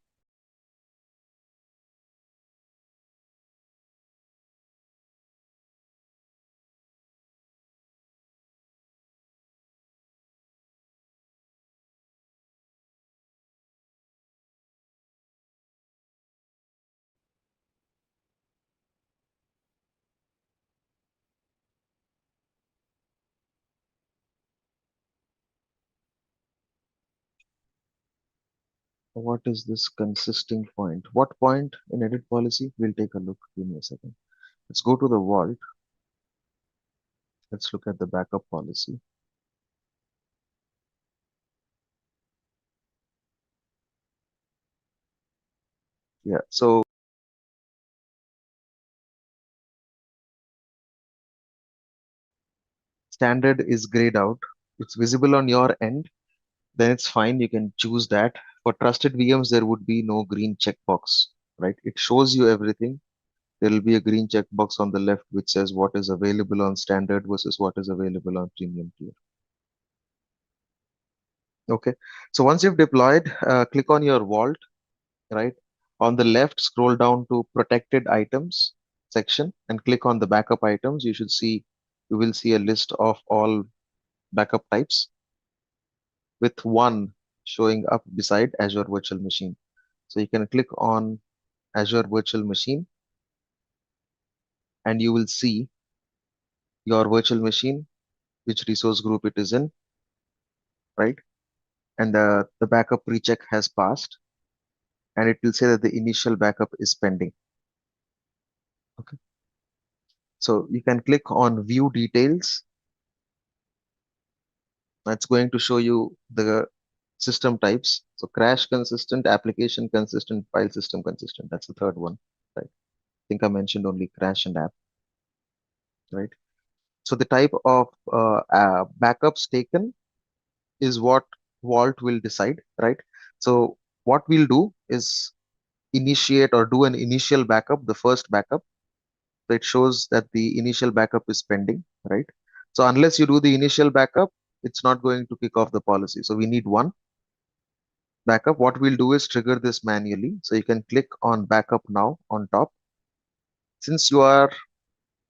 C: What is this consisting point? What point in edit policy? We'll take a look. Give me a second. Let's go to the vault. Let's look at the backup policy. Yeah, so standard is grayed out. It's visible on your end, then it's fine. You can choose that. For trusted VMs, there would be no green checkbox, right? It shows you everything. There will be a green checkbox on the left which says what is available on standard versus what is available on premium tier. Okay, so once you've deployed, click on your vault, right? On the left, scroll down to protected items section and click on the backup items. You will see a list of all backup types with one showing up beside Azure Virtual Machine. So you can click on Azure Virtual Machine and you will see your virtual machine, which resource group it is in, right? And the backup recheck has passed and it will say that the initial backup is pending. Okay. So you can click on view details. That's going to show you the system types. So crash consistent, application consistent, file system consistent. That's the third one, right? I think I mentioned only crash and app, right? So the type of backups taken is what Vault will decide, right? So what we'll do is initiate or do an initial backup, the first backup. So it shows that the initial backup is pending, right? So unless you do the initial backup, it's not going to kick off the policy. So we need one backup. What we'll do is trigger this manually. So you can click on backup now on top. Since you are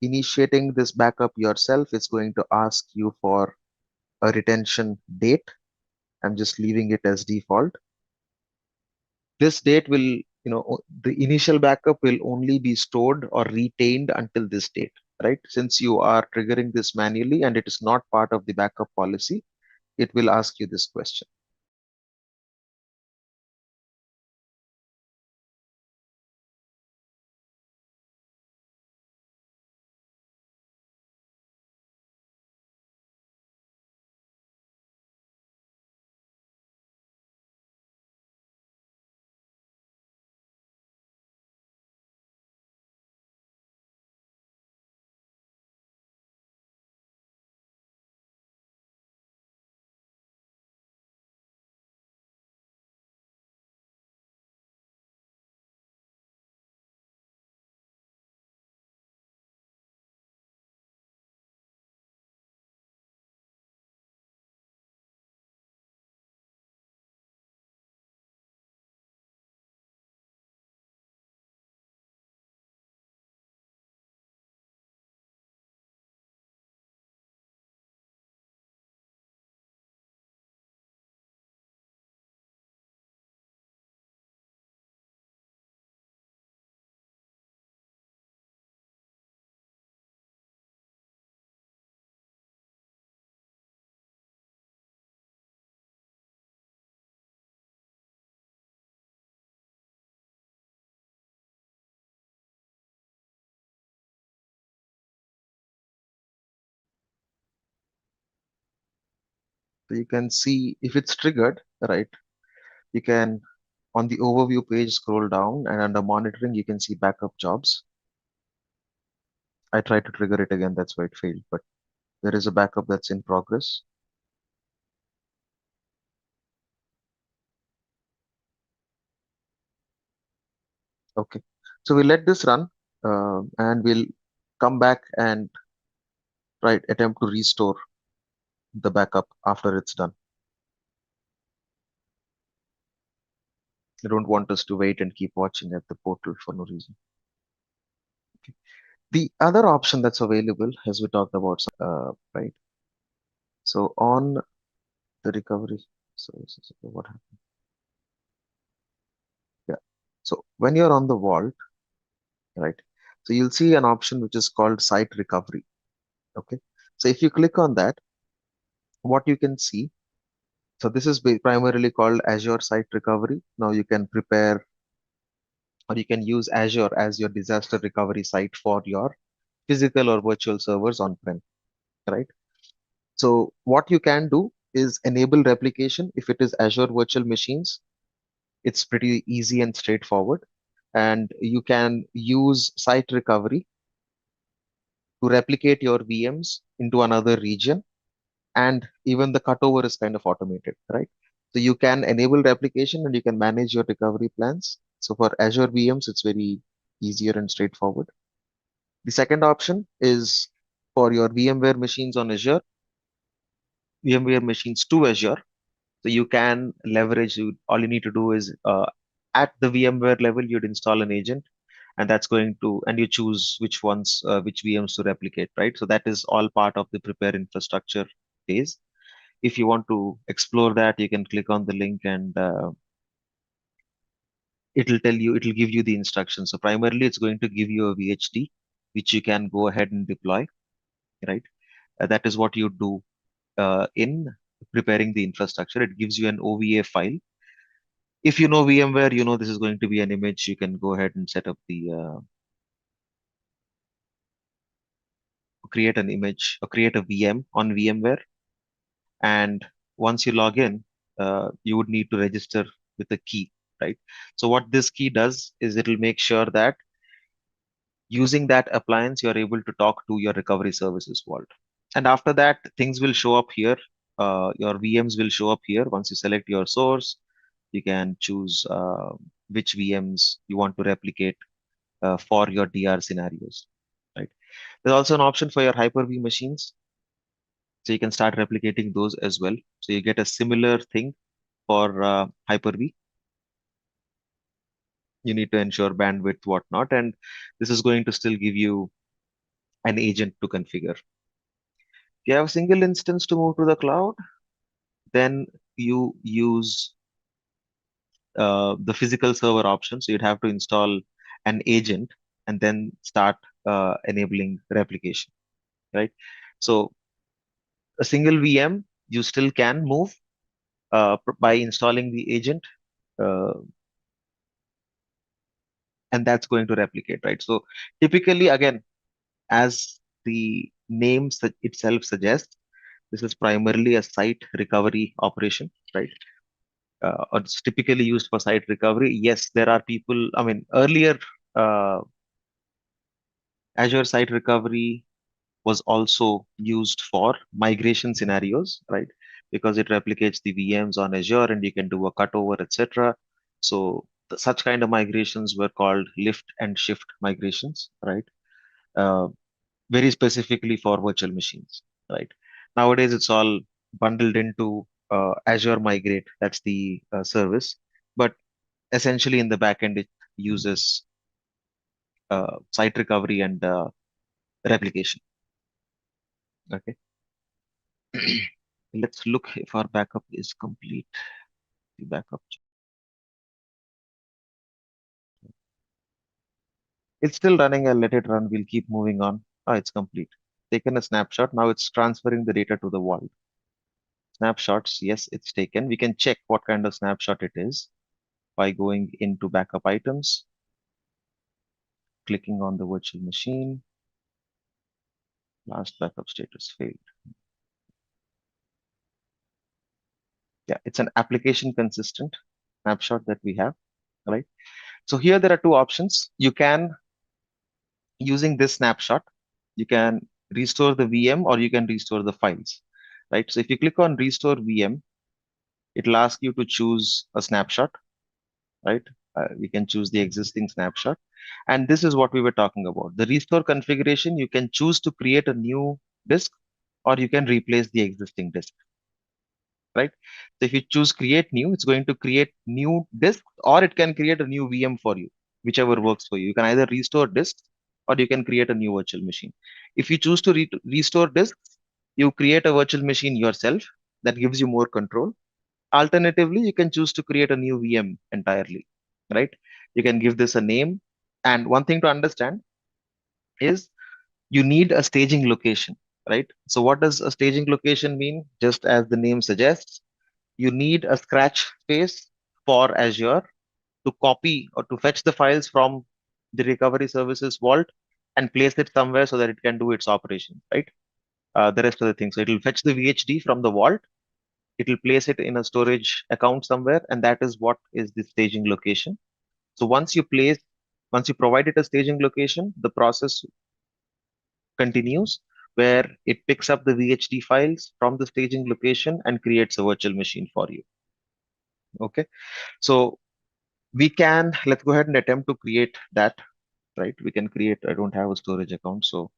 C: initiating this backup yourself, it's going to ask you for a retention date. I'm just leaving it as default. This date will, the initial backup will only be stored or retained until this date, right? Since you are triggering this manually and it is not part of the backup policy, it will ask you this question. So you can see if it's triggered, right? You can, on the overview page, scroll down, and under monitoring, you can see backup jobs. I tried to trigger it again, that's why it failed, but there is a backup that's in progress. Okay, so we let this run, and we'll come back and attempt to restore the backup after it's done. I don't want us to wait and keep watching at the portal for no reason. Okay. The other option that's available, as we talked about, right? So on the recovery services, okay, what happened? Yeah. So when you're on the vault, right? So you'll see an option which is called site recovery. Okay. So if you click on that, what you can see, so this is primarily called Azure Site Recovery. Now you can prepare, or you can use Azure as your disaster recovery site for your physical or virtual servers on-prem, right? So what you can do is enable replication if it is Azure virtual machines. It's pretty easy and straightforward. And you can use site recovery to replicate your VMs into another region. And even the cutover is kind of automated, right? So you can enable replication and you can manage your recovery plans. So for Azure VMs, it's very easier and straightforward. The second option is for your VMware machines on Azure, VMware machines to Azure. So you can leverage, all you need to do is at the VMware level, you'd install an agent and that's going to, and you choose which ones, which VMs to replicate, right? So that is all part of the prepare infrastructure phase. If you want to explore that, you can click on the link and it'll give you the instructions. So primarily it's going to give you a VHD, which you can go ahead and deploy, right? That is what you do in preparing the infrastructure. It gives you an OVA file. If you know VMware, you know this is going to be an image. You can go ahead and set up the create an image or create a VM on VMware. And once you log in, you would need to register with a key, right? So what this key does is it'll make sure that using that appliance, you're able to talk to your recovery services vault. And after that, things will show up here. Your VMs will show up here. Once you select your source, you can choose which VMs you want to replicate for your DR scenarios, right? There's also an option for your Hyper-V machines. So you can start replicating those as well. So you get a similar thing for Hyper-V. You need to ensure bandwidth, whatnot, and this is going to still give you an agent to configure. If you have a single instance to move to the cloud, then you use the physical server option. So you'd have to install an agent and then start enabling replication, right? So a single VM, you still can move by installing the agent, uh, and that's going to replicate, right? So typically, again, as the name itself suggests, this is primarily a site recovery operation, right? Or it's typically used for site recovery. Yes, there are people, I mean, earlier, uh, Azure Site Recovery was also used for migration scenarios, right? Because it replicates the VMs on Azure and you can do a cutover, etc. So such kind of migrations were called lift and shift migrations, right? Uh, Very specifically for virtual machines, right? Nowadays, it's all bundled into Azure Migrate. That's the service. But essentially, in the backend, it uses site recovery and replication. Okay. Let's look if our backup is complete. The backup. It's still running. I'll let it run. We'll keep moving on. Ah, it's complete. Taken a snapshot. Now it's transferring the data to the vault. Snapshots. Yes, it's taken. We can check what kind of snapshot it is by going into backup items, clicking on the virtual machine. Last backup status failed. Yeah, it's an application consistent snapshot that we have, right? So here there are two options. You can, using this snapshot, you can restore the VM or you can restore the files, right? So if you click on restore VM, it'll ask you to choose a snapshot, right? You can choose the existing snapshot. And this is what we were talking about. The restore configuration, you can choose to create a new disk or you can replace the existing disk, right? So if you choose create new, it's going to create new disk or it can create a new VM for you, whichever works for you. You can either restore disks or you can create a new virtual machine. If you choose to restore disks, you create a virtual machine yourself that gives you more control. Alternatively, you can choose to create a new VM entirely, right? You can give this a name. And one thing to understand is you need a staging location, right? So what does a staging location mean? Just as the name suggests, you need a scratch space for Azure to copy or to fetch the files from the recovery services vault and place it somewhere so that it can do its operation, right? The rest of the things. So it will fetch the VHD from the vault, it will place it in a storage account somewhere, and that is what is the staging location. So once you provide it a staging location, the process continues where it picks up the VHD files from the staging location and creates a virtual machine for you. Okay. So let's go ahead and attempt to create that, right? We can create, I don't have a storage account. So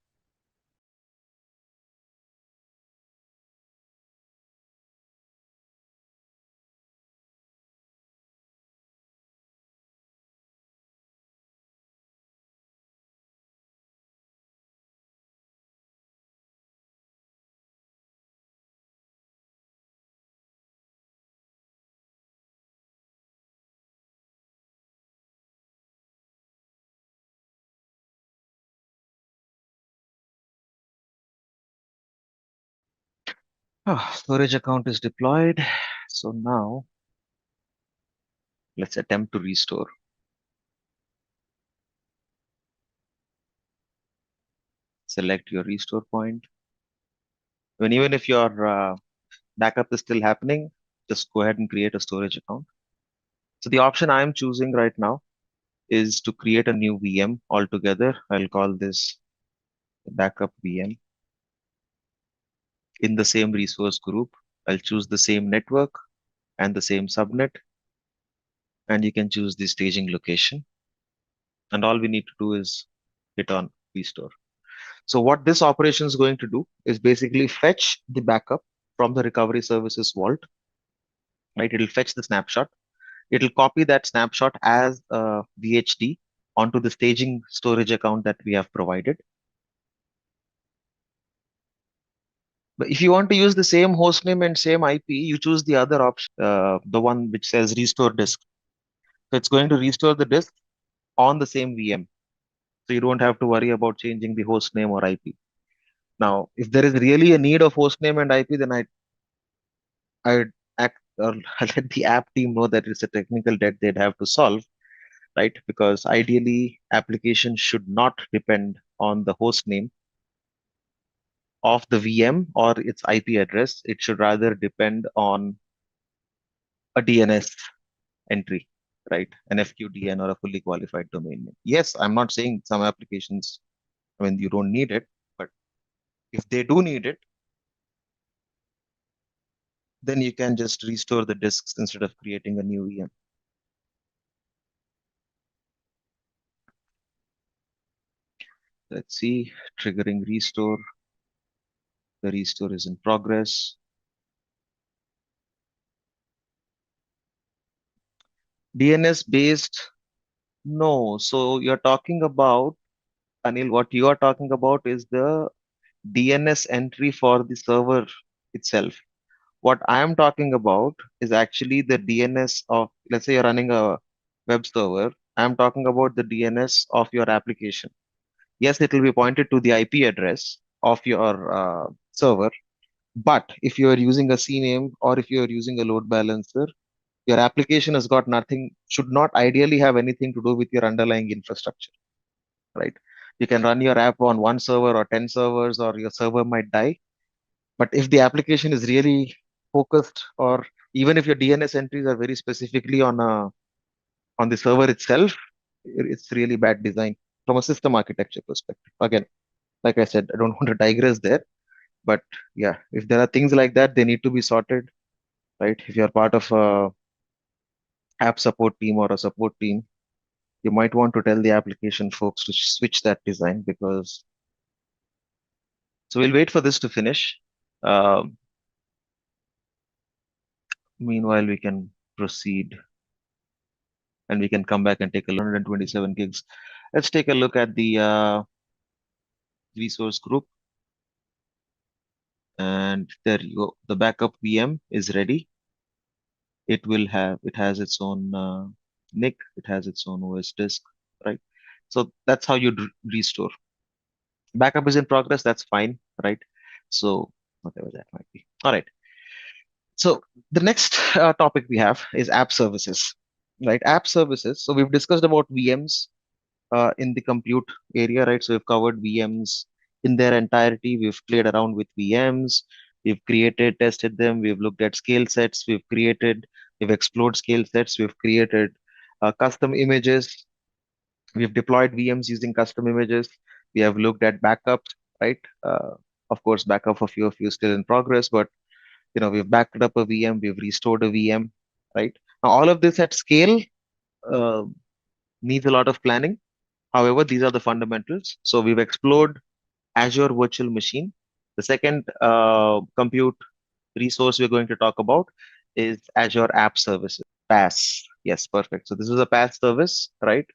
C: storage account is deployed. So now let's attempt to restore. Select your restore point. Even if your backup is still happening, just go ahead and create a storage account. So the option I'm choosing right now is to create a new VM altogether. I'll call this backup VM in the same resource group. I'll choose the same network and the same subnet, and you can choose the staging location. And all we need to do is hit on restore. So what this operation is going to do is basically fetch the backup from the recovery services vault, right? It'll fetch the snapshot. It'll copy that snapshot as a VHD onto the staging storage account that we have provided. But if you want to use the same hostname and same IP, you choose the other option, the one which says restore disk. So it's going to restore the disk on the same VM. So you don't have to worry about changing the hostname or IP. Now, if there is really a need of hostname and IP, then I'd act or let the app team know that it's a technical debt they'd have to solve, right? Because ideally, applications should not depend on the host name of the VM or its IP address. It should rather depend on a DNS entry, right? An FQDN or a fully qualified domain name. Yes, I'm not saying some applications, you don't need it, but if they do need it, then you can just restore the disks instead of creating a new VM. Let's see, triggering restore. The restore is in progress. DNS based? No. So you're talking about, Anil, what you are talking about is the DNS entry for the server itself. What I am talking about is actually the DNS of, let's say you're running a web server. I'm talking about the DNS of your application. Yes, it will be pointed to the IP address of your server. But if you are using a CNAME or if you are using a load balancer, your application has got nothing, should not ideally have anything to do with your underlying infrastructure, right? You can run your app on one server or 10 servers, or your server might die. But if the application is really focused or Even if your DNS entries are very specifically on the server itself, it's really bad design from a system architecture perspective. Again, like I said, I don't want to digress there, but yeah, if there are things like that, they need to be sorted, right? If you're part of a app support team or a support team, you might want to tell the application folks to switch that design because. So we'll wait for this to finish. Um, Meanwhile, we can proceed and we can come back and take a 127 gigs. Let's take a look at the resource group. And there you go. The backup VM is ready. It has its own NIC, it has its own OS disk, right? So that's how you restore. Backup is in progress, that's fine, right? So whatever that might be. All right. So the next topic we have is app services, right? App services. So we've discussed about VMs in the compute area, right? So we've covered VMs in their entirety. We've played around with VMs. We've created, tested them. We've looked at scale sets. We've explored scale sets. We've created custom images. We've deployed VMs using custom images. We have looked at backups, right? Of course, backup of few still in progress, but we've backed up a VM, we've restored a VM, right? Now, all of this at scale uh, needs a lot of planning. However, these are the fundamentals. So we've explored Azure Virtual Machine. The second compute resource we're going to talk about is Azure App Services, PaaS. Yes, perfect. So this is a PaaS service, right?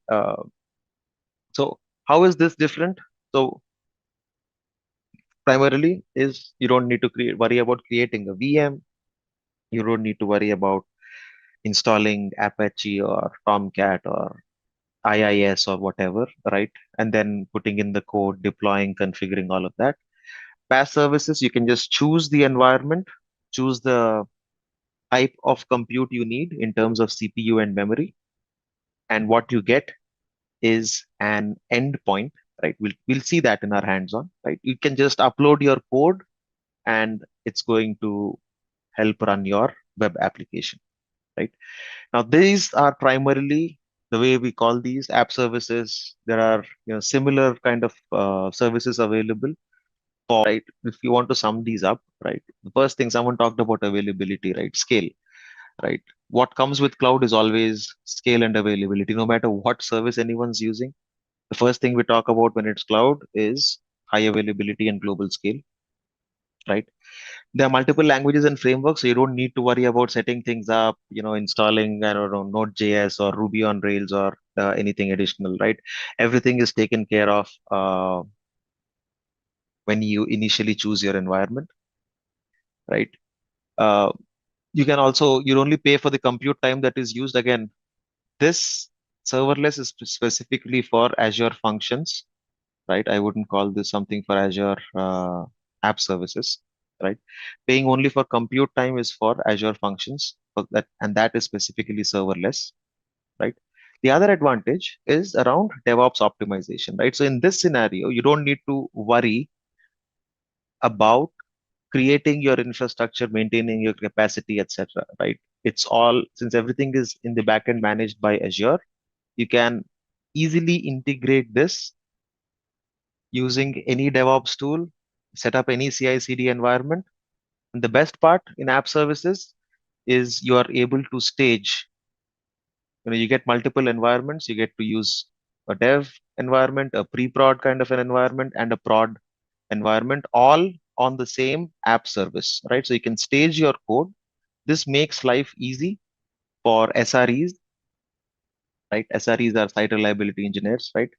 C: So how is this different? So primarily is you don't need to worry about creating a VM. You don't need to worry about installing Apache or Tomcat or IIS or whatever, right? And then putting in the code, deploying, configuring all of that. PaaS services, you can just choose the environment, choose the type of compute you need in terms of CPU and memory. And what you get is an endpoint, right? We'll see that in our hands-on, right? You can just upload your code and it's going to help run your web application, right? Now, these are primarily the way we call these app services. There are similar kind of services available for, right? If you want to sum these up, right? The first thing someone talked about availability, right? Scale, right? What comes with cloud is always scale and availability, no matter what service anyone's using. The first thing we talk about when it's cloud is high availability and global scale, right? There are multiple languages and frameworks, so you don't need to worry about setting things up, installing, I don't know, Node.js or Ruby on Rails or anything additional, right? Everything is taken care of when you initially choose your environment, right? Uh, you only pay for the compute time that is used. Again, this serverless is specifically for Azure functions, right? I wouldn't call this something for Azure app services, right? Paying only for compute time is for Azure functions, and that is specifically serverless, right? The other advantage is around DevOps optimization, right? So in this scenario, you don't need to worry about creating your infrastructure, maintaining your capacity, etc., right? It's all, since everything is in the backend managed by Azure, you can easily integrate this using any DevOps tool, set up any CI/CD environment. And the best part in app services is you are able to stage. You get multiple environments. You get to use a dev environment, a pre-prod kind of an environment, and a prod environment, all on the same app service, right? So you can stage your code. This makes life easy for SREs, right? SREs are site reliability engineers, right?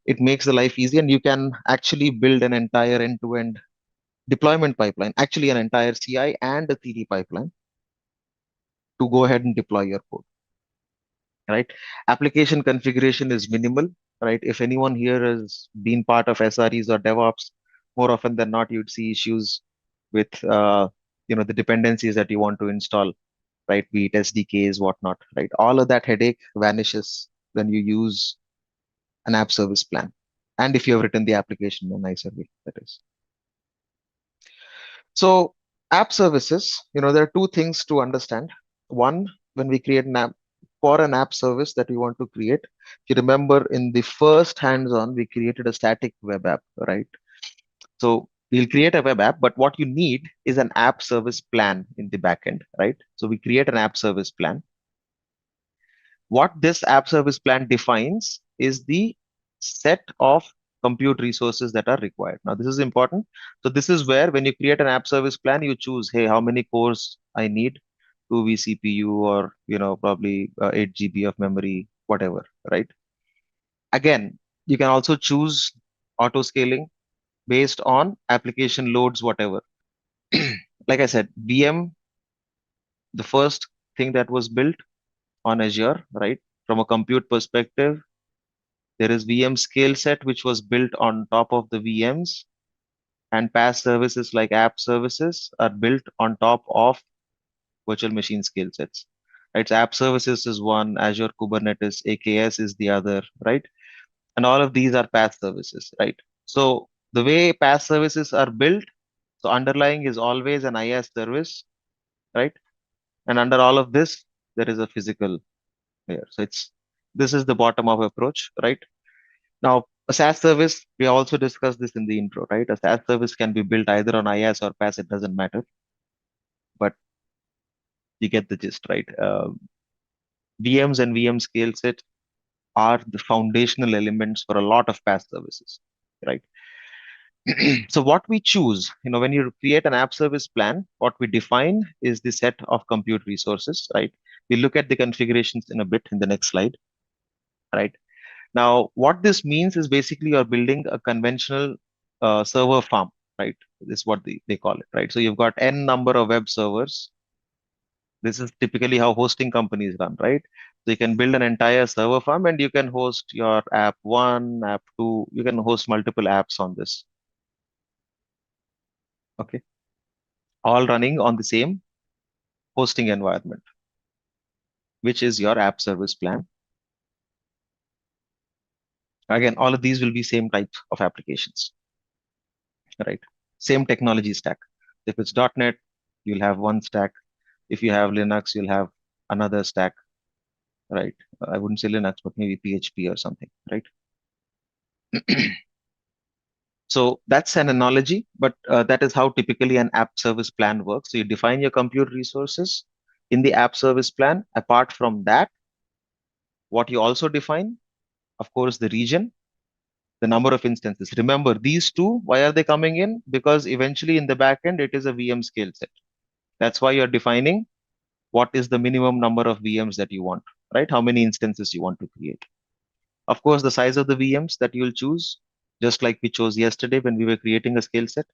C: It makes the life easy, and you can actually build an entire end-to-end deployment pipeline, actually an entire CI and a CD pipeline to go ahead and deploy your code, right? Application configuration is minimal, right? If anyone here has been part of SREs or DevOps, more often than not, you'd see issues with, the dependencies that you want to install, right? Be it SDKs, whatnot, right? All of that headache vanishes when you use an app service plan. And if you have written the application in a nicer way, that is. So app services, there are two things to understand. One, when we create an app for an app service that we want to create, if you remember in the first hands-on, we created a static web app, right? So we'll create a web app, but what you need is an app service plan in the backend, right? So we create an app service plan. What this app service plan defines is the set of compute resources that are required. Now, this is important. So this is where when you create an app service plan, you choose, hey, how many cores I need, 2 vCPU or, probably 8 GB of memory, whatever, right? Again, you can also choose auto scaling based on application loads, whatever. Like I said, VM, the first thing that was built on Azure, right? From a compute perspective, there is VM scale set, which was built on top of the VMs, and PaaS services like app services are built on top of virtual machine scale sets. Right? So app services is one, Azure Kubernetes, AKS is the other, right? And all of these are PaaS services, right? So the way PaaS services are built, so underlying is always an IaaS service, right? And under all of this, there is a physical layer. So this is the bottom up approach, right? Now, a SaaS service, we also discussed this in the intro, right? A SaaS service can be built either on IaaS or PaaS, it doesn't matter, but you get the gist, right? VMs and VM scale set are the foundational elements for a lot of PaaS services, right? So what we choose, when you create an app service plan, what we define is the set of compute resources, right? We look at the configurations in a bit in the next slide, right? Now, what this means is basically you're building a conventional server farm, right? This is what they call it, right? So you've got n number of web servers. This is typically how hosting companies run, right? So you can build an entire server farm and you can host your app one, app two, you can host multiple apps on this. Okay. All running on the same hosting environment, which is your app service plan. Again, all of these will be same type of applications, right? Same technology stack. If it's .NET, you'll have one stack. If you have Linux, you'll have another stack, right? I wouldn't say Linux, but maybe PHP or something, right? So that's an analogy, but that is how typically an app service plan works. So you define your compute resources in the app service plan. Apart from that, what you also define, of course, the region, the number of instances. Remember, these two, why are they coming in? Because eventually in the backend, it is a VM scale set. That's why you're defining what is the minimum number of VMs that you want, right? How many instances you want to create. Of course, the size of the VMs that you'll choose, just like we chose yesterday when we were creating a scale set.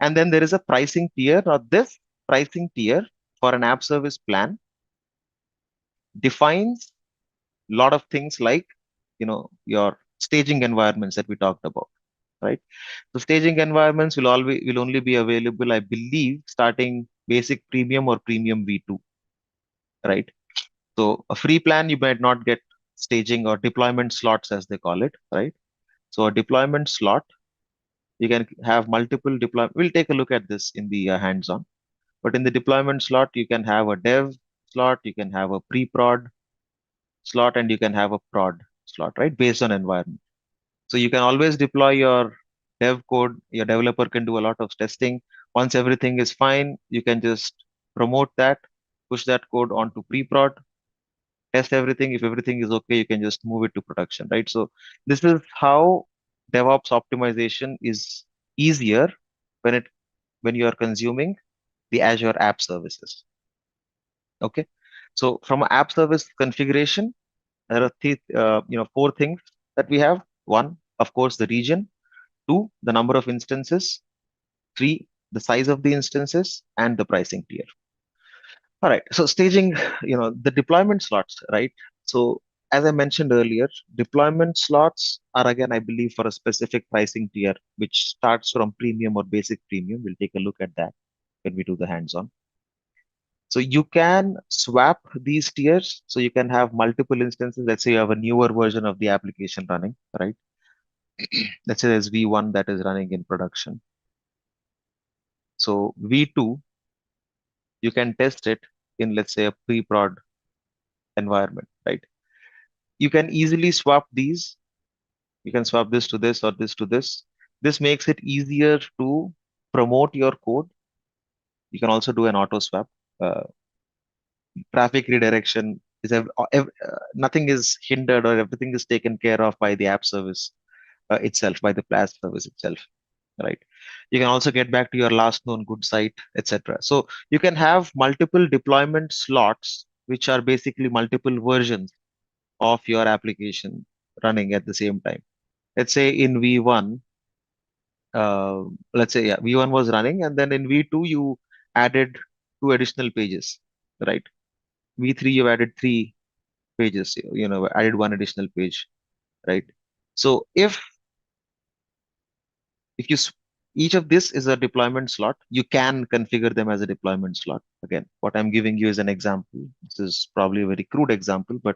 C: And then there is a pricing tier. Now, this pricing tier for an app service plan defines a lot of things like, your staging environments that we talked about, right? So staging environments will only be available, I believe, starting basic premium or premium V2, right? So a free plan, you might not get staging or deployment slots as they call it, right? So a deployment slot, you can have multiple deployment. We'll take a look at this in the hands-on. But in the deployment slot, you can have a dev slot, you can have a pre-prod slot, and you can have a prod slot, right? Based on environment. So you can always deploy your dev code. Your developer can do a lot of testing. Once everything is fine, you can just promote that, push that code onto pre-prod, test everything. If everything is okay, you can just move it to production, right? So this is how DevOps optimization is easier when you are consuming the Azure app services. Okay. So from an app service configuration, there are four things that we have. One, of course, the region. Two, the number of instances. Three, the size of the instances, and the pricing tier. All right. So staging, the deployment slots, right? So as I mentioned earlier, deployment slots are again, I believe, for a specific pricing tier, which starts from premium or basic premium. We'll take a look at that when we do the hands-on. So you can swap these tiers. So you can have multiple instances. Let's say you have a newer version of the application running, right? Let's say there's V1 that is running in production. So V2, you can test it in, let's say, a pre-prod environment, right? You can easily swap these. You can swap this to this or this to this. This makes it easier to promote your code. You can also do an auto swap. Uh, Traffic redirection is nothing is hindered, or everything is taken care of by the app service itself, by the PaaS service itself, right? You can also get back to your last known good site, etc. So you can have multiple deployment slots, which are basically multiple versions of your application running at the same time. Let's say in V1, uh, let's say, yeah, V1 was running, and then in V2 you added two additional pages, right? V3 you added three pages, added one additional page, right? So if you each of this is a deployment slot, you can configure them as a deployment slot. Again, what I'm giving you is an example. This is probably a very crude example, but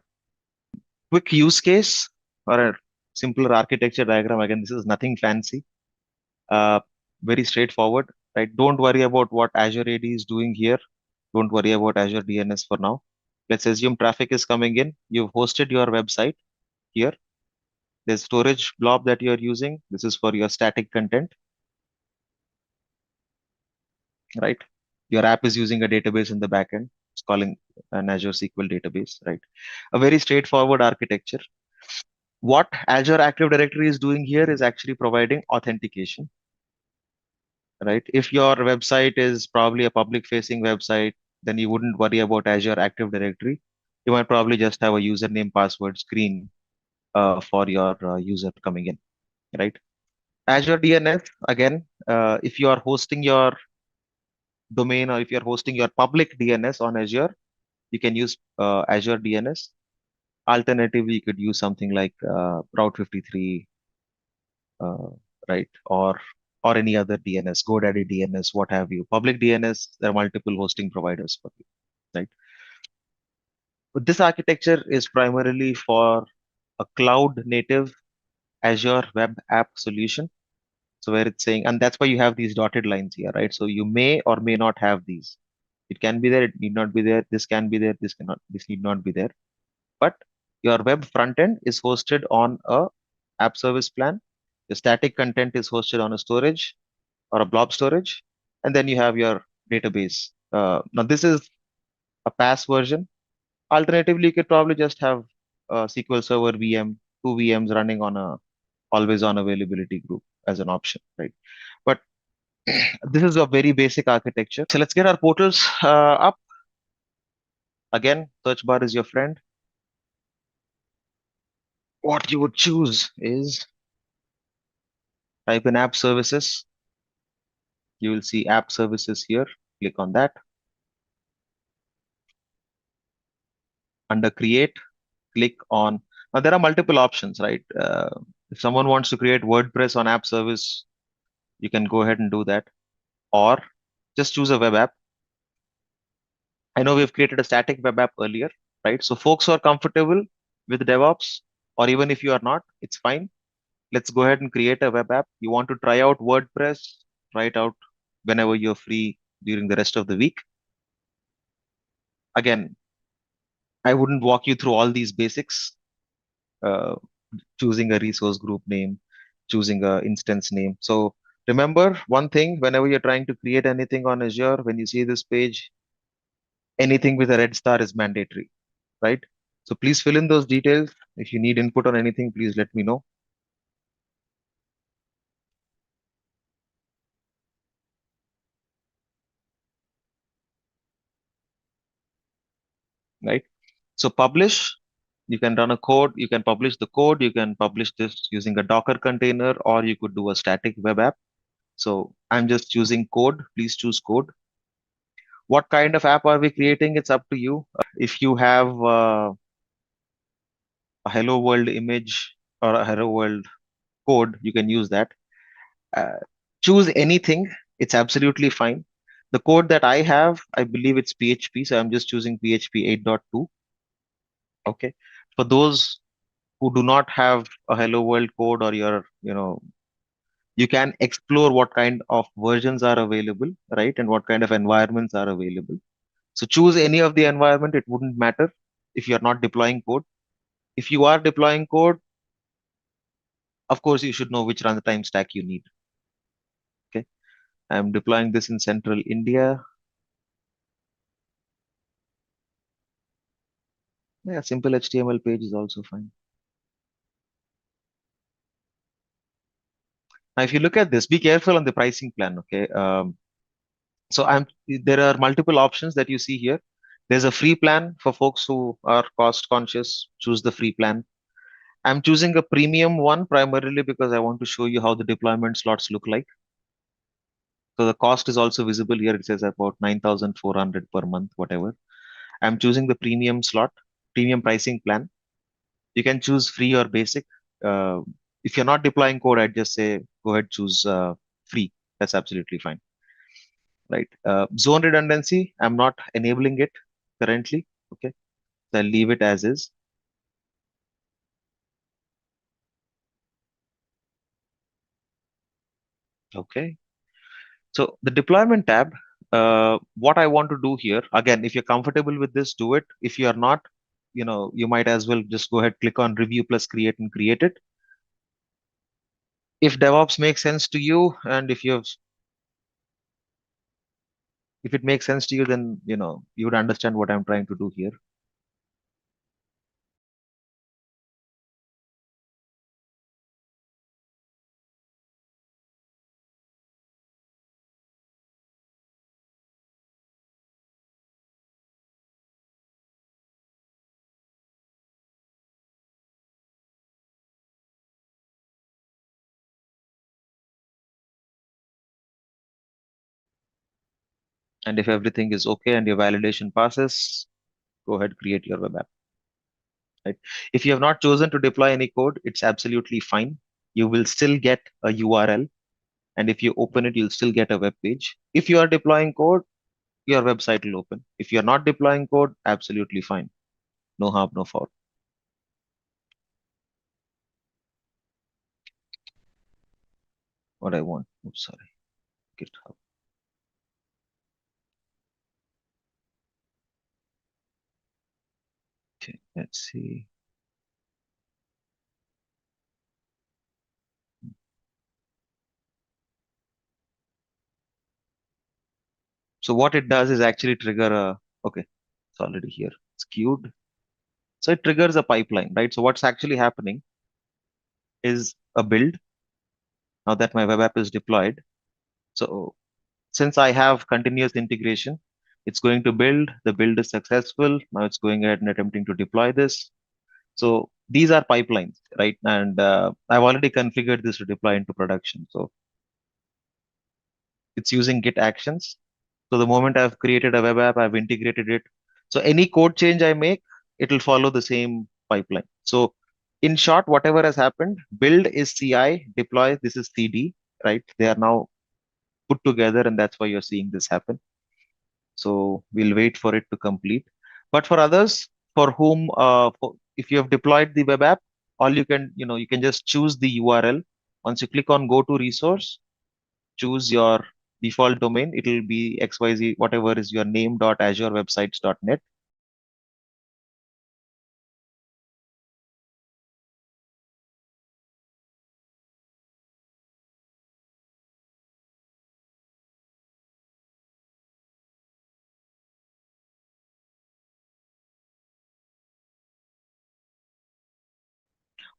C: quick use case or a simpler architecture diagram. Again, this is nothing fancy. Uh, Very straightforward, right? Don't worry about what Azure AD is doing here. Don't worry about Azure DNS for now. Let's assume traffic is coming in. You've hosted your website here. There's storage blob that you're using. This is for your static content, right? Your app is using a database in the backend. It's calling an Azure SQL database, right? A very straightforward architecture. What Azure Active Directory is doing here is actually providing authentication, right? If your website is probably a public facing website, then you wouldn't worry about Azure Active Directory. You might probably just have a username password screen for your user coming in, right? Azure DNS, again, if you are hosting your domain or if you're hosting your public DNS on Azure, you can use Azure DNS. Alternatively, you could use something like Route 53, uh, right? Or any other DNS, GoDaddy DNS, what have you. Public DNS, there are multiple hosting providers for you, right? But this architecture is primarily for a cloud native Azure web app solution. So where it's saying, and that's why you have these dotted lines here, right? So you may or may not have these. It can be there, it need not be there. This can be there, this need not be there. But your web front end is hosted on a app service plan. The static content is hosted on a storage or a blob storage, and then you have your database. Now this is a PaaS version. Alternatively, you could probably just have a SQL Server VM, two VMs running on a always on availability group as an option, right? But this is a very basic architecture. So let's get our portals up. Again, search bar is your friend. What you would choose is type in app services. You will see app services here. Click on that. Under create, click on. Now there are multiple options, right? If someone wants to create WordPress on app service, you can go ahead and do that, or just choose a web app. I know we've created a static web app earlier, right? So folks who are comfortable with DevOps, or even if you are not, it's fine. Let's go ahead and create a web app. You want to try out WordPress, try it out whenever you're free during the rest of the week. Again, I wouldn't walk you through all these basics. Uh, Choosing a resource group name, choosing a instance name. So remember one thing, whenever you're trying to create anything on Azure, when you see this page, anything with a red star is mandatory, right? So please fill in those details. If you need input on anything, please let me know. Right? So publish, you can run a code, you can publish the code, you can publish this using a Docker container, or you could do a static web app. So I'm just choosing code. Please choose code. What kind of app are we creating? It's up to you. If you have a hello world image or a hello world code, you can use that. Uh, Choose anything. It's absolutely fine. The code that I have, I believe it's PHP, so I'm just choosing PHP 8.2. Okay. For those who do not have a hello world code, or you can explore what kind of versions are available, right? And what kind of environments are available. So choose any of the environment. It wouldn't matter if you're not deploying code. If you are deploying code, of course, you should know which runtime stack you need. Okay. I'm deploying this in central India. Yeah, simple HTML page is also fine. Now, if you look at this, be careful on the pricing plan. Okay. So there are multiple options that you see here. There's a free plan for folks who are cost conscious. Choose the free plan. I'm choosing a premium one primarily because I want to show you how the deployment slots look like. So the cost is also visible here. It says about 9,400 per month, whatever. I'm choosing the premium slot, premium pricing plan. You can choose free or basic. Uh, if you're not deploying code, I'd just say go ahead, choose free. That's absolutely fine. Right. Zone redundancy, I'm not enabling it currently. Okay. So I'll leave it as is. Okay. So the deployment tab, what I want to do here, again, if you're comfortable with this, do it. If you are not, you might as well just go ahead, click on review plus create and create it. If DevOps makes sense to you, and if it makes sense to you, then you would understand what I'm trying to do here. And if everything is okay and your validation passes, go ahead, create your web app. Right? If you have not chosen to deploy any code, it's absolutely fine. You will still get a URL. And if you open it, you'll still get a web page. If you are deploying code, your website will open. If you're not deploying code, absolutely fine. No harm, no foul. What I want. Oops, sorry. GitHub. Okay, let's see. So what it does is actually trigger okay, it's already here. It's queued. So it triggers a pipeline, right? So what's actually happening is a build. Now that my web app is deployed. So since I have continuous integration, it's going to build. The build is successful. Now it's going ahead and attempting to deploy this. So these are pipelines, right? And I've already configured this to deploy into production. So it's using Git actions. So the moment I've created a web app, I've integrated it. So any code change I make, it will follow the same pipeline. So in short, whatever has happened, build is CI, deploy, this is CD, right? They are now put together, and that's why you're seeing this happen. So we'll wait for it to complete. But for others, for whom, if you have deployed the web app, all you can just choose the URL. Once you click on go to resource, choose your default domain. It will be XYZ, whatever is your name.azurewebsites.net.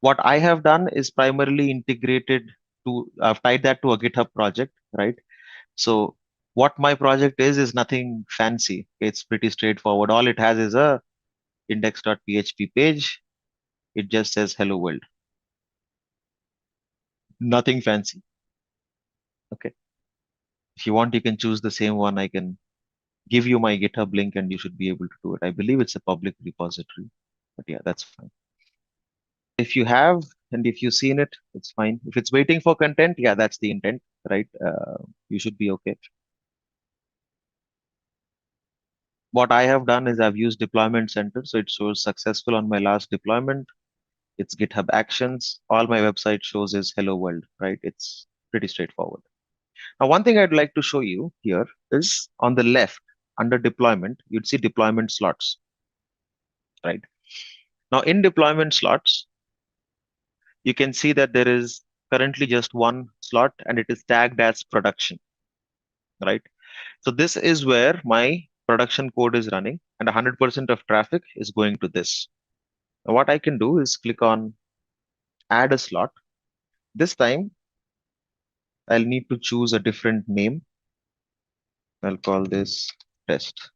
C: What I have done is primarily I've tied that to a GitHub project, right? So what my project is nothing fancy. It's pretty straightforward. All it has is a index.php page. It just says hello world. Nothing fancy. Okay. If you want, you can choose the same one. I can give you my GitHub link and you should be able to do it. I believe it's a public repository, but yeah, that's fine. If you have and if you've seen it, it's fine. If it's waiting for content, yeah, that's the intent, right? You should be okay. What I have done is I've used deployment center. So it shows successful on my last deployment. It's GitHub actions. All my website shows is hello world, right? It's pretty straightforward. Now, one thing I'd like to show you here is on the left, under deployment, you'd see deployment slots, right? Now in deployment slots, you can see that there is currently just one slot and it is tagged as production, right? So this is where my production code is running and 100% of traffic is going to this. Now what I can do is click on add a slot. This time I'll need to choose a different name. I'll call this test.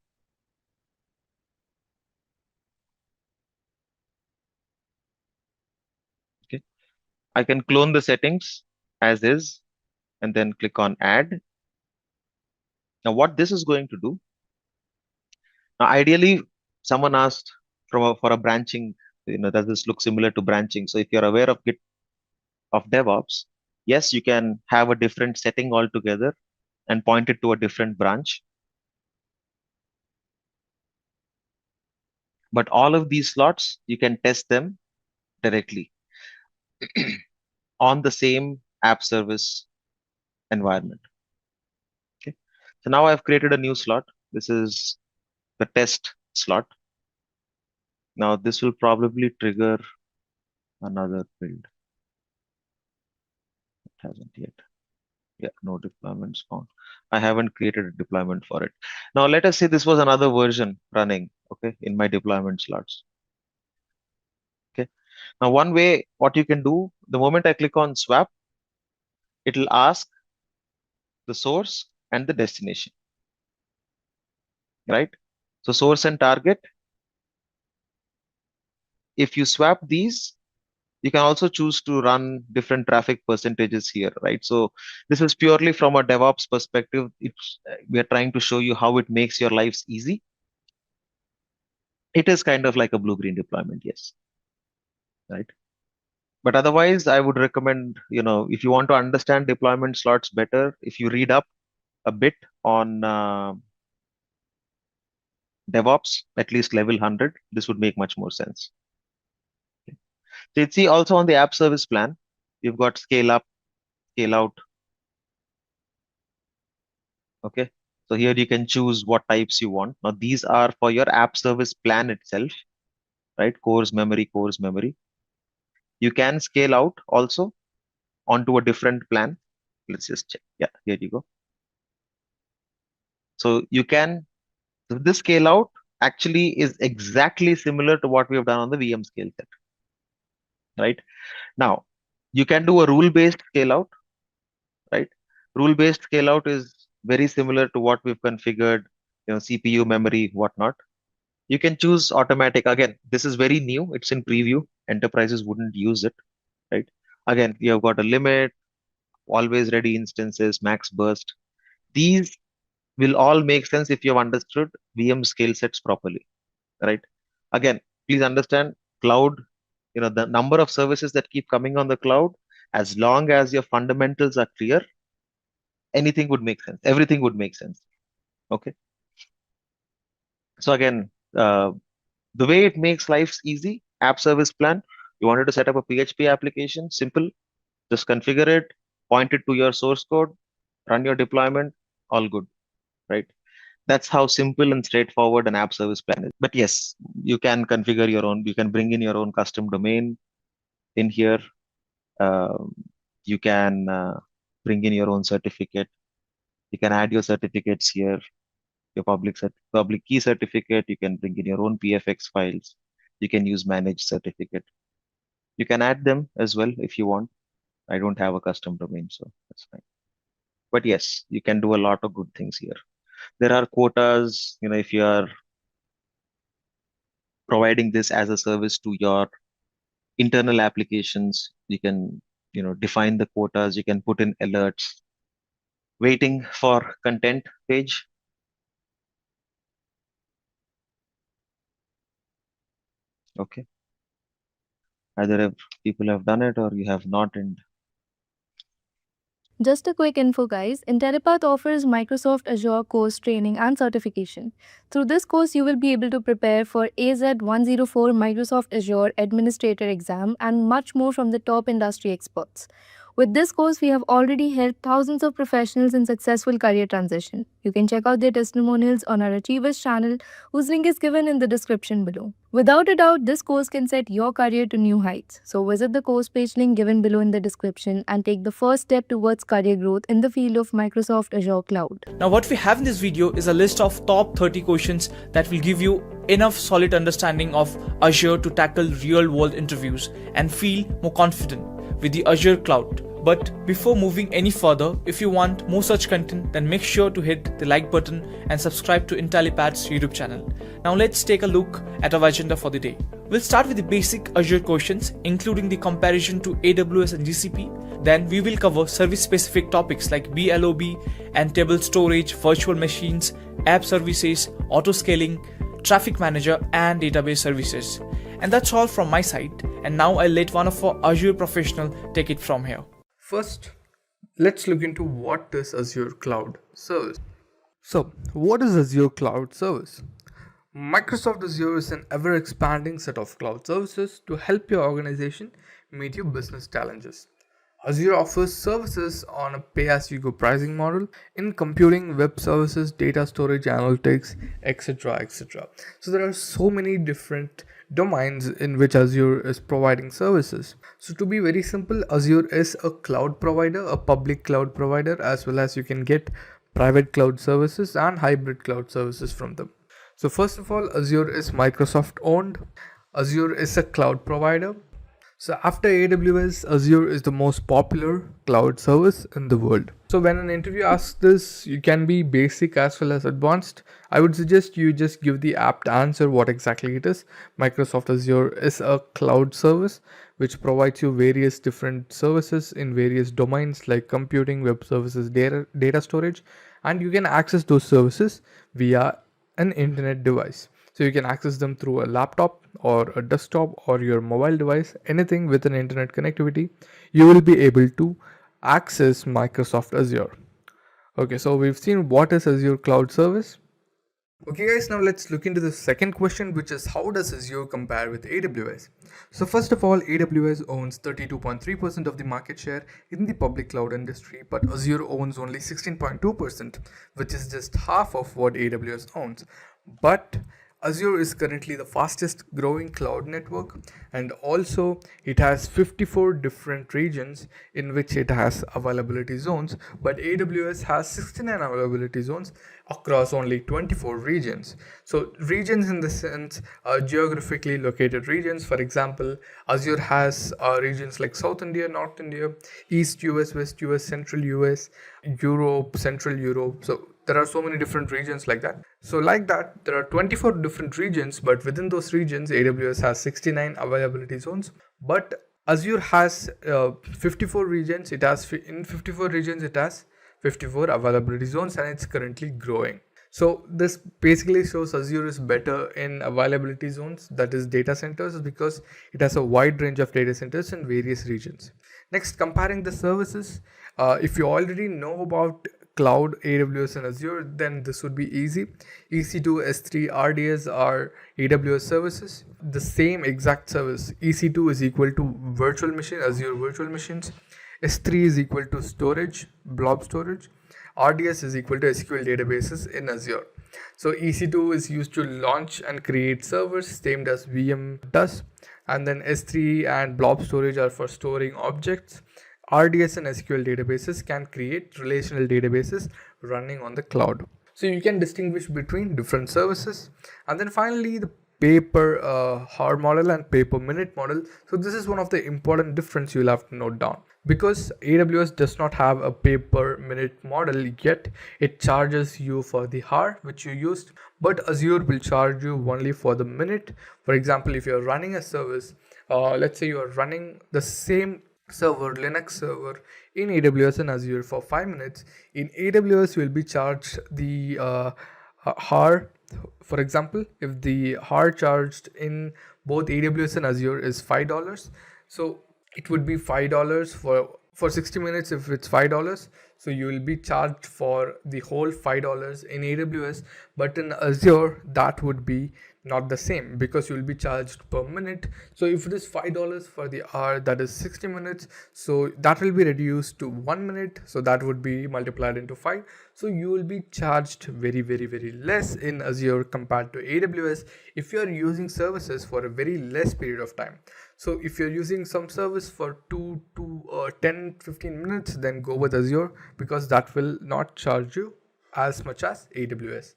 C: Okay. I can clone the settings as is and then click on add. Now what this is going to do, now ideally someone asked for a branching, does this look similar to branching? So if you're aware of Git of DevOps, yes, you can have a different setting altogether and point it to a different branch. But all of these slots, you can test them directly on the same app service environment. Okay. So now I've created a new slot. This is the test slot. Now this will probably trigger another build. It hasn't yet. Yeah, no deployments found. I haven't created a deployment for it. Now let us say this was another version running, okay, in my deployment slots. Okay. Now one way, what you can do, the moment I click on swap, it will ask the source and the destination, right? So source and target. If you swap these, you can also choose to run different traffic percentages here, right? So this is purely from a DevOps perspective. We are trying to show you how it makes your lives easy. It is kind of like a blue-green deployment, yes, right? But otherwise, I would recommend, if you want to understand deployment slots better, if you read up a bit on DevOps, at least level 100, this would make much more sense. Okay. So you see also on the app service plan, you've got scale up, scale out. Okay. So here you can choose what types you want. Now these are for your app service plan itself, right? Cores, memory. You can scale out also onto a different plan. Let's just check. Yeah, here you go. So this scale out actually is exactly similar to what we have done on the VM scale set, right? Now, you can do a rule-based scale out, right? Rule-based scale out is very similar to what we've configured, CPU, memory, whatnot. You can choose automatic. Again, this is very new. It's in preview. Enterprises wouldn't use it, right? Again, you've got a limit, always ready instances, max burst. These will all make sense if you've understood VM scale sets properly, right? Again, please understand cloud, the number of services that keep coming on the cloud, as long as your fundamentals are clear, anything would make sense. Everything would make sense. Okay. So again, the way it makes life easy, app service plan, you wanted to set up a PHP application, simple, just configure it, point it to your source code, run your deployment, all good, right? That's how simple and straightforward an app service plan is. But yes, you can configure your own, you can bring in your own custom domain in here. You can bring in your own certificate. You can add your certificates here, your public key certificate. You can bring in your own PFX files. You can use managed certificate. You can add them as well if you want. I don't have a custom domain, so that's fine. But yes, you can do a lot of good things here. There are quotas, if you are providing this as a service to your internal applications, you can, define the quotas, you can put in alerts. Waiting for content page. Okay. Either if people have done it or you have not, and
D: Just a quick info guys, Intellipaat offers Microsoft Azure course training and certification. Through this course, you will be able to prepare for AZ-104 Microsoft Azure Administrator exam and much more from the top industry experts. With this course, we have already helped thousands of professionals in successful career transition. You can check out their testimonials on our Achievers channel, whose link is given in the description below. Without a doubt, this course can set your career to new heights. So visit the course page link given below in the description and take the first step towards career growth in the field of Microsoft Azure Cloud.
E: Now what we have in this video is a list of top 30 questions that will give you enough solid understanding of Azure to tackle real world interviews and feel more confident with the Azure Cloud. But before moving any further, if you want more such content, then make sure to hit the like button and subscribe to Intellipaat's YouTube channel. Now let's take a look at our agenda for the day. We'll start with the basic Azure questions, including the comparison to AWS and GCP. Then we will cover service-specific topics like BLOB and table storage, virtual machines, app services, auto-scaling, traffic manager, and database services. And that's all from my side. And now I'll let one of our Azure professional take it from here.
F: First, let's look into what is Azure Cloud Service. So, what is Azure Cloud Service? Microsoft Azure is an ever-expanding set of cloud services to help your organization meet your business challenges. Azure offers services on a pay-as-you-go pricing model in computing, web services, data storage, analytics, etc. etc. So there are so many different domains in which Azure is providing services. So to be very simple, Azure is a cloud provider, a public cloud provider, as well as you can get private cloud services and hybrid cloud services from them. So first of all, Azure is Microsoft owned. Azure is a cloud provider. So after AWS, Azure is the most popular cloud service in the world. So when an interview asks this, you can be basic as well as advanced. I would suggest you just give the apt answer what exactly it is. Microsoft Azure is a cloud service which provides you various different services in various domains like computing, web services, data storage, and you can access those services via an internet device. So you can access them through a laptop or a desktop or your mobile device, anything with an internet connectivity, you will be able to access Microsoft Azure. Okay, so we've seen what is Azure Cloud Service. Okay guys, now let's look into the second question, which is how does Azure compare with AWS? So first of all, AWS owns 32.3% of the market share in the public cloud industry, but Azure owns only 16.2%, which is just half of what AWS owns. But Azure is currently the fastest growing cloud network, and also it has 54 different regions in which it has availability zones, but AWS has 69 availability zones across only 24 regions. So regions in the sense are geographically located regions. For example, Azure has regions like South India, North India, East US, West US, Central US, Europe, Central Europe. So there are so many different regions like that. So like that, there are 24 different regions, but within those regions, AWS has 69 availability zones. But Azure has 54 regions. In 54 regions, it has 54 availability zones, and it's currently growing. So this basically shows Azure is better in availability zones, that is data centers, because it has a wide range of data centers in various regions. Next, comparing the services, if you already know about cloud, AWS and Azure, then this would be easy. EC2, S3, RDS are AWS services. The same exact service, EC2 is equal to virtual machine, Azure virtual machines. S3 is equal to storage, blob storage. RDS is equal to SQL databases in Azure. So EC2 is used to launch and create servers, same as VM does. And then S3 and blob storage are for storing objects. RDS and SQL databases can create relational databases running on the cloud. So you can distinguish between different services. And then finally, the pay per hour model and pay per minute model. So this is one of the important difference you'll have to note down. Because AWS does not have a pay per minute model yet, it charges you for the hour which you used, but Azure will charge you only for the minute. For example, if you're running a service, let's say you are running the same server, Linux server in AWS and Azure for 5 minutes, in AWS you will be charged the hour. For example, if the hour charged in both AWS and Azure is $5, so it would be $5 for 60 minutes. If it's $5, so you will be charged for the whole $5 in AWS, but in Azure that would be not the same, because you'll be charged per minute. So if it is $5 for the hour, that is 60 minutes, so that will be reduced to 1 minute, so that would be multiplied into 5. So you will be charged very less in Azure compared to AWS if you are using services for a very less period of time. So if you're using some service for 2 to 10-15 minutes, then go with Azure, because that will not charge you as much as AWS.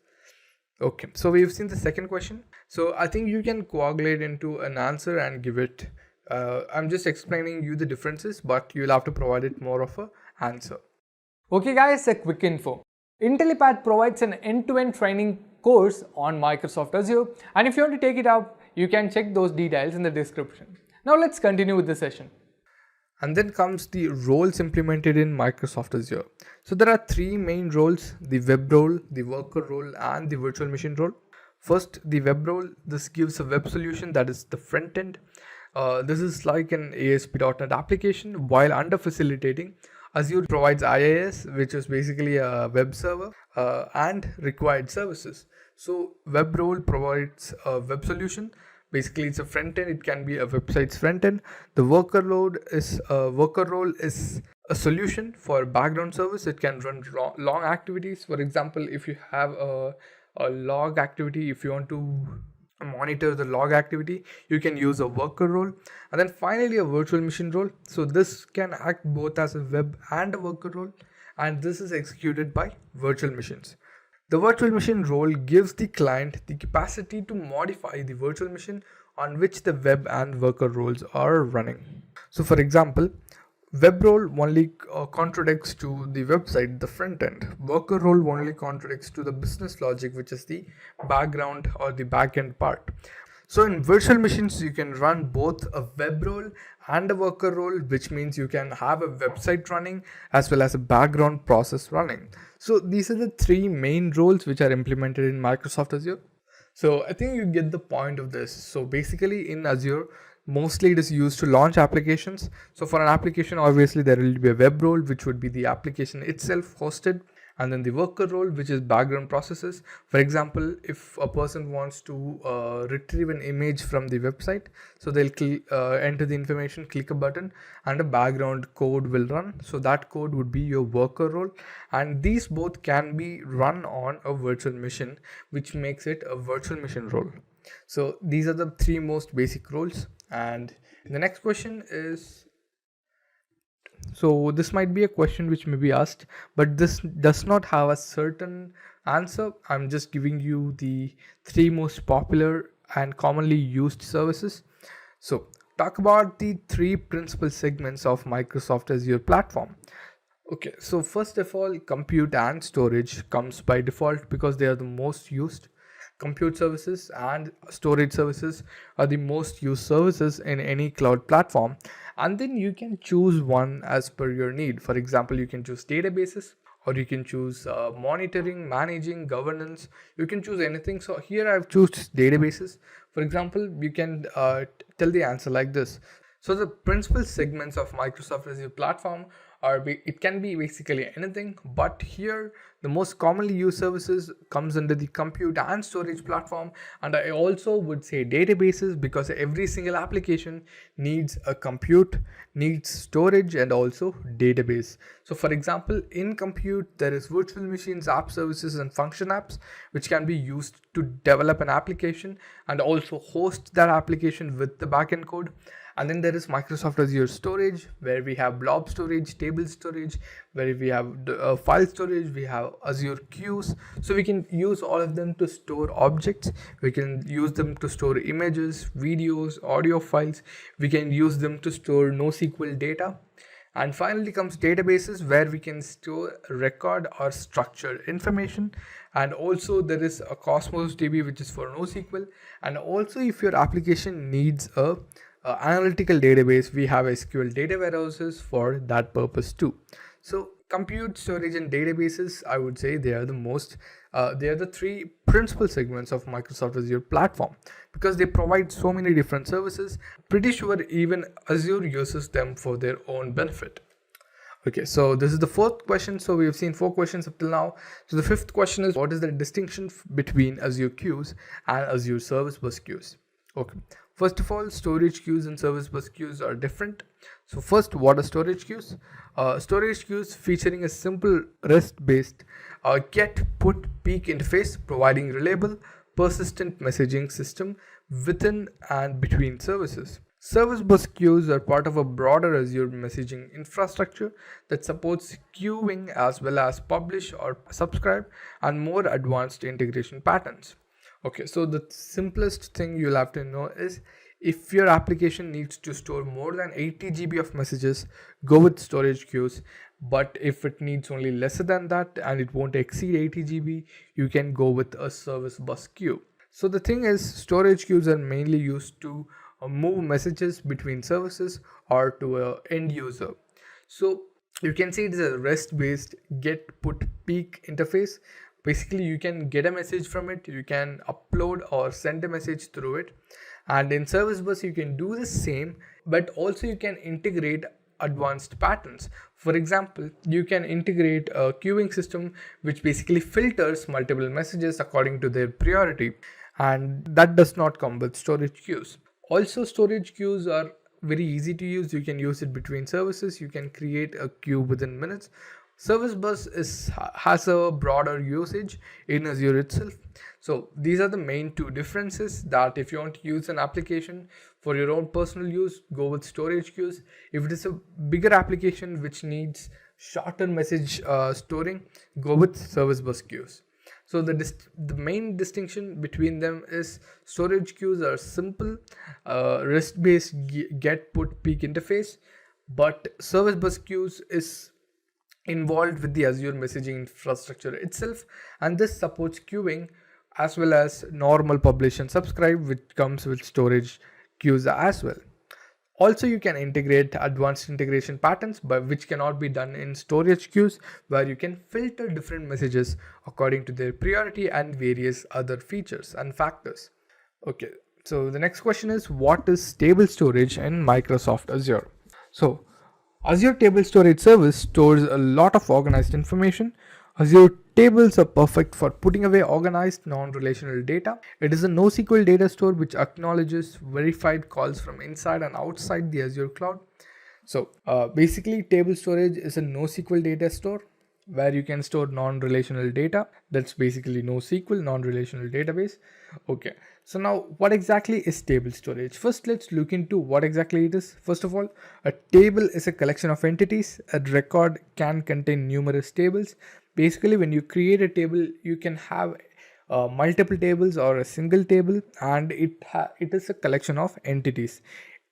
F: Okay, so we've seen the second question. So I think you can coagulate into an answer and give it. I'm just explaining you the differences, but you'll have to provide it more of a answer.
G: Okay guys, a quick info. Intellipaat provides an end-to-end training course on Microsoft Azure, and if you want to take it up, you can check those details in the description. Now let's continue with the session.
F: And then comes the roles implemented in Microsoft Azure. So there are three main roles: the web role, the worker role, and the virtual machine role. First, the web role. This gives a web solution, that is the front end. This is like an ASP.NET application, while under facilitating, Azure provides IIS, which is basically a web server and required services. So web role provides a web solution. Basically, it's a front end. It can be a website's front end. The worker role is a solution for background service. It can run long activities. For example, if you have a log activity, if you want to monitor the log activity, you can use a worker role. And then finally, a virtual machine role. So this can act both as a web and a worker role, and this is executed by virtual machines. The virtual machine role gives the client the capacity to modify the virtual machine on which the web and worker roles are running. So for example, web role only contradicts to the website, the front end. Worker role only contradicts to the business logic, which is the background or the backend part. So in virtual machines, you can run both a web role and a worker role, which means you can have a website running as well as a background process running. So these are the three main roles which are implemented in Microsoft Azure. So I think you get the point of this. So basically in Azure, mostly it is used to launch applications. So for an application, obviously there will be a web role, which would be the application itself hosted, and then the worker role, which is background processes. For example, if a person wants to retrieve an image from the website, so they'll enter the information, click a button, and a background code will run. So that code would be your worker role, and these both can be run on a virtual machine, which makes it a virtual machine role. So these are the three most basic roles. And the next question is, so this might be a question which may be asked, but this does not have a certain answer. I'm just giving you the three most popular and commonly used services. So talk about the three principal segments of Microsoft Azure platform. Okay, so first of all, compute and storage comes by default because they are the most used. Compute services and storage services are the most used services in any cloud platform, and then you can choose one as per your need. For example, you can choose databases, or you can choose monitoring, managing, governance. You can choose anything. So here I've chosen databases. For example, you can tell the answer like this. So the principal segments of Microsoft Azure platform it can be basically anything, but here the most commonly used services comes under the compute and storage platform. And I also would say databases, because every single application needs a compute, needs storage, and also database. So for example, in compute there is virtual machines, app services, and function apps, which can be used to develop an application and also host that application with the backend code. And then there is Microsoft Azure Storage, where we have blob storage, table storage, where we have file storage, we have Azure Queues. So we can use all of them to store objects. We can use them to store images, videos, audio files. We can use them to store NoSQL data. And finally comes databases, where we can store, record, or structured information. And also there is a Cosmos DB, which is for NoSQL. And also if your application needs a analytical database, we have SQL data warehouses for that purpose too. So compute, storage, and databases, I would say they are the three principal segments of Microsoft Azure platform, because they provide so many different services. Pretty sure even Azure uses them for their own benefit. Okay, so this is the fourth question. So we have seen 4 questions up till now. So the fifth question is, what is the distinction between Azure queues and Azure Service Bus queues? Okay, first of all, storage queues and service bus queues are different. So first, what are storage queues? Storage queues featuring a simple REST-based get, put, peek interface, providing reliable, persistent messaging system within and between services. Service bus queues are part of a broader Azure messaging infrastructure that supports queuing as well as publish or subscribe and more advanced integration patterns. Okay, so the simplest thing you'll have to know is, if your application needs to store more than 80 GB of messages, go with storage queues. But if it needs only lesser than that and it won't exceed 80 GB, you can go with a service bus queue. So the thing is, storage queues are mainly used to move messages between services or to a end user. So you can see it is a REST based get, put, peek interface. Basically, you can get a message from it, you can upload or send a message through it. And in service bus you can do the same, but also you can integrate advanced patterns. For example, you can integrate a queuing system which basically filters multiple messages according to their priority, and that does not come with storage queues. Also, storage queues are very easy to use. You can use it between services. You can create a queue within minutes. Service bus has a broader usage in Azure itself. So these are the main 2 differences, that if you want to use an application for your own personal use, go with storage queues. If it is a bigger application which needs shorter message storing, go with service bus queues. So the main distinction between them is, storage queues are simple, REST-based get, put, peek interface, but service bus queues is involved with the Azure messaging infrastructure itself, and this supports queuing as well as normal publish and subscribe, which comes with storage queues as well. Also, you can integrate advanced integration patterns, which cannot be done in storage queues, where you can filter different messages according to their priority and various other features and factors. Okay, so the next question is, what is table storage in Microsoft Azure? So Azure Table Storage Service stores a lot of organized information. Azure tables are perfect for putting away organized non-relational data. It is a NoSQL data store which acknowledges verified calls from inside and outside the Azure cloud. So basically, table storage is a NoSQL data store where you can store non-relational data. That's basically NoSQL, non-relational database. Okay, so now what exactly is table storage? First, let's look into what exactly it is. First of all, a table is a collection of entities. A record can contain numerous tables. Basically, when you create a table, you can have multiple tables or a single table, and it is a collection of entities.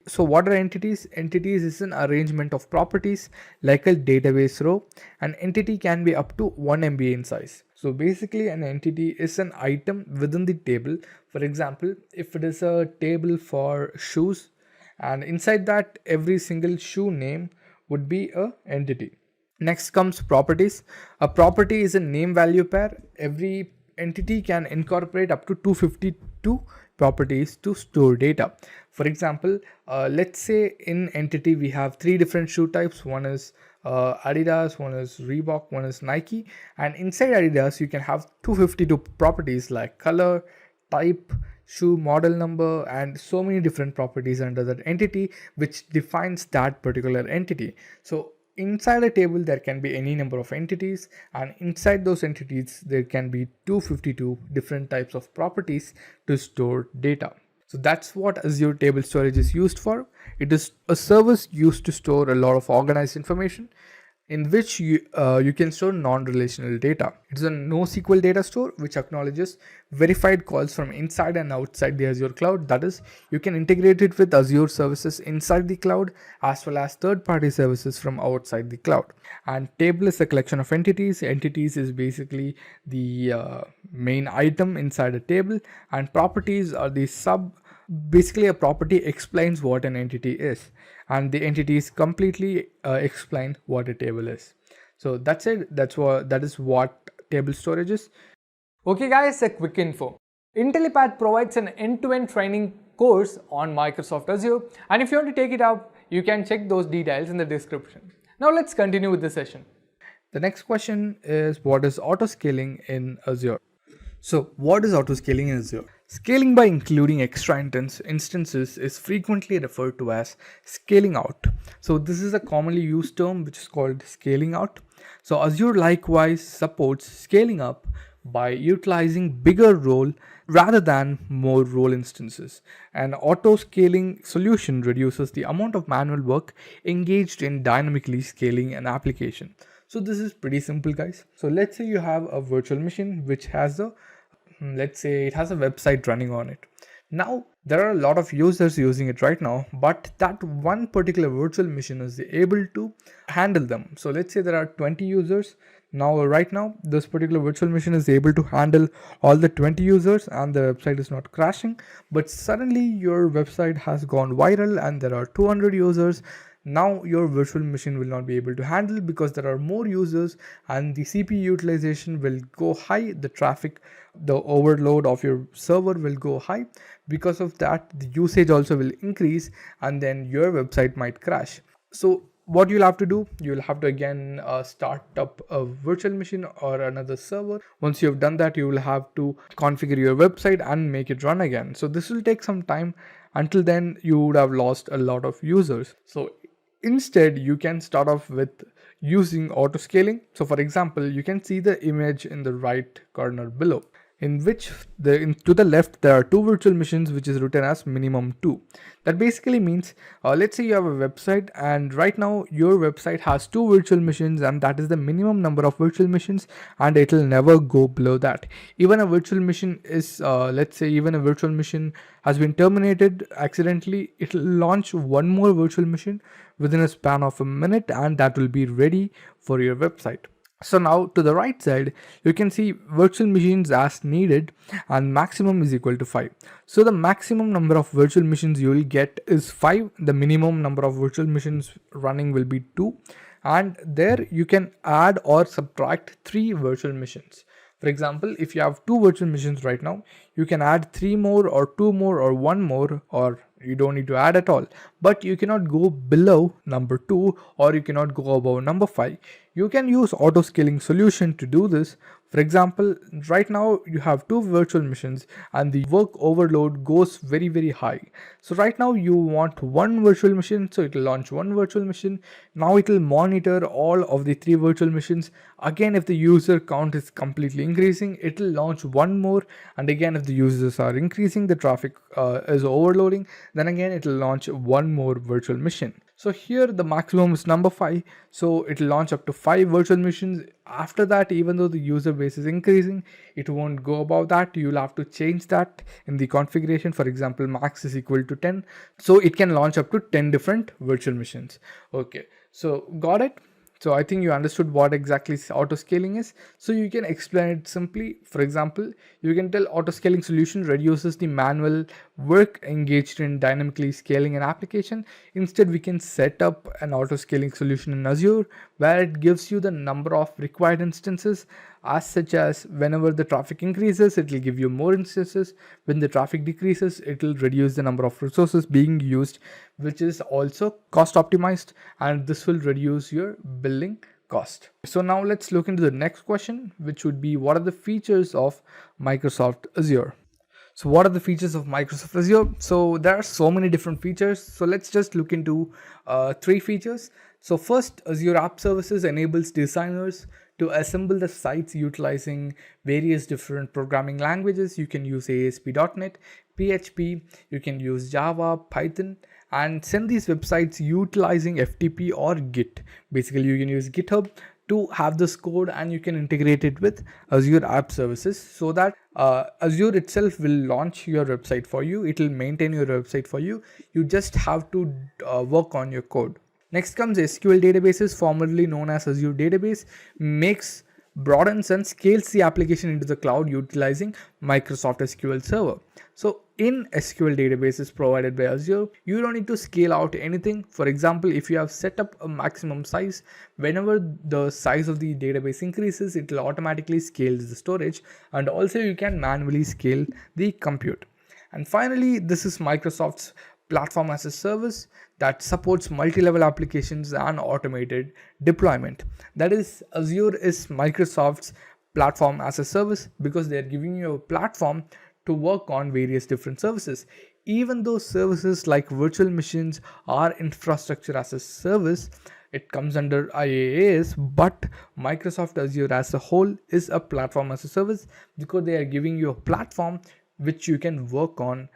F: So what are entities? Entities is an arrangement of properties like a database row. An entity can be up to 1 MB in size. So basically, an entity is an item within the table. For example, if it is a table for shoes, and inside that every single shoe name would be a entity. Next comes properties. A property is a name value pair. Every entity can incorporate up to 252 properties to store data. For example, let's say in entity we have 3 different shoe types. One is Adidas, one is Reebok, one is Nike, and inside Adidas you can have 252 properties like color, type, shoe model number, and so many different properties under that entity which defines that particular entity. So inside a table there can be any number of entities, and inside those entities there can be 252 different types of properties to store data. So that's what Azure Table Storage is used for. It is a service used to store a lot of organized information in which you can store non-relational data. It is a NoSQL data store which acknowledges verified calls from inside and outside the Azure cloud. That is, you can integrate it with Azure services inside the cloud as well as third-party services from outside the cloud. And table is a collection of entities. Entities is basically the main item inside a table, and properties are the basically a property explains what an entity is, and the entities completely explain what a table is. So that's it. That is what table storage is.
G: Okay guys, a quick info. Intellipaat provides an end-to-end training course on Microsoft Azure, and if you want to take it up, you can check those details in the description. Now let's continue with the session.
F: The next question is, what is auto-scaling in Azure? So what is auto-scaling in Azure? Scaling by including extra instances is frequently referred to as scaling out. So this is a commonly used term which is called scaling out. So Azure likewise supports scaling up by utilizing bigger role rather than more role instances. An auto-scaling solution reduces the amount of manual work engaged in dynamically scaling an application. So this is pretty simple, guys. So let's say you have a virtual machine which has let's say it has a website running on it. Now there are a lot of users using it right now, but that one particular virtual machine is able to handle them. So let's say there are 20 users. Now right now this particular virtual machine is able to handle all the 20 users and the website is not crashing. But suddenly your website has gone viral and there are 200 users. Now your virtual machine will not be able to handle because there are more users and the CPU utilization will go high, the traffic, the overload of your server will go high. Because of that, the usage also will increase and then your website might crash. So what you'll have to do, you'll have to again start up a virtual machine or another server. Once you've done that, you will have to configure your website and make it run again. So this will take some time. Until then, you would have lost a lot of users. So instead, you can start off with using auto scaling. So for example, you can see the image in the right corner below, in which to the left there are two virtual machines which is written as minimum 2. That basically means let's say you have a website and right now your website has two virtual machines and that is the minimum number of virtual machines and it will never go below that. Even a virtual machine is let's say even a virtual machine has been terminated accidentally, it will launch one more virtual machine within a span of a minute and that will be ready for your website. So now to the right side, you can see virtual machines as needed and maximum is equal to 5. So the maximum number of virtual machines you will get is 5. The minimum number of virtual machines running will be 2. And there you can add or subtract 3 virtual machines. For example, if you have 2 virtual machines right now, you can add 3 more or 2 more or 1 more, or you don't need to add at all. But you cannot go below number 2 or you cannot go above number 5. You can use auto scaling solution to do this. For example, right now you have 2 virtual machines and the work overload goes very high. So right now you want 1 virtual machine, so it will launch 1 virtual machine. Now it will monitor all of the 3 virtual machines. Again, if the user count is completely increasing, it will launch 1 more, and again if the users are increasing, the traffic is overloading, then again it will launch 1 more virtual machine. So here the maximum is number 5, so it will launch up to 5 virtual machines. After that, even though the user base is increasing, it won't go above that. You'll have to change that in the configuration. For example, max is equal to 10, so it can launch up to 10 different virtual machines. Okay, so got it? So I think you understood what exactly auto scaling is. So you can explain it simply. For example, you can tell auto scaling solution reduces the manual work engaged in dynamically scaling an application. Instead, we can set up an auto scaling solution in Azure where it gives you the number of required instances, as such as whenever the traffic increases, it will give you more instances. When the traffic decreases, it will reduce the number of resources being used, which is also cost optimized, and this will reduce your billing cost. So now let's look into the next question, which would be, what are the features of Microsoft Azure? So what are the features of Microsoft Azure? So there are so many different features. So let's just look into 3 features. So first, Azure App Services enables designers to assemble the sites utilizing various different programming languages. You can use ASP.NET, PHP, you can use Java, Python, and send these websites utilizing FTP or Git. Basically, you can use GitHub to have this code and you can integrate it with Azure App Services so that Azure itself will launch your website for you. It will maintain your website for you. You just have to work on your code. Next comes SQL databases, formerly known as Azure Database, broadens and scales the application into the cloud utilizing Microsoft SQL Server. So in SQL databases provided by Azure, you don't need to scale out anything. For example, if you have set up a maximum size, whenever the size of the database increases, it will automatically scale the storage, and also you can manually scale the compute. And finally, this is Microsoft's platform as a service that supports multi-level applications and automated deployment. That is, Azure is Microsoft's platform as a service because they are giving you a platform to work on various different services. Even though services like virtual machines are infrastructure as a service, it comes under IaaS, but Microsoft Azure as a whole is a platform as a service because they are giving you a platform which you can work on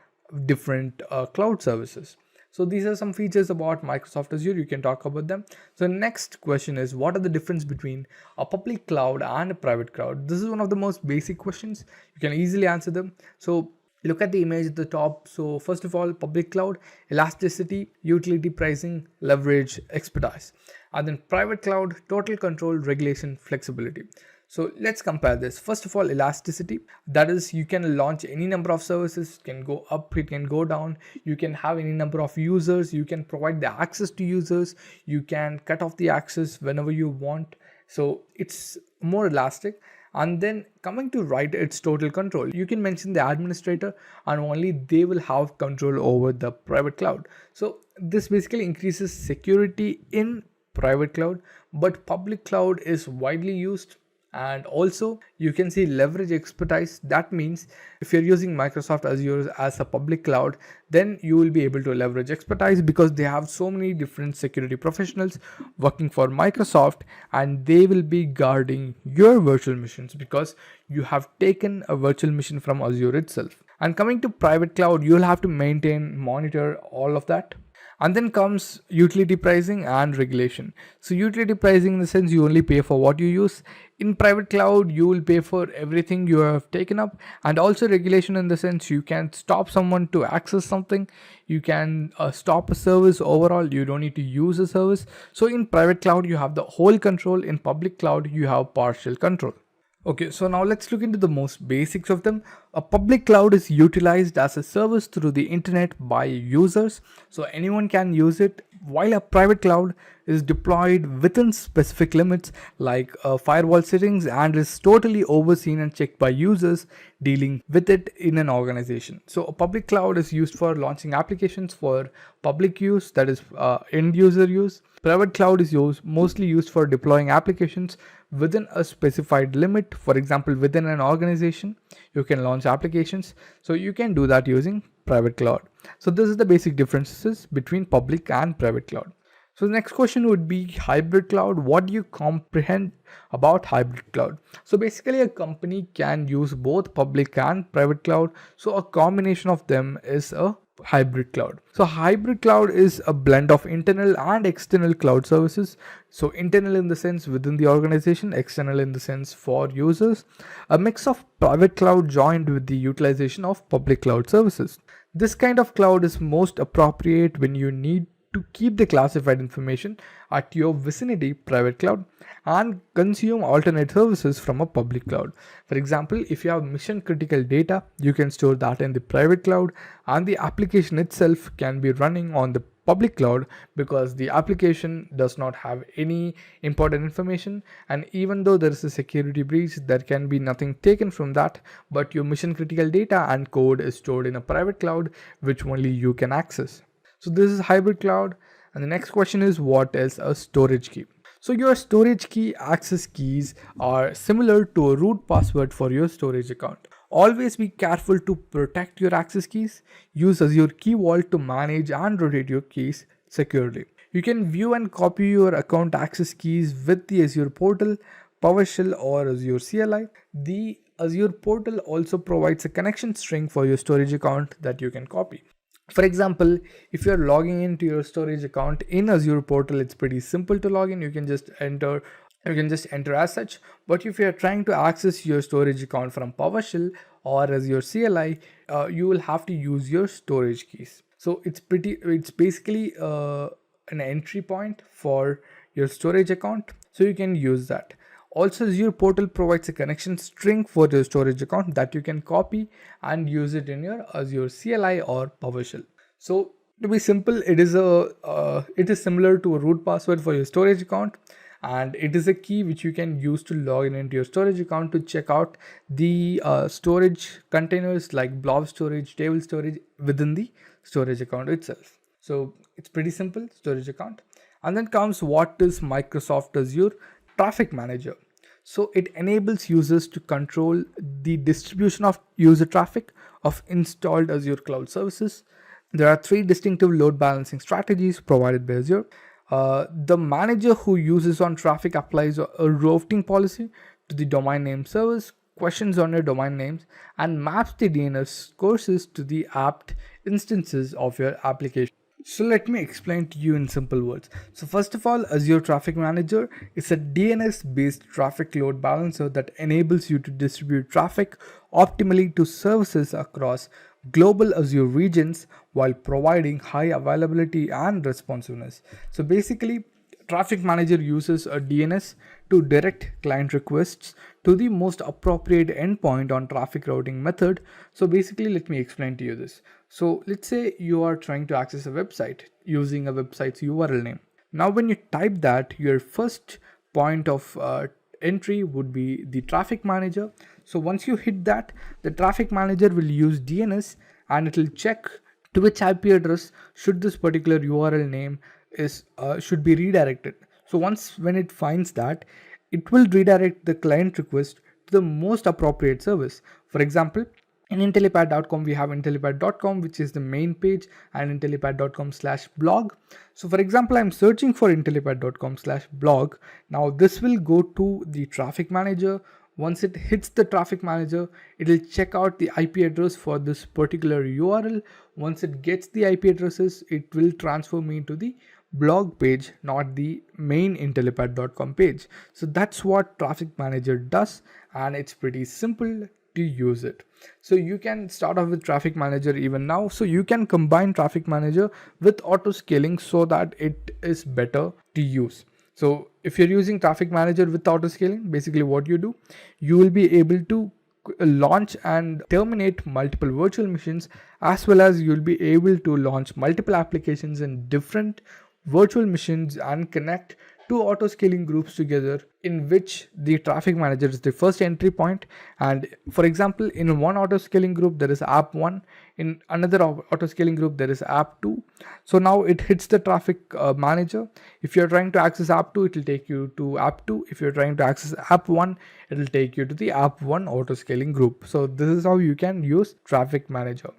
F: different cloud services. So these are some features about Microsoft Azure. You can talk about them. So next question is, what are the difference between a public cloud and a private cloud? This is one of the most basic questions. You can easily answer them. So look at the image at the top. So first of all, public cloud, elasticity, utility pricing, leverage, expertise. And then private cloud, total control, regulation, flexibility. So let's compare this. First of all, elasticity. That is, you can launch any number of services, it can go up, it can go down. You can have any number of users. You can provide the access to users. You can cut off the access whenever you want. So it's more elastic. And then coming to right, it's total control. You can mention the administrator and only they will have control over the private cloud. So this basically increases security in private cloud, but public cloud is widely used. And also you can see leverage expertise. That means if you're using Microsoft Azure as a public cloud, then you will be able to leverage expertise because they have so many different security professionals working for Microsoft, and they will be guarding your virtual machines because you have taken a virtual machine from Azure itself. And coming to private cloud, you'll have to maintain, monitor all of that. And then comes utility pricing and regulation. So utility pricing in the sense you only pay for what you use. In private cloud, you will pay for everything you have taken up. And also regulation in the sense you can stop someone to access something. You can stop a service overall. You don't need to use a service. So in private cloud, you have the whole control. In public cloud, you have partial control. Okay, so now let's look into the most basics of them. A public cloud is utilized as a service through the internet by users, so anyone can use it, while a private cloud is deployed within specific limits like firewall settings and is totally overseen and checked by users dealing with it in an organization. So a public cloud is used for launching applications for public use, that is end user use. Private cloud is mostly used for deploying applications within a specified limit. For example, within an organization, you can launch applications. So you can do that using private cloud. So this is the basic differences between public and private cloud. So the next question would be hybrid cloud. What do you comprehend about hybrid cloud? So basically a company can use both public and private cloud. So a combination of them is a hybrid cloud. So hybrid cloud is a blend of internal and external cloud services. So internal in the sense within the organization, external in the sense for users, a mix of private cloud joined with the utilization of public cloud services. This kind of cloud is most appropriate when you need to keep the classified information at your vicinity, private cloud, and consume alternate services from a public cloud. For example, if you have mission critical data, you can store that in the private cloud, and the application itself can be running on the public cloud because the application does not have any important information, and even though there is a security breach, there can be nothing taken from that, but your mission critical data and code is stored in a private cloud which only you can access. So this is hybrid cloud. And the next question is, what is a storage key? So your storage key access keys are similar to a root password for your storage account. Always be careful to protect your access keys. Use Azure Key Vault to manage and rotate your keys securely. You can view and copy your account access keys with the Azure portal, PowerShell, or Azure CLI. The Azure portal also provides a connection string for your storage account that you can copy. For example, if you're logging into your storage account in Azure portal, it's pretty simple to log in. You can just enter as such. But if you're trying to access your storage account from PowerShell or Azure CLI, you will have to use your storage keys. So it's basically an entry point for your storage account. So you can use that. Also, Azure portal provides a connection string for your storage account that you can copy and use it in your Azure CLI or PowerShell. So to be simple, it is similar to a root password for your storage account, and it is a key which you can use to log in into your storage account to check out the storage containers like blob storage, table storage within the storage account itself. So it's pretty simple, storage account. And then comes what is Microsoft Azure Traffic Manager. So it enables users to control the distribution of user traffic of installed Azure cloud services. There are 3 distinctive load balancing strategies provided by Azure. The manager who uses on traffic applies a routing policy to the domain name service, questions on your domain names, and maps the DNS courses to the apt instances of your application. So let me explain to you in simple words. So first of all, Azure Traffic Manager is a DNS based traffic load balancer that enables you to distribute traffic optimally to services across global Azure regions while providing high availability and responsiveness. So basically, Traffic Manager uses a DNS to direct client requests to the most appropriate endpoint on traffic routing method. So basically, let me explain to you this. So let's say you are trying to access a website using a website's URL name. Now when you type that, your first point of entry would be the Traffic Manager. So once you hit that, the Traffic Manager will use DNS and it will check to which IP address should this particular URL name is should be redirected. So when it finds that, it will redirect the client request to the most appropriate service. For example, in Intellipaat.com, we have Intellipaat.com, which is the main page, and Intellipaat.com/blog. So for example, I'm searching for Intellipaat.com/blog. Now this will go to the Traffic Manager. Once it hits the Traffic Manager, it will check out the IP address for this particular URL. Once it gets the IP addresses, it will transfer me to the blog page, not the main Intellipaat.com page. So that's what Traffic Manager does, and it's pretty simple to use it. So you can start off with Traffic Manager even now. So you can combine Traffic Manager with auto scaling so that it is better to use. So if you're using Traffic Manager with auto scaling, basically what you do, you will be able to launch and terminate multiple virtual machines, as well as you'll be able to launch multiple applications in different virtual machines and connect 2 auto scaling groups together, in which the Traffic Manager is the first entry point. And for example, in one auto scaling group there is app 1, in another auto scaling group there is app 2. So now it hits the Traffic Manager. If you're trying to access app 2, it will take you to app 2. If you're trying to access app 1, it will take you to the app 1 auto scaling group. So this is how you can use Traffic Manager.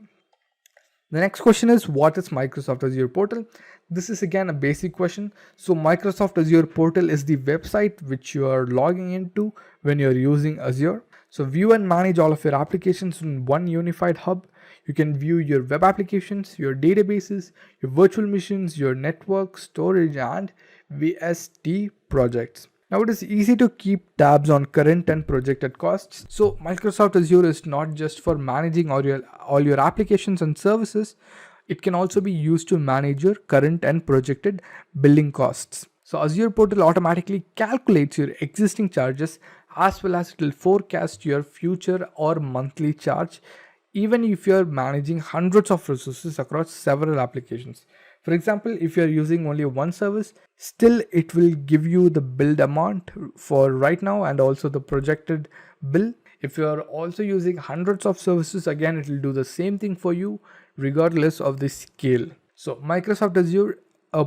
F: The next question is, what is Microsoft Azure Portal? This is again a basic question. So Microsoft Azure Portal is the website which you are logging into when you're using Azure. So view and manage all of your applications in one unified hub. You can view your web applications, your databases, your virtual machines, your network, storage, and VHD projects. Now it is easy to keep tabs on current and projected costs. So Microsoft Azure is not just for managing all your applications and services. It can also be used to manage your current and projected billing costs. So Azure Portal automatically calculates your existing charges, as well as it will forecast your future or monthly charge, even if you're managing hundreds of resources across several applications. For example, if you're using only one service, still it will give you the billed amount for right now and also the projected bill. If you're also using hundreds of services, again it will do the same thing for you regardless of the scale. So Microsoft Azure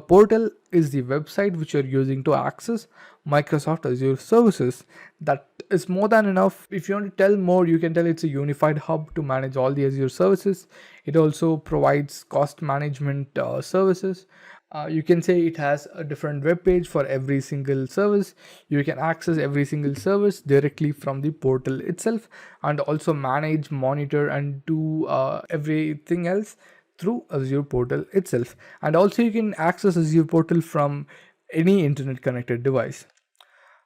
F: Portal is the website which you're using to access Microsoft Azure services. That is more than enough. If you want to tell more, you can tell it's a unified hub to manage all the Azure services. It also provides cost management services. You can say it has a different web page for every single service. You can access every single service directly from the portal itself, and also manage, monitor, and do everything else through Azure Portal itself. And also you can access Azure Portal from any internet connected device.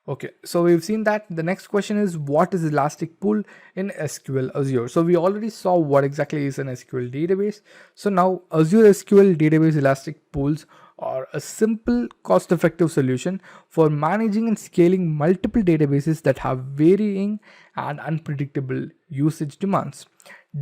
F: Okay, so we've seen that. The next question is, what is Elastic Pool in SQL Azure? So we already saw what exactly is an SQL database. So now Azure SQL Database Elastic Pools are a simple, cost-effective solution for managing and scaling multiple databases that have varying and unpredictable usage demands.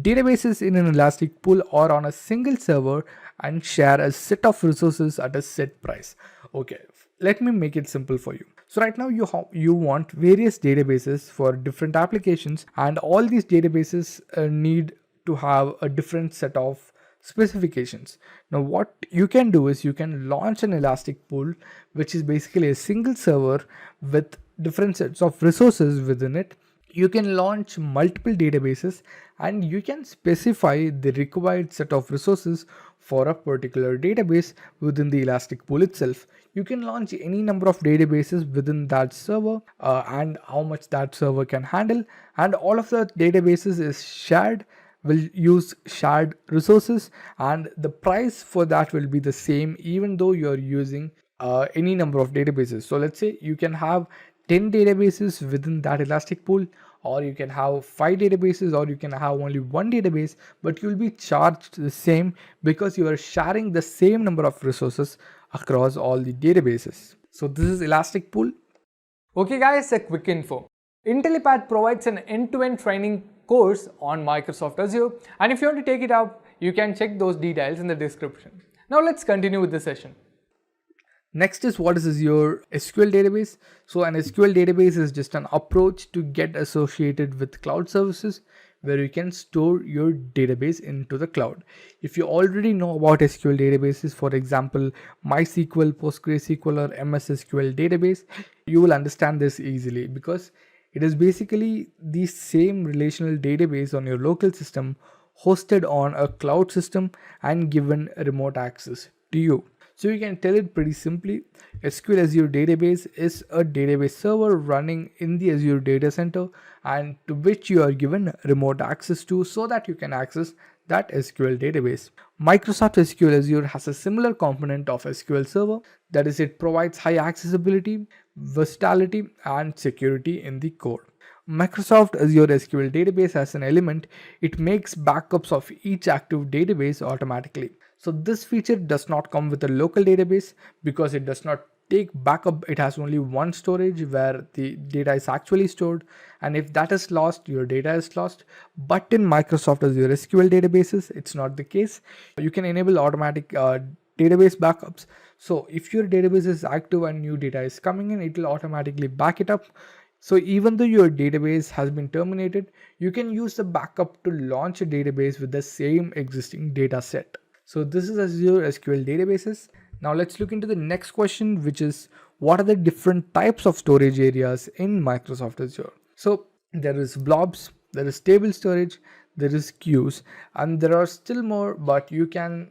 F: Databases in an Elastic Pool are on a single server and share a set of resources at a set price. Okay, let me make it simple for you. So right now you want various databases for different applications, and all these databases need to have a different set of specifications. Now what you can do is you can launch an elastic pool, which is basically a single server with different sets of resources within it. You can launch multiple databases and you can specify the required set of resources for a particular database within the elastic pool itself. You can launch any number of databases within that server and how much that server can handle, and all of the databases is shared, will use shared resources, and the price for that will be the same even though you're using any number of databases. So let's say you can have 10 databases within that elastic pool, or you can have 5 databases, or you can have only one database, but you'll be charged the same because you are sharing the same number of resources across all the databases. So this is elastic pool.
G: Okay guys, a quick info. Intellipaat provides an end-to-end training course on Microsoft Azure, and if you want to take it up, you can check those details in the description. Now let's continue with the session.
F: Next is, what is Azure SQL database? So an SQL database is just an approach to get associated with cloud services where you can store your database into the cloud. If you already know about SQL databases, for example, MySQL, PostgreSQL or MS SQL database, you will understand this easily because it is basically the same relational database on your local system hosted on a cloud system and given remote access to you. So you can tell it pretty simply. SQL Azure database is a database server running in the Azure data center and to which you are given remote access to so that you can access that SQL database. Microsoft SQL Azure has a similar component of SQL Server, that is, it provides high accessibility, versatility and security in the core. Microsoft Azure SQL database has an element, it makes backups of each active database automatically. So this feature does not come with a local database because it does not take backup. It has only one storage where the data is actually stored, and if that is lost, your data is lost. But in Microsoft Azure SQL databases, it's not the case. You can enable automatic database backups. So if your database is active and new data is coming in, it will automatically back it up. So even though your database has been terminated, you can use the backup to launch a database with the same existing data set. So this is Azure SQL databases. Now let's look into the next question, which is, what are the different types of storage areas in Microsoft Azure? So there is blobs, there is table storage, there is queues, and there are still more, but you can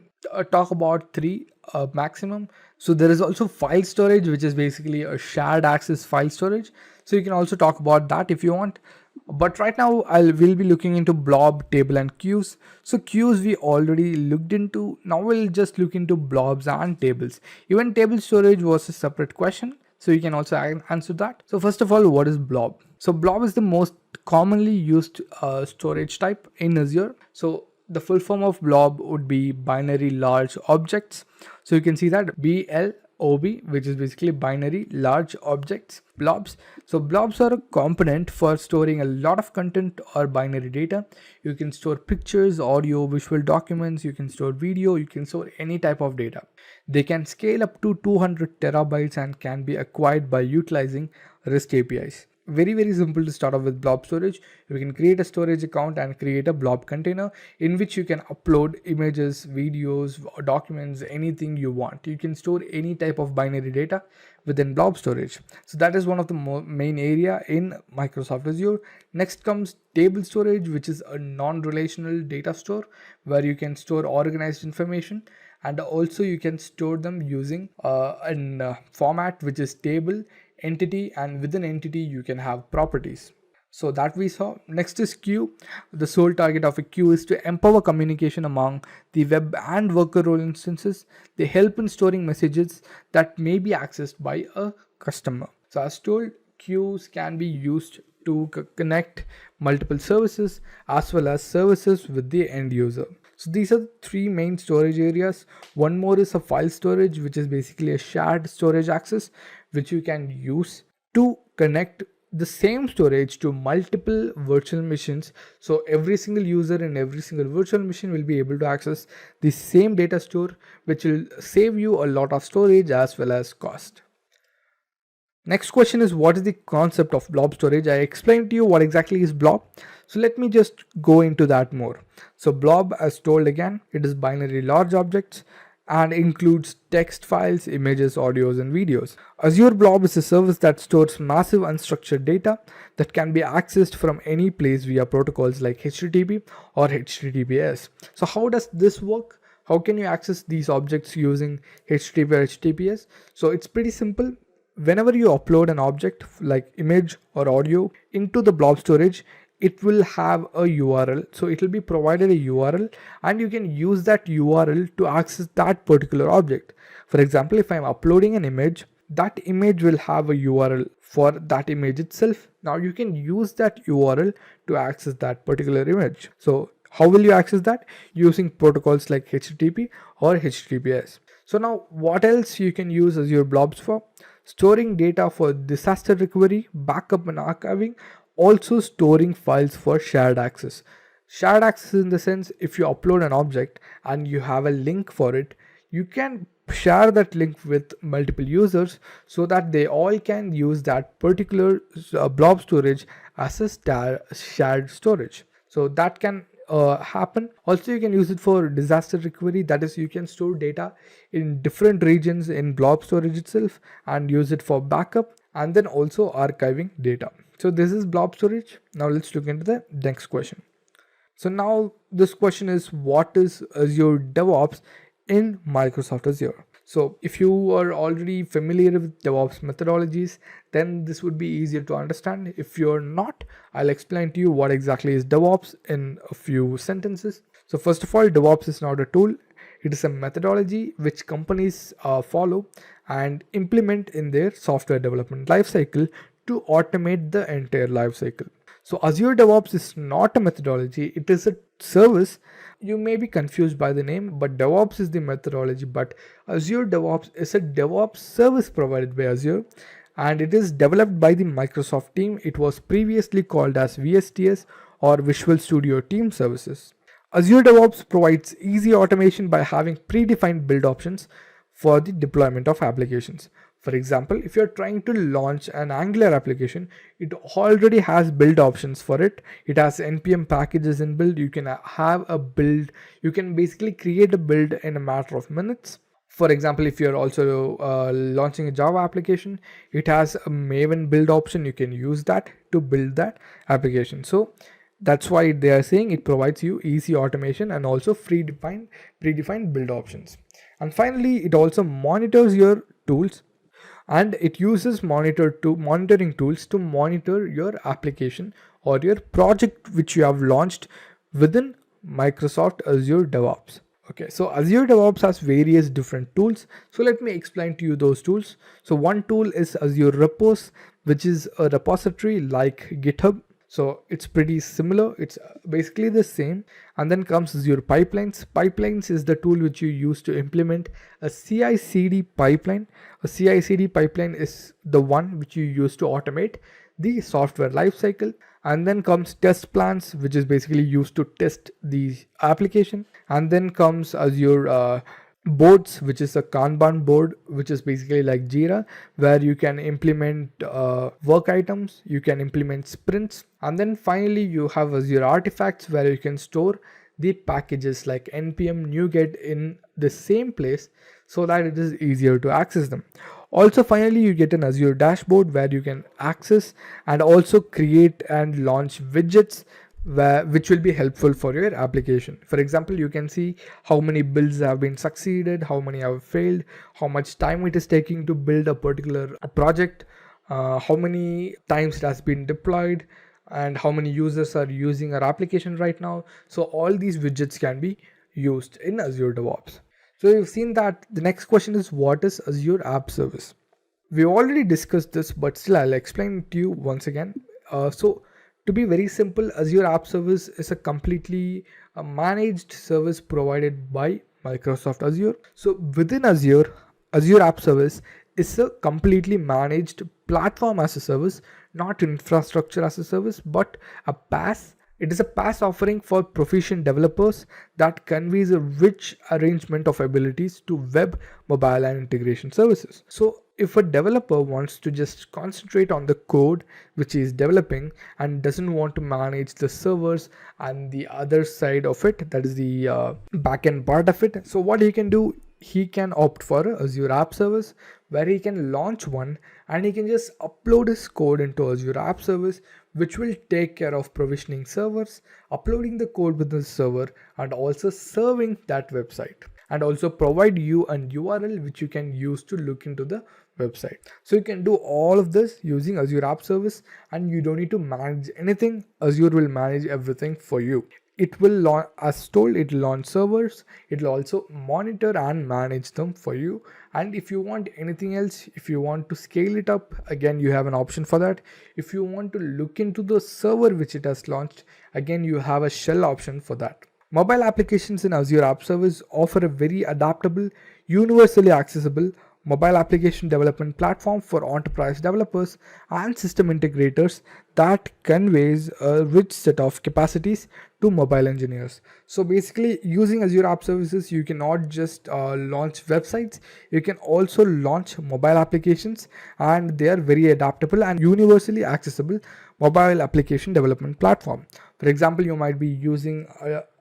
F: talk about 3 maximum. So there is also file storage, which is basically a shared access file storage. So you can also talk about that if you want. But right now we'll be looking into blob, table and queues. So queues we already looked into. Now we'll just look into blobs and tables. Even table storage was a separate question, so you can also answer that. So first of all, what is blob? So blob is the most commonly used storage type in Azure. So the full form of blob would be binary large objects. So you can see that BLOB, which is basically binary large objects, blobs. So blobs are a component for storing a lot of content or binary data. You can store pictures, audio, visual documents, you can store video, you can store any type of data. They can scale up to 200 terabytes and can be acquired by utilizing REST APIs. Very simple to start off with blob storage. You can create a storage account and create a blob container in which you can upload images, videos, documents, anything you want. You can store any type of binary data within blob storage. So that is one of the main area in Microsoft Azure. Next comes table storage, which is a non-relational data store where you can store organized information, and also you can store them using a format which is table, entity, and within entity you can have properties. So that we saw. Next is queue. The sole target of a queue is to empower communication among the web and worker role instances. They help in storing messages that may be accessed by a customer. So as told, queues can be used to connect multiple services as well as services with the end user. So these are the 3 main storage areas. One more is a file storage, which is basically a shared storage access which you can use to connect the same storage to multiple virtual machines. So every single user in every single virtual machine will be able to access the same data store, which will save you a lot of storage as well as cost. Next question is, what is the concept of blob storage? I explained to you what exactly is blob. So let me just go into that more. So blob, as told again, it is binary large objects and includes text files, images, audios, and videos. Azure Blob is a service that stores massive unstructured data that can be accessed from any place via protocols like HTTP or HTTPS. So how does this work? How can you access these objects using HTTP or HTTPS? So it's pretty simple. Whenever you upload an object like image or audio into the blob storage, it will have a URL. So it will be provided a URL and you can use that URL to access that particular object. For example, if I'm uploading an image, that image will have a URL for that image itself. Now you can use that URL to access that particular image. So how will you access that? Using protocols like HTTP or HTTPS. So now what else you can use Azure Blobs for? Storing data for disaster recovery, backup and archiving, also storing files for shared access. Shared access in the sense, if you upload an object and you have a link for it, you can share that link with multiple users so that they all can use that particular blob storage as a shared storage. So that can happen. Also, you can use it for disaster recovery. That is, you can store data in different regions in blob storage itself and use it for backup and then also archiving data. So this is blob storage. Now let's look into the next question. So now this question is, what is Azure DevOps in Microsoft Azure? So if you are already familiar with DevOps methodologies, then this would be easier to understand. If you're not, I'll explain to you what exactly is DevOps in a few sentences. So first of all, DevOps is not a tool. It is a methodology which companies follow and implement in their software development lifecycle to automate the entire lifecycle. So Azure DevOps is not a methodology, it is a service. You may be confused by the name, but DevOps is the methodology, but Azure DevOps is a DevOps service provided by Azure and it is developed by the Microsoft team. It was previously called as VSTS or Visual Studio Team Services. Azure DevOps provides easy automation by having predefined build options for the deployment of applications. For example, if you're trying to launch an Angular application, it already has build options for it. It has npm packages in build. You can have a build. You can basically create a build in a matter of minutes. For example, if you're also launching a Java application, it has a Maven build option. You can use that to build that application. So that's why they are saying it provides you easy automation and also predefined build options. And finally, it also monitors your tools and it uses monitoring tools to monitor your application or your project which you have launched within Microsoft Azure DevOps. Okay, so Azure DevOps has various different tools. So let me explain to you those tools. So one tool is Azure Repos, which is a repository like GitHub. So it's pretty similar. It's basically the same. And then comes Azure Pipelines. Pipelines is the tool which you use to implement a CI/CD pipeline. A CI/CD pipeline is the one which you use to automate the software lifecycle. And then comes test plans, which is basically used to test the application. And then comes Azure boards, which is a Kanban board, which is basically like Jira, where you can implement work items, you can implement sprints. And then finally you have Azure artifacts, where you can store the packages like npm NuGet in the same place so that it is easier to access them. Also, finally, you get an Azure dashboard where you can access and also create and launch widgets which will be helpful for your application. For example, you can see how many builds have been succeeded, how many have failed, how much time it is taking to build a particular project, how many times it has been deployed, and how many users are using our application right now. So all these widgets can be used in Azure DevOps. So you've seen that. The next question is, what is Azure App Service? We already discussed this, but still I'll explain it to you once again. So to be very simple, Azure App Service is a completely managed service provided by Microsoft Azure. So within Azure, Azure App Service is a completely managed platform as a service, not infrastructure as a service, but a PaaS. It is a PaaS offering for proficient developers that conveys a rich arrangement of abilities to web, mobile, and integration services. So if a developer wants to just concentrate on the code which he is developing and doesn't want to manage the servers and the other side of it, that is the backend part of it, so what he can do, he can opt for Azure App Service, where he can launch one and he can just upload his code into Azure App Service, which will take care of provisioning servers, uploading the code within the server, and also serving that website, and also provide you an URL which you can use to look into the website. So you can do all of this using Azure App Service, and you don't need to manage anything. Azure will manage everything for you. It will launch, as told, it will launch servers, it will also monitor and manage them for you. And if you want anything else, if you want to scale it up, again you have an option for that. If you want to look into the server which it has launched, again you have a shell option for that. Mobile applications in Azure App Service offer a very adaptable, universally accessible mobile application development platform for enterprise developers and system integrators that conveys a rich set of capacities to mobile engineers. So basically, using Azure App Services, you can not just launch websites, you can also launch mobile applications, and they are very adaptable and universally accessible mobile application development platform. For example, you might be using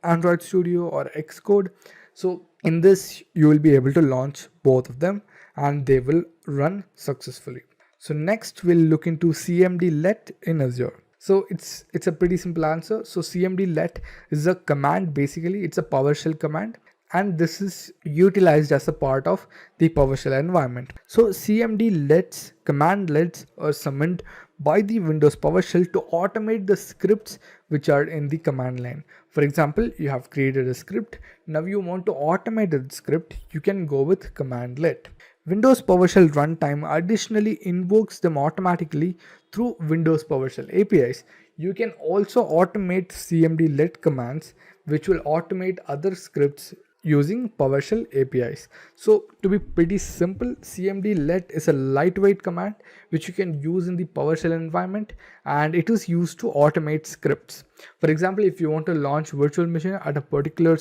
F: Android Studio or Xcode. So in this, you will be able to launch both of them and they will run successfully. So next we'll look into CMD let in Azure. So it's a pretty simple answer. So CMD let is a command, basically it's a PowerShell command, and this is utilized as a part of the PowerShell environment. So CMD lets, command lets are summoned by the Windows PowerShell to automate the scripts which are in the command line. For example, you have created a script, now you want to automate the script, you can go with command let. Windows PowerShell runtime additionally invokes them automatically through Windows PowerShell APIs. You can also automate CMD let commands which will automate other scripts using PowerShell APIs. So to be pretty simple, CMD let is a lightweight command which you can use in the PowerShell environment, and it is used to automate scripts. For example, if you want to launch virtual machine at a particular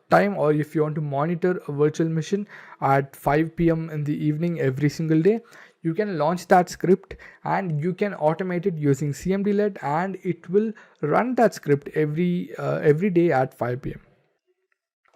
F: time, or if you want to monitor a virtual machine at 5 p.m. in the evening every single day, you can launch that script and you can automate it using CMD let, and it will run that script every day at 5 p.m.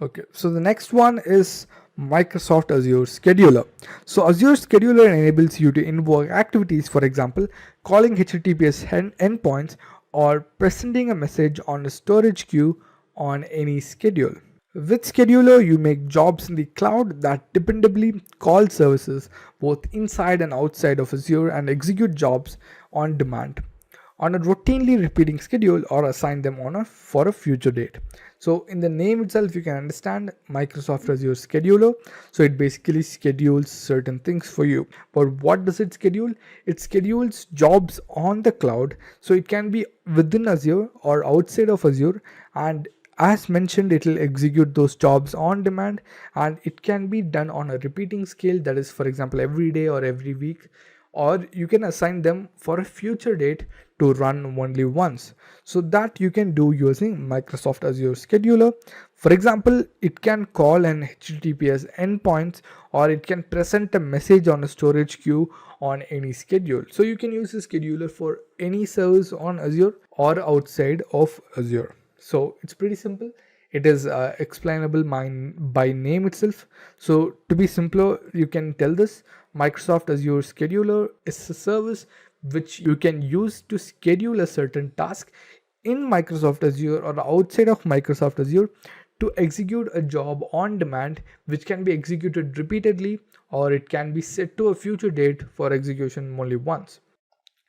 F: Okay, so the next one is Microsoft Azure Scheduler. So Azure Scheduler enables you to invoke activities, for example, calling HTTPS endpoints or presenting a message on a storage queue on any schedule. With Scheduler, you make jobs in the cloud that dependably call services both inside and outside of Azure and execute jobs on demand on a routinely repeating schedule or assign them for a future date. So in the name itself, you can understand Microsoft Azure Scheduler. So it basically schedules certain things for you. But what does it schedule? It schedules jobs on the cloud. So it can be within Azure or outside of Azure, and as mentioned, it will execute those jobs on demand, and it can be done on a repeating scale, that is, for example, every day or every week, or you can assign them for a future date to run only once. So that you can do using Microsoft Azure Scheduler. For example, it can call an HTTPS endpoint, or it can present a message on a storage queue on any schedule. So you can use the scheduler for any service on Azure or outside of Azure. So it's pretty simple. It is explainable by name itself. So to be simpler, you can tell this Microsoft Azure Scheduler is a service which you can use to schedule a certain task in Microsoft Azure or outside of Microsoft Azure to execute a job on demand, which can be executed repeatedly, or it can be set to a future date for execution only once.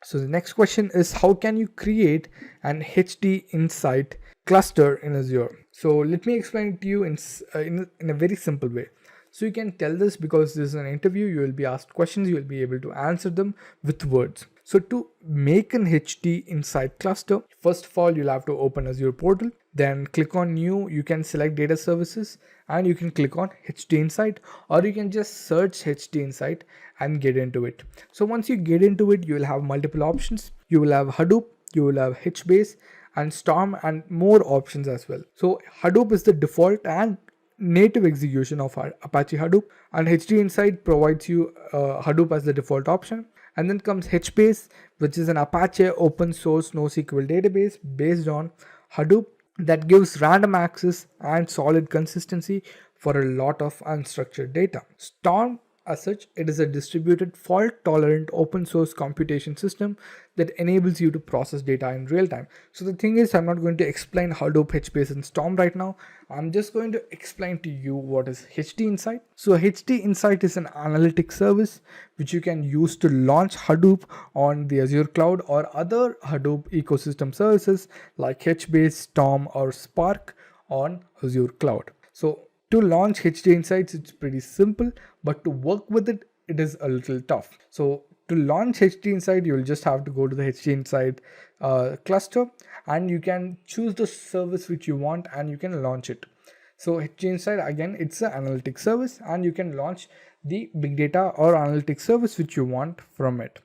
F: So the next question is, how can you create an HD Insight cluster in Azure? So let me explain it to you in a very simple way. So you can tell this because this is an interview, you will be asked questions, you will be able to answer them with words. So to make an HD Insight cluster, first of all, you'll have to open Azure portal, then click on new, you can select data services and you can click on HD Insight, or you can just search HD Insight and get into it. So once you get into it, you will have multiple options. You will have Hadoop, you will have HBase and Storm and more options as well. So Hadoop is the default and native execution of Apache Hadoop, and HD Insight provides you Hadoop as the default option. And then comes HBase, which is an Apache open source NoSQL database based on Hadoop that gives random access and solid consistency for a lot of unstructured data. Storm, as such, it is a distributed fault-tolerant open source computation system that enables you to process data in real time. So the thing is, I'm not going to explain Hadoop, HBase, and Storm right now. I'm just going to explain to you what is HD Insight. So HD Insight is an analytics service which you can use to launch Hadoop on the Azure cloud or other Hadoop ecosystem services like HBase, Storm, or Spark on Azure cloud. So to launch HD Insights, it's pretty simple, but to work with it, it is a little tough. So to launch HD Insight, you'll just have to go to the HD Insight cluster, and you can choose the service which you want and you can launch it. So HD Insight, again, it's an analytics service, and you can launch the big data or analytics service which you want from it.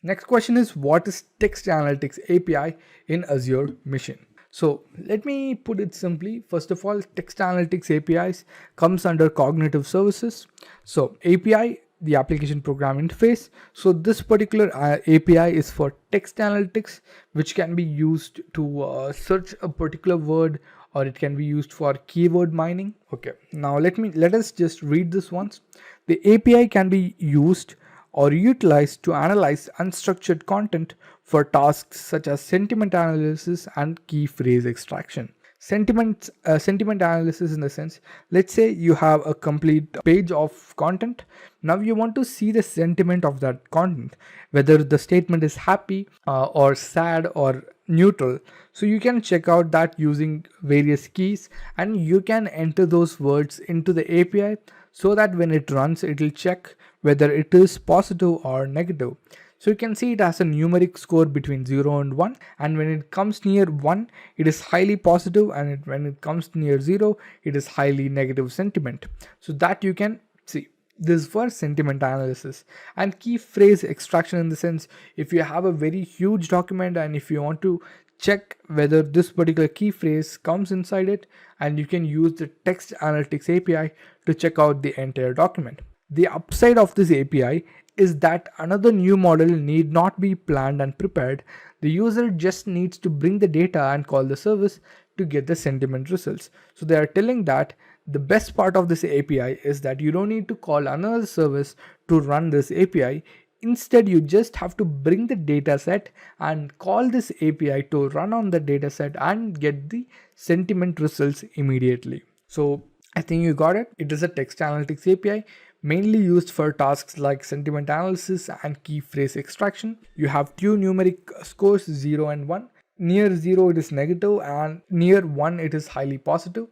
F: Next question is, what is Text Analytics API in Azure Mission? So let me put it simply. First of all, Text Analytics APIs comes under cognitive services. So API, the application program interface. So this particular API is for text analytics, which can be used to search a particular word, or it can be used for keyword mining. Okay, now let us just read this once. The API can be used or utilized to analyze unstructured content for tasks such as sentiment analysis and key phrase extraction. Sentiment analysis, in the sense, let's say you have a complete page of content. Now you want to see the sentiment of that content, whether the statement is happy or sad or neutral. So you can check out that using various keys, and you can enter those words into the API so that when it runs, it will check whether it is positive or negative. So you can see it has a numeric score between 0 and 1, and when it comes near 1, it is highly positive, and when it comes near 0, it is highly negative sentiment. So that you can see. This is for sentiment analysis. And key phrase extraction, in the sense, if you have a very huge document and if you want to check whether this particular key phrase comes inside it, and you can use the Text Analytics API to check out the entire document. The upside of this API is that another new model need not be planned and prepared. The user just needs to bring the data and call the service to get the sentiment results. So they are telling that the best part of this API is that you don't need to call another service to run this API. Instead, you just have to bring the data set and call this API to run on the data set and get the sentiment results immediately. So I think you got it. It is a text analytics API mainly used for tasks like sentiment analysis and key phrase extraction. You have two numeric scores, 0 and 1. Near 0 it is negative, and near 1 it is highly positive.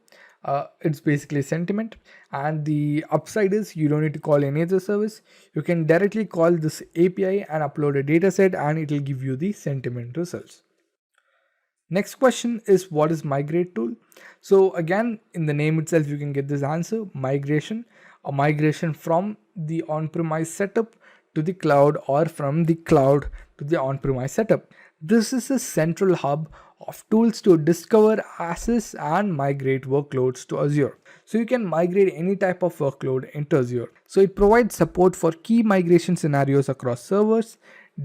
F: It's basically sentiment, and the upside is you don't need to call any other service. You can directly call this API and upload a dataset, and it will give you the sentiment results. Next question is, what is migrate tool? So again, in the name itself you can get this answer: migration, a migration from the on-premise setup to the cloud, or from the cloud to the on-premise setup. This is a central hub of tools to discover, access, and migrate workloads to Azure. So you can migrate any type of workload into Azure. So it provides support for key migration scenarios across servers,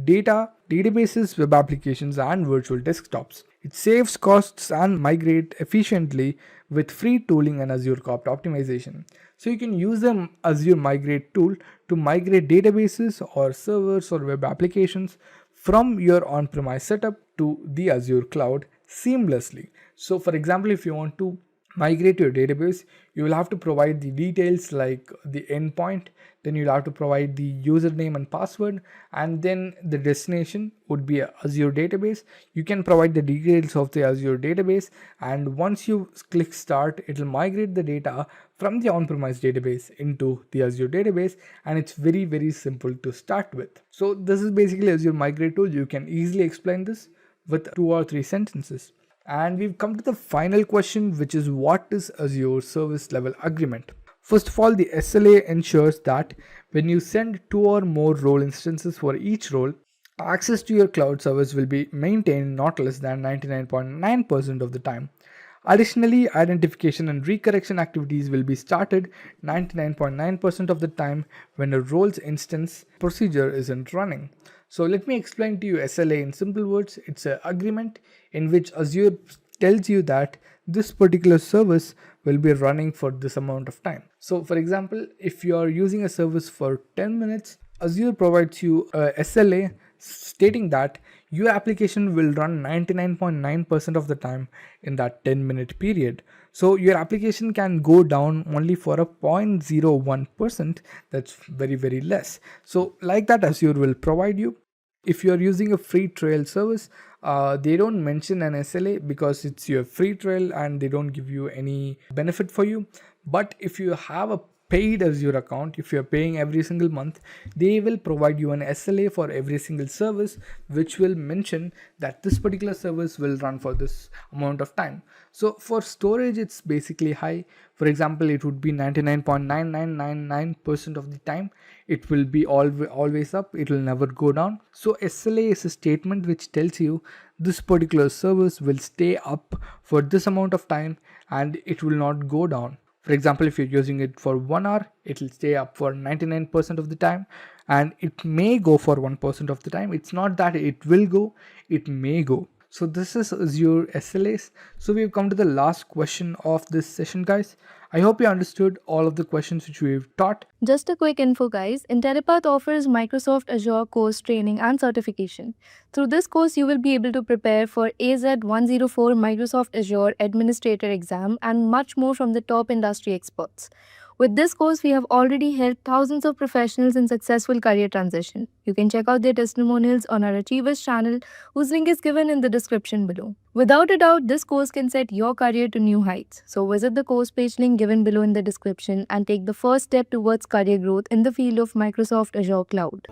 F: data, databases, web applications, and virtual desktops. It saves costs and migrate efficiently with free tooling and Azure cost optimization. So you can use the Azure Migrate tool to migrate databases or servers or web applications from your on-premise setup to the Azure cloud seamlessly. So for example, if you want to migrate your database, you will have to provide the details like the endpoint, then you'll have to provide the username and password, and then the destination would be a Azure database. You can provide the details of the Azure database, and once you click start, it will migrate the data from the on-premise database into the Azure database, and it's very simple to start with. So this is basically Azure Migrate tool. You can easily explain this with 2 or 3 sentences. And we've come to the final question, which is, what is Azure Service Level Agreement? First of all, the SLA ensures that when you send 2 or more role instances for each role, access to your cloud service will be maintained not less than 99.9% of the time. Additionally, identification and recorrection activities will be started 99.9% of the time when a roles instance procedure isn't running. So let me explain to you SLA in simple words. It's an agreement in which Azure tells you that this particular service will be running for this amount of time. So for example, if you are using a service for 10 minutes, Azure provides you a SLA stating that your application will run 99.9% of the time in that 10-minute period. So your application can go down only for a 0.01%. That's very less. So like that, Azure will provide you. If you are using a free trial service, they don't mention an SLA because it's your free trial and they don't give you any benefit for you. But if you have a paid Azure account, if you're paying every single month, they will provide you an SLA for every single service, which will mention that this particular service will run for this amount of time. So for storage, it's basically high. For example, it would be 99.9999% of the time. It will be always up. It will never go down. So SLA is a statement which tells you this particular service will stay up for this amount of time and it will not go down. For example, if you're using it for 1 hour, it will stay up for 99% of the time and it may go for 1% of the time. It's not that it will go, it may go. So this is Azure SLAs. So we've come to the last question of this session, guys. I hope you understood all of the questions which we've taught.
D: Just a quick info, guys. Intellipaat offers Microsoft Azure course training and certification. Through this course, you will be able to prepare for AZ-104 Microsoft Azure Administrator exam and much more from the top industry experts. With this course, we have already helped thousands of professionals in successful career transition. You can check out their testimonials on our Achievers channel, whose link is given in the description below. Without a doubt, this course can set your career to new heights. So visit the course page link given below in the description and take the first step towards career growth in the field of Microsoft Azure Cloud.